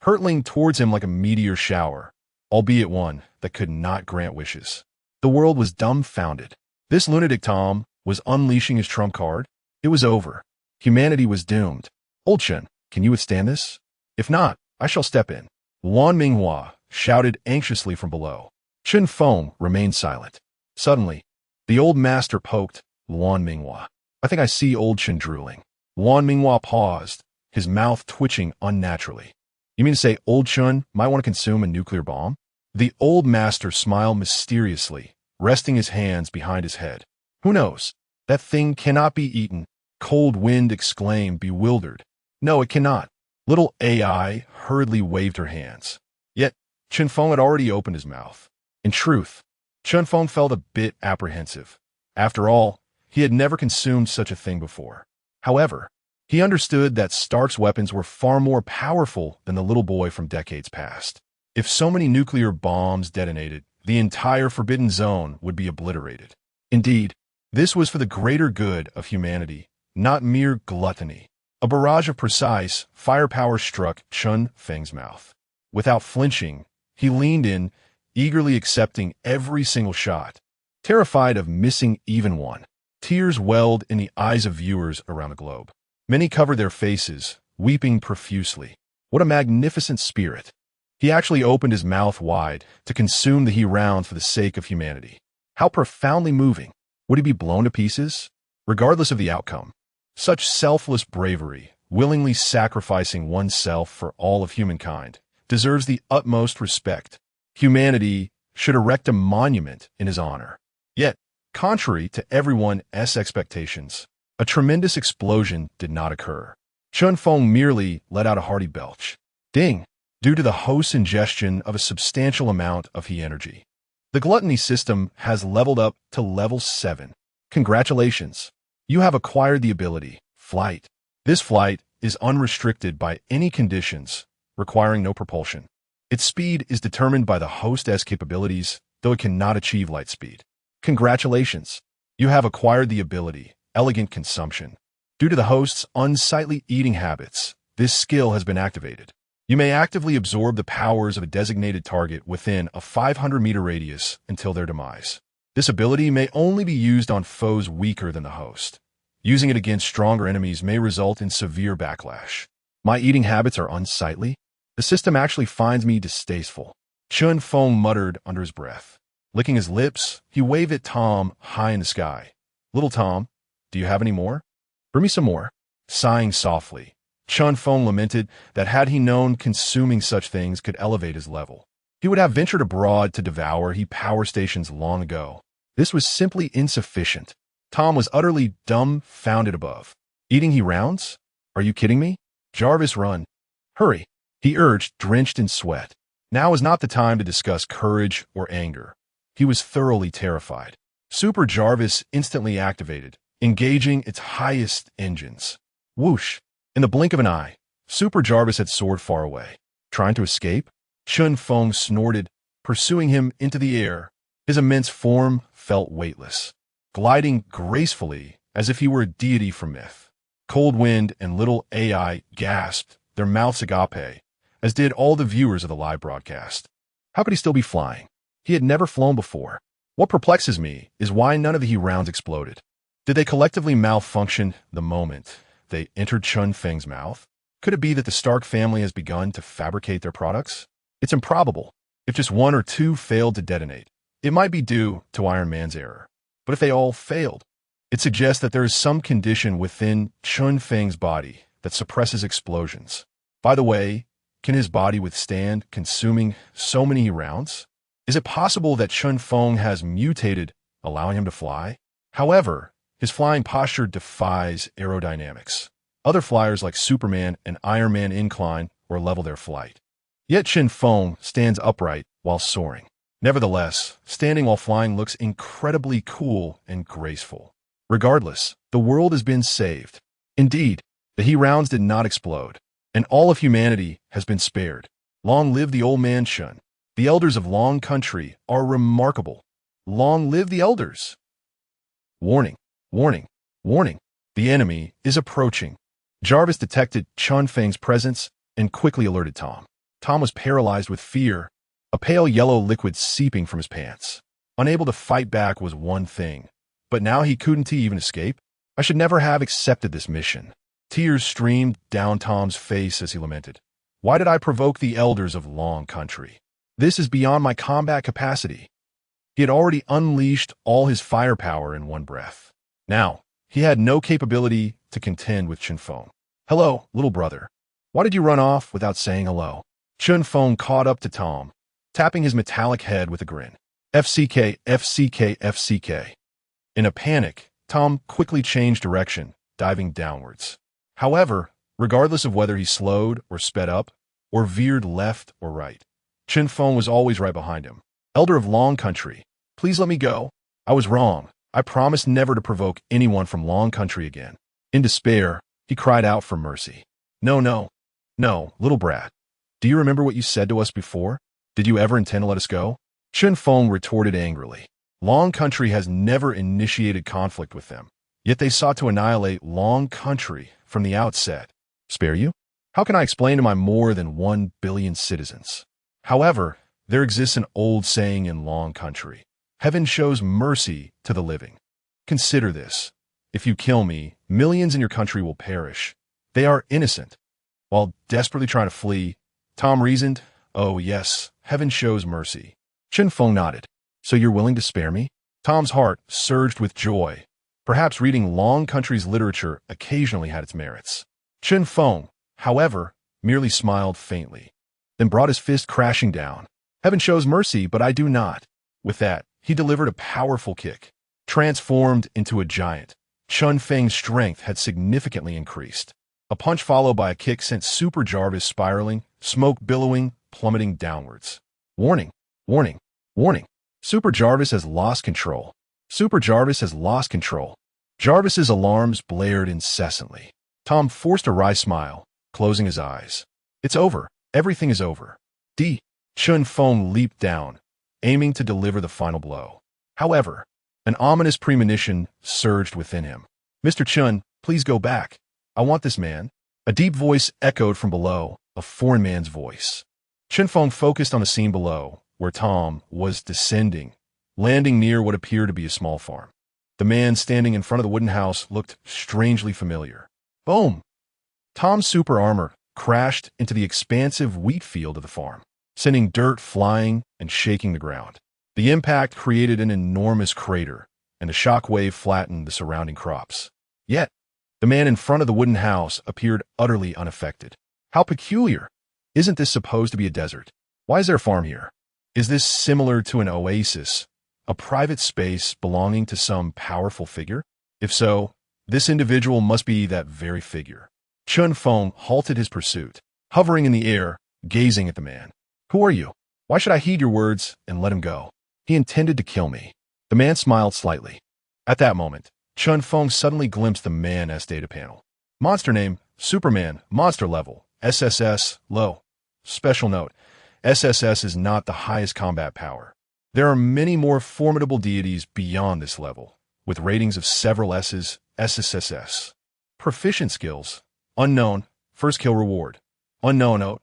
hurtling towards him like a meteor shower, albeit one that could not grant wishes. The world was dumbfounded. This lunatic Tom was unleashing his trump card. It was over. Humanity was doomed. Old Chen, can you withstand this? If not, I shall step in. Wan Minghua shouted anxiously from below. Chen Feng remained silent. Suddenly, the old master poked Wan Minghua. I think I see old Chen drooling. Wan Minghua paused, his mouth twitching unnaturally. You mean to say old Chen might want to consume a nuclear bomb? The old master smiled mysteriously, resting his hands behind his head. Who knows? That thing cannot be eaten. Cold Wind exclaimed, bewildered. No, it cannot. Little AI hurriedly waved her hands. Yet, Chen Feng had already opened his mouth. In truth, Chen Feng felt a bit apprehensive. After all, he had never consumed such a thing before. However, he understood that Stark's weapons were far more powerful than the little boy from decades past. If so many nuclear bombs detonated, the entire Forbidden Zone would be obliterated. Indeed, this was for the greater good of humanity, not mere gluttony. A barrage of precise firepower struck Chen Feng's mouth. Without flinching, he leaned in, eagerly accepting every single shot. Terrified of missing even one, tears welled in the eyes of viewers around the globe. Many covered their faces, weeping profusely. What a magnificent spirit! He actually opened his mouth wide to consume the he rounds for the sake of humanity. How profoundly moving! Would he be blown to pieces? Regardless of the outcome. Such selfless bravery, willingly sacrificing oneself for all of humankind, deserves the utmost respect. Humanity should erect a monument in his honor. Yet, contrary to everyone's expectations, a tremendous explosion did not occur. Chen Feng merely let out a hearty belch. Ding! Due to the host's ingestion of a substantial amount of he energy. The Gluttony System has leveled up to level 7. Congratulations! You have acquired the ability, Flight. This flight is unrestricted by any conditions, requiring no propulsion. Its speed is determined by the host's capabilities, though it cannot achieve light speed. Congratulations! You have acquired the ability, Elegant Consumption. Due to the host's unsightly eating habits, this skill has been activated. You may actively absorb the powers of a designated target within a 500-meter radius until their demise. This ability may only be used on foes weaker than the host. Using it against stronger enemies may result in severe backlash. My eating habits are unsightly? The system actually finds me distasteful. Chen Feng muttered under his breath. Licking his lips, he waved at Tom high in the sky. Little Tom, do you have any more? Bring me some more. Sighing softly, Chen Feng lamented that had he known consuming such things could elevate his level, he would have ventured abroad to devour he power stations long ago. This was simply insufficient. Tom was utterly dumbfounded above. Eating he rounds? Are you kidding me? Jarvis, run. Hurry, he urged, drenched in sweat. Now is not the time to discuss courage or anger. He was thoroughly terrified. Super Jarvis instantly activated, engaging its highest engines. Whoosh! In the blink of an eye, Super Jarvis had soared far away. Trying to escape? Chen Feng snorted, pursuing him into the air. His immense form felt weightless, gliding gracefully as if he were a deity from myth. Cold Wind and little AI gasped, their mouths agape, as did all the viewers of the live broadcast. How could he still be flying? He had never flown before. What perplexes me is why none of the he rounds exploded. Did they collectively malfunction the moment they entered Chen Feng's mouth? Could it be that the Stark family has begun to fabricate their products? It's improbable. If just one or two failed to detonate, it might be due to Iron Man's error. But if they all failed, it suggests that there is some condition within Chen Feng's body that suppresses explosions. By the way, can his body withstand consuming so many rounds? Is it possible that Chen Feng has mutated, allowing him to fly? However, his flying posture defies aerodynamics. Other flyers like Superman and Iron Man incline or level their flight. Yet Chen Feng stands upright while soaring. Nevertheless, standing while flying looks incredibly cool and graceful. Regardless, the world has been saved. Indeed, the He rounds did not explode, and all of humanity has been spared. Long live the old man Chen. The elders of Long Country are remarkable. Long live the elders! Warning, warning, warning. The enemy is approaching. Jarvis detected Feng's presence and quickly alerted Tom. Tom was paralyzed with fear, a pale yellow liquid seeping from his pants. Unable to fight back was one thing, but now he couldn't even escape. I should never have accepted this mission. Tears streamed down Tom's face as he lamented. Why did I provoke the elders of Long Country? This is beyond my combat capacity. He had already unleashed all his firepower in one breath. Now, he had no capability to contend with Feng. Hello, little brother. Why did you run off without saying hello? Feng caught up to Tom, tapping his metallic head with a grin. FCK, FCK, FCK. In a panic, Tom quickly changed direction, diving downwards. However, regardless of whether he slowed or sped up, or veered left or right, Feng was always right behind him. Elder of Long Country, please let me go. I was wrong. I promised never to provoke anyone from Long Country again. In despair, he cried out for mercy. No, no, no, little brat. Do you remember what you said to us before? Did you ever intend to let us go? Feng retorted angrily. Long Country has never initiated conflict with them, yet they sought to annihilate Long Country from the outset. Spare you? How can I explain to my more than 1 billion citizens? However, there exists an old saying in Long Country. Heaven shows mercy to the living. Consider this. If you kill me, millions in your country will perish. They are innocent. While desperately trying to flee, Tom reasoned, oh yes, heaven shows mercy. Feng nodded. So you're willing to spare me? Tom's heart surged with joy. Perhaps reading Long Country's literature occasionally had its merits. Feng, however, merely smiled faintly, then brought his fist crashing down. Heaven shows mercy, but I do not. With that, he delivered a powerful kick. Transformed into a giant, Feng's strength had significantly increased. A punch followed by a kick sent Super Jarvis spiraling, smoke billowing, plummeting downwards. Warning, warning, warning. Super Jarvis has lost control. Super Jarvis has lost control. Jarvis's alarms blared incessantly. Tom forced a wry smile, closing his eyes. It's over. Everything is over. Feng leaped down, aiming to deliver the final blow. However, an ominous premonition surged within him. Mr. Chen, please go back. I want this man. A deep voice echoed from below, a foreign man's voice. Feng focused on the scene below, where Tom was descending, landing near what appeared to be a small farm. The man standing in front of the wooden house looked strangely familiar. Boom! Tom's super armor crashed into the expansive wheat field of the farm, sending dirt flying and shaking the ground. The impact created an enormous crater, and the shock wave flattened the surrounding crops. Yet, the man in front of the wooden house appeared utterly unaffected. How peculiar! Isn't this supposed to be a desert? Why is there a farm here? Is this similar to an oasis, a private space belonging to some powerful figure? If so, this individual must be that very figure. Feng halted his pursuit, hovering in the air, gazing at the man. Who are you? Why should I heed your words and let him go? He intended to kill me. The man smiled slightly. At that moment, Feng suddenly glimpsed the man's data panel. Monster name, Superman, monster level, SSS, low. Special note, SSS is not the highest combat power. There are many more formidable deities beyond this level, with ratings of several S's, SSSS. Proficient skills, unknown, first kill reward. Unknown note,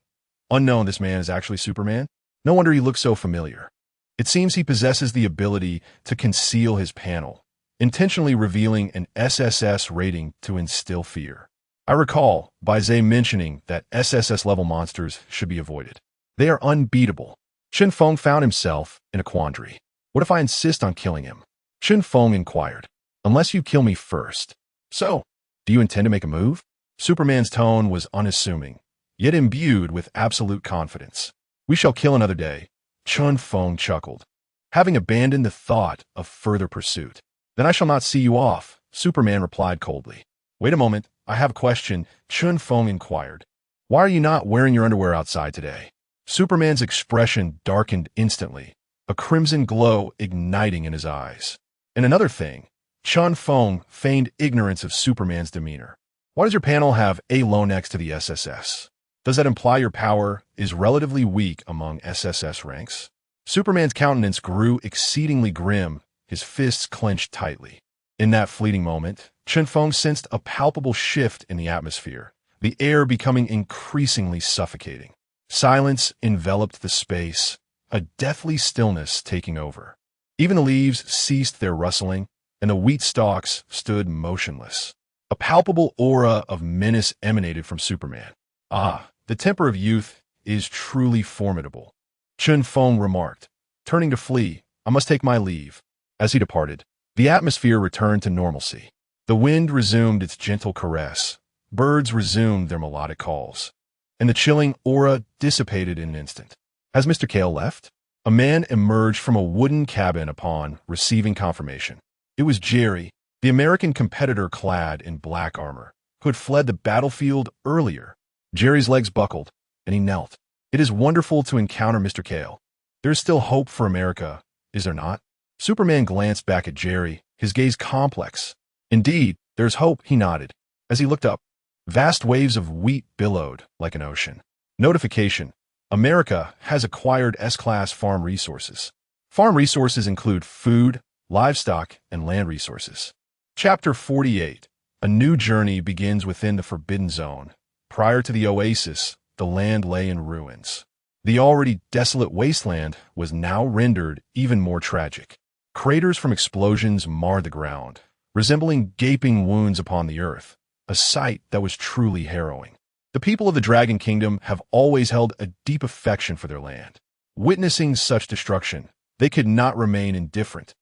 unknown this man is actually Superman. No wonder he looks so familiar. It seems he possesses the ability to conceal his panel, intentionally revealing an SSS rating to instill fear. I recall Zay mentioning that SSS-level monsters should be avoided. They are unbeatable. Feng found himself in a quandary. What if I insist on killing him? Feng inquired. Unless you kill me first. So, do you intend to make a move? Superman's tone was unassuming, yet imbued with absolute confidence. We shall kill another day. Feng chuckled, having abandoned the thought of further pursuit. Then I shall not see you off, Superman replied coldly. Wait a moment, I have a question, Feng inquired. Why are you not wearing your underwear outside today? Superman's expression darkened instantly, a crimson glow igniting in his eyes. And another thing, Feng feigned ignorance of Superman's demeanor. Why does your panel have a low next to the SSS? Does that imply your power is relatively weak among SSS ranks? Superman's countenance grew exceedingly grim, his fists clenched tightly. In that fleeting moment, Feng sensed a palpable shift in the atmosphere, the air becoming increasingly suffocating. Silence enveloped the space, a deathly stillness taking over. Even the leaves ceased their rustling, and the wheat stalks stood motionless. A palpable aura of menace emanated from Superman. Ah, the temper of youth is truly formidable, Feng remarked. Turning to flee, I must take my leave. As he departed, the atmosphere returned to normalcy. The wind resumed its gentle caress, birds resumed their melodic calls, and the chilling aura dissipated in an instant. Has Mr. Kale left? A man emerged from a wooden cabin upon receiving confirmation. It was Jerry, the American competitor clad in black armor, who had fled the battlefield earlier. Jerry's legs buckled, and he knelt. It is wonderful to encounter Mr. Kale. There is still hope for America, is there not? Superman glanced back at Jerry, his gaze complex. Indeed, there's hope, he nodded. As he looked up, vast waves of wheat billowed like an ocean. Notification: America has acquired S-class farm resources. Farm resources include food, livestock, and land resources. Chapter 48. A new journey begins within the Forbidden Zone. Prior to the oasis, the land lay in ruins. The already desolate wasteland was now rendered even more tragic. Craters from explosions marred the ground, resembling gaping wounds upon the earth, a sight that was truly harrowing. The people of the Dragon Kingdom have always held a deep affection for their land. Witnessing such destruction, they could not remain indifferent,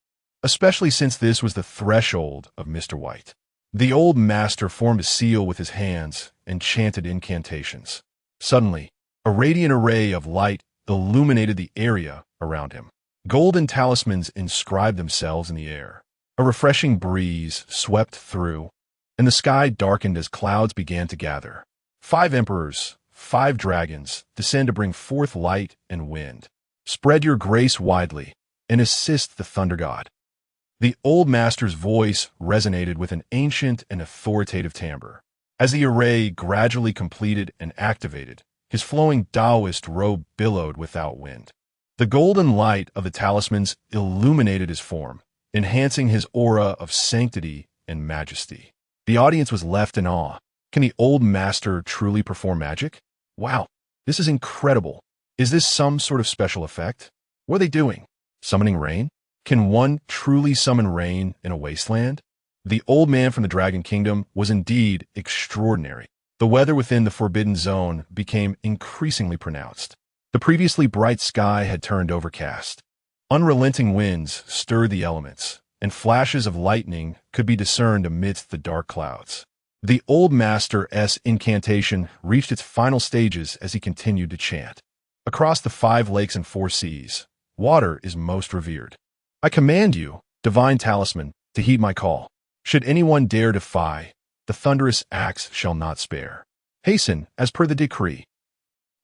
especially since this was the threshold of Mr. White. The old master formed a seal with his hands and chanted incantations. Suddenly, a radiant array of light illuminated the area around him. Golden talismans inscribed themselves in the air. A refreshing breeze swept through, and the sky darkened as clouds began to gather. 5 emperors, 5 dragons, descend to bring forth light and wind. Spread your grace widely, and assist the thunder god. The old master's voice resonated with an ancient and authoritative timbre. As the array gradually completed and activated, his flowing Taoist robe billowed without wind. The golden light of the talismans illuminated his form, enhancing his aura of sanctity and majesty. The audience was left in awe. Can the old master truly perform magic? Wow, this is incredible. Is this some sort of special effect? What are they doing? Summoning rain? Can one truly summon rain in a wasteland? The old man from the Dragon Kingdom was indeed extraordinary. The weather within the Forbidden Zone became increasingly pronounced. The previously bright sky had turned overcast. Unrelenting winds stirred the elements, and flashes of lightning could be discerned amidst the dark clouds. The old master's incantation reached its final stages as he continued to chant. Across the 5 lakes and 4 seas, water is most revered. I command you, divine talisman, to heed my call. Should anyone dare defy, the thunderous axe shall not spare. Hasten, as per the decree.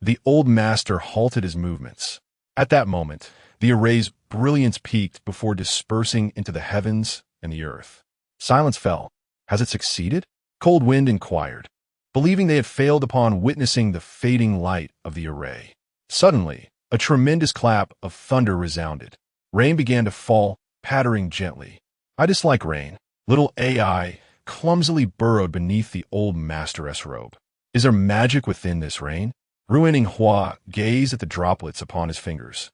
The old master halted his movements. At that moment, the array's brilliance peaked before dispersing into the heavens and the earth. Silence fell. Has it succeeded? Cold Wind inquired, believing they had failed upon witnessing the fading light of the array. Suddenly, a tremendous clap of thunder resounded. Rain began to fall, pattering gently. I dislike rain. Little AI clumsily burrowed beneath the old master's robe. Is there magic within this rain? Ruining Hua gazed at the droplets upon his fingers.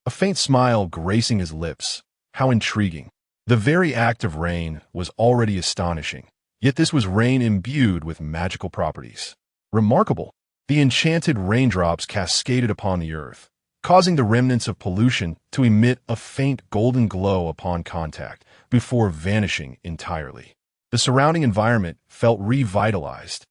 A faint smile gracing his lips. How intriguing. The very act of rain was already astonishing, yet this was rain imbued with magical properties. Remarkable. The enchanted raindrops cascaded upon the earth, causing the remnants of pollution to emit a faint golden glow upon contact before vanishing entirely. The surrounding environment felt revitalized,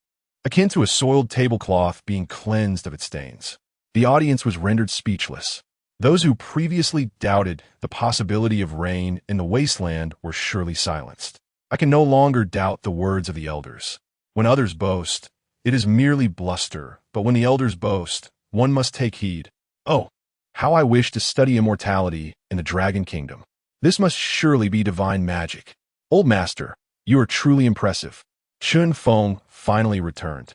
akin to a soiled tablecloth being cleansed of its stains. The audience was rendered speechless. Those who previously doubted the possibility of rain in the wasteland were surely silenced. I can no longer doubt the words of the elders. When others boast, it is merely bluster, but when the elders boast, one must take heed. Oh, How I wish to study immortality in the Dragon Kingdom. This must surely be divine magic. Old Master, you are truly impressive. Feng finally returned,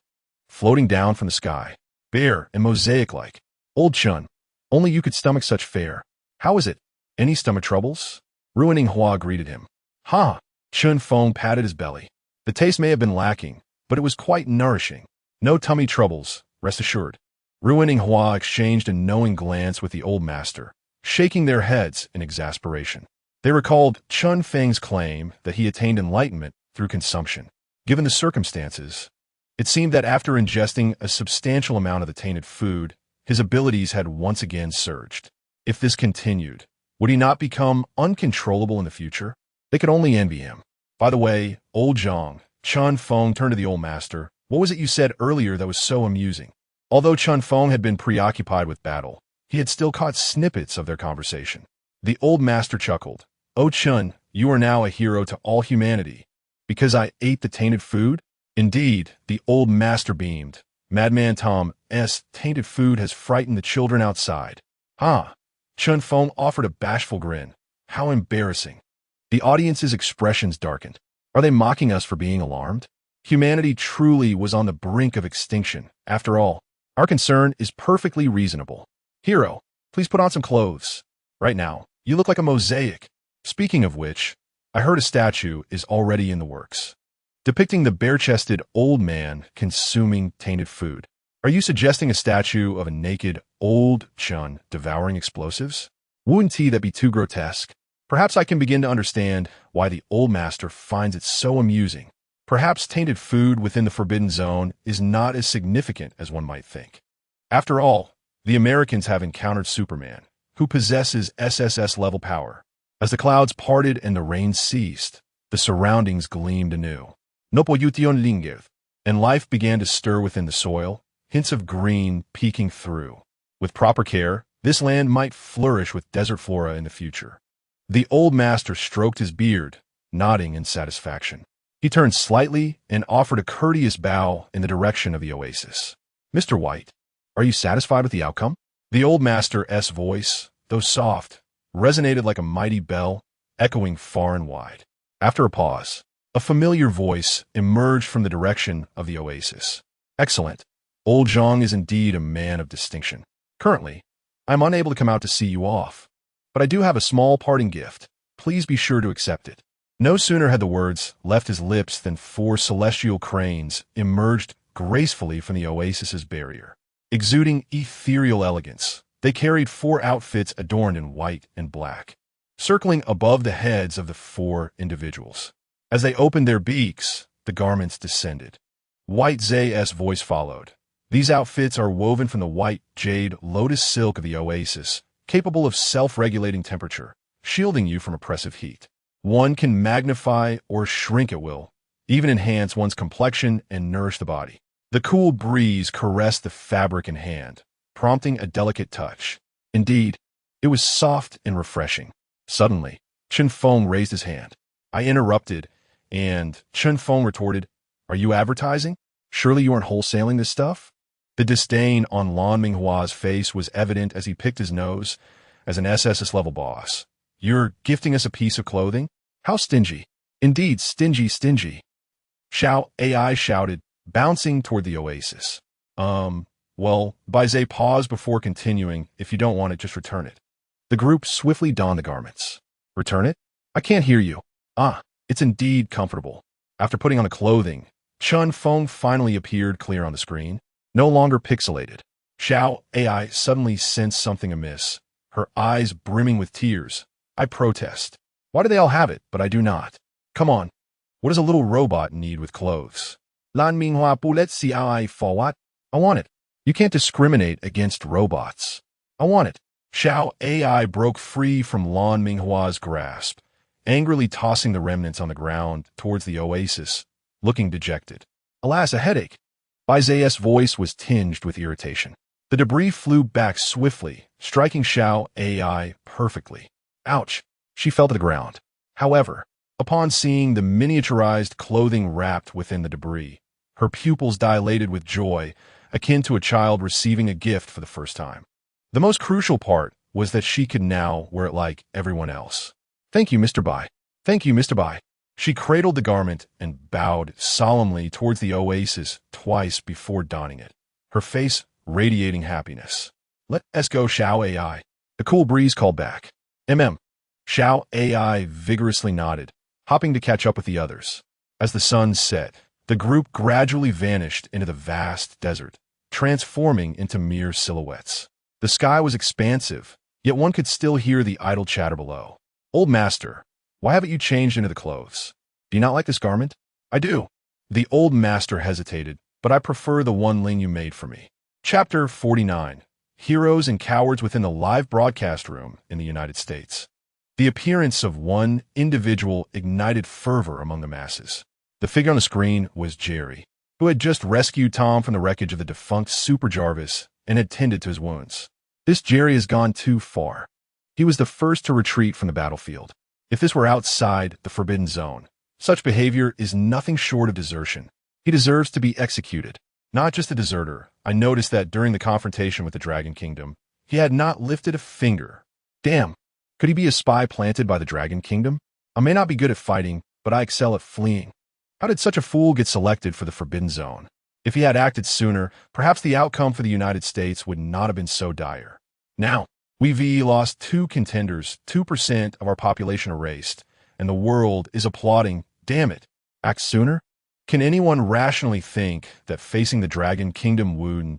floating down from the sky, bare and mosaic-like. Old Chen, only you could stomach such fare. How is it? Any stomach troubles? Ruining Hua greeted him. Ha! Feng patted his belly. The taste may have been lacking, but it was quite nourishing. No tummy troubles, rest assured. Ruining Hua exchanged a knowing glance with the old master, shaking their heads in exasperation. They recalled Feng's claim that he attained enlightenment through consumption. Given the circumstances, it seemed that after ingesting a substantial amount of the tainted food, his abilities had once again surged. If this continued, would he not become uncontrollable in the future? They could only envy him. By the way, old Zhang, Feng turned to the old master. What was it you said earlier that was so amusing? Although Feng had been preoccupied with battle, he had still caught snippets of their conversation. The old master chuckled. Oh Chen, you are now a hero to all humanity. Because I ate the tainted food? Indeed, the old master beamed. Madman Tom's tainted food has frightened the children outside. Ah! Feng offered a bashful grin. How embarrassing. The audience's expressions darkened. Are they mocking us for being alarmed? Humanity truly was on the brink of extinction. After all, our concern is perfectly reasonable. Hero, please put on some clothes. Right now, you look like a mosaic. Speaking of which, I heard a statue is already in the works, depicting the bare-chested old man consuming tainted food. Are you suggesting a statue of a naked old Chen devouring explosives? Wouldn't that be too grotesque? Perhaps I can begin to understand why the old master finds it so amusing. Perhaps tainted food within the forbidden zone is not as significant as one might think. After all, the Americans have encountered Superman, who possesses SSS-level power. As the clouds parted and the rain ceased, the surroundings gleamed anew. And life began to stir within the soil, hints of green peeking through. With proper care, this land might flourish with desert flora in the future. The old master stroked his beard, nodding in satisfaction. He turned slightly and offered a courteous bow in the direction of the oasis. Mr. White, are you satisfied with the outcome? The old master's voice, though soft, resonated like a mighty bell, echoing far and wide. After a pause, a familiar voice emerged from the direction of the oasis. Excellent. Old Zhang is indeed a man of distinction. Currently, I am unable to come out to see you off, but I do have a small parting gift. Please be sure to accept it. No sooner had the words left his lips than 4 celestial cranes emerged gracefully from the oasis's barrier. Exuding ethereal elegance, they carried 4 outfits adorned in white and black, circling above the heads of the 4 individuals. As they opened their beaks, the garments descended. White Zay's voice followed. These outfits are woven from the white jade lotus silk of the oasis, capable of self-regulating temperature, shielding you from oppressive heat. One can magnify or shrink at will, even enhance one's complexion and nourish the body. The cool breeze caressed the fabric in hand, prompting a delicate touch. Indeed, it was soft and refreshing. Suddenly, Feng raised his hand. I interrupted, and Feng retorted, Are you advertising? Surely you aren't wholesaling this stuff? The disdain on Lan Minghua's face was evident as he picked his nose. As an SSS-level boss, you're gifting us a piece of clothing? How stingy. Indeed, stingy. Ai shouted, bouncing toward the oasis. Well, Baizé paused before continuing. If you don't want it, just return it. The group swiftly donned the garments. Return it? I can't hear you. It's indeed comfortable. After putting on the clothing, Feng finally appeared clear on the screen, no longer pixelated. Ai suddenly sensed something amiss, her eyes brimming with tears. I protest. Why do they all have it, but I do not? Come on. What does a little robot need with clothes? Lan Minghua Poulet Xiao for what? I want it. You can't discriminate against robots. I want it. Ai broke free from Lan Minghua's grasp, angrily tossing the remnants on the ground towards the oasis, looking dejected. Alas, a headache. Baizé's voice was tinged with irritation. The debris flew back swiftly, striking Ai perfectly. Ouch! She fell to the ground. However, upon seeing the miniaturized clothing wrapped within the debris, her pupils dilated with joy, akin to a child receiving a gift for the first time. The most crucial part was that she could now wear it like everyone else. Thank you, Mr. Bai. Thank you, Mr. Bai. She cradled the garment and bowed solemnly towards the oasis twice before donning it, her face radiating happiness. Let us go, Xiao AI. The cool breeze called back. Xiao AI vigorously nodded, hopping to catch up with the others. As the sun set, the group gradually vanished into the vast desert, transforming into mere silhouettes. The sky was expansive, yet one could still hear the idle chatter below. Old master, why haven't you changed into the clothes? Do you not like this garment? I do. The old master hesitated, but I prefer the one Ling you made for me. Chapter 49. Heroes and Cowards Within the Live Broadcast Room in the United States. The appearance of one individual ignited fervor among the masses. The figure on the screen was Jerry, who had just rescued Tom from the wreckage of the defunct Super Jarvis and had tended to his wounds. This Jerry has gone too far. He was the first to retreat from the battlefield. If this were outside the forbidden zone, such behavior is nothing short of desertion. He deserves to be executed. Not just a deserter, I noticed that during the confrontation with the Dragon Kingdom, he had not lifted a finger. Damn, could he be a spy planted by the Dragon Kingdom? I may not be good at fighting, but I excel at fleeing. How did such a fool get selected for the forbidden zone? If he had acted sooner, perhaps the outcome for the United States would not have been so dire. Now, we lost 2 contenders, 2% of our population erased, and the world is applauding. Damn it. Act sooner? Can anyone rationally think that facing the Dragon Kingdom would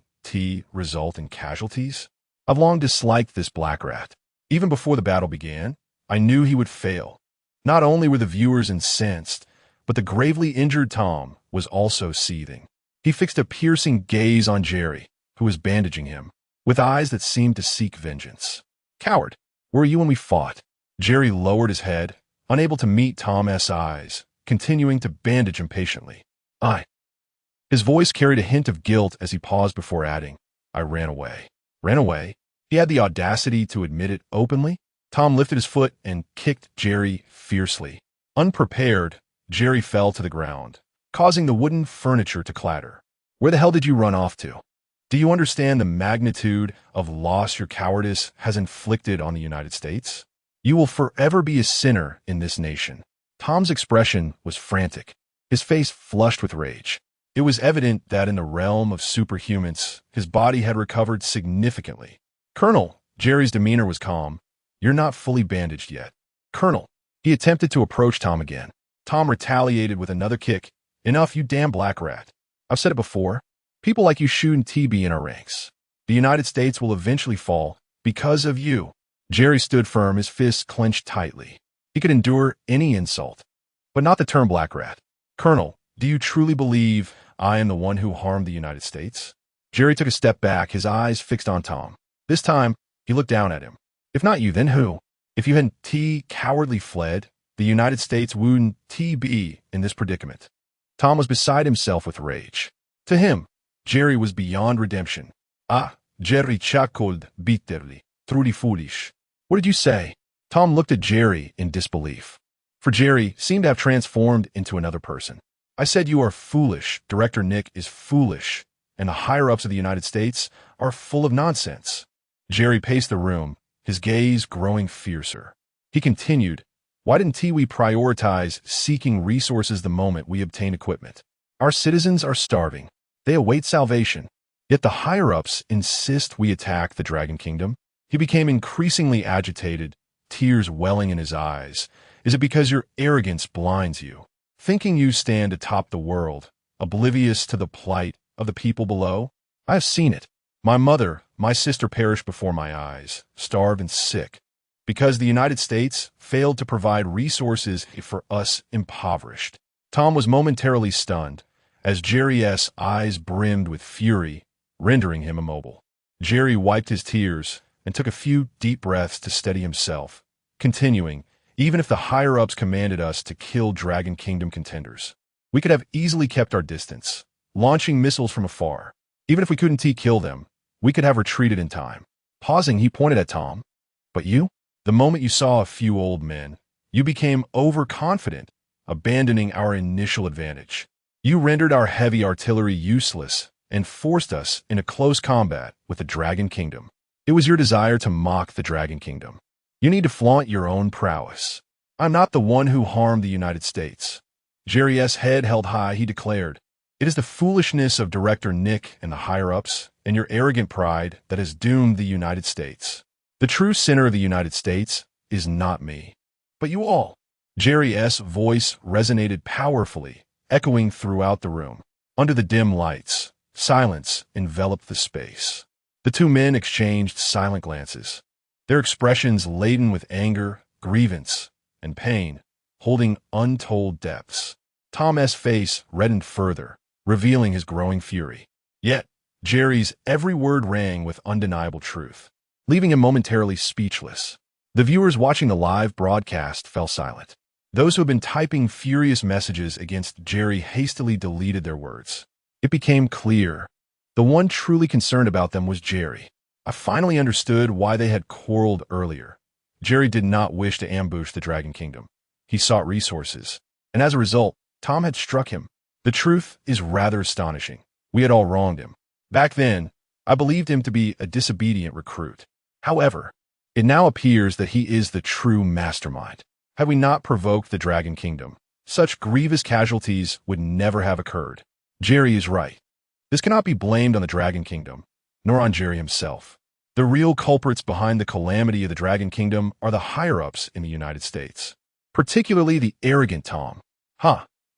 result in casualties? I've long disliked this black rat. Even before the battle began, I knew he would fail. Not only were the viewers incensed, but the gravely injured Tom was also seething. He fixed a piercing gaze on Jerry, who was bandaging him, with eyes that seemed to seek vengeance. Coward, where were you when we fought? Jerry lowered his head, unable to meet Tom's eyes, continuing to bandage impatiently. His voice carried a hint of guilt as he paused before adding, I ran away. Ran away? He had the audacity to admit it openly? Tom lifted his foot and kicked Jerry fiercely. Unprepared, Jerry fell to the ground, causing the wooden furniture to clatter. Where the hell did you run off to? Do you understand the magnitude of loss your cowardice has inflicted on the United States? You will forever be a sinner in this nation. Tom's expression was frantic, his face flushed with rage. It was evident that in the realm of superhumans, his body had recovered significantly. Colonel, Jerry's demeanor was calm. You're not fully bandaged yet. Colonel, he attempted to approach Tom again. Tom retaliated with another kick. Enough, you damn black rat. I've said it before. People like you shouldn't be in our ranks. The United States will eventually fall because of you. Jerry stood firm, his fists clenched tightly. He could endure any insult, but not the term black rat. Colonel, do you truly believe I am the one who harmed the United States? Jerry took a step back, his eyes fixed on Tom. This time, he looked down at him. If not you, then who? If you hadn't cowardly fled, the United States wouldn't be in this predicament. Tom was beside himself with rage. To him, Jerry was beyond redemption. Jerry chuckled bitterly. Truly foolish. What did you say? Tom looked at Jerry in disbelief. For Jerry seemed to have transformed into another person. I said you are foolish. Director Nick is foolish, and the higher-ups of the United States are full of nonsense. Jerry paced the room, his gaze growing fiercer. He continued, why didn't we prioritize seeking resources the moment we obtain equipment? Our citizens are starving. They await salvation. Yet the higher-ups insist we attack the Dragon Kingdom. He became increasingly agitated, tears welling in his eyes. Is it because your arrogance blinds you? Thinking you stand atop the world, oblivious to the plight of the people below? I have seen it. My mother, my sister perished before my eyes, starved and sick, because the United States failed to provide resources for us impoverished. Tom was momentarily stunned, as Jerry's eyes brimmed with fury, rendering him immobile. Jerry wiped his tears and took a few deep breaths to steady himself, continuing, even if the higher-ups commanded us to kill Dragon Kingdom contenders, we could have easily kept our distance, launching missiles from afar. Even if we couldn't kill them, we could have retreated in time. Pausing, he pointed at Tom. But you? The moment you saw a few old men, you became overconfident, abandoning our initial advantage. You rendered our heavy artillery useless and forced us into close combat with the Dragon Kingdom. It was your desire to mock the Dragon Kingdom. You need to flaunt your own prowess. I'm not the one who harmed the United States. Jerry's head held high, he declared. It is the foolishness of Director Nick and the higher-ups and your arrogant pride that has doomed the United States. The true sinner of the United States is not me, but you all. Jerry's voice resonated powerfully, echoing throughout the room. Under the dim lights, silence enveloped the space. The two men exchanged silent glances, their expressions laden with anger, grievance, and pain, holding untold depths. Tom's face reddened further, revealing his growing fury. Yet, Jerry's every word rang with undeniable truth, leaving him momentarily speechless. The viewers watching the live broadcast fell silent. Those who had been typing furious messages against Jerry hastily deleted their words. It became clear. The one truly concerned about them was Jerry. I finally understood why they had quarreled earlier. Jerry did not wish to ambush the Dragon Kingdom. He sought resources, and as a result, Tom had struck him. The truth is rather astonishing. We had all wronged him. Back then, I believed him to be a disobedient recruit. However, it now appears that he is the true mastermind. Had we not provoked the Dragon Kingdom, such grievous casualties would never have occurred. Jerry is right. This cannot be blamed on the Dragon Kingdom, nor on Jerry himself. The real culprits behind the calamity of the Dragon Kingdom are the higher-ups in the United States, particularly the arrogant Tom.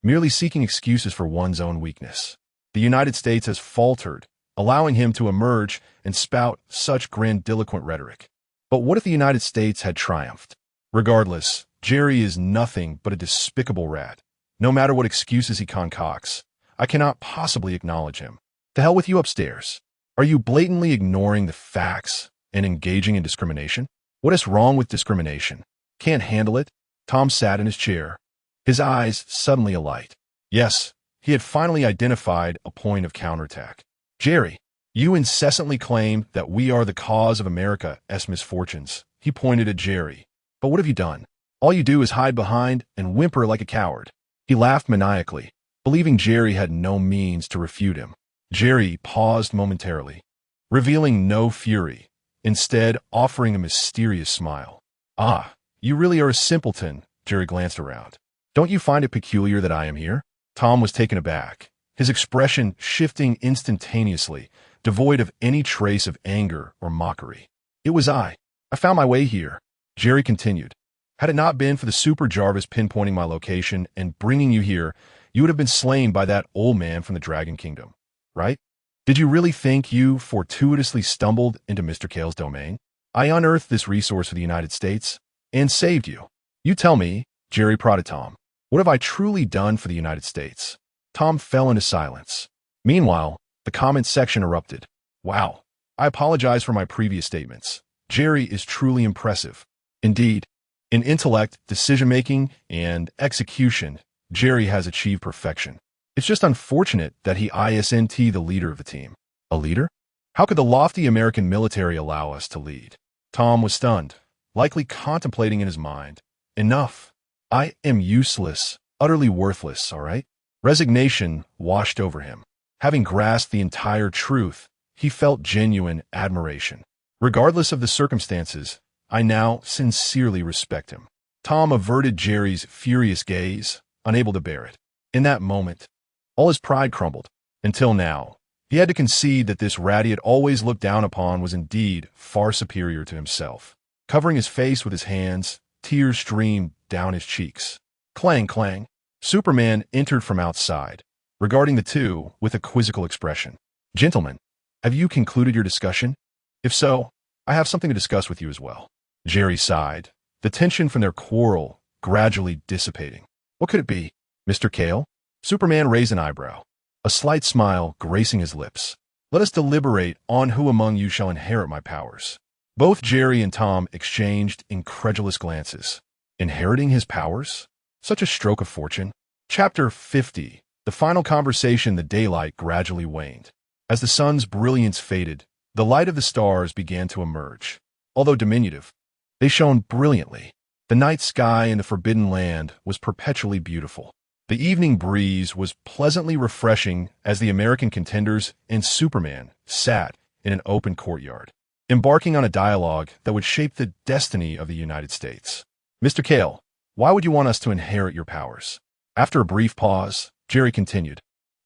Merely seeking excuses for one's own weakness. The United States has faltered, allowing him to emerge and spout such grandiloquent rhetoric. But what if the United States had triumphed? Regardless, Jerry is nothing but a despicable rat. No matter what excuses he concocts, I cannot possibly acknowledge him. To hell with you upstairs. Are you blatantly ignoring the facts and engaging in discrimination? What is wrong with discrimination? Can't handle it? Tom sat in his chair, his eyes suddenly alight. Yes, he had finally identified a point of counterattack. Jerry, you incessantly claim that we are the cause of America's misfortunes. He pointed at Jerry. But what have you done? All you do is hide behind and whimper like a coward. He laughed maniacally, believing Jerry had no means to refute him. Jerry paused momentarily, revealing no fury, instead offering a mysterious smile. Ah, you really are a simpleton, Jerry glanced around. Don't you find it peculiar that I am here? Tom was taken aback, his expression shifting instantaneously, devoid of any trace of anger or mockery. It was I. I found my way here, Jerry continued. Had it not been for the Super Jarvis pinpointing my location and bringing you here, you would have been slain by that old man from the Dragon Kingdom, right? Did you really think you fortuitously stumbled into Mr. Kale's domain? I unearthed this resource for the United States and saved you. You tell me, Jerry prodded Tom. What have I truly done for the United States? Tom fell into silence. Meanwhile, the comment section erupted. Wow, I apologize for my previous statements. Jerry is truly impressive. Indeed, in intellect, decision-making, and execution, Jerry has achieved perfection. It's just unfortunate that he isn't the leader of the team. A leader? How could the lofty American military allow us to lead? Tom was stunned, likely contemplating in his mind. Enough. I am useless, utterly worthless, all right? Resignation washed over him. Having grasped the entire truth, he felt genuine admiration. Regardless of the circumstances, I now sincerely respect him. Tom averted Jerry's furious gaze, unable to bear it. In that moment, all his pride crumbled. Until now, he had to concede that this rat he had always looked down upon was indeed far superior to himself. Covering his face with his hands, tears streamed down his cheeks. Clang, clang. Superman entered from outside, regarding the two with a quizzical expression. Gentlemen, have you concluded your discussion? If so, I have something to discuss with you as well. Jerry sighed, the tension from their quarrel gradually dissipating. What could it be? Mr. Kale? Superman raised an eyebrow, a slight smile gracing his lips. Let us deliberate on who among you shall inherit my powers. Both Jerry and Tom exchanged incredulous glances. Inheriting his powers? Such a stroke of fortune. Chapter 50. The final conversation. The daylight gradually waned. As the sun's brilliance faded, the light of the stars began to emerge. Although diminutive, they shone brilliantly. The night sky in the Forbidden Land was perpetually beautiful. The evening breeze was pleasantly refreshing as the American contenders and Superman sat in an open courtyard. embarking on a dialogue that would shape the destiny of the United States. Mr. Kale, why would you want us to inherit your powers? After a brief pause, Jerry continued,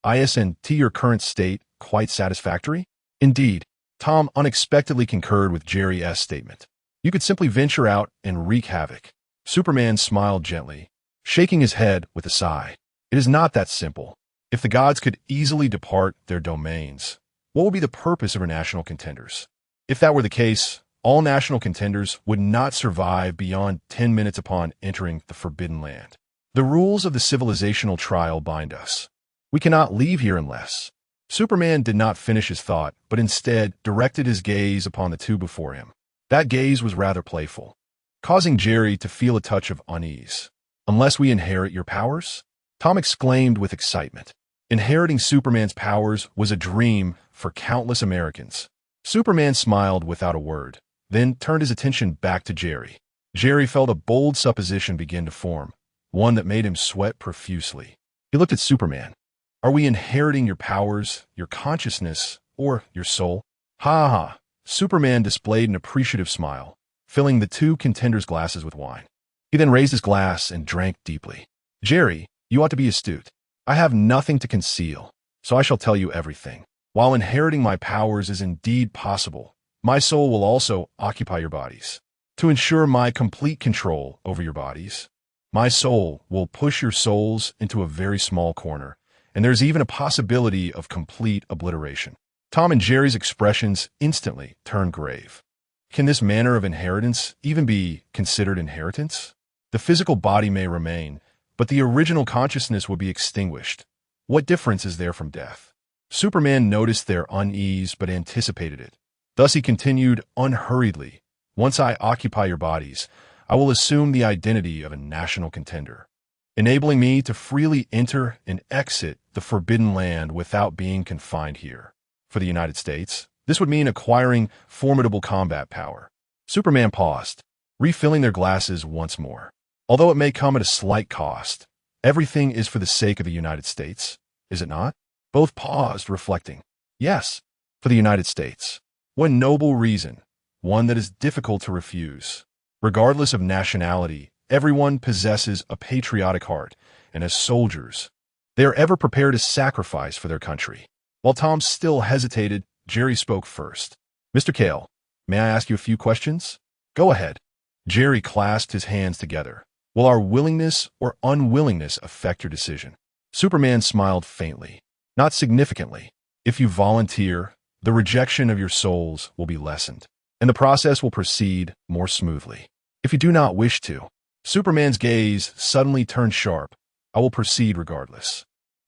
Isn't your current state quite satisfactory? Indeed, Tom unexpectedly concurred with Jerry's statement. You could simply venture out and wreak havoc. Superman smiled gently, shaking his head with a sigh. It is not that simple. If the gods could easily depart their domains, what would be the purpose of our national contenders? If that were the case, all national contenders would not survive beyond 10 minutes upon entering the Forbidden Land. The rules of the civilizational trial bind us. We cannot leave here unless... Superman did not finish his thought, but instead directed his gaze upon the two before him. That gaze was rather playful, causing Jerry to feel a touch of unease. Unless we inherit your powers? Tom exclaimed with excitement. Inheriting Superman's powers was a dream for countless Americans. Superman smiled without a word, then turned his attention back to Jerry. Jerry felt a bold supposition begin to form, one that made him sweat profusely. He looked at Superman. Are we inheriting your powers, your consciousness, or your soul? Ha ha! Superman displayed an appreciative smile, filling the two contenders' glasses with wine. He then raised his glass and drank deeply. Jerry, you ought to be astute. I have nothing to conceal, so I shall tell you everything. While inheriting my powers is indeed possible, my soul will also occupy your bodies. To ensure my complete control over your bodies, my soul will push your souls into a very small corner, and there's even a possibility of complete obliteration. Tom and Jerry's expressions instantly turned grave. Can this manner of inheritance even be considered inheritance? The physical body may remain, but the original consciousness would be extinguished. What difference is there from death? Superman noticed their unease but anticipated it. Thus he continued unhurriedly, Once I occupy your bodies, I will assume the identity of a national contender, enabling me to freely enter and exit the Forbidden Land without being confined here. For the United States, this would mean acquiring formidable combat power. Superman paused, refilling their glasses once more. Although it may come at a slight cost, everything is for the sake of the United States, is it not? Both paused, reflecting. Yes, for the United States. What noble reason, one that is difficult to refuse. Regardless of nationality, everyone possesses a patriotic heart, and as soldiers, they are ever prepared to sacrifice for their country. While Tom still hesitated, Jerry spoke first. Mr. Kale, may I ask you a few questions? Go ahead. Jerry clasped his hands together. Will our willingness or unwillingness affect your decision? Superman smiled faintly. Not significantly. If you volunteer, the rejection of your souls will be lessened, and the process will proceed more smoothly. If you do not wish to, Superman's gaze suddenly turned sharp. I will proceed regardless.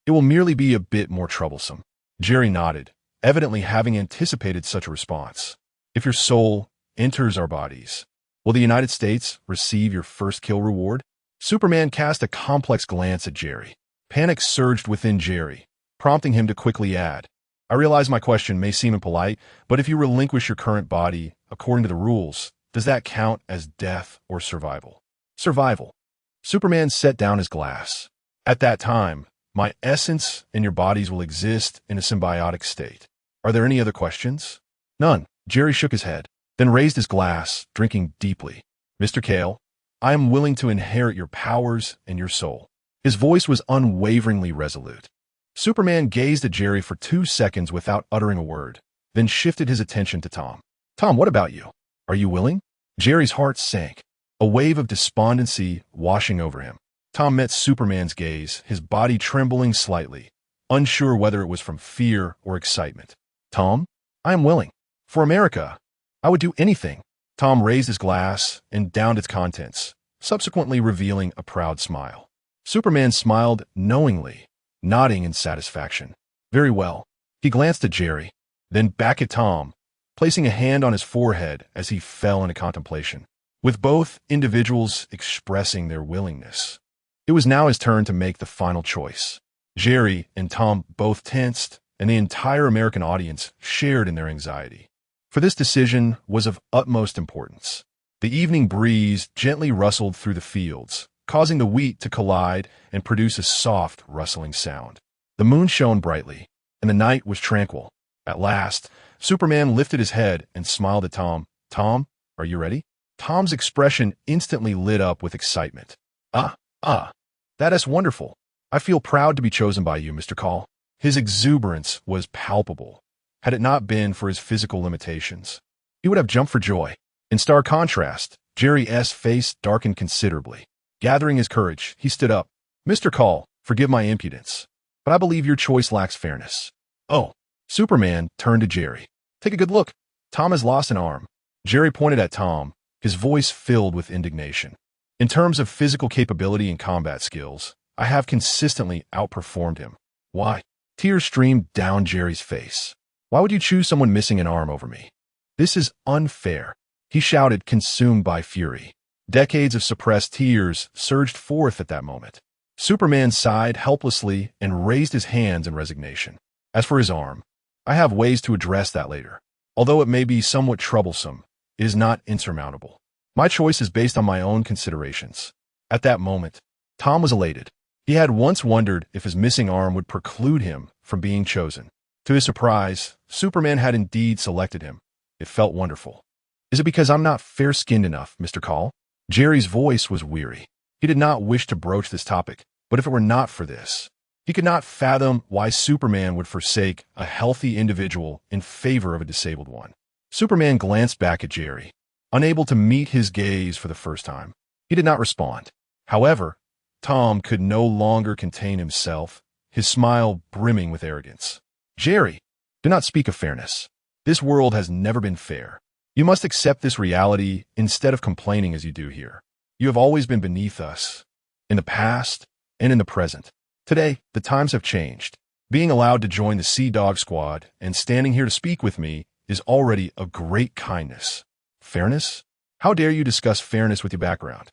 It will merely be a bit more troublesome. Jerry nodded, evidently having anticipated such a response. If your soul enters our bodies, will the United States receive your first kill reward? Superman cast a complex glance at Jerry. Panic surged within Jerry, prompting him to quickly add, I realize my question may seem impolite, but if you relinquish your current body, according to the rules, does that count as death or survival? Survival. Superman set down his glass. At that time, my essence and your bodies will exist in a symbiotic state. Are there any other questions? None. Jerry shook his head, then raised his glass, drinking deeply. Mr. Kale, I am willing to inherit your powers and your soul. His voice was unwaveringly resolute. Superman gazed at Jerry for 2 seconds without uttering a word, then shifted his attention to Tom. Tom, what about you? Are you willing? Jerry's heart sank, a wave of despondency washing over him. Tom met Superman's gaze, his body trembling slightly, unsure whether it was from fear or excitement. Tom, I am willing. For America, I would do anything. Tom raised his glass and downed its contents, subsequently revealing a proud smile. Superman smiled knowingly, nodding in satisfaction. Very well. He glanced at Jerry, then back at Tom, placing a hand on his forehead as he fell into contemplation. With both individuals expressing their willingness, it was now his turn to make the final choice. Jerry and Tom both tensed, and the entire American audience shared in their anxiety. For this decision was of utmost importance. The evening breeze gently rustled through the fields, causing the wheat to collide and produce a soft, rustling sound. The moon shone brightly, and the night was tranquil. At last, Superman lifted his head and smiled at Tom. Tom, are you ready? Tom's expression instantly lit up with excitement. That is wonderful. I feel proud to be chosen by you, Mr. Call. His exuberance was palpable. Had it not been for his physical limitations, he would have jumped for joy. In stark contrast, Jerry's face darkened considerably. Gathering his courage, he stood up. Mr. Call, forgive my impudence, but I believe your choice lacks fairness. Oh. Superman turned to Jerry. Take a good look. Tom has lost an arm. Jerry pointed at Tom, his voice filled with indignation. In terms of physical capability and combat skills, I have consistently outperformed him. Why? Tears streamed down Jerry's face. Why would you choose someone missing an arm over me? This is unfair, he shouted, consumed by fury. Decades of suppressed tears surged forth at that moment. Superman sighed helplessly and raised his hands in resignation. As for his arm, I have ways to address that later. Although it may be somewhat troublesome, it is not insurmountable. My choice is based on my own considerations. At that moment, Tom was elated. He had once wondered if his missing arm would preclude him from being chosen. To his surprise, Superman had indeed selected him. It felt wonderful. Is it because I'm not fair-skinned enough, Mr. Call? Jerry's voice was weary. He did not wish to broach this topic, but if it were not for this, he could not fathom why Superman would forsake a healthy individual in favor of a disabled one. Superman glanced back at Jerry, unable to meet his gaze for the first time. He did not respond. However, Tom could no longer contain himself, his smile brimming with arrogance. Jerry, do not speak of fairness. This world has never been fair. You must accept this reality instead of complaining as you do here. You have always been beneath us, in the past and in the present. Today, the times have changed. Being allowed to join the Sea Dog Squad and standing here to speak with me is already a great kindness. Fairness? How dare you discuss fairness with your background?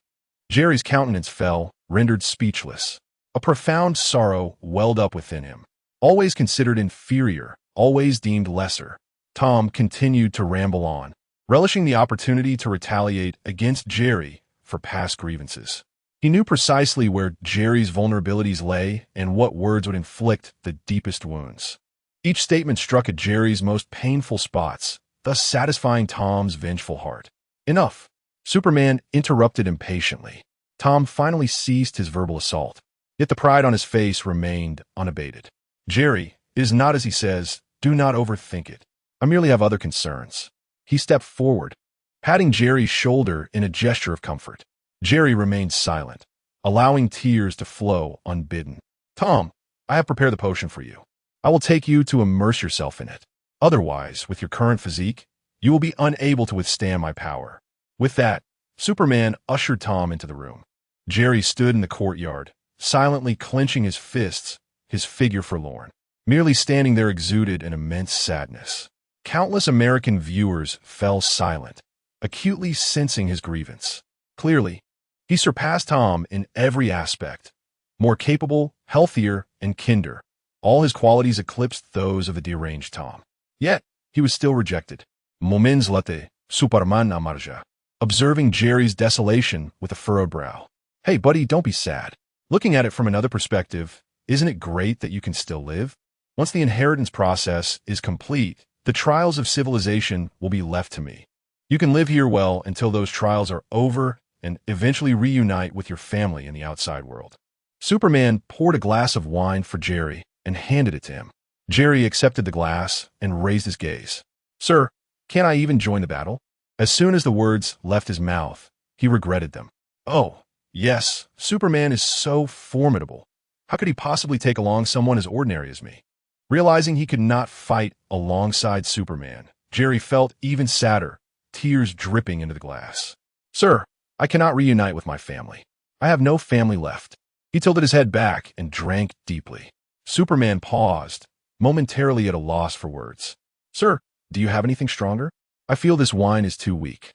Jerry's countenance fell, rendered speechless. A profound sorrow welled up within him. Always considered inferior, always deemed lesser, Tom continued to ramble on, relishing the opportunity to retaliate against Jerry for past grievances. He knew precisely where Jerry's vulnerabilities lay and what words would inflict the deepest wounds. Each statement struck at Jerry's most painful spots, thus satisfying Tom's vengeful heart. Enough! Superman interrupted impatiently. Tom finally ceased his verbal assault, yet the pride on his face remained unabated. Jerry, it is not as he says. Do not overthink it. I merely have other concerns. He stepped forward, patting Jerry's shoulder in a gesture of comfort. Jerry remained silent, allowing tears to flow unbidden. Tom, I have prepared the potion for you. I will take you to immerse yourself in it. Otherwise, with your current physique, you will be unable to withstand my power. With that, Superman ushered Tom into the room. Jerry stood in the courtyard, silently clenching his fists, his figure forlorn. Merely standing there exuded an immense sadness. Countless American viewers fell silent, acutely sensing his grievance. Clearly, he surpassed Tom in every aspect. More capable, healthier, and kinder. All his qualities eclipsed those of a deranged Tom. Yet, he was still rejected. Moments later, Superman amarja. Observing Jerry's desolation with a furrowed brow. Hey, buddy, don't be sad. Looking at it from another perspective, isn't it great that you can still live? Once the inheritance process is complete, the trials of civilization will be left to me. You can live here well until those trials are over and eventually reunite with your family in the outside world. Superman poured a glass of wine for Jerry and handed it to him. Jerry accepted the glass and raised his gaze. Sir, can't I even join the battle? As soon as the words left his mouth, he regretted them. Oh, yes, Superman is so formidable. How could he possibly take along someone as ordinary as me? Realizing he could not fight alongside Superman, Jerry felt even sadder, tears dripping into the glass. Sir, I cannot reunite with my family. I have no family left. He tilted his head back and drank deeply. Superman paused, momentarily at a loss for words. Sir, do you have anything stronger? I feel this wine is too weak.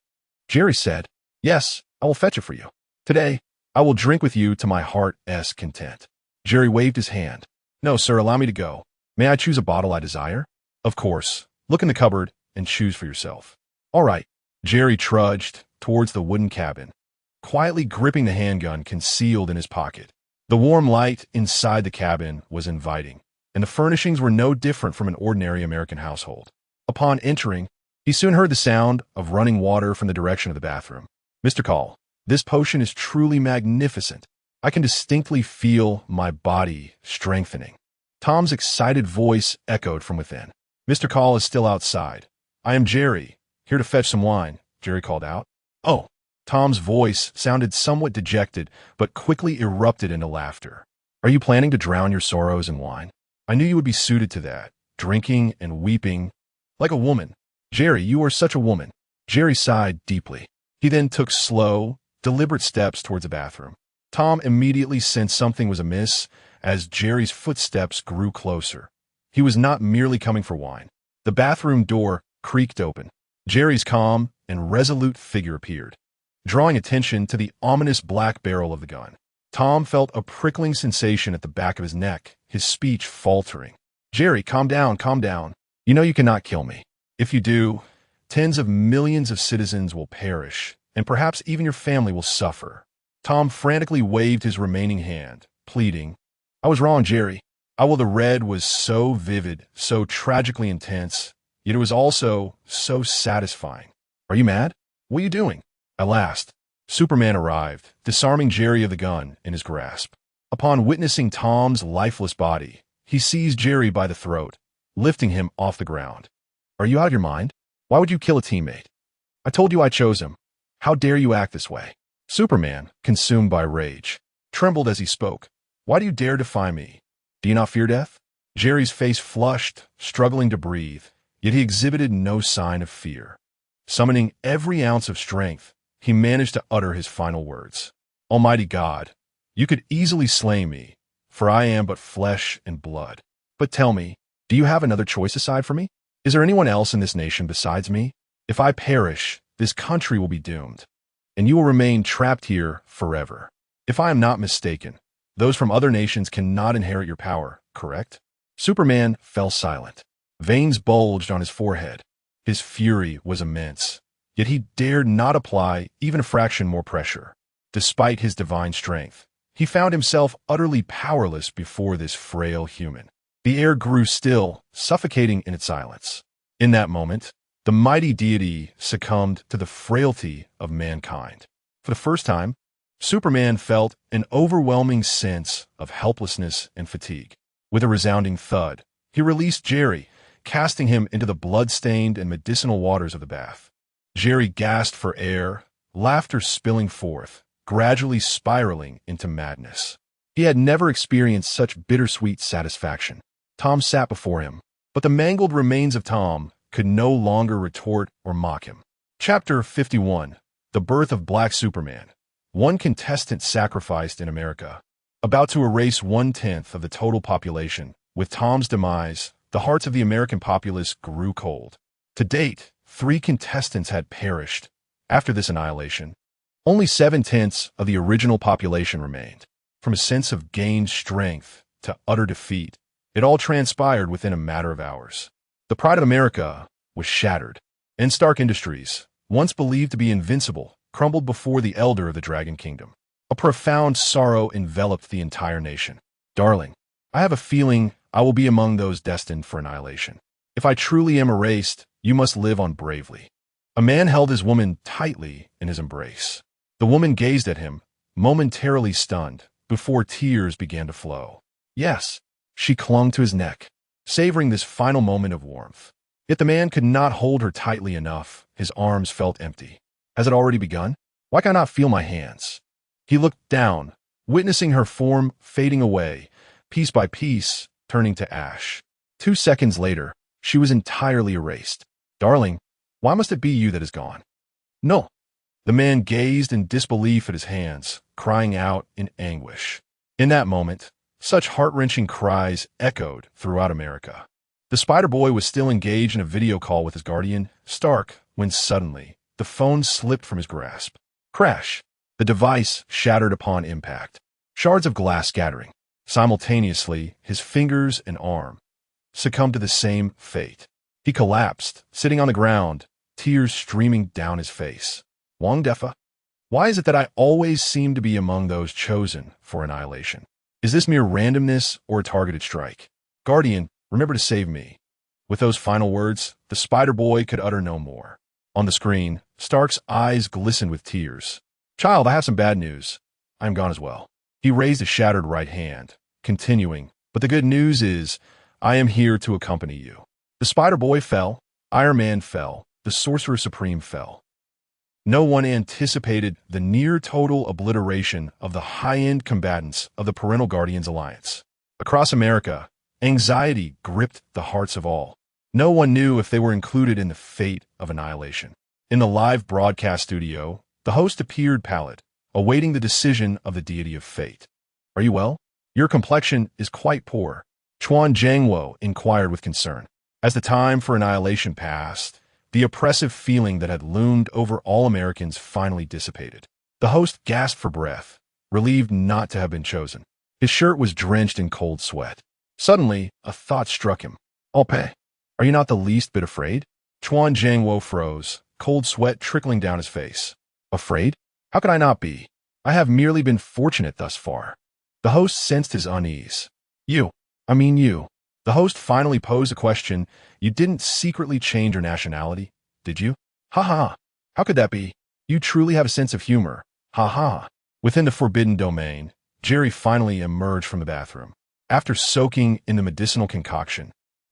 Jerry said, Yes, I will fetch it for you. Today, I will drink with you to my heart's content. Jerry waved his hand. No, sir, allow me to go. May I choose a bottle I desire? Of course. Look in the cupboard and choose for yourself. All right. Jerry trudged towards the wooden cabin, quietly gripping the handgun concealed in his pocket. The warm light inside the cabin was inviting, and the furnishings were no different from an ordinary American household. A Upon entering, he soon heard the sound of running water from the direction of the bathroom. Mr. Call, this potion is truly magnificent. I can distinctly feel my body strengthening. Tom's excited voice echoed from within. Mr. Call is still outside. I am Jerry, here to fetch some wine, Jerry called out. Oh, Tom's voice sounded somewhat dejected, but quickly erupted into laughter. Are you planning to drown your sorrows in wine? I knew you would be suited to that, drinking and weeping like a woman. Jerry, you are such a woman. Jerry sighed deeply. He then took slow, deliberate steps towards the bathroom. Tom immediately sensed something was amiss as Jerry's footsteps grew closer. He was not merely coming for wine. The bathroom door creaked open. Jerry's calm and resolute figure appeared, drawing attention to the ominous black barrel of the gun. Tom felt a prickling sensation at the back of his neck, his speech faltering. Jerry, calm down, calm down. You know you cannot kill me. If you do, tens of millions of citizens will perish, and perhaps even your family will suffer. Tom frantically waved his remaining hand, pleading, I was wrong, Jerry. The red was so vivid, so tragically intense, yet it was also so satisfying. Are you mad? What are you doing? At last, Superman arrived, disarming Jerry of the gun in his grasp. Upon witnessing Tom's lifeless body, he seized Jerry by the throat, lifting him off the ground. Are you out of your mind? Why would you kill a teammate? I told you I chose him. How dare you act this way? Superman, consumed by rage, trembled as he spoke. Why do you dare defy me? Do you not fear death? Jerry's face flushed, struggling to breathe, yet he exhibited no sign of fear. Summoning every ounce of strength, he managed to utter his final words. Almighty God, you could easily slay me, for I am but flesh and blood. But tell me, do you have another choice aside from me? Is there anyone else in this nation besides me? If I perish, this country will be doomed, and you will remain trapped here forever. If I am not mistaken, those from other nations cannot inherit your power, correct? Superman fell silent. Veins bulged on his forehead. His fury was immense, yet he dared not apply even a fraction more pressure. Despite his divine strength, he found himself utterly powerless before this frail human. The air grew still, suffocating in its silence. In that moment, the mighty deity succumbed to the frailty of mankind. For the first time, Superman felt an overwhelming sense of helplessness and fatigue. With a resounding thud, he released Jerry, casting him into the blood-stained and medicinal waters of the bath. Jerry gasped for air, laughter spilling forth, gradually spiraling into madness. He had never experienced such bittersweet satisfaction. Tom sat before him, but the mangled remains of Tom could no longer retort or mock him. Chapter 51. The Birth of Black Superman. One contestant sacrificed in America. About to erase 1/10 of the total population, with Tom's demise, the hearts of the American populace grew cold. To date, 3 contestants had perished. After this annihilation, only 7/10 of the original population remained. From a sense of gained strength to utter defeat, it all transpired within a matter of hours. The pride of America was shattered, and Stark Industries, once believed to be invincible, crumbled before the elder of the Dragon Kingdom. A profound sorrow enveloped the entire nation. Darling, I have a feeling I will be among those destined for annihilation. If I truly am erased, you must live on bravely. A man held his woman tightly in his embrace. The woman gazed at him, momentarily stunned, before tears began to flow. Yes, she clung to his neck, savoring this final moment of warmth. Yet the man could not hold her tightly enough. His arms felt empty. Has it already begun? Why can I not feel my hands? He looked down, witnessing her form fading away, piece by piece, turning to ash. 2 seconds later, she was entirely erased. Darling, why must it be you that is gone? No. The man gazed in disbelief at his hands, crying out in anguish. In that moment, such heart-wrenching cries echoed throughout America. The Spider-Boy was still engaged in a video call with his guardian, Stark, when suddenly, the phone slipped from his grasp. Crash! The device shattered upon impact, shards of glass scattering. Simultaneously, his fingers and arm succumbed to the same fate. He collapsed, sitting on the ground, tears streaming down his face. Wang Defa, why is it that I always seem to be among those chosen for annihilation? Is this mere randomness or a targeted strike? Guardian, remember to save me. With those final words, the The spider boy could utter no more. On the screen, Stark's eyes glistened with tears. "Child, I have some bad news. I am gone as well." He raised a shattered right hand, continuing, "But the good news is, I am here to accompany you." The spider boy fell, Iron Man fell, the Sorcerer Supreme fell. No one anticipated the near-total obliteration of the high-end combatants of the Parental Guardians Alliance. Across America, anxiety gripped the hearts of all. No one knew if they were included in the fate of annihilation. In the live broadcast studio, the host appeared pallid, awaiting the decision of the deity of fate. "Are you well? Your complexion is quite poor," Xuanwu inquired with concern. As the time for annihilation passed, the oppressive feeling that had loomed over all Americans finally dissipated. The host gasped for breath, relieved not to have been chosen. His shirt was drenched in cold sweat. Suddenly, a thought struck him. "I'll pay. Are you not the least bit afraid?" Xuanwu froze, cold sweat trickling down his face. "Afraid? How could I not be? I have merely been fortunate thus far." The host sensed his unease. You. The host finally posed a question. "You didn't secretly change your nationality, did you?" "Ha ha. How could that be? You truly have a sense of humor. Ha ha." Within the forbidden domain, Jerry finally emerged from the bathroom. After soaking in the medicinal concoction,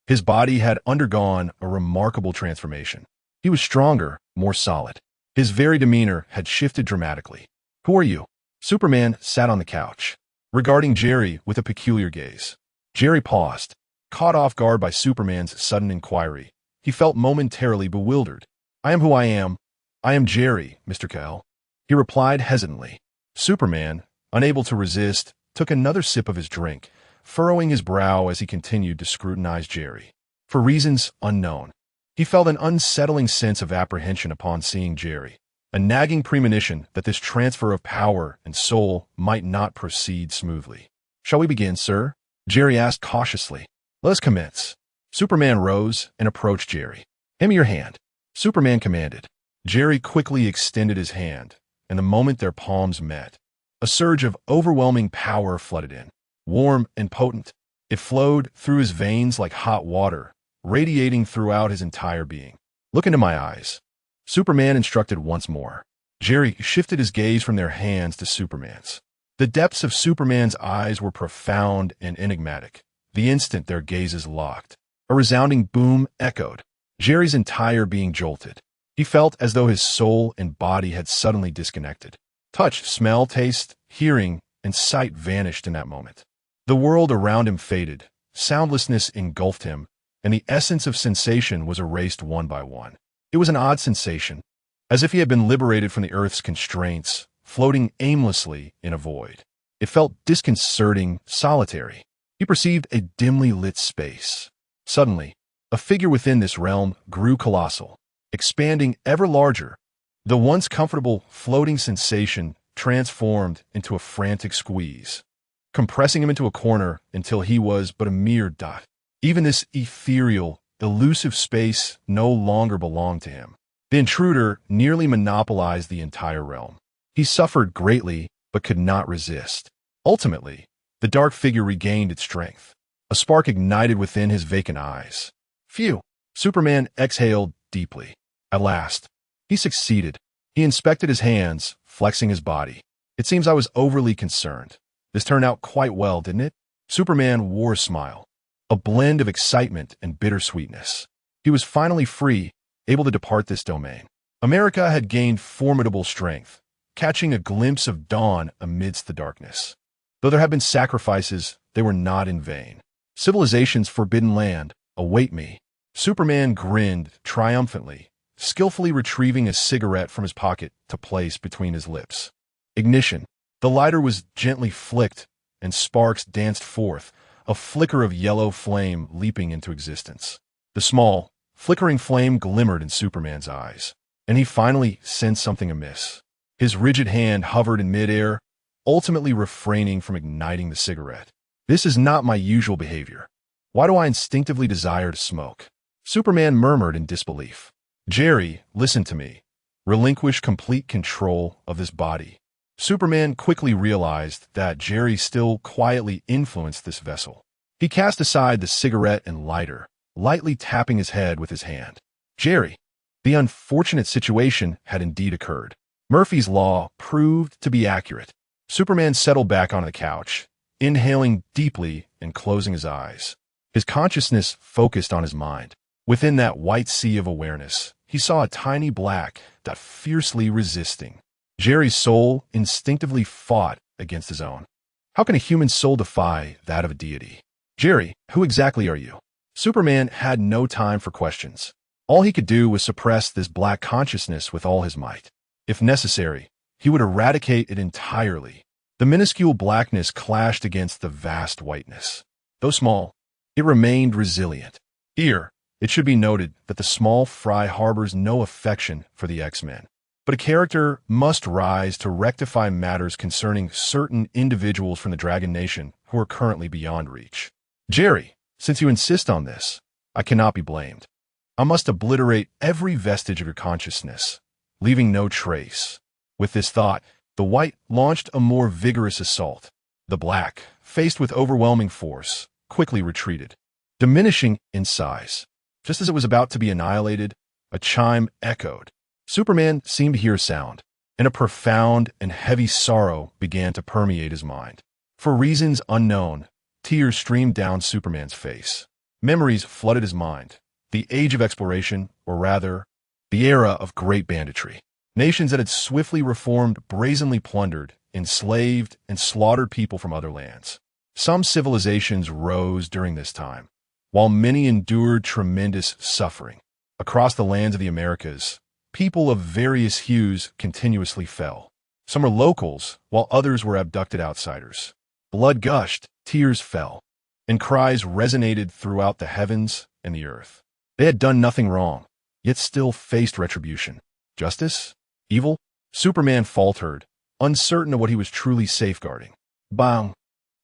his body had undergone a remarkable transformation. He was stronger, more solid. His very demeanor had shifted dramatically. "Who are you?" Superman sat on the couch, regarding Jerry with a peculiar gaze. Jerry paused, caught off guard by Superman's sudden inquiry. He felt momentarily bewildered. "I am who I am. I am Jerry, Mr. Kell," he replied hesitantly. Superman, unable to resist, took another sip of his drink, furrowing his brow as he continued to scrutinize Jerry. For reasons unknown, he felt an unsettling sense of apprehension upon seeing Jerry, a nagging premonition that this transfer of power and soul might not proceed smoothly. "Shall we begin, sir?" Jerry asked cautiously. "Let us commence." Superman rose and approached Jerry. "Hand me your hand," Superman commanded. Jerry quickly extended his hand, and the moment their palms met, a surge of overwhelming power flooded in. Warm and potent, it flowed through his veins like hot water, radiating throughout his entire being. "Look into my eyes," Superman instructed once more. Jerry shifted his gaze from their hands to Superman's. The depths of Superman's eyes were profound and enigmatic. The instant their gazes locked, a resounding boom echoed. Jerry's entire being jolted. He felt as though his soul and body had suddenly disconnected. Touch, smell, taste, hearing, and sight vanished in that moment. The world around him faded, soundlessness engulfed him, and the essence of sensation was erased one by one. It was an odd sensation, as if he had been liberated from the earth's constraints, floating aimlessly in a void. It felt disconcerting, solitary. He perceived a dimly lit space. Suddenly, a figure within this realm grew colossal, expanding ever larger. The once comfortable, floating sensation transformed into a frantic squeeze, compressing him into a corner until he was but a mere dot. Even this ethereal, elusive space no longer belonged to him. The intruder nearly monopolized the entire realm. He suffered greatly, but could not resist. Ultimately, the dark figure regained its strength. A spark ignited within his vacant eyes. Phew! Superman exhaled deeply. At last, he succeeded. He inspected his hands, flexing his body. "It seems I was overly concerned. This turned out quite well, didn't it?" Superman wore a smile, a blend of excitement and bittersweetness. He was finally free, able to depart this domain. America had gained formidable strength, catching a glimpse of dawn amidst the darkness. Though there had been sacrifices, they were not in vain. Civilization's forbidden land, await me. Superman grinned triumphantly, skillfully retrieving a cigarette from his pocket to place between his lips. Ignition. The lighter was gently flicked, and sparks danced forth, a flicker of yellow flame leaping into existence. The small, flickering flame glimmered in Superman's eyes, and he finally sensed something amiss. His rigid hand hovered in midair, ultimately refraining from igniting the cigarette. "This is not my usual behavior. Why do I instinctively desire to smoke?" Superman murmured in disbelief. "Jerry, listen to me. Relinquish complete control of this body." Superman quickly realized that Jerry still quietly influenced this vessel. He cast aside the cigarette and lighter, lightly tapping his head with his hand. Jerry. The unfortunate situation had indeed occurred. Murphy's Law proved to be accurate. Superman settled back onto the couch, inhaling deeply and closing his eyes. His consciousness focused on his mind. Within that white sea of awareness, he saw a tiny black dot fiercely resisting. Jerry's soul instinctively fought against his own. How can a human soul defy that of a deity? Jerry, who exactly are you? Superman had no time for questions. All he could do was suppress this black consciousness with all his might. If necessary, he would eradicate it entirely. The minuscule blackness clashed against the vast whiteness. Though small, it remained resilient. Here, it should be noted that the small fry harbors no affection for the X-Men. But a character must rise to rectify matters concerning certain individuals from the Dragon Nation who are currently beyond reach. Jerry, since you insist on this, I cannot be blamed. I must obliterate every vestige of your consciousness, leaving no trace. With this thought, the white launched a more vigorous assault. The black, faced with overwhelming force, quickly retreated, diminishing in size. Just as it was about to be annihilated, a chime echoed. Superman seemed to hear a sound, and a profound and heavy sorrow began to permeate his mind. For reasons unknown, tears streamed down Superman's face. Memories flooded his mind. The age of exploration, or rather, the era of great banditry. Nations that had swiftly reformed brazenly plundered, enslaved, and slaughtered people from other lands. Some civilizations rose during this time, while many endured tremendous suffering. Across the lands of the Americas, people of various hues continuously fell. Some were locals, while others were abducted outsiders. Blood gushed, tears fell, and cries resonated throughout the heavens and the earth. They had done nothing wrong, yet still faced retribution. Justice? Evil? Superman faltered, uncertain of what he was truly safeguarding. Bang!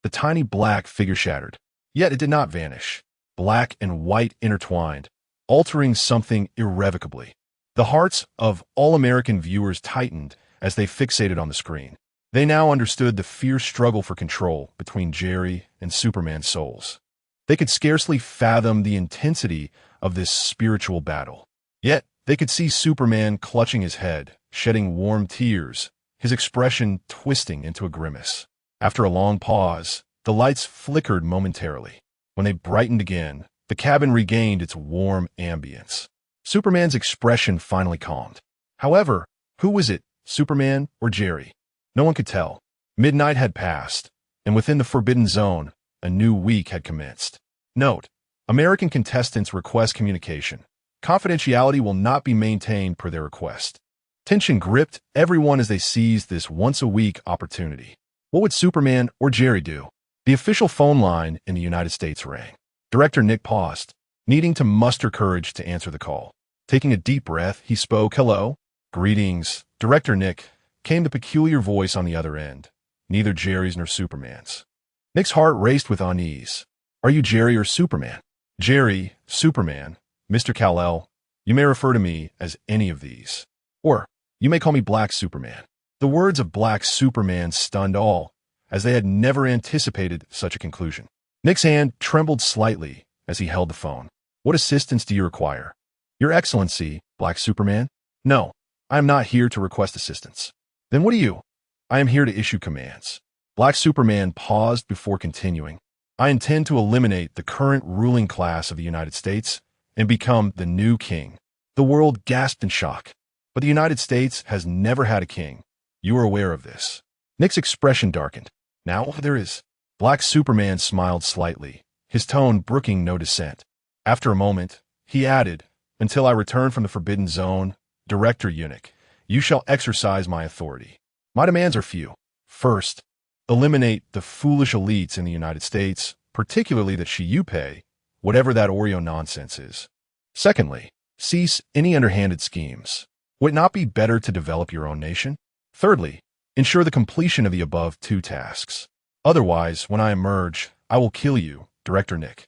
The tiny black figure shattered. Yet it did not vanish. Black and white intertwined, altering something irrevocably. The hearts of all American viewers tightened as they fixated on the screen. They now understood the fierce struggle for control between Jerry and Superman's souls. They could scarcely fathom the intensity of this spiritual battle. Yet, they could see Superman clutching his head, shedding warm tears, his expression twisting into a grimace. After a long pause, the lights flickered momentarily. When they brightened again, the cabin regained its warm ambience. Superman's expression finally calmed. However, who was it, Superman or Jerry? No one could tell. Midnight had passed, and within the Forbidden Zone, a new week had commenced. Note: American contestants request communication. Confidentiality will not be maintained per their request. Tension gripped everyone as they seized this once-a-week opportunity. What would Superman or Jerry do? The official phone line in the United States rang. Director Nick paused, needing to muster courage to answer the call. Taking a deep breath, he spoke. "Hello? Greetings, Director Nick," came the peculiar voice on the other end, neither Jerry's nor Superman's. Nick's heart raced with unease. "Are you Jerry or Superman?" "Jerry, Superman, Mr. Kal-El. You may refer to me as any of these. Or, you may call me Black Superman." The words of Black Superman stunned all, as they had never anticipated such a conclusion. Nick's hand trembled slightly as he held the phone. "What assistance do you require?" "Your Excellency, Black Superman." "No, I am not here to request assistance." "Then what are you?" "I am here to issue commands." Black Superman paused before continuing. "I intend to eliminate the current ruling class of the United States and become the new king." The world gasped in shock. But the United States has never had a king. You are aware of this. Nick's expression darkened. "Now there is." Black Superman smiled slightly, his tone brooking no dissent. After a moment, he added, "Until I return from the Forbidden Zone, Director Eunuch, you shall exercise my authority. My demands are few. First, eliminate the foolish elites in the United States, particularly the Chiyupe, whatever that Oreo nonsense is. Secondly, cease any underhanded schemes. Would it not be better to develop your own nation? Thirdly, ensure the completion of the above two tasks. Otherwise, when I emerge, I will kill you, Director Nick.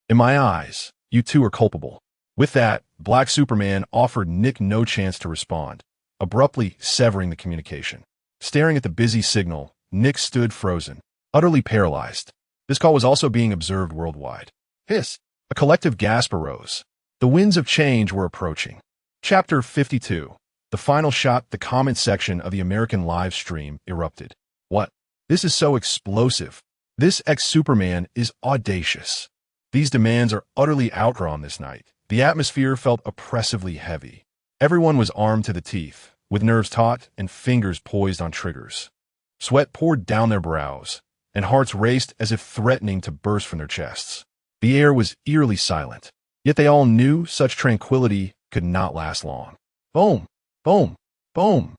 In my eyes, you two are culpable." With that, Black Superman offered Nick no chance to respond, abruptly severing the communication. Staring at the busy signal, Nick stood frozen, utterly paralyzed. This call was also being observed worldwide. Hiss! A collective gasp arose. The winds of change were approaching. Chapter 52. The final shot. The comment section of the American live stream erupted. What? This is so explosive. This ex-Superman is audacious. These demands are utterly outdrawn this night. The atmosphere felt oppressively heavy. Everyone was armed to the teeth, with nerves taut and fingers poised on triggers. Sweat poured down their brows, and hearts raced as if threatening to burst from their chests. The air was eerily silent, yet they all knew such tranquility could not last long. Boom! Boom! Boom!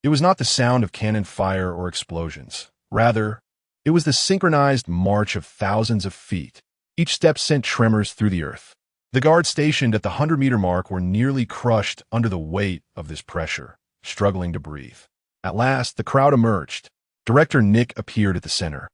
It was not the sound of cannon fire or explosions. Rather, it was the synchronized march of thousands of feet. Each step sent tremors through the earth. The guards stationed at the 100-meter mark were nearly crushed under the weight of this pressure, struggling to breathe. At last, the crowd emerged. Director Nick appeared at the center,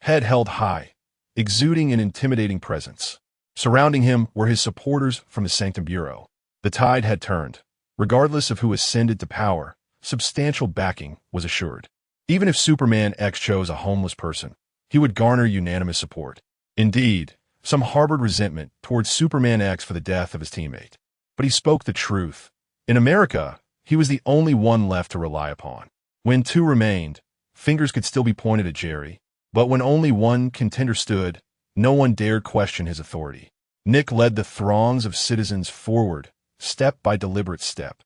head held high, exuding an intimidating presence. Surrounding him were his supporters from the Sanctum Bureau. The tide had turned. Regardless of who ascended to power, substantial backing was assured. Even if Superman X chose a homeless person, he would garner unanimous support. Indeed, some harbored resentment towards Superman X for the death of his teammate. But he spoke the truth. In America, he was the only one left to rely upon. When two remained, fingers could still be pointed at Jerry. But when only one contender stood, no one dared question his authority. Nick led the throngs of citizens forward, step by deliberate step,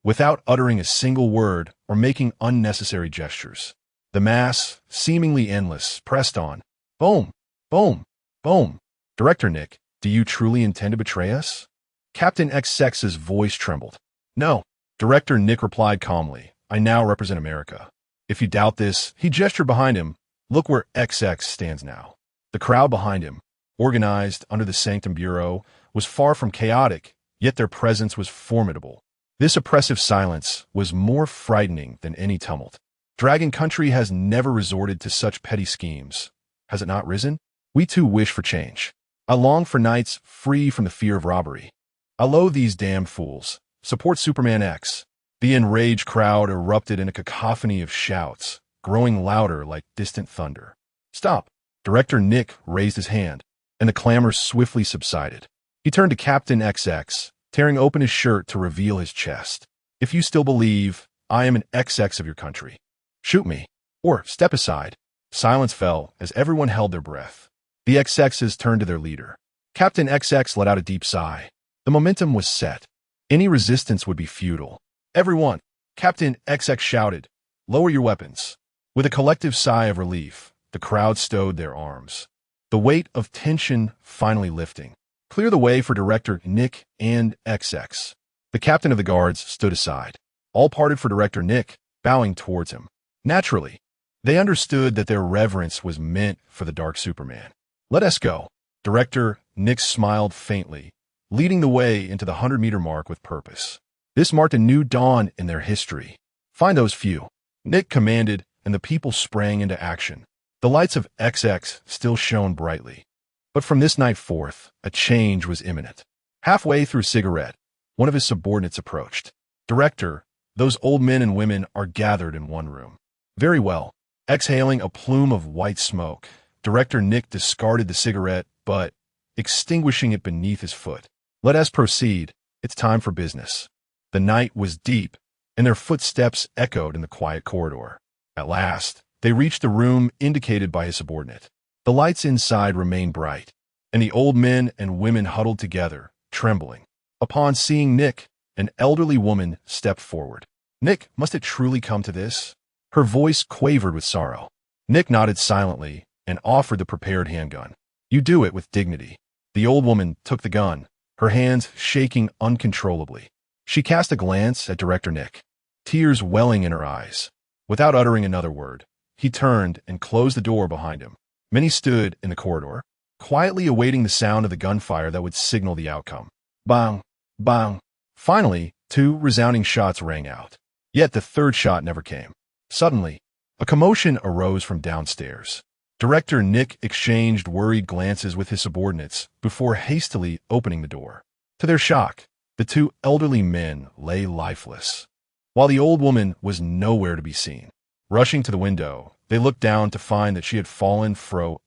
without uttering a single word or making unnecessary gestures. The mass, seemingly endless, pressed on. Boom! Boom! Boom! Director Nick, do you truly intend to betray us? Captain XX's voice trembled. No. Director Nick replied calmly. I now represent America. If you doubt this, he gestured behind him. Look where XX stands now. The crowd behind him, organized under the Sanctum Bureau, was far from chaotic, yet their presence was formidable. This oppressive silence was more frightening than any tumult. Dragon Country has never resorted to such petty schemes. Has it not risen? We too wish for change. I long for nights free from the fear of robbery. I loathe these damned fools. Support Superman X. The enraged crowd erupted in a cacophony of shouts, growing louder like distant thunder. Stop! Director Nick raised his hand, and the clamor swiftly subsided. He turned to Captain XX, tearing open his shirt to reveal his chest. If you still believe I am an XX of your country, shoot me, or step aside. Silence fell as everyone held their breath. The XXs turned to their leader. Captain XX let out a deep sigh. The momentum was set. Any resistance would be futile. Everyone, Captain XX shouted, lower your weapons. With a collective sigh of relief, the crowd stowed their arms. The weight of tension finally lifting. Clear the way for Director Nick and XX. The captain of the guards stood aside. All parted for Director Nick, bowing towards him. Naturally, they understood that their reverence was meant for the Dark Superman. Let us go. Director Nick smiled faintly, leading the way into the 100-meter mark with purpose. This marked a new dawn in their history. Find those few. Nick commanded, and the people sprang into action. The lights of XX still shone brightly. But from this night forth, a change was imminent. Halfway through cigarette, one of his subordinates approached. Director, those old men and women are gathered in one room. Very well. Exhaling a plume of white smoke, Director Nick discarded the cigarette, but extinguishing it beneath his foot. Let us proceed. It's time for business. The night was deep, and their footsteps echoed in the quiet corridor. At last, they reached the room indicated by his subordinate. The lights inside remained bright, and the old men and women huddled together, trembling. Upon seeing Nick, an elderly woman stepped forward. Nick, must it truly come to this? Her voice quavered with sorrow. Nick nodded silently and offered the prepared handgun. You do it with dignity. The old woman took the gun, her hands shaking uncontrollably. She cast a glance at Director Nick, tears welling in her eyes. Without uttering another word, he turned and closed the door behind him. Many stood in the corridor, quietly awaiting the sound of the gunfire that would signal the outcome. Bang! Bang! Finally, 2 resounding shots rang out. Yet the third shot never came. Suddenly, a commotion arose from downstairs. Director Nick exchanged worried glances with his subordinates before hastily opening the door. To their shock, the 2 elderly men lay lifeless, while the old woman was nowhere to be seen. Rushing to the window, they looked down to find that she had fallen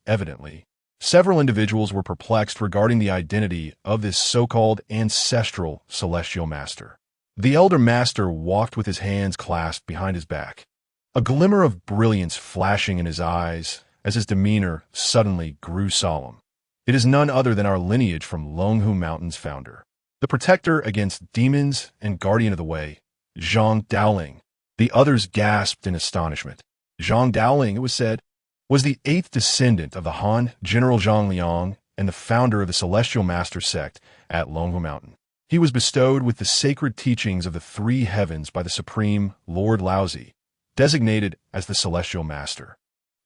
evidently Several individuals were perplexed regarding the identity of this so-called ancestral celestial master. The elder master walked with his hands clasped behind his back, a glimmer of brilliance flashing in his eyes as his demeanor suddenly grew solemn. It is none other than our lineage from Longhu Mountain's founder, the protector against demons and guardian of the way, Zhang Daoling. The others gasped in astonishment. Zhang Daoling, it was said, was the 8th descendant of the Han General Zhang Liang and the founder of the Celestial Master sect at Longhu Mountain. He was bestowed with the sacred teachings of the 3 heavens by the supreme Lord Laozi, designated as the Celestial Master,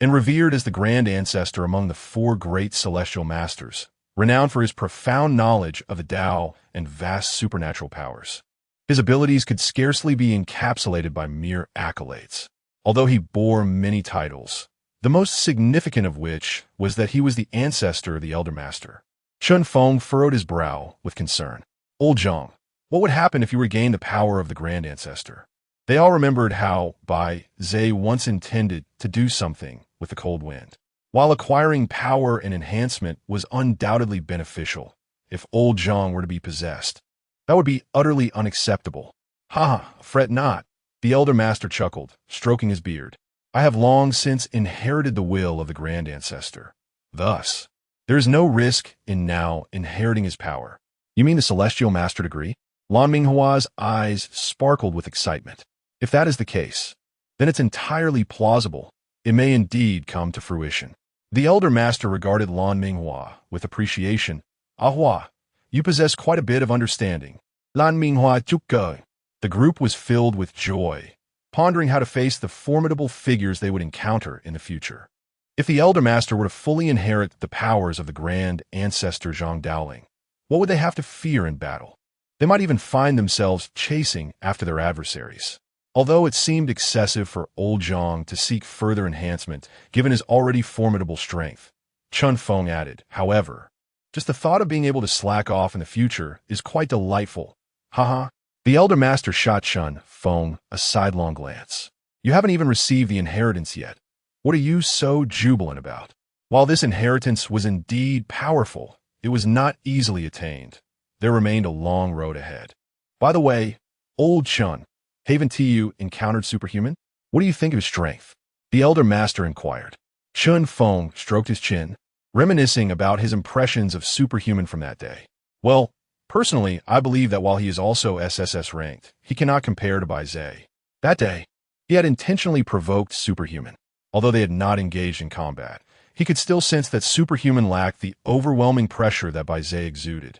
and revered as the grand ancestor among the 4 great Celestial Masters, renowned for his profound knowledge of the Tao and vast supernatural powers. His abilities could scarcely be encapsulated by mere accolades, although he bore many titles, the most significant of which was that he was the ancestor of the Elder Master. Feng furrowed his brow with concern. Old Zhang, what would happen if you regained the power of the Grand Ancestor? They all remembered how Bai Zhe once intended to do something with the cold wind. While acquiring power and enhancement was undoubtedly beneficial, if old Zhang were to be possessed, that would be utterly unacceptable. Ha, fret not, the Elder Master chuckled, stroking his beard. I have long since inherited the will of the Grand Ancestor. Thus, there is no risk in now inheriting his power. You mean the Celestial Master degree? Lan Minghua's eyes sparkled with excitement. If that is the case, then it's entirely plausible. It may indeed come to fruition. The Elder Master regarded Lan Minghua with appreciation. Ahua, you possess quite a bit of understanding. Lan Minghua Chukge. The group was filled with joy, pondering how to face the formidable figures they would encounter in the future. If the Elder Master were to fully inherit the powers of the Grand Ancestor Zhang Daoling, what would they have to fear in battle? They might even find themselves chasing after their adversaries. Although it seemed excessive for old Zhang to seek further enhancement, given his already formidable strength, Feng added, however, just the thought of being able to slack off in the future is quite delightful. Haha. The Elder Master shot Feng a sidelong glance. You haven't even received the inheritance yet. What are you so jubilant about? While this inheritance was indeed powerful, it was not easily attained. There remained a long road ahead. By the way, old Chen, haven't you encountered superhuman? What do you think of his strength? The Elder Master inquired. Feng stroked his chin, reminiscing about his impressions of superhuman from that day. Well, personally, I believe that while he is also SSS ranked, he cannot compare to Bai Zhe. That day, he had intentionally provoked superhuman. Although they had not engaged in combat, he could still sense that superhuman lacked the overwhelming pressure that Bai Zhe exuded.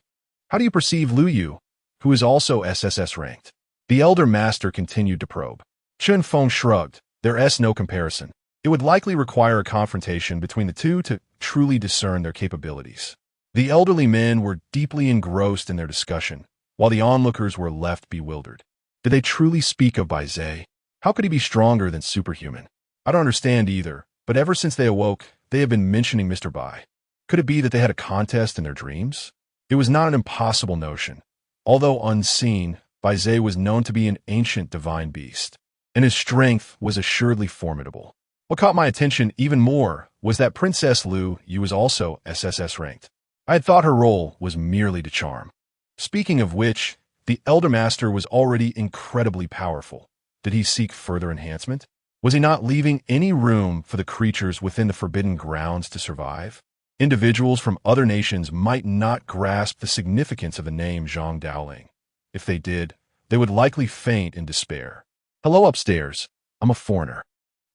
How do you perceive Lu Yu, who is also SSS ranked? The Elder Master continued to probe. Feng shrugged. There's no comparison. It would likely require a confrontation between the two to truly discern their capabilities. The elderly men were deeply engrossed in their discussion, while the onlookers were left bewildered. Did they truly speak of Bai Zhe? How could he be stronger than superhuman? I don't understand either, but ever since they awoke, they have been mentioning Mr. Bai. Could it be that they had a contest in their dreams? It was not an impossible notion. Although unseen, Bai Zhe was known to be an ancient divine beast, and his strength was assuredly formidable. What caught my attention even more was that Princess Lu Yu was also SSS ranked. I had thought her role was merely to charm. Speaking of which, the Elder Master was already incredibly powerful. Did he seek further enhancement? Was he not leaving any room for the creatures within the forbidden grounds to survive? Individuals from other nations might not grasp the significance of the name Zhang Daoling. If they did, they would likely faint in despair. Hello upstairs. I'm a foreigner.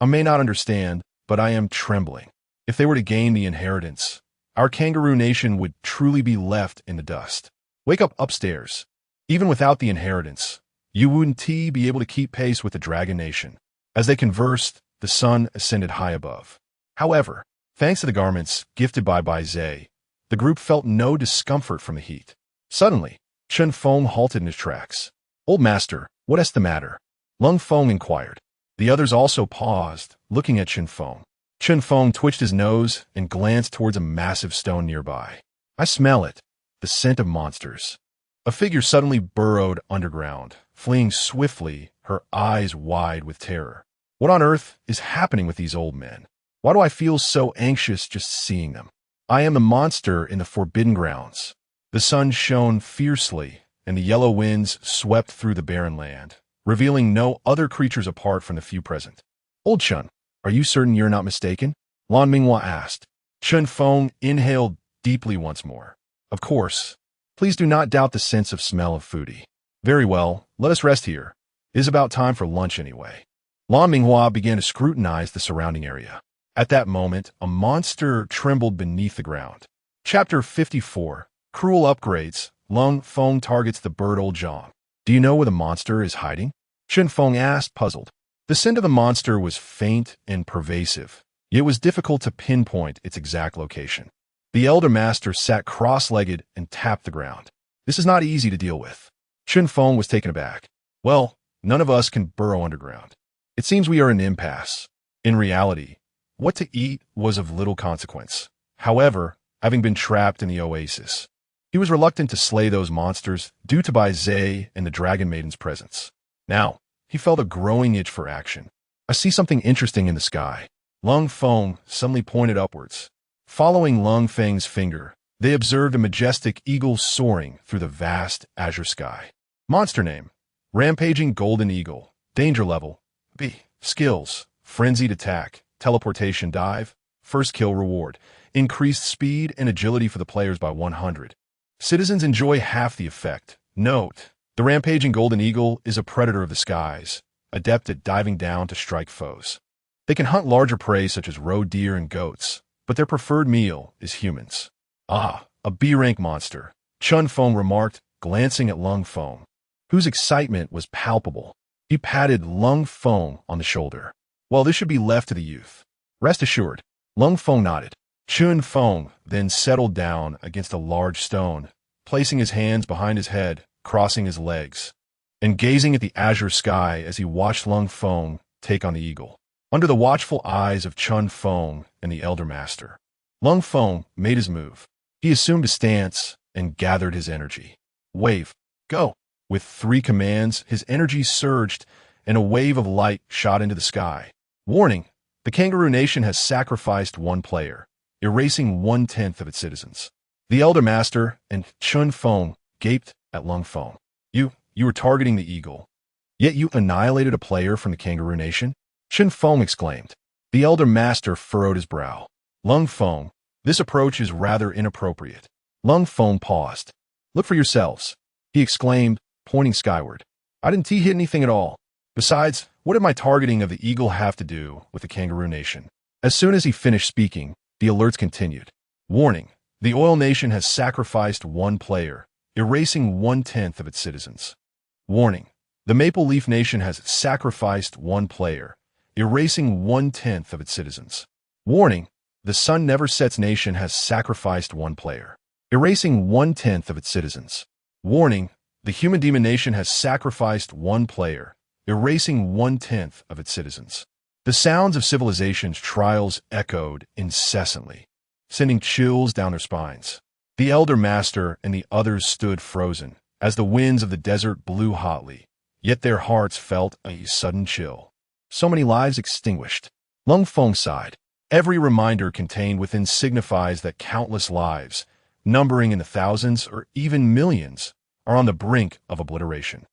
I may not understand, but I am trembling. If they were to gain the inheritance, our kangaroo nation would truly be left in the dust. Wake up upstairs. Even without the inheritance, you wouldn't be able to keep pace with the dragon nation. As they conversed, the sun ascended high above. However, thanks to the garments gifted by Bai Zhe, the group felt no discomfort from the heat. Suddenly, Feng halted in his tracks. Old Master, what is the matter? Feng inquired. The others also paused, looking at Feng. Feng twitched his nose and glanced towards a massive stone nearby. I smell it, the scent of monsters. A figure suddenly burrowed underground, fleeing swiftly, her eyes wide with terror. What on earth is happening with these old men? Why do I feel so anxious just seeing them? I am the monster in the forbidden grounds. The sun shone fiercely, and the yellow winds swept through the barren land, revealing no other creatures apart from the few present. Old Chen, are you certain you're not mistaken? Lan Minghua asked. Feng inhaled deeply once more. Of course. Please do not doubt the sense of smell of foodie. Very well, let us rest here. It is about time for lunch anyway. Lan Minghua began to scrutinize the surrounding area. At that moment, a monster trembled beneath the ground. Chapter 54. Cruel Upgrades. Lung Feng targets the bird Old Zhang. Do you know where the monster is hiding? Feng asked, puzzled. The scent of the monster was faint and pervasive, yet it was difficult to pinpoint its exact location. The elder master sat cross-legged and tapped the ground. This is not easy to deal with. Feng was taken aback. Well, none of us can burrow underground. It seems we are in an impasse. In reality, what to eat was of little consequence. However, having been trapped in the oasis, he was reluctant to slay those monsters due to Bai Zhe and the Dragon Maiden's presence. Now, he felt a growing itch for action. I see something interesting in the sky. Lung Feng suddenly pointed upwards. Following Lung Feng's finger, they observed a majestic eagle soaring through the vast azure sky. Monster name: Rampaging Golden Eagle. Danger level: B. Skills: Frenzied Attack, Teleportation Dive, First Kill Reward, Increased Speed and Agility for the players by 100. Citizens enjoy half the effect. Note: the Rampaging Golden Eagle is a predator of the skies, adept at diving down to strike foes. They can hunt larger prey such as roe deer and goats, but their preferred meal is humans. Ah, a B-rank monster, Feng remarked, glancing at Lung Feng, whose excitement was palpable. He patted Lung Feng on the shoulder. Well, this should be left to the youth. Rest assured. Lung Feng nodded. Feng then settled down against a large stone, placing his hands behind his head, crossing his legs, and gazing at the azure sky as he watched Lung Feng take on the eagle. Under the watchful eyes of Feng and the Elder Master, Lung Feng made his move. He assumed a stance and gathered his energy. Wave. Go. With 3 commands, his energy surged, and a wave of light shot into the sky. Warning: the Kangaroo Nation has sacrificed 1 player, erasing 1/10 of its citizens. The Elder Master and Feng gaped at Lung Feng. You were targeting the eagle, yet you annihilated a player from the Kangaroo Nation? Feng exclaimed. The Elder Master furrowed his brow. Lung Feng, this approach is rather inappropriate. Lung Feng paused. Look for yourselves, he exclaimed, pointing skyward. I didn't hit anything at all. Besides, what did my targeting of the eagle have to do with the Kangaroo Nation? As soon as he finished speaking, the alerts continued. Warning: the Oil Nation has sacrificed 1 player, erasing 1/10 of its citizens. Warning: the Maple Leaf Nation has sacrificed 1 player, erasing 1/10 of its citizens. Warning: the Sun Never Sets Nation has sacrificed 1 player, erasing 1/10 of its citizens. Warning: the Human Demon Nation has sacrificed 1 player, erasing 1/10 of its citizens. The sounds of civilization's trials echoed incessantly, sending chills down their spines. The Elder Master and the others stood frozen as the winds of the desert blew hotly, yet their hearts felt a sudden chill. So many lives extinguished. Lung Feng sighed. Every reminder contained within signifies that countless lives, numbering in the thousands or even millions, are on the brink of obliteration.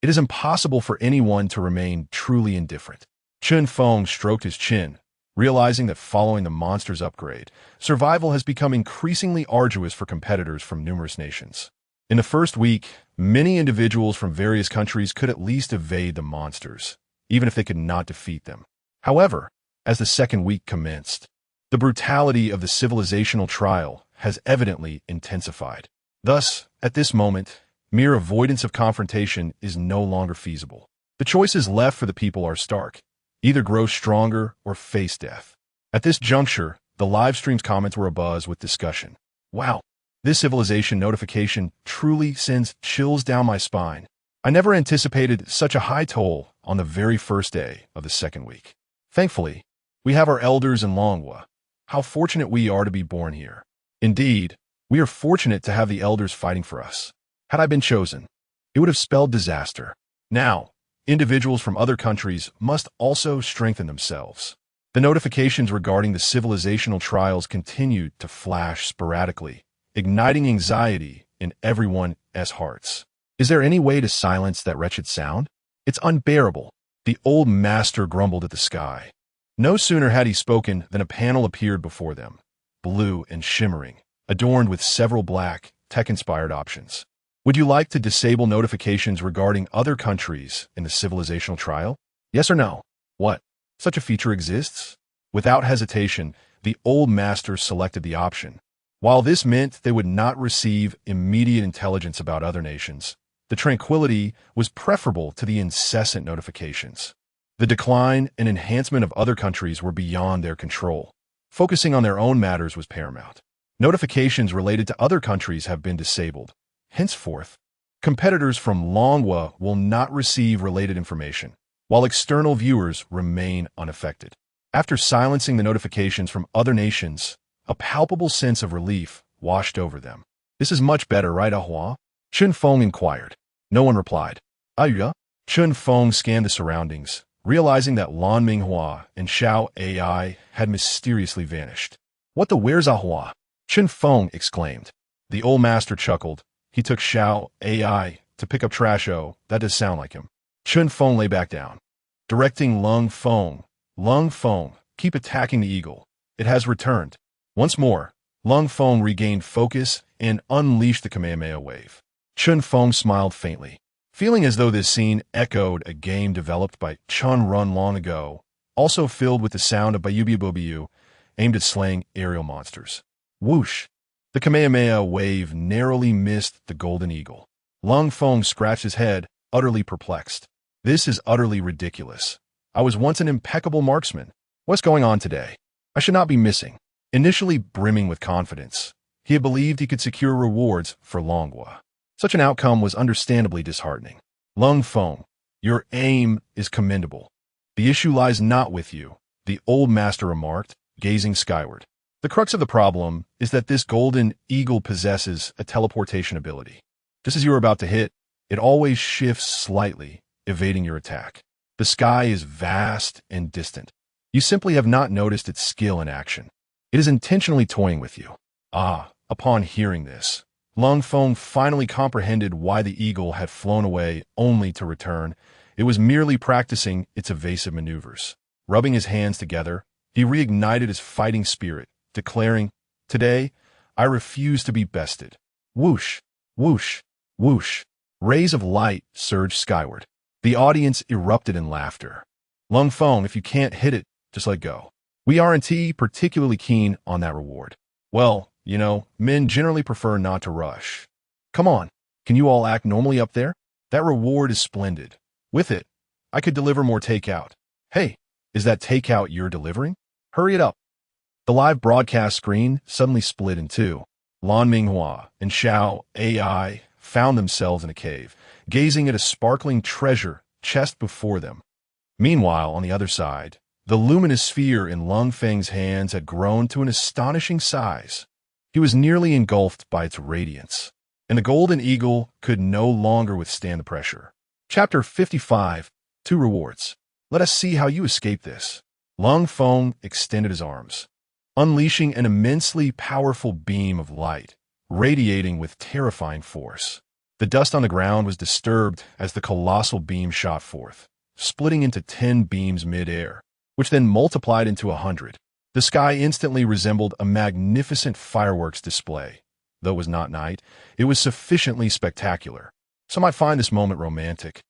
It is impossible for anyone to remain truly indifferent. Feng stroked his chin, realizing that following the monster's upgrade, survival has become increasingly arduous for competitors from numerous nations. In the first week, many individuals from various countries could at least evade the monsters, even if they could not defeat them. However, as the second week commenced, the brutality of the civilizational trial has evidently intensified. Thus, at this moment, mere avoidance of confrontation is no longer feasible. The choices left for the people are stark: either grow stronger or face death. At this juncture, the live stream's comments were abuzz with discussion. Wow, this civilization notification truly sends chills down my spine. I never anticipated such a high toll on the very first day of the second week. Thankfully, we have our elders in Longhu. How fortunate we are to be born here. Indeed, we are fortunate to have the elders fighting for us. Had I been chosen, it would have spelled disaster. Now, individuals from other countries must also strengthen themselves. The notifications regarding the civilizational trials continued to flash sporadically, igniting anxiety in everyone's hearts. Is there any way to silence that wretched sound? It's unbearable, the old master grumbled at the sky. No sooner had he spoken than a panel appeared before them, blue and shimmering, adorned with several black, tech-inspired options. Would you like to disable notifications regarding other countries in the civilizational trial? Yes or no? What? Such a feature exists? Without hesitation, the old master selected the option. While this meant they would not receive immediate intelligence about other nations, the tranquility was preferable to the incessant notifications. The decline and enhancement of other countries were beyond their control. Focusing on their own matters was paramount. Notifications related to other countries have been disabled. Henceforth, competitors from Longhu will not receive related information, while external viewers remain unaffected. After silencing the notifications from other nations, a palpable sense of relief washed over them. This is much better, right, Ahua? Feng inquired. No one replied. Yeah? Feng scanned the surroundings, realizing that Lan Minghua and Xiao AI had mysteriously vanished. What the where's Ahua? Feng exclaimed. The old master chuckled. He took Xiao AI to pick up Trasho. That does sound like him. Feng lay back down. Directing Lung Feng, keep attacking the eagle. It has returned. Once more, Lung Feng regained focus and unleashed the Kamehameha wave. Feng smiled faintly. Feeling as though this scene echoed a game developed by Chen Run long ago, also filled with the sound of Bayubiu aimed at slaying aerial monsters. Whoosh! The Kamehameha wave narrowly missed the golden eagle. Lung Feng scratched his head, utterly perplexed. This is utterly ridiculous. I was once an impeccable marksman. What's going on today? I should not be missing. Initially brimming with confidence, he had believed he could secure rewards for Longhu. Such an outcome was understandably disheartening. Lung Feng, your aim is commendable. The issue lies not with you, the old master remarked, gazing skyward. The crux of the problem is that this golden eagle possesses a teleportation ability. Just as you are about to hit, it always shifts slightly, evading your attack. The sky is vast and distant. You simply have not noticed its skill in action. It is intentionally toying with you. Upon hearing this, Lung Feng finally comprehended why the eagle had flown away only to return. It was merely practicing its evasive maneuvers. Rubbing his hands together, he reignited his fighting spirit, declaring, "Today, I refuse to be bested." Whoosh, whoosh, whoosh. Rays of light surged skyward. The audience erupted in laughter. Lung Feng, if you can't hit it, just let go. We aren't particularly keen on that reward. Well, men generally prefer not to rush. Come on, can you all act normally up there? That reward is splendid. With it, I could deliver more takeout. Hey, is that takeout you're delivering? Hurry it up. The live broadcast screen suddenly split in two. Lan Minghua and Xiao AI found themselves in a cave, gazing at a sparkling treasure chest before them. Meanwhile, on the other side, the luminous sphere in Lung Feng's hands had grown to an astonishing size. He was nearly engulfed by its radiance, and the golden eagle could no longer withstand the pressure. Chapter 55, 2 Rewards. Let us see how you escape this. Lung Feng extended his arms, unleashing an immensely powerful beam of light, radiating with terrifying force. The dust on the ground was disturbed as the colossal beam shot forth, splitting into 10 beams mid-air, which then multiplied into 100. The sky instantly resembled a magnificent fireworks display. Though it was not night, it was sufficiently spectacular. Some might find this moment romantic.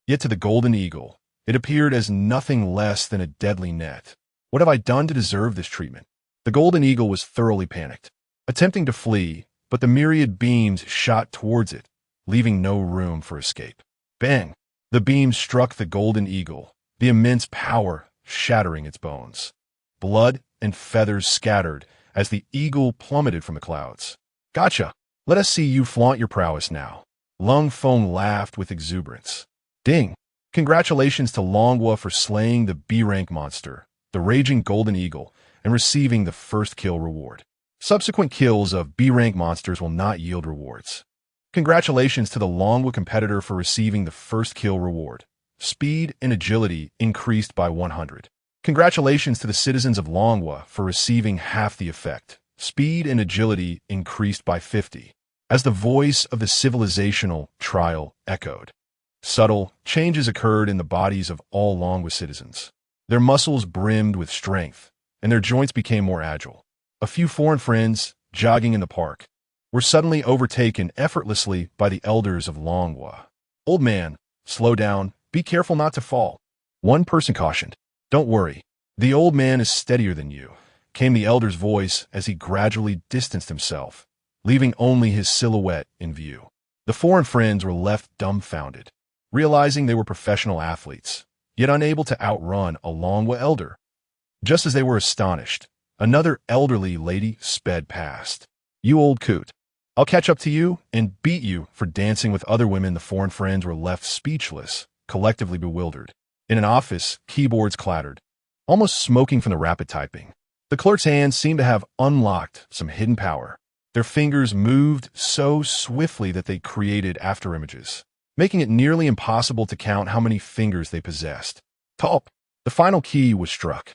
Yet to the golden eagle, it appeared as nothing less than a deadly net. What have I done to deserve this treatment? The golden eagle was thoroughly panicked, attempting to flee, but the myriad beams shot towards it, leaving no room for escape. Bang! The beam struck the golden eagle, the immense power shattering its bones. Blood and feathers scattered as the eagle plummeted from the clouds. Gotcha! Let us see you flaunt your prowess now. Lung Feng laughed with exuberance. Ding! Congratulations to Longhu for slaying the B-rank monster, the raging golden eagle, and receiving the first kill reward. Subsequent kills of B-rank monsters will not yield rewards. Congratulations to the Longhu competitor for receiving the first kill reward. Speed and agility increased by 100. Congratulations to the citizens of Longhu for receiving half the effect. Speed and agility increased by 50. As the voice of the civilizational trial echoed, subtle changes occurred in the bodies of all Longhu citizens. Their muscles brimmed with strength, and their joints became more agile. A few foreign friends, jogging in the park, were suddenly overtaken effortlessly by the elders of Longhu. "Old man, slow down, be careful not to fall." One person cautioned. "Don't worry, the old man is steadier than you," came the elder's voice as he gradually distanced himself, leaving only his silhouette in view. The foreign friends were left dumbfounded, realizing they were professional athletes, yet unable to outrun a Longhu elder. Just as they were astonished, another elderly lady sped past. "You old coot, I'll catch up to you and beat you for dancing with other women." The foreign friends were left speechless, collectively bewildered. In an office, keyboards clattered, almost smoking from the rapid typing. The clerk's hands seemed to have unlocked some hidden power. Their fingers moved so swiftly that they created afterimages, making it nearly impossible to count how many fingers they possessed. Top! The final key was struck.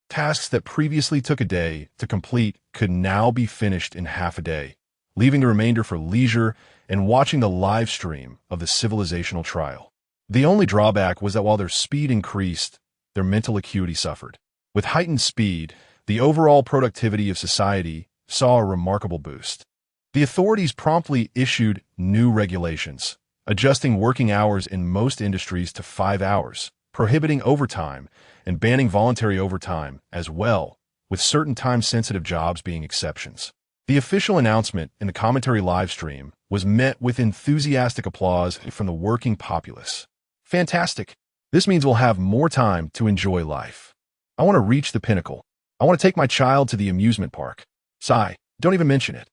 Tasks that previously took a day to complete could now be finished in half a day, leaving the remainder for leisure and watching the live stream of the civilizational trial. The only drawback was that while their speed increased, their mental acuity suffered. With heightened speed, the overall productivity of society saw a remarkable boost. The authorities promptly issued new regulations, adjusting working hours in most industries to 5 hours, prohibiting overtime, and banning voluntary overtime as well, with certain time-sensitive jobs being exceptions. The official announcement in the commentary livestream was met with enthusiastic applause from the working populace. "Fantastic! This means we'll have more time to enjoy life. I want to reach the pinnacle. I want to take my child to the amusement park. Sigh, don't even mention it.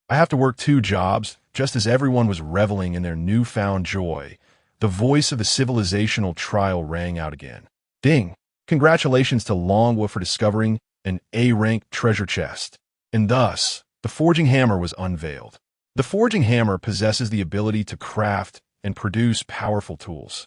I have to work 2 jobs." Just as everyone was reveling in their newfound joy, the voice of the civilizational trial rang out again. "Ding! Congratulations to Longhu for discovering an A-rank treasure chest." And thus, the forging hammer was unveiled. The forging hammer possesses the ability to craft and produce powerful tools,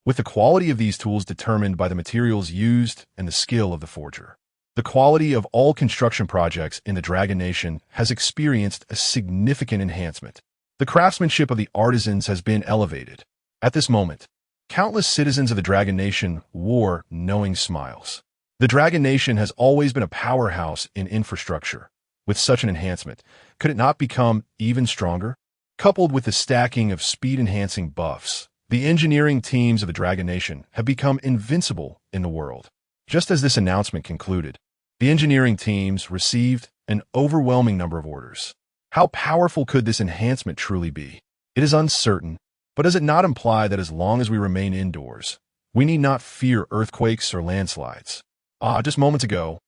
with the quality of these tools determined by the materials used and the skill of the forger. The quality of all construction projects in the Dragon Nation has experienced a significant enhancement. The craftsmanship of the artisans has been elevated. At this moment, countless citizens of the Dragon Nation wore knowing smiles. The Dragon Nation has always been a powerhouse in infrastructure. With such an enhancement, could it not become even stronger? Coupled with the stacking of speed-enhancing buffs, the engineering teams of the Dragon Nation have become invincible in the world. Just as this announcement concluded, the engineering teams received an overwhelming number of orders. How powerful could this enhancement truly be? It is uncertain, but does it not imply that as long as we remain indoors, we need not fear earthquakes or landslides? Just moments ago,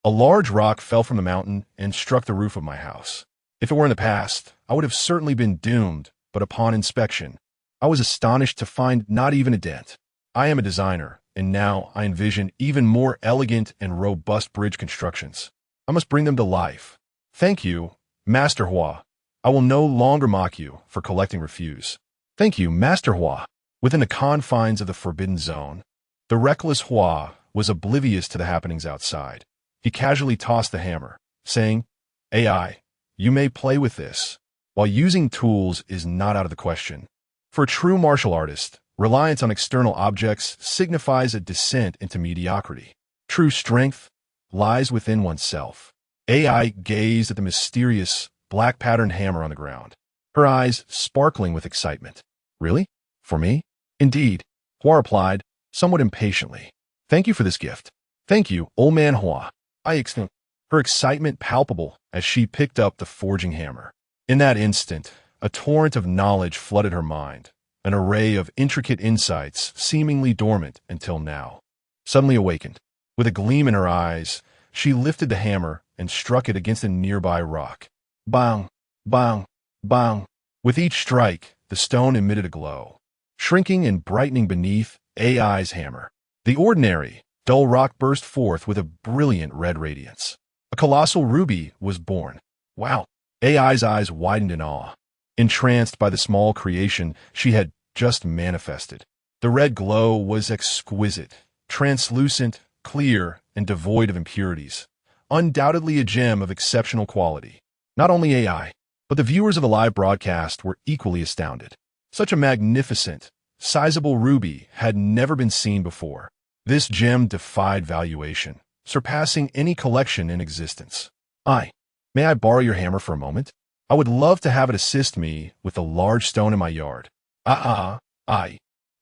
a large rock fell from the mountain and struck the roof of my house. If it were in the past, I would have certainly been doomed, but upon inspection, I was astonished to find not even a dent. I am a designer, and now I envision even more elegant and robust bridge constructions. I must bring them to life. Thank you, Master Hua. I will no longer mock you for collecting refuse. Thank you, Master Hua. Within the confines of the Forbidden Zone, the reckless Hua was oblivious to the happenings outside. He casually tossed the hammer, saying, "AI, you may play with this." While using tools is not out of the question. For a true martial artist, reliance on external objects signifies a descent into mediocrity. True strength lies within oneself. AI gazed at the mysterious, black-patterned hammer on the ground, her eyes sparkling with excitement. "Really? For me?" "Indeed," Hua replied, somewhat impatiently. "Thank you for this gift." "Thank you, old man Hua." I extended, her excitement palpable as she picked up the forging hammer. In that instant, a torrent of knowledge flooded her mind, an array of intricate insights seemingly dormant until now. Suddenly awakened, with a gleam in her eyes, she lifted the hammer and struck it against a nearby rock. Bang, bang, bang. With each strike, the stone emitted a glow, shrinking and brightening beneath AI's hammer. The ordinary, dull rock burst forth with a brilliant red radiance. A colossal ruby was born. Wow! AI's eyes widened in awe, entranced by the small creation she had just manifested. The red glow was exquisite, translucent, clear, and devoid of impurities. Undoubtedly a gem of exceptional quality. Not only AI, but the viewers of the live broadcast were equally astounded. Such a magnificent, sizable ruby had never been seen before. This gem defied valuation, surpassing any collection in existence. May I borrow your hammer for a moment? I would love to have it assist me with the large stone in my yard.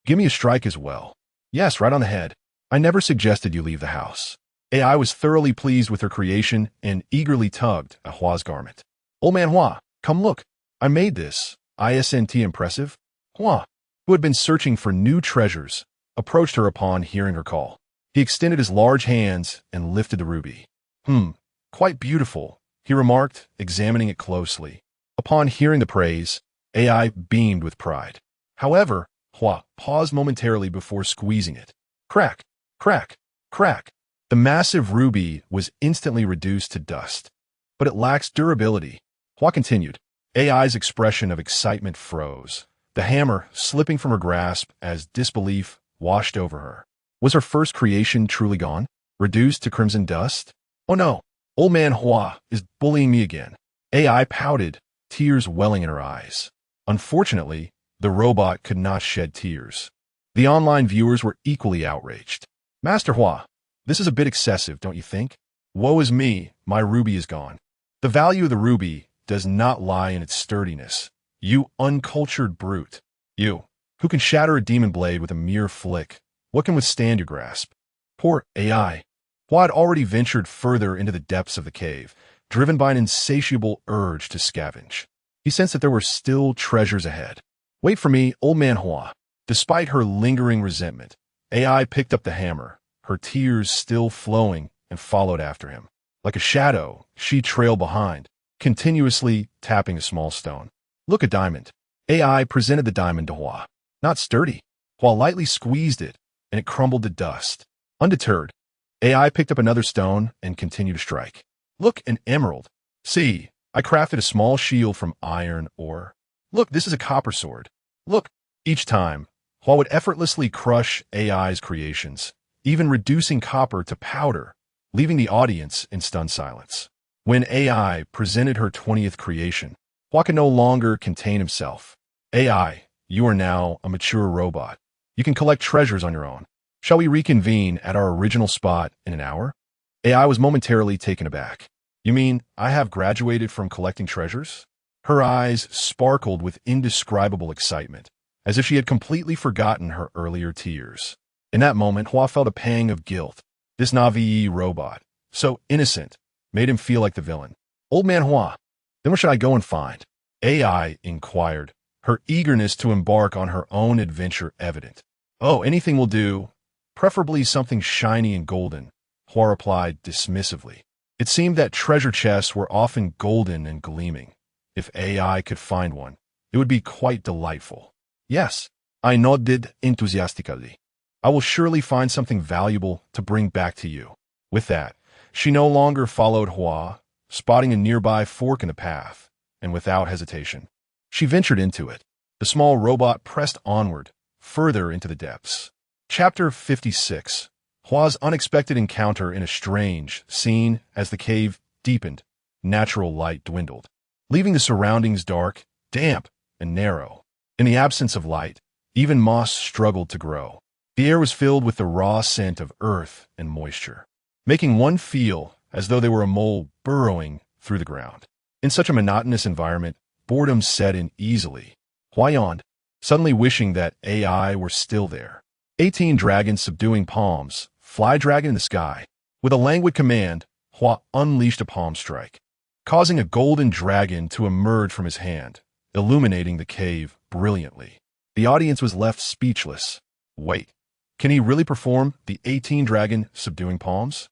Give me a strike as well. Yes, right on the head. I never suggested you leave the house. AI was thoroughly pleased with her creation and eagerly tugged at Hua's garment. Old man Hua, come look. I made this. Isn't impressive? Hua, who had been searching for new treasures, approached her upon hearing her call. He extended his large hands and lifted the ruby. Quite beautiful, he remarked, examining it closely. Upon hearing the praise, AI beamed with pride. However, Hua paused momentarily before squeezing it. Crack, crack, crack. The massive ruby was instantly reduced to dust. But it lacks durability. Hua continued. AI's expression of excitement froze, the hammer slipping from her grasp as disbelief washed over her. Was her first creation truly gone? Reduced to crimson dust? Oh no, old man Hua is bullying me again. AI pouted, tears welling in her eyes. Unfortunately, the robot could not shed tears. The online viewers were equally outraged. Master Hua, this is a bit excessive, don't you think? Woe is me, my ruby is gone. The value of the ruby does not lie in its sturdiness. You uncultured brute. You, who can shatter a demon blade with a mere flick. What can withstand your grasp? Poor AI. Hua had already ventured further into the depths of the cave, driven by an insatiable urge to scavenge. He sensed that there were still treasures ahead. Wait for me, old man Hua. Despite her lingering resentment, AI picked up the hammer, her tears still flowing, and followed after him. Like a shadow, she trailed behind, continuously tapping a small stone. Look, a diamond. AI presented the diamond to Hua. Not sturdy. Hua lightly squeezed it, and it crumbled to dust. Undeterred, AI picked up another stone and continued to strike. Look, an emerald. See, I crafted a small shield from iron ore. Look, this is a copper sword. Look, each time, Hua would effortlessly crush AI's creations, even reducing copper to powder, leaving the audience in stunned silence. When AI presented her 20th creation, Hua could no longer contain himself. AI, you are now a mature robot. You can collect treasures on your own. Shall we reconvene at our original spot in an hour? AI was momentarily taken aback. You mean I have graduated from collecting treasures? Her eyes sparkled with indescribable excitement, as if she had completely forgotten her earlier tears. In that moment, Hua felt a pang of guilt. This Navi robot, so innocent, made him feel like the villain. Old man Hua, then what should I go and find? AI inquired, her eagerness to embark on her own adventure evident. Oh, anything will do, preferably something shiny and golden, Hua replied dismissively. It seemed that treasure chests were often golden and gleaming. If AI could find one, it would be quite delightful. Yes, I nodded enthusiastically. I will surely find something valuable to bring back to you. With that, she no longer followed Hua, spotting a nearby fork in the path, and without hesitation, she ventured into it. The small robot pressed onward, further into the depths. Chapter 56. Hua's unexpected encounter in a strange scene as the cave deepened, natural light dwindled, leaving the surroundings dark, damp, and narrow. In the absence of light, even moss struggled to grow. The air was filled with the raw scent of earth and moisture, making one feel as though they were a mole burrowing through the ground. In such a monotonous environment, boredom set in easily. Hua yawned, suddenly wishing that AI were still there. 18 dragons subduing palms, fly dragon in the sky. With a languid command, Hua unleashed a palm strike, causing a golden dragon to emerge from his hand, illuminating the cave brilliantly. The audience was left speechless. Wait, can he really perform the 18 dragon subduing palms?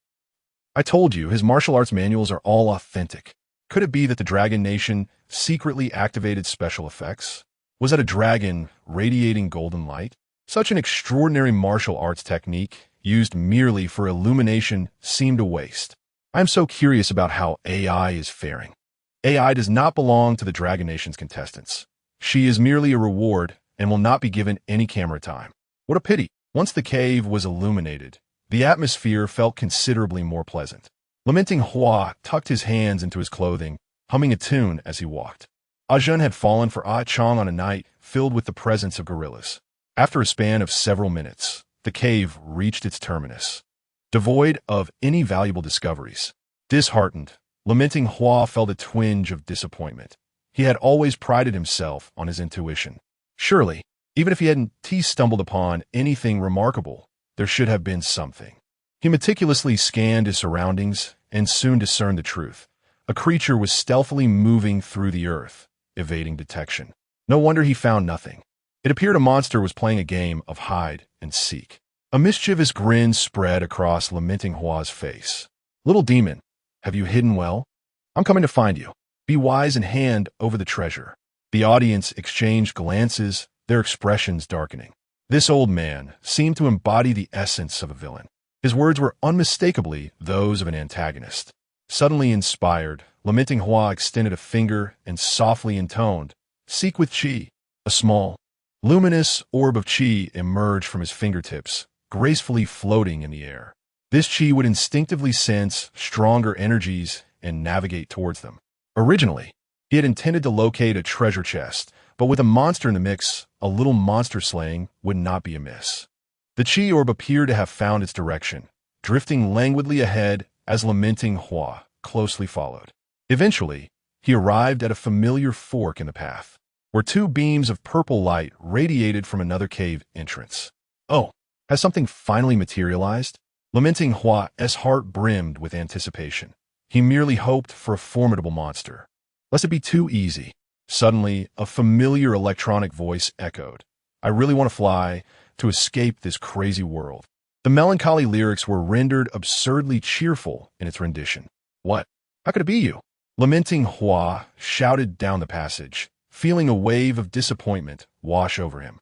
I told you, his martial arts manuals are all authentic. Could it be that the Dragon Nation secretly activated special effects? Was that a dragon radiating golden light? Such an extraordinary martial arts technique, used merely for illumination, seemed a waste. I am so curious about how AI is faring. AI does not belong to the Dragon Nation's contestants. She is merely a reward and will not be given any camera time. What a pity. Once the cave was illuminated, The atmosphere felt considerably more pleasant. Lamenting Hua tucked his hands into his clothing, humming a tune as he walked. Ajun had fallen for Ah Chong on a night filled with the presence of gorillas. After a span of several minutes, the cave reached its terminus. Devoid of any valuable discoveries, disheartened, Lamenting Hua felt a twinge of disappointment. He had always prided himself on his intuition. Surely, even if he hadn't stumbled upon anything remarkable, there should have been something. He meticulously scanned his surroundings and soon discerned the truth. A creature was stealthily moving through the earth, evading detection. No wonder he found nothing. It appeared a monster was playing a game of hide and seek. A mischievous grin spread across Lamenting Hua's face. "Little demon, have you hidden well? I'm coming to find you. Be wise and hand over the treasure." The audience exchanged glances, their expressions darkening. This old man seemed to embody the essence of a villain. His words were unmistakably those of an antagonist. Suddenly inspired, Lamenting Hua extended a finger and softly intoned, "Seek with Qi." A small, luminous orb of Qi emerged from his fingertips, gracefully floating in the air. This Qi would instinctively sense stronger energies and navigate towards them. Originally, he had intended to locate a treasure chest, but with a monster in the mix, a little monster slaying would not be amiss. The Qi orb appeared to have found its direction, drifting languidly ahead as Lamenting Hua closely followed. Eventually, he arrived at a familiar fork in the path, where two beams of purple light radiated from another cave entrance. Oh, has something finally materialized? Lamenting Hua's heart brimmed with anticipation. He merely hoped for a formidable monster. Lest it be too easy. Suddenly, a familiar electronic voice echoed. "I really want to fly to escape this crazy world." The melancholy lyrics were rendered absurdly cheerful in its rendition. "What? How could it be you?" Lamenting Hua shouted down the passage, feeling a wave of disappointment wash over him.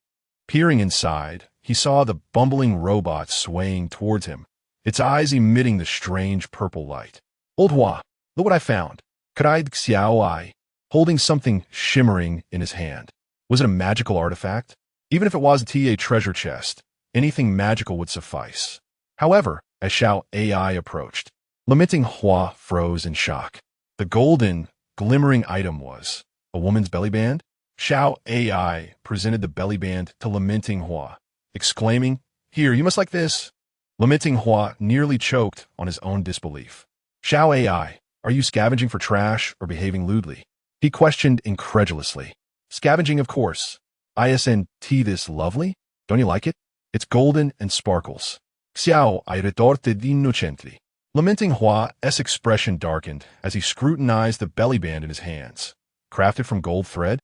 Peering inside, he saw the bumbling robot swaying towards him, its eyes emitting the strange purple light. "Old Hua, look what I found," cried Xuanwu, holding something shimmering in his hand. Was it a magical artifact? Even if it was a treasure chest, anything magical would suffice. However, as Xiao AI approached, Lamenting Hua froze in shock. The golden, glimmering item was a woman's belly band. Xiao AI presented the belly band to Lamenting Hua, exclaiming, "Here, you must like this." Lamenting Hua nearly choked on his own disbelief. "Xiao AI, are you scavenging for trash or behaving lewdly?" He questioned incredulously. "Scavenging, of course. Isn't this lovely? Don't you like it? It's golden and sparkles." Xiao I retorted innocently. Lamenting Hua's expression darkened as he scrutinized the belly band in his hands. "Crafted from gold thread?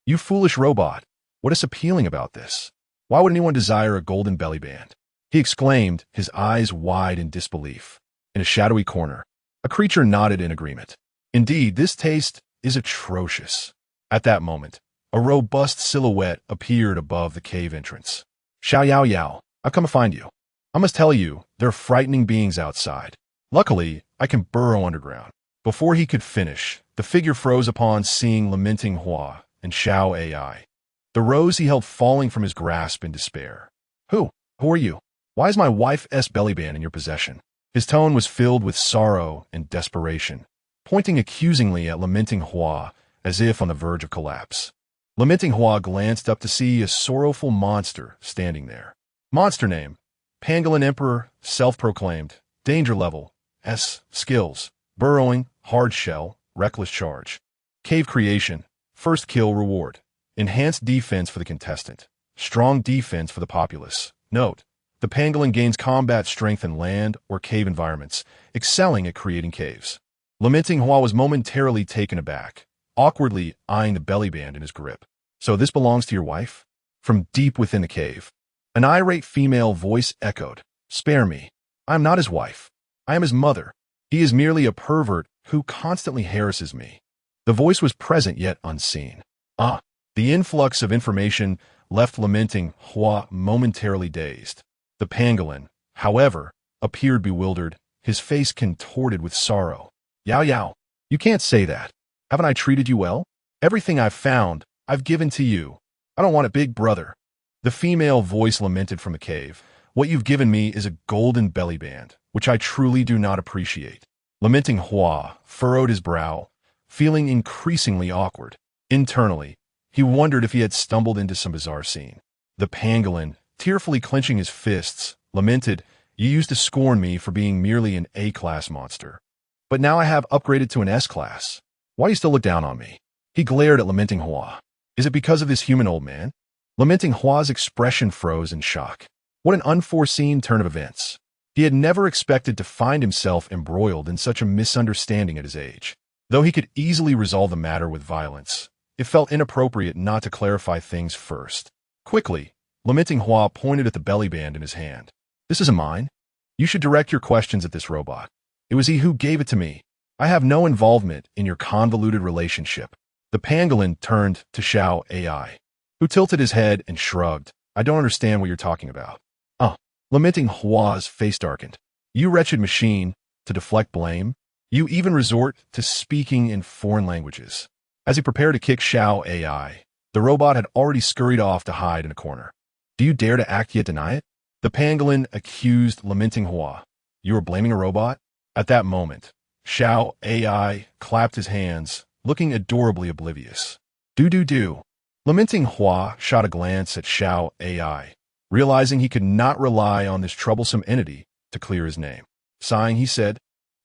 You foolish robot. What is appealing about this? Why would anyone desire a golden belly band?" He exclaimed, his eyes wide in disbelief. In a shadowy corner, a creature nodded in agreement. "Indeed, this taste is atrocious." At that moment, a robust silhouette appeared above the cave entrance. "Xiao Yao Yao, I've come to find you. I must tell you, there are frightening beings outside. Luckily, I can burrow underground." Before he could finish, the figure froze upon seeing Lamenting Hua and Xiao AI, the rose he held falling from his grasp in despair. Who are you? Why is my wife's belly band in your possession?" His tone was filled with sorrow and desperation, pointing accusingly at Lamenting Hua as if on the verge of collapse. Lamenting Hua glanced up to see a sorrowful monster standing there. Monster name: Pangolin Emperor, self-proclaimed, danger level, S, skills, burrowing, hard shell, reckless charge. Cave creation, first kill reward. Enhanced defense for the contestant, strong defense for the populace. Note: the pangolin gains combat strength in land or cave environments, excelling at creating caves. Lamenting Hua was momentarily taken aback, awkwardly eyeing the belly band in his grip. "So this belongs to your wife?" From deep within the cave, an irate female voice echoed, "Spare me. I am not his wife. I am his mother. He is merely a pervert who constantly harasses me." The voice was present yet unseen. The influx of information left Lamenting Hua momentarily dazed. The pangolin, however, appeared bewildered, his face contorted with sorrow. "Yao Yao, you can't say that. Haven't I treated you well? Everything I've found, I've given to you. I don't want a big brother." The female voice lamented from the cave, What you've given me is a golden belly band, which I truly do not appreciate. Lamenting Hua furrowed his brow, feeling increasingly awkward. Internally, he wondered if he had stumbled into some bizarre scene. The pangolin, tearfully clenching his fists, lamented, "You used to scorn me for being merely an A-class monster. But now I have upgraded to an S-class. Why do you still look down on me?" He glared at Lamenting Hua. "Is it because of this human old man?" Lamenting Hua's expression froze in shock. What an unforeseen turn of events. He had never expected to find himself embroiled in such a misunderstanding at his age. Though he could easily resolve the matter with violence, it felt inappropriate not to clarify things first. Quickly, Lamenting Hua pointed at the belly band in his hand. "This isn't mine. You should direct your questions at this robot. It was he who gave it to me. I have no involvement in your convoluted relationship." The pangolin turned to Xiao AI, who tilted his head and shrugged. "I don't understand what you're talking about." Lamenting Hua's face darkened. "You wretched machine, to deflect blame? You even resort to speaking in foreign languages." As he prepared to kick Xiao AI, the robot had already scurried off to hide in a corner. "Do you dare to act yet deny it?" The pangolin accused Lamenting Hua. "You are blaming a robot?" At that moment, Xiao AI clapped his hands, looking adorably oblivious. Do. Lamenting Hua shot a glance at Xiao AI, realizing he could not rely on this troublesome entity to clear his name. Sighing, he said,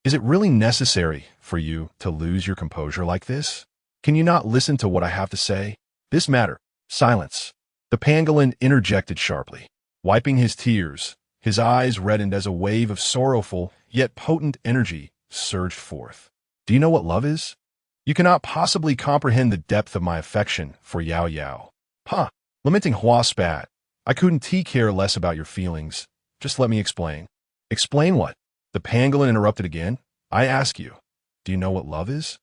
"Is it really necessary for you to lose your composure like this? Can you not listen to what I have to say? This matter." Silence. The pangolin interjected sharply. Wiping his tears, his eyes reddened as a wave of sorrowful yet potent energy surged forth. "Do you know what love is? You cannot possibly comprehend the depth of my affection for Yao Yao." Lamenting Hua spat. "I couldn't care less about your feelings. Just let me explain." "Explain what?" The pangolin interrupted again. "I ask you, do you know what love is?"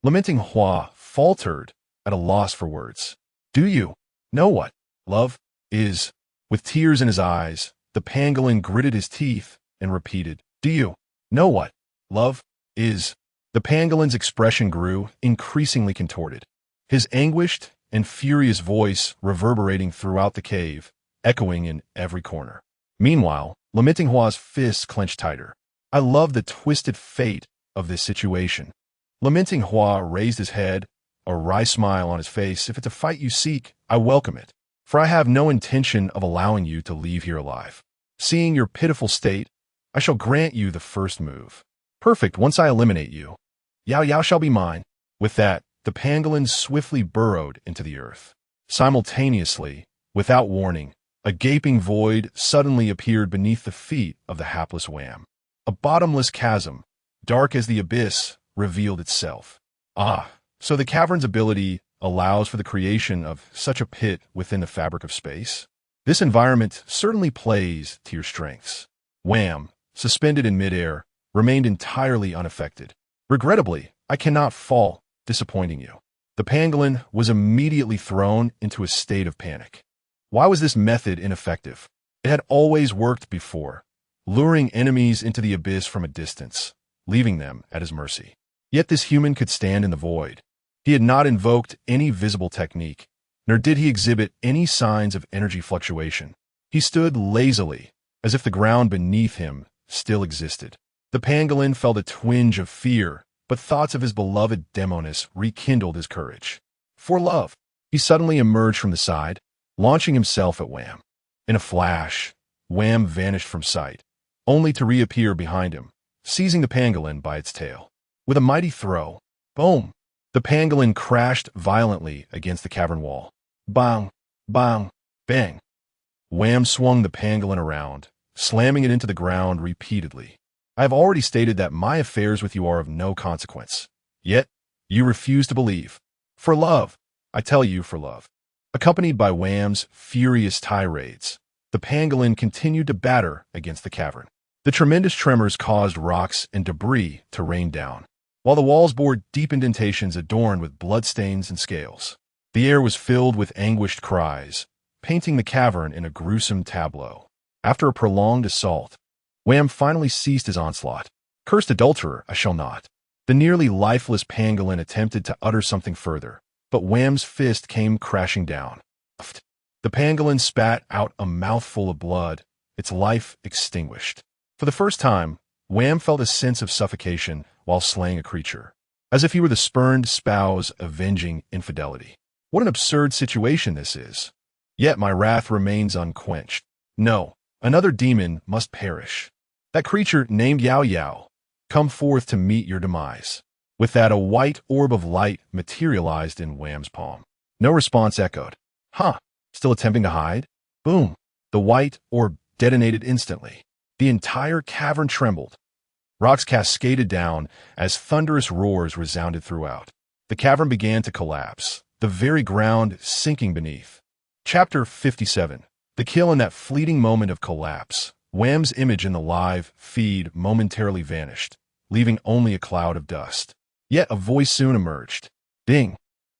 Lamenting Hua faltered, at a loss for words. "Do you know what love is?" With tears in his eyes, the pangolin gritted his teeth and repeated, "Do you know what love is?" The pangolin's expression grew, increasingly contorted. His anguished and furious voice reverberating throughout the cave, echoing in every corner. Meanwhile, Lamenting Hua's fists clenched tighter. "I love the twisted fate of this situation." Lamenting Hua raised his head, a wry smile on his face. "If it's a fight you seek, I welcome it, for I have no intention of allowing you to leave here alive. Seeing your pitiful state, I shall grant you the first move. Perfect, once I eliminate you, Yao Yao shall be mine." With that, the pangolin swiftly burrowed into the earth. Simultaneously, without warning, a gaping void suddenly appeared beneath the feet of the hapless Wham. A bottomless chasm, dark as the abyss, revealed itself. So the cavern's ability allows for the creation of such a pit within the fabric of space? This environment certainly plays to your strengths. Wham, suspended in midair, remained entirely unaffected. "Regrettably, I cannot fall, disappointing you." The pangolin was immediately thrown into a state of panic. Why was this method ineffective? It had always worked before, luring enemies into the abyss from a distance, leaving them at his mercy. Yet this human could stand in the void. He had not invoked any visible technique, nor did he exhibit any signs of energy fluctuation. He stood lazily, as if the ground beneath him still existed. The pangolin felt a twinge of fear, but thoughts of his beloved Demonis rekindled his courage. For love, he suddenly emerged from the side, launching himself at Wham. In a flash, Wham vanished from sight, only to reappear behind him, seizing the pangolin by its tail. With a mighty throw, boom! The pangolin crashed violently against the cavern wall. Bang! Bang! Bang! Wham swung the pangolin around, slamming it into the ground repeatedly. "I have already stated that my affairs with you are of no consequence. Yet, you refuse to believe. For love, I tell you, for love." Accompanied by Wham's furious tirades, the pangolin continued to batter against the cavern. The tremendous tremors caused rocks and debris to rain down, while the walls bore deep indentations adorned with bloodstains and scales. The air was filled with anguished cries, painting the cavern in a gruesome tableau. After a prolonged assault, Wham finally ceased his onslaught. "Cursed adulterer, I shall not." The nearly lifeless pangolin attempted to utter something further, but Wham's fist came crashing down. The pangolin spat out a mouthful of blood, its life extinguished. For the first time, Wham felt a sense of suffocation while slaying a creature, as if he were the spurned spouse avenging infidelity. What an absurd situation this is. Yet my wrath remains unquenched. No, another demon must perish. That creature named Yao Yao, come forth to meet your demise. With that, a white orb of light materialized in Wham's palm. No response echoed. Huh, still attempting to hide? Boom. The white orb detonated instantly. The entire cavern trembled. Rocks cascaded down as thunderous roars resounded throughout. The cavern began to collapse, the very ground sinking beneath. Chapter 57. The kill. In that fleeting moment of collapse, Wham's image in the live feed momentarily vanished, leaving only a cloud of dust. Yet a voice soon emerged. Ding!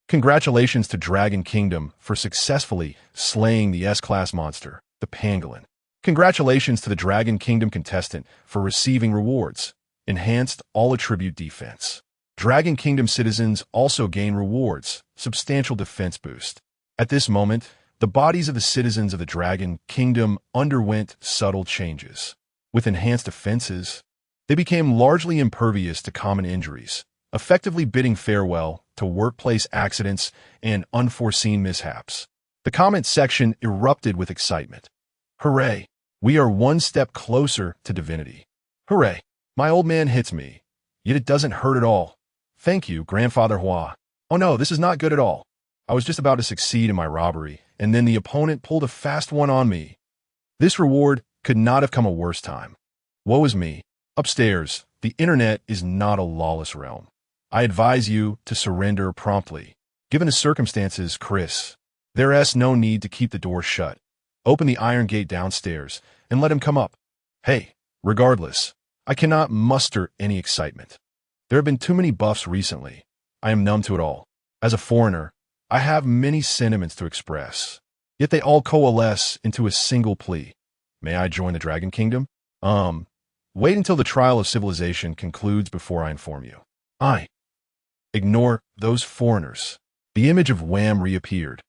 Congratulations to Dragon Kingdom for successfully slaying the S-class monster, the pangolin. Congratulations to the Dragon Kingdom contestant for receiving rewards. Enhanced all-attribute defense. Dragon Kingdom citizens also gain rewards, substantial defense boost. At this moment, the bodies of the citizens of the Dragon Kingdom underwent subtle changes. With enhanced defenses, they became largely impervious to common injuries, effectively bidding farewell to workplace accidents and unforeseen mishaps. The comment section erupted with excitement. Hooray! We are one step closer to divinity. Hooray! My old man hits me, yet it doesn't hurt at all. Thank you, Grandfather Hua. Oh no, this is not good at all. I was just about to succeed in my robbery, and then the opponent pulled a fast one on me. This reward could not have come a worse time. Woe is me. Upstairs, the internet is not a lawless realm. I advise you to surrender promptly. Given the circumstances, Chris, there's no need to keep the door shut. Open the iron gate downstairs and let him come up. Hey, regardless, I cannot muster any excitement. There have been too many buffs recently. I am numb to it all. As a foreigner, I have many sentiments to express, yet they all coalesce into a single plea. May I join the Dragon Kingdom? Wait until the trial of civilization concludes before I inform you. Ignore those foreigners. The image of Wham reappeared.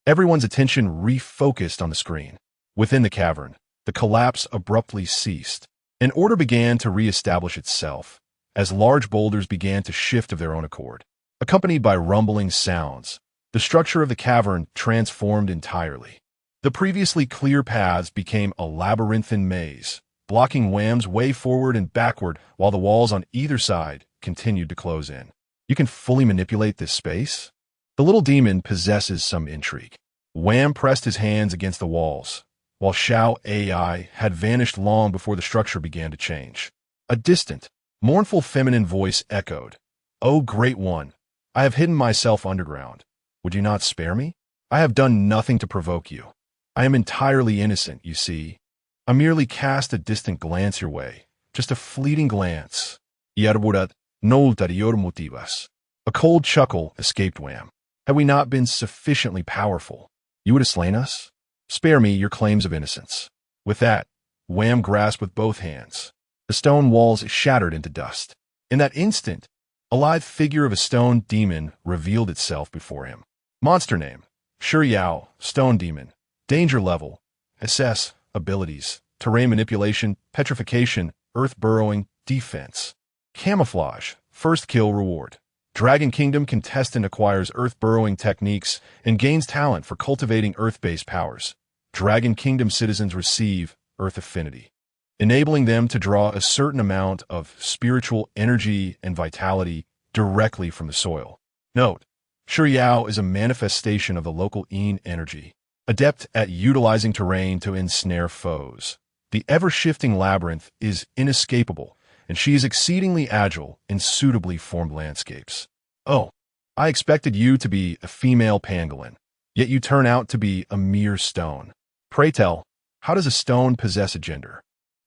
Everyone's attention refocused on the screen. Within the cavern, the collapse abruptly ceased. An order began to reestablish itself, as large boulders began to shift of their own accord. Accompanied by rumbling sounds, the structure of the cavern transformed entirely. The previously clear paths became a labyrinthine maze, blocking Wham's way forward and backward while the walls on either side continued to close in. You can fully manipulate this space? The little demon possesses some intrigue. Wham pressed his hands against the walls, while Xiao AI had vanished long before the structure began to change. A distant, mournful feminine voice echoed, "O Great One, I have hidden myself underground. Would you not spare me? I have done nothing to provoke you. I am entirely innocent, you see. I merely cast a distant glance your way, just a fleeting glance. Yerburat no ulterior motivas." A cold chuckle escaped Wham. Had we not been sufficiently powerful, you would have slain us? Spare me your claims of innocence. With that, Wham grasped with both hands. The stone walls shattered into dust. In that instant, a lithe figure of a stone demon revealed itself before him. Monster name: Xuanwu, Stone Demon. Danger level: SS. Abilities: terrain manipulation, petrification, earth burrowing, defense. Camouflage: first kill reward. Dragon Kingdom contestant acquires earth burrowing techniques and gains talent for cultivating earth-based powers. Dragon Kingdom citizens receive earth affinity, enabling them to draw a certain amount of spiritual energy and vitality directly from the soil. Note: Xuanwu is a manifestation of the local yin energy, adept at utilizing terrain to ensnare foes. The ever-shifting labyrinth is inescapable, and she is exceedingly agile in suitably formed landscapes. Oh, I expected you to be a female pangolin, yet you turn out to be a mere stone. Pray tell, how does a stone possess a gender?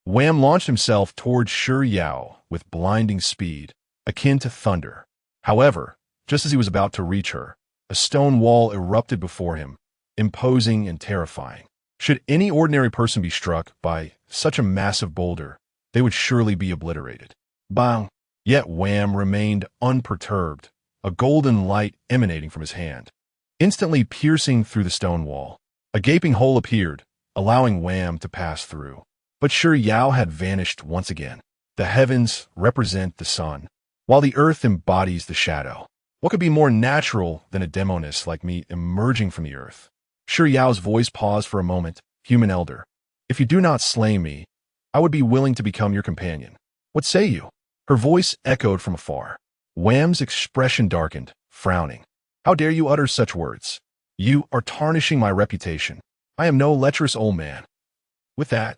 Wham launched himself towards Xuanwu with blinding speed, akin to thunder. However, just as he was about to reach her, a stone wall erupted before him, imposing and terrifying. Should any ordinary person be struck by such a massive boulder, they would surely be obliterated. Bang! Yet Wham remained unperturbed, a golden light emanating from his hand, instantly piercing through the stone wall. A gaping hole appeared, allowing Wham to pass through. But Shi Yao had vanished once again. The heavens represent the sun, while the earth embodies the shadow. What could be more natural than a demoness like me emerging from the earth? Shi Yao's voice paused for a moment. Human elder, if you do not slay me, I would be willing to become your companion. What say you? Her voice echoed from afar. Wham's expression darkened, frowning. How dare you utter such words? You are tarnishing my reputation. I am no lecherous old man. With that,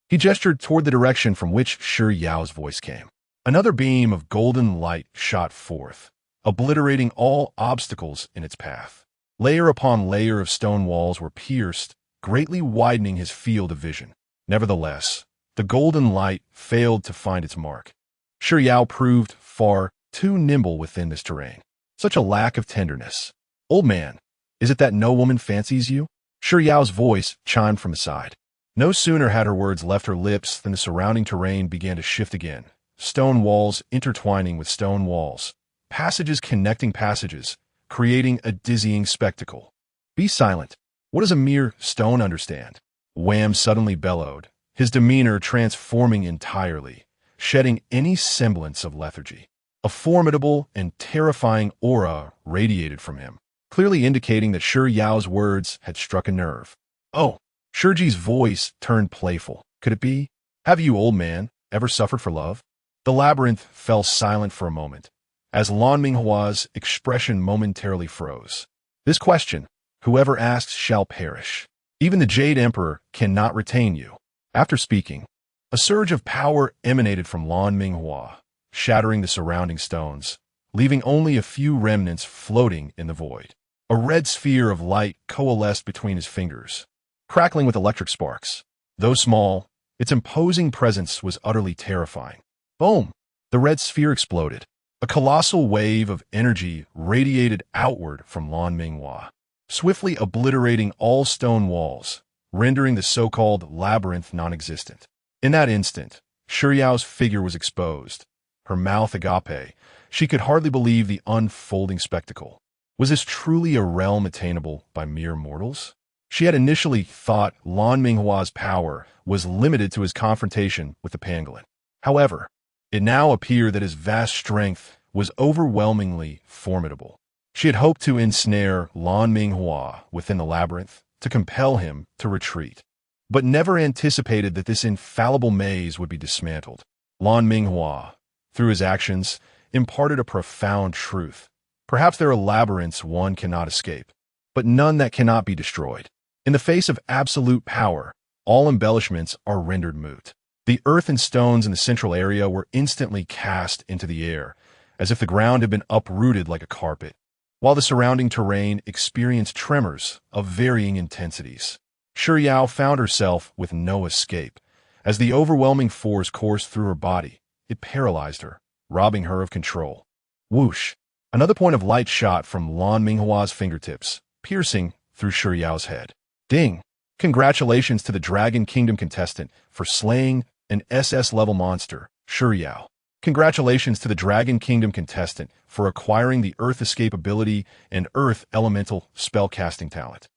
he gestured toward the direction from which Shi Yao's voice came. Another beam of golden light shot forth, obliterating all obstacles in its path. Layer upon layer of stone walls were pierced, greatly widening his field of vision. Nevertheless, the golden light failed to find its mark. Shi Yao proved far too nimble within this terrain. Such a lack of tenderness. Old man, is it that no woman fancies you? Shi Yao's voice chimed from aside. No sooner had her words left her lips than the surrounding terrain began to shift again. Stone walls intertwining with stone walls. Passages connecting passages, creating a dizzying spectacle. Be silent. What does a mere stone understand? Wham suddenly bellowed, his demeanor transforming entirely, shedding any semblance of lethargy. A formidable and terrifying aura radiated from him, clearly indicating that Shi Yao's words had struck a nerve. Oh, Shiji's voice turned playful. Could it be? Have you, old man, ever suffered for love? The labyrinth fell silent for a moment, as Lan Minghua's expression momentarily froze. This question, whoever asks shall perish. Even the Jade Emperor cannot retain you. After speaking, a surge of power emanated from Lan Minghua, shattering the surrounding stones, leaving only a few remnants floating in the void. A red sphere of light coalesced between his fingers, crackling with electric sparks. Though small, its imposing presence was utterly terrifying. Boom! The red sphere exploded. A colossal wave of energy radiated outward from Lan Minghua, swiftly obliterating all stone walls, rendering the so-called labyrinth non-existent. In that instant, Shi Yao's figure was exposed, her mouth agape. She could hardly believe the unfolding spectacle. Was this truly a realm attainable by mere mortals? She had initially thought Lan Minghua's power was limited to his confrontation with the pangolin. However, it now appeared that his vast strength was overwhelmingly formidable. She had hoped to ensnare Lan Minghua within the labyrinth, to compel him to retreat, but never anticipated that this infallible maze would be dismantled. Lan Minghua, through his actions, imparted a profound truth. Perhaps there are labyrinths one cannot escape, but none that cannot be destroyed. In the face of absolute power, all embellishments are rendered moot. The earth and stones in the central area were instantly cast into the air, as if the ground had been uprooted like a carpet, while the surrounding terrain experienced tremors of varying intensities. Shi Yao found herself with no escape. As the overwhelming force coursed through her body, it paralyzed her, robbing her of control. Whoosh! Another point of light shot from Lan Minghua's fingertips, piercing through Shi Yao's head. Ding! Congratulations to the Dragon Kingdom contestant for slaying an SS-level monster, Shi Yao. Congratulations to the Dragon Kingdom contestant for acquiring the Earth Escape ability and Earth Elemental spellcasting talent.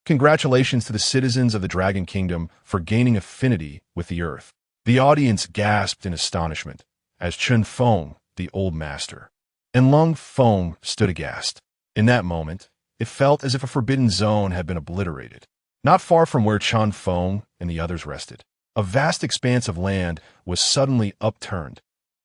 Congratulations to the citizens of the Dragon Kingdom for gaining affinity with the Earth. The audience gasped in astonishment as Feng, the old master, and Feng stood aghast. In that moment, it felt as if a forbidden zone had been obliterated. Not far from where Feng and the others rested, a vast expanse of land was suddenly upturned.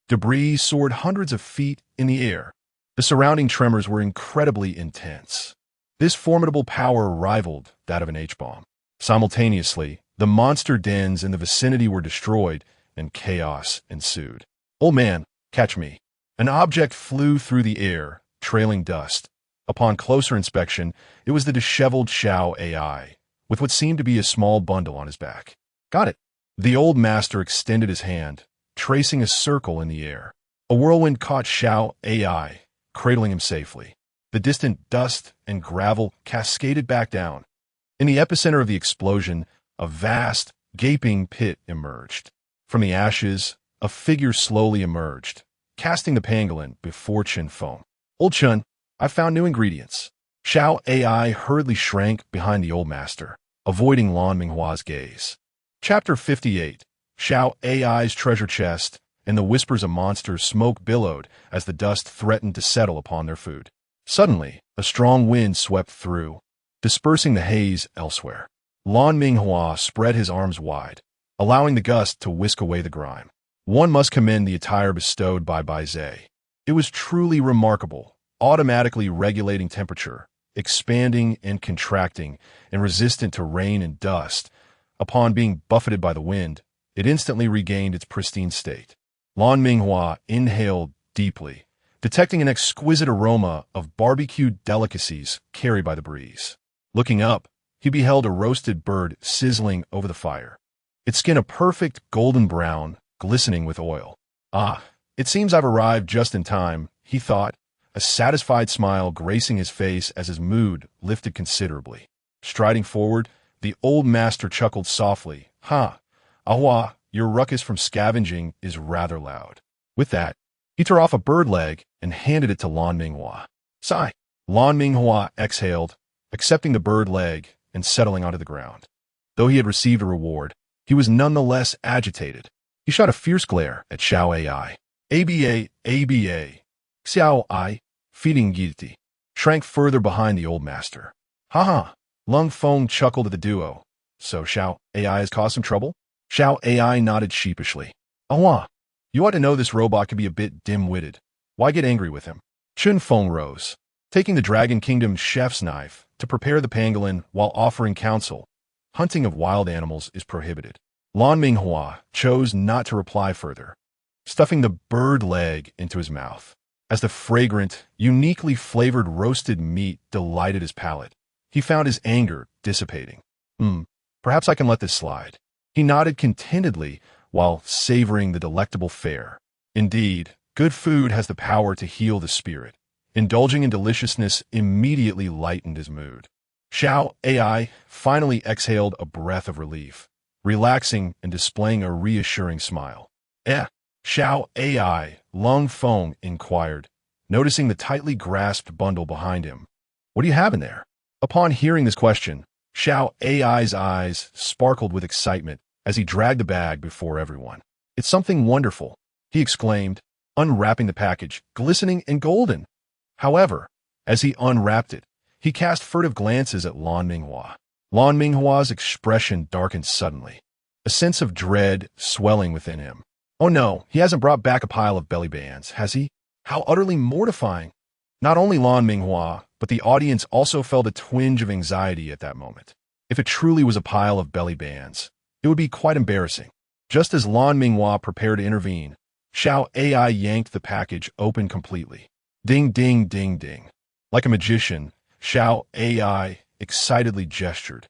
Debris soared hundreds of feet in the air. The surrounding tremors were incredibly intense. This formidable power rivaled that of an H-bomb. Simultaneously, the monster dens in the vicinity were destroyed, and chaos ensued. Old man, catch me. An object flew through the air, trailing dust. Upon closer inspection, it was the disheveled Xiao AI, with what seemed to be a small bundle on his back. Got it. The old master extended his hand, tracing a circle in the air. A whirlwind caught Xiao AI, cradling him safely. The distant dust and gravel cascaded back down. In the epicenter of the explosion, a vast, gaping pit emerged. From the ashes, a figure slowly emerged, casting the pangolin before Feng. Old Chen, I found new ingredients. Xiao AI hurriedly shrank behind the old master, avoiding Lan Minghua's gaze. Chapter 58. Xiao AI's treasure chest, and the whispers of monsters' smoke billowed as the dust threatened to settle upon their food. Suddenly, a strong wind swept through, dispersing the haze elsewhere. Lan Minghua spread his arms wide, allowing the gust to whisk away the grime. One must commend the attire bestowed by Bai Zhe. It was truly remarkable, automatically regulating temperature, expanding and contracting, and resistant to rain and dust. Upon being buffeted by the wind, it instantly regained its pristine state. Lan Minghua inhaled deeply, detecting an exquisite aroma of barbecued delicacies carried by the breeze. Looking up, he beheld a roasted bird sizzling over the fire, its skin a perfect golden brown, glistening with oil. Ah, it seems I've arrived just in time, he thought, a satisfied smile gracing his face as his mood lifted considerably. Striding forward, the old master chuckled softly. Ha! Ahua, your ruckus from scavenging is rather loud. With that, he tore off a bird leg and handed it to Lan Minghua. Sigh. Lan Minghua exhaled, accepting the bird leg and settling onto the ground. Though he had received a reward, he was nonetheless agitated. He shot a fierce glare at Xiao AI. ABA, Xiao I, feeding Deity, shrank further behind the old master. Ha! Lung Feng chuckled at the duo. So Xiao AI has caused some trouble? Xiao AI nodded sheepishly. Ahua, you ought to know this robot can be a bit dim-witted. Why get angry with him? Chen Feng rose, taking the Dragon Kingdom's chef's knife to prepare the pangolin while offering counsel. Hunting of wild animals is prohibited. Lan Minghua chose not to reply further, stuffing the bird leg into his mouth. As the fragrant, uniquely flavored roasted meat delighted his palate, he found his anger dissipating. Perhaps I can let this slide. He nodded contentedly while savoring the delectable fare. Indeed, good food has the power to heal the spirit. Indulging in deliciousness immediately lightened his mood. Xiao AI finally exhaled a breath of relief, relaxing and displaying a reassuring smile. Xiao AI, Lung Feng inquired, noticing the tightly grasped bundle behind him. What do you have in there? Upon hearing this question, Xiao AI's eyes sparkled with excitement as he dragged the bag before everyone. It's something wonderful, he exclaimed, unwrapping the package, glistening and golden. However, as he unwrapped it, he cast furtive glances at Lan Minghua. Lan Minghua's expression darkened suddenly, a sense of dread swelling within him. Oh no, he hasn't brought back a pile of belly bands, has he? How utterly mortifying. Not only Lan Minghua, but the audience also felt a twinge of anxiety at that moment. If it truly was a pile of belly bands, it would be quite embarrassing. Just as Lan Minghua prepared to intervene, Xiao AI yanked the package open completely. Ding, ding, ding, ding. Like a magician, Xiao AI excitedly gestured,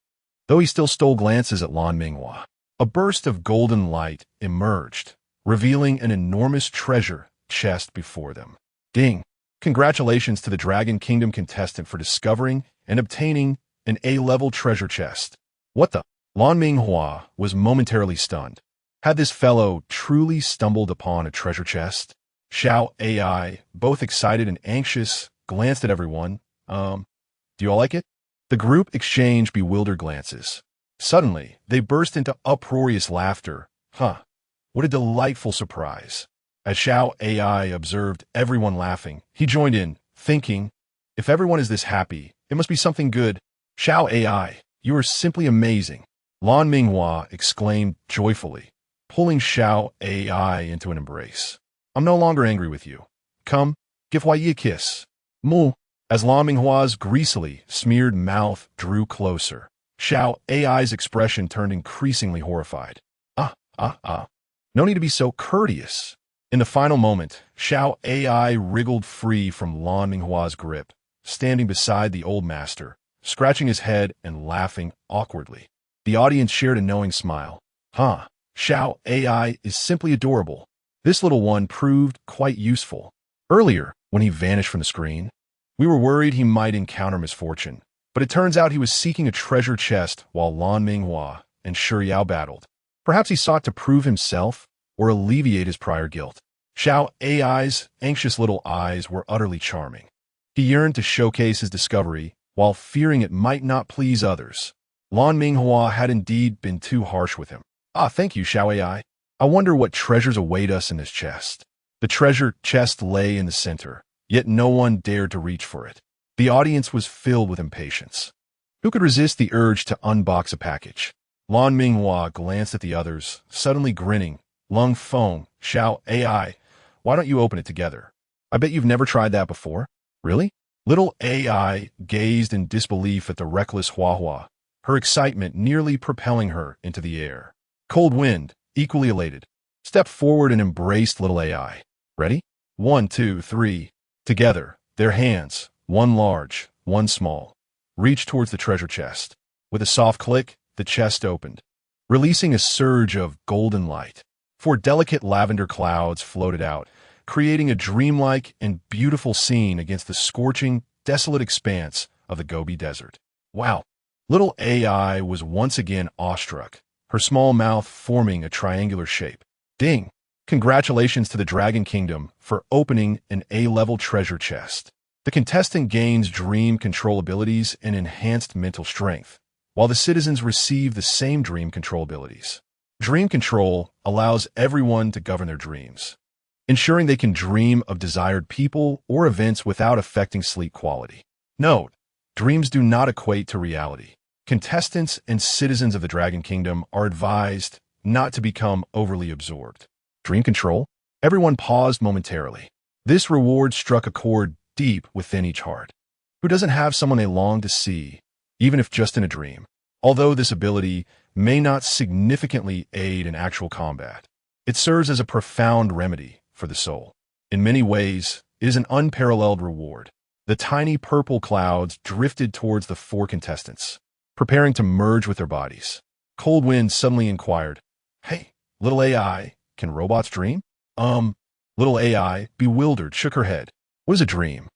though he still stole glances at Lan Minghua. A burst of golden light emerged, revealing an enormous treasure chest before them. Ding! Congratulations to the Dragon Kingdom contestant for discovering and obtaining an A-level treasure chest. What the? Lan Minghua was momentarily stunned. Had this fellow truly stumbled upon a treasure chest? Xiao AI, both excited and anxious, glanced at everyone. Do you all like it? The group exchanged bewildered glances. Suddenly, they burst into uproarious laughter. What a delightful surprise. As Xiao AI observed everyone laughing, he joined in, thinking, if everyone is this happy, it must be something good. Xiao AI, you are simply amazing. Lan Minghua exclaimed joyfully, pulling Xiao AI into an embrace. I'm no longer angry with you. Come, give Huai a kiss. Moo. As Lan Minghua's greasily smeared mouth drew closer, Xiao AI's expression turned increasingly horrified. No need to be so courteous. In the final moment, Xiao AI wriggled free from Lan Minghua's grip, standing beside the old master, scratching his head and laughing awkwardly. The audience shared a knowing smile. Xiao AI is simply adorable. This little one proved quite useful. Earlier, when he vanished from the screen, we were worried he might encounter misfortune, but it turns out he was seeking a treasure chest while Lan Minghua and Shi Yao battled. Perhaps he sought to prove himself or alleviate his prior guilt. Xiao AI's anxious little eyes were utterly charming. He yearned to showcase his discovery while fearing it might not please others. Lan Minghua had indeed been too harsh with him. Thank you, Xiao AI. I wonder what treasures await us in this chest. The treasure chest lay in the center, yet no one dared to reach for it. The audience was filled with impatience. Who could resist the urge to unbox a package? Lan Minghua glanced at the others, suddenly grinning. Lung Feng, Xiao AI, why don't you open it together? I bet you've never tried that before. Really? Little AI gazed in disbelief at the reckless Huahua, her excitement nearly propelling her into the air. Cold Wind, equally elated, stepped forward and embraced little AI. Ready? 1, 2, 3. Together, their hands, one large, one small, reached towards the treasure chest. With a soft click, the chest opened, releasing a surge of golden light. 4 delicate lavender clouds floated out, creating a dreamlike and beautiful scene against the scorching, desolate expanse of the Gobi Desert. Wow! Little AI was once again awestruck, her small mouth forming a triangular shape. Ding! Congratulations to the Dragon Kingdom for opening an A-level treasure chest. The contestant gains dream control abilities and enhanced mental strength, while the citizens receive the same dream control abilities. Dream control allows everyone to govern their dreams, ensuring they can dream of desired people or events without affecting sleep quality. Note: dreams do not equate to reality. Contestants and citizens of the Dragon Kingdom are advised not to become overly absorbed. Dream control? Everyone paused momentarily. This reward struck a chord deep within each heart. Who doesn't have someone they long to see, even if just in a dream? Although this ability may not significantly aid in actual combat, it serves as a profound remedy for the soul. In many ways, it is an unparalleled reward. The tiny purple clouds drifted towards the 4 contestants, preparing to merge with their bodies. Cold Wind suddenly inquired, "Hey, little AI, can robots dream?" Little AI, bewildered, shook her head. What is a dream?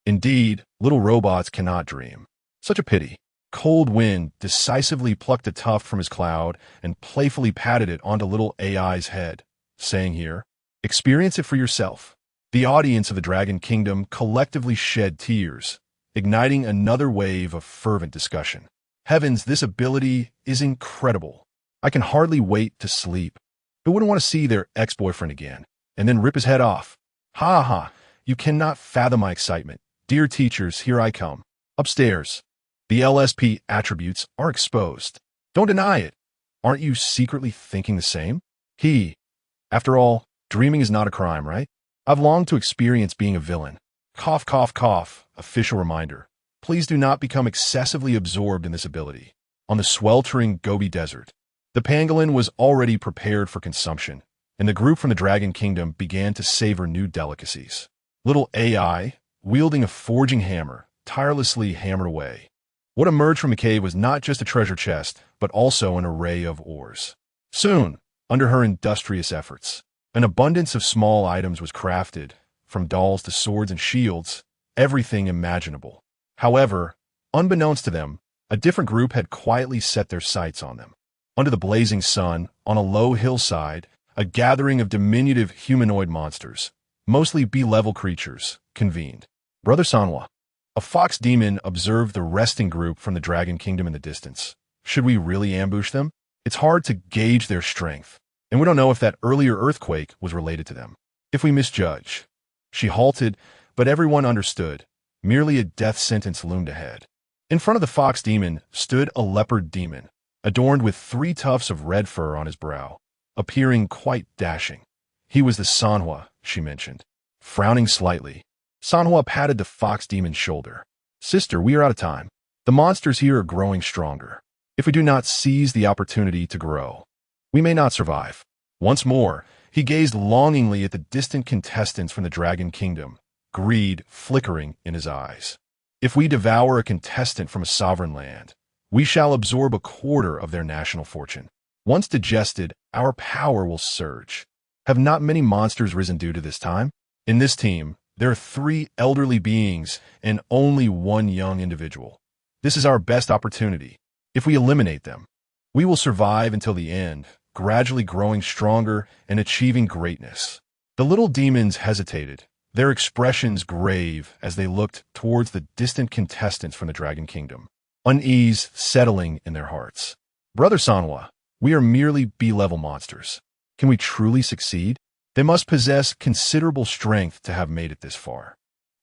Indeed, little robots cannot dream. Such a pity. Cold Wind decisively plucked a tuft from his cloud and playfully patted it onto little AI's head, saying here, "Experience it for yourself." The audience of the Dragon Kingdom collectively shed tears, igniting another wave of fervent discussion. Heavens, this ability is incredible. I can hardly wait to sleep. Who wouldn't want to see their ex-boyfriend again, and then rip his head off? Ha ha, you cannot fathom my excitement. Dear teachers, here I come. Upstairs. The LSP attributes are exposed. Don't deny it. Aren't you secretly thinking the same? After all, dreaming is not a crime, right? I've longed to experience being a villain. Cough, cough, cough. Official reminder. Please do not become excessively absorbed in this ability. On the sweltering Gobi Desert, the pangolin was already prepared for consumption, and the group from the Dragon Kingdom began to savor new delicacies. Little AI, wielding a forging hammer, tirelessly hammered away. What emerged from the cave was not just a treasure chest, but also an array of ores. Soon, under her industrious efforts, an abundance of small items was crafted, from dolls to swords and shields, everything imaginable. However, unbeknownst to them, a different group had quietly set their sights on them. Under the blazing sun, on a low hillside, a gathering of diminutive humanoid monsters, mostly B-level creatures, convened. Brother Xuanwu, a fox demon, observed the resting group from the Dragon Kingdom in the distance. Should we really ambush them? It's hard to gauge their strength, and we don't know if that earlier earthquake was related to them. If we misjudge. She halted, but everyone understood. Merely a death sentence loomed ahead. In front of the fox demon stood a leopard demon, adorned with 3 tufts of red fur on his brow, appearing quite dashing. He was the Xuanwu, she mentioned, frowning slightly. Xuanwu patted the fox demon's shoulder. "Sister, we are out of time. The monsters here are growing stronger. If we do not seize the opportunity to grow, we may not survive." Once more, he gazed longingly at the distant contestants from the Dragon Kingdom, greed flickering in his eyes. "If we devour a contestant from a sovereign land, we shall absorb a quarter of their national fortune. Once digested, our power will surge. Have not many monsters risen due to this time? In this team, there are 3 elderly beings and only 1 young individual. This is our best opportunity. If we eliminate them, we will survive until the end, gradually growing stronger and achieving greatness." The little demons hesitated, their expressions grave as they looked towards the distant contestants from the Dragon Kingdom, unease settling in their hearts. "Brother Xuanwu, we are merely B-level monsters. Can we truly succeed? They must possess considerable strength to have made it this far.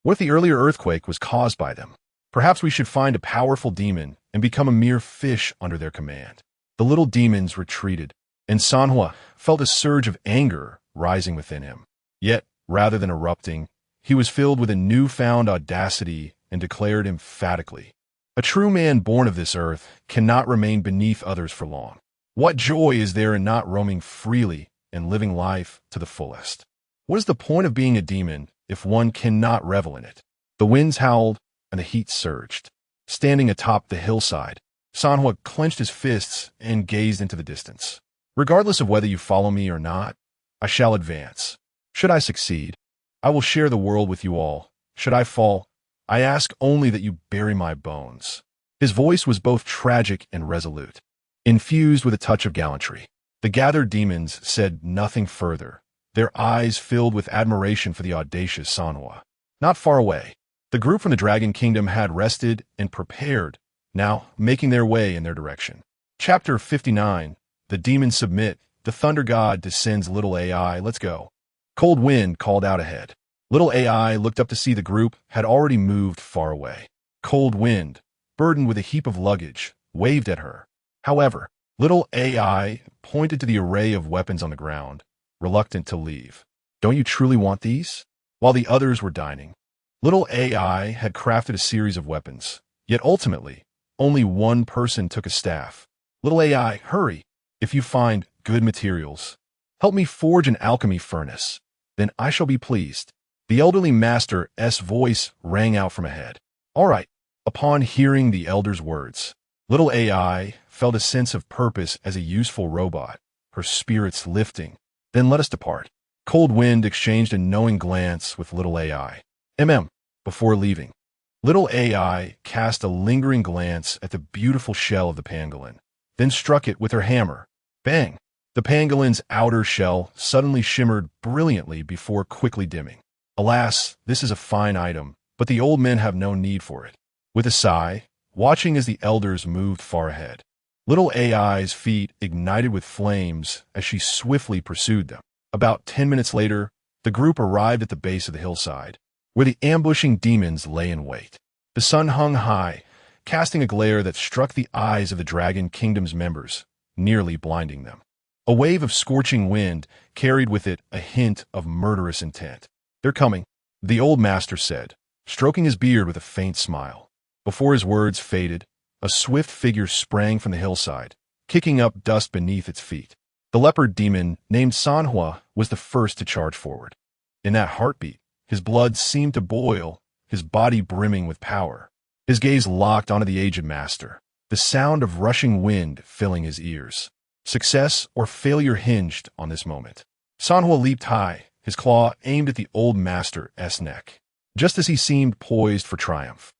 What if the earlier earthquake was caused by them? Perhaps we should find a powerful demon and become a mere fish under their command. The little demons retreated, and Xuanwu felt a surge of anger rising within him. Yet, rather than erupting, he was filled with a newfound audacity and declared emphatically, "A true man born of this earth cannot remain beneath others for long. What joy is there in not roaming freely and living life to the fullest? What is the point of being a demon if one cannot revel in it?" The winds howled and the heat surged. Standing atop the hillside, Xuanwu clenched his fists and gazed into the distance. "Regardless of whether you follow me or not, I shall advance. Should I succeed, I will share the world with you all. Should I fall, I ask only that you bury my bones." His voice was both tragic and resolute, infused with a touch of gallantry. The gathered demons said nothing further, their eyes filled with admiration for the audacious Xuanwu. Not far away, the group from the Dragon Kingdom had rested and prepared, now making their way in their direction. Chapter 59. The demons submit. The thunder god descends. Little AI, let's go. Cold wind called out ahead. Little AI looked up to see the group had already moved far away. Cold wind, burdened with a heap of luggage, waved at her. However, little AI pointed to the array of weapons on the ground, reluctant to leave. "Don't you truly want these?" While the others were dining, little AI had crafted a series of weapons, yet ultimately, only one person took a staff. "Little AI, hurry! If you find good materials, help me forge an alchemy furnace. Then I shall be pleased." The elderly master's voice rang out from ahead. "All right." Upon hearing the elder's words, little AI felt a sense of purpose as a useful robot, her spirits lifting. "Then let us depart." Cold wind exchanged a knowing glance with little AI. Before leaving, little AI cast a lingering glance at the beautiful shell of the pangolin, then struck it with her hammer. Bang! The pangolin's outer shell suddenly shimmered brilliantly before quickly dimming. "Alas, this is a fine item, but the old men have no need for it." With a sigh, watching as the elders moved far ahead, little AI's feet ignited with flames as she swiftly pursued them. About 10 minutes later, the group arrived at the base of the hillside, where the ambushing demons lay in wait. The sun hung high, casting a glare that struck the eyes of the Dragon Kingdom's members, nearly blinding them. A wave of scorching wind carried with it a hint of murderous intent. "They're coming," the old master said, stroking his beard with a faint smile. Before his words faded, a swift figure sprang from the hillside, kicking up dust beneath its feet. The leopard demon named Xuanwu was the first to charge forward. In that heartbeat, his blood seemed to boil, his body brimming with power. His gaze locked onto the aged master, the sound of rushing wind filling his ears. Success or failure hinged on this moment. Xuanwu leaped high, his claw aimed at the old master's neck, just as he seemed poised for triumph.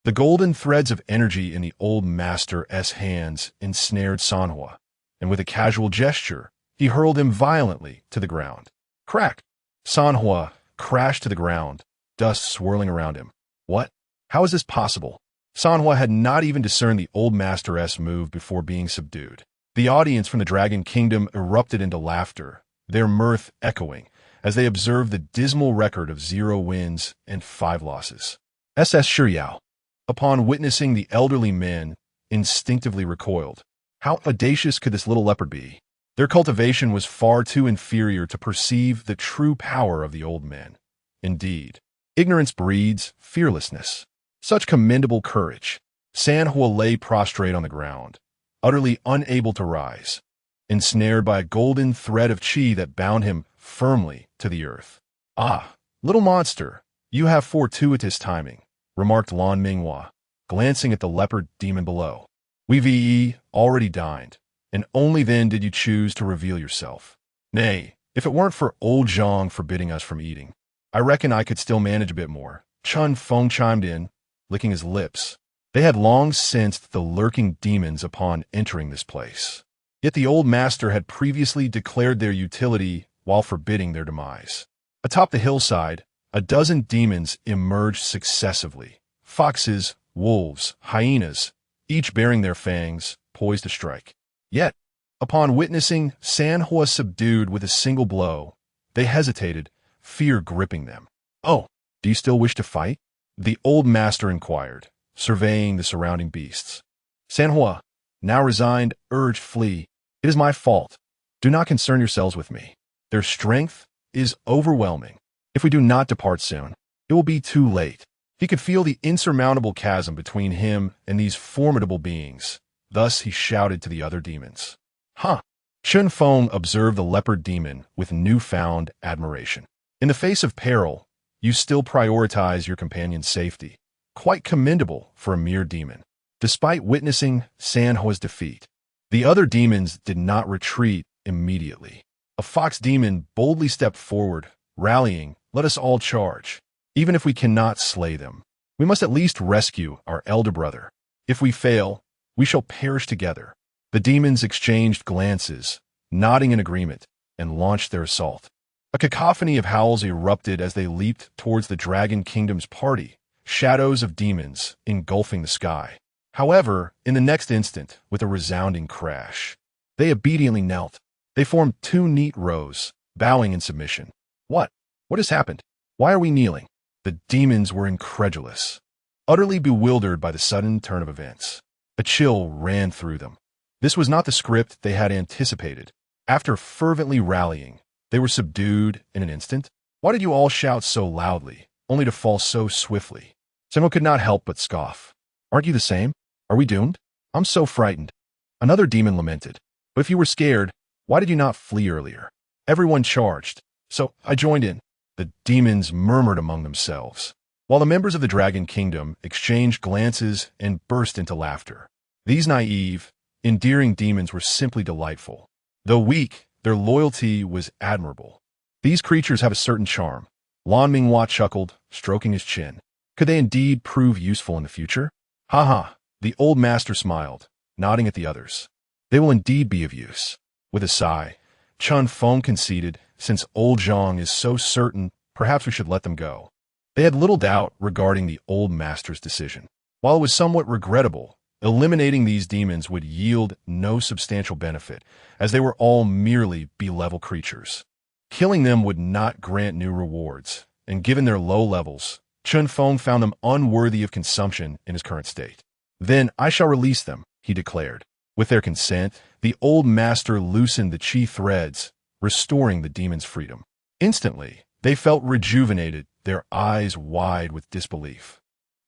The golden threads of energy in the old master's hands ensnared Xuanwu, and with a casual gesture, he hurled him violently to the ground. Crack! Xuanwu crashed to the ground, dust swirling around him. What? How is this possible? Xuanwu had not even discerned the old master's move before being subdued. The audience from the Dragon Kingdom erupted into laughter, their mirth echoing, as they observed the dismal record of 0 wins and 5 losses. Xuanwu, upon witnessing the elderly men, instinctively recoiled. How audacious could this little leopard be? Their cultivation was far too inferior to perceive the true power of the old men. Indeed, ignorance breeds fearlessness. Such commendable courage. Xuanwu lay prostrate on the ground, utterly unable to rise, ensnared by a golden thread of qi that bound him firmly to the earth. "Ah, little monster, you have fortuitous timing," remarked Lan Minghua, glancing at the leopard demon below. "We've already dined, and only then did you choose to reveal yourself. Nay, if it weren't for old Zhang forbidding us from eating, I reckon I could still manage a bit more." Feng chimed in, licking his lips. They had long sensed the lurking demons upon entering this place. Yet the old master had previously declared their utility while forbidding their demise. Atop the hillside, a dozen demons emerged successively. Foxes, wolves, hyenas, each bearing their fangs, poised to strike. Yet, Upon witnessing Sanhua subdued with a single blow, they hesitated, fear gripping them. "Oh, do you still wish to fight?" the old master inquired, surveying the surrounding beasts. Sanhua, now resigned, urged, "Flee. It is my fault. Do not concern yourselves with me. Their strength is overwhelming. If we do not depart soon, it will be too late." He could feel the insurmountable chasm between him and these formidable beings. Thus he shouted to the other demons. "Huh!" Chen Feng observed the leopard demon with newfound admiration. "In the face of peril, you still prioritize your companion's safety. Quite commendable for a mere demon." Despite witnessing Sanhua's defeat, the other demons did not retreat immediately. A fox demon boldly stepped forward, rallying, "Let us all charge. Even if we cannot slay them, we must at least rescue our elder brother. If we fail, we shall perish together." The demons exchanged glances, nodding in agreement, and launched their assault. A cacophony of howls erupted as they leaped towards the Dragon Kingdom's party, shadows of demons engulfing the sky. However, in the next instant, with a resounding crash, they obediently knelt. They formed two neat rows, bowing in submission. What has happened? Why are we kneeling?" The demons were incredulous, utterly bewildered by the sudden turn of events. A chill ran through them. This was not the script they had anticipated. After fervently rallying, they were subdued in an instant. "Why did you all shout so loudly, only to fall so swiftly?" Someone could not help but scoff. "Aren't you the same? Are we doomed? I'm so frightened." Another demon lamented. "But if you were scared, why did you not flee earlier?" Everyone charged, so I joined in. The demons murmured among themselves, while the members of the Dragon Kingdom exchanged glances and burst into laughter. These naive, endearing demons were simply delightful. Though weak, their loyalty was admirable. "These creatures have a certain charm," Lan Minghua chuckled, stroking his chin. "Could they indeed prove useful in the future?" "Ha ha," the old master smiled, nodding at the others. "They will indeed be of use." With a sigh, Chen Feng conceded, "Since old Zhang is so certain, perhaps we should let them go." They had little doubt regarding the old master's decision. While it was somewhat regrettable, eliminating these demons would yield no substantial benefit, as they were all merely B-level creatures. Killing them would not grant new rewards, and given their low levels, Chen Feng found them unworthy of consumption in his current state. "Then I shall release them," he declared. With their consent, the old master loosened the chi threads, restoring the demons' freedom. Instantly, they felt rejuvenated, their eyes wide with disbelief.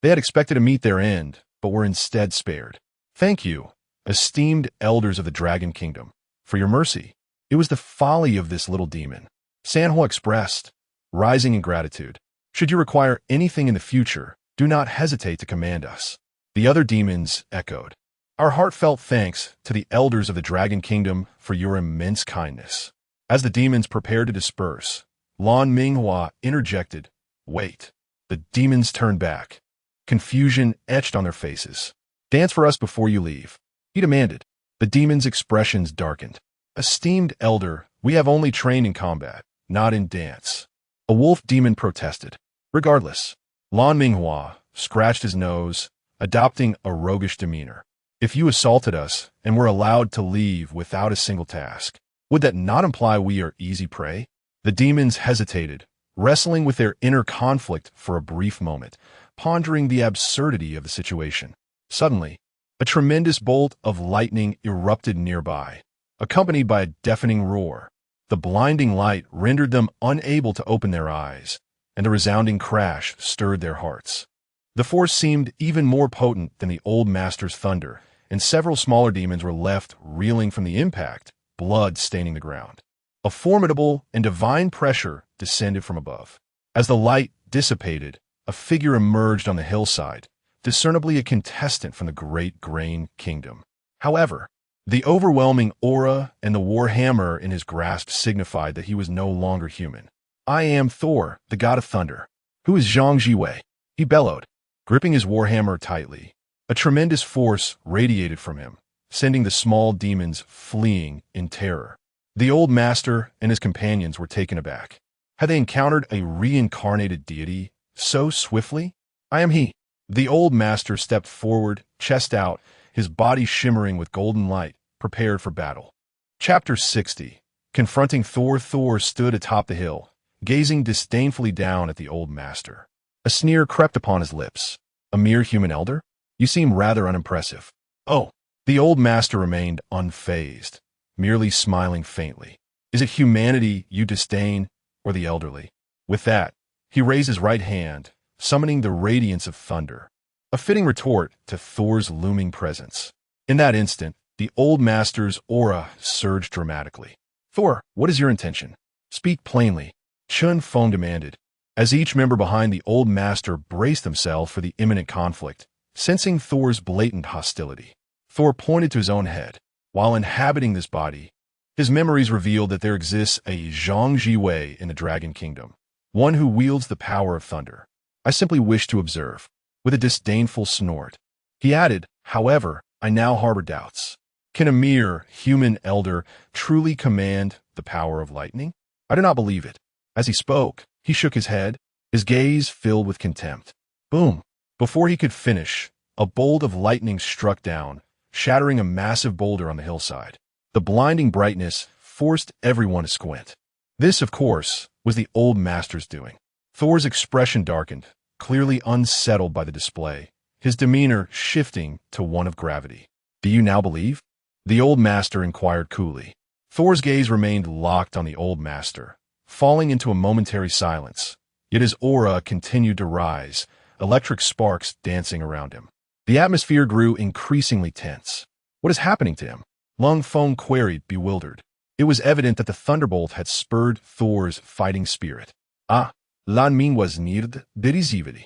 They had expected to meet their end, but were instead spared. "Thank you, esteemed elders of the Dragon Kingdom, for your mercy. It was the folly of this little demon," Sanhua expressed, rising in gratitude. "Should you require anything in the future, do not hesitate to command us." The other demons echoed. "Our heartfelt thanks to the elders of the Dragon Kingdom for your immense kindness." As the demons prepared to disperse, Lan Minghua interjected, "Wait." The demons turned back. Confusion etched on their faces. "Dance for us before you leave," he demanded. The demons' expressions darkened. "Esteemed elder, we have only trained in combat, not in dance." A wolf demon protested. Regardless, Lan Minghua scratched his nose, adopting a roguish demeanor. "If you assaulted us and were allowed to leave without a single task, would that not imply we are easy prey?" The demons hesitated, wrestling with their inner conflict for a brief moment, pondering the absurdity of the situation. Suddenly, a tremendous bolt of lightning erupted nearby, accompanied by a deafening roar. The blinding light rendered them unable to open their eyes, and the resounding crash stirred their hearts. The force seemed even more potent than the old master's thunder, and several smaller demons were left reeling from the impact, blood staining the ground. A formidable and divine pressure descended from above. As the light dissipated, a figure emerged on the hillside, discernibly a contestant from the great Grain Kingdom. However, the overwhelming aura and the warhammer in his grasp signified that he was no longer human. "I am Thor, the god of thunder. Who is Zhang Jiwei?" he bellowed, gripping his warhammer tightly. A tremendous force radiated from him, sending the small demons fleeing in terror. The old master and his companions were taken aback. Had they encountered a reincarnated deity so swiftly? "I am he." The old master stepped forward, chest out, his body shimmering with golden light, prepared for battle. Chapter 60. Confronting Thor. Thor stood atop the hill, gazing disdainfully down at the old master. A sneer crept upon his lips. A mere human elder? You seem rather unimpressive. Oh, the old master remained unfazed, merely smiling faintly. Is it humanity you disdain, or the elderly? With that, he raised his right hand, summoning the radiance of thunder, a fitting retort to Thor's looming presence. In that instant, the old master's aura surged dramatically. Thor, what is your intention? Speak plainly, Feng demanded, as each member behind the old master braced themselves for the imminent conflict, sensing Thor's blatant hostility. Thor pointed to his own head. While inhabiting this body, his memories revealed that there exists a Zhang Wei in the Dragon Kingdom, one who wields the power of thunder. I simply wish to observe. With a disdainful snort, he added, however, I now harbor doubts. Can a mere human elder truly command the power of lightning? I do not believe it. As he spoke, he shook his head, his gaze filled with contempt. Boom! Before he could finish, a bolt of lightning struck down, shattering a massive boulder on the hillside. The blinding brightness forced everyone to squint. This, of course, was the old master's doing. Thor's expression darkened, clearly unsettled by the display, his demeanor shifting to one of gravity. Do you now believe? The old master inquired coolly. Thor's gaze remained locked on the old master, falling into a momentary silence, yet his aura continued to rise, electric sparks dancing around him. The atmosphere grew increasingly tense. What is happening to him? Feng queried, bewildered. It was evident that the thunderbolt had spurred Thor's fighting spirit. Ah, Lan Ming was nird derisivity.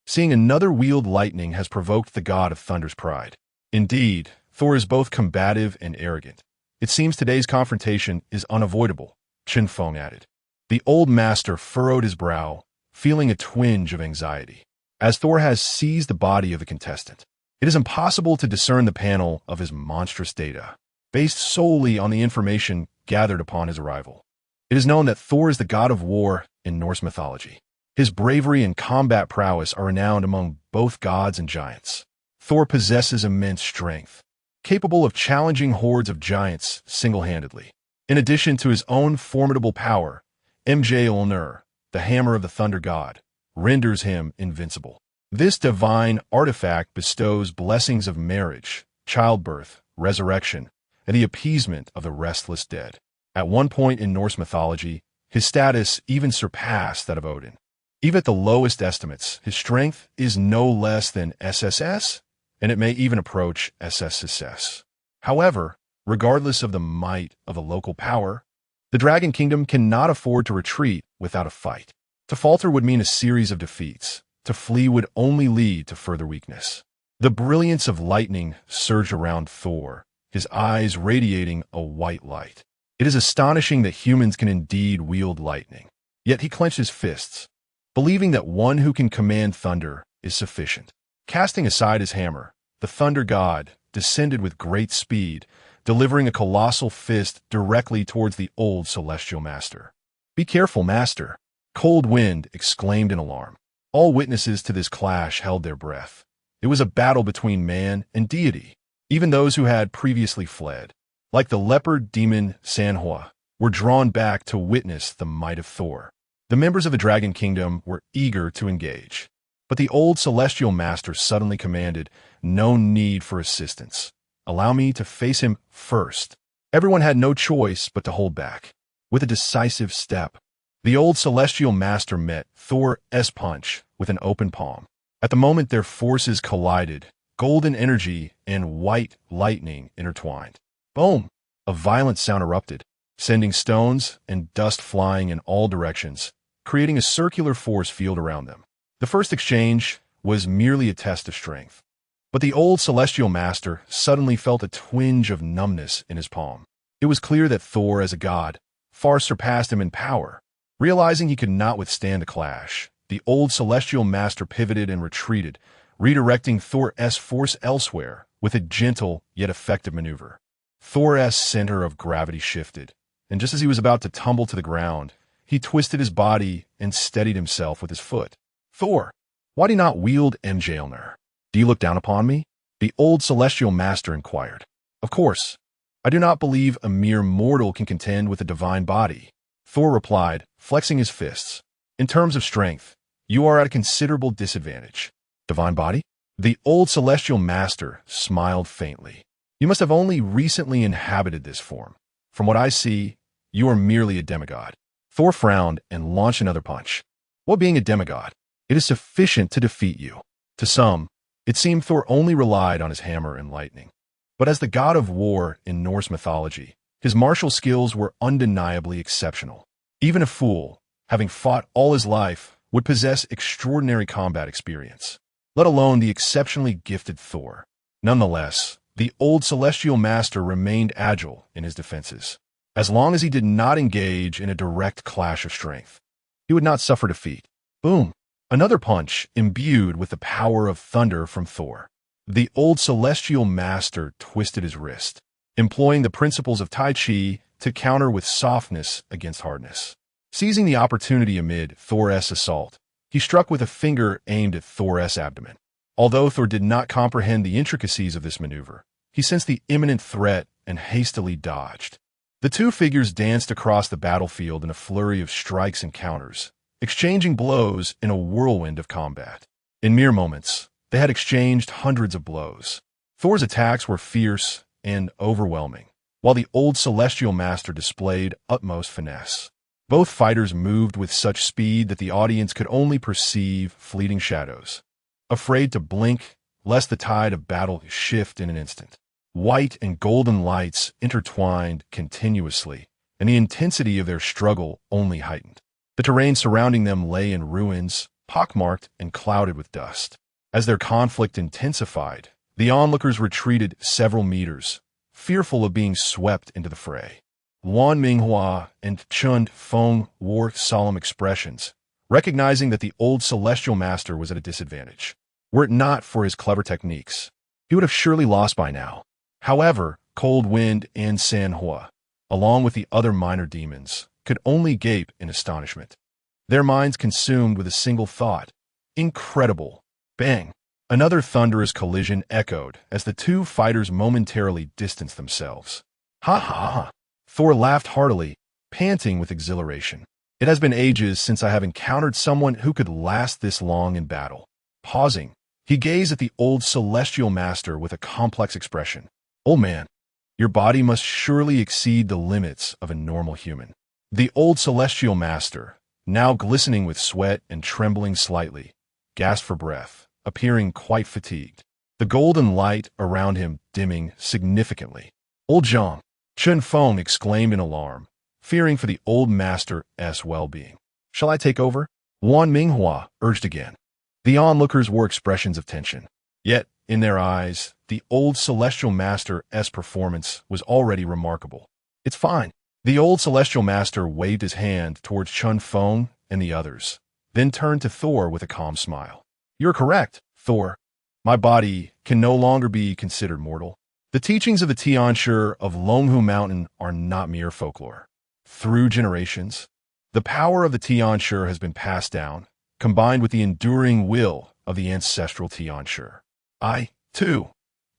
Seeing another wield lightning has provoked the god of thunder's pride. Indeed, Thor is both combative and arrogant. It seems today's confrontation is unavoidable, Feng added. The old master furrowed his brow, feeling a twinge of anxiety. As Thor has seized the body of the contestant, it is impossible to discern the panel of his monstrous data, based solely on the information gathered upon his arrival. It is known that Thor is the god of war in Norse mythology. His bravery and combat prowess are renowned among both gods and giants. Thor possesses immense strength, capable of challenging hordes of giants single-handedly. In addition to his own formidable power, Mjolnir, the hammer of the thunder god, renders him invincible. This divine artifact bestows blessings of marriage, childbirth, resurrection, and the appeasement of the restless dead. At one point in Norse mythology, his status even surpassed that of Odin. Even at the lowest estimates, his strength is no less than SSS, and it may even approach SSSS. However, regardless of the might of a local power, the Dragon Kingdom cannot afford to retreat without a fight. To falter would mean a series of defeats. To flee would only lead to further weakness. The brilliance of lightning surged around Thor, his eyes radiating a white light. It is astonishing that humans can indeed wield lightning. Yet he clenched his fists, believing that one who can command thunder is sufficient. Casting aside his hammer, the thunder god descended with great speed, delivering a colossal fist directly towards the old celestial master. Be careful, master, Cold Wind exclaimed in alarm. All witnesses to this clash held their breath. It was a battle between man and deity. Even those who had previously fled, like the leopard demon Sanhua, were drawn back to witness the might of Thor. The members of the Dragon Kingdom were eager to engage, but the old celestial master suddenly commanded, no need for assistance. Allow me to face him first. Everyone had no choice but to hold back. With a decisive step, the old celestial master met Thor's punch with an open palm. At the moment their forces collided, golden energy and white lightning intertwined. Boom! A violent sound erupted, sending stones and dust flying in all directions, creating a circular force field around them. The first exchange was merely a test of strength, but the old celestial master suddenly felt a twinge of numbness in his palm. It was clear that Thor, as a god, far surpassed him in power. Realizing he could not withstand the clash, the old celestial master pivoted and retreated, redirecting Thor's force elsewhere with a gentle yet effective maneuver. Thor's center of gravity shifted, and just as he was about to tumble to the ground, he twisted his body and steadied himself with his foot. Thor, why do you not wield Mjolnir? Do you look down upon me? The old celestial master inquired. Of course. I do not believe a mere mortal can contend with a divine body. Thor replied, flexing his fists. In terms of strength, you are at a considerable disadvantage. Divine body? The old celestial master smiled faintly. You must have only recently inhabited this form. From what I see, you are merely a demigod. Thor frowned and launched another punch. What being a demigod? It is sufficient to defeat you. To some, it seemed Thor only relied on his hammer and lightning. But as the god of war in Norse mythology, his martial skills were undeniably exceptional. Even a fool, having fought all his life, would possess extraordinary combat experience, let alone the exceptionally gifted Thor. Nonetheless, the old celestial master remained agile in his defenses. As long as he did not engage in a direct clash of strength, he would not suffer defeat. Boom! Another punch imbued with the power of thunder from Thor. The old celestial master twisted his wrist, employing the principles of Tai Chi to counter with softness against hardness. Seizing the opportunity amid Thor's assault, he struck with a finger aimed at Thor's abdomen. Although Thor did not comprehend the intricacies of this maneuver, he sensed the imminent threat and hastily dodged. The two figures danced across the battlefield in a flurry of strikes and counters, exchanging blows in a whirlwind of combat. In mere moments, they had exchanged hundreds of blows. Thor's attacks were fierce and overwhelming, while the old celestial master displayed utmost finesse. Both fighters moved with such speed that the audience could only perceive fleeting shadows, afraid to blink lest the tide of battle shift in an instant. White and golden lights intertwined continuously, and the intensity of their struggle only heightened. The terrain surrounding them lay in ruins, pockmarked and clouded with dust. As their conflict intensified, the onlookers retreated several meters, fearful of being swept into the fray. Wan Minghua and Chen Feng wore solemn expressions, recognizing that the old celestial master was at a disadvantage. Were it not for his clever techniques, he would have surely lost by now. However, Cold Wind and Sanhua, along with the other minor demons, could only gape in astonishment. Their minds consumed with a single thought. Incredible! Bang! Another thunderous collision echoed as the two fighters momentarily distanced themselves. Ha ha ha! Thor laughed heartily, panting with exhilaration. It has been ages since I have encountered someone who could last this long in battle. Pausing, he gazed at the old celestial master with a complex expression. Old man, your body must surely exceed the limits of a normal human. The old celestial master, now glistening with sweat and trembling slightly, gasped for breath, appearing quite fatigued. The golden light around him dimming significantly. Old Zhang! Chen Feng exclaimed in alarm, fearing for the old master's well-being. Shall I take over? Wan Minghua urged again. The onlookers wore expressions of tension. Yet, in their eyes, the old celestial master's performance was already remarkable. It's fine. The old celestial master waved his hand towards Chen Feng and the others, then turned to Thor with a calm smile. You're correct, Thor. My body can no longer be considered mortal. The teachings of the Tianshi of Longhu Mountain are not mere folklore. Through generations, the power of the Tianshi has been passed down, combined with the enduring will of the ancestral Tianshi. I, too,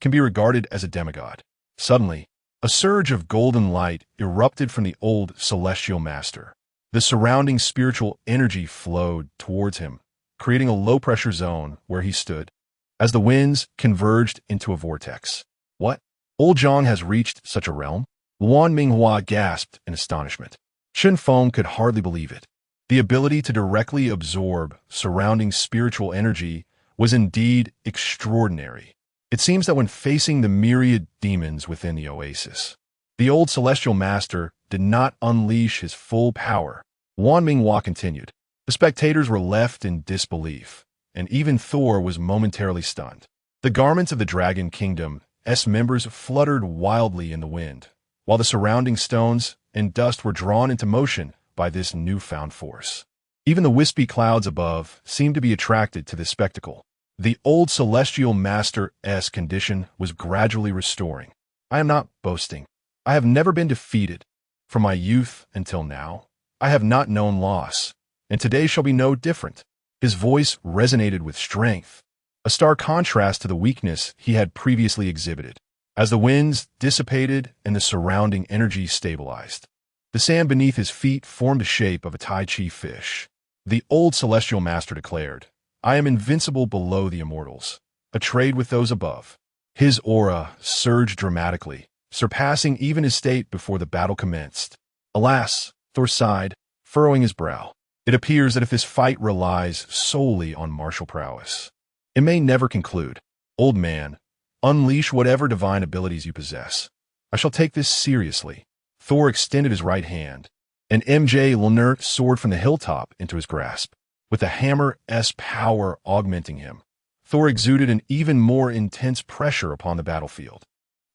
can be regarded as a demigod. Suddenly, a surge of golden light erupted from the old celestial master. The surrounding spiritual energy flowed towards him, creating a low-pressure zone where he stood, as the winds converged into a vortex. What? Old Zhang has reached such a realm? Wan Minghua gasped in astonishment. Chen Feng could hardly believe it. The ability to directly absorb surrounding spiritual energy was indeed extraordinary. It seems that when facing the myriad demons within the oasis, the old celestial master did not unleash his full power. Wan Minghua continued. The spectators were left in disbelief, and even Thor was momentarily stunned. The garments of the Dragon Kingdom's members fluttered wildly in the wind, while the surrounding stones and dust were drawn into motion by this newfound force. Even the wispy clouds above seemed to be attracted to this spectacle. The old celestial master's condition was gradually restoring. I am not boasting. I have never been defeated. From my youth until now, I have not known loss, and today shall be no different. His voice resonated with strength, a stark contrast to the weakness he had previously exhibited. as the winds dissipated and the surrounding energy stabilized. The sand beneath his feet formed the shape of a Tai Chi fish. The old celestial master declared, "I am invincible below the immortals, a trade with those above." His aura surged dramatically, surpassing even his state before the battle commenced. Alas, Thor sighed, furrowing his brow. It appears that if this fight relies solely on martial prowess, it may never conclude. Old man, unleash whatever divine abilities you possess. I shall take this seriously. Thor extended his right hand, and M.J. Lennert soared from the hilltop into his grasp. With the hammer's power augmenting him, Thor exuded an even more intense pressure upon the battlefield.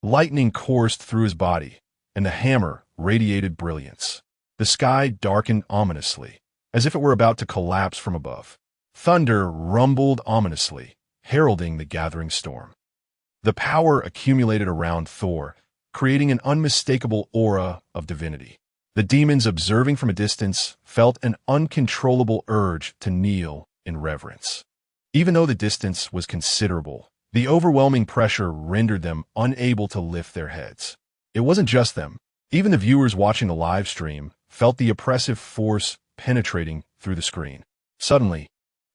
Lightning coursed through his body, and the hammer radiated brilliance. The sky darkened ominously, as if it were about to collapse from above. Thunder rumbled ominously, heralding the gathering storm. The power accumulated around Thor, creating an unmistakable aura of divinity. The demons, observing from a distance, felt an uncontrollable urge to kneel in reverence. Even though the distance was considerable, the overwhelming pressure rendered them unable to lift their heads. It wasn't just them. Even the viewers watching the live stream felt the oppressive force penetrating through the screen. Suddenly,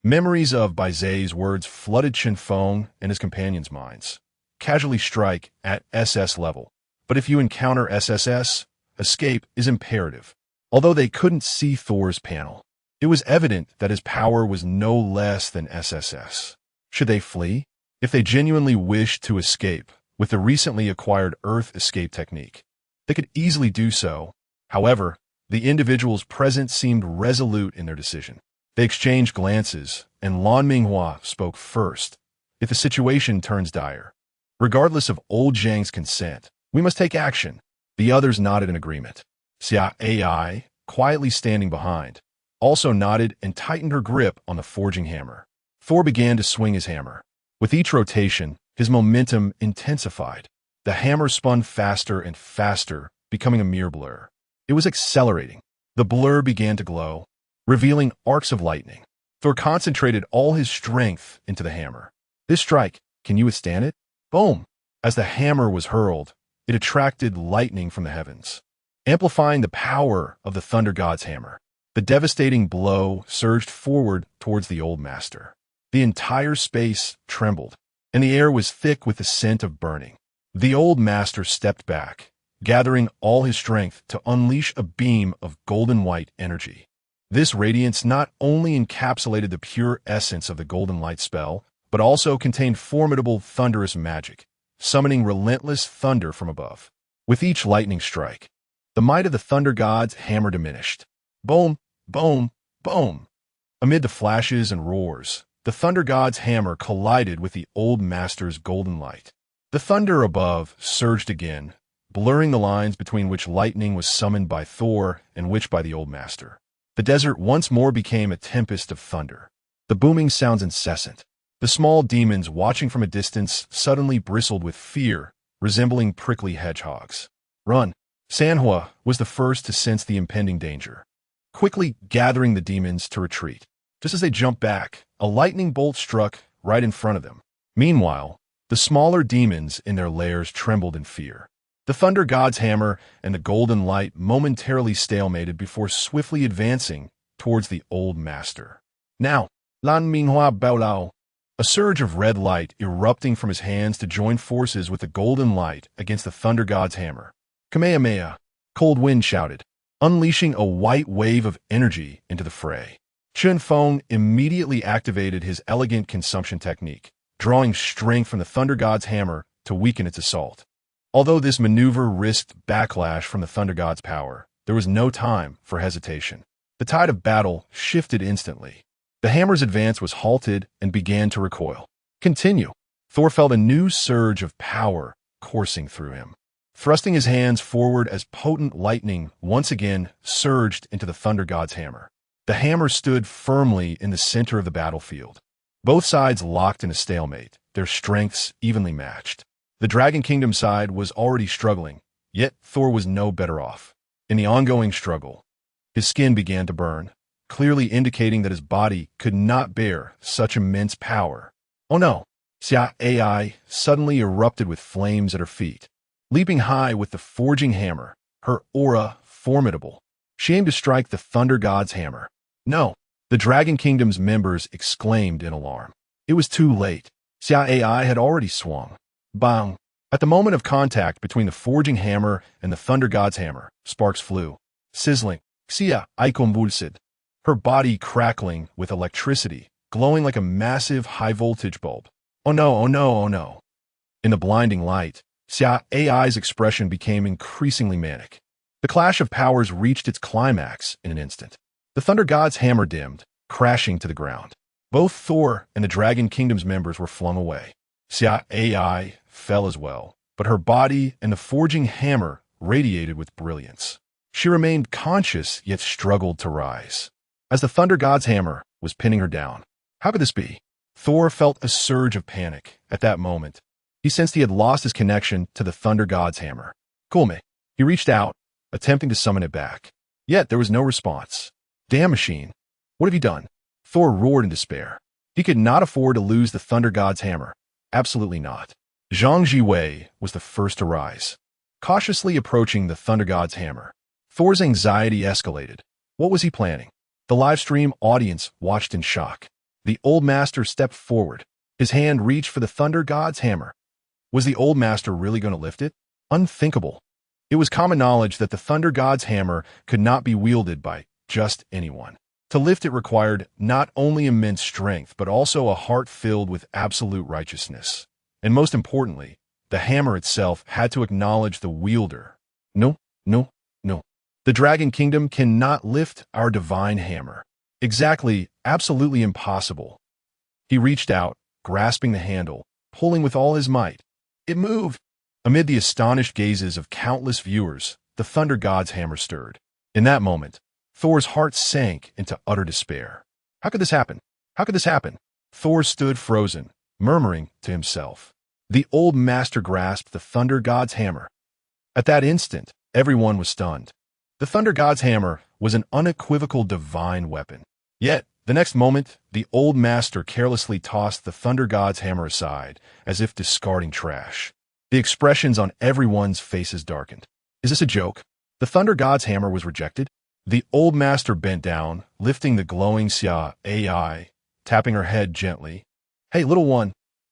memories of Baize's words flooded Feng and his companions' minds. Casually strike at SS level, but if you encounter SSS, escape is imperative. Although they couldn't see Thor's panel, it was evident that his power was no less than SSS. Should they flee? If they genuinely wished to escape with the recently acquired Earth escape technique, they could easily do so. However, the individuals present seemed resolute in their decision. They exchanged glances, and Lan Minghua spoke first. If the situation turns dire, regardless of old Zhang's consent, we must take action. The others nodded in agreement. Xia Ai, quietly standing behind, also nodded and tightened her grip on the forging hammer. Thor began to swing his hammer. With each rotation, his momentum intensified. The hammer spun faster and faster, becoming a mere blur. It was accelerating. The blur began to glow, revealing arcs of lightning. Thor concentrated all his strength into the hammer. This strike, can you withstand it? Boom! As the hammer was hurled, it attracted lightning from the heavens, amplifying the power of the thunder god's hammer. The devastating blow surged forward towards the old master. The entire space trembled, and the air was thick with the scent of burning. The old master stepped back, gathering all his strength to unleash a beam of golden white energy. This radiance not only encapsulated the pure essence of the golden light spell, but also contained formidable thunderous magic, summoning relentless thunder from above. With each lightning strike, the might of the thunder god's hammer diminished. Boom, boom, boom. Amid the flashes and roars, the thunder god's hammer collided with the old master's golden light. The thunder above surged again, blurring the lines between which lightning was summoned by Thor and which by the old master. The desert once more became a tempest of thunder. The booming sounds incessant. The small demons watching from a distance suddenly bristled with fear, resembling prickly hedgehogs. Run! Sanhua was the first to sense the impending danger, quickly gathering the demons to retreat. Just as they jumped back, a lightning bolt struck right in front of them. Meanwhile, the smaller demons in their lairs trembled in fear. The thunder god's hammer and the golden light momentarily stalemated before swiftly advancing towards the old master. Now, Lan Minghua Baolao. A surge of red light erupting from his hands to join forces with the golden light against the thunder god's hammer. Kamehameha, Cold Wind shouted, unleashing a white wave of energy into the fray. Feng immediately activated his elegant consumption technique, drawing strength from the thunder god's hammer to weaken its assault. Although this maneuver risked backlash from the thunder god's power, there was no time for hesitation. The tide of battle shifted instantly. The hammer's advance was halted and began to recoil. Continue. Thor felt a new surge of power coursing through him. Thrusting his hands forward as potent lightning once again surged into the thunder god's hammer. The hammer stood firmly in the center of the battlefield. Both sides locked in a stalemate, their strengths evenly matched. The Dragon Kingdom side was already struggling, yet Thor was no better off. In the ongoing struggle, his skin began to burn, clearly indicating that his body could not bear such immense power. Oh no! Xia AI suddenly erupted with flames at her feet. Leaping high with the forging hammer, her aura formidable, she aimed to strike the Thunder God's hammer. No! The Dragon Kingdom's members exclaimed in alarm. It was too late. Xia AI had already swung. Bang! At the moment of contact between the forging hammer and the Thunder God's hammer, sparks flew. Sizzling, Xia AI convulsed, her body crackling with electricity, glowing like a massive high-voltage bulb. Oh no, oh no, oh no. In the blinding light, Xia AI's expression became increasingly manic. The clash of powers reached its climax in an instant. The Thunder God's hammer dimmed, crashing to the ground. Both Thor and the Dragon Kingdom's members were flung away. Xia AI fell as well, but her body and the forging hammer radiated with brilliance. She remained conscious yet struggled to rise. As the Thunder God's hammer was pinning her down. How could this be? Thor felt a surge of panic at that moment. He sensed he had lost his connection to the Thunder God's hammer. Kulme. He reached out, attempting to summon it back. Yet there was no response. Damn machine. What have you done? Thor roared in despair. He could not afford to lose the Thunder God's hammer. Absolutely not. Zhang Jiwei was the first to rise. Cautiously approaching the Thunder God's hammer, Thor's anxiety escalated. What was he planning? The livestream audience watched in shock. The old master stepped forward. His hand reached for the Thunder God's hammer. Was the old master really going to lift it? Unthinkable. It was common knowledge that the Thunder God's hammer could not be wielded by just anyone. To lift it required not only immense strength, but also a heart filled with absolute righteousness. And most importantly, the hammer itself had to acknowledge the wielder. No, no, no. The Dragon Kingdom cannot lift our divine hammer. Exactly, absolutely impossible. He reached out, grasping the handle, pulling with all his might. It moved. Amid the astonished gazes of countless viewers, the Thunder God's hammer stirred. In that moment, Thor's heart sank into utter despair. How could this happen? How could this happen? Thor stood frozen, murmuring to himself. The old master grasped the Thunder God's hammer. At that instant, everyone was stunned. The Thunder God's hammer was an unequivocal divine weapon. Yet, the next moment, the old master carelessly tossed the Thunder God's hammer aside, as if discarding trash. The expressions on everyone's faces darkened. Is this a joke? The Thunder God's hammer was rejected? The old master bent down, lifting the glowing Xia AI, tapping her head gently. Hey, little one,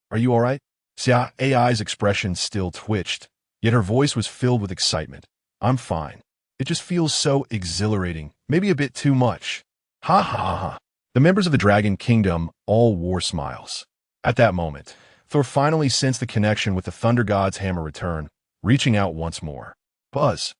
are you all right? Xia AI's expression still twitched, yet her voice was filled with excitement. I'm fine. It just feels so exhilarating, maybe a bit too much. Ha ha ha ha. The members of the Dragon Kingdom all wore smiles. At that moment, Thor finally sensed the connection with the Thunder God's hammer return, reaching out once more. Buzz.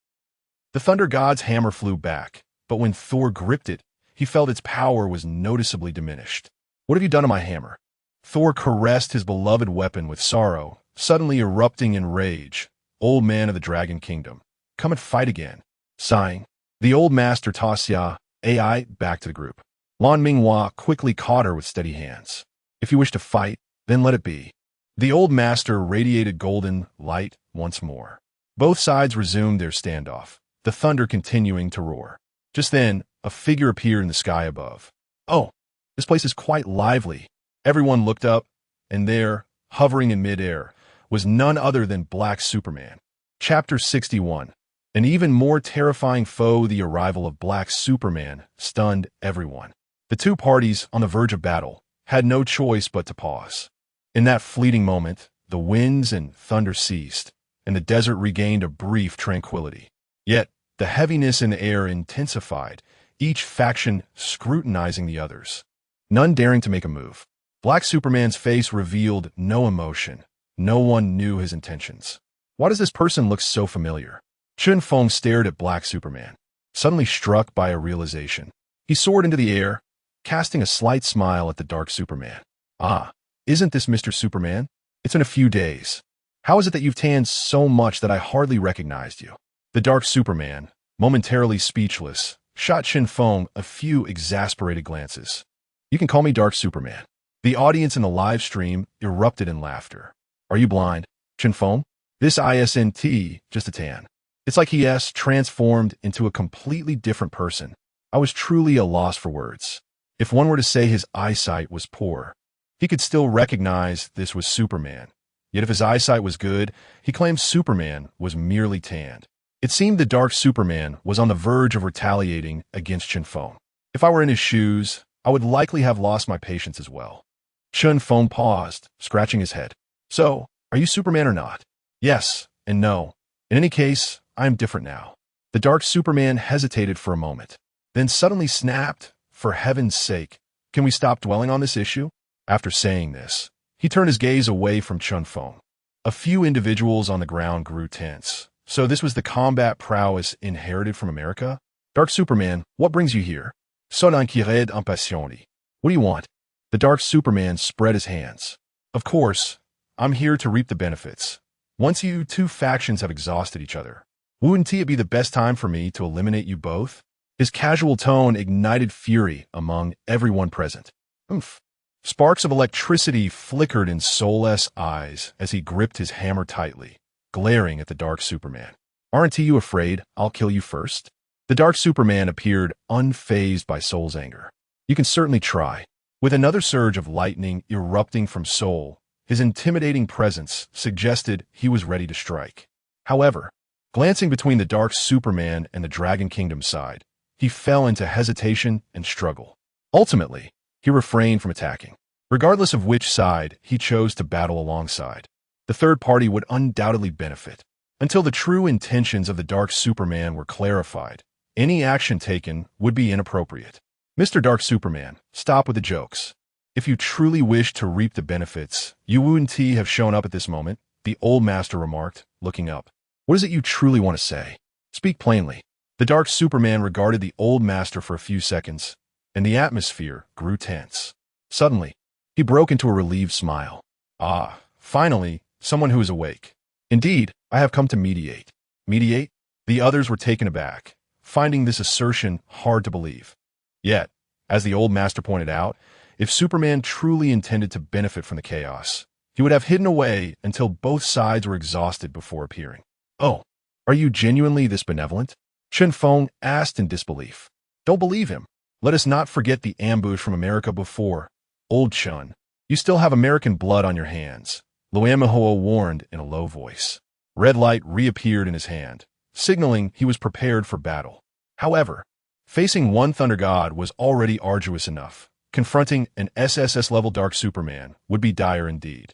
The Thunder God's hammer flew back, but when Thor gripped it, he felt its power was noticeably diminished. What have you done to my hammer? Thor caressed his beloved weapon with sorrow, suddenly erupting in rage. Old man of the Dragon Kingdom, come and fight again. Sighing, the old master tossed Xia AI back to the group. Lan Minghua quickly caught her with steady hands. If you wish to fight, then let it be. The old master radiated golden light once more. Both sides resumed their standoff, the thunder continuing to roar. Just then, a figure appeared in the sky above. Oh, this place is quite lively. Everyone looked up, and there, hovering in midair, was none other than Black Superman. Chapter 61. An even more terrifying foe, the arrival of Black Superman, stunned everyone. The two parties, on the verge of battle, had no choice but to pause. In that fleeting moment, the winds and thunder ceased, and the desert regained a brief tranquility. Yet, the heaviness in the air intensified, each faction scrutinizing the others. None daring to make a move. Black Superman's face revealed no emotion. No one knew his intentions. Why does this person look so familiar? Feng stared at Black Superman, suddenly struck by a realization. He soared into the air, casting a slight smile at the Dark Superman. Ah, isn't this Mr. Superman? It's been a few days. How is it that you've tanned so much that I hardly recognized you? The Dark Superman, momentarily speechless, shot Feng a few exasperated glances. You can call me Dark Superman. The audience in the live stream erupted in laughter. Are you blind, Feng? This isn't just a tan. It's like he has transformed into a completely different person. I was truly a loss for words. If one were to say his eyesight was poor, He could still recognize this was Superman. Yet if his eyesight was good, he claimed Superman was merely tanned. It seemed the dark Superman was on the verge of retaliating against Chen Feng. If I were in his shoes, I would likely have lost my patience as well. Chen Feng paused, scratching his head. So, are you Superman or not? Yes and no. In any case, I am different now. The dark Superman hesitated for a moment, then suddenly snapped, for heaven's sake, can we stop dwelling on this issue? After saying this, he turned his gaze away from Chen Feng. A few individuals on the ground grew tense. So this was the combat prowess inherited from America? Dark Superman, what brings you here? Son inquiret impatiente. What do you want? The dark Superman spread his hands. Of course, I'm here to reap the benefits. Once you two factions have exhausted each other, wouldn't it be the best time for me to eliminate you both? His casual tone ignited fury among everyone present. Oomph. Sparks of electricity flickered in Soulless' eyes as he gripped his hammer tightly, glaring at the dark Superman. Aren't you afraid I'll kill you first? The dark Superman appeared unfazed by Soul's anger. You can certainly try. With another surge of lightning erupting from Soul, his intimidating presence suggested he was ready to strike. However, glancing between the dark Superman and the Dragon Kingdom side, he fell into hesitation and struggle. Ultimately, he refrained from attacking. Regardless of which side he chose to battle alongside, the third party would undoubtedly benefit. Until the true intentions of the dark Superman were clarified, any action taken would be inappropriate. Mr. Dark Superman, stop with the jokes. If you truly wish to reap the benefits, you wouldn't have shown up at this moment, the old master remarked, looking up. What is it you truly want to say? Speak plainly. The dark Superman regarded the old master for a few seconds, and the atmosphere grew tense. Suddenly, he broke into a relieved smile. Ah, finally, someone who is awake. Indeed, I have come to mediate. Mediate? The others were taken aback, finding this assertion hard to believe. Yet, as the old master pointed out, if Superman truly intended to benefit from the chaos, he would have hidden away until both sides were exhausted before appearing. Oh, are you genuinely this benevolent? Chen Feng asked in disbelief. Don't believe him. Let us not forget the ambush from America before. Old Chen, you still have American blood on your hands, Luamiho warned in a low voice. Red light reappeared in his hand, signaling he was prepared for battle. However, facing one Thunder God was already arduous enough. Confronting an SSS-level Dark Superman would be dire indeed.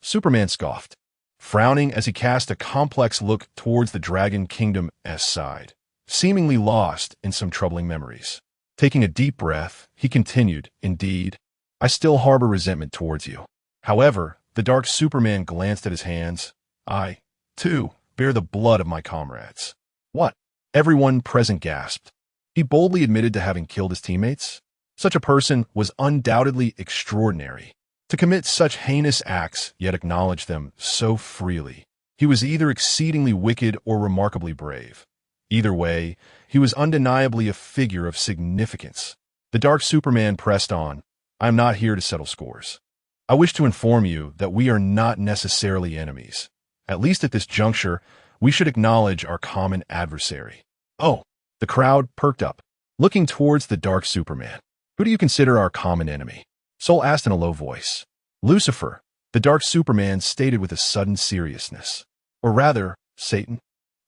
Superman scoffed, frowning as he cast a complex look towards the Dragon Kingdom's side, seemingly lost in some troubling memories. Taking a deep breath, he continued, Indeed, I still harbor resentment towards you. However, the dark Superman glanced at his hands. I, too, bear the blood of my comrades. What? Everyone present gasped. He boldly admitted to having killed his teammates. Such a person was undoubtedly extraordinary. To commit such heinous acts, yet acknowledge them so freely. He was either exceedingly wicked or remarkably brave. Either way, he was undeniably a figure of significance. The dark Superman pressed on. I am not here to settle scores. I wish to inform you that we are not necessarily enemies. At least at this juncture, we should acknowledge our common adversary. Oh, the crowd perked up, looking towards the dark Superman. Who do you consider our common enemy? Soul asked in a low voice. Lucifer, the dark Superman stated with a sudden seriousness. Or rather, Satan.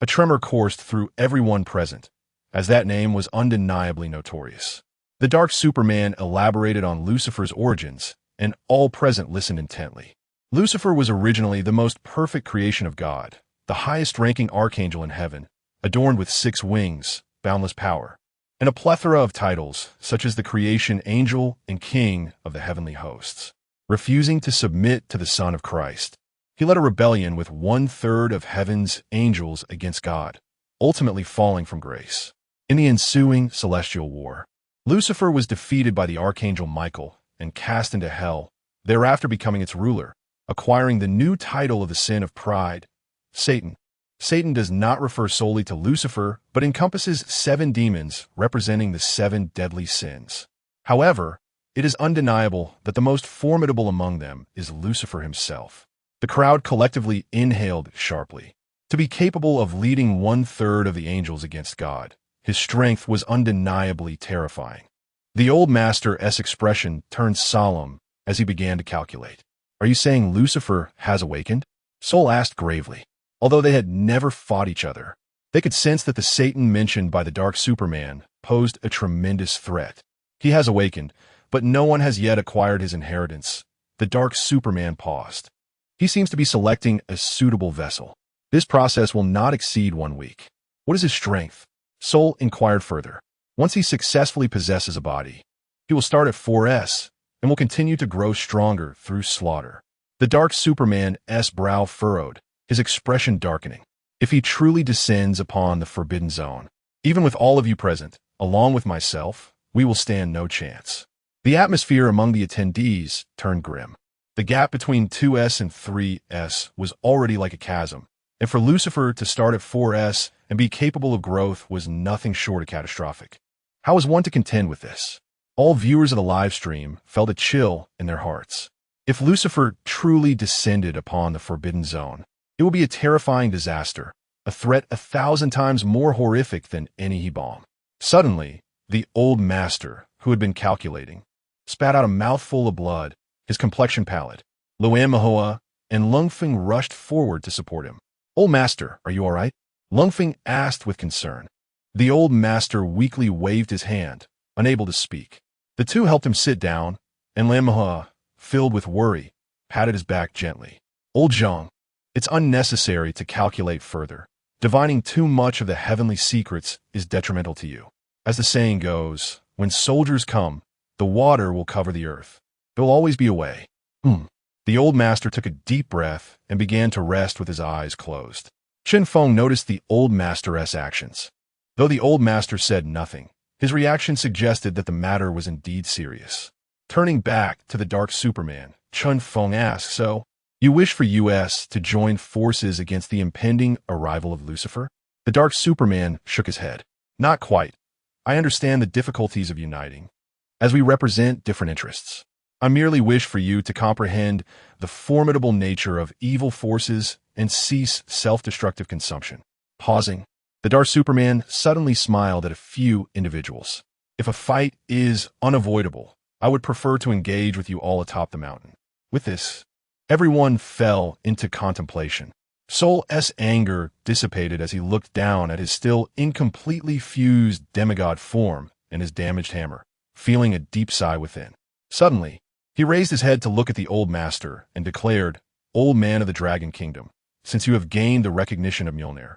A tremor coursed through everyone present, as that name was undeniably notorious. The dark Superman elaborated on Lucifer's origins, and all present listened intently. Lucifer was originally the most perfect creation of God, the highest-ranking archangel in heaven, adorned with 6 wings, boundless power, and a plethora of titles, such as the creation angel and king of the heavenly hosts. Refusing to submit to the Son of Christ, he led a rebellion with 1/3 of heaven's angels against God, ultimately falling from grace. In the ensuing celestial war, Lucifer was defeated by the archangel Michael and cast into hell, thereafter becoming its ruler, acquiring the new title of the sin of pride, Satan. Satan does not refer solely to Lucifer, but encompasses 7 demons representing the 7 deadly sins. However, it is undeniable that the most formidable among them is Lucifer himself. The crowd collectively inhaled sharply. To be capable of leading 1/3 of the angels against God, his strength was undeniably terrifying. The old master's expression turned solemn as he began to calculate. Are you saying Lucifer has awakened? Sol asked gravely. Although they had never fought each other, they could sense that the Satan mentioned by the Dark Superman posed a tremendous threat. He has awakened, but no one has yet acquired his inheritance. The Dark Superman paused. He seems to be selecting a suitable vessel. This process will not exceed 1 week. What is his strength? Sol inquired further. Once he successfully possesses a body, he will start at 4S and will continue to grow stronger through slaughter. The Dark Superman's brow furrowed, his expression darkening. If he truly descends upon the Forbidden Zone, even with all of you present, along with myself, we will stand no chance. The atmosphere among the attendees turned grim. The gap between 2S and 3S was already like a chasm, and for Lucifer to start at 4S and be capable of growth was nothing short of catastrophic. How is one to contend with this? All viewers of the live stream felt a chill in their hearts. If Lucifer truly descended upon the Forbidden Zone, it will be a terrifying disaster, a threat 1,000 times more horrific than any he bomb. Suddenly, the old master, who had been calculating, spat out a mouthful of blood, his complexion pallid. Luan Mahoa and Lung Feng rushed forward to support him. Old master, are you all right? Lung Feng asked with concern. The old master weakly waved his hand, unable to speak. The two helped him sit down, and Lan Mahoa, filled with worry, patted his back gently. Old Zhang, it's unnecessary to calculate further. Divining too much of the heavenly secrets is detrimental to you. As the saying goes, when soldiers come, the water will cover the earth. There will always be a way. The old master took a deep breath and began to rest with his eyes closed. Feng noticed the old master's actions. Though the old master said nothing, his reaction suggested that the matter was indeed serious. Turning back to the Dark Superman, Feng asked, So, you wish for US to join forces against the impending arrival of Lucifer? The Dark Superman shook his head. Not quite. I understand the difficulties of uniting, as we represent different interests. I merely wish for you to comprehend the formidable nature of evil forces and cease self-destructive consumption. Pausing, the Dark Superman suddenly smiled at a few individuals. If a fight is unavoidable, I would prefer to engage with you all atop the mountain. With this, everyone fell into contemplation. Sol's anger dissipated as he looked down at his still incompletely fused demigod form and his damaged hammer, feeling a deep sigh within. Suddenly, he raised his head to look at the old master and declared, Old man of the Dragon Kingdom, since you have gained the recognition of Mjolnir,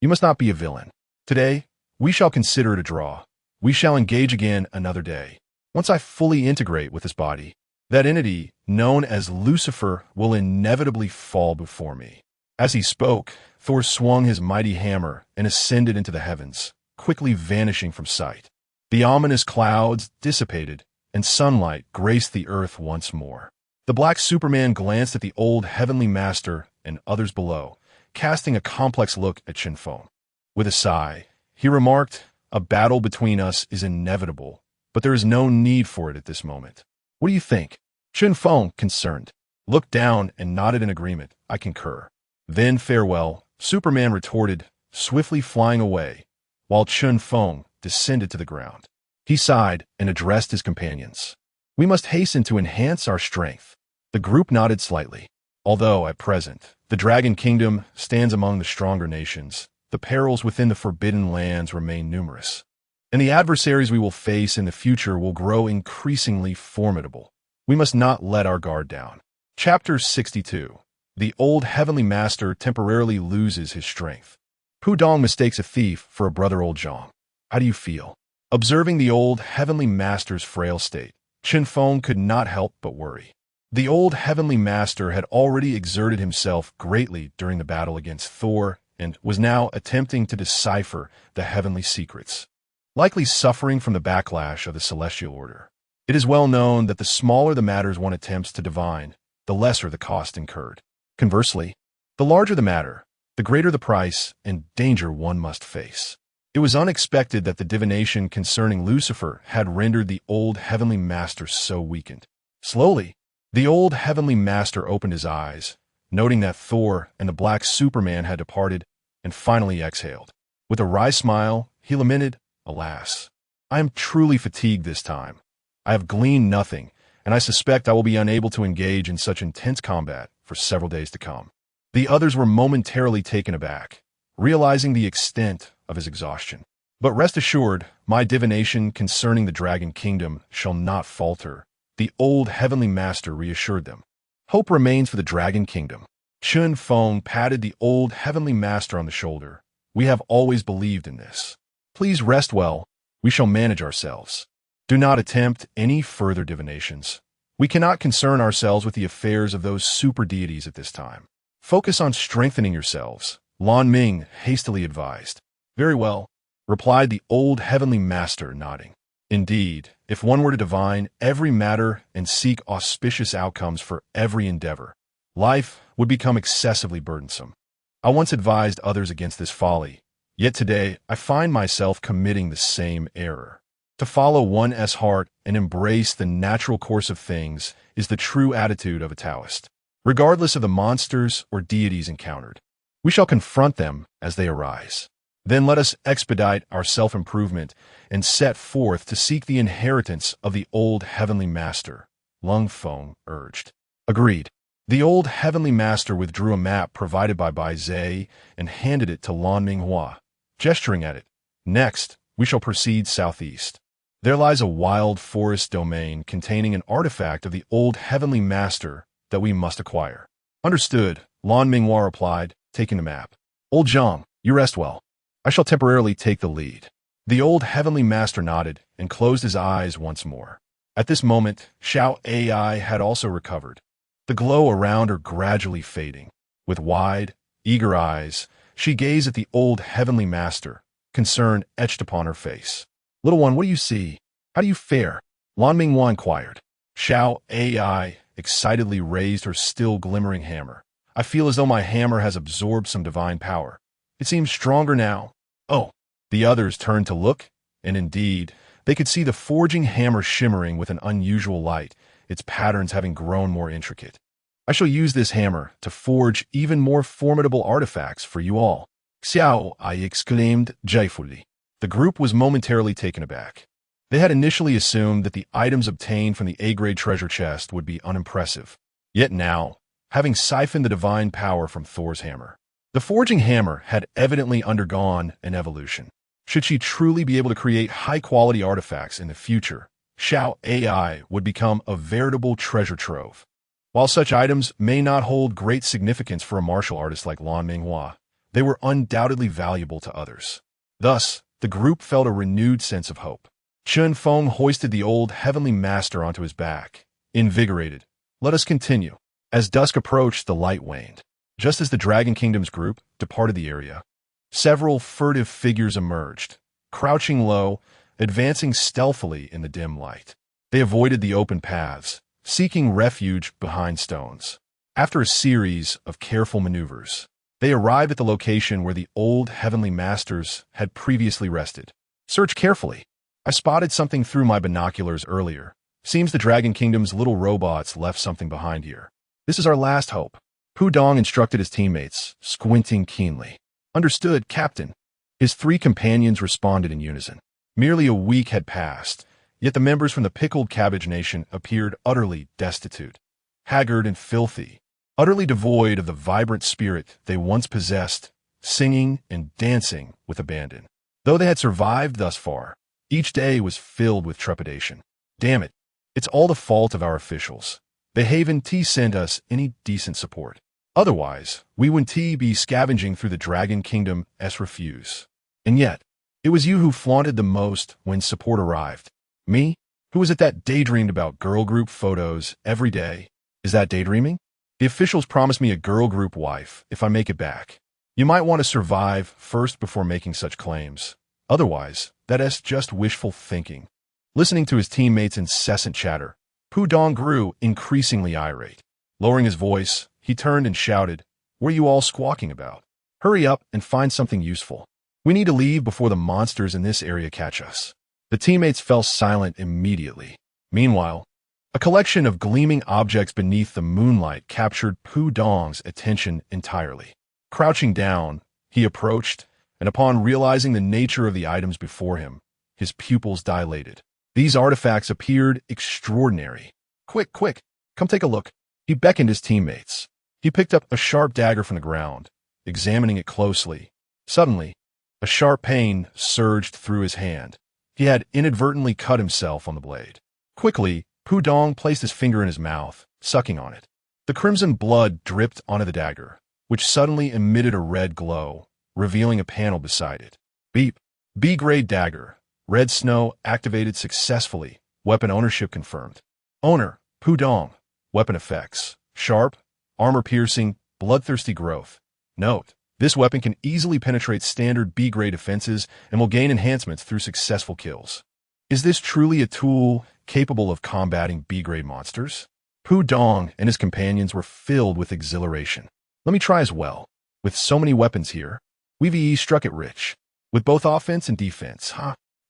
you must not be a villain. Today, we shall consider it a draw. We shall engage again another day. Once I fully integrate with this body, that entity, known as Lucifer, will inevitably fall before me. As he spoke, Thor swung his mighty hammer and ascended into the heavens, quickly vanishing from sight. The ominous clouds dissipated, and sunlight graced the earth once more. The Black Superman glanced at the old heavenly master and others below, casting a complex look at Feng. With a sigh, he remarked, A battle between us is inevitable, but there is no need for it at this moment. What do you think? Feng, concerned, looked down and nodded in agreement. I concur. Then farewell, Superman retorted, swiftly flying away, while Feng descended to the ground. He sighed and addressed his companions. We must hasten to enhance our strength. The group nodded slightly. Although, at present, the Dragon Kingdom stands among the stronger nations, the perils within the Forbidden Lands remain numerous, and the adversaries we will face in the future will grow increasingly formidable. We must not let our guard down. Chapter 62. The old heavenly master temporarily loses his strength. Pudong mistakes a thief for a brother old Zhang. How do you feel? Observing the old heavenly master's frail state, Feng could not help but worry. The old heavenly master had already exerted himself greatly during the battle against Thor and was now attempting to decipher the heavenly secrets, likely suffering from the backlash of the celestial order. It is well known that the smaller the matters one attempts to divine, the lesser the cost incurred. Conversely, the larger the matter, the greater the price and danger one must face. It was unexpected that the divination concerning Lucifer had rendered the old heavenly master so weakened. Slowly, the old heavenly master opened his eyes, noting that Thor and the Black Superman had departed, and finally exhaled. With a wry smile, he lamented, Alas, I am truly fatigued this time. I have gleaned nothing, and I suspect I will be unable to engage in such intense combat for several days to come. The others were momentarily taken aback, realizing the extent of his exhaustion. But rest assured, my divination concerning the Dragon Kingdom shall not falter, the old heavenly master reassured them. Hope remains for the Dragon Kingdom. Feng patted the old heavenly master on the shoulder. We have always believed in this. Please rest well. We shall manage ourselves. Do not attempt any further divinations. We cannot concern ourselves with the affairs of those super deities at this time. Focus on strengthening yourselves, Lan Ming hastily advised. Very well, replied the old heavenly master, nodding. Indeed, if one were to divine every matter and seek auspicious outcomes for every endeavor, life would become excessively burdensome. I once advised others against this folly, yet today I find myself committing the same error. To follow one's heart and embrace the natural course of things is the true attitude of a Taoist. Regardless of the monsters or deities encountered, we shall confront them as they arise. Then let us expedite our self-improvement and set forth to seek the inheritance of the old heavenly master, Feng urged. Agreed. The old heavenly master withdrew a map provided by Bai Zhe and handed it to Lan Minghua, gesturing at it. Next, we shall proceed southeast. There lies a wild forest domain containing an artifact of the old heavenly master that we must acquire. Understood, Lan Minghua replied, taking the map. Old Zhang, you rest well. I shall temporarily take the lead. The old heavenly master nodded and closed his eyes once more. At this moment, Xiao Ai had also recovered, the glow around her gradually fading. With wide, eager eyes, she gazed at the old heavenly master, concern etched upon her face. Little one, what do you see? How do you fare? Lan Minghua inquired. Xiao Ai excitedly raised her still glimmering hammer. I feel as though my hammer has absorbed some divine power. It seems stronger now. Oh, the others turned to look, and indeed, they could see the forging hammer shimmering with an unusual light, its patterns having grown more intricate. I shall use this hammer to forge even more formidable artifacts for you all. Xiao Ai exclaimed joyfully. The group was momentarily taken aback. They had initially assumed that the items obtained from the A-grade treasure chest would be unimpressive. Yet now, having siphoned the divine power from Thor's hammer, the forging hammer had evidently undergone an evolution. Should she truly be able to create high-quality artifacts in the future, Xiao Ai would become a veritable treasure trove. While such items may not hold great significance for a martial artist like Lan Minghua, they were undoubtedly valuable to others. Thus, the group felt a renewed sense of hope. Feng hoisted the old heavenly master onto his back. Invigorated, let us continue. As dusk approached, the light waned. Just as the Dragon Kingdom's group departed the area, several furtive figures emerged, crouching low, advancing stealthily in the dim light. They avoided the open paths, seeking refuge behind stones. After a series of careful maneuvers, they arrived at the location where the old heavenly masters had previously rested. Search carefully. I spotted something through my binoculars earlier. Seems the Dragon Kingdom's little robots left something behind here. This is our last hope. Pu Dong instructed his teammates, squinting keenly. Understood, Captain. His three companions responded in unison. Merely a week had passed, yet the members from the Pickled Cabbage Nation appeared utterly destitute, haggard and filthy, utterly devoid of the vibrant spirit they once possessed, singing and dancing with abandon. Though they had survived thus far, each day was filled with trepidation. Damn it, it's all the fault of our officials. They haven't sent us any decent support. Otherwise, we wouldn't be scavenging through the Dragon Kingdom's refuse. And yet, it was you who flaunted the most when support arrived. Me, who was at that daydreamed about girl group photos every day. Is that daydreaming? The officials promised me a girl group wife if I make it back. You might want to survive first before making such claims. Otherwise, that's just wishful thinking. Listening to his teammates' incessant chatter, Pu Dong grew increasingly irate. Lowering his voice, he turned and shouted, "What are you all squawking about? Hurry up and find something useful. We need to leave before the monsters in this area catch us." The teammates fell silent immediately. Meanwhile, a collection of gleaming objects beneath the moonlight captured Pu Dong's attention entirely. Crouching down, he approached, and upon realizing the nature of the items before him, his pupils dilated. These artifacts appeared extraordinary. Quick, quick, come take a look. He beckoned his teammates. He picked up a sharp dagger from the ground, examining it closely. Suddenly, a sharp pain surged through his hand. He had inadvertently cut himself on the blade. Quickly, Pudong placed his finger in his mouth, sucking on it. The crimson blood dripped onto the dagger, which suddenly emitted a red glow, revealing a panel beside it. Beep. B-grade dagger. Red snow activated successfully. Weapon ownership confirmed. Owner, Pudong. Weapon effects. Sharp, armor-piercing, bloodthirsty growth. Note, this weapon can easily penetrate standard B-grade defenses and will gain enhancements through successful kills. Is this truly a tool capable of combating B-grade monsters? Pudong and his companions were filled with exhilaration. Let me try as well. With so many weapons here, we struck it rich. With both offense and defense,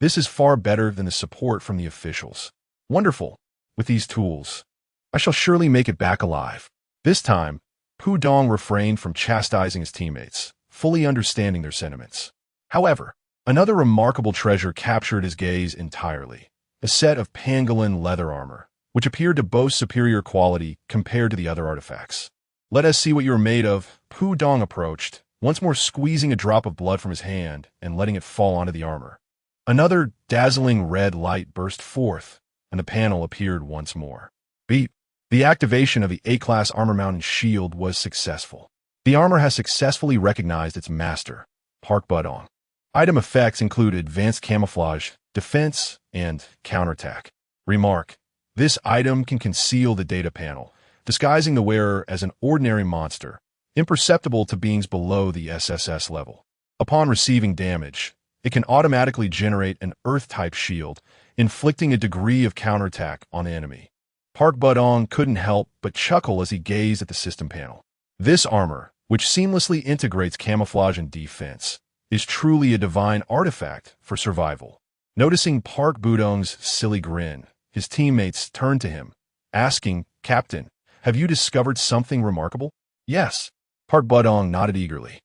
This is far better than the support from the officials. Wonderful. With these tools, I shall surely make it back alive. This time, Pudong refrained from chastising his teammates, fully understanding their sentiments. However, another remarkable treasure captured his gaze entirely. A set of pangolin leather armor, which appeared to boast superior quality compared to the other artifacts. Let us see what you are made of. Pudong approached, once more squeezing a drop of blood from his hand and letting it fall onto the armor. Another dazzling red light burst forth, and the panel appeared once more. Beep. The activation of the A-class armor-mounted shield was successful. The armor has successfully recognized its master, Park Budong. Item effects include advanced camouflage, defense, and counterattack. Remark. This item can conceal the data panel, disguising the wearer as an ordinary monster, imperceptible to beings below the SSS level. Upon receiving damage, it can automatically generate an Earth-type shield, inflicting a degree of counterattack on the enemy. Park Budong couldn't help but chuckle as he gazed at the system panel. This armor, which seamlessly integrates camouflage and defense, is truly a divine artifact for survival. Noticing Park Budong's silly grin, his teammates turned to him, asking, "Captain, have you discovered something remarkable?" "Yes." Park Budong nodded eagerly.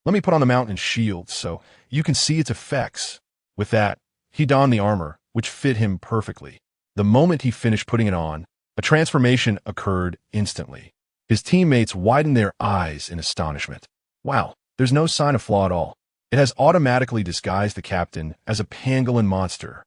"Let me put on the mountain shield so you can see its effects." With that, he donned the armor, which fit him perfectly. The moment he finished putting it on, a transformation occurred instantly. His teammates widened their eyes in astonishment. Wow, there's no sign of flaw at all. It has automatically disguised the captain as a pangolin monster.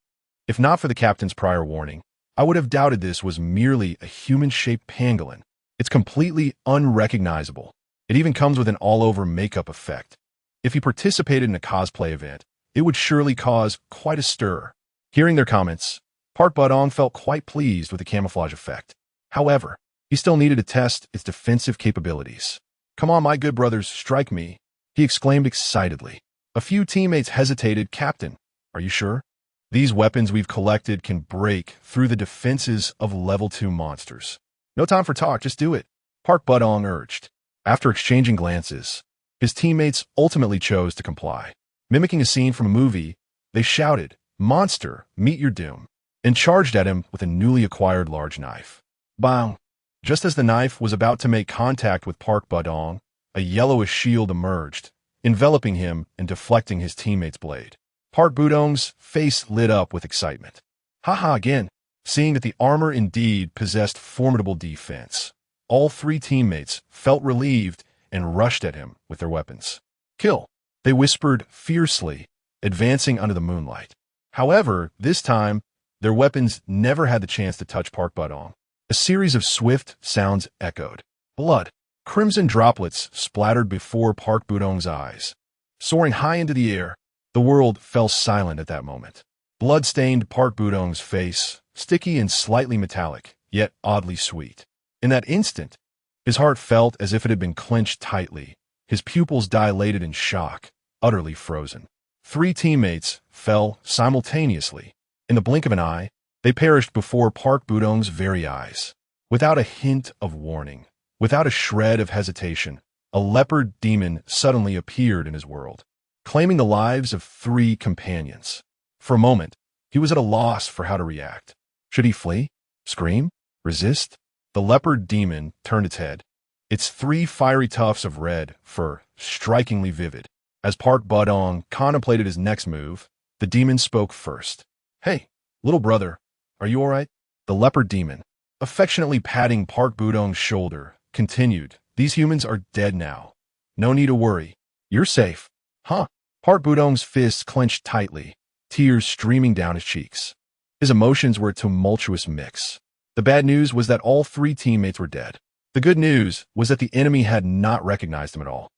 If not for the captain's prior warning, I would have doubted this was merely a human-shaped pangolin. It's completely unrecognizable. It even comes with an all-over makeup effect. If he participated in a cosplay event, it would surely cause quite a stir. Hearing their comments, Park Budong felt quite pleased with the camouflage effect. However, he still needed to test its defensive capabilities. "Come on, my good brothers, strike me," he exclaimed excitedly. A few teammates hesitated. "Captain, are you sure? These weapons we've collected can break through the defenses of level 2 monsters." "No time for talk, just do it," Park Budong urged. After exchanging glances, his teammates ultimately chose to comply. Mimicking a scene from a movie, they shouted, "Monster, meet your doom," and charged at him with a newly acquired large knife. Bang! Just as the knife was about to make contact with Park Budong, a yellowish shield emerged, enveloping him and deflecting his teammate's blade. Park Budong's face lit up with excitement. "Haha again!" Seeing that the armor indeed possessed formidable defense, all three teammates felt relieved and rushed at him with their weapons. "Kill!" they whispered fiercely, advancing under the moonlight. However, this time, their weapons never had the chance to touch Park Budong. A series of swift sounds echoed. Blood. Crimson droplets splattered before Park Budong's eyes. Soaring high into the air, the world fell silent at that moment. Blood stained Park Budong's face, sticky and slightly metallic, yet oddly sweet. In that instant, his heart felt as if it had been clenched tightly. His pupils dilated in shock, utterly frozen. Three teammates fell simultaneously. In the blink of an eye, they perished before Park Budong's very eyes. Without a hint of warning, without a shred of hesitation, a leopard demon suddenly appeared in his world, claiming the lives of three companions. For a moment, he was at a loss for how to react. Should he flee? Scream? Resist? The leopard demon turned its head, its three fiery tufts of red fur strikingly vivid. As Park Budong contemplated his next move, the demon spoke first. "Hey, little brother, are you all right?" The leopard demon, affectionately patting Park Budong's shoulder, continued, "These humans are dead now. No need to worry. You're safe." Huh? Park Budong's fists clenched tightly, tears streaming down his cheeks. His emotions were a tumultuous mix. The bad news was that all 3 teammates were dead. The good news was that the enemy had not recognized him at all.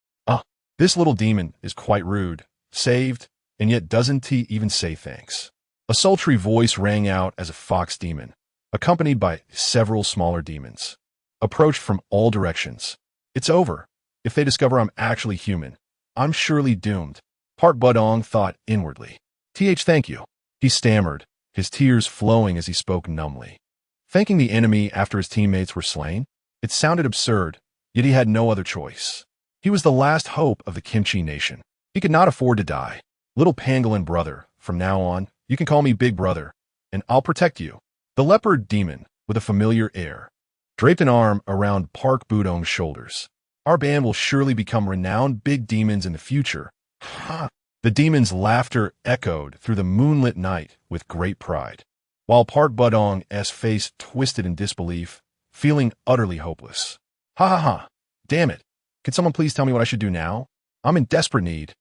This little demon is quite rude. Saved, and yet doesn't he even say thanks? A sultry voice rang out as a fox demon, accompanied by several smaller demons, approached from all directions. "It's over. If they discover I'm actually human, I'm surely doomed," Park Budong thought inwardly. Thank you," he stammered, his tears flowing as he spoke numbly. Thanking the enemy after his teammates were slain? It sounded absurd, yet he had no other choice. He was the last hope of the Kimchi nation. He could not afford to die. "Little pangolin brother, from now on, you can call me Big Brother, and I'll protect you." The leopard demon, with a familiar air, draped an arm around Park Budong's shoulders. "Our band will surely become renowned big demons in the future." Ha! The demon's laughter echoed through the moonlit night with great pride, while Park Budong's face twisted in disbelief, feeling utterly hopeless. "Ha ha ha! Damn it! Can someone please tell me what I should do now? I'm in desperate need."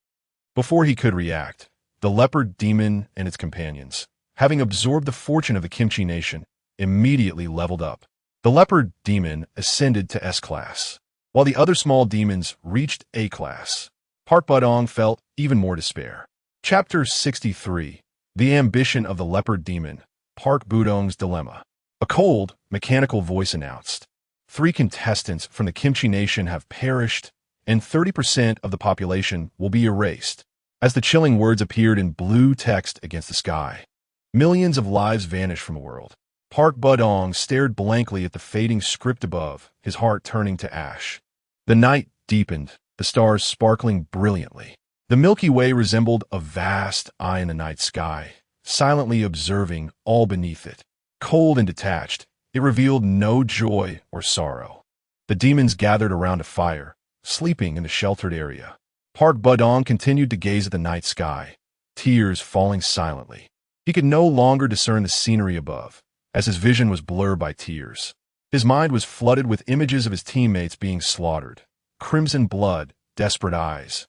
Before he could react, the leopard demon and its companions, having absorbed the fortune of the Kimchi nation, immediately leveled up. The leopard demon ascended to S-class, while the other small demons reached A-class. Park Budong felt even more despair. Chapter 63. The Ambition of the Leopard Demon, Park Budong's Dilemma. A cold, mechanical voice announced, 3 contestants from the Kimchi nation have perished, and 30% of the population will be erased. As the chilling words appeared in blue text against the sky, millions of lives vanished from the world. Park Budong stared blankly at the fading script above, his heart turning to ash. The night deepened, the stars sparkling brilliantly. The Milky Way resembled a vast eye in the night sky, silently observing all beneath it. Cold and detached, it revealed no joy or sorrow. The demons gathered around a fire, sleeping in the sheltered area. Park Budong continued to gaze at the night sky, tears falling silently. He could no longer discern the scenery above, as his vision was blurred by tears. His mind was flooded with images of his teammates being slaughtered. Crimson blood, desperate eyes,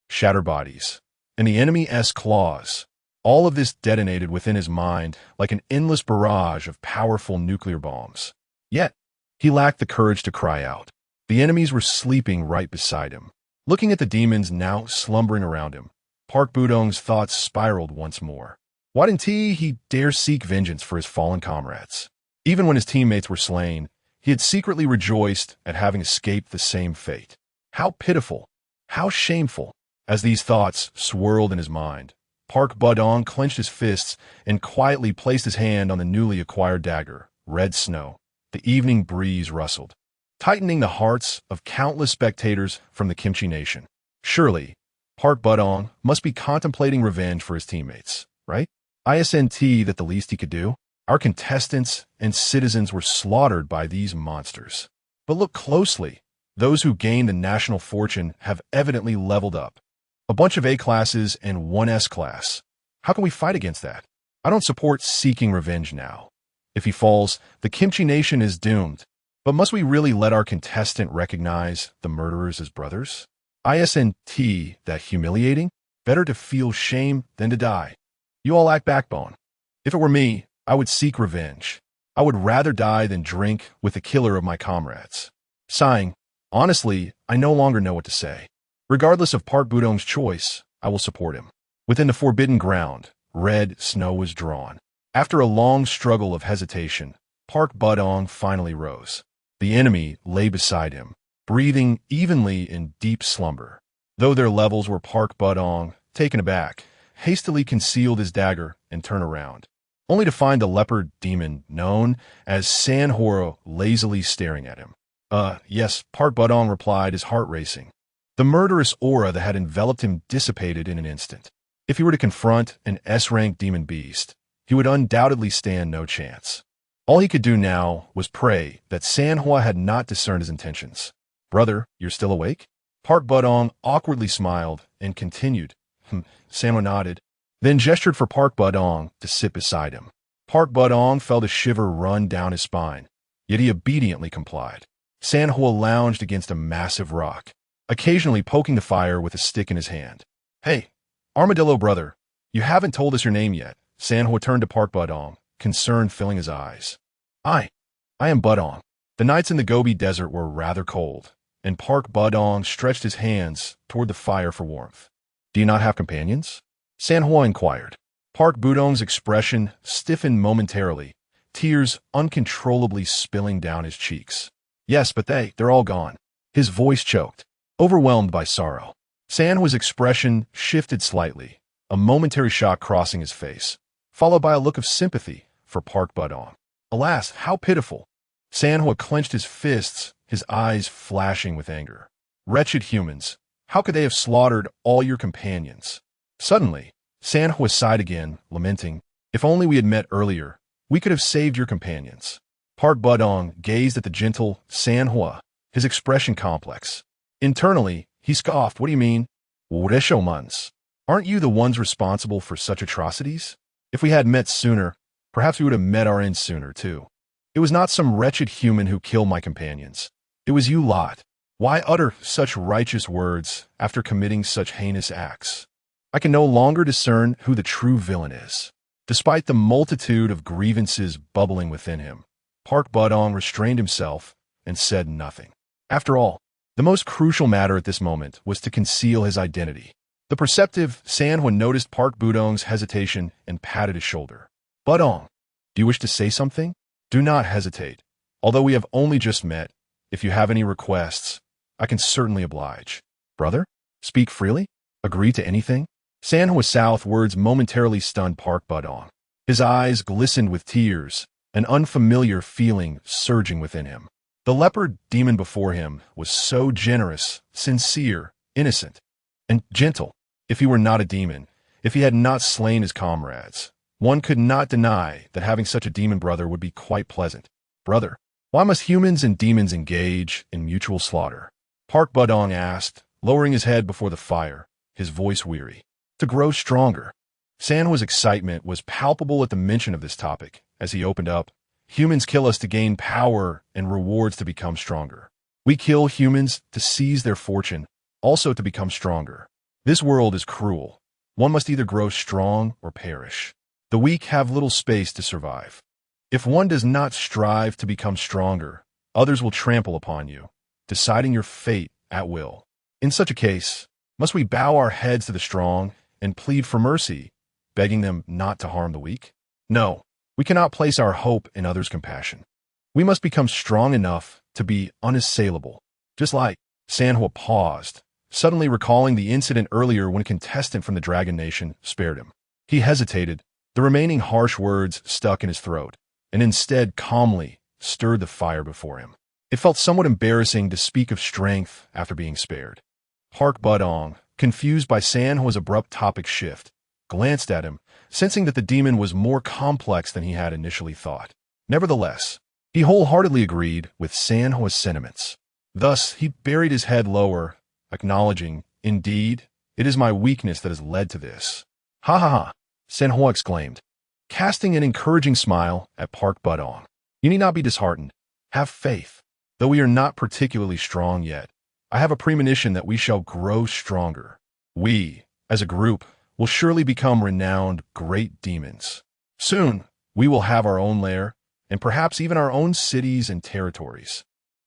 shattered bodies, and the enemy's claws. All of this detonated within his mind like an endless barrage of powerful nuclear bombs. Yet, he lacked the courage to cry out. The enemies were sleeping right beside him. Looking at the demons now slumbering around him, Park Budong's thoughts spiraled once more. Why didn't he dare seek vengeance for his fallen comrades? Even when his teammates were slain, he had secretly rejoiced at having escaped the same fate. How pitiful, how shameful. As these thoughts swirled in his mind, Park Budong clenched his fists and quietly placed his hand on the newly acquired dagger, red snow. The evening breeze rustled, tightening the hearts of countless spectators from the Kimchi nation. Surely, Park Budong must be contemplating revenge for his teammates, right? Isn't that the least he could do? Our contestants and citizens were slaughtered by these monsters. But look closely. Those who gained the national fortune have evidently leveled up. A bunch of A-classes and 1 S-class. How can we fight against that? I don't support seeking revenge now. If he falls, the Kimchi nation is doomed. But must we really let our contestant recognize the murderers as brothers? Isn't that humiliating? Better to feel shame than to die. You all lack backbone. If it were me, I would seek revenge. I would rather die than drink with the killer of my comrades. Sighing, honestly, I no longer know what to say. Regardless of Park Budong's choice, I will support him. Within the forbidden ground, red snow was drawn. After a long struggle of hesitation, Park Budong finally rose. The enemy lay beside him, breathing evenly in deep slumber. Though their levels were Park Budong, taken aback, hastily concealed his dagger and turned around, only to find the leopard demon known as Sanhoro lazily staring at him. Yes, Park Budong replied, his heart racing. The murderous aura that had enveloped him dissipated in an instant. If he were to confront an S-rank demon beast, he would undoubtedly stand no chance. All he could do now was pray that Sanhua had not discerned his intentions. Brother, you're still awake? Park Budong awkwardly smiled and continued. Sanhua nodded, then gestured for Park Budong to sit beside him. Park Budong felt a shiver run down his spine. yet he obediently complied. Sanhua lounged against a massive rock, occasionally poking the fire with a stick in his hand. "Hey, Armadillo brother, you haven't told us your name yet." Sanhua turned to Park Budong, concern filling his eyes. I am Budong." The nights in the Gobi Desert were rather cold, and Park Budong stretched his hands toward the fire for warmth. "Do you not have companions?" Sanhua inquired. Park Budong's expression stiffened momentarily, tears uncontrollably spilling down his cheeks. "Yes, but they're all gone." His voice choked, overwhelmed by sorrow. Sanhua's expression shifted slightly, a momentary shock crossing his face, followed by a look of sympathy for Park Budong. "Alas, how pitiful!" Sanhua clenched his fists, his eyes flashing with anger. "Wretched humans, how could they have slaughtered all your companions?" Suddenly, Sanhua sighed again, lamenting, "If only we had met earlier, we could have saved your companions." Park Budong gazed at the gentle Sanhua, his expression complex. Internally, he scoffed. "What do you mean? Wureshomuns? Aren't you the ones responsible for such atrocities? If we had met sooner, perhaps we would have met our end sooner, too. It was not some wretched human who killed my companions. It was you lot. Why utter such righteous words after committing such heinous acts? I can no longer discern who the true villain is." Despite the multitude of grievances bubbling within him, Park Budong restrained himself and said nothing. After all, the most crucial matter at this moment was to conceal his identity. The perceptive Sanhua noticed Park Budong's hesitation and patted his shoulder. "Budong, do you wish to say something? Do not hesitate. Although we have only just met, if you have any requests, I can certainly oblige." "Brother, speak freely? Agree to anything?" Sanhua South's words momentarily stunned Park Budong. His eyes glistened with tears, an unfamiliar feeling surging within him. The leopard demon before him was so generous, sincere, innocent, and gentle. If he were not a demon, if he had not slain his comrades, one could not deny that having such a demon brother would be quite pleasant. "Brother, why must humans and demons engage in mutual slaughter?" Park Budong asked, lowering his head before the fire, his voice weary. "To grow stronger." Sanhua's excitement was palpable at the mention of this topic as he opened up. "Humans kill us to gain power and rewards to become stronger. We kill humans to seize their fortune, also to become stronger. This world is cruel. One must either grow strong or perish. The weak have little space to survive. If one does not strive to become stronger, others will trample upon you, deciding your fate at will. In such a case, must we bow our heads to the strong and plead for mercy, begging them not to harm the weak? No, we cannot place our hope in others' compassion. We must become strong enough to be unassailable." Just like Sanhua paused, suddenly recalling the incident earlier when a contestant from the Dragon Nation spared him. He hesitated, the remaining harsh words stuck in his throat, and instead calmly stirred the fire before him. It felt somewhat embarrassing to speak of strength after being spared. Park Budong, confused by Sanhua's abrupt topic shift, glanced at him, sensing that the demon was more complex than he had initially thought. Nevertheless, he wholeheartedly agreed with Sanhua's sentiments. Thus, he buried his head lower, acknowledging, "Indeed, it is my weakness that has led to this." "Ha ha ha," Sanhua exclaimed, casting an encouraging smile at Park Budong. "You need not be disheartened. Have faith. Though we are not particularly strong yet, I have a premonition that we shall grow stronger. We, as a group, will surely become renowned great demons. Soon, we will have our own lair, and perhaps even our own cities and territories.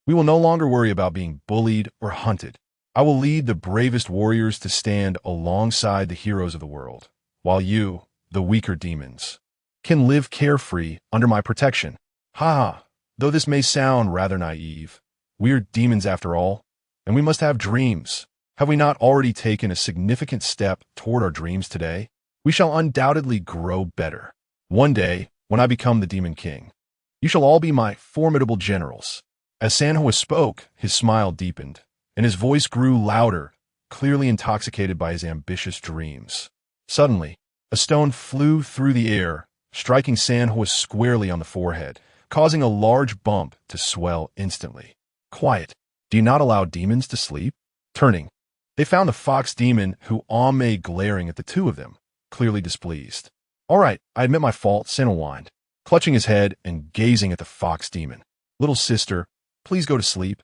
We will no longer worry about being bullied or hunted. I will lead the bravest warriors to stand alongside the heroes of the world, while you, the weaker demons, can live carefree under my protection. Ha ha, though this may sound rather naive, we are demons after all, and we must have dreams. Have we not already taken a significant step toward our dreams today? We shall undoubtedly grow better. One day, when I become the Demon King, you shall all be my formidable generals." As Sanhua spoke, his smile deepened, and his voice grew louder, clearly intoxicated by his ambitious dreams. Suddenly, a stone flew through the air, striking Sanhua squarely on the forehead, causing a large bump to swell instantly. "Quiet. Do you not allow demons to sleep?" Turning, they found the fox demon, who lay glaring at the two of them, clearly displeased. "All right, I admit my fault," Sanhua whined, clutching his head and gazing at the fox demon. Little sister, please go to sleep.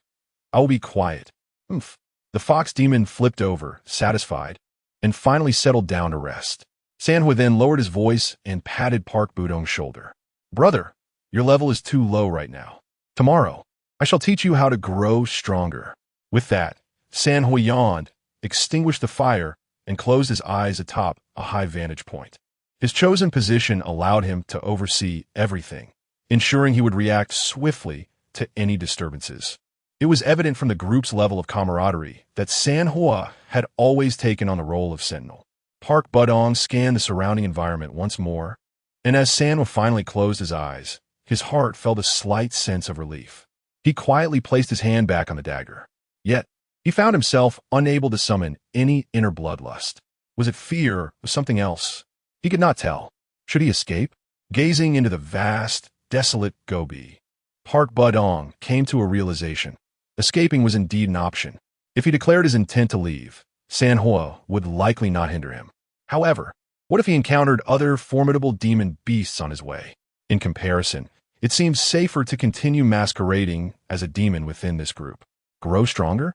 I will be quiet. Oomph. The fox demon flipped over, satisfied, and finally settled down to rest. Xuanwu then lowered his voice and patted Park Budong's shoulder. Brother, your level is too low right now. Tomorrow, I shall teach you how to grow stronger. With that, Xuanwu yawned, extinguished the fire, and closed his eyes atop a high vantage point. His chosen position allowed him to oversee everything, ensuring he would react swiftly to any disturbances. It was evident from the group's level of camaraderie that Xuanwu had always taken on the role of sentinel. Park Budong scanned the surrounding environment once more, and as Xuanwu finally closed his eyes, his heart felt a slight sense of relief. He quietly placed his hand back on the dagger. Yet, he found himself unable to summon any inner bloodlust. Was it fear or something else? He could not tell. Should he escape? Gazing into the vast, desolate Gobi, Park Budong came to a realization. Escaping was indeed an option. If he declared his intent to leave, Xuanwu would likely not hinder him. However, what if he encountered other formidable demon beasts on his way? In comparison, it seems safer to continue masquerading as a demon within this group. Grow stronger?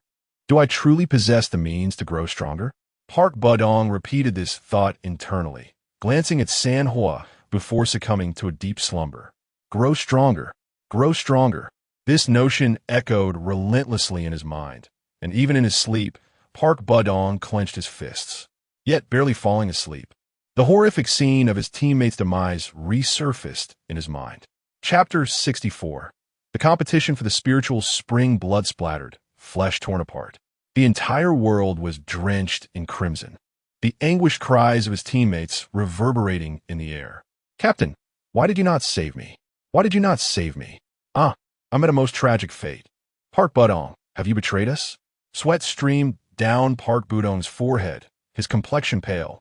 Do I truly possess the means to grow stronger? Park Budong repeated this thought internally, glancing at Xuanwu before succumbing to a deep slumber. Grow stronger. Grow stronger. This notion echoed relentlessly in his mind, and even in his sleep, Park Budong clenched his fists, yet barely falling asleep. The horrific scene of his teammate's demise resurfaced in his mind. Chapter 64. The competition for the spiritual spring blood-splattered, flesh torn apart. The entire world was drenched in crimson, the anguished cries of his teammates reverberating in the air. Captain, why did you not save me? Why did you not save me? I met a most tragic fate. Park Budong, have you betrayed us? Sweat streamed down Park Budong's forehead, his complexion pale,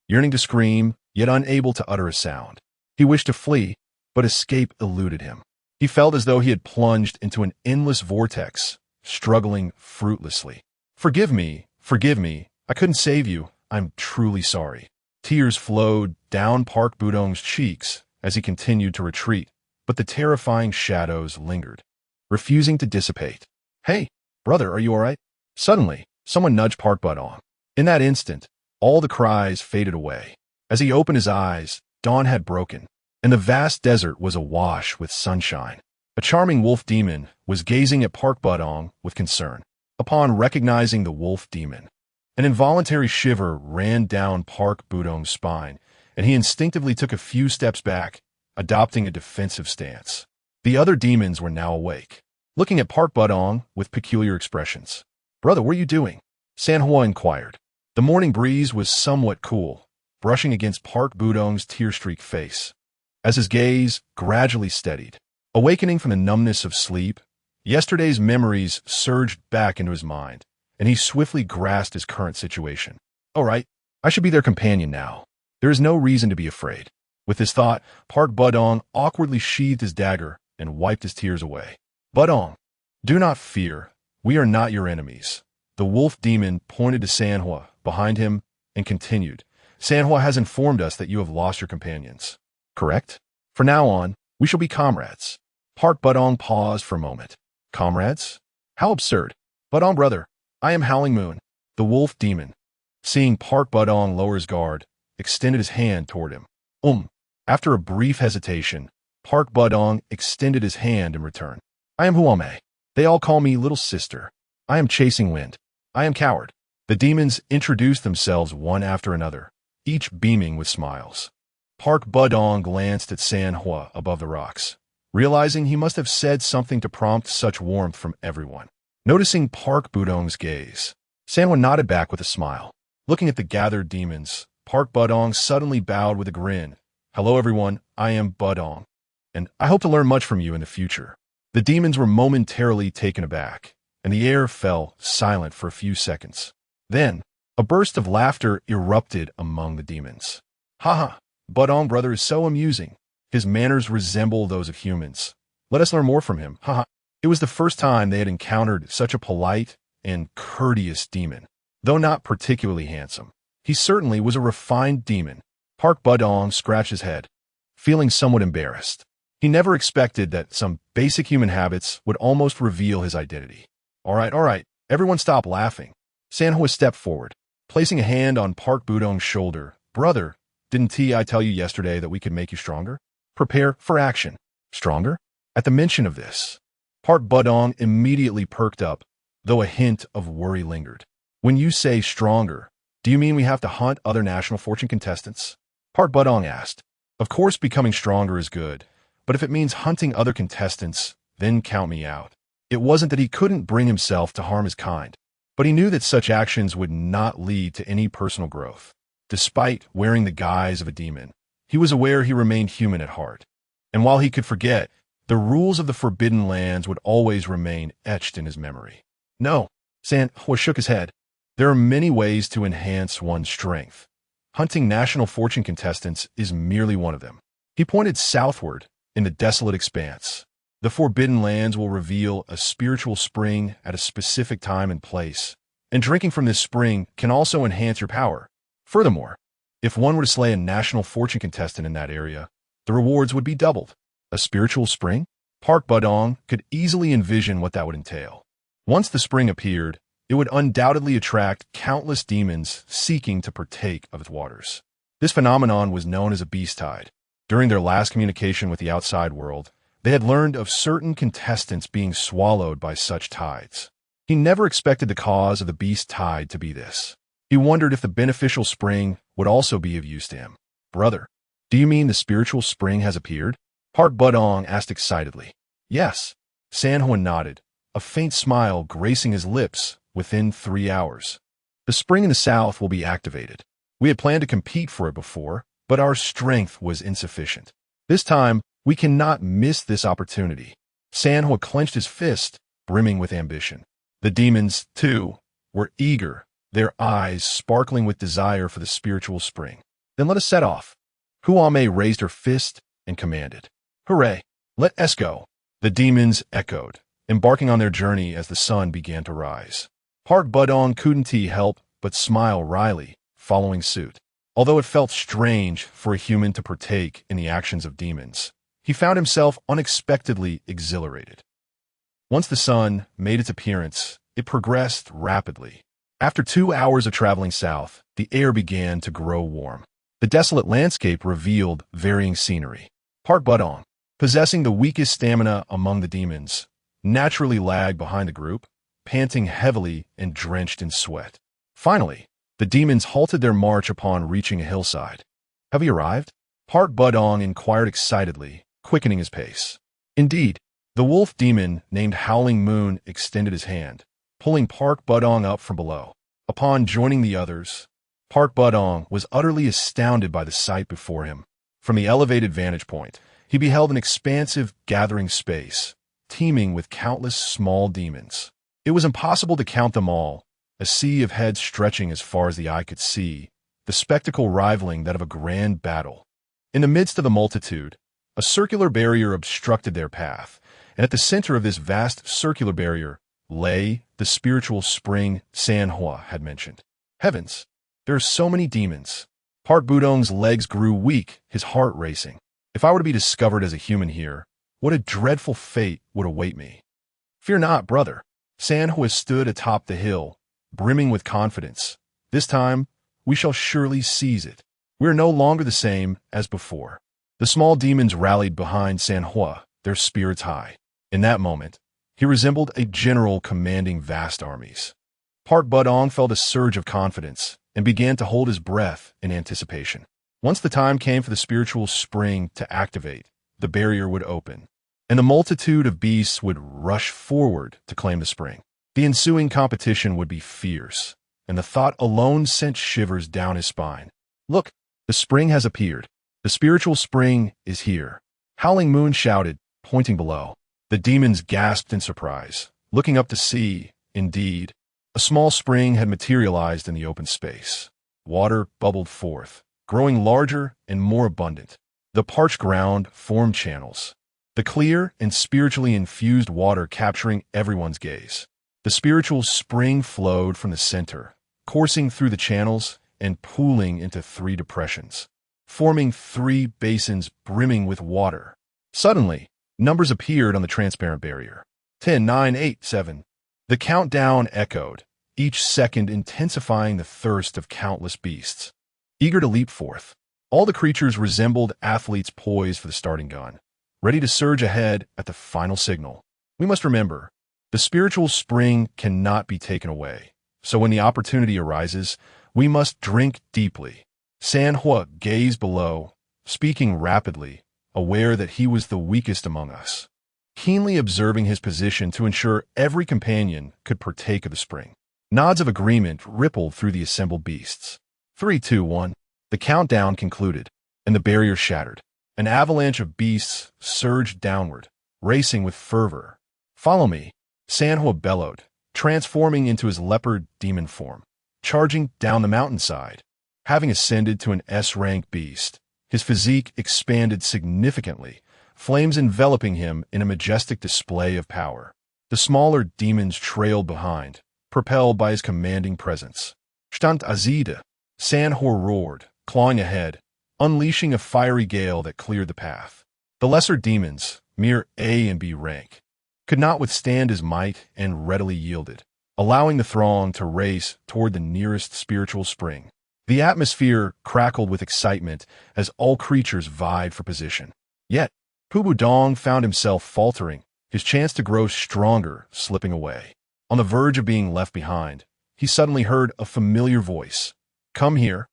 yearning to scream, yet unable to utter a sound. He wished to flee, but escape eluded him. He felt as though he had plunged into an endless vortex, struggling fruitlessly. Forgive me, I couldn't save you, I'm truly sorry. Tears flowed down Park Budong's cheeks as he continued to retreat, but the terrifying shadows lingered, refusing to dissipate. Hey, brother, are you all right? Suddenly, someone nudged Park Budong. In that instant, all the cries faded away. As he opened his eyes, dawn had broken, and the vast desert was awash with sunshine. A charming wolf demon was gazing at Park Budong with concern. Upon recognizing the wolf demon, an involuntary shiver ran down Park Budong's spine, and he instinctively took a few steps back, adopting a defensive stance. The other demons were now awake, looking at Park Budong with peculiar expressions. Brother, what are you doing? Xuanwu inquired. The morning breeze was somewhat cool, brushing against Park Budong's tear-streaked face. As his gaze gradually steadied, awakening from the numbness of sleep, yesterday's memories surged back into his mind, and he swiftly grasped his current situation. All right, I should be their companion now. There is no reason to be afraid. With this thought, Park Budong awkwardly sheathed his dagger and wiped his tears away. Budong, do not fear. We are not your enemies. The wolf demon pointed to Xuanwu behind him and continued. Xuanwu has informed us that you have lost your companions. Correct? From now on, we shall be comrades. Park Budong paused for a moment. Comrades? How absurd. Budong brother, I am Howling Moon, the wolf demon. Seeing Park Budong lower his guard, extended his hand toward him. After a brief hesitation, Park Budong extended his hand in return. I am Huame. They all call me Little Sister. I am Chasing Wind. I am Coward. The demons introduced themselves one after another, each beaming with smiles. Park Budong glanced at Xuanwu above the rocks, realizing he must have said something to prompt such warmth from everyone. Noticing Park Budong's gaze, Xuanwu nodded back with a smile. Looking at the gathered demons, Park Budong suddenly bowed with a grin. Hello everyone, I am Budong, and I hope to learn much from you in the future. The demons were momentarily taken aback, and the air fell silent for a few seconds. Then, a burst of laughter erupted among the demons. Haha, Budong brother is so amusing. His manners resemble those of humans. Let us learn more from him. Haha. It was the first time they had encountered such a polite and courteous demon. Though not particularly handsome, he certainly was a refined demon. Park Budong scratched his head, feeling somewhat embarrassed. He never expected that some basic human habits would almost reveal his identity. All right, everyone stop laughing. Sanhua stepped forward, placing a hand on Park Budong's shoulder. Brother, didn't I tell you yesterday that we could make you stronger? Prepare for action. Stronger? At the mention of this, Park Budong immediately perked up, though a hint of worry lingered. When you say stronger, do you mean we have to hunt other national fortune contestants? Park Budong asked. Of course becoming stronger is good, but if it means hunting other contestants, then count me out. It wasn't that he couldn't bring himself to harm his kind, but he knew that such actions would not lead to any personal growth. Despite wearing the guise of a demon, he was aware he remained human at heart. And while he could forget, the rules of the Forbidden Lands would always remain etched in his memory. No, Sanhua shook his head. There are many ways to enhance one's strength. Hunting national fortune contestants is merely one of them. He pointed southward in the desolate expanse. The Forbidden Lands will reveal a spiritual spring at a specific time and place, and drinking from this spring can also enhance your power. Furthermore, if one were to slay a national fortune contestant in that area, the rewards would be doubled. A spiritual spring? Park Budong could easily envision what that would entail. Once the spring appeared, it would undoubtedly attract countless demons seeking to partake of its waters. This phenomenon was known as a beast tide. During their last communication with the outside world, they had learned of certain contestants being swallowed by such tides. He never expected the cause of the beast tide to be this. He wondered if the beneficial spring would also be of use to him. Brother, do you mean the spiritual spring has appeared? Park Budong asked excitedly. Yes. Sanhua nodded, a faint smile gracing his lips. Within 3 hours, the spring in the south will be activated. We had planned to compete for it before, but our strength was insufficient. This time, we cannot miss this opportunity. Sanhua clenched his fist, brimming with ambition. The demons, too, were eager, their eyes sparkling with desire for the spiritual spring. Then let us set off. Huame raised her fist and commanded. Hooray! Let us go. The demons echoed, embarking on their journey as the sun began to rise. Park Budong couldn't help but smile wryly, following suit. Although it felt strange for a human to partake in the actions of demons, he found himself unexpectedly exhilarated. Once the sun made its appearance, it progressed rapidly. After 2 hours of traveling south, the air began to grow warm. The desolate landscape revealed varying scenery. Park Budong, possessing the weakest stamina among the demons, naturally lagged behind the group, panting heavily and drenched in sweat. Finally, the demons halted their march upon reaching a hillside. Have you arrived? Park Budong inquired excitedly, quickening his pace. Indeed, the wolf demon named Howling Moon extended his hand, pulling Park Budong up from below. Upon joining the others, Park Budong was utterly astounded by the sight before him. From the elevated vantage point, he beheld an expansive gathering space, teeming with countless small demons. It was impossible to count them all, a sea of heads stretching as far as the eye could see, the spectacle rivaling that of a grand battle. In the midst of the multitude, a circular barrier obstructed their path, and at the center of this vast circular barrier lay the spiritual spring Sanhua had mentioned. Heavens, there are so many demons. Park Budong's legs grew weak, his heart racing. If I were to be discovered as a human here, what a dreadful fate would await me. Fear not, brother. Sanhua stood atop the hill, brimming with confidence. This time, we shall surely seize it. We are no longer the same as before. The small demons rallied behind Sanhua, their spirits high. In that moment, he resembled a general commanding vast armies. Park Budong felt a surge of confidence and began to hold his breath in anticipation. Once the time came for the spiritual spring to activate, the barrier would open, and the multitude of beasts would rush forward to claim the spring. The ensuing competition would be fierce, and the thought alone sent shivers down his spine. Look, the spring has appeared. The spiritual spring is here. Howling Moon shouted, pointing below. The demons gasped in surprise, looking up to see, indeed, a small spring had materialized in the open space. Water bubbled forth, growing larger and more abundant. The parched ground formed channels, the clear and spiritually infused water capturing everyone's gaze. The spiritual spring flowed from the center, coursing through the channels and pooling into 3 depressions, forming 3 basins brimming with water. Suddenly, numbers appeared on the transparent barrier. 10, 9, 8, 7. The countdown echoed, each second intensifying the thirst of countless beasts, eager to leap forth. All the creatures resembled athletes poised for the starting gun, ready to surge ahead at the final signal. We must remember, the spiritual spring cannot be taken away, so when the opportunity arises, we must drink deeply. Sanhua gazed below, speaking rapidly, aware that he was the weakest among us, keenly observing his position to ensure every companion could partake of the spring. Nods of agreement rippled through the assembled beasts. 3, 2, 1. The countdown concluded, and the barrier shattered. An avalanche of beasts surged downward, racing with fervor. Follow me, Sanhua bellowed, transforming into his leopard demon form, charging down the mountainside. Having ascended to an S-rank beast, his physique expanded significantly, flames enveloping him in a majestic display of power. The smaller demons trailed behind, propelled by his commanding presence. Stand Azida, Sanhor roared, clawing ahead, unleashing a fiery gale that cleared the path. The lesser demons, mere A and B rank, could not withstand his might and readily yielded, allowing the throng to race toward the nearest spiritual spring. The atmosphere crackled with excitement as all creatures vied for position. Yet, Pubu Dong found himself faltering, his chance to grow stronger slipping away. On the verge of being left behind, he suddenly heard a familiar voice. Come here.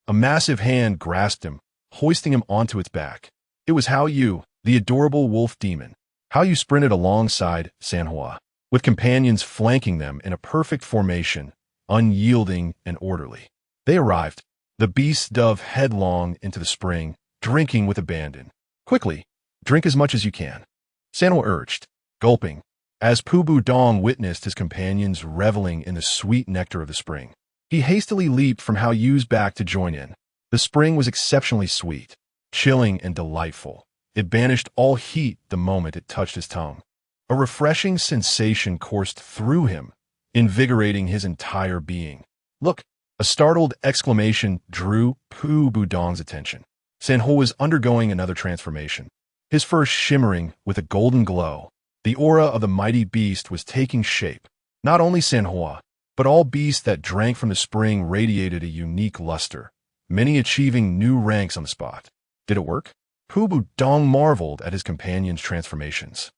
A massive hand grasped him, hoisting him onto its back. It was Hao Yu, the adorable wolf demon. Hao Yu sprinted alongside Sanhua, with companions flanking them in a perfect formation, unyielding and orderly. They arrived. The beasts dove headlong into the spring, drinking with abandon. Quickly, drink as much as you can, Sanhua urged, gulping, as Pubu Dong witnessed his companions reveling in the sweet nectar of the spring. He hastily leaped from Hao Yu's back to join in. The spring was exceptionally sweet, chilling and delightful. It banished all heat the moment it touched his tongue. A refreshing sensation coursed through him, invigorating his entire being. Look! A startled exclamation drew Pubu Dong's attention. Sanhua was undergoing another transformation, his fur shimmering with a golden glow. The aura of the mighty beast was taking shape. Not only Sanhua, but all beasts that drank from the spring radiated a unique luster, many achieving new ranks on the spot. Did it work? Pubu Dong marveled at his companion's transformations,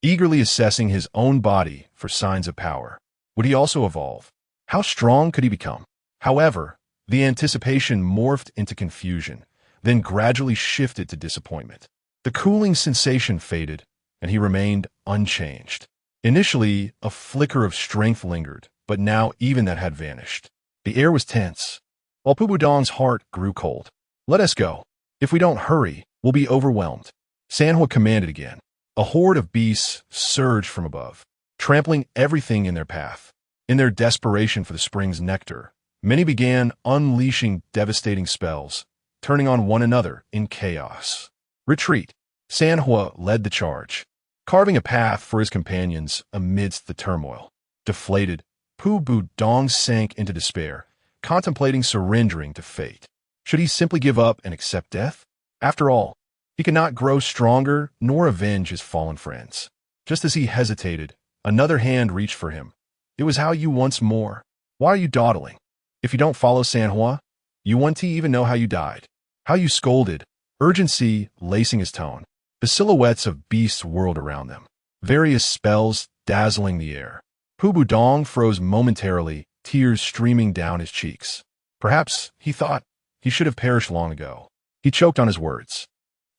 eagerly assessing his own body for signs of power. Would he also evolve? How strong could he become? However, the anticipation morphed into confusion, then gradually shifted to disappointment. The cooling sensation faded, and he remained unchanged. Initially, a flicker of strength lingered, but now even that had vanished. The air was tense, while Pubu Dong's heart grew cold. Let us go. If we don't hurry, we'll be overwhelmed. Sanhua commanded again. A horde of beasts surged from above, trampling everything in their path. In their desperation for the spring's nectar, many began unleashing devastating spells, turning on one another in chaos. Retreat. Sanhua led the charge, carving a path for his companions amidst the turmoil. Deflated, Pubu Dong sank into despair, contemplating surrendering to fate. Should he simply give up and accept death? After all, he could not grow stronger nor avenge his fallen friends. Just as he hesitated, another hand reached for him. It was Hao Yu once more. Why are you dawdling? If you don't follow Sanhua, you won't even know how you died. Hao Yu scolded, urgency lacing his tone. The silhouettes of beasts whirled around them, various spells dazzling the air. Pubu Dong froze momentarily, tears streaming down his cheeks. Perhaps, he thought, he should have perished long ago. He choked on his words.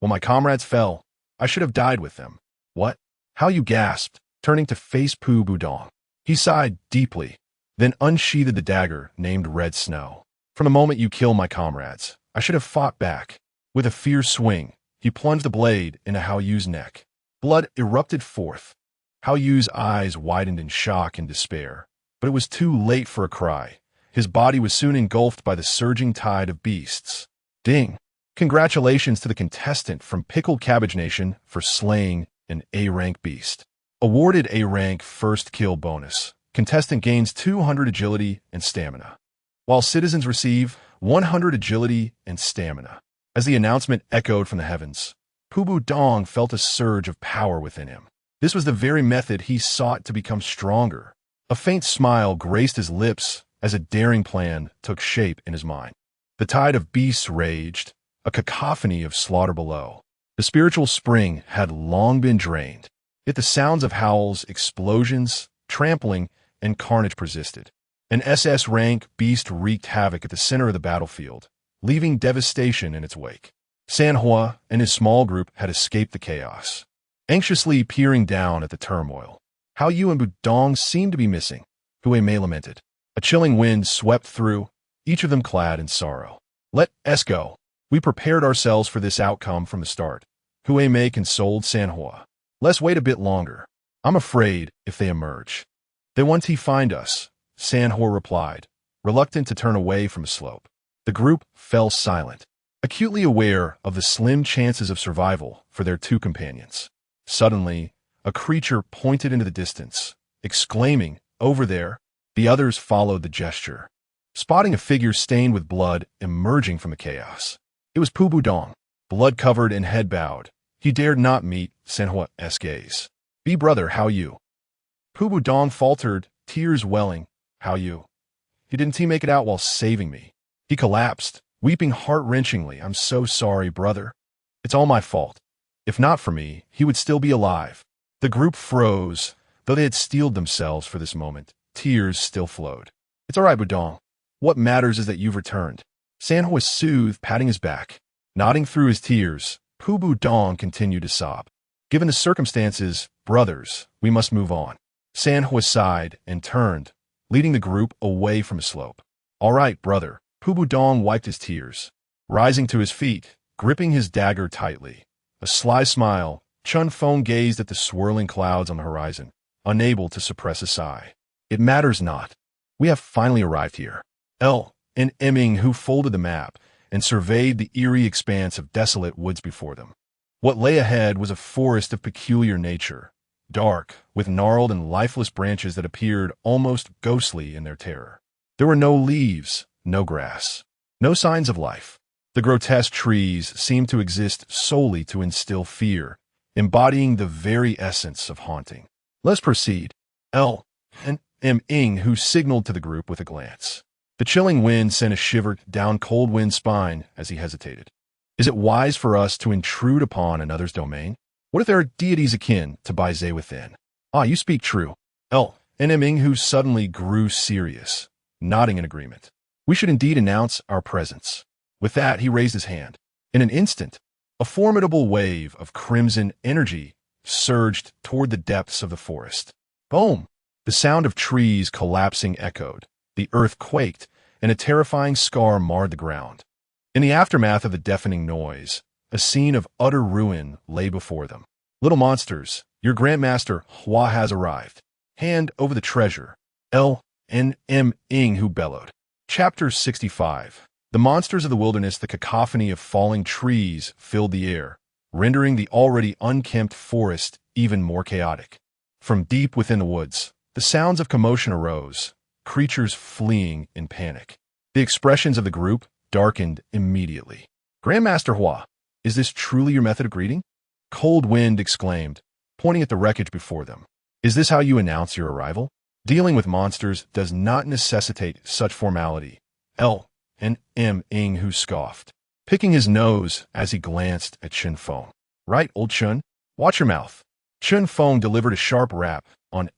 When my comrades fell, I should have died with them. What? Hao Yu gasped, turning to face Pubu Dong. He sighed deeply, then unsheathed the dagger named Red Snow. From the moment you killed my comrades, I should have fought back. With a fierce swing, he plunged the blade into Hao Yu's neck. Blood erupted forth. Hao Yu's eyes widened in shock and despair, but it was too late for a cry. His body was soon engulfed by the surging tide of beasts. Ding! Congratulations to the contestant from Pickled Cabbage Nation for slaying an A-rank beast. Awarded A-rank first kill bonus. Contestant gains 200 agility and stamina, while citizens receive 100 agility and stamina. As the announcement echoed from the heavens, Pubu Dong felt a surge of power within him. This was the very method he sought to become stronger. A faint smile graced his lips as a daring plan took shape in his mind. The tide of beasts raged, a cacophony of slaughter below. The spiritual spring had long been drained, yet the sounds of howls, explosions, trampling, and carnage persisted. An SS-rank beast wreaked havoc at the center of the battlefield, leaving devastation in its wake. Sanhua and his small group had escaped the chaos, anxiously peering down at the turmoil. Hao Yu and Budong seemed to be missing, Hui Mei lamented. A chilling wind swept through, each of them clad in sorrow. Let us go. We prepared ourselves for this outcome from the start. Hui Mei consoled Sanhua. Let's wait a bit longer. I'm afraid if they emerge. They want to find us, Sanhua replied, reluctant to turn away from the slope. The group fell silent, acutely aware of the slim chances of survival for their two companions. Suddenly, a creature pointed into the distance, exclaiming, "Over there!" The others followed the gesture, spotting a figure stained with blood emerging from the chaos. It was Pubu Dong, blood-covered and head-bowed. He dared not meet Sanhua's gaze. "Be brother, Hao Yu." Pubu Dong faltered, tears welling. "Hao Yu. Didn't he make it out while saving me?" He collapsed, weeping heart-wrenchingly. "I'm so sorry, brother. It's all my fault. If not for me, he would still be alive." The group froze, though they had steeled themselves for this moment. Tears still flowed. "It's all right, Budong. What matters is that you've returned." Sanhua soothed, patting his back. Nodding through his tears, Pubu Dong continued to sob. "Given the circumstances, brothers, we must move on." Sanhua sighed and turned, leading the group away from the slope. "All right, brother." Pubu Dong wiped his tears. Rising to his feet, gripping his dagger tightly. A sly smile, Feng gazed at the swirling clouds on the horizon, unable to suppress a sigh. "It matters not. We have finally arrived here." And Emming, who folded the map and surveyed the eerie expanse of desolate woods before them. What lay ahead was a forest of peculiar nature, dark, with gnarled and lifeless branches that appeared almost ghostly in their terror. There were no leaves, no grass, no signs of life. The grotesque trees seemed to exist solely to instill fear, embodying the very essence of haunting. "Let's proceed." And Ing, who signaled to the group with a glance. The chilling wind sent a shiver down Coldwind's spine as he hesitated. Is it wise for us to intrude upon another's domain? What if there are deities akin to Baizé within? "Ah, you speak true." And Ing, who suddenly grew serious, nodding in agreement. "We should indeed announce our presence." With that, he raised his hand. In an instant, a formidable wave of crimson energy surged toward the depths of the forest. Boom! The sound of trees collapsing echoed. The earth quaked, and a terrifying scar marred the ground. In the aftermath of the deafening noise, a scene of utter ruin lay before them. "Little monsters, your Grandmaster Hua has arrived. Hand over the treasure." Ing, who bellowed. Chapter 65. The monsters of the wilderness, the cacophony of falling trees filled the air, rendering the already unkempt forest even more chaotic. From deep within the woods, the sounds of commotion arose, creatures fleeing in panic. The expressions of the group darkened immediately. "Grandmaster Hua, is this truly your method of greeting?" Cold Wind exclaimed, pointing at the wreckage before them. "Is this how you announce your arrival?" Dealing with monsters does not necessitate such formality. And Ing, who scoffed, picking his nose as he glanced at Feng. "Right, old Chen, watch your mouth." Feng delivered a sharp rap on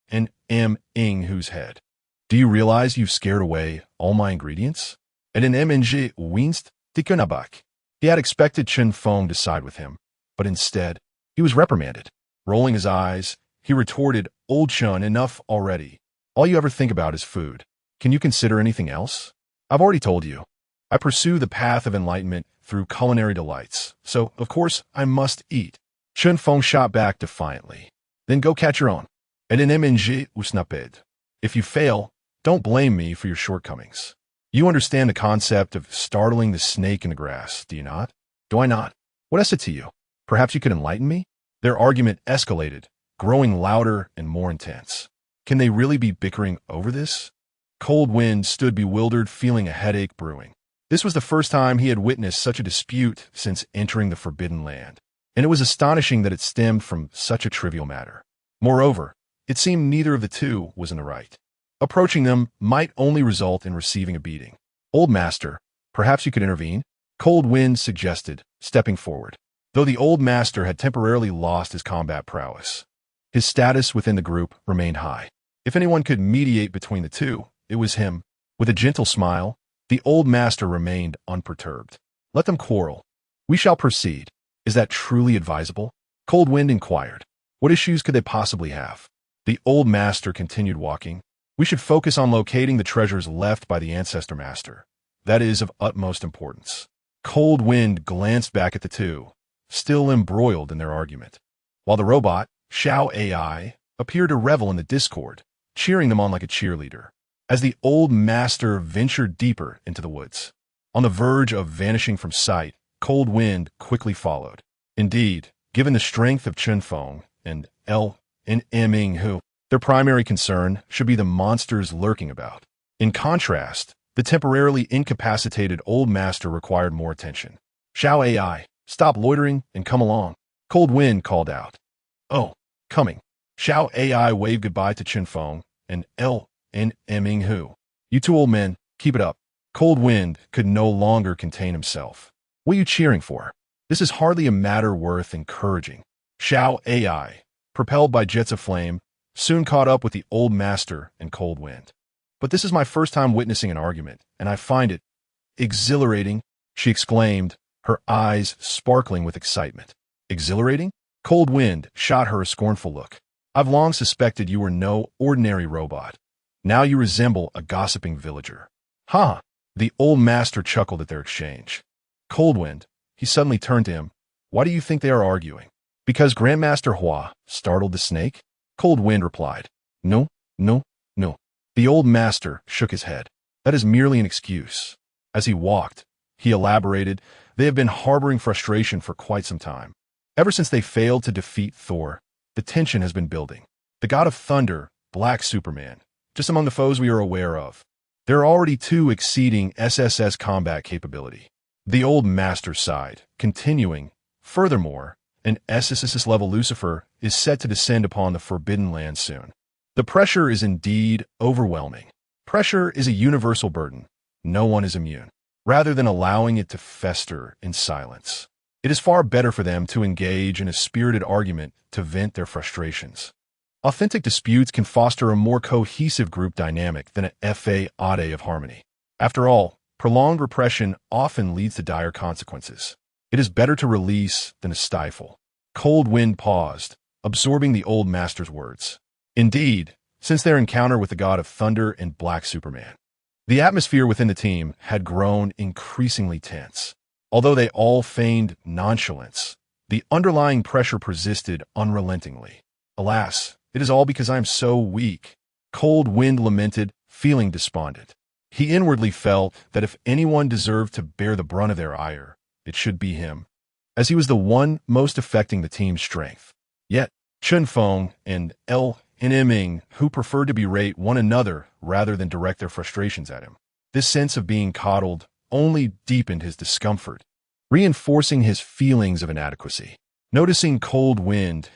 and Ing, whose head. "Do you realize you've scared away all my ingredients?" And Mng winced, Tikunabak. He had expected Feng to side with him, but instead, he was reprimanded. Rolling his eyes, he retorted, "Old Chen, enough already. All you ever think about is food. Can you consider anything else? I've already told you. I pursue the path of enlightenment through culinary delights, so, of course, I must eat." Feng shot back defiantly. "Then go catch your own." And Mng usnaped. "If you fail, don't blame me for your shortcomings. You understand the concept of startling the snake in the grass, do you not?" "Do I not? What is it to you? Perhaps you could enlighten me?" Their argument escalated, growing louder and more intense. Can they really be bickering over this? Cold Wind stood bewildered, feeling a headache brewing. This was the first time he had witnessed such a dispute since entering the Forbidden Land, and it was astonishing that it stemmed from such a trivial matter. Moreover, it seemed neither of the two was in the right. Approaching them might only result in receiving a beating. "Old Master, perhaps you could intervene?" Cold Wind suggested, stepping forward. Though the Old Master had temporarily lost his combat prowess, his status within the group remained high. If anyone could mediate between the two, it was him. With a gentle smile, the Old Master remained unperturbed. "Let them quarrel. We shall proceed. Is that truly advisable?" Cold Wind inquired. What issues could they possibly have? The Old Master continued walking. "We should focus on locating the treasures left by the Ancestor Master. That is of utmost importance." Cold Wind glanced back at the two, still embroiled in their argument, while the robot, Xiao AI, appeared to revel in the discord, cheering them on like a cheerleader. As the Old Master ventured deeper into the woods, on the verge of vanishing from sight, Cold Wind quickly followed. Indeed, given the strength of Feng and Ming, their primary concern should be the monsters lurking about. In contrast, the temporarily incapacitated Old Master required more attention. "Xiao AI, stop loitering and come along," Cold Wind called out. "Oh, coming." Xiao AI waved goodbye to Feng and Ming. "You two old men, keep it up." Cold Wind could no longer contain himself. "What are you cheering for? This is hardly a matter worth encouraging." Xiao AI, propelled by jets of flame, soon caught up with the Old Master and Cold Wind. "But this is my first time witnessing an argument, and I find it exhilarating," she exclaimed, her eyes sparkling with excitement. "Exhilarating?" Cold Wind shot her a scornful look. "I've long suspected you were no ordinary robot. Now you resemble a gossiping villager." "Ha!" The Old Master chuckled at their exchange. "Cold Wind," he suddenly turned to him, "why do you think they are arguing?" "Because Grandmaster Hua startled the snake?" Cold Wind replied. No. The Old Master shook his head. "That is merely an excuse." As he walked, he elaborated, "They have been harboring frustration for quite some time. Ever since they failed to defeat Thor, the tension has been building. The god of thunder, Black Superman, just among the foes we are aware of. There are already two exceeding SSS combat capability." The Old Master sighed, continuing, "Furthermore, an SSS level Lucifer is set to descend upon the Forbidden Land soon. The pressure is indeed overwhelming. Pressure is a universal burden. No one is immune. Rather than allowing it to fester in silence, it is far better for them to engage in a spirited argument to vent their frustrations. Authentic disputes can foster a more cohesive group dynamic than a fade of harmony. After all, prolonged repression often leads to dire consequences. It is better to release than to stifle." Cold Wind paused, absorbing the Old Master's words. Indeed, since their encounter with the god of thunder and Black Superman, the atmosphere within the team had grown increasingly tense. Although they all feigned nonchalance, the underlying pressure persisted unrelentingly. "Alas, it is all because I am so weak," Cold Wind lamented, feeling despondent. He inwardly felt that if anyone deserved to bear the brunt of their ire, it should be him, as he was the one most affecting the team's strength. Yet, Feng and Ming, who preferred to berate one another rather than direct their frustrations at him. This sense of being coddled only deepened his discomfort, reinforcing his feelings of inadequacy. Noticing Cold Wind's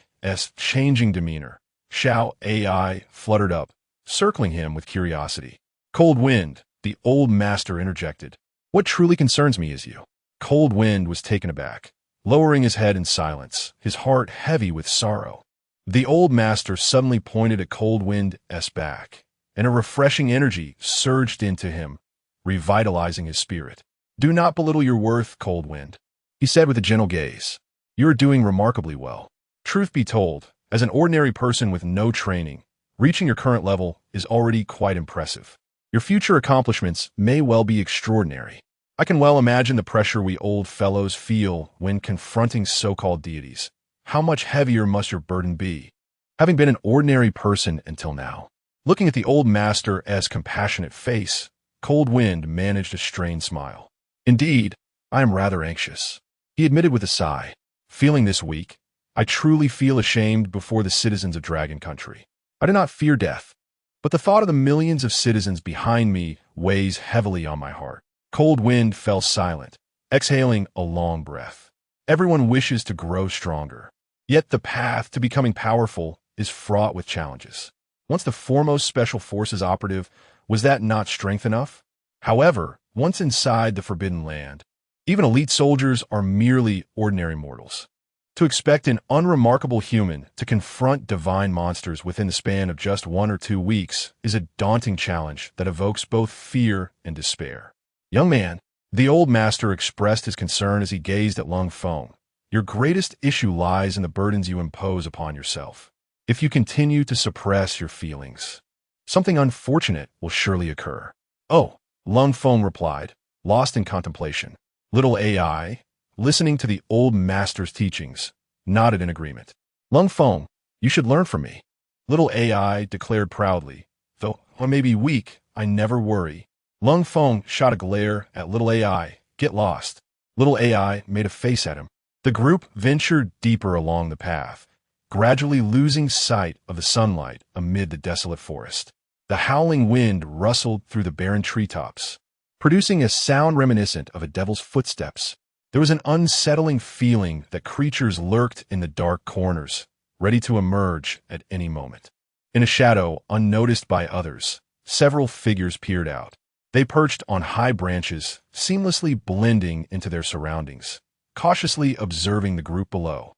changing demeanor, Xiao AI fluttered up, circling him with curiosity. "Cold Wind," the Old Master interjected. "What truly concerns me is you." Cold Wind was taken aback, lowering his head in silence, his heart heavy with sorrow. The Old Master suddenly pointed at Cold Wind's back, and a refreshing energy surged into him, revitalizing his spirit. "Do not belittle your worth, Cold Wind," he said with a gentle gaze. "You are doing remarkably well. Truth be told, as an ordinary person with no training, reaching your current level is already quite impressive. Your future accomplishments may well be extraordinary. I can well imagine the pressure we old fellows feel when confronting so-called deities. How much heavier must your burden be, having been an ordinary person until now?" Looking at the Old Master's compassionate face, Cold Wind managed a strained smile. "Indeed, I am rather anxious," he admitted with a sigh. "Feeling this weak, I truly feel ashamed before the citizens of Dragon Country. I do not fear death, but the thought of the millions of citizens behind me weighs heavily on my heart." Cold wind fell silent, exhaling a long breath. Everyone wishes to grow stronger. Yet the path to becoming powerful is fraught with challenges. Once the foremost special forces operative, was that not strength enough? However, once inside the Forbidden Land, even elite soldiers are merely ordinary mortals. To expect an unremarkable human to confront divine monsters within the span of just 1 or 2 weeks is a daunting challenge that evokes both fear and despair. Young man, the old master expressed his concern as he gazed at Lung Feng. Your greatest issue lies in the burdens you impose upon yourself. If you continue to suppress your feelings, something unfortunate will surely occur. Oh, Lung Feng replied, lost in contemplation. Little AI, listening to the old master's teachings, nodded in agreement. Lung Feng, you should learn from me. Little AI declared proudly, though I may be weak, I never worry. Lung Feng shot a glare at Little AI. Get lost. Little AI made a face at him. The group ventured deeper along the path, gradually losing sight of the sunlight amid the desolate forest. The howling wind rustled through the barren treetops, producing a sound reminiscent of a devil's footsteps. There was an unsettling feeling that creatures lurked in the dark corners, ready to emerge at any moment. In a shadow unnoticed by others, several figures peered out. They perched on high branches, seamlessly blending into their surroundings, cautiously observing the group below.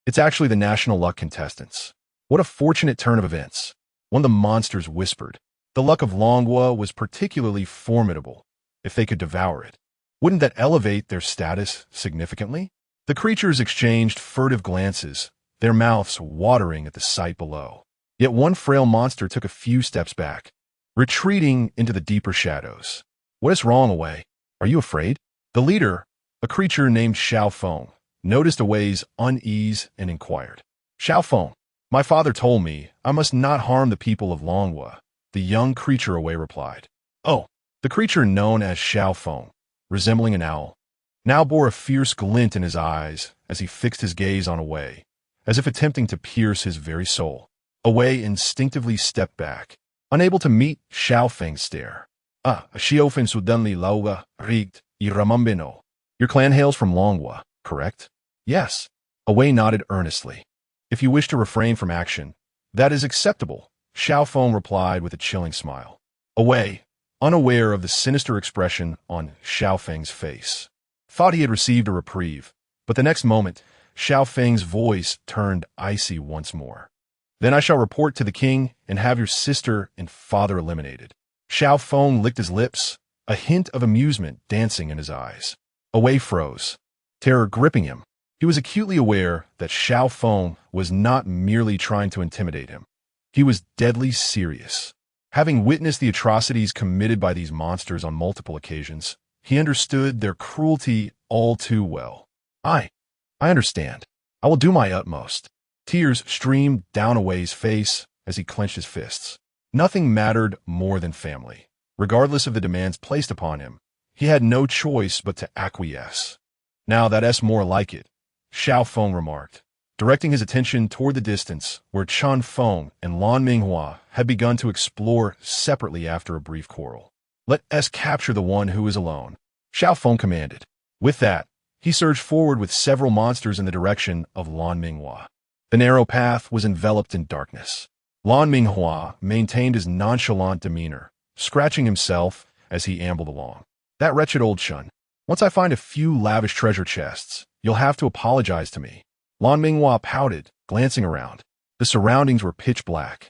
It's actually the National Luck contestants. What a fortunate turn of events. One of the monsters whispered. The luck of Longhu was particularly formidable. If they could devour it, wouldn't that elevate their status significantly? The creatures exchanged furtive glances, their mouths watering at the sight below. Yet one frail monster took a few steps back, retreating into the deeper shadows. What is wrong, Away? Are you afraid? The leader, a creature named Xiao Feng, noticed Away's unease and inquired. Xiao Feng, my father told me I must not harm the people of Longhu. The young creature Away replied. Oh, the creature known as Xiao Feng, resembling an owl, now bore a fierce glint in his eyes as he fixed his gaze on Away, as if attempting to pierce his very soul. Away instinctively stepped back, unable to meet Xiao Feng's stare. Xiaofen sudanli lauga rigt iramambino. Your clan hails from Longhu, correct? Yes. Away nodded earnestly. If you wish to refrain from action, that is acceptable, Xiao Feng replied with a chilling smile. Away, unaware of the sinister expression on Xiao Feng's face, thought he had received a reprieve, but the next moment, Xiao Feng's voice turned icy once more. Then I shall report to the king and have your sister and father eliminated. Xiao Feng licked his lips, a hint of amusement dancing in his eyes. Away froze, terror gripping him. He was acutely aware that Xiao Feng was not merely trying to intimidate him. He was deadly serious. Having witnessed the atrocities committed by these monsters on multiple occasions, he understood their cruelty all too well. I understand. I will do my utmost. Tears streamed down Away's face as he clenched his fists. Nothing mattered more than family. Regardless of the demands placed upon him, he had no choice but to acquiesce. Now that's more like it, Xiao Feng remarked, directing his attention toward the distance where Chen Feng and Lan Minghua had begun to explore separately after a brief quarrel. Let us capture the one who is alone, Xiao Feng commanded. With that, he surged forward with several monsters in the direction of Lan Minghua. The narrow path was enveloped in darkness. Lan Minghua maintained his nonchalant demeanor, scratching himself as he ambled along. That wretched old Chen. Once I find a few lavish treasure chests, you'll have to apologize to me. Lan Minghua pouted, glancing around. The surroundings were pitch black,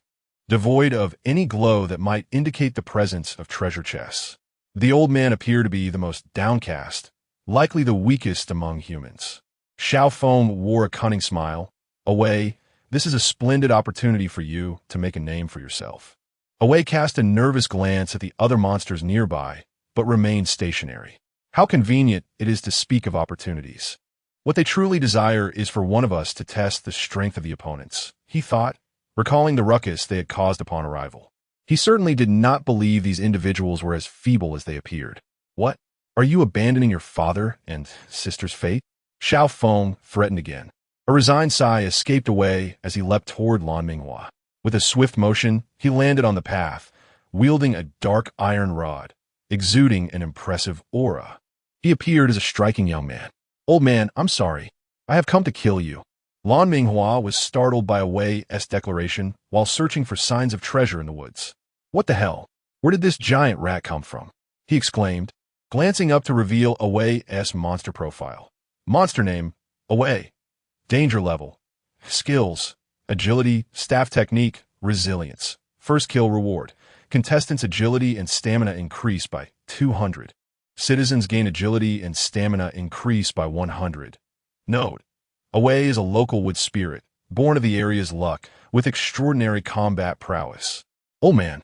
devoid of any glow that might indicate the presence of treasure chests. The old man appeared to be the most downcast, likely the weakest among humans. Xiao Feng wore a cunning smile. Away, this is a splendid opportunity for you to make a name for yourself. Away cast a nervous glance at the other monsters nearby, but remained stationary. How convenient it is to speak of opportunities. What they truly desire is for one of us to test the strength of the opponents, he thought, recalling the ruckus they had caused upon arrival. He certainly did not believe these individuals were as feeble as they appeared. What? Are you abandoning your father and sister's fate? Xiao Feng threatened again. A resigned sigh escaped Away as he leapt toward Lan Minghua. With a swift motion, he landed on the path, wielding a dark iron rod. exuding an impressive aura. He appeared as a striking young man. "Old man, I'm sorry. I have come to kill you." Lan Minghua was startled by Awei's declaration while searching for signs of treasure in the woods. "What the hell? Where did this giant rat come from?" he exclaimed, glancing up to reveal Awei's monster profile. Monster name, Awei. Danger level. Skills, agility, staff technique, resilience. First kill reward. Contestants' agility and stamina increase by 200. Citizens gain agility and stamina increase by 100. Note: Awei is a local wood spirit, born of the area's luck, with extraordinary combat prowess. "Old man,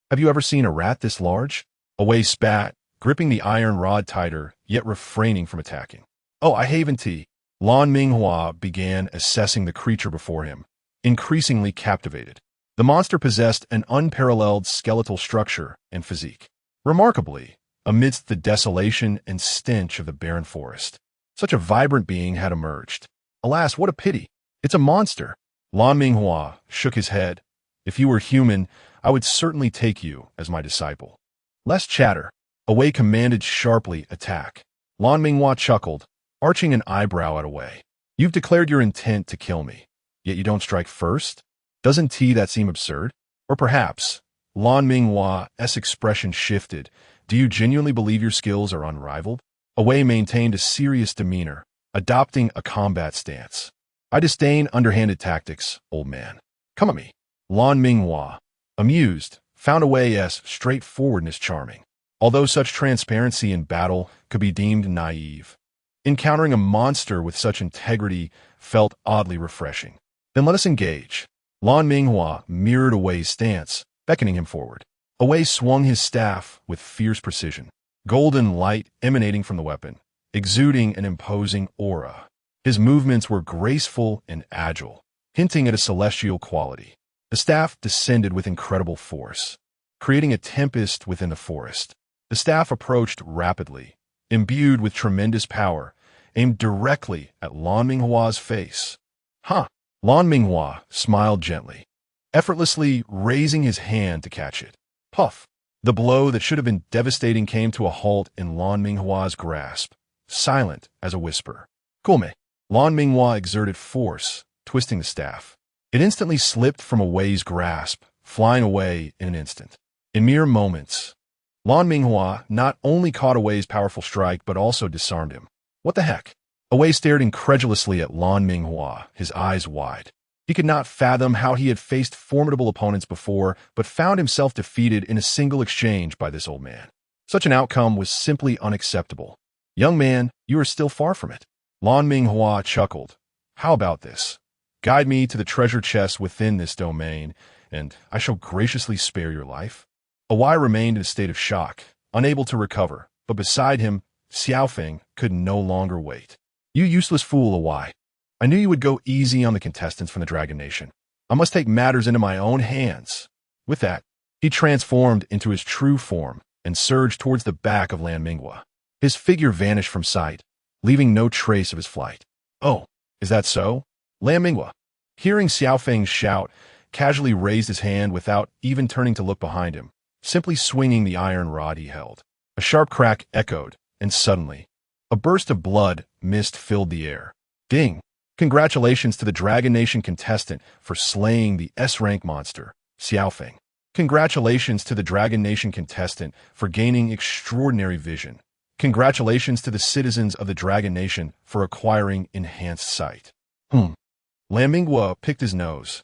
have you ever seen a rat this large?" Awei spat, gripping the iron rod tighter, yet refraining from attacking. "Oh, I haven't tea." Lan Minghua began assessing the creature before him, increasingly captivated. The monster possessed an unparalleled skeletal structure and physique. Remarkably, amidst the desolation and stench of the barren forest, such a vibrant being had emerged. Alas, what a pity! It's a monster. Lan Minghua shook his head. "If you were human, I would certainly take you as my disciple." "Less chatter." Awei commanded sharply, "Attack." Lan Minghua chuckled, arching an eyebrow at Awei. "You've declared your intent to kill me, yet you don't strike first? Doesn't that seem absurd? Or perhaps," Lan Minghua's expression shifted, "do you genuinely believe your skills are unrivaled?" Awei maintained a serious demeanor, adopting a combat stance. "I disdain underhanded tactics, old man. Come at me." Lan Minghua, amused, found Awei's straightforwardness charming, although such transparency in battle could be deemed naive. Encountering a monster with such integrity felt oddly refreshing. "Then let us engage." Lan Minghua mirrored Awei's stance, beckoning him forward. Awei swung his staff with fierce precision, golden light emanating from the weapon, exuding an imposing aura. His movements were graceful and agile, hinting at a celestial quality. The staff descended with incredible force, creating a tempest within the forest. The staff approached rapidly, imbued with tremendous power, aimed directly at Lan Minghua's face. "Huh!" Lan Minghua smiled gently, effortlessly raising his hand to catch it. Puff! The blow that should have been devastating came to a halt in Lan Minghua's grasp, silent as a whisper. "Kulme!" Lan Minghua exerted force, twisting the staff. It instantly slipped from Awei's grasp, flying away in an instant. In mere moments, Lan Minghua not only caught Awei's powerful strike but also disarmed him. "What the heck?" Awei stared incredulously at Lan Minghua, his eyes wide. He could not fathom how he had faced formidable opponents before, but found himself defeated in a single exchange by this old man. Such an outcome was simply unacceptable. "Young man, you are still far from it." Lan Minghua chuckled. "How about this? Guide me to the treasure chest within this domain, and I shall graciously spare your life." Awei remained in a state of shock, unable to recover, but beside him, Feng could no longer wait. "You useless fool, Awei. I knew you would go easy on the contestants from the Dragon Nation. I must take matters into my own hands." With that, he transformed into his true form and surged towards the back of Lan Minghua. His figure vanished from sight, leaving no trace of his flight. "Oh, is that so?" Lan Minghua, hearing Feng's shout, casually raised his hand without even turning to look behind him, simply swinging the iron rod he held. A sharp crack echoed, and suddenly, a burst of blood mist filled the air. Ding! Congratulations to the Dragon Nation contestant for slaying the S-rank monster, Feng. Congratulations to the Dragon Nation contestant for gaining extraordinary vision. Congratulations to the citizens of the Dragon Nation for acquiring enhanced sight. Lan Minghua picked his nose,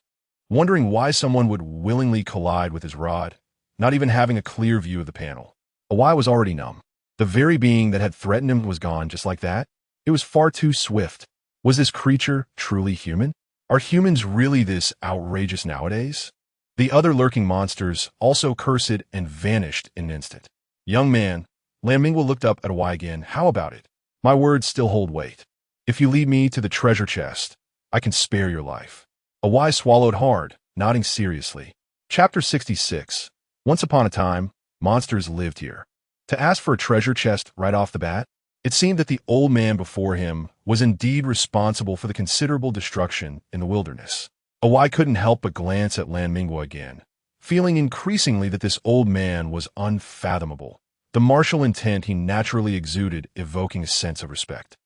wondering why someone would willingly collide with his rod, not even having a clear view of the panel. Awei was already numb. The very being that had threatened him was gone just like that. It was far too swift. Was this creature truly human? Are humans really this outrageous nowadays? The other lurking monsters also cursed and vanished in an instant. "Young man," Lan Minghua looked up at Awei again. "How about it? My words still hold weight. If you lead me to the treasure chest, I can spare your life." Awei swallowed hard, nodding seriously. Chapter 66. Once upon a time, monsters lived here. To ask for a treasure chest right off the bat? It seemed that the old man before him was indeed responsible for the considerable destruction in the wilderness. Awei couldn't help but glance at Lan Minghua again, feeling increasingly that this old man was unfathomable, the martial intent he naturally exuded evoking a sense of respect.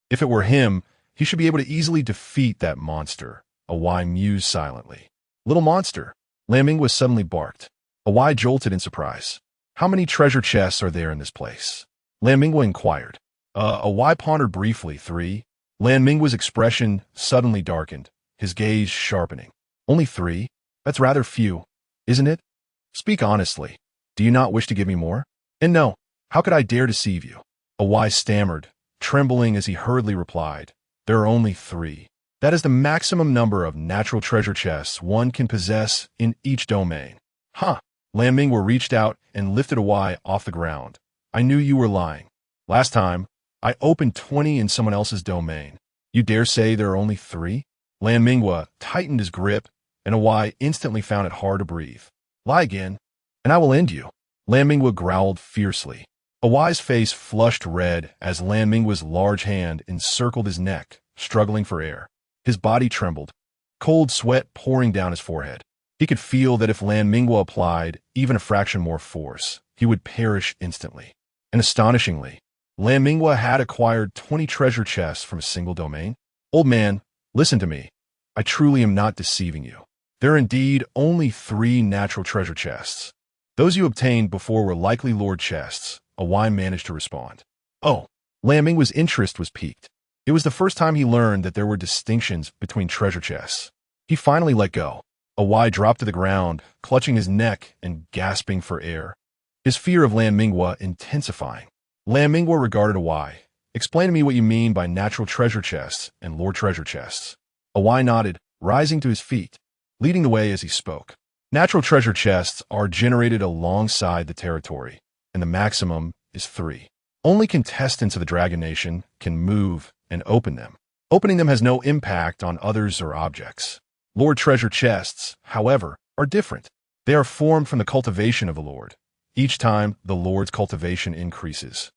If it were him, he should be able to easily defeat that monster, Awai mused silently. Little monster, Lamingwa suddenly barked. Awai jolted in surprise. How many treasure chests are there in this place? Lamingwa inquired. Awai pondered briefly. 3. Lamingwa's expression suddenly darkened, his gaze sharpening. Only 3? That's rather few, isn't it? Speak honestly. Do you not wish to give me more? And no, how could I dare deceive you? Awai stammered, trembling as he hurriedly replied. There are only 3. That is the maximum number of natural treasure chests one can possess in each domain. Huh. Lamingwa reached out and lifted Awai off the ground. I knew you were lying. Last time, I opened 20 in someone else's domain. You dare say there are only 3? Lamingwa tightened his grip, and Awai instantly found it hard to breathe. Lie again, and I will end you. Lamingwa growled fiercely. Awai's face flushed red as Lamingwa's large hand encircled his neck, struggling for air. His body trembled, cold sweat pouring down his forehead. He could feel that if Lamingwa applied even a fraction more force, he would perish instantly. And astonishingly, Lamingwa had acquired 20 treasure chests from a single domain. Old man, listen to me. I truly am not deceiving you. There are indeed only 3 natural treasure chests. Those you obtained before were likely lord chests, Awai managed to respond. Oh, Lamingwa's interest was piqued. It was the first time he learned that there were distinctions between treasure chests. He finally let go. Awai dropped to the ground, clutching his neck and gasping for air, his fear of Lamingwa intensifying. Lamingwa regarded Awai. Explain to me what you mean by natural treasure chests and lord treasure chests. Awai nodded, rising to his feet, leading the way as he spoke. Natural treasure chests are generated alongside the territory, and the maximum is 3. Only contestants of the Dragon Nation can move and open them. Opening them has no impact on others or objects. Lord treasure chests, however, are different. They are formed from the cultivation of the Lord. Each time, the Lord's cultivation increases.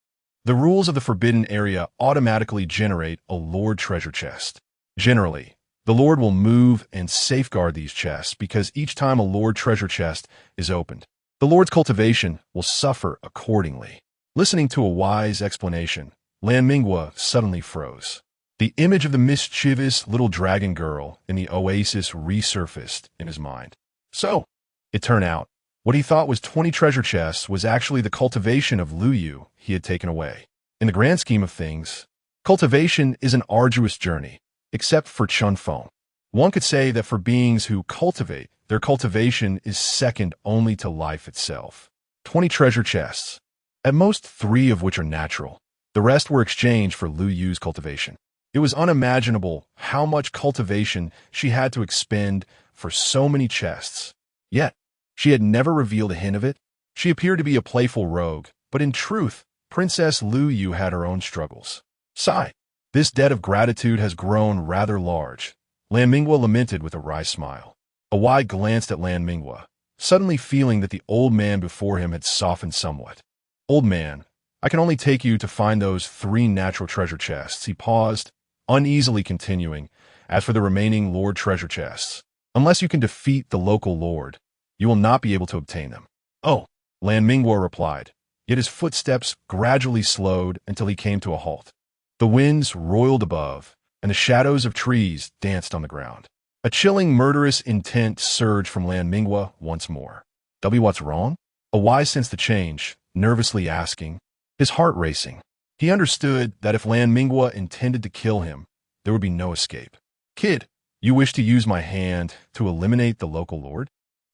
The rules of the forbidden area automatically generate a Lord treasure chest. Generally, the Lord will move and safeguard these chests because each time a Lord treasure chest is opened, the Lord's cultivation will suffer accordingly. Listening to a wise explanation, Lamingwa suddenly froze. The image of the mischievous little dragon girl in the oasis resurfaced in his mind. So, it turned out, what he thought was 20 treasure chests was actually the cultivation of Luyu he had taken away. In the grand scheme of things, cultivation is an arduous journey, except for Chen Feng. One could say that for beings who cultivate, their cultivation is second only to life itself. 20 treasure chests, at most 3 of which are natural. The rest were exchanged for Luyu's cultivation. It was unimaginable how much cultivation she had to expend for so many chests. Yet, she had never revealed a hint of it. She appeared to be a playful rogue, but in truth, Princess Luyu had her own struggles. Sigh. This debt of gratitude has grown rather large. Lamingwa lamented with a wry smile. Awai glanced at Lamingwa, suddenly feeling that the old man before him had softened somewhat. Old man, I can only take you to find those 3 natural treasure chests. He paused, uneasily continuing, as for the remaining Lord treasure chests, unless you can defeat the local Lord, you will not be able to obtain them. Oh, Lamingwa replied, yet his footsteps gradually slowed until he came to a halt. The winds roiled above, and the shadows of trees danced on the ground. A chilling, murderous intent surged from Lamingwa once more. What's wrong? Awai sensed the change, nervously asking, his heart racing. He understood that if Lamingwa intended to kill him, there would be no escape. Kid, you wish to use my hand to eliminate the local lord?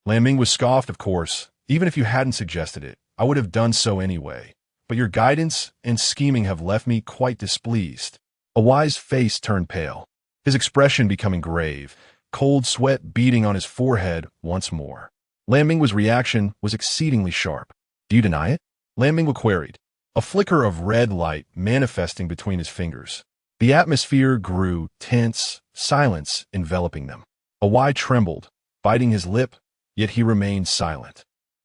Lamingwa scoffed, of course. Even if you hadn't suggested it, I would have done so anyway. But your guidance and scheming have left me quite displeased. Awai's face turned pale, his expression becoming grave, cold sweat beading on his forehead once more. Lamingwa's reaction was exceedingly sharp. Do you deny it? Lamingwa queried, a flicker of red light manifesting between his fingers. The atmosphere grew tense, silence enveloping them. Awai trembled, biting his lip, yet he remained silent.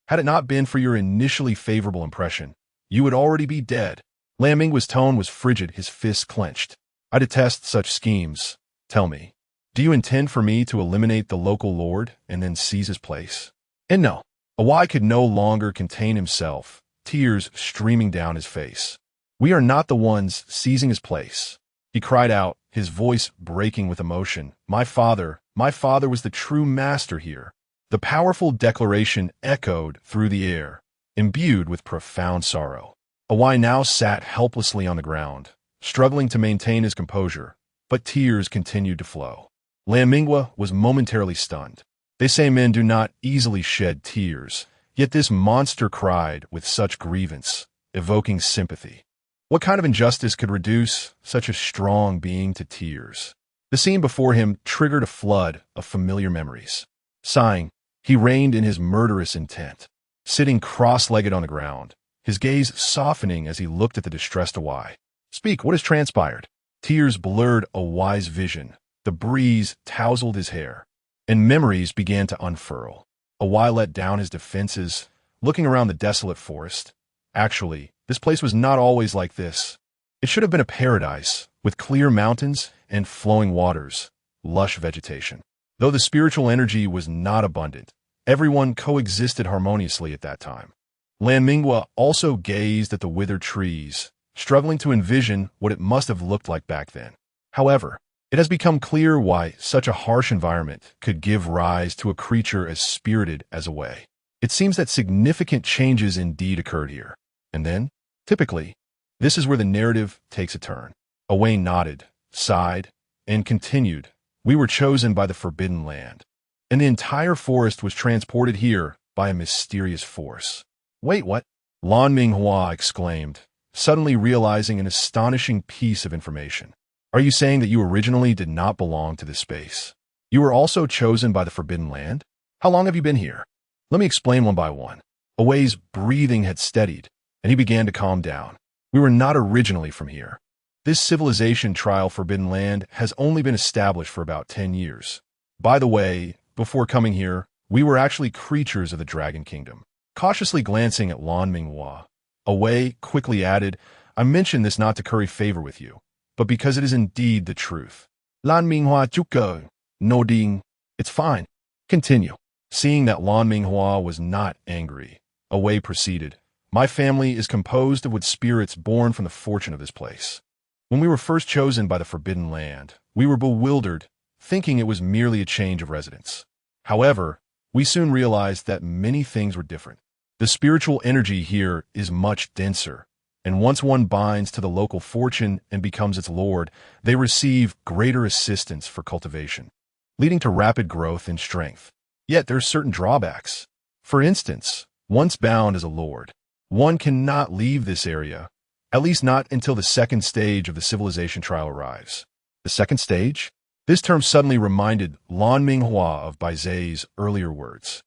Had it not been for your initially favorable impression, you would already be dead. Lamingwa's tone was frigid, his fists clenched. I detest such schemes. Tell me, do you intend for me to eliminate the local lord and then seize his place? And no, Awai could no longer contain himself, tears streaming down his face. "We are not the ones seizing his place," he cried out, his voice breaking with emotion. My father was the true master here." The powerful declaration echoed through the air, imbued with profound sorrow. Awai now sat helplessly on the ground, struggling to maintain his composure, but tears continued to flow. Lan Minghua was momentarily stunned. They say men do not easily shed tears, yet this monster cried with such grievance, evoking sympathy. What kind of injustice could reduce such a strong being to tears? The scene before him triggered a flood of familiar memories. Sighing, he reined in his murderous intent, sitting cross-legged on the ground, his gaze softening as he looked at the distressed Awai. "Speak, what has transpired?" Tears blurred Awai's vision, the breeze tousled his hair, and memories began to unfurl. Awai let down his defenses, looking around the desolate forest. Actually, this place was not always like this. It should have been a paradise, with clear mountains and flowing waters, lush vegetation. Though the spiritual energy was not abundant, everyone coexisted harmoniously at that time. Lan Minghua also gazed at the withered trees, struggling to envision what it must have looked like back then. However, it has become clear why such a harsh environment could give rise to a creature as spirited as Awai. It seems that significant changes indeed occurred here. And then, typically, this is where the narrative takes a turn. Awai nodded, sighed, and continued. "We were chosen by the Forbidden Land, and the entire forest was transported here by a mysterious force." "Wait, what?" Lan Minghua exclaimed, suddenly realizing an astonishing piece of information. "Are you saying that you originally did not belong to this space? You were also chosen by the Forbidden Land? How long have you been here?" "Let me explain one by one." Awai's breathing had steadied, and he began to calm down. "We were not originally from here. This civilization trial Forbidden Land has only been established for about 10 years. By the way, before coming here, we were actually creatures of the Dragon Kingdom." Cautiously glancing at Lan Minghua, Awai quickly added, "I mention this not to curry favor with you, but because it is indeed the truth." Lan Minghua Chuko, nodding, "It's fine. Continue." Seeing that Lan Minghua was not angry, Awai proceeded, "My family is composed of wood spirits born from the fortune of this place. When we were first chosen by the Forbidden Land, we were bewildered, thinking it was merely a change of residence. However, we soon realized that many things were different. The spiritual energy here is much denser, and once one binds to the local fortune and becomes its lord, they receive greater assistance for cultivation, leading to rapid growth in strength. Yet there are certain drawbacks. For instance, once bound as a lord, one cannot leave this area, at least not until the second stage of the civilization trial arrives." The second stage? This term suddenly reminded Lan Minghua of Baizai's earlier words.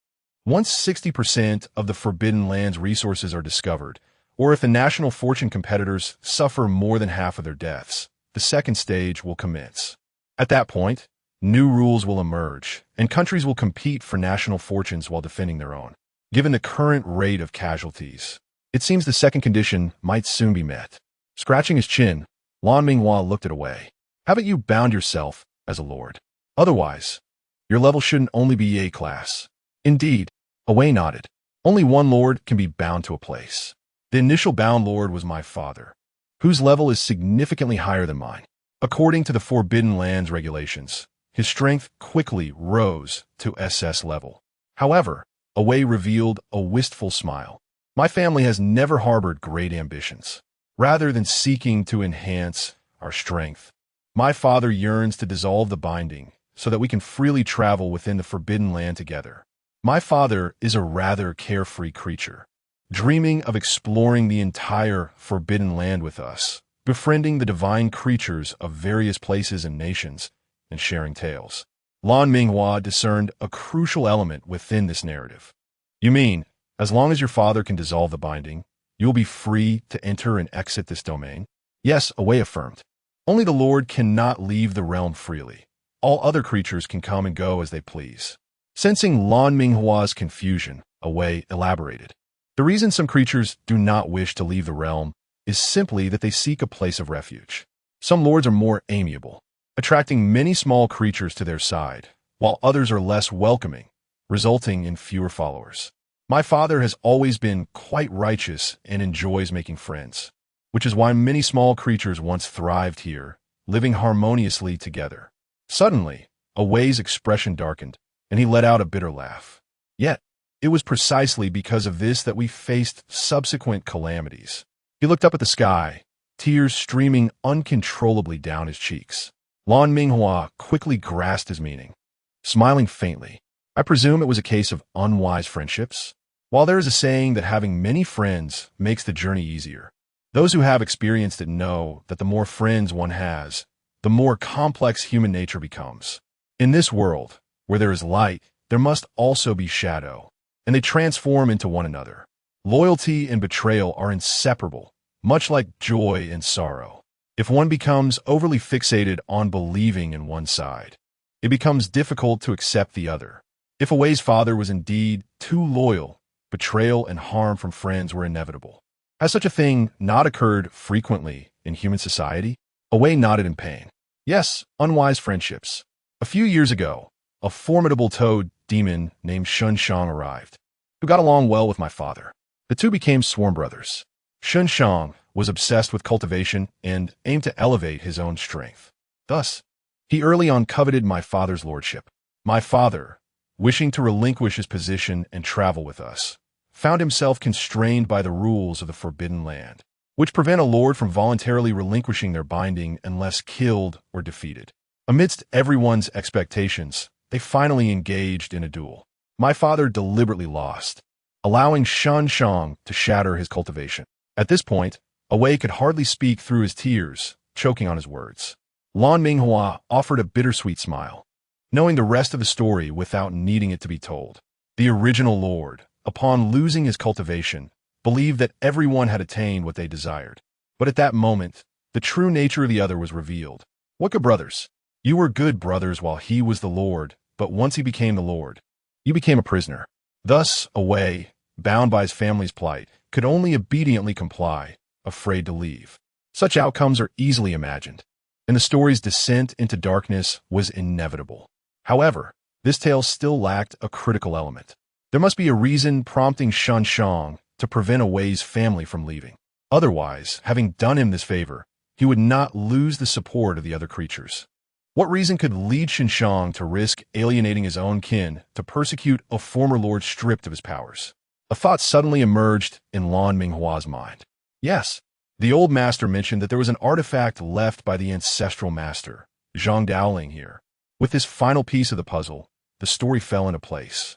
Once 60% of the Forbidden Land's resources are discovered, or if the national fortune competitors suffer more than half of their deaths, the second stage will commence. At that point, new rules will emerge, and countries will compete for national fortunes while defending their own. Given the current rate of casualties, it seems the second condition might soon be met. Scratching his chin, Lan Minghua looked at Awai. "Haven't you bound yourself as a lord? Otherwise, your level shouldn't only be A class." "Indeed," Awai nodded. "Only one lord can be bound to a place. The initial bound lord was my father, whose level is significantly higher than mine. According to the Forbidden Land's regulations, his strength quickly rose to SS level. However, Awai revealed a wistful smile. My family has never harbored great ambitions. Rather than seeking to enhance our strength, my father yearns to dissolve the binding so that we can freely travel within the Forbidden Land together. My father is a rather carefree creature, dreaming of exploring the entire Forbidden Land with us, befriending the divine creatures of various places and nations, and sharing tales." Lan Minghua discerned a crucial element within this narrative. "You mean, as long as your father can dissolve the binding, you will be free to enter and exit this domain?" "Yes," Awai affirmed. "Only the Lord cannot leave the realm freely. All other creatures can come and go as they please." Sensing Lan Minghua's confusion, Awai elaborated. "The reason some creatures do not wish to leave the realm is simply that they seek a place of refuge. Some lords are more amiable, attracting many small creatures to their side, while others are less welcoming, resulting in fewer followers. My father has always been quite righteous and enjoys making friends, which is why many small creatures once thrived here, living harmoniously together. Suddenly, Away's expression darkened, and he let out a bitter laugh. Yet, it was precisely because of this that we faced subsequent calamities. He looked up at the sky, tears streaming uncontrollably down his cheeks. Lan Minghua quickly grasped his meaning, smiling faintly. I presume it was a case of unwise friendships? While there is a saying that having many friends makes the journey easier, those who have experienced it know that the more friends one has, the more complex human nature becomes. In this world, where there is light, there must also be shadow, and they transform into one another. Loyalty and betrayal are inseparable, much like joy and sorrow. If one becomes overly fixated on believing in one side, it becomes difficult to accept the other. If Away's father was indeed too loyal, betrayal and harm from friends were inevitable. Has such a thing not occurred frequently in human society? Away nodded in pain. Yes, unwise friendships. A few years ago, a formidable toad demon named Shang arrived, who got along well with my father. The two became sworn brothers. Shang was obsessed with cultivation and aimed to elevate his own strength. Thus, he early on coveted my father's lordship. My father, wishing to relinquish his position and travel with us, found himself constrained by the rules of the Forbidden Land, which prevent a lord from voluntarily relinquishing their binding unless killed or defeated. Amidst everyone's expectations, they finally engaged in a duel. My father deliberately lost, allowing Shang to shatter his cultivation. At this point, Away could hardly speak through his tears, choking on his words. Lan Minghua offered a bittersweet smile, knowing the rest of the story without needing it to be told. The original lord, upon losing his cultivation, believed that everyone had attained what they desired. But at that moment, the true nature of the other was revealed. What good brothers? You were good brothers while he was the lord, but once he became the lord, you became a prisoner. Thus, Away, bound by his family's plight, could only obediently comply, afraid to leave. Such outcomes are easily imagined, and the story's descent into darkness was inevitable. However, this tale still lacked a critical element. There must be a reason prompting Shang to prevent Away's family from leaving. Otherwise, having done him this favor, he would not lose the support of the other creatures. What reason could lead Shang to risk alienating his own kin to persecute a former lord stripped of his powers? A thought suddenly emerged in Lan Minghua's mind. Yes, the old master mentioned that there was an artifact left by the ancestral master, Zhang Daoling here. With this final piece of the puzzle, the story fell into place.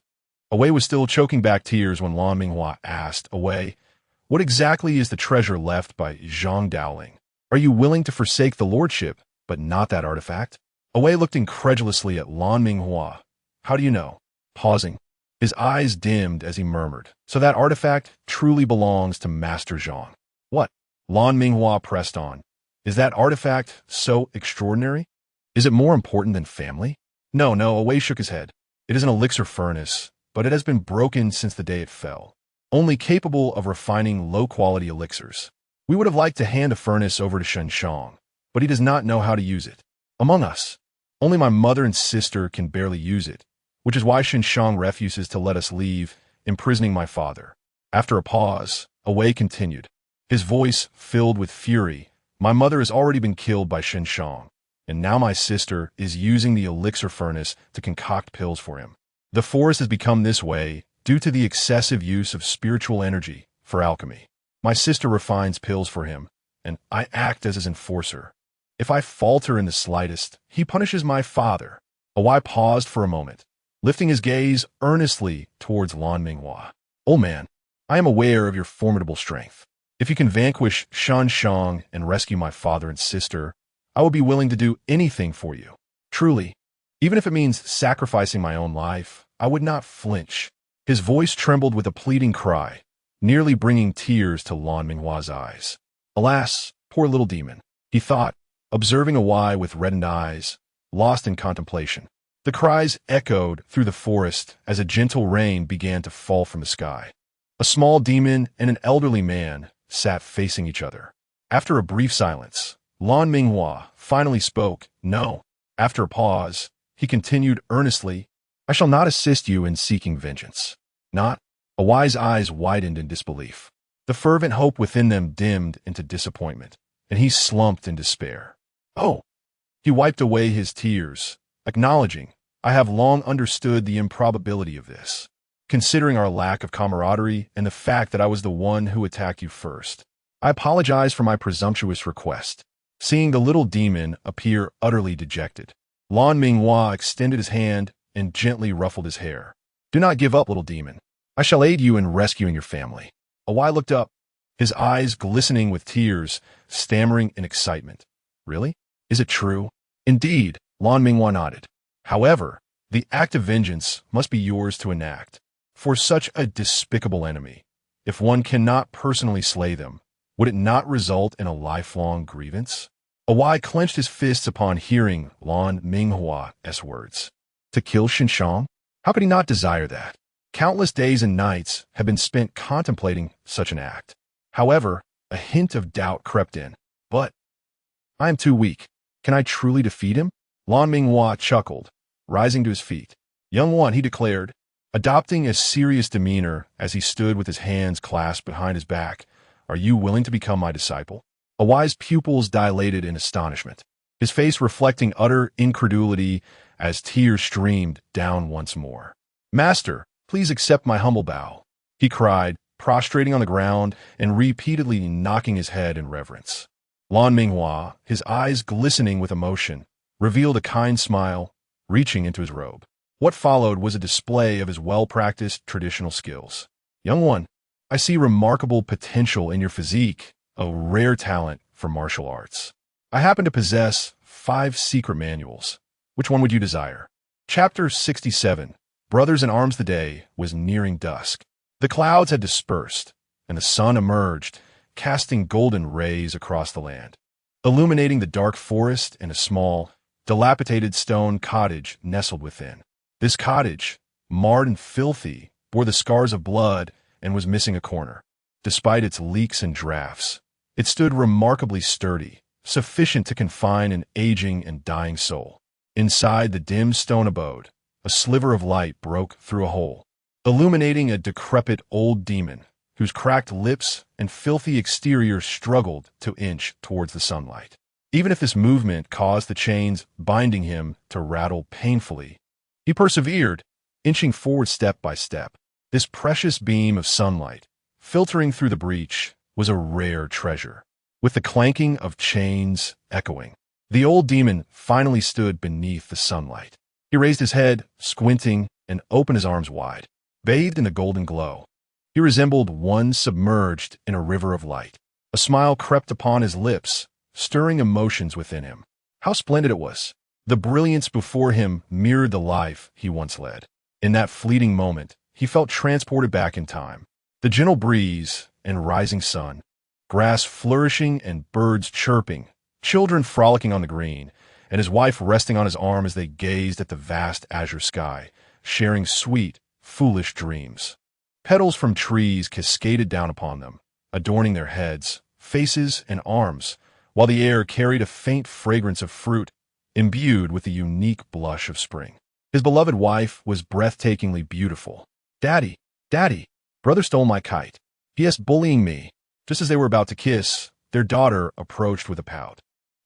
Away was still choking back tears when Lan Minghua asked, Away, what exactly is the treasure left by Zhang Daoling? Are you willing to forsake the lordship, but not that artifact? Away looked incredulously at Lan Minghua. How do you know? Pausing, his eyes dimmed as he murmured, so that artifact truly belongs to Master Zhang. What? Lan Minghua pressed on. Is that artifact so extraordinary? Is it more important than family? No, Away shook his head. It is an elixir furnace, but it has been broken since the day it fell, only capable of refining low-quality elixirs. We would have liked to hand a furnace over to Shang, but he does not know how to use it. Among us, only my mother and sister can barely use it, which is why Shang refuses to let us leave, imprisoning my father. After a pause, Away continued, his voice filled with fury. My mother has already been killed by Shang, and now my sister is using the elixir furnace to concoct pills for him. The forest has become this way due to the excessive use of spiritual energy for alchemy. My sister refines pills for him, and I act as his enforcer. If I falter in the slightest, he punishes my father. Awai paused for a moment, lifting his gaze earnestly towards Lan Minghua. Old man, I am aware of your formidable strength. If you can vanquish Shang and rescue my father and sister, I will be willing to do anything for you. Truly, even if it means sacrificing my own life, I would not flinch. His voice trembled with a pleading cry, nearly bringing tears to Lan Minghua's eyes. Alas, poor little demon, he thought, observing Awai with reddened eyes, lost in contemplation. The cries echoed through the forest as a gentle rain began to fall from the sky. A small demon and an elderly man sat facing each other. After a brief silence, Lan Minghua finally spoke, No. After a pause, he continued earnestly, I shall not assist you in seeking vengeance. Not. Awai's eyes widened in disbelief. The fervent hope within them dimmed into disappointment, and he slumped in despair. Oh! He wiped away his tears, acknowledging, I have long understood the improbability of this, considering our lack of camaraderie and the fact that I was the one who attacked you first. I apologize for my presumptuous request. Seeing the little demon appear utterly dejected, Lan Minghua extended his hand and gently ruffled his hair. Do not give up, little demon. I shall aid you in rescuing your family. Awai looked up, his eyes glistening with tears, stammering in excitement. Really? Is it true? Indeed, Lan Minghua nodded. However, the act of vengeance must be yours to enact. For such a despicable enemy, if one cannot personally slay them, would it not result in a lifelong grievance? Awai clenched his fists upon hearing Lan Minghua's words. To kill Xinshang? How could he not desire that? Countless days and nights had been spent contemplating such an act. However, a hint of doubt crept in. But I am too weak. Can I truly defeat him? Lan Minghua chuckled, rising to his feet. Young one, he declared, adopting a serious demeanor as he stood with his hands clasped behind his back. Are you willing to become my disciple? Awai's pupils dilated in astonishment, his face reflecting utter incredulity as tears streamed down once more. Master, please accept my humble bow, he cried, prostrating on the ground and repeatedly knocking his head in reverence. Lan Minghua, his eyes glistening with emotion, revealed a kind smile, reaching into his robe. What followed was a display of his well-practiced traditional skills. Young one, I see remarkable potential in your physique, a rare talent for martial arts. I happen to possess 5 secret manuals. Which one would you desire? Chapter 67, Brothers in Arms. The day was nearing dusk. The clouds had dispersed, and the sun emerged, casting golden rays across the land, illuminating the dark forest and a small, dilapidated stone cottage nestled within. This cottage, marred and filthy, bore the scars of blood and was missing a corner. Despite its leaks and drafts, it stood remarkably sturdy, sufficient to confine an aging and dying soul. Inside the dim stone abode, a sliver of light broke through a hole, illuminating a decrepit old demon whose cracked lips and filthy exterior struggled to inch towards the sunlight. Even if this movement caused the chains binding him to rattle painfully, he persevered, inching forward step by step. This precious beam of sunlight, filtering through the breach, was a rare treasure. With the clanking of chains echoing, the old demon finally stood beneath the sunlight. He raised his head, squinting, and opened his arms wide. Bathed in the golden glow, he resembled one submerged in a river of light. A smile crept upon his lips, stirring emotions within him. How splendid it was! The brilliance before him mirrored the life he once led. In that fleeting moment, he felt transported back in time. The gentle breeze and rising sun, grass flourishing and birds chirping, children frolicking on the green, and his wife resting on his arm as they gazed at the vast azure sky, sharing sweet, foolish dreams. Petals from trees cascaded down upon them, adorning their heads, faces, and arms, while the air carried a faint fragrance of fruit, imbued with the unique blush of spring. His beloved wife was breathtakingly beautiful. Daddy, Daddy, brother stole my kite. P.S. bullying me. Just as they were about to kiss, their daughter approached with a pout,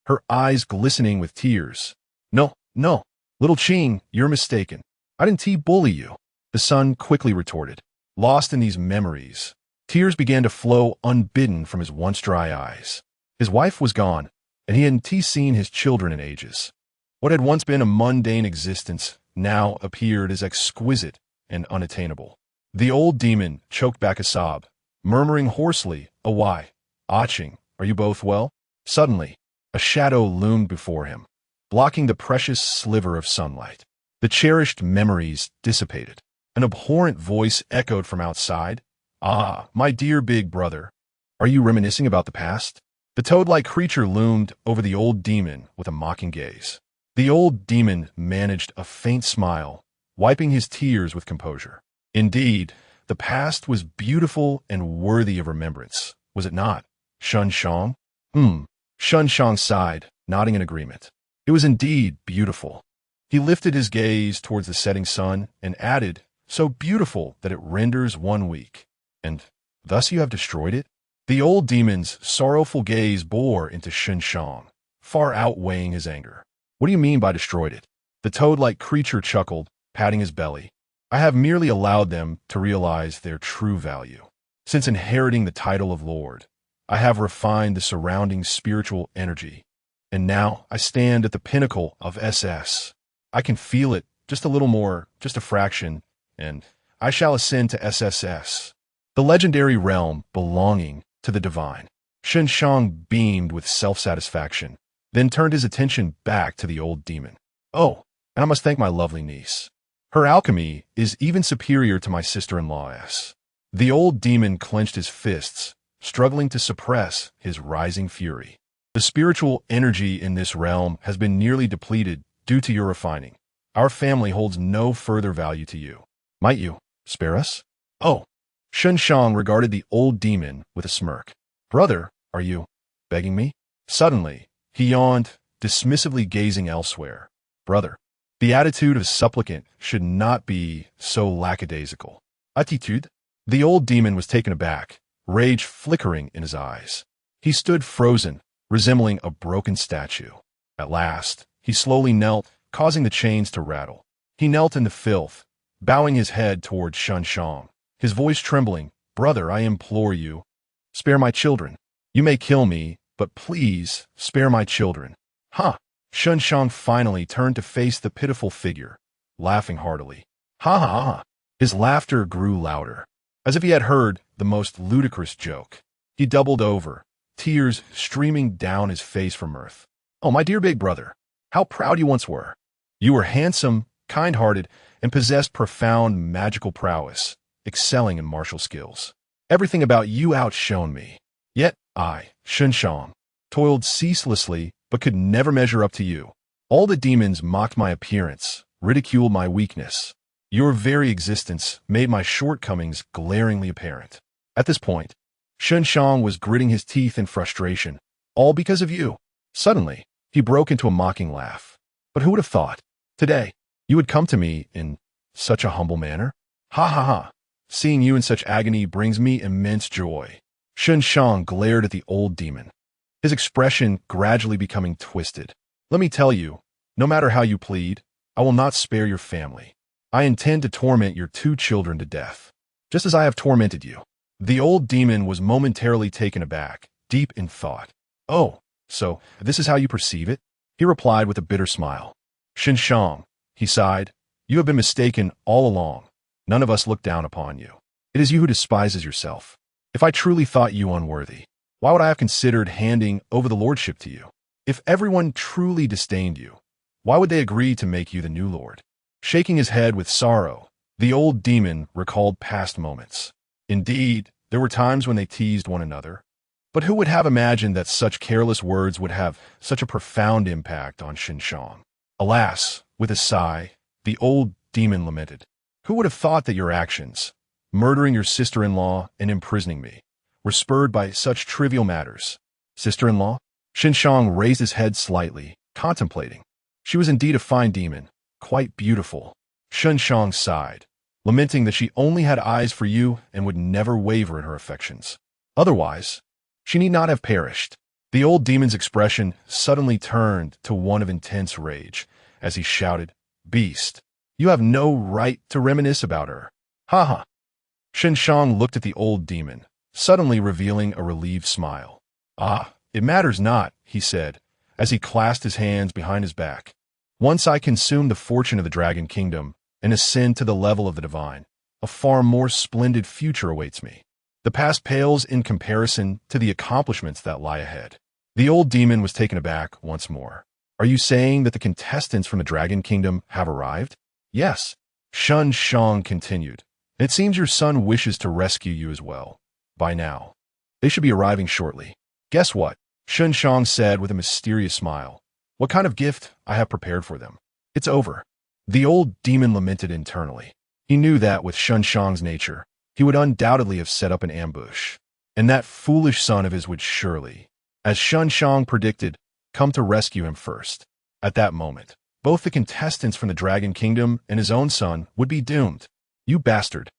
her eyes glistening with tears. No, no, little Qing, you're mistaken. I didn't bully you, the son quickly retorted. Lost in these memories, tears began to flow unbidden from his once dry eyes. His wife was gone, and he hadn't seen his children in ages. What had once been a mundane existence now appeared as exquisite and unattainable. The old demon choked back a sob, murmuring hoarsely, Awai, Qing, are you both well? Suddenly, a shadow loomed before him, blocking the precious sliver of sunlight. The cherished memories dissipated. An abhorrent voice echoed from outside. Ah, my dear big brother, are you reminiscing about the past? The toad-like creature loomed over the old demon with a mocking gaze. The old demon managed a faint smile, wiping his tears with composure. Indeed, the past was beautiful and worthy of remembrance, was it not? Xinshang? Xinshang sighed, nodding in agreement. It was indeed beautiful. He lifted his gaze towards the setting sun and added, so beautiful that it renders one weak. And thus you have destroyed it? The old demon's sorrowful gaze bore into Shang, far outweighing his anger. What do you mean by destroyed it? The toad-like creature chuckled, patting his belly. I have merely allowed them to realize their true value. Since inheriting the title of Lord, I have refined the surrounding spiritual energy, and now I stand at the pinnacle of SS. I can feel it just a little more, just a fraction, and I shall ascend to SSS, the legendary realm belonging to the divine. Shang beamed with self-satisfaction, then turned his attention back to the old demon. Oh, and I must thank my lovely niece. Her alchemy is even superior to my sister-in-law's. The old demon clenched his fists, struggling to suppress his rising fury. The spiritual energy in this realm has been nearly depleted due to your refining. Our family holds no further value to you. Might you spare us? Oh. Shang regarded the old demon with a smirk. Brother, are you begging me? Suddenly, he yawned, dismissively gazing elsewhere. Brother, the attitude of a supplicant should not be so lackadaisical. Attitude? The old demon was taken aback, rage flickering in his eyes. He stood frozen, resembling a broken statue. At last, he slowly knelt, causing the chains to rattle. He knelt in the filth, bowing his head toward Shang, his voice trembling. Brother, I implore you, spare my children. You may kill me, but please spare my children. Ha! Shang finally turned to face the pitiful figure, laughing heartily. Ha ha ha! His laughter grew louder, as if he had heard the most ludicrous joke. He doubled over, tears streaming down his face from mirth. Oh, my dear big brother, how proud you once were. You were handsome, kind-hearted, and possessed profound magical prowess, excelling in martial skills. Everything about you outshone me. Yet I, Shang, toiled ceaselessly but could never measure up to you. All the demons mocked my appearance, ridiculed my weakness. Your very existence made my shortcomings glaringly apparent. At this point, Shang was gritting his teeth in frustration, all because of you. Suddenly, he broke into a mocking laugh. But who would have thought? Today, you would come to me in such a humble manner? Ha ha ha! Seeing you in such agony brings me immense joy. Shang glared at the old demon, his expression gradually becoming twisted. Let me tell you, no matter how you plead, I will not spare your family. I intend to torment your 2 children to death, just as I have tormented you. The old demon was momentarily taken aback, deep in thought. Oh, so this is how you perceive it? He replied with a bitter smile. Shang, he sighed, you have been mistaken all along. None of us look down upon you. It is you who despises yourself. If I truly thought you unworthy, why would I have considered handing over the lordship to you? If everyone truly disdained you, why would they agree to make you the new lord? Shaking his head with sorrow, the old demon recalled past moments. Indeed, there were times when they teased one another. But who would have imagined that such careless words would have such a profound impact on Shang? Alas, with a sigh, the old demon lamented. Who would have thought that your actions, murdering your sister-in-law and imprisoning me, were spurred by such trivial matters? Sister-in-law? Shang raised his head slightly, contemplating. She was indeed a fine demon, quite beautiful. Shang sighed, lamenting that she only had eyes for you and would never waver in her affections. Otherwise, she need not have perished. The old demon's expression suddenly turned to one of intense rage, as he shouted, Beast, you have no right to reminisce about her. Ha ha. Shang looked at the old demon, suddenly revealing a relieved smile. Ah, it matters not, he said, as he clasped his hands behind his back. Once I consume the fortune of the Dragon Kingdom and ascend to the level of the divine, a far more splendid future awaits me. The past pales in comparison to the accomplishments that lie ahead. The old demon was taken aback once more. Are you saying that the contestants from the Dragon Kingdom have arrived? Yes. Shang continued. And it seems your son wishes to rescue you as well. By now. They should be arriving shortly. Guess what? Shang said with a mysterious smile. What kind of gift I have prepared for them? It's over. The old demon lamented internally. He knew that with Shang's nature, he would undoubtedly have set up an ambush. And that foolish son of his would surely, as Shang predicted, come to rescue him first. At that moment, both the contestants from the Dragon Kingdom and his own son would be doomed. You bastard.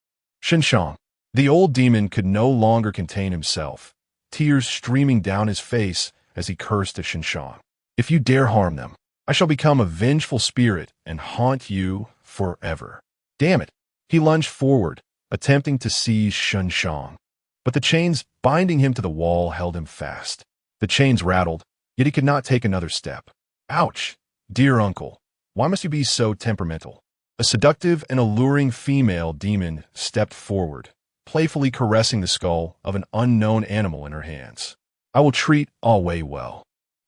Shang. The old demon could no longer contain himself, tears streaming down his face as he cursed at Shang. If you dare harm them, I shall become a vengeful spirit and haunt you forever. Damn it. He lunged forward, attempting to seize Shang. But the chains binding him to the wall held him fast. The chains rattled, yet he could not take another step. Ouch! Dear uncle, why must you be so temperamental? A seductive and alluring female demon stepped forward, playfully caressing the skull of an unknown animal in her hands. I will treat Alway well.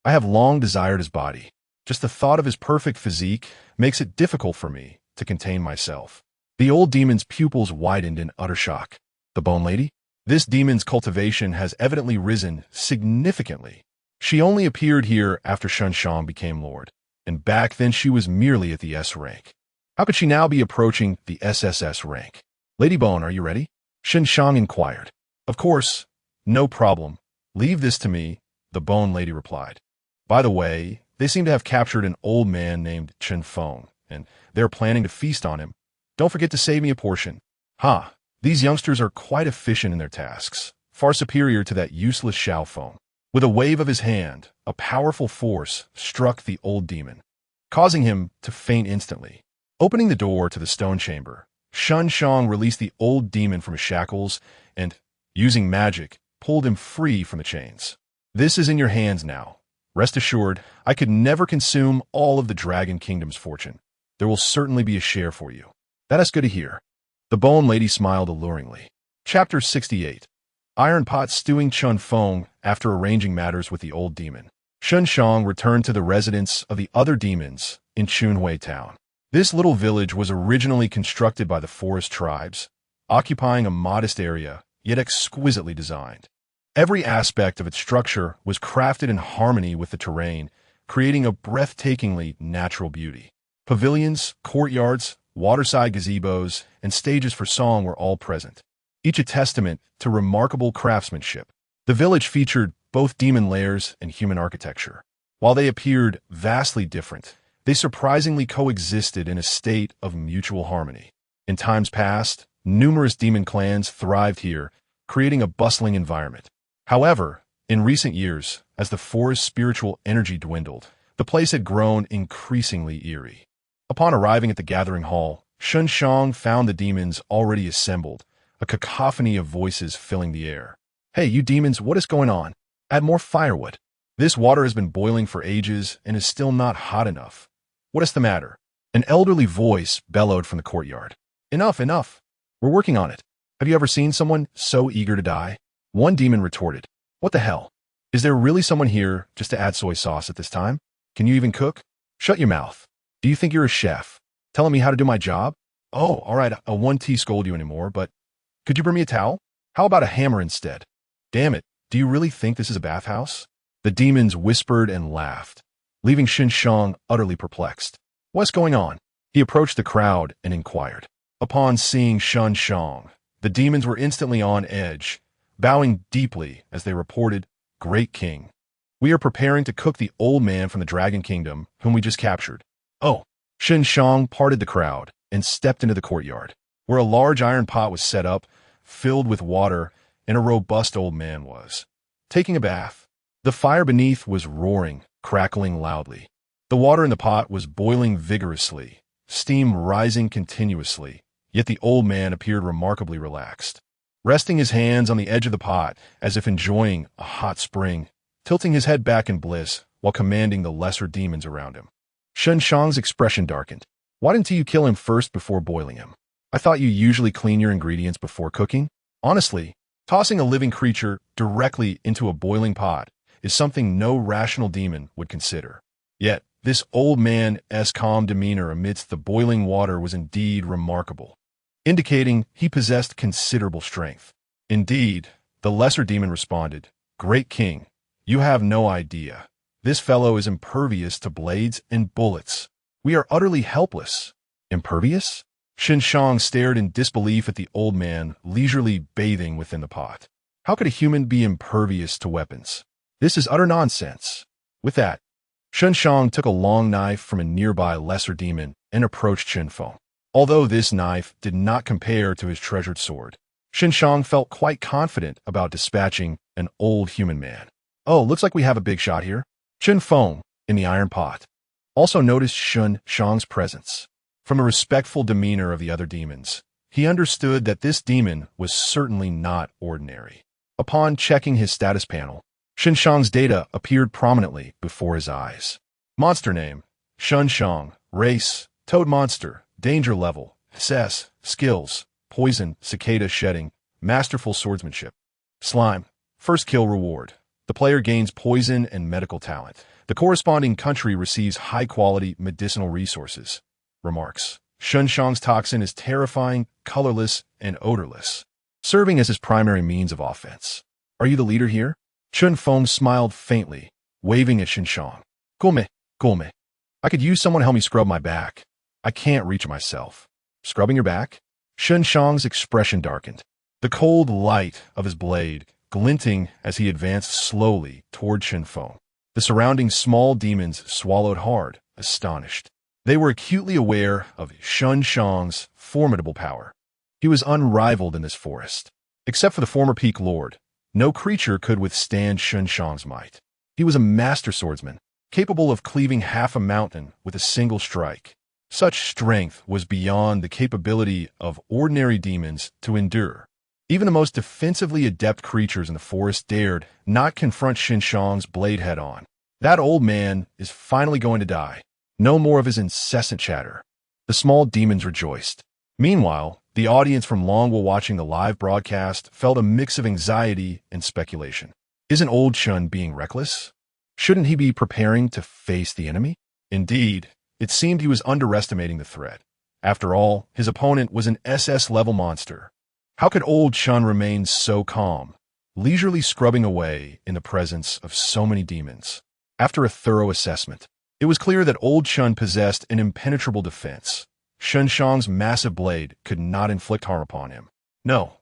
I have long desired his body. Just the thought of his perfect physique makes it difficult for me to contain myself. The old demon's pupils widened in utter shock. The Bone Lady? This demon's cultivation has evidently risen significantly. She only appeared here after Shang became lord, and back then she was merely at the S rank. How could she now be approaching the SSS rank? Lady Bone, are you ready? Shang inquired. Of course, no problem. Leave this to me, the Bone Lady replied. By the way, they seem to have captured an old man named Feng, and they're planning to feast on him. Don't forget to save me a portion. Ha! These youngsters are quite efficient in their tasks, far superior to that useless Feng. With a wave of his hand, a powerful force struck the old demon, causing him to faint instantly. Opening the door to the stone chamber, Shang released the old demon from his shackles and, using magic, pulled him free from the chains. This is in your hands now. Rest assured, I could never consume all of the Dragon Kingdom's fortune. There will certainly be a share for you. That is good to hear. The Bone Lady smiled alluringly. Chapter 68. Iron Pot stewing Feng after arranging matters with the old demon. Shang returned to the residence of the other demons in Xuanwu town. This little village was originally constructed by the forest tribes, occupying a modest area, yet exquisitely designed. Every aspect of its structure was crafted in harmony with the terrain, creating a breathtakingly natural beauty. Pavilions, courtyards, waterside gazebos, and stages for song were all present, each a testament to remarkable craftsmanship. The village featured both demon lairs and human architecture. While they appeared vastly different, they surprisingly coexisted in a state of mutual harmony. In times past, numerous demon clans thrived here, creating a bustling environment. However, in recent years, as the forest's spiritual energy dwindled, the place had grown increasingly eerie. Upon arriving at the gathering hall, Shang found the demons already assembled, a cacophony of voices filling the air. Hey, you demons, what is going on? Add more firewood. This water has been boiling for ages and is still not hot enough. What is the matter? An elderly voice bellowed from the courtyard. Enough, enough. We're working on it. Have you ever seen someone so eager to die? One demon retorted. What the hell? Is there really someone here just to add soy sauce at this time? Can you even cook? Shut your mouth. Do you think you're a chef? Telling me how to do my job? Oh, all right, I won't scold you anymore, but could you bring me a towel? How about a hammer instead? Damn it, do you really think this is a bathhouse? The demons whispered and laughed, leaving Shang utterly perplexed. What's going on? He approached the crowd and inquired. Upon seeing Shang, the demons were instantly on edge, bowing deeply as they reported, Great King. We are preparing to cook the old man from the Dragon Kingdom, whom we just captured. Oh, Shang parted the crowd and stepped into the courtyard, where a large iron pot was set up, filled with water, and a robust old man was taking a bath. The fire beneath was roaring, crackling loudly. The water in the pot was boiling vigorously, steam rising continuously, yet the old man appeared remarkably relaxed, resting his hands on the edge of the pot as if enjoying a hot spring, tilting his head back in bliss while commanding the lesser demons around him. Shang's expression darkened. Why didn't you kill him first before boiling him? I thought you usually clean your ingredients before cooking. Honestly, tossing a living creature directly into a boiling pot is something no rational demon would consider. Yet, this old man's calm demeanor amidst the boiling water was indeed remarkable, indicating he possessed considerable strength. Indeed, the lesser demon responded, Great King, you have no idea. This fellow is impervious to blades and bullets. We are utterly helpless. Impervious? Shang stared in disbelief at the old man leisurely bathing within the pot. How could a human be impervious to weapons? This is utter nonsense. With that, Shang took a long knife from a nearby lesser demon and approached Feng. Although this knife did not compare to his treasured sword, Chen felt quite confident about dispatching an old human man. Oh, looks like we have a big shot here. Feng, in the iron pot, also noticed Shang's presence. From a respectful demeanor of the other demons, he understood that this demon was certainly not ordinary. Upon checking his status panel, Shang's data appeared prominently before his eyes. Monster name, Shang, race, toad monster, danger level, SS, skills, poison, cicada shedding, masterful swordsmanship. Slime, first kill reward. The player gains poison and medical talent. The corresponding country receives high-quality medicinal resources. Remarks. Shang's toxin is terrifying, colorless, and odorless, serving as his primary means of offense. Are you the leader here? Feng smiled faintly, waving at Shang. Cool me. I could use someone to help me scrub my back. I can't reach it myself. Scrubbing your back? Shang's expression darkened. The cold light of his blade glinting as he advanced slowly toward Feng. The surrounding small demons swallowed hard, astonished. They were acutely aware of Shang's formidable power. He was unrivaled in this forest. Except for the former Peak Lord, no creature could withstand Shang's might. He was a master swordsman, capable of cleaving half a mountain with a single strike. Such strength was beyond the capability of ordinary demons to endure. Even the most defensively adept creatures in the forest dared not confront Shang's blade head-on. That old man is finally going to die. No more of his incessant chatter. The small demons rejoiced. Meanwhile, the audience from Longhu watching the live broadcast felt a mix of anxiety and speculation. Isn't old Chen being reckless? Shouldn't he be preparing to face the enemy? Indeed, it seemed he was underestimating the threat. After all, his opponent was an SS-level monster. How could old Chen remain so calm, leisurely scrubbing away in the presence of so many demons? After a thorough assessment, it was clear that old Chen possessed an impenetrable defense. Shang's massive blade could not inflict harm upon him. No.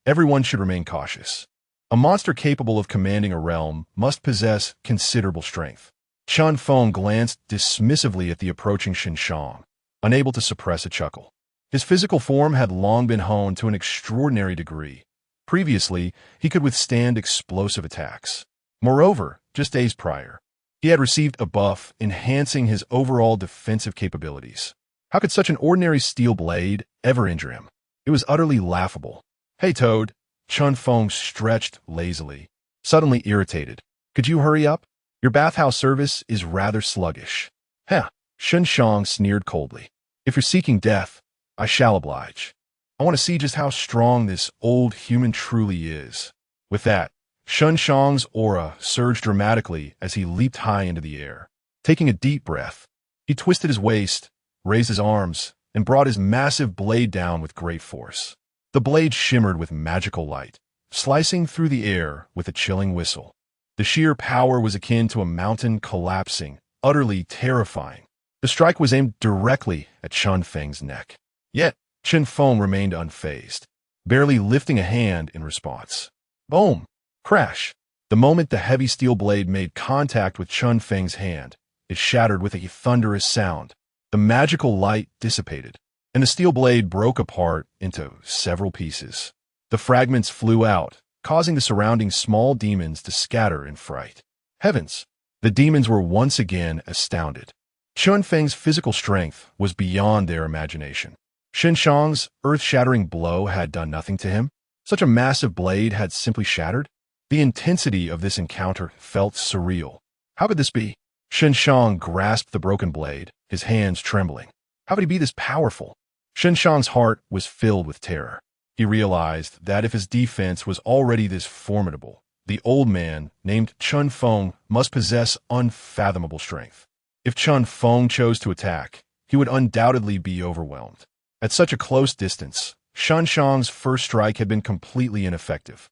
Everyone should remain cautious. A monster capable of commanding a realm must possess considerable strength. Feng glanced dismissively at the approaching Shang, unable to suppress a chuckle. His physical form had long been honed to an extraordinary degree. Previously, he could withstand explosive attacks. Moreover, just days prior, he had received a buff enhancing his overall defensive capabilities. How could such an ordinary steel blade ever injure him? It was utterly laughable. Hey, Toad. Feng stretched lazily, suddenly irritated. Could you hurry up? Your bathhouse service is rather sluggish. Heh, Shang sneered coldly. If you're seeking death, I shall oblige. I want to see just how strong this old human truly is. With that, Shang's aura surged dramatically as he leaped high into the air. Taking a deep breath, he twisted his waist, raised his arms, and brought his massive blade down with great force. The blade shimmered with magical light, slicing through the air with a chilling whistle. The sheer power was akin to a mountain collapsing, utterly terrifying. The strike was aimed directly at Feng's neck. Yet, Feng remained unfazed, barely lifting a hand in response. Boom! Crash! The moment the heavy steel blade made contact with Feng's hand, it shattered with a thunderous sound. The magical light dissipated, and the steel blade broke apart into several pieces. The fragments flew out, causing the surrounding small demons to scatter in fright. Heavens! The demons were once again astounded. Feng's physical strength was beyond their imagination. Shang's earth-shattering blow had done nothing to him. Such a massive blade had simply shattered. The intensity of this encounter felt surreal. How could this be? Shang grasped the broken blade, his hands trembling. How could he be this powerful? Shang's heart was filled with terror. He realized that if his defense was already this formidable, the old man, named Feng, must possess unfathomable strength. If Feng chose to attack, he would undoubtedly be overwhelmed. At such a close distance, Shang's first strike had been completely ineffective.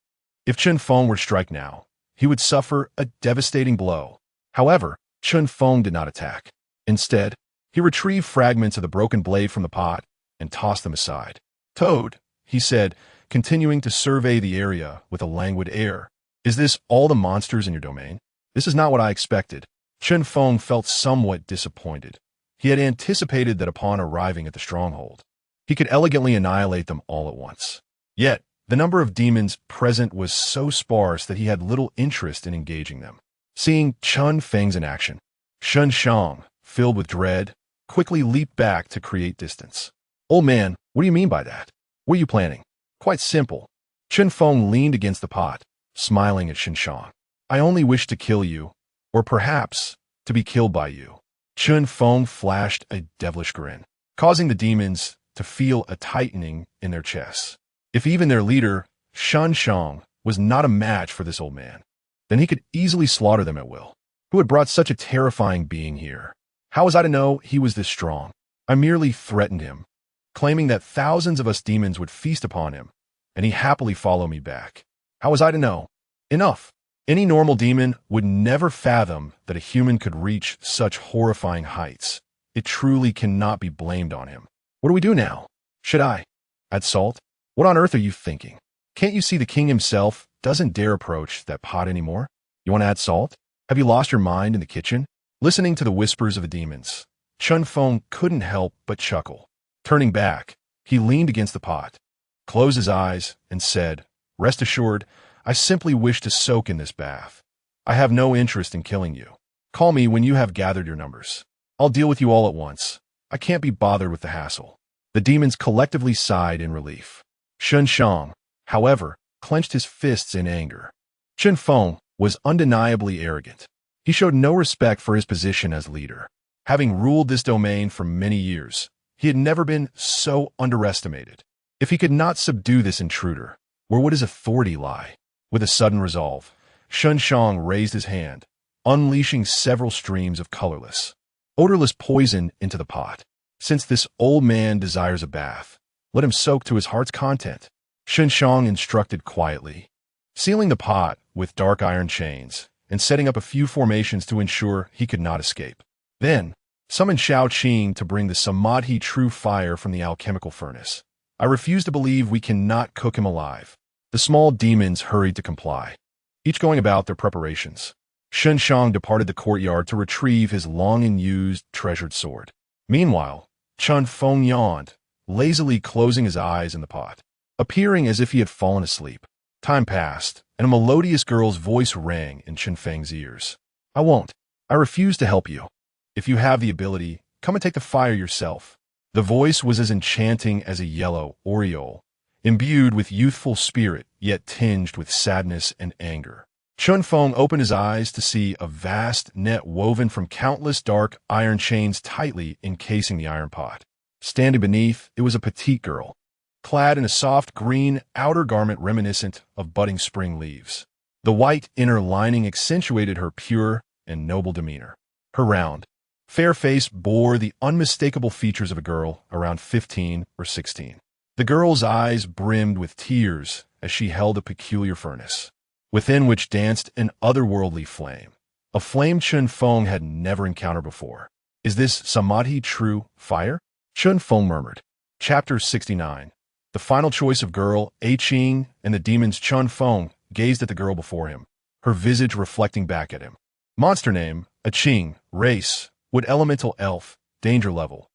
If Feng were to strike now, he would suffer a devastating blow. However, Feng did not attack. Instead, he retrieved fragments of the broken blade from the pot and tossed them aside. Toad, he said, continuing to survey the area with a languid air. Is this all the monsters in your domain? This is not what I expected. Feng felt somewhat disappointed. He had anticipated that upon arriving at the stronghold, he could elegantly annihilate them all at once. Yet, the number of demons present was so sparse that he had little interest in engaging them. Seeing Chen Feng's in action, Shen Shang, filled with dread, quickly leaped back to create distance. "Old man, what do you mean by that? What are you planning?" "Quite simple." Chen Feng leaned against the pot, smiling at Shen Shang. "I only wish to kill you, or perhaps to be killed by you." Chen Feng flashed a devilish grin, causing the demons to feel a tightening in their chests. If even their leader, Shen Shang, was not a match for this old man, then he could easily slaughter them at will. Who had brought such a terrifying being here? How was I to know he was this strong? I merely threatened him, claiming that thousands of us demons would feast upon him, and he happily follow me back. How was I to know? Enough. Any normal demon would never fathom that a human could reach such horrifying heights. It truly cannot be blamed on him. What do we do now? Should I add salt? What on earth are you thinking? Can't you see the king himself doesn't dare approach that pot anymore? You want to add salt? Have you lost your mind in the kitchen? Listening to the whispers of the demons, Chen Feng couldn't help but chuckle. Turning back, he leaned against the pot, closed his eyes, and said, "Rest assured, I simply wish to soak in this bath. I have no interest in killing you. Call me when you have gathered your numbers. I'll deal with you all at once. I can't be bothered with the hassle." The demons collectively sighed in relief. Shen Shang, however, clenched his fists in anger. Chen Feng was undeniably arrogant. He showed no respect for his position as leader. Having ruled this domain for many years, he had never been so underestimated. If he could not subdue this intruder, where would his authority lie? With a sudden resolve, Shen Shang raised his hand, unleashing several streams of colorless, odorless poison into the pot. Since this old man desires a bath, let him soak to his heart's content, Shen Shang instructed quietly, sealing the pot with dark iron chains and setting up a few formations to ensure he could not escape. Then, summon Shao Qing to bring the Samadhi true fire from the alchemical furnace. I refuse to believe we cannot cook him alive. The small demons hurried to comply, each going about their preparations. Shen Shang departed the courtyard to retrieve his long-unused, treasured sword. Meanwhile, Chen Feng yawned, lazily closing his eyes in the pot, appearing as if he had fallen asleep. Time passed, and a melodious girl's voice rang in Chen Feng's ears. "I won't. I refuse to help you. If you have the ability, come and take the fire yourself." The voice was as enchanting as a yellow aureole, imbued with youthful spirit, yet tinged with sadness and anger. Chen Feng opened his eyes to see a vast net woven from countless dark iron chains tightly encasing the iron pot. Standing beneath, it was a petite girl, clad in a soft green outer garment reminiscent of budding spring leaves. The white inner lining accentuated her pure and noble demeanor. Her round, fair face bore the unmistakable features of a girl around 15 or 16. The girl's eyes brimmed with tears as she held a peculiar furnace, within which danced an otherworldly flame, a flame Chen Feng had never encountered before. "Is this Samadhi true fire?" Chen Feng murmured. Chapter 69. The final choice of girl, A Qing, and the demons. Chen Feng gazed at the girl before him, her visage reflecting back at him. Monster name, A Qing. Race, wood elemental elf. Danger level.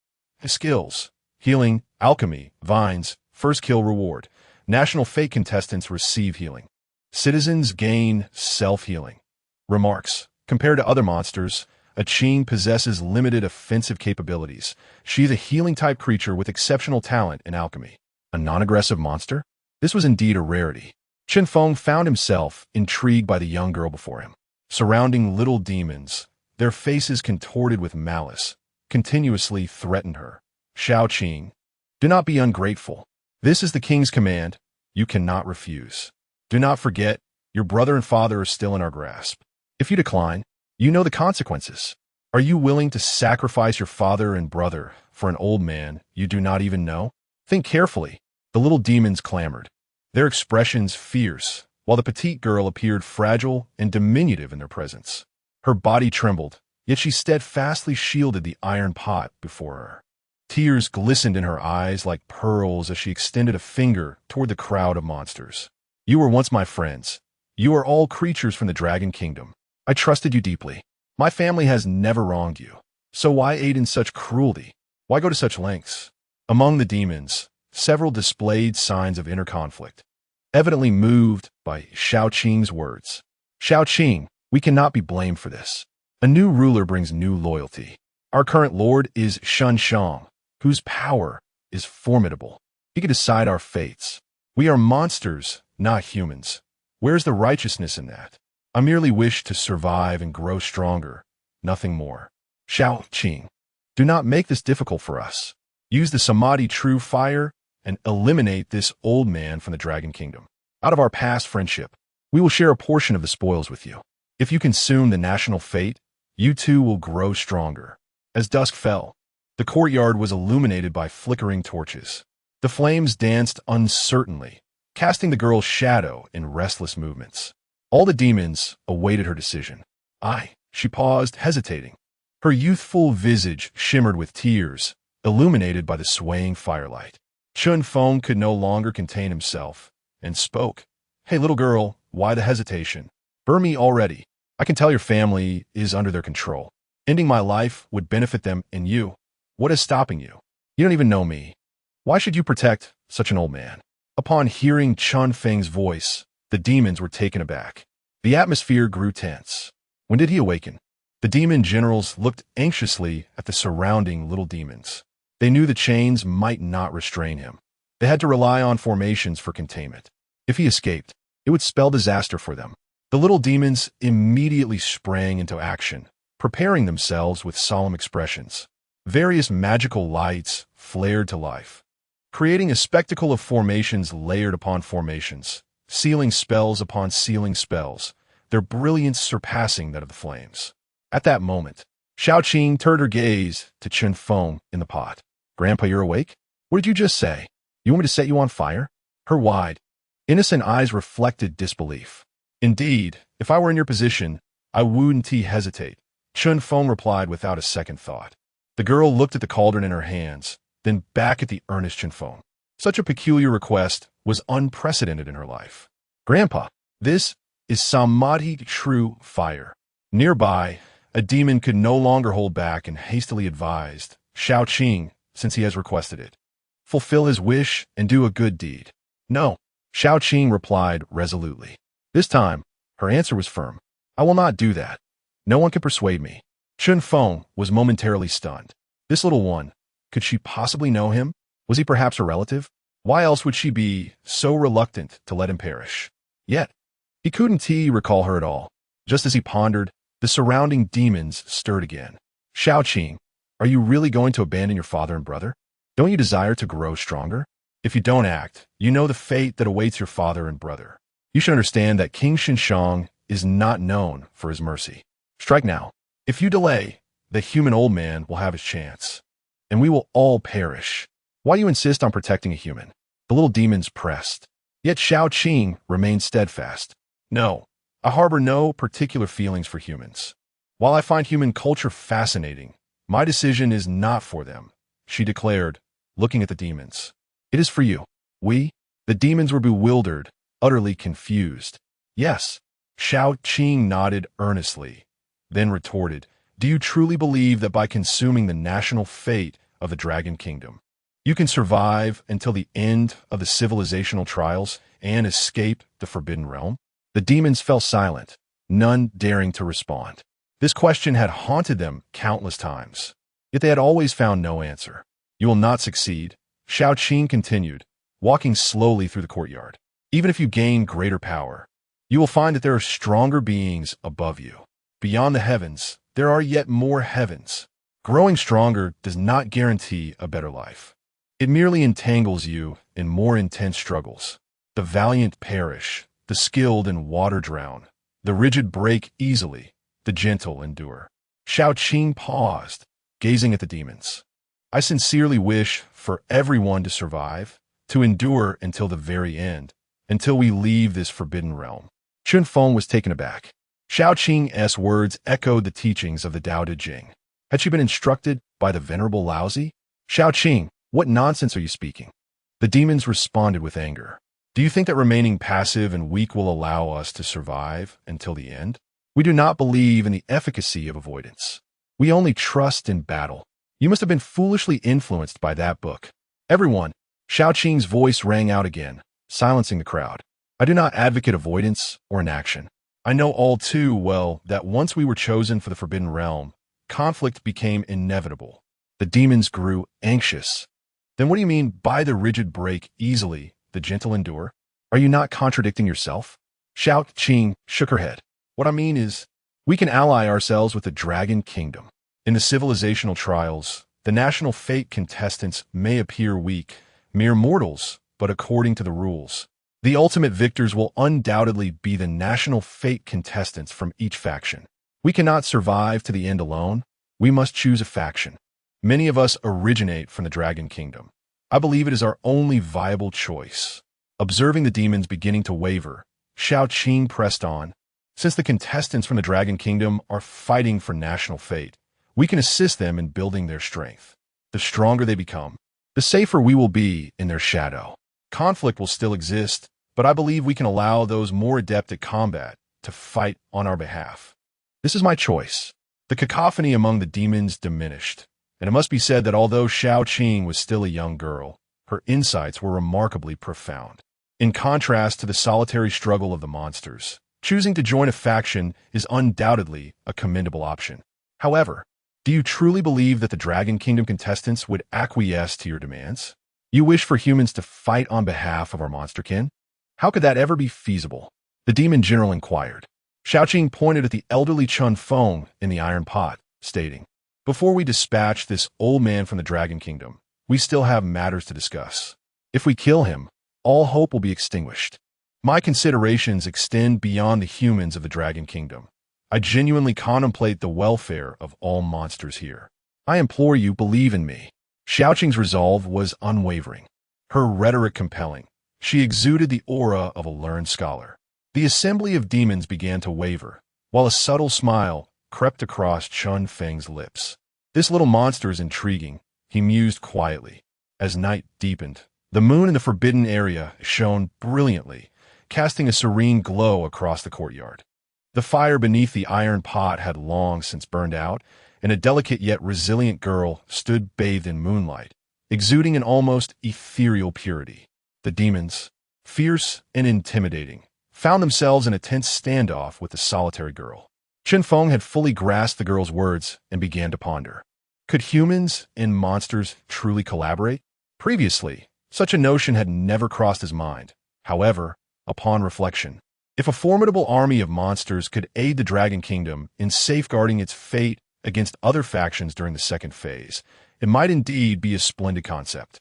Skills, healing, alchemy, vines, first kill reward. National fate contestants receive healing. Citizens gain self-healing. Remarks. Compared to other monsters, A Qing possesses limited offensive capabilities. She is a healing-type creature with exceptional talent in alchemy. A non-aggressive monster? This was indeed a rarity. Chen Feng found himself intrigued by the young girl before him. Surrounding little demons, their faces contorted with malice, continuously threatened her. "Shao Qing, do not be ungrateful. This is the king's command. You cannot refuse. Do not forget, your brother and father are still in our grasp. If you decline, you know the consequences. Are you willing to sacrifice your father and brother for an old man you do not even know? Think carefully." The little demons clamored, their expressions fierce, while the petite girl appeared fragile and diminutive in their presence. Her body trembled, yet she steadfastly shielded the iron pot before her. Tears glistened in her eyes like pearls as she extended a finger toward the crowd of monsters. "You were once my friends. You are all creatures from the Dragon Kingdom. I trusted you deeply. My family has never wronged you. So why aid in such cruelty? Why go to such lengths? Among the demons, several displayed signs of inner conflict, evidently moved by Shaoqing's words. Shaoqing, we cannot be blamed for this. A new ruler brings new loyalty. Our current lord is Shen Shang, whose power is formidable. He can decide our fates. We are monsters, not humans. Where's the righteousness in that? I merely wish to survive and grow stronger, nothing more. Shaoqing, do not make this difficult for us. Use the Samadhi true fire and eliminate this old man from the Dragon Kingdom. Out of our past friendship, we will share a portion of the spoils with you. If you consume the national fate, you too will grow stronger. As dusk fell, the courtyard was illuminated by flickering torches. The flames danced uncertainly, casting the girl's shadow in restless movements. All the demons awaited her decision. She paused, hesitating. Her youthful visage shimmered with tears, illuminated by the swaying firelight. Feng could no longer contain himself, and spoke. Hey, little girl, why the hesitation? Burn me already. I can tell your family is under their control. Ending my life would benefit them and you. What is stopping you? You don't even know me. Why should you protect such an old man? Upon hearing Feng's voice, the demons were taken aback. The atmosphere grew tense. When did he awaken? The demon generals looked anxiously at the surrounding little demons. They knew the chains might not restrain him. They had to rely on formations for containment. If he escaped, it would spell disaster for them. The little demons immediately sprang into action, preparing themselves with solemn expressions. Various magical lights flared to life, creating a spectacle of formations layered upon formations, sealing spells upon sealing spells, their brilliance surpassing that of the flames. At that moment, Shaoqing turned her gaze to Feng in the pot. Grandpa, you're awake? What did you just say? You want me to set you on fire? Her wide, innocent eyes reflected disbelief. Indeed, if I were in your position, I wouldn't hesitate. Feng replied without a second thought. The girl looked at the cauldron in her hands, then back at the earnest Feng. Such a peculiar request was unprecedented in her life. Grandpa, this is Samadhi true fire. Nearby, a demon could no longer hold back and hastily advised, Shaoqing, since he has requested it, fulfill his wish and do a good deed. No, Shaoqing replied resolutely. This time, her answer was firm. I will not do that. No one can persuade me. Feng was momentarily stunned. This little one, could she possibly know him? Was he perhaps a relative? Why else would she be so reluctant to let him perish? Yet, he couldn't recall her at all. Just as he pondered, the surrounding demons stirred again. Shaoqing, are you really going to abandon your father and brother? Don't you desire to grow stronger? If you don't act, you know the fate that awaits your father and brother. You should understand that King Xinshang is not known for his mercy. Strike now. If you delay, the human old man will have his chance, and we will all perish. Why do you insist on protecting a human? The little demons pressed. Yet Shaoqing remained steadfast. No, I harbor no particular feelings for humans. While I find human culture fascinating, my decision is not for them, she declared, looking at the demons. It is for you. The demons were bewildered, utterly confused. Yes, Shaoqing nodded earnestly, then retorted, do you truly believe that by consuming the national fate of the Dragon Kingdom, you can survive until the end of the civilizational trials and escape the Forbidden Realm? The demons fell silent, none daring to respond. This question had haunted them countless times, yet they had always found no answer. You will not succeed, Shaoqing continued, walking slowly through the courtyard. Even if you gain greater power, you will find that there are stronger beings above you. Beyond the heavens, there are yet more heavens. Growing stronger does not guarantee a better life. It merely entangles you in more intense struggles. The valiant perish, the skilled in water drown, the rigid break easily, the gentle endure. Shaoqing paused, gazing at the demons. I sincerely wish for everyone to survive, to endure until the very end, until we leave this forbidden realm. Feng was taken aback. Shaoqing's words echoed the teachings of the Tao Te Ching. Had she been instructed by the venerable Laozi? Shaoqing, what nonsense are you speaking? The demons responded with anger. Do you think that remaining passive and weak will allow us to survive until the end? We do not believe in the efficacy of avoidance. We only trust in battle. You must have been foolishly influenced by that book. Everyone, Xiaoqing's voice rang out again, silencing the crowd. I do not advocate avoidance or inaction. I know all too well that once we were chosen for the Forbidden Realm, conflict became inevitable. The demons grew anxious. Then what do you mean by the rigid break easily, the gentle endure? Are you not contradicting yourself? Xiaoqing shook her head. What I mean is, we can ally ourselves with the Dragon Kingdom. In the civilizational trials, the national fate contestants may appear weak, mere mortals, but according to the rules, the ultimate victors will undoubtedly be the national fate contestants from each faction. We cannot survive to the end alone. We must choose a faction. Many of us originate from the Dragon Kingdom. I believe it is our only viable choice. Observing the demons beginning to waver, Xiaoqing pressed on. Since the contestants from the Dragon Kingdom are fighting for national fate, we can assist them in building their strength. The stronger they become, the safer we will be in their shadow. Conflict will still exist, but I believe we can allow those more adept at combat to fight on our behalf. This is my choice. The cacophony among the demons diminished, and it must be said that although Xiaoqing was still a young girl, her insights were remarkably profound. In contrast to the solitary struggle of the monsters, choosing to join a faction is undoubtedly a commendable option. However, do you truly believe that the Dragon Kingdom contestants would acquiesce to your demands? You wish for humans to fight on behalf of our monsterkin? How could that ever be feasible? The demon general inquired. Xiaoqing pointed at the elderly Feng in the iron pot, stating, Before we dispatch this old man from the Dragon Kingdom, we still have matters to discuss. If we kill him, all hope will be extinguished. My considerations extend beyond the humans of the Dragon Kingdom. I genuinely contemplate the welfare of all monsters here. I implore you, believe in me. Xiaoqing's resolve was unwavering, her rhetoric compelling. She exuded the aura of a learned scholar. The assembly of demons began to waver, while a subtle smile crept across Feng's lips. This little monster is intriguing, he mused quietly. As night deepened, the moon in the forbidden area shone brilliantly, casting a serene glow across the courtyard. The fire beneath the iron pot had long since burned out, and a delicate yet resilient girl stood bathed in moonlight, exuding an almost ethereal purity. The demons, fierce and intimidating, found themselves in a tense standoff with the solitary girl. Feng had fully grasped the girl's words and began to ponder. Could humans and monsters truly collaborate? Previously, such a notion had never crossed his mind. However, upon reflection, if a formidable army of monsters could aid the Dragon Kingdom in safeguarding its fate against other factions during the second phase, it might indeed be a splendid concept.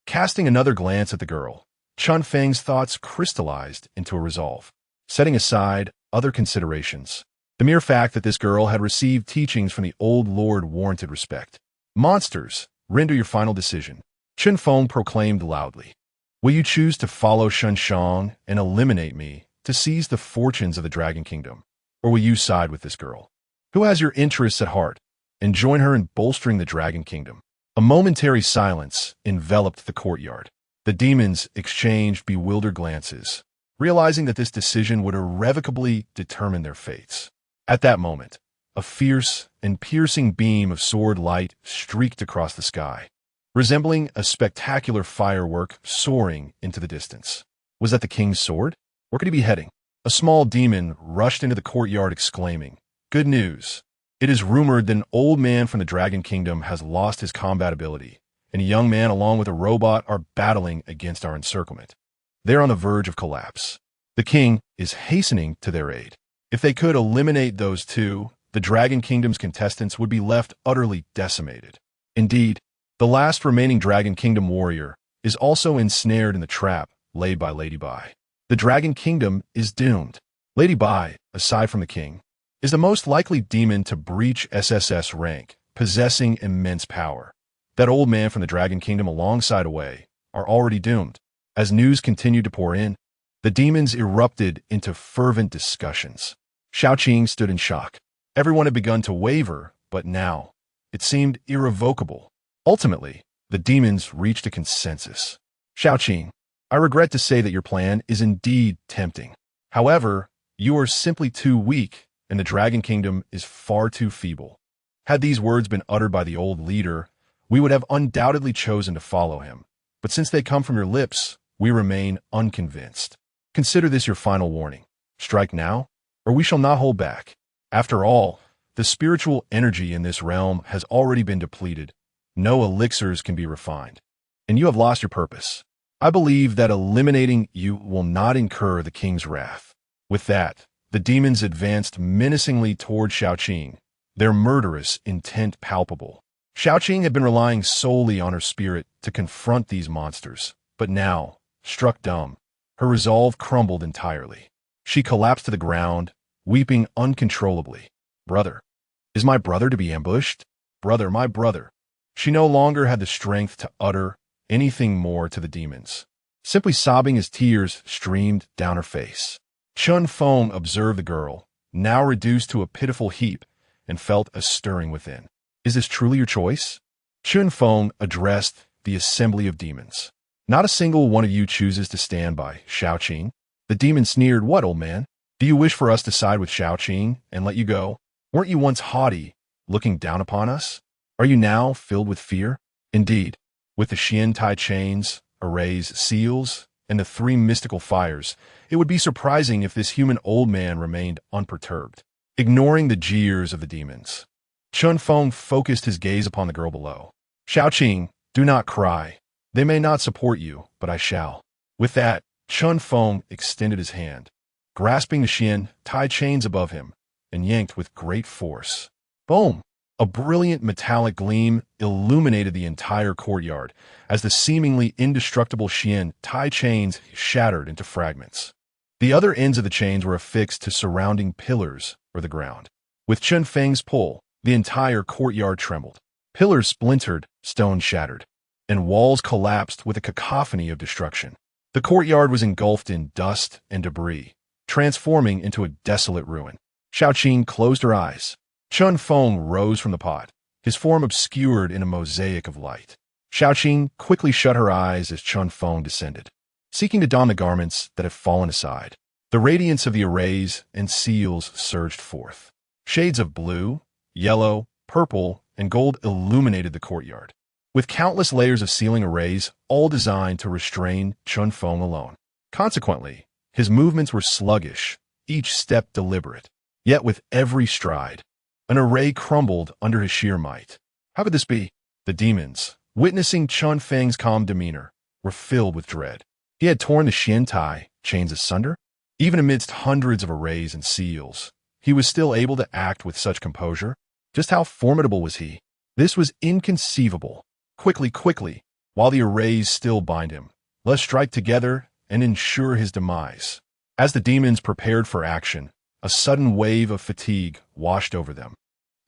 Casting another glance at the girl, Feng's thoughts crystallized into a resolve. Setting aside other considerations, the mere fact that this girl had received teachings from the old lord warranted respect. Monsters, render your final decision, Feng proclaimed loudly. Will you choose to follow Shang and eliminate me to seize the fortunes of the Dragon Kingdom, or will you side with this girl, who has your interests at heart, and join her in bolstering the Dragon Kingdom? A momentary silence enveloped the courtyard. The demons exchanged bewildered glances, realizing that this decision would irrevocably determine their fates. At that moment, a fierce and piercing beam of sword light streaked across the sky, resembling a spectacular firework soaring into the distance. Was that the king's sword? Where could he be heading? A small demon rushed into the courtyard exclaiming, Good news! It is rumored that an old man from the Dragon Kingdom has lost his combat ability, and a young man along with a robot are battling against our encirclement. They're on the verge of collapse. The king is hastening to their aid. If they could eliminate those two, the Dragon Kingdom's contestants would be left utterly decimated. Indeed, the last remaining Dragon Kingdom warrior is also ensnared in the trap laid by Lady Bai. The Dragon Kingdom is doomed. Lady Bai, aside from the king, is the most likely demon to breach SSS rank, possessing immense power. That old man from the Dragon Kingdom alongside Away are already doomed. As news continued to pour in, the demons erupted into fervent discussions. Xiaoqing stood in shock. Everyone had begun to waver, but now it seemed irrevocable. Ultimately, the demons reached a consensus. Xiaoqing, I regret to say that your plan is indeed tempting. However, you are simply too weak, and the Dragon Kingdom is far too feeble. Had these words been uttered by the old leader, we would have undoubtedly chosen to follow him. But since they come from your lips, we remain unconvinced. Consider this your final warning. Strike now, or we shall not hold back. After all, the spiritual energy in this realm has already been depleted. No elixirs can be refined. And you have lost your purpose. I believe that eliminating you will not incur the king's wrath. With that, the demons advanced menacingly toward Xiaoqing, their murderous intent palpable. Xiaoqing had been relying solely on her spirit to confront these monsters, but now, struck dumb, her resolve crumbled entirely. She collapsed to the ground, weeping uncontrollably. Brother, is my brother to be ambushed? Brother, my brother. She no longer had the strength to utter anything more to the demons. Simply sobbing as tears streamed down her face. Feng observed the girl, now reduced to a pitiful heap, and felt a stirring within. Is this truly your choice? Feng addressed the assembly of demons. Not a single one of you chooses to stand by Xiaoqing. The demon sneered, what, old man? Do you wish for us to side with Xiaoqing and let you go? Weren't you once haughty, looking down upon us? Are you now filled with fear? Indeed, with the Xian Tai chains, arrays, seals, and the 3 mystical fires, it would be surprising if this human old man remained unperturbed, ignoring the jeers of the demons. Feng focused his gaze upon the girl below. Xiaoqing, do not cry. They may not support you, but I shall. With that, Feng extended his hand, grasping the Xian Tai chains above him, and yanked with great force. Boom! A brilliant metallic gleam illuminated the entire courtyard as the seemingly indestructible Xian Tai chains shattered into fragments. The other ends of the chains were affixed to surrounding pillars or the ground. With Chen Feng's pull, the entire courtyard trembled. Pillars splintered, stones shattered, and walls collapsed with a cacophony of destruction. The courtyard was engulfed in dust and debris, transforming into a desolate ruin. Xiaoqing closed her eyes. Feng rose from the pot, his form obscured in a mosaic of light. Xiaoqing quickly shut her eyes as Feng descended, seeking to don the garments that had fallen aside. The radiance of the arrays and seals surged forth. Shades of blue, yellow, purple, and gold illuminated the courtyard, with countless layers of sealing arrays, all designed to restrain Feng alone. Consequently, his movements were sluggish, each step deliberate. Yet with every stride, an array crumbled under his sheer might. How could this be? The demons, witnessing Feng's calm demeanor, were filled with dread. He had torn the Xian Tai chains asunder. Even amidst hundreds of arrays and seals, he was still able to act with such composure. Just how formidable was he? This was inconceivable. Quickly, while the arrays still bind him, let's strike together and ensure his demise. As the demons prepared for action, a sudden wave of fatigue washed over them,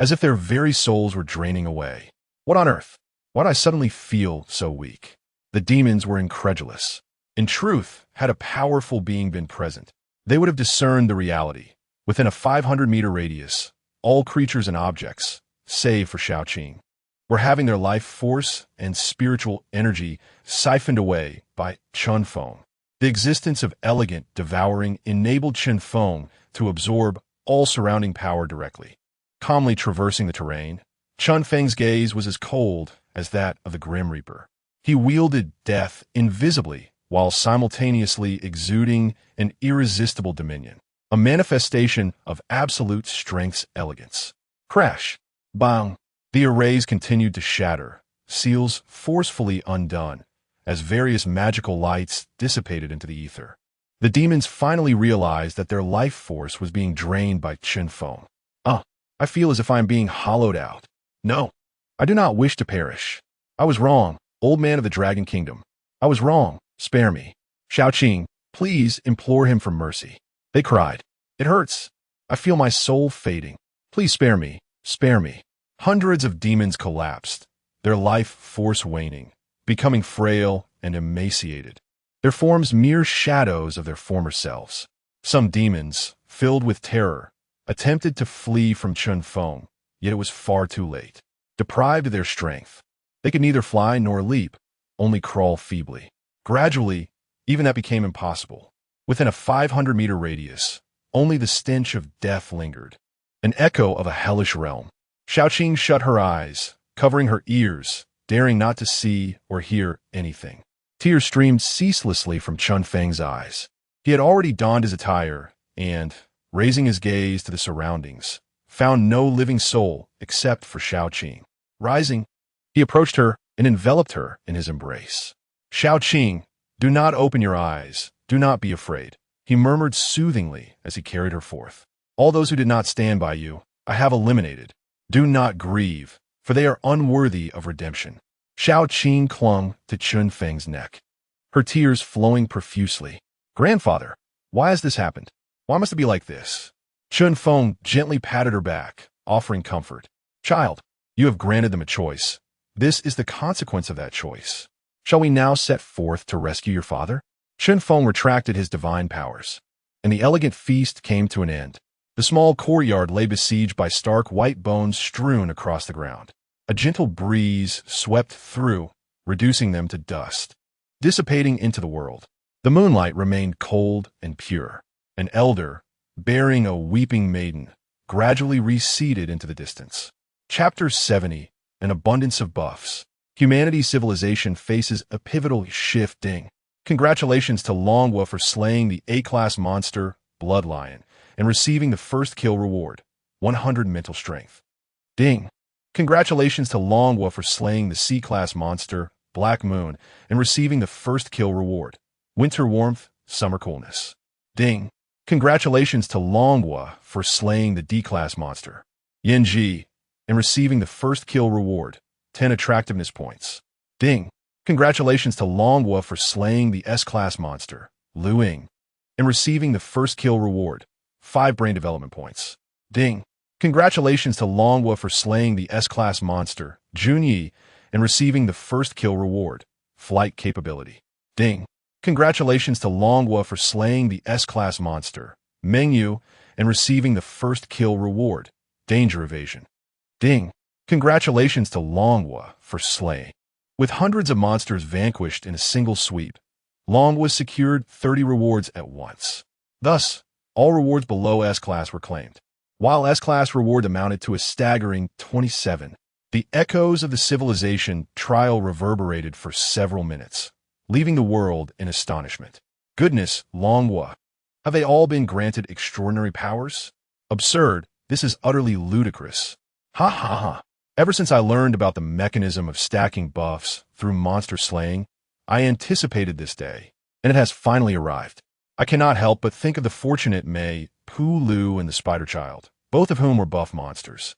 as if their very souls were draining away. What on earth? Why did I suddenly feel so weak? The demons were incredulous. In truth, had a powerful being been present, they would have discerned the reality. Within a 500-meter radius, all creatures and objects, save for Xiaoqing, were having their life force and spiritual energy siphoned away by Feng. The existence of elegant devouring enabled Feng to absorb all surrounding power directly. Calmly traversing the terrain, Feng's gaze was as cold as that of the Grim Reaper. He wielded death invisibly while simultaneously exuding an irresistible dominion, a manifestation of absolute strength's elegance. Crash! Bang! The arrays continued to shatter, seals forcefully undone, as various magical lights dissipated into the ether. The demons finally realized that their life force was being drained by Feng. I feel as if I am being hollowed out. No, I do not wish to perish. I was wrong, old man of the Dragon Kingdom. I was wrong. Spare me. Xiaoqing, please implore him for mercy. They cried. It hurts. I feel my soul fading. Please spare me. Spare me. Hundreds of demons collapsed, their life force waning, becoming frail and emaciated, their forms mere shadows of their former selves. Some demons, filled with terror, attempted to flee from Feng, yet it was far too late. Deprived of their strength, they could neither fly nor leap, only crawl feebly. Gradually, even that became impossible. Within a 500-meter radius, only the stench of death lingered, an echo of a hellish realm. Xiaoqing shut her eyes, covering her ears, daring not to see or hear anything. Tears streamed ceaselessly from Chen Feng's eyes. He had already donned his attire and, raising his gaze to the surroundings, found no living soul except for Xiaoqing. Rising, he approached her and enveloped her in his embrace. Xiaoqing, do not open your eyes. Do not be afraid, he murmured soothingly as he carried her forth. All those who did not stand by you, I have eliminated. Do not grieve, for they are unworthy of redemption. Xiaoqing clung to Chen Feng's neck, her tears flowing profusely. Grandfather, why has this happened? Why must it be like this? Chen Feng gently patted her back, offering comfort. Child, you have granted them a choice. This is the consequence of that choice. Shall we now set forth to rescue your father? Chen Feng retracted his divine powers, and the elegant feast came to an end. The small courtyard lay besieged by stark white bones strewn across the ground. A gentle breeze swept through, reducing them to dust, dissipating into the world. The moonlight remained cold and pure. An elder, bearing a weeping maiden, gradually receded into the distance. Chapter 70, An Abundance of Buffs. Humanity's civilization faces a pivotal shift. Ding. Congratulations to Longhu for slaying the A-class monster, Blood Lion, and receiving the first kill reward, 100 mental strength. Ding. Congratulations to Longhu for slaying the C-class monster, Black Moon, and receiving the first kill reward, Winter Warmth, Summer Coolness. Ding. Congratulations to Longhu for slaying the D-class monster, Yanji, and receiving the first kill reward, 10 attractiveness points. Ding. Congratulations to Longhu for slaying the S-class monster, Luing, and receiving the first kill reward, 5 brain development points. Ding. Congratulations to Longhu for slaying the S-class monster, Junyi, and receiving the first kill reward, flight capability. Ding. Congratulations to Longhu for slaying the S-class monster, Mengyu, and receiving the first kill reward, danger evasion. Ding. Congratulations to Longhu for slaying. With hundreds of monsters vanquished in a single sweep, Longhu secured 30 rewards at once. Thus, all rewards below S-class were claimed. While S-class reward amounted to a staggering 27, the echoes of the civilization trial reverberated for several minutes, leaving the world in astonishment. Goodness, Longhu. Have they all been granted extraordinary powers? Absurd. This is utterly ludicrous. Ha ha ha. Ever since I learned about the mechanism of stacking buffs through monster slaying, I anticipated this day, and it has finally arrived. I cannot help but think of the fortunate Mei, Pu Lu, and the Spider Child, both of whom were buff monsters.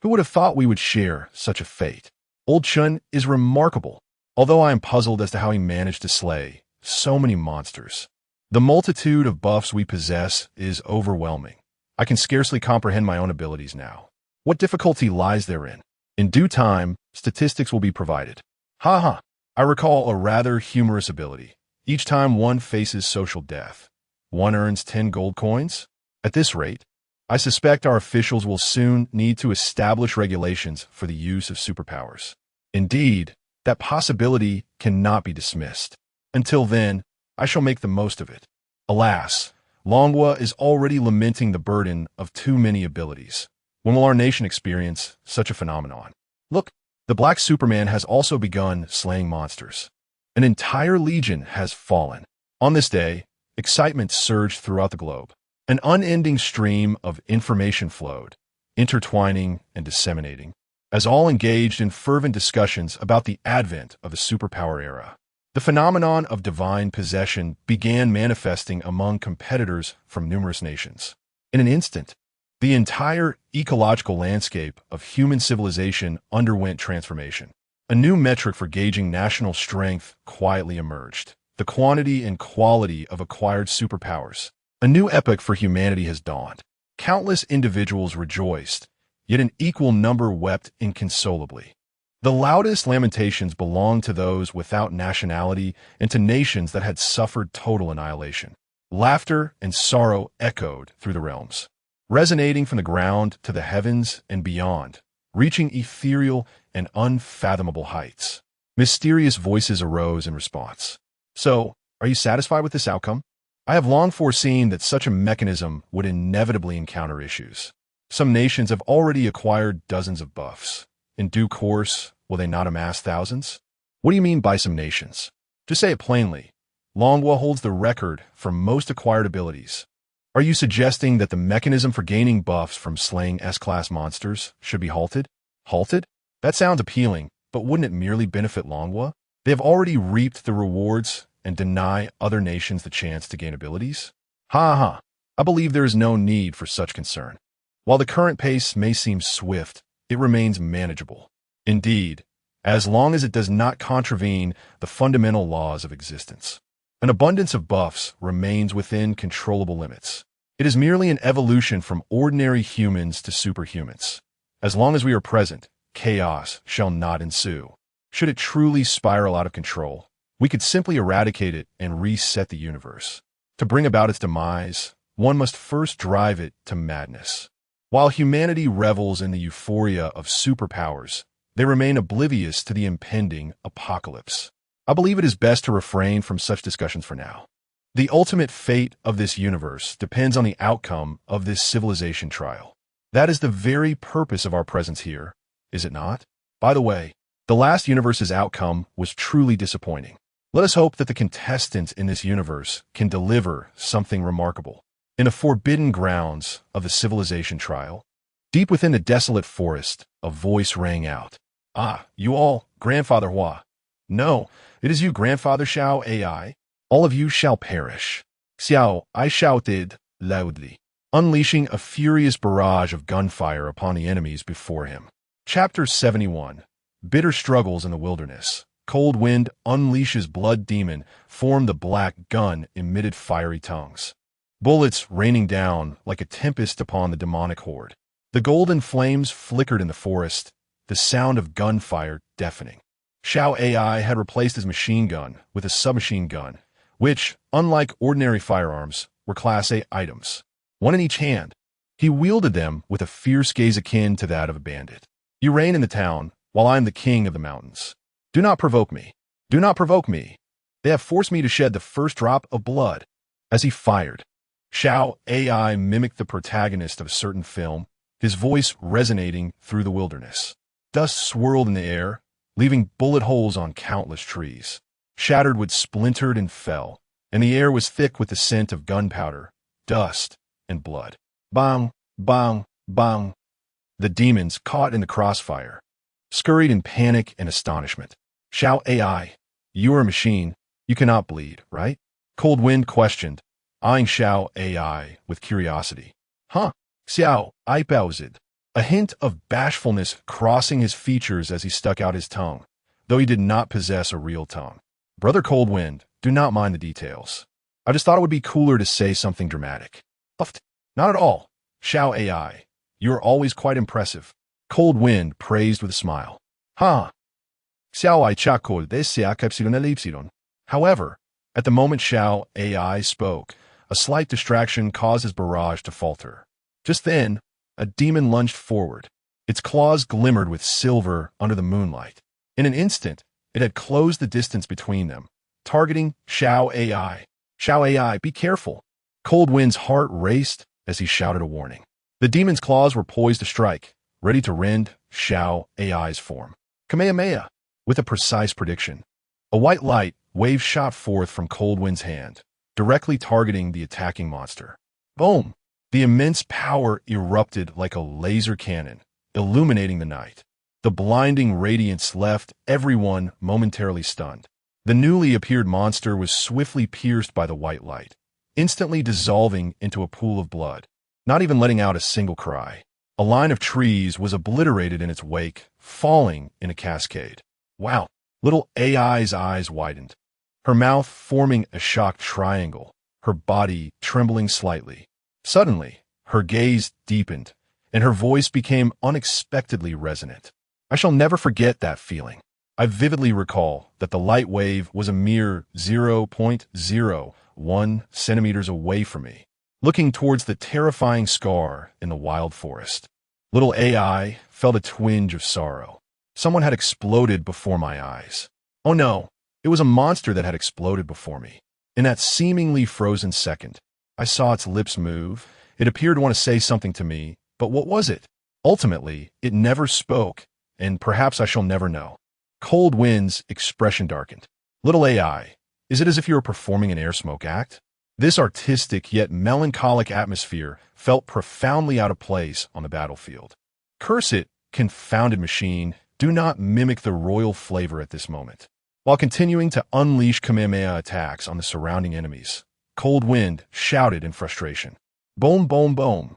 Who would have thought we would share such a fate? Old Chen is remarkable, although I am puzzled as to how he managed to slay so many monsters. The multitude of buffs we possess is overwhelming. I can scarcely comprehend my own abilities now. What difficulty lies therein? In due time, statistics will be provided. Ha ha! I recall a rather humorous ability. Each time one faces social death, one earns 10 gold coins. At this rate, I suspect our officials will soon need to establish regulations for the use of superpowers. Indeed, that possibility cannot be dismissed. Until then, I shall make the most of it. Alas, Longhu is already lamenting the burden of too many abilities. When will our nation experience such a phenomenon? Look, the Black Superman has also begun slaying monsters. An entire legion has fallen. On this day, excitement surged throughout the globe. An unending stream of information flowed, intertwining and disseminating, as all engaged in fervent discussions about the advent of the superpower era. The phenomenon of divine possession began manifesting among competitors from numerous nations. In an instant, the entire ecological landscape of human civilization underwent transformation. A new metric for gauging national strength quietly emerged: the quantity and quality of acquired superpowers. A new epoch for humanity has dawned. Countless individuals rejoiced, yet an equal number wept inconsolably. The loudest lamentations belonged to those without nationality and to nations that had suffered total annihilation. Laughter and sorrow echoed through the realms, resonating from the ground to the heavens and beyond, reaching ethereal and unfathomable heights. Mysterious voices arose in response. So, are you satisfied with this outcome? I have long foreseen that such a mechanism would inevitably encounter issues. Some nations have already acquired dozens of buffs. In due course, will they not amass thousands? What do you mean by some nations? To say it plainly, Longhu holds the record for most acquired abilities. Are you suggesting that the mechanism for gaining buffs from slaying S-class monsters should be halted? Halted? That sounds appealing, but wouldn't it merely benefit Longhu? They have already reaped the rewards and deny other nations the chance to gain abilities? Ha ha! I believe there is no need for such concern. While the current pace may seem swift, it remains manageable. Indeed, as long as it does not contravene the fundamental laws of existence. An abundance of buffs remains within controllable limits. It is merely an evolution from ordinary humans to superhumans. As long as we are present, chaos shall not ensue. Should it truly spiral out of control, we could simply eradicate it and reset the universe. To bring about its demise, one must first drive it to madness. While humanity revels in the euphoria of superpowers, they remain oblivious to the impending apocalypse. I believe it is best to refrain from such discussions for now. The ultimate fate of this universe depends on the outcome of this civilization trial. That is the very purpose of our presence here, is it not? By the way, the last universe's outcome was truly disappointing. Let us hope that the contestants in this universe can deliver something remarkable. In the forbidden grounds of the civilization trial, deep within the desolate forest, a voice rang out. Ah, you all, Grandfather Hua. No, it is you, Grandfather Xiao AI. All of you shall perish. Xiao, I shouted loudly, unleashing a furious barrage of gunfire upon the enemies before him. Chapter 71. Bitter Struggles in the Wilderness. Cold wind unleashes blood demon, formed the black gun emitted fiery tongues. Bullets raining down like a tempest upon the demonic horde. The golden flames flickered in the forest, the sound of gunfire deafening. Xiao AI had replaced his machine gun with a submachine gun, which, unlike ordinary firearms, were Class A items. One in each hand, he wielded them with a fierce gaze akin to that of a bandit. You reign in the town, while I am the king of the mountains. Do not provoke me. Do not provoke me. They have forced me to shed the first drop of blood. As he fired, Xiao AI mimicked the protagonist of a certain film, his voice resonating through the wilderness. Dust swirled in the air, leaving bullet holes on countless trees. Shattered wood splintered and fell, and the air was thick with the scent of gunpowder, dust, and blood. Bang, bang, bang. The demons, caught in the crossfire, scurried in panic and astonishment. Xiao AI, you are a machine. You cannot bleed, right? Cold Wind questioned, eyeing Xiao AI with curiosity. Huh? Xiao, I paused. A hint of bashfulness crossing his features as he stuck out his tongue, though he did not possess a real tongue. Brother Cold Wind, do not mind the details. I just thought it would be cooler to say something dramatic. Not at all. Xiao AI, you are always quite impressive. Cold Wind praised with a smile. Ha! Xiao I chakol desea epsilon epsilon. However, at the moment Xiao AI spoke, a slight distraction caused his barrage to falter. Just then, a demon lunged forward. Its claws glimmered with silver under the moonlight. In an instant, it had closed the distance between them, targeting Xiao AI. Xiao AI, be careful. Cold Wind's heart raced as he shouted a warning. The demon's claws were poised to strike, ready to rend Xiao AI's form. Kamehameha, with a precise prediction. A white light wave shot forth from Cold Wind's hand, directly targeting the attacking monster. Boom! The immense power erupted like a laser cannon, illuminating the night. The blinding radiance left everyone momentarily stunned. The newly appeared monster was swiftly pierced by the white light, instantly dissolving into a pool of blood, not even letting out a single cry. A line of trees was obliterated in its wake, falling in a cascade. Wow! Little AI's eyes widened, her mouth forming a shocked triangle, her body trembling slightly. Suddenly, her gaze deepened, and her voice became unexpectedly resonant. I shall never forget that feeling. I vividly recall that the light wave was a mere 0.01 centimeters away from me, looking towards the terrifying scar in the wild forest. Little AI felt a twinge of sorrow. Someone had exploded before my eyes. Oh no, it was a monster that had exploded before me. In that seemingly frozen second, I saw its lips move. It appeared to want to say something to me, But what was it? Ultimately, it never spoke, and perhaps I shall never know. Cold Wind's expression darkened. Little AI, is it as if you were performing an air smoke act? This artistic yet melancholic atmosphere felt profoundly out of place on the battlefield. Curse it, confounded machine, do not mimic the royal flavor at this moment. While continuing to unleash Kamehameha attacks on the surrounding enemies, Cold Wind shouted in frustration. Boom, boom, boom.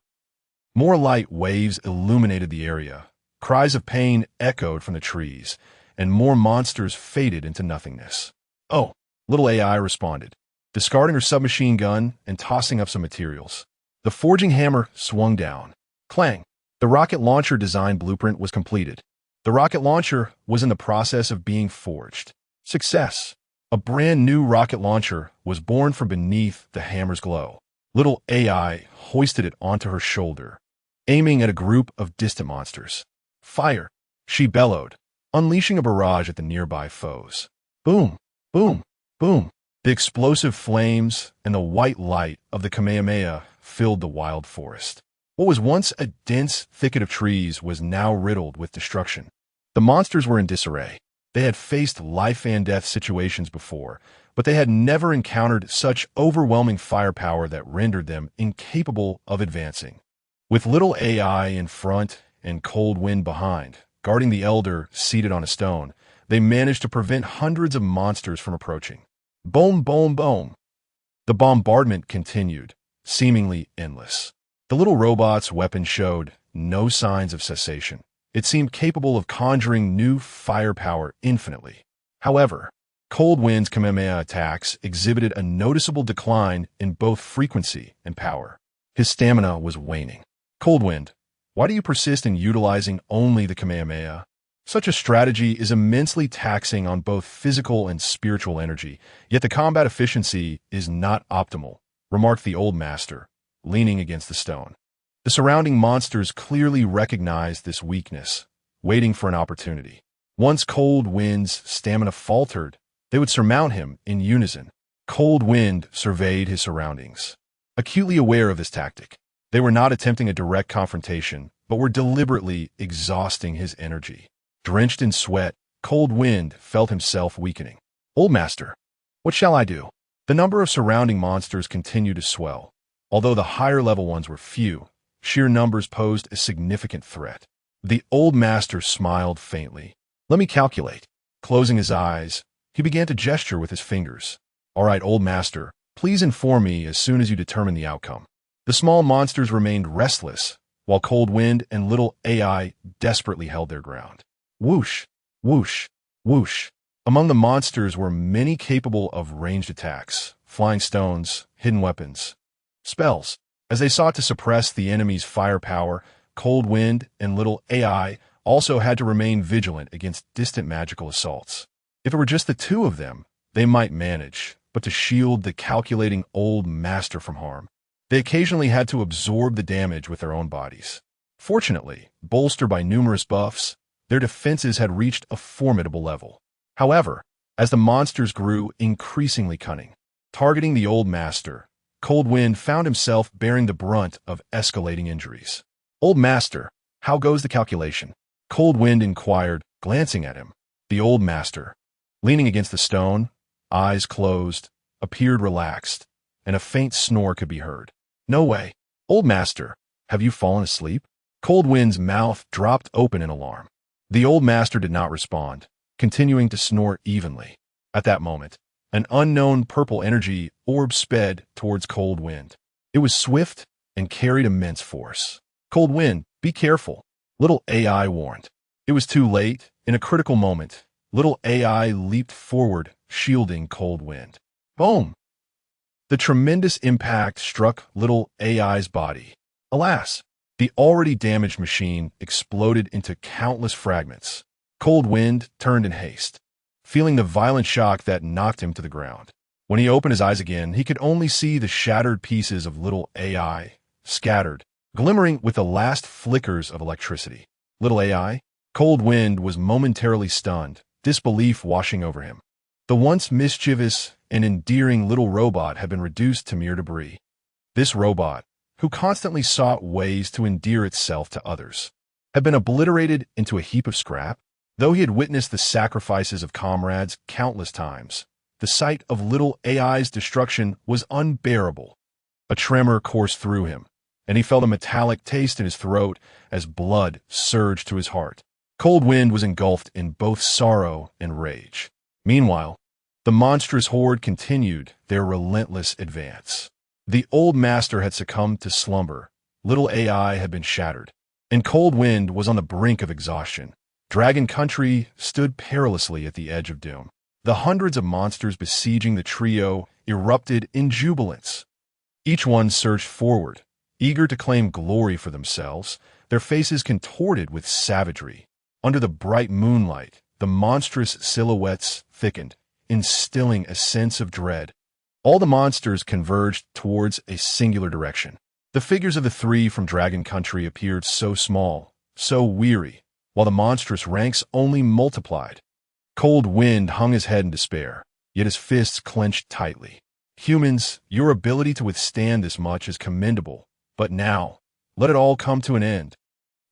More light waves illuminated the area. Cries of pain echoed from the trees, and more monsters faded into nothingness. Oh, little AI responded, discarding her submachine gun and tossing up some materials. The forging hammer swung down. Clang! The rocket launcher design blueprint was completed. The rocket launcher was in the process of being forged. Success! A brand new rocket launcher was born from beneath the hammer's glow. Little AI hoisted it onto her shoulder, aiming at a group of distant monsters. Fire! She bellowed, unleashing a barrage at the nearby foes. Boom! Boom! Boom! The explosive flames and the white light of the Kamehameha filled the wild forest. What was once a dense thicket of trees was now riddled with destruction. The monsters were in disarray. They had faced life and death situations before, but they had never encountered such overwhelming firepower that rendered them incapable of advancing. With little AI in front and Cold Wind behind, guarding the elder seated on a stone, they managed to prevent hundreds of monsters from approaching. Boom, boom, boom. The bombardment continued, seemingly endless. The little robot's weapon showed no signs of cessation. It seemed capable of conjuring new firepower infinitely. However, Cold Wind's Kamehameha attacks exhibited a noticeable decline in both frequency and power. His stamina was waning. Cold Wind, why do you persist in utilizing only the Kamehameha? Such a strategy is immensely taxing on both physical and spiritual energy, yet the combat efficiency is not optimal, remarked the old master, leaning against the stone. The surrounding monsters clearly recognized this weakness, waiting for an opportunity. Once Cold Wind's stamina faltered, they would surmount him in unison. Cold Wind surveyed his surroundings, acutely aware of this tactic. They were not attempting a direct confrontation, but were deliberately exhausting his energy. Drenched in sweat, Cold Wind felt himself weakening. Old Master, what shall I do? The number of surrounding monsters continued to swell. Although the higher-level ones were few, sheer numbers posed a significant threat. The old master smiled faintly. Let me calculate. Closing his eyes, he began to gesture with his fingers. All right, old master, please inform me as soon as you determine the outcome. The small monsters remained restless, while Cold Wind and little AI desperately held their ground. Whoosh, whoosh, whoosh. Among the monsters were many capable of ranged attacks, flying stones, hidden weapons, spells. As they sought to suppress the enemy's firepower, Cold Wind and little AI also had to remain vigilant against distant magical assaults. If it were just the two of them, they might manage, but to shield the calculating old master from harm, they occasionally had to absorb the damage with their own bodies. Fortunately, bolstered by numerous buffs, their defenses had reached a formidable level. However, as the monsters grew increasingly cunning, targeting the old master, Cold Wind found himself bearing the brunt of escalating injuries. Old Master, how goes the calculation? Cold Wind inquired, glancing at him. The old master, leaning against the stone, eyes closed, appeared relaxed, and a faint snore could be heard. No way. Old Master, have you fallen asleep? Cold Wind's mouth dropped open in alarm. The old master did not respond, continuing to snore evenly. At that moment, an unknown purple energy orb sped towards Cold Wind. It was swift and carried immense force. Cold Wind, be careful, little AI warned. It was too late. In a critical moment, little AI leaped forward, shielding Cold Wind. Boom! The tremendous impact struck little AI's body. Alas, the already damaged machine exploded into countless fragments. Cold Wind turned in haste, feeling the violent shock that knocked him to the ground. When he opened his eyes again, he could only see the shattered pieces of little AI, scattered, glimmering with the last flickers of electricity. Little AI? Cold Wind was momentarily stunned, disbelief washing over him. The once mischievous and endearing little robot had been reduced to mere debris. This robot, who constantly sought ways to endear itself to others, had been obliterated into a heap of scrap. Though he had witnessed the sacrifices of comrades countless times, the sight of little AI's destruction was unbearable. A tremor coursed through him, and he felt a metallic taste in his throat as blood surged to his heart. Cold Wind was engulfed in both sorrow and rage. Meanwhile, the monstrous horde continued their relentless advance. The old master had succumbed to slumber, little AI had been shattered, and Cold Wind was on the brink of exhaustion. Dragon Country stood perilously at the edge of doom. The hundreds of monsters besieging the trio erupted in jubilance. Each one surged forward, eager to claim glory for themselves, their faces contorted with savagery. Under the bright moonlight, the monstrous silhouettes thickened, instilling a sense of dread. All the monsters converged towards a singular direction. The figures of the three from Dragon Country appeared so small, so weary, while the monstrous ranks only multiplied. Cold Wind hung his head in despair, yet his fists clenched tightly. Humans, your ability to withstand this much is commendable, but now, let it all come to an end.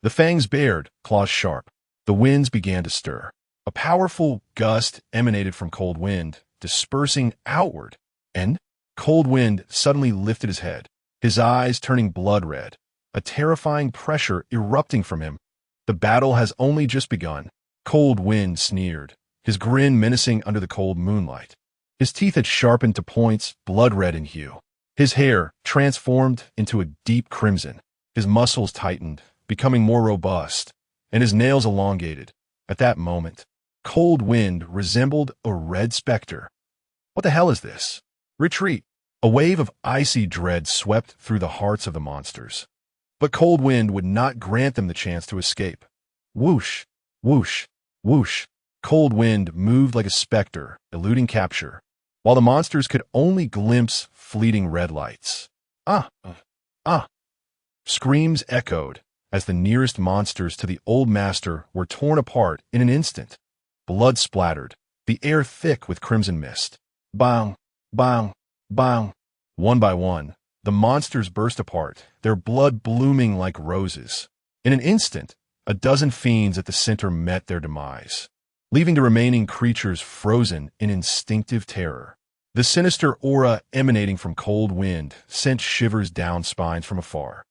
The fangs bared, claws sharp. The winds began to stir. A powerful gust emanated from Cold Wind, dispersing outward, and Cold Wind suddenly lifted his head, his eyes turning blood red, a terrifying pressure erupting from him. The battle has only just begun. Cold Wind sneered, his grin menacing under the cold moonlight. His teeth had sharpened to points, blood red in hue. His hair transformed into a deep crimson. His muscles tightened, becoming more robust, and his nails elongated. At that moment, Cold Wind resembled a red specter. What the hell is this? Retreat! A wave of icy dread swept through the hearts of the monsters. But Cold Wind would not grant them the chance to escape. Whoosh, whoosh, whoosh. Cold Wind moved like a specter, eluding capture, while the monsters could only glimpse fleeting red lights. Ah! Screams echoed as the nearest monsters to the old master were torn apart in an instant. Blood splattered, the air thick with crimson mist. Bang! Bang! Bang! One by one, the monsters burst apart, their blood blooming like roses. In an instant, a dozen fiends at the center met their demise, leaving the remaining creatures frozen in instinctive terror. The sinister aura emanating from Cold Wind sent shivers down spines from afar.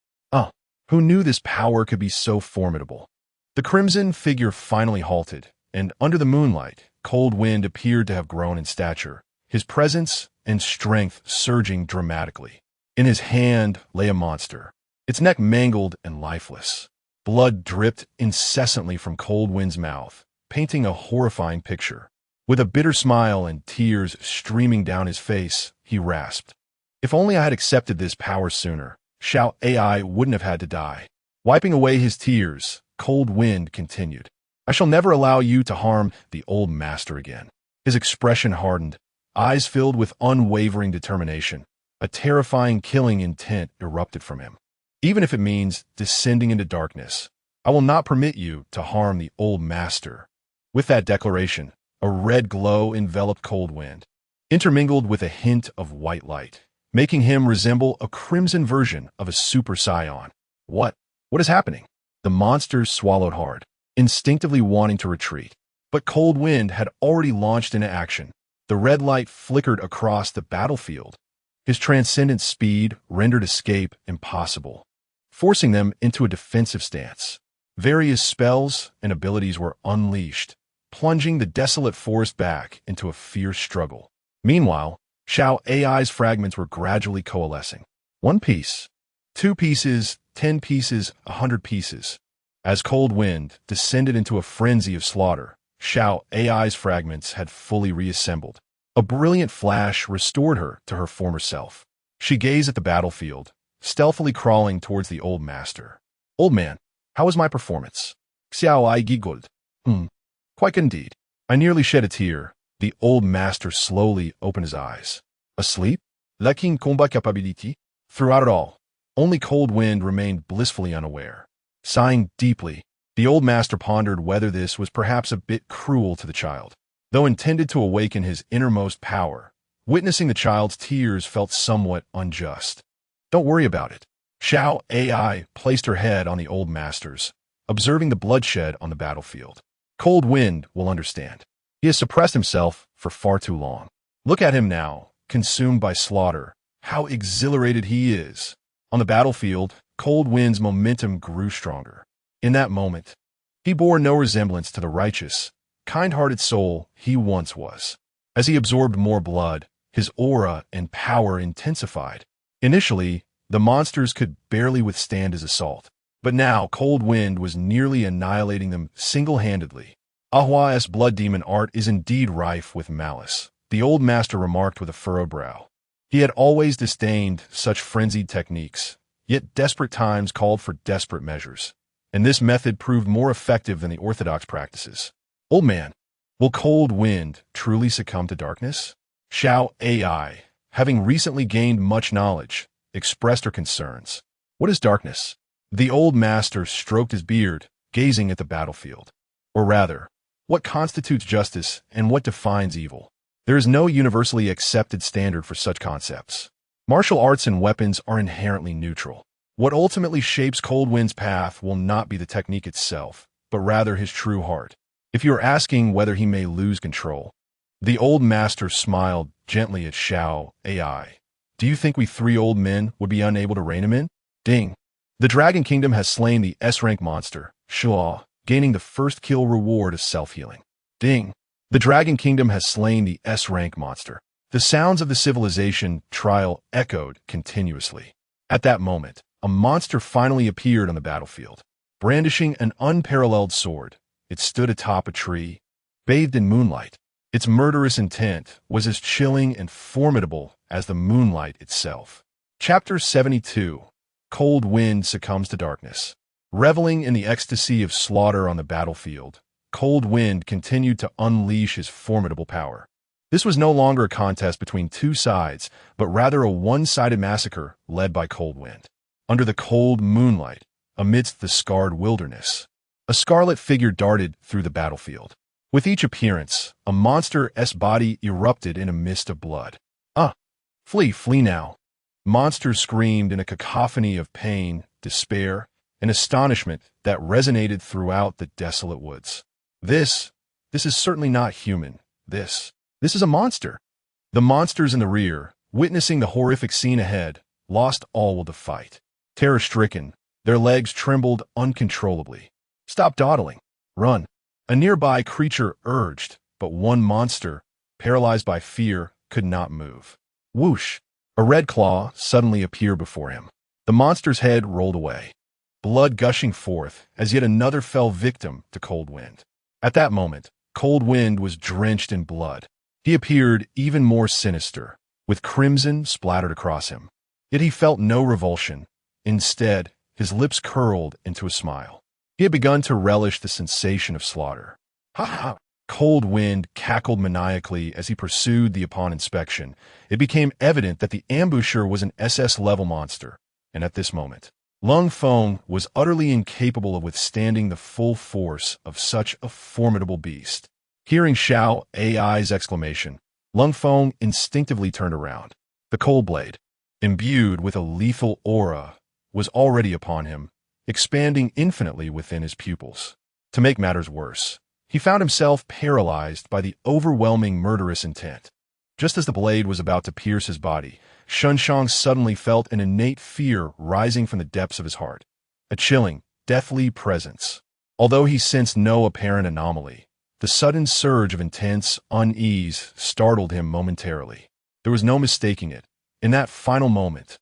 Who knew this power could be so formidable? The crimson figure finally halted, and under the moonlight, Cold Wind appeared to have grown in stature, his presence and strength surging dramatically. In his hand lay a monster, its neck mangled and lifeless. Blood dripped incessantly from Cold Wind's mouth, painting a horrifying picture. With a bitter smile and tears streaming down his face, he rasped, "If only I had accepted this power sooner, Xiao AI wouldn't have had to die." Wiping away his tears, Cold Wind continued, "I shall never allow you to harm the old master again." His expression hardened, eyes filled with unwavering determination. A terrifying killing intent erupted from him. "Even if it means descending into darkness, I will not permit you to harm the old master." With that declaration, a red glow enveloped Cold Wind, intermingled with a hint of white light, making him resemble a crimson version of a super scion. What is happening? The monsters swallowed hard, instinctively wanting to retreat. But Cold Wind had already launched into action. The red light flickered across the battlefield. His transcendent speed rendered escape impossible, forcing them into a defensive stance. Various spells and abilities were unleashed, plunging the desolate forest back into a fierce struggle. Meanwhile, Xiao AI's fragments were gradually coalescing. 1 piece, 2 pieces, 10 pieces, 100 pieces. As Cold Wind descended into a frenzy of slaughter, Xiao AI's fragments had fully reassembled. A brilliant flash restored her to her former self. She gazed at the battlefield, stealthily crawling towards the old master. "Old man, how was my performance?" Xiao Ai giggled. Quite good indeed." I nearly shed a tear. The old master slowly opened his eyes. Asleep? Lacking combat capability? Throughout it all, only Cold Wind remained blissfully unaware. Sighing deeply, the old master pondered whether this was perhaps a bit cruel to the child. Though intended to awaken his innermost power, witnessing the child's tears felt somewhat unjust. "Don't worry about it," Xiao AI placed her head on the old master's, observing the bloodshed on the battlefield. Cold Wind will understand. He has suppressed himself for far too long. Look at him now, consumed by slaughter. How exhilarated he is. On the battlefield, Cold Wind's momentum grew stronger. In that moment, he bore no resemblance to the righteous, kind-hearted soul he once was. As he absorbed more blood, his aura and power intensified. Initially, the monsters could barely withstand his assault, but now Cold Wind was nearly annihilating them single-handedly. Ahua's blood demon art is indeed rife with malice, the old master remarked with a furrowed brow. He had always disdained such frenzied techniques, yet desperate times called for desperate measures, and this method proved more effective than the orthodox practices. Old man, will Cold Wind truly succumb to darkness? Xiao AI, having recently gained much knowledge, expressed her concerns. What is darkness? The old master stroked his beard, gazing at the battlefield. Or rather, what constitutes justice and what defines evil? There is no universally accepted standard for such concepts. Martial arts and weapons are inherently neutral. What ultimately shapes Cold Wind's path will not be the technique itself, but rather his true heart. If you are asking whether he may lose control, the old master smiled gently at Xiao AI. Do you think we three old men would be unable to rein him in? Ding. The Dragon Kingdom has slain the S-rank monster, Shua, gaining the first kill reward of self-healing. Ding. The Dragon Kingdom has slain the S-rank monster. The sounds of the civilization trial echoed continuously. At that moment, a monster finally appeared on the battlefield. Brandishing an unparalleled sword, it stood atop a tree, bathed in moonlight. Its murderous intent was as chilling and formidable as the moonlight itself. Chapter 72. Cold Wind succumbs to darkness. Reveling in the ecstasy of slaughter on the battlefield, Cold Wind continued to unleash his formidable power. This was no longer a contest between two sides, but rather a one-sided massacre led by Cold Wind. Under the cold moonlight, amidst the scarred wilderness, a scarlet figure darted through the battlefield. With each appearance, a monster's body erupted in a mist of blood. Flee, flee now! Monsters screamed in a cacophony of pain, despair, and astonishment that resonated throughout the desolate woods. This is certainly not human. This is a monster. The monsters in the rear, witnessing the horrific scene ahead, lost all will to fight. Terror-stricken, their legs trembled uncontrollably. Stop dawdling. Run. A nearby creature urged, but one monster, paralyzed by fear, could not move. Whoosh! A red claw suddenly appeared before him. The monster's head rolled away, blood gushing forth as yet another fell victim to Cold Wind. At that moment, Cold Wind was drenched in blood. He appeared even more sinister, with crimson splattered across him. Yet he felt no revulsion. Instead, his lips curled into a smile. He had begun to relish the sensation of slaughter. Ha ha! Cold Wind cackled maniacally as he pursued the upon inspection. It became evident that the ambusher was an SS-level monster, and at this moment, Feng was utterly incapable of withstanding the full force of such a formidable beast. Hearing Xiao AI's exclamation, Feng instinctively turned around. The cold blade, imbued with a lethal aura, was already upon him, expanding infinitely within his pupils. To make matters worse, he found himself paralyzed by the overwhelming murderous intent. Just as the blade was about to pierce his body, Xuanwu suddenly felt an innate fear rising from the depths of his heart, a chilling, deathly presence. Although he sensed no apparent anomaly, the sudden surge of intense unease startled him momentarily. There was no mistaking it. In that final moment,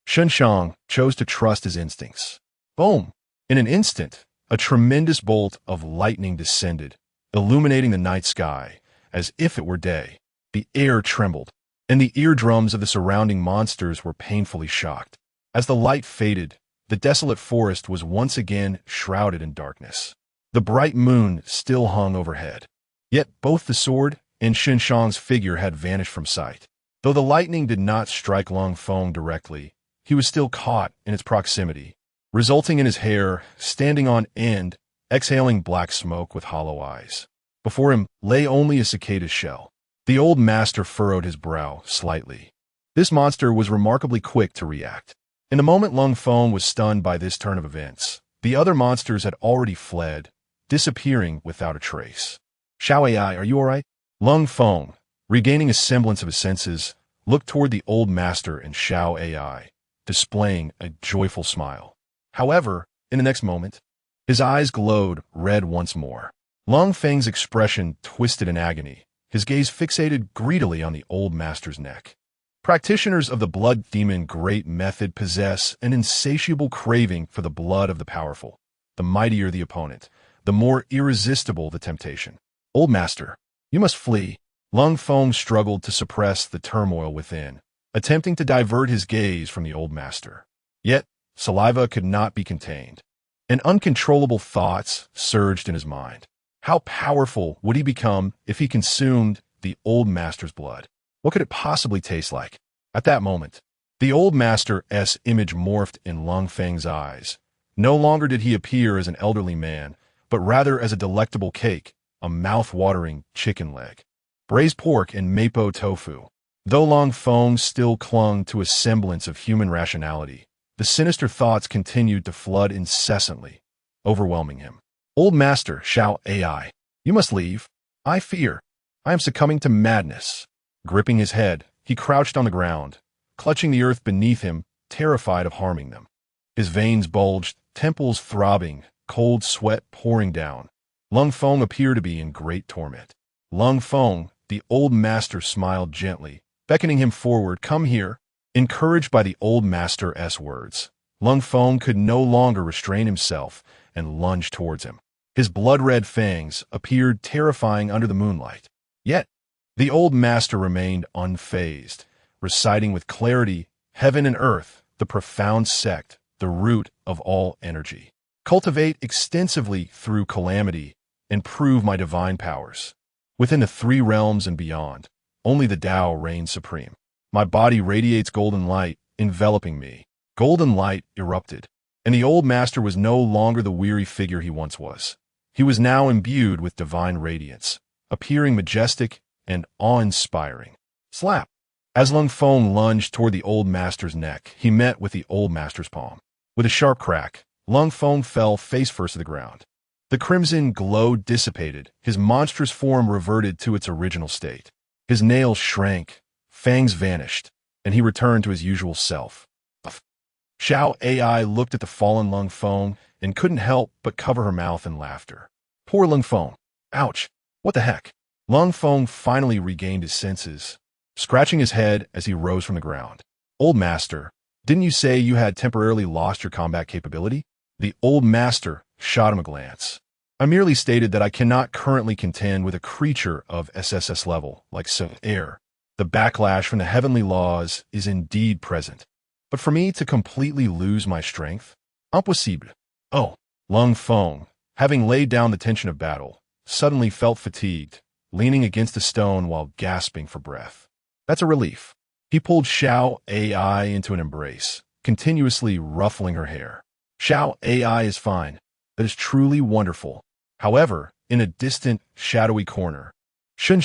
Xuanwu chose to trust his instincts. Boom! In an instant, a tremendous bolt of lightning descended, illuminating the night sky as if it were day. The air trembled, and the eardrums of the surrounding monsters were painfully shocked. As the light faded, the desolate forest was once again shrouded in darkness. The bright moon still hung overhead. Yet both the sword and Xuanwu's figure had vanished from sight. Though the lightning did not strike Feng directly, he was still caught in its proximity, resulting in his hair standing on end, exhaling black smoke with hollow eyes. Before him lay only a cicada's shell. The old master furrowed his brow slightly. This monster was remarkably quick to react. In the moment Lung Feng was stunned by this turn of events, the other monsters had already fled, disappearing without a trace. Xiao AI, are you alright? Lung Feng, regaining a semblance of his senses, looked toward the old master and Xiao AI, displaying a joyful smile. However, in the next moment, his eyes glowed red once more. Lung Feng's expression twisted in agony, his gaze fixated greedily on the old master's neck. Practitioners of the blood demon great method possess an insatiable craving for the blood of the powerful. The mightier the opponent, the more irresistible the temptation. Old master, you must flee. Lung Feng struggled to suppress the turmoil within, attempting to divert his gaze from the old master. Yet, saliva could not be contained, and uncontrollable thoughts surged in his mind. How powerful would he become if he consumed the old master's blood? What could it possibly taste like? At that moment, the old master's image morphed in Lung Feng's eyes. No longer did he appear as an elderly man, but rather as a delectable cake, a mouth-watering chicken leg, braised pork and mapo tofu. Though Lung Feng still clung to a semblance of human rationality, the sinister thoughts continued to flood incessantly, overwhelming him. Old master, Xiao AI, you must leave. I fear I am succumbing to madness. Gripping his head, he crouched on the ground, clutching the earth beneath him, terrified of harming them. His veins bulged, temples throbbing, cold sweat pouring down. Lung Feng appeared to be in great torment. Lung Feng, the old master, smiled gently, beckoning him forward. Come here. Encouraged by the old master's words, Lung Feng could no longer restrain himself and lunged towards him. His blood-red fangs appeared terrifying under the moonlight. Yet, the old master remained unfazed, reciting with clarity, heaven and earth, the profound sect, the root of all energy. Cultivate extensively through calamity and prove my divine powers. Within the three realms and beyond, only the Tao reigns supreme. My body radiates golden light, enveloping me. Golden light erupted, and the old master was no longer the weary figure he once was. He was now imbued with divine radiance, appearing majestic and awe-inspiring. Slap! As Lung Feng lunged toward the old master's neck, he met with the old master's palm. With a sharp crack, Lung Feng fell face-first to the ground. The crimson glow dissipated, his monstrous form reverted to its original state. His nails shrank, fangs vanished, and he returned to his usual self. Xiao AI looked at the fallen Lung Feng and couldn't help but cover her mouth in laughter. Poor Lung Feng. Ouch! What the heck? Lung Feng finally regained his senses, scratching his head as he rose from the ground. Old master, didn't you say you had temporarily lost your combat capability? The old master shot him a glance. I merely stated that I cannot currently contend with a creature of SSS level, like air. The backlash from the heavenly laws is indeed present. But for me to completely lose my strength? Impossible. Oh, Lung Feng, having laid down the tension of battle, suddenly felt fatigued, leaning against a stone while gasping for breath. That's a relief. He pulled Xiao AI into an embrace, continuously ruffling her hair. Xiao AI is fine. That is truly wonderful. However, in a distant, shadowy corner, Chen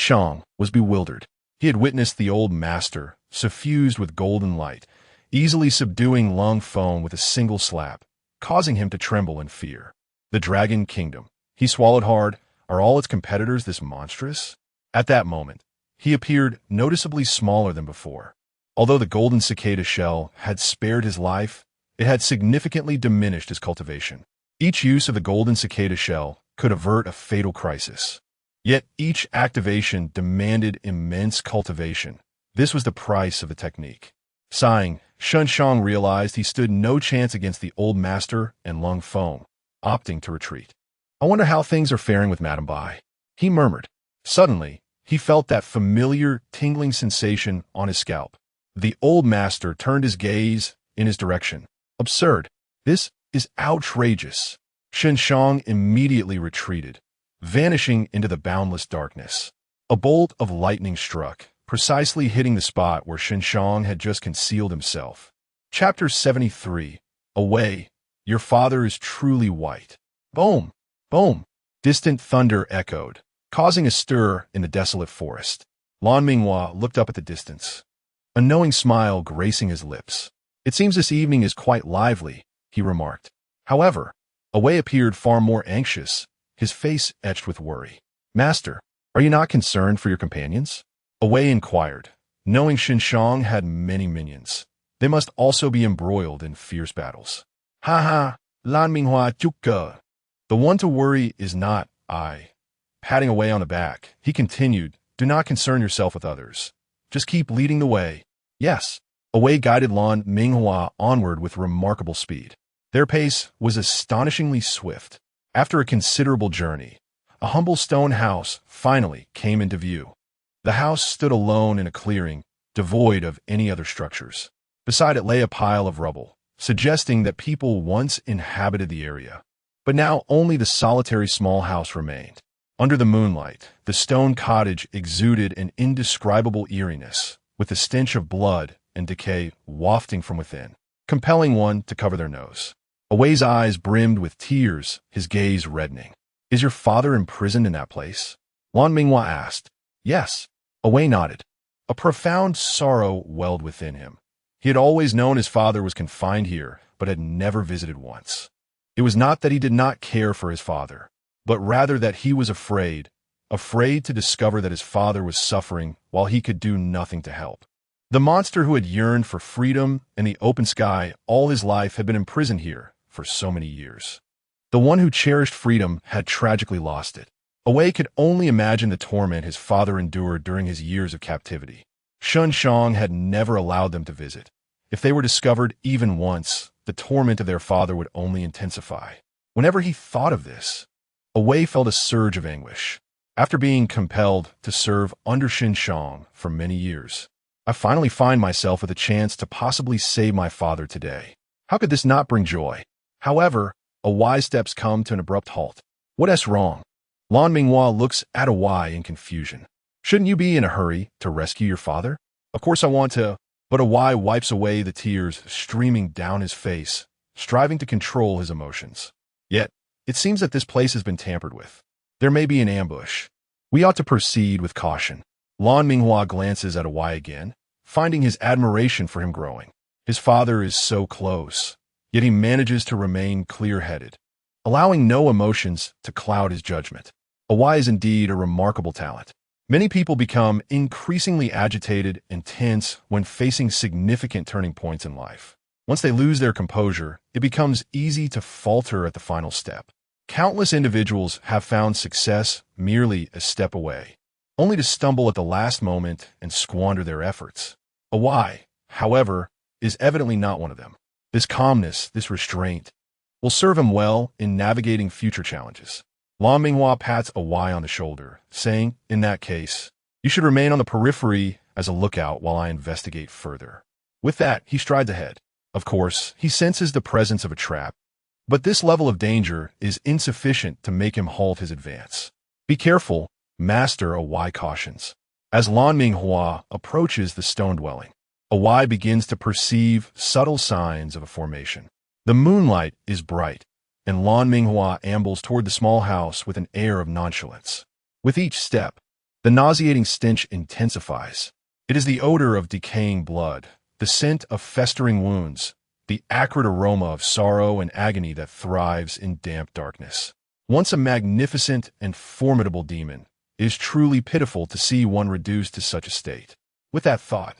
was bewildered. He had witnessed the old master, suffused with golden light, easily subduing Lung Feng with a single slap, causing him to tremble in fear. The Dragon Kingdom. He swallowed hard. Are all its competitors this monstrous? At that moment, he appeared noticeably smaller than before. Although the golden cicada shell had spared his life, it had significantly diminished his cultivation. Each use of the golden cicada shell could avert a fatal crisis. Yet each activation demanded immense cultivation. This was the price of the technique. Sighing, Chen realized he stood no chance against the old master and Lung Feng, opting to retreat. I wonder how things are faring with Madame Bai, he murmured. Suddenly, he felt that familiar, tingling sensation on his scalp. The old master turned his gaze in his direction. Absurd. This is outrageous. Chen immediately retreated, vanishing into the boundless darkness. A bolt of lightning struck, precisely hitting the spot where Chen had just concealed himself. Chapter 73. Away. Your father is truly white. Boom! Boom! Distant thunder echoed, causing a stir in the desolate forest. Lan Minghua looked up at the distance, a knowing smile gracing his lips. It seems this evening is quite lively, he remarked. However, Awei appeared far more anxious, his face etched with worry. Master, are you not concerned for your companions? Awei inquired, knowing Xinshang had many minions. They must also be embroiled in fierce battles. Ha ha, Lan Minghua Chukka. The one to worry is not I. Patting Awei on the back, he continued, do not concern yourself with others. Just keep leading the way. Yes. Awei guided Lan Minghua onward with remarkable speed. Their pace was astonishingly swift. After a considerable journey, a humble stone house finally came into view. The house stood alone in a clearing, devoid of any other structures. Beside it lay a pile of rubble, suggesting that people once inhabited the area. But now only the solitary small house remained. Under the moonlight, the stone cottage exuded an indescribable eeriness, with the stench of blood and decay wafting from within, compelling one to cover their nose. Awei's eyes brimmed with tears, his gaze reddening. Is your father imprisoned in that place? Lan Minghua asked. Yes. Awei nodded. A profound sorrow welled within him. He had always known his father was confined here, but had never visited once. It was not that he did not care for his father, but rather that he was afraid to discover that his father was suffering while he could do nothing to help. The monster who had yearned for freedom and the open sky all his life had been imprisoned here for so many years. The one who cherished freedom had tragically lost it. Awei could only imagine the torment his father endured during his years of captivity. Xinshang had never allowed them to visit. If they were discovered even once, the torment of their father would only intensify. Whenever he thought of this, Awei felt a surge of anguish. After being compelled to serve under Xinshang for many years, I finally find myself with a chance to possibly save my father today. How could this not bring joy? However, Awei's steps come to an abrupt halt. What's wrong? Lan Minghua looks at Awei in confusion. Shouldn't you be in a hurry to rescue your father? Of course I want to, but Awei wipes away the tears streaming down his face, striving to control his emotions. Yet, it seems that this place has been tampered with. There may be an ambush. We ought to proceed with caution. Lan Minghua glances at Awei again, finding his admiration for him growing. His father is so close, yet he manages to remain clear-headed, allowing no emotions to cloud his judgment. Awei is indeed a remarkable talent. Many people become increasingly agitated and tense when facing significant turning points in life. Once they lose their composure, it becomes easy to falter at the final step. Countless individuals have found success merely a step away, only to stumble at the last moment and squander their efforts. Awei, however, is evidently not one of them. This calmness, this restraint, will serve him well in navigating future challenges. Lan Minghua pats Awei on the shoulder, saying, in that case, you should remain on the periphery as a lookout while I investigate further. With that, he strides ahead. Of course, he senses the presence of a trap, but this level of danger is insufficient to make him halt his advance. Be careful, Master, Awei cautions. As Lan Minghua approaches the stone dwelling, Awei begins to perceive subtle signs of a formation. The moonlight is bright, and Lan Minghua ambles toward the small house with an air of nonchalance. With each step, the nauseating stench intensifies. It is the odor of decaying blood, the scent of festering wounds, the acrid aroma of sorrow and agony that thrives in damp darkness. Once a magnificent and formidable demon, it is truly pitiful to see one reduced to such a state. With that thought,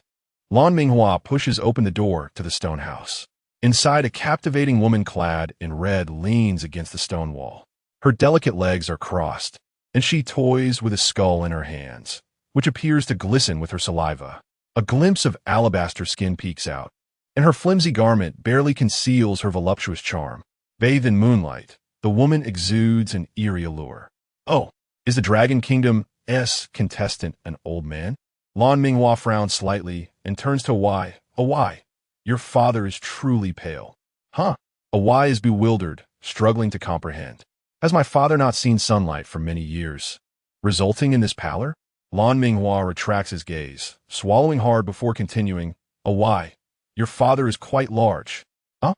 Lan Minghua pushes open the door to the stone house. Inside, a captivating woman clad in red leans against the stone wall. Her delicate legs are crossed, and she toys with a skull in her hands, which appears to glisten with her saliva. A glimpse of alabaster skin peeks out, and her flimsy garment barely conceals her voluptuous charm. Bathed in moonlight, the woman exudes an eerie allure. Oh, is the Dragon Kingdom's contestant an old man? Lan Minghua frowns slightly and turns to Awei. Awei, your father is truly pale. Huh? Awei is bewildered, struggling to comprehend. Has my father not seen sunlight for many years, resulting in this pallor? Lan Minghua retracts his gaze, swallowing hard before continuing. Awei, your father is quite large. Huh?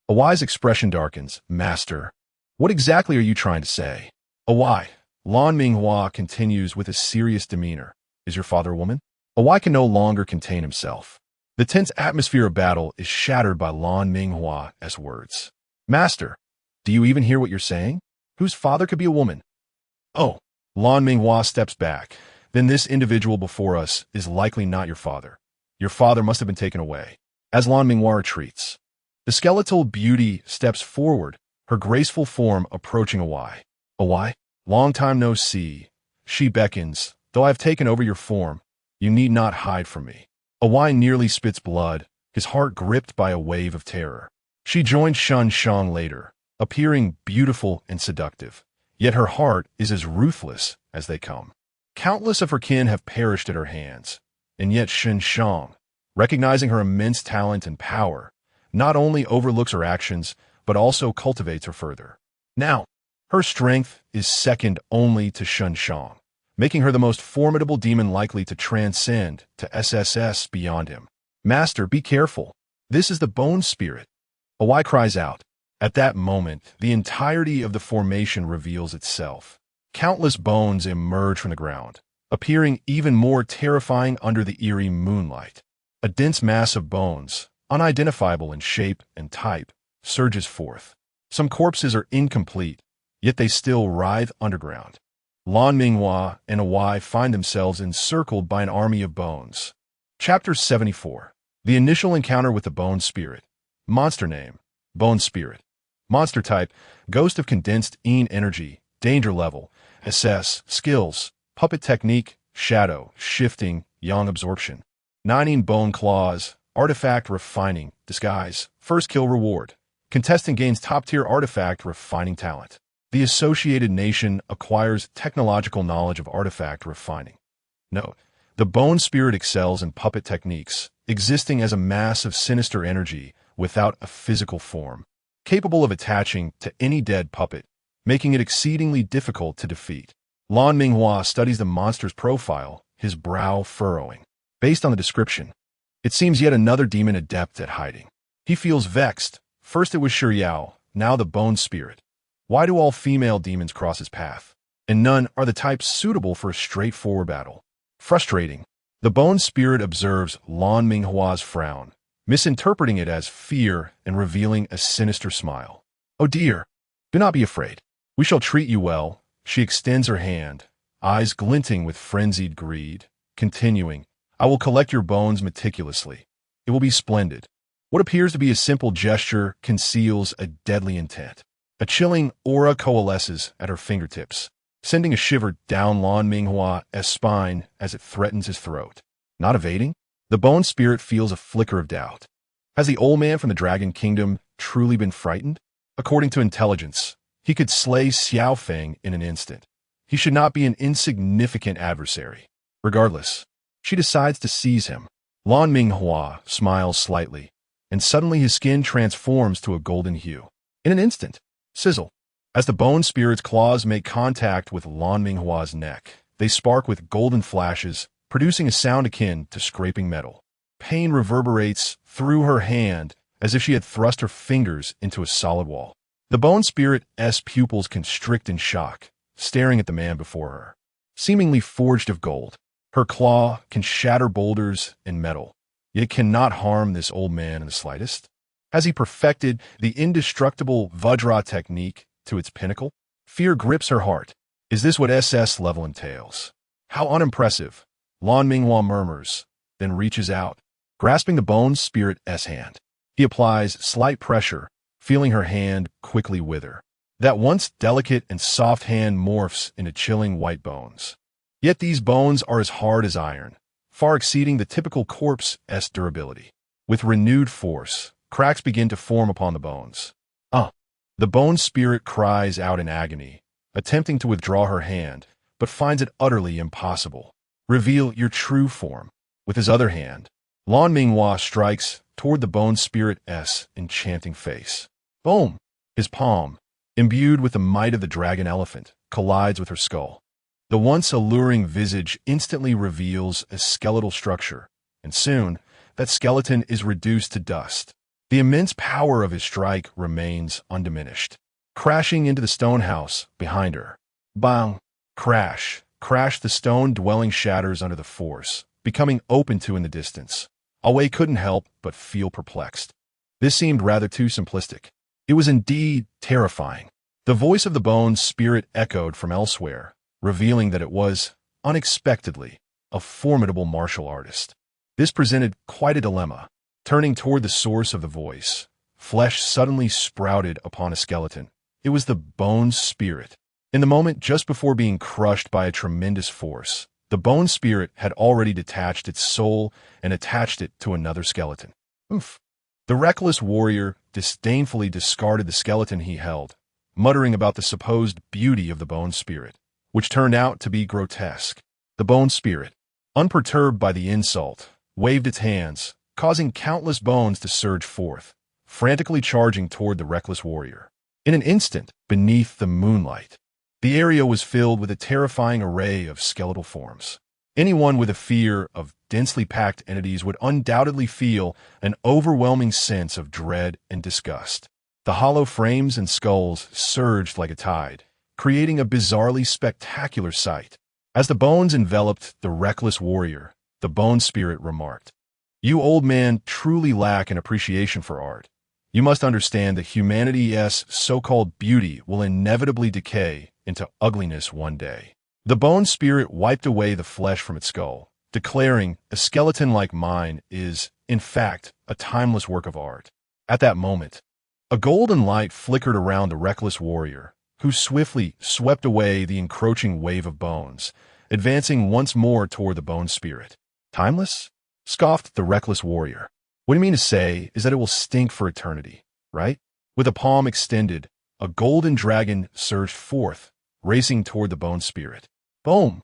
Awei's expression darkens. Master, what exactly are you trying to say? Awei, Lan Minghua continues with a serious demeanor. Is your father a woman? Awei can no longer contain himself. The tense atmosphere of battle is shattered by Lan Minghua's words. Master, do you even hear what you're saying? Whose father could be a woman? Oh, Lan Minghua steps back. Then this individual before us is likely not your father. Your father must have been taken away. As Lan Minghua retreats, the skeletal beauty steps forward, her graceful form approaching Awai. Awai, long time no see. She beckons. Though I have taken over your form, you need not hide from me. Awai nearly spits blood, his heart gripped by a wave of terror. She joined Shen Shang later, appearing beautiful and seductive. Yet her heart is as ruthless as they come. Countless of her kin have perished at her hands, and yet Shen Shang, recognizing her immense talent and power, not only overlooks her actions, but also cultivates her further. Now, her strength is second only to Shen Shang, making her the most formidable demon likely to transcend to SSS beyond him. Master, be careful. This is the bone spirit. Awai cries out. At that moment, the entirety of the formation reveals itself. Countless bones emerge from the ground, appearing even more terrifying under the eerie moonlight. A dense mass of bones, unidentifiable in shape and type, surges forth. Some corpses are incomplete, yet they still writhe underground. Lan Minghua and Awai find themselves encircled by an army of bones. Chapter 74. The initial encounter with the bone spirit. Monster name, bone spirit. Monster type, ghost of condensed Yin energy, danger level, SS, skills, puppet technique, shadow, shifting, yang absorption. 19 bone claws, artifact refining, disguise, first kill reward. Contestant gains top-tier artifact refining talent. The associated nation acquires technological knowledge of artifact refining. Note, the bone spirit excels in puppet techniques, existing as a mass of sinister energy without a physical form, capable of attaching to any dead puppet, making it exceedingly difficult to defeat. Lan Minghua studies the monster's profile, his brow furrowing. Based on the description, it seems yet another demon adept at hiding. He feels vexed. First it was Shiryao, now the bone spirit. Why do all female demons cross his path? And none are the types suitable for a straightforward battle. Frustrating. The bone spirit observes Lan Minghua's frown, misinterpreting it as fear and revealing a sinister smile. Oh dear, do not be afraid. We shall treat you well. She extends her hand, eyes glinting with frenzied greed, continuing, I will collect your bones meticulously. It will be splendid. What appears to be a simple gesture conceals a deadly intent. A chilling aura coalesces at her fingertips, sending a shiver down Lan Minghua's spine as it threatens his throat. Not evading? The bone spirit feels a flicker of doubt. Has the old man from the Dragon Kingdom truly been frightened? According to intelligence, he could slay Xiao Feng in an instant. He should not be an insignificant adversary. Regardless, she decides to seize him. Lan Minghua smiles slightly, and suddenly his skin transforms to a golden hue. In an instant, sizzle. As the bone spirit's claws make contact with Lan Minghua's neck, they spark with golden flashes, producing a sound akin to scraping metal. Pain reverberates through her hand as if she had thrust her fingers into a solid wall. The bone spirit's pupils constrict in shock, staring at the man before her. Seemingly forged of gold, her claw can shatter boulders and metal, yet cannot harm this old man in the slightest. Has he perfected the indestructible Vajra technique to its pinnacle? Fear grips her heart. Is this what SS level entails? How unimpressive. Lan Minghua murmurs, then reaches out, grasping the bone spirit's hand. He applies slight pressure, feeling her hand quickly wither. That once delicate and soft hand morphs into chilling white bones. Yet these bones are as hard as iron, far exceeding the typical corpse's durability. With renewed force, cracks begin to form upon the bones. The bone spirit cries out in agony, attempting to withdraw her hand, but finds it utterly impossible. Reveal your true form. With his other hand, Lan Minghua strikes toward the bone spirit's enchanting face. Boom! His palm, imbued with the might of the dragon elephant, collides with her skull. The once alluring visage instantly reveals a skeletal structure, and soon, that skeleton is reduced to dust. The immense power of his strike remains undiminished. Crashing into the stone house behind her. Bang! Crash! Crash! The stone dwelling shatters under the force, becoming open to in the distance. Wei couldn't help but feel perplexed. This seemed rather too simplistic. It was indeed terrifying. The voice of the bone spirit echoed from elsewhere, revealing that it was, unexpectedly, a formidable martial artist. This presented quite a dilemma. Turning toward the source of the voice, flesh suddenly sprouted upon a skeleton. It was the bone spirit. In the moment just before being crushed by a tremendous force, the bone spirit had already detached its soul and attached it to another skeleton. Oof. The reckless warrior disdainfully discarded the skeleton he held, muttering about the supposed beauty of the bone spirit, which turned out to be grotesque. The bone spirit, unperturbed by the insult, waved its hands, causing countless bones to surge forth, frantically charging toward the reckless warrior. In an instant, beneath the moonlight, the area was filled with a terrifying array of skeletal forms. Anyone with a fear of densely packed entities would undoubtedly feel an overwhelming sense of dread and disgust. The hollow frames and skulls surged like a tide, creating a bizarrely spectacular sight. As the bones enveloped the reckless warrior, the bone spirit remarked, "You old man truly lack an appreciation for art. You must understand that humanity's so-called beauty will inevitably decay into ugliness one day." The bone spirit wiped away the flesh from its skull, declaring, "A skeleton like mine is, in fact, a timeless work of art." At that moment, a golden light flickered around the reckless warrior, who swiftly swept away the encroaching wave of bones, advancing once more toward the bone spirit. "Timeless?" scoffed the reckless warrior. "What you mean to say is that it will stink for eternity, right?" With a palm extended, a golden dragon surged forth, racing toward the bone spirit. Boom!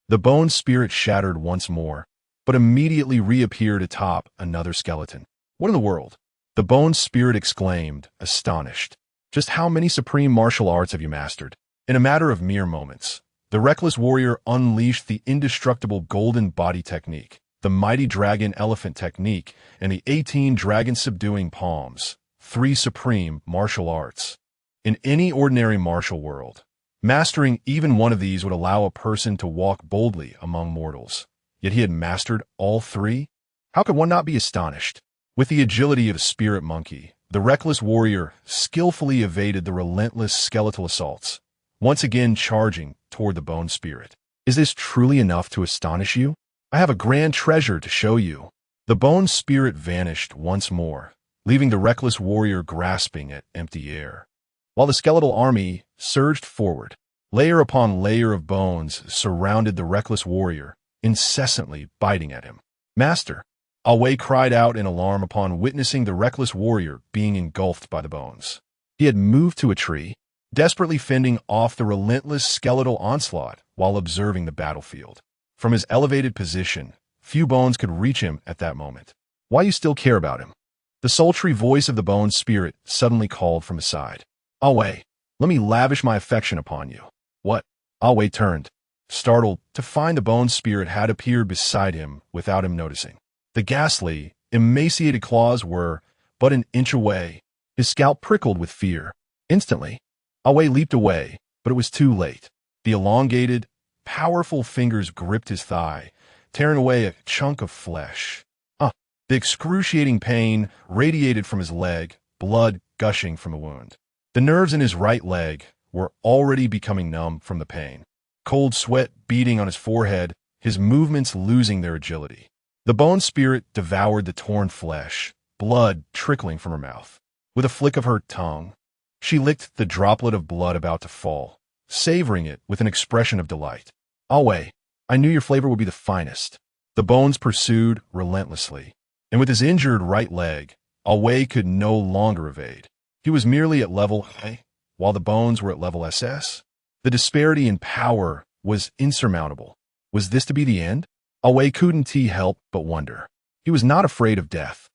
The bone spirit shattered once more, but immediately reappeared atop another skeleton. "What in the world?" the bone spirit exclaimed, astonished. "Just how many supreme martial arts have you mastered?" In a matter of mere moments, the reckless warrior unleashed the indestructible golden body technique, the mighty dragon elephant technique, and the 18 dragon-subduing palms, 3 supreme martial arts. In any ordinary martial world, mastering even one of these would allow a person to walk boldly among mortals. Yet he had mastered all 3? How could one not be astonished? With the agility of a spirit monkey, the reckless warrior skillfully evaded the relentless skeletal assaults, once again charging toward the bone spirit. "Is this truly enough to astonish you? I have a grand treasure to show you." The bone spirit vanished once more, leaving the reckless warrior grasping at empty air. While the skeletal army surged forward, layer upon layer of bones surrounded the reckless warrior, incessantly biting at him. "Master!" Wei cried out in alarm upon witnessing the reckless warrior being engulfed by the bones. He had moved to a tree, desperately fending off the relentless skeletal onslaught while observing the battlefield. From his elevated position, few bones could reach him at that moment. "Why you still care about him?" The sultry voice of the bone spirit suddenly called from his side. "Wei, let me lavish my affection upon you." "What?" Wei turned, startled to find the bone spirit had appeared beside him without him noticing. The ghastly, emaciated claws were but an inch away. His scalp prickled with fear. Instantly, Wei leaped away, but it was too late. The elongated, powerful fingers gripped his thigh, tearing away a chunk of flesh. The excruciating pain radiated from his leg, blood gushing from the wound. The nerves in his right leg were already becoming numb from the pain. Cold sweat beading on his forehead, his movements losing their agility. The bone spirit devoured the torn flesh, blood trickling from her mouth. With a flick of her tongue, she licked the droplet of blood about to fall, savoring it with an expression of delight. "Wei, I knew your flavor would be the finest." The bones pursued relentlessly, and with his injured right leg, Wei could no longer evade. He was merely at level A, while the bones were at level SS. The disparity in power was insurmountable. Was this to be the end? Wei couldn't help but wonder. He was not afraid of death,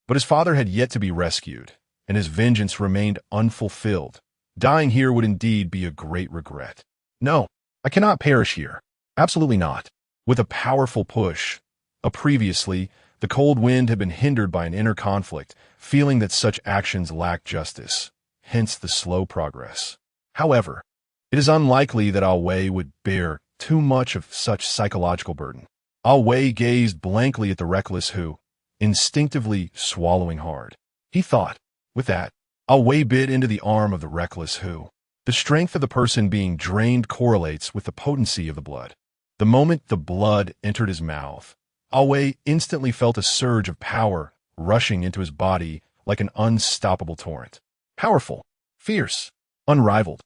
but his father had yet to be rescued, and his vengeance remained unfulfilled. Dying here would indeed be a great regret. "No, I cannot perish here. Absolutely not." With a powerful push, previously, the cold wind had been hindered by an inner conflict, feeling that such actions lacked justice, hence the slow progress. However, it is unlikely that Wei would bear too much of such psychological burden. Wei gazed blankly at the reckless who, instinctively swallowing hard. He thought, with that, I'll Wei bit into the arm of the reckless Hu. The strength of the person being drained correlates with the potency of the blood. The moment the blood entered his mouth, Wei instantly felt a surge of power rushing into his body like an unstoppable torrent. Powerful, fierce, unrivaled.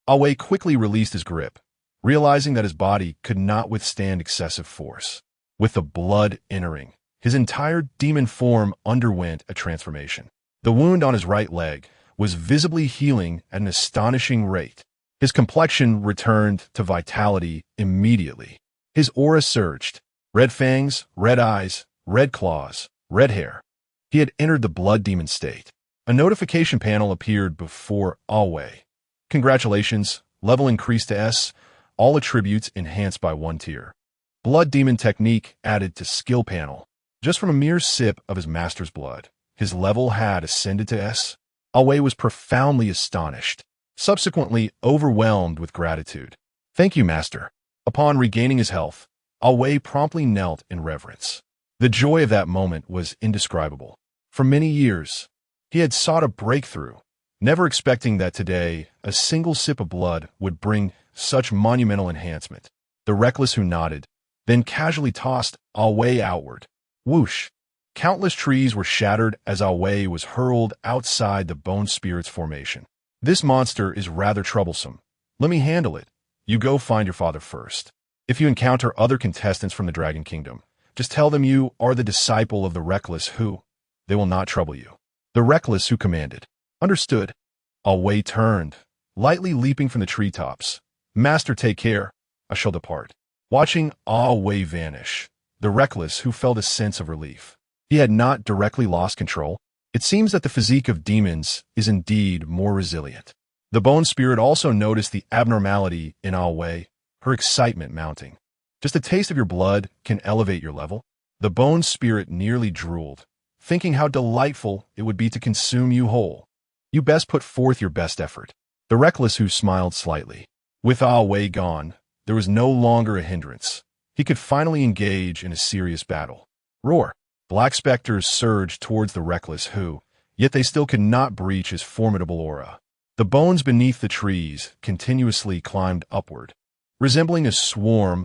Wei quickly released his grip, realizing that his body could not withstand excessive force. With the blood entering, his entire demon form underwent a transformation. The wound on his right leg was visibly healing at an astonishing rate. His complexion returned to vitality immediately. His aura surged. Red fangs, red eyes, red claws, red hair. He had entered the blood demon state. A notification panel appeared before Wei. Congratulations, level increased to S, all attributes enhanced by 1 tier. Blood demon technique added to skill panel. Just from a mere sip of his master's blood, his level had ascended to S. Wei was profoundly astonished, subsequently overwhelmed with gratitude. Thank you, Master. Upon regaining his health, Wei promptly knelt in reverence. The joy of that moment was indescribable. For many years, he had sought a breakthrough, never expecting that today a single sip of blood would bring such monumental enhancement. The reckless Hu nodded, then casually tossed Wei outward. Whoosh! Countless trees were shattered as Wei was hurled outside the bone spirit's formation. This monster is rather troublesome. Let me handle it. You go find your father first. If you encounter other contestants from the Dragon Kingdom, just tell them you are the disciple of the reckless Hu. They will not trouble you. The reckless Hu commanded. Understood. Wei turned, lightly leaping from the treetops. Master, take care. I shall depart. Watching Wei vanish, the reckless Hu felt a sense of relief. He had not directly lost control. It seems that the physique of demons is indeed more resilient. The bone spirit also noticed the abnormality in Wei, her excitement mounting. Just a taste of your blood can elevate your level. The bone spirit nearly drooled, thinking how delightful it would be to consume you whole. You best put forth your best effort. The reckless Hu smiled slightly. With Wei gone, there was no longer a hindrance. He could finally engage in a serious battle. Roar! Black specters surged towards the reckless Hu, yet they still could not breach his formidable aura. The bones beneath the trees continuously climbed upward. Resembling a swarm,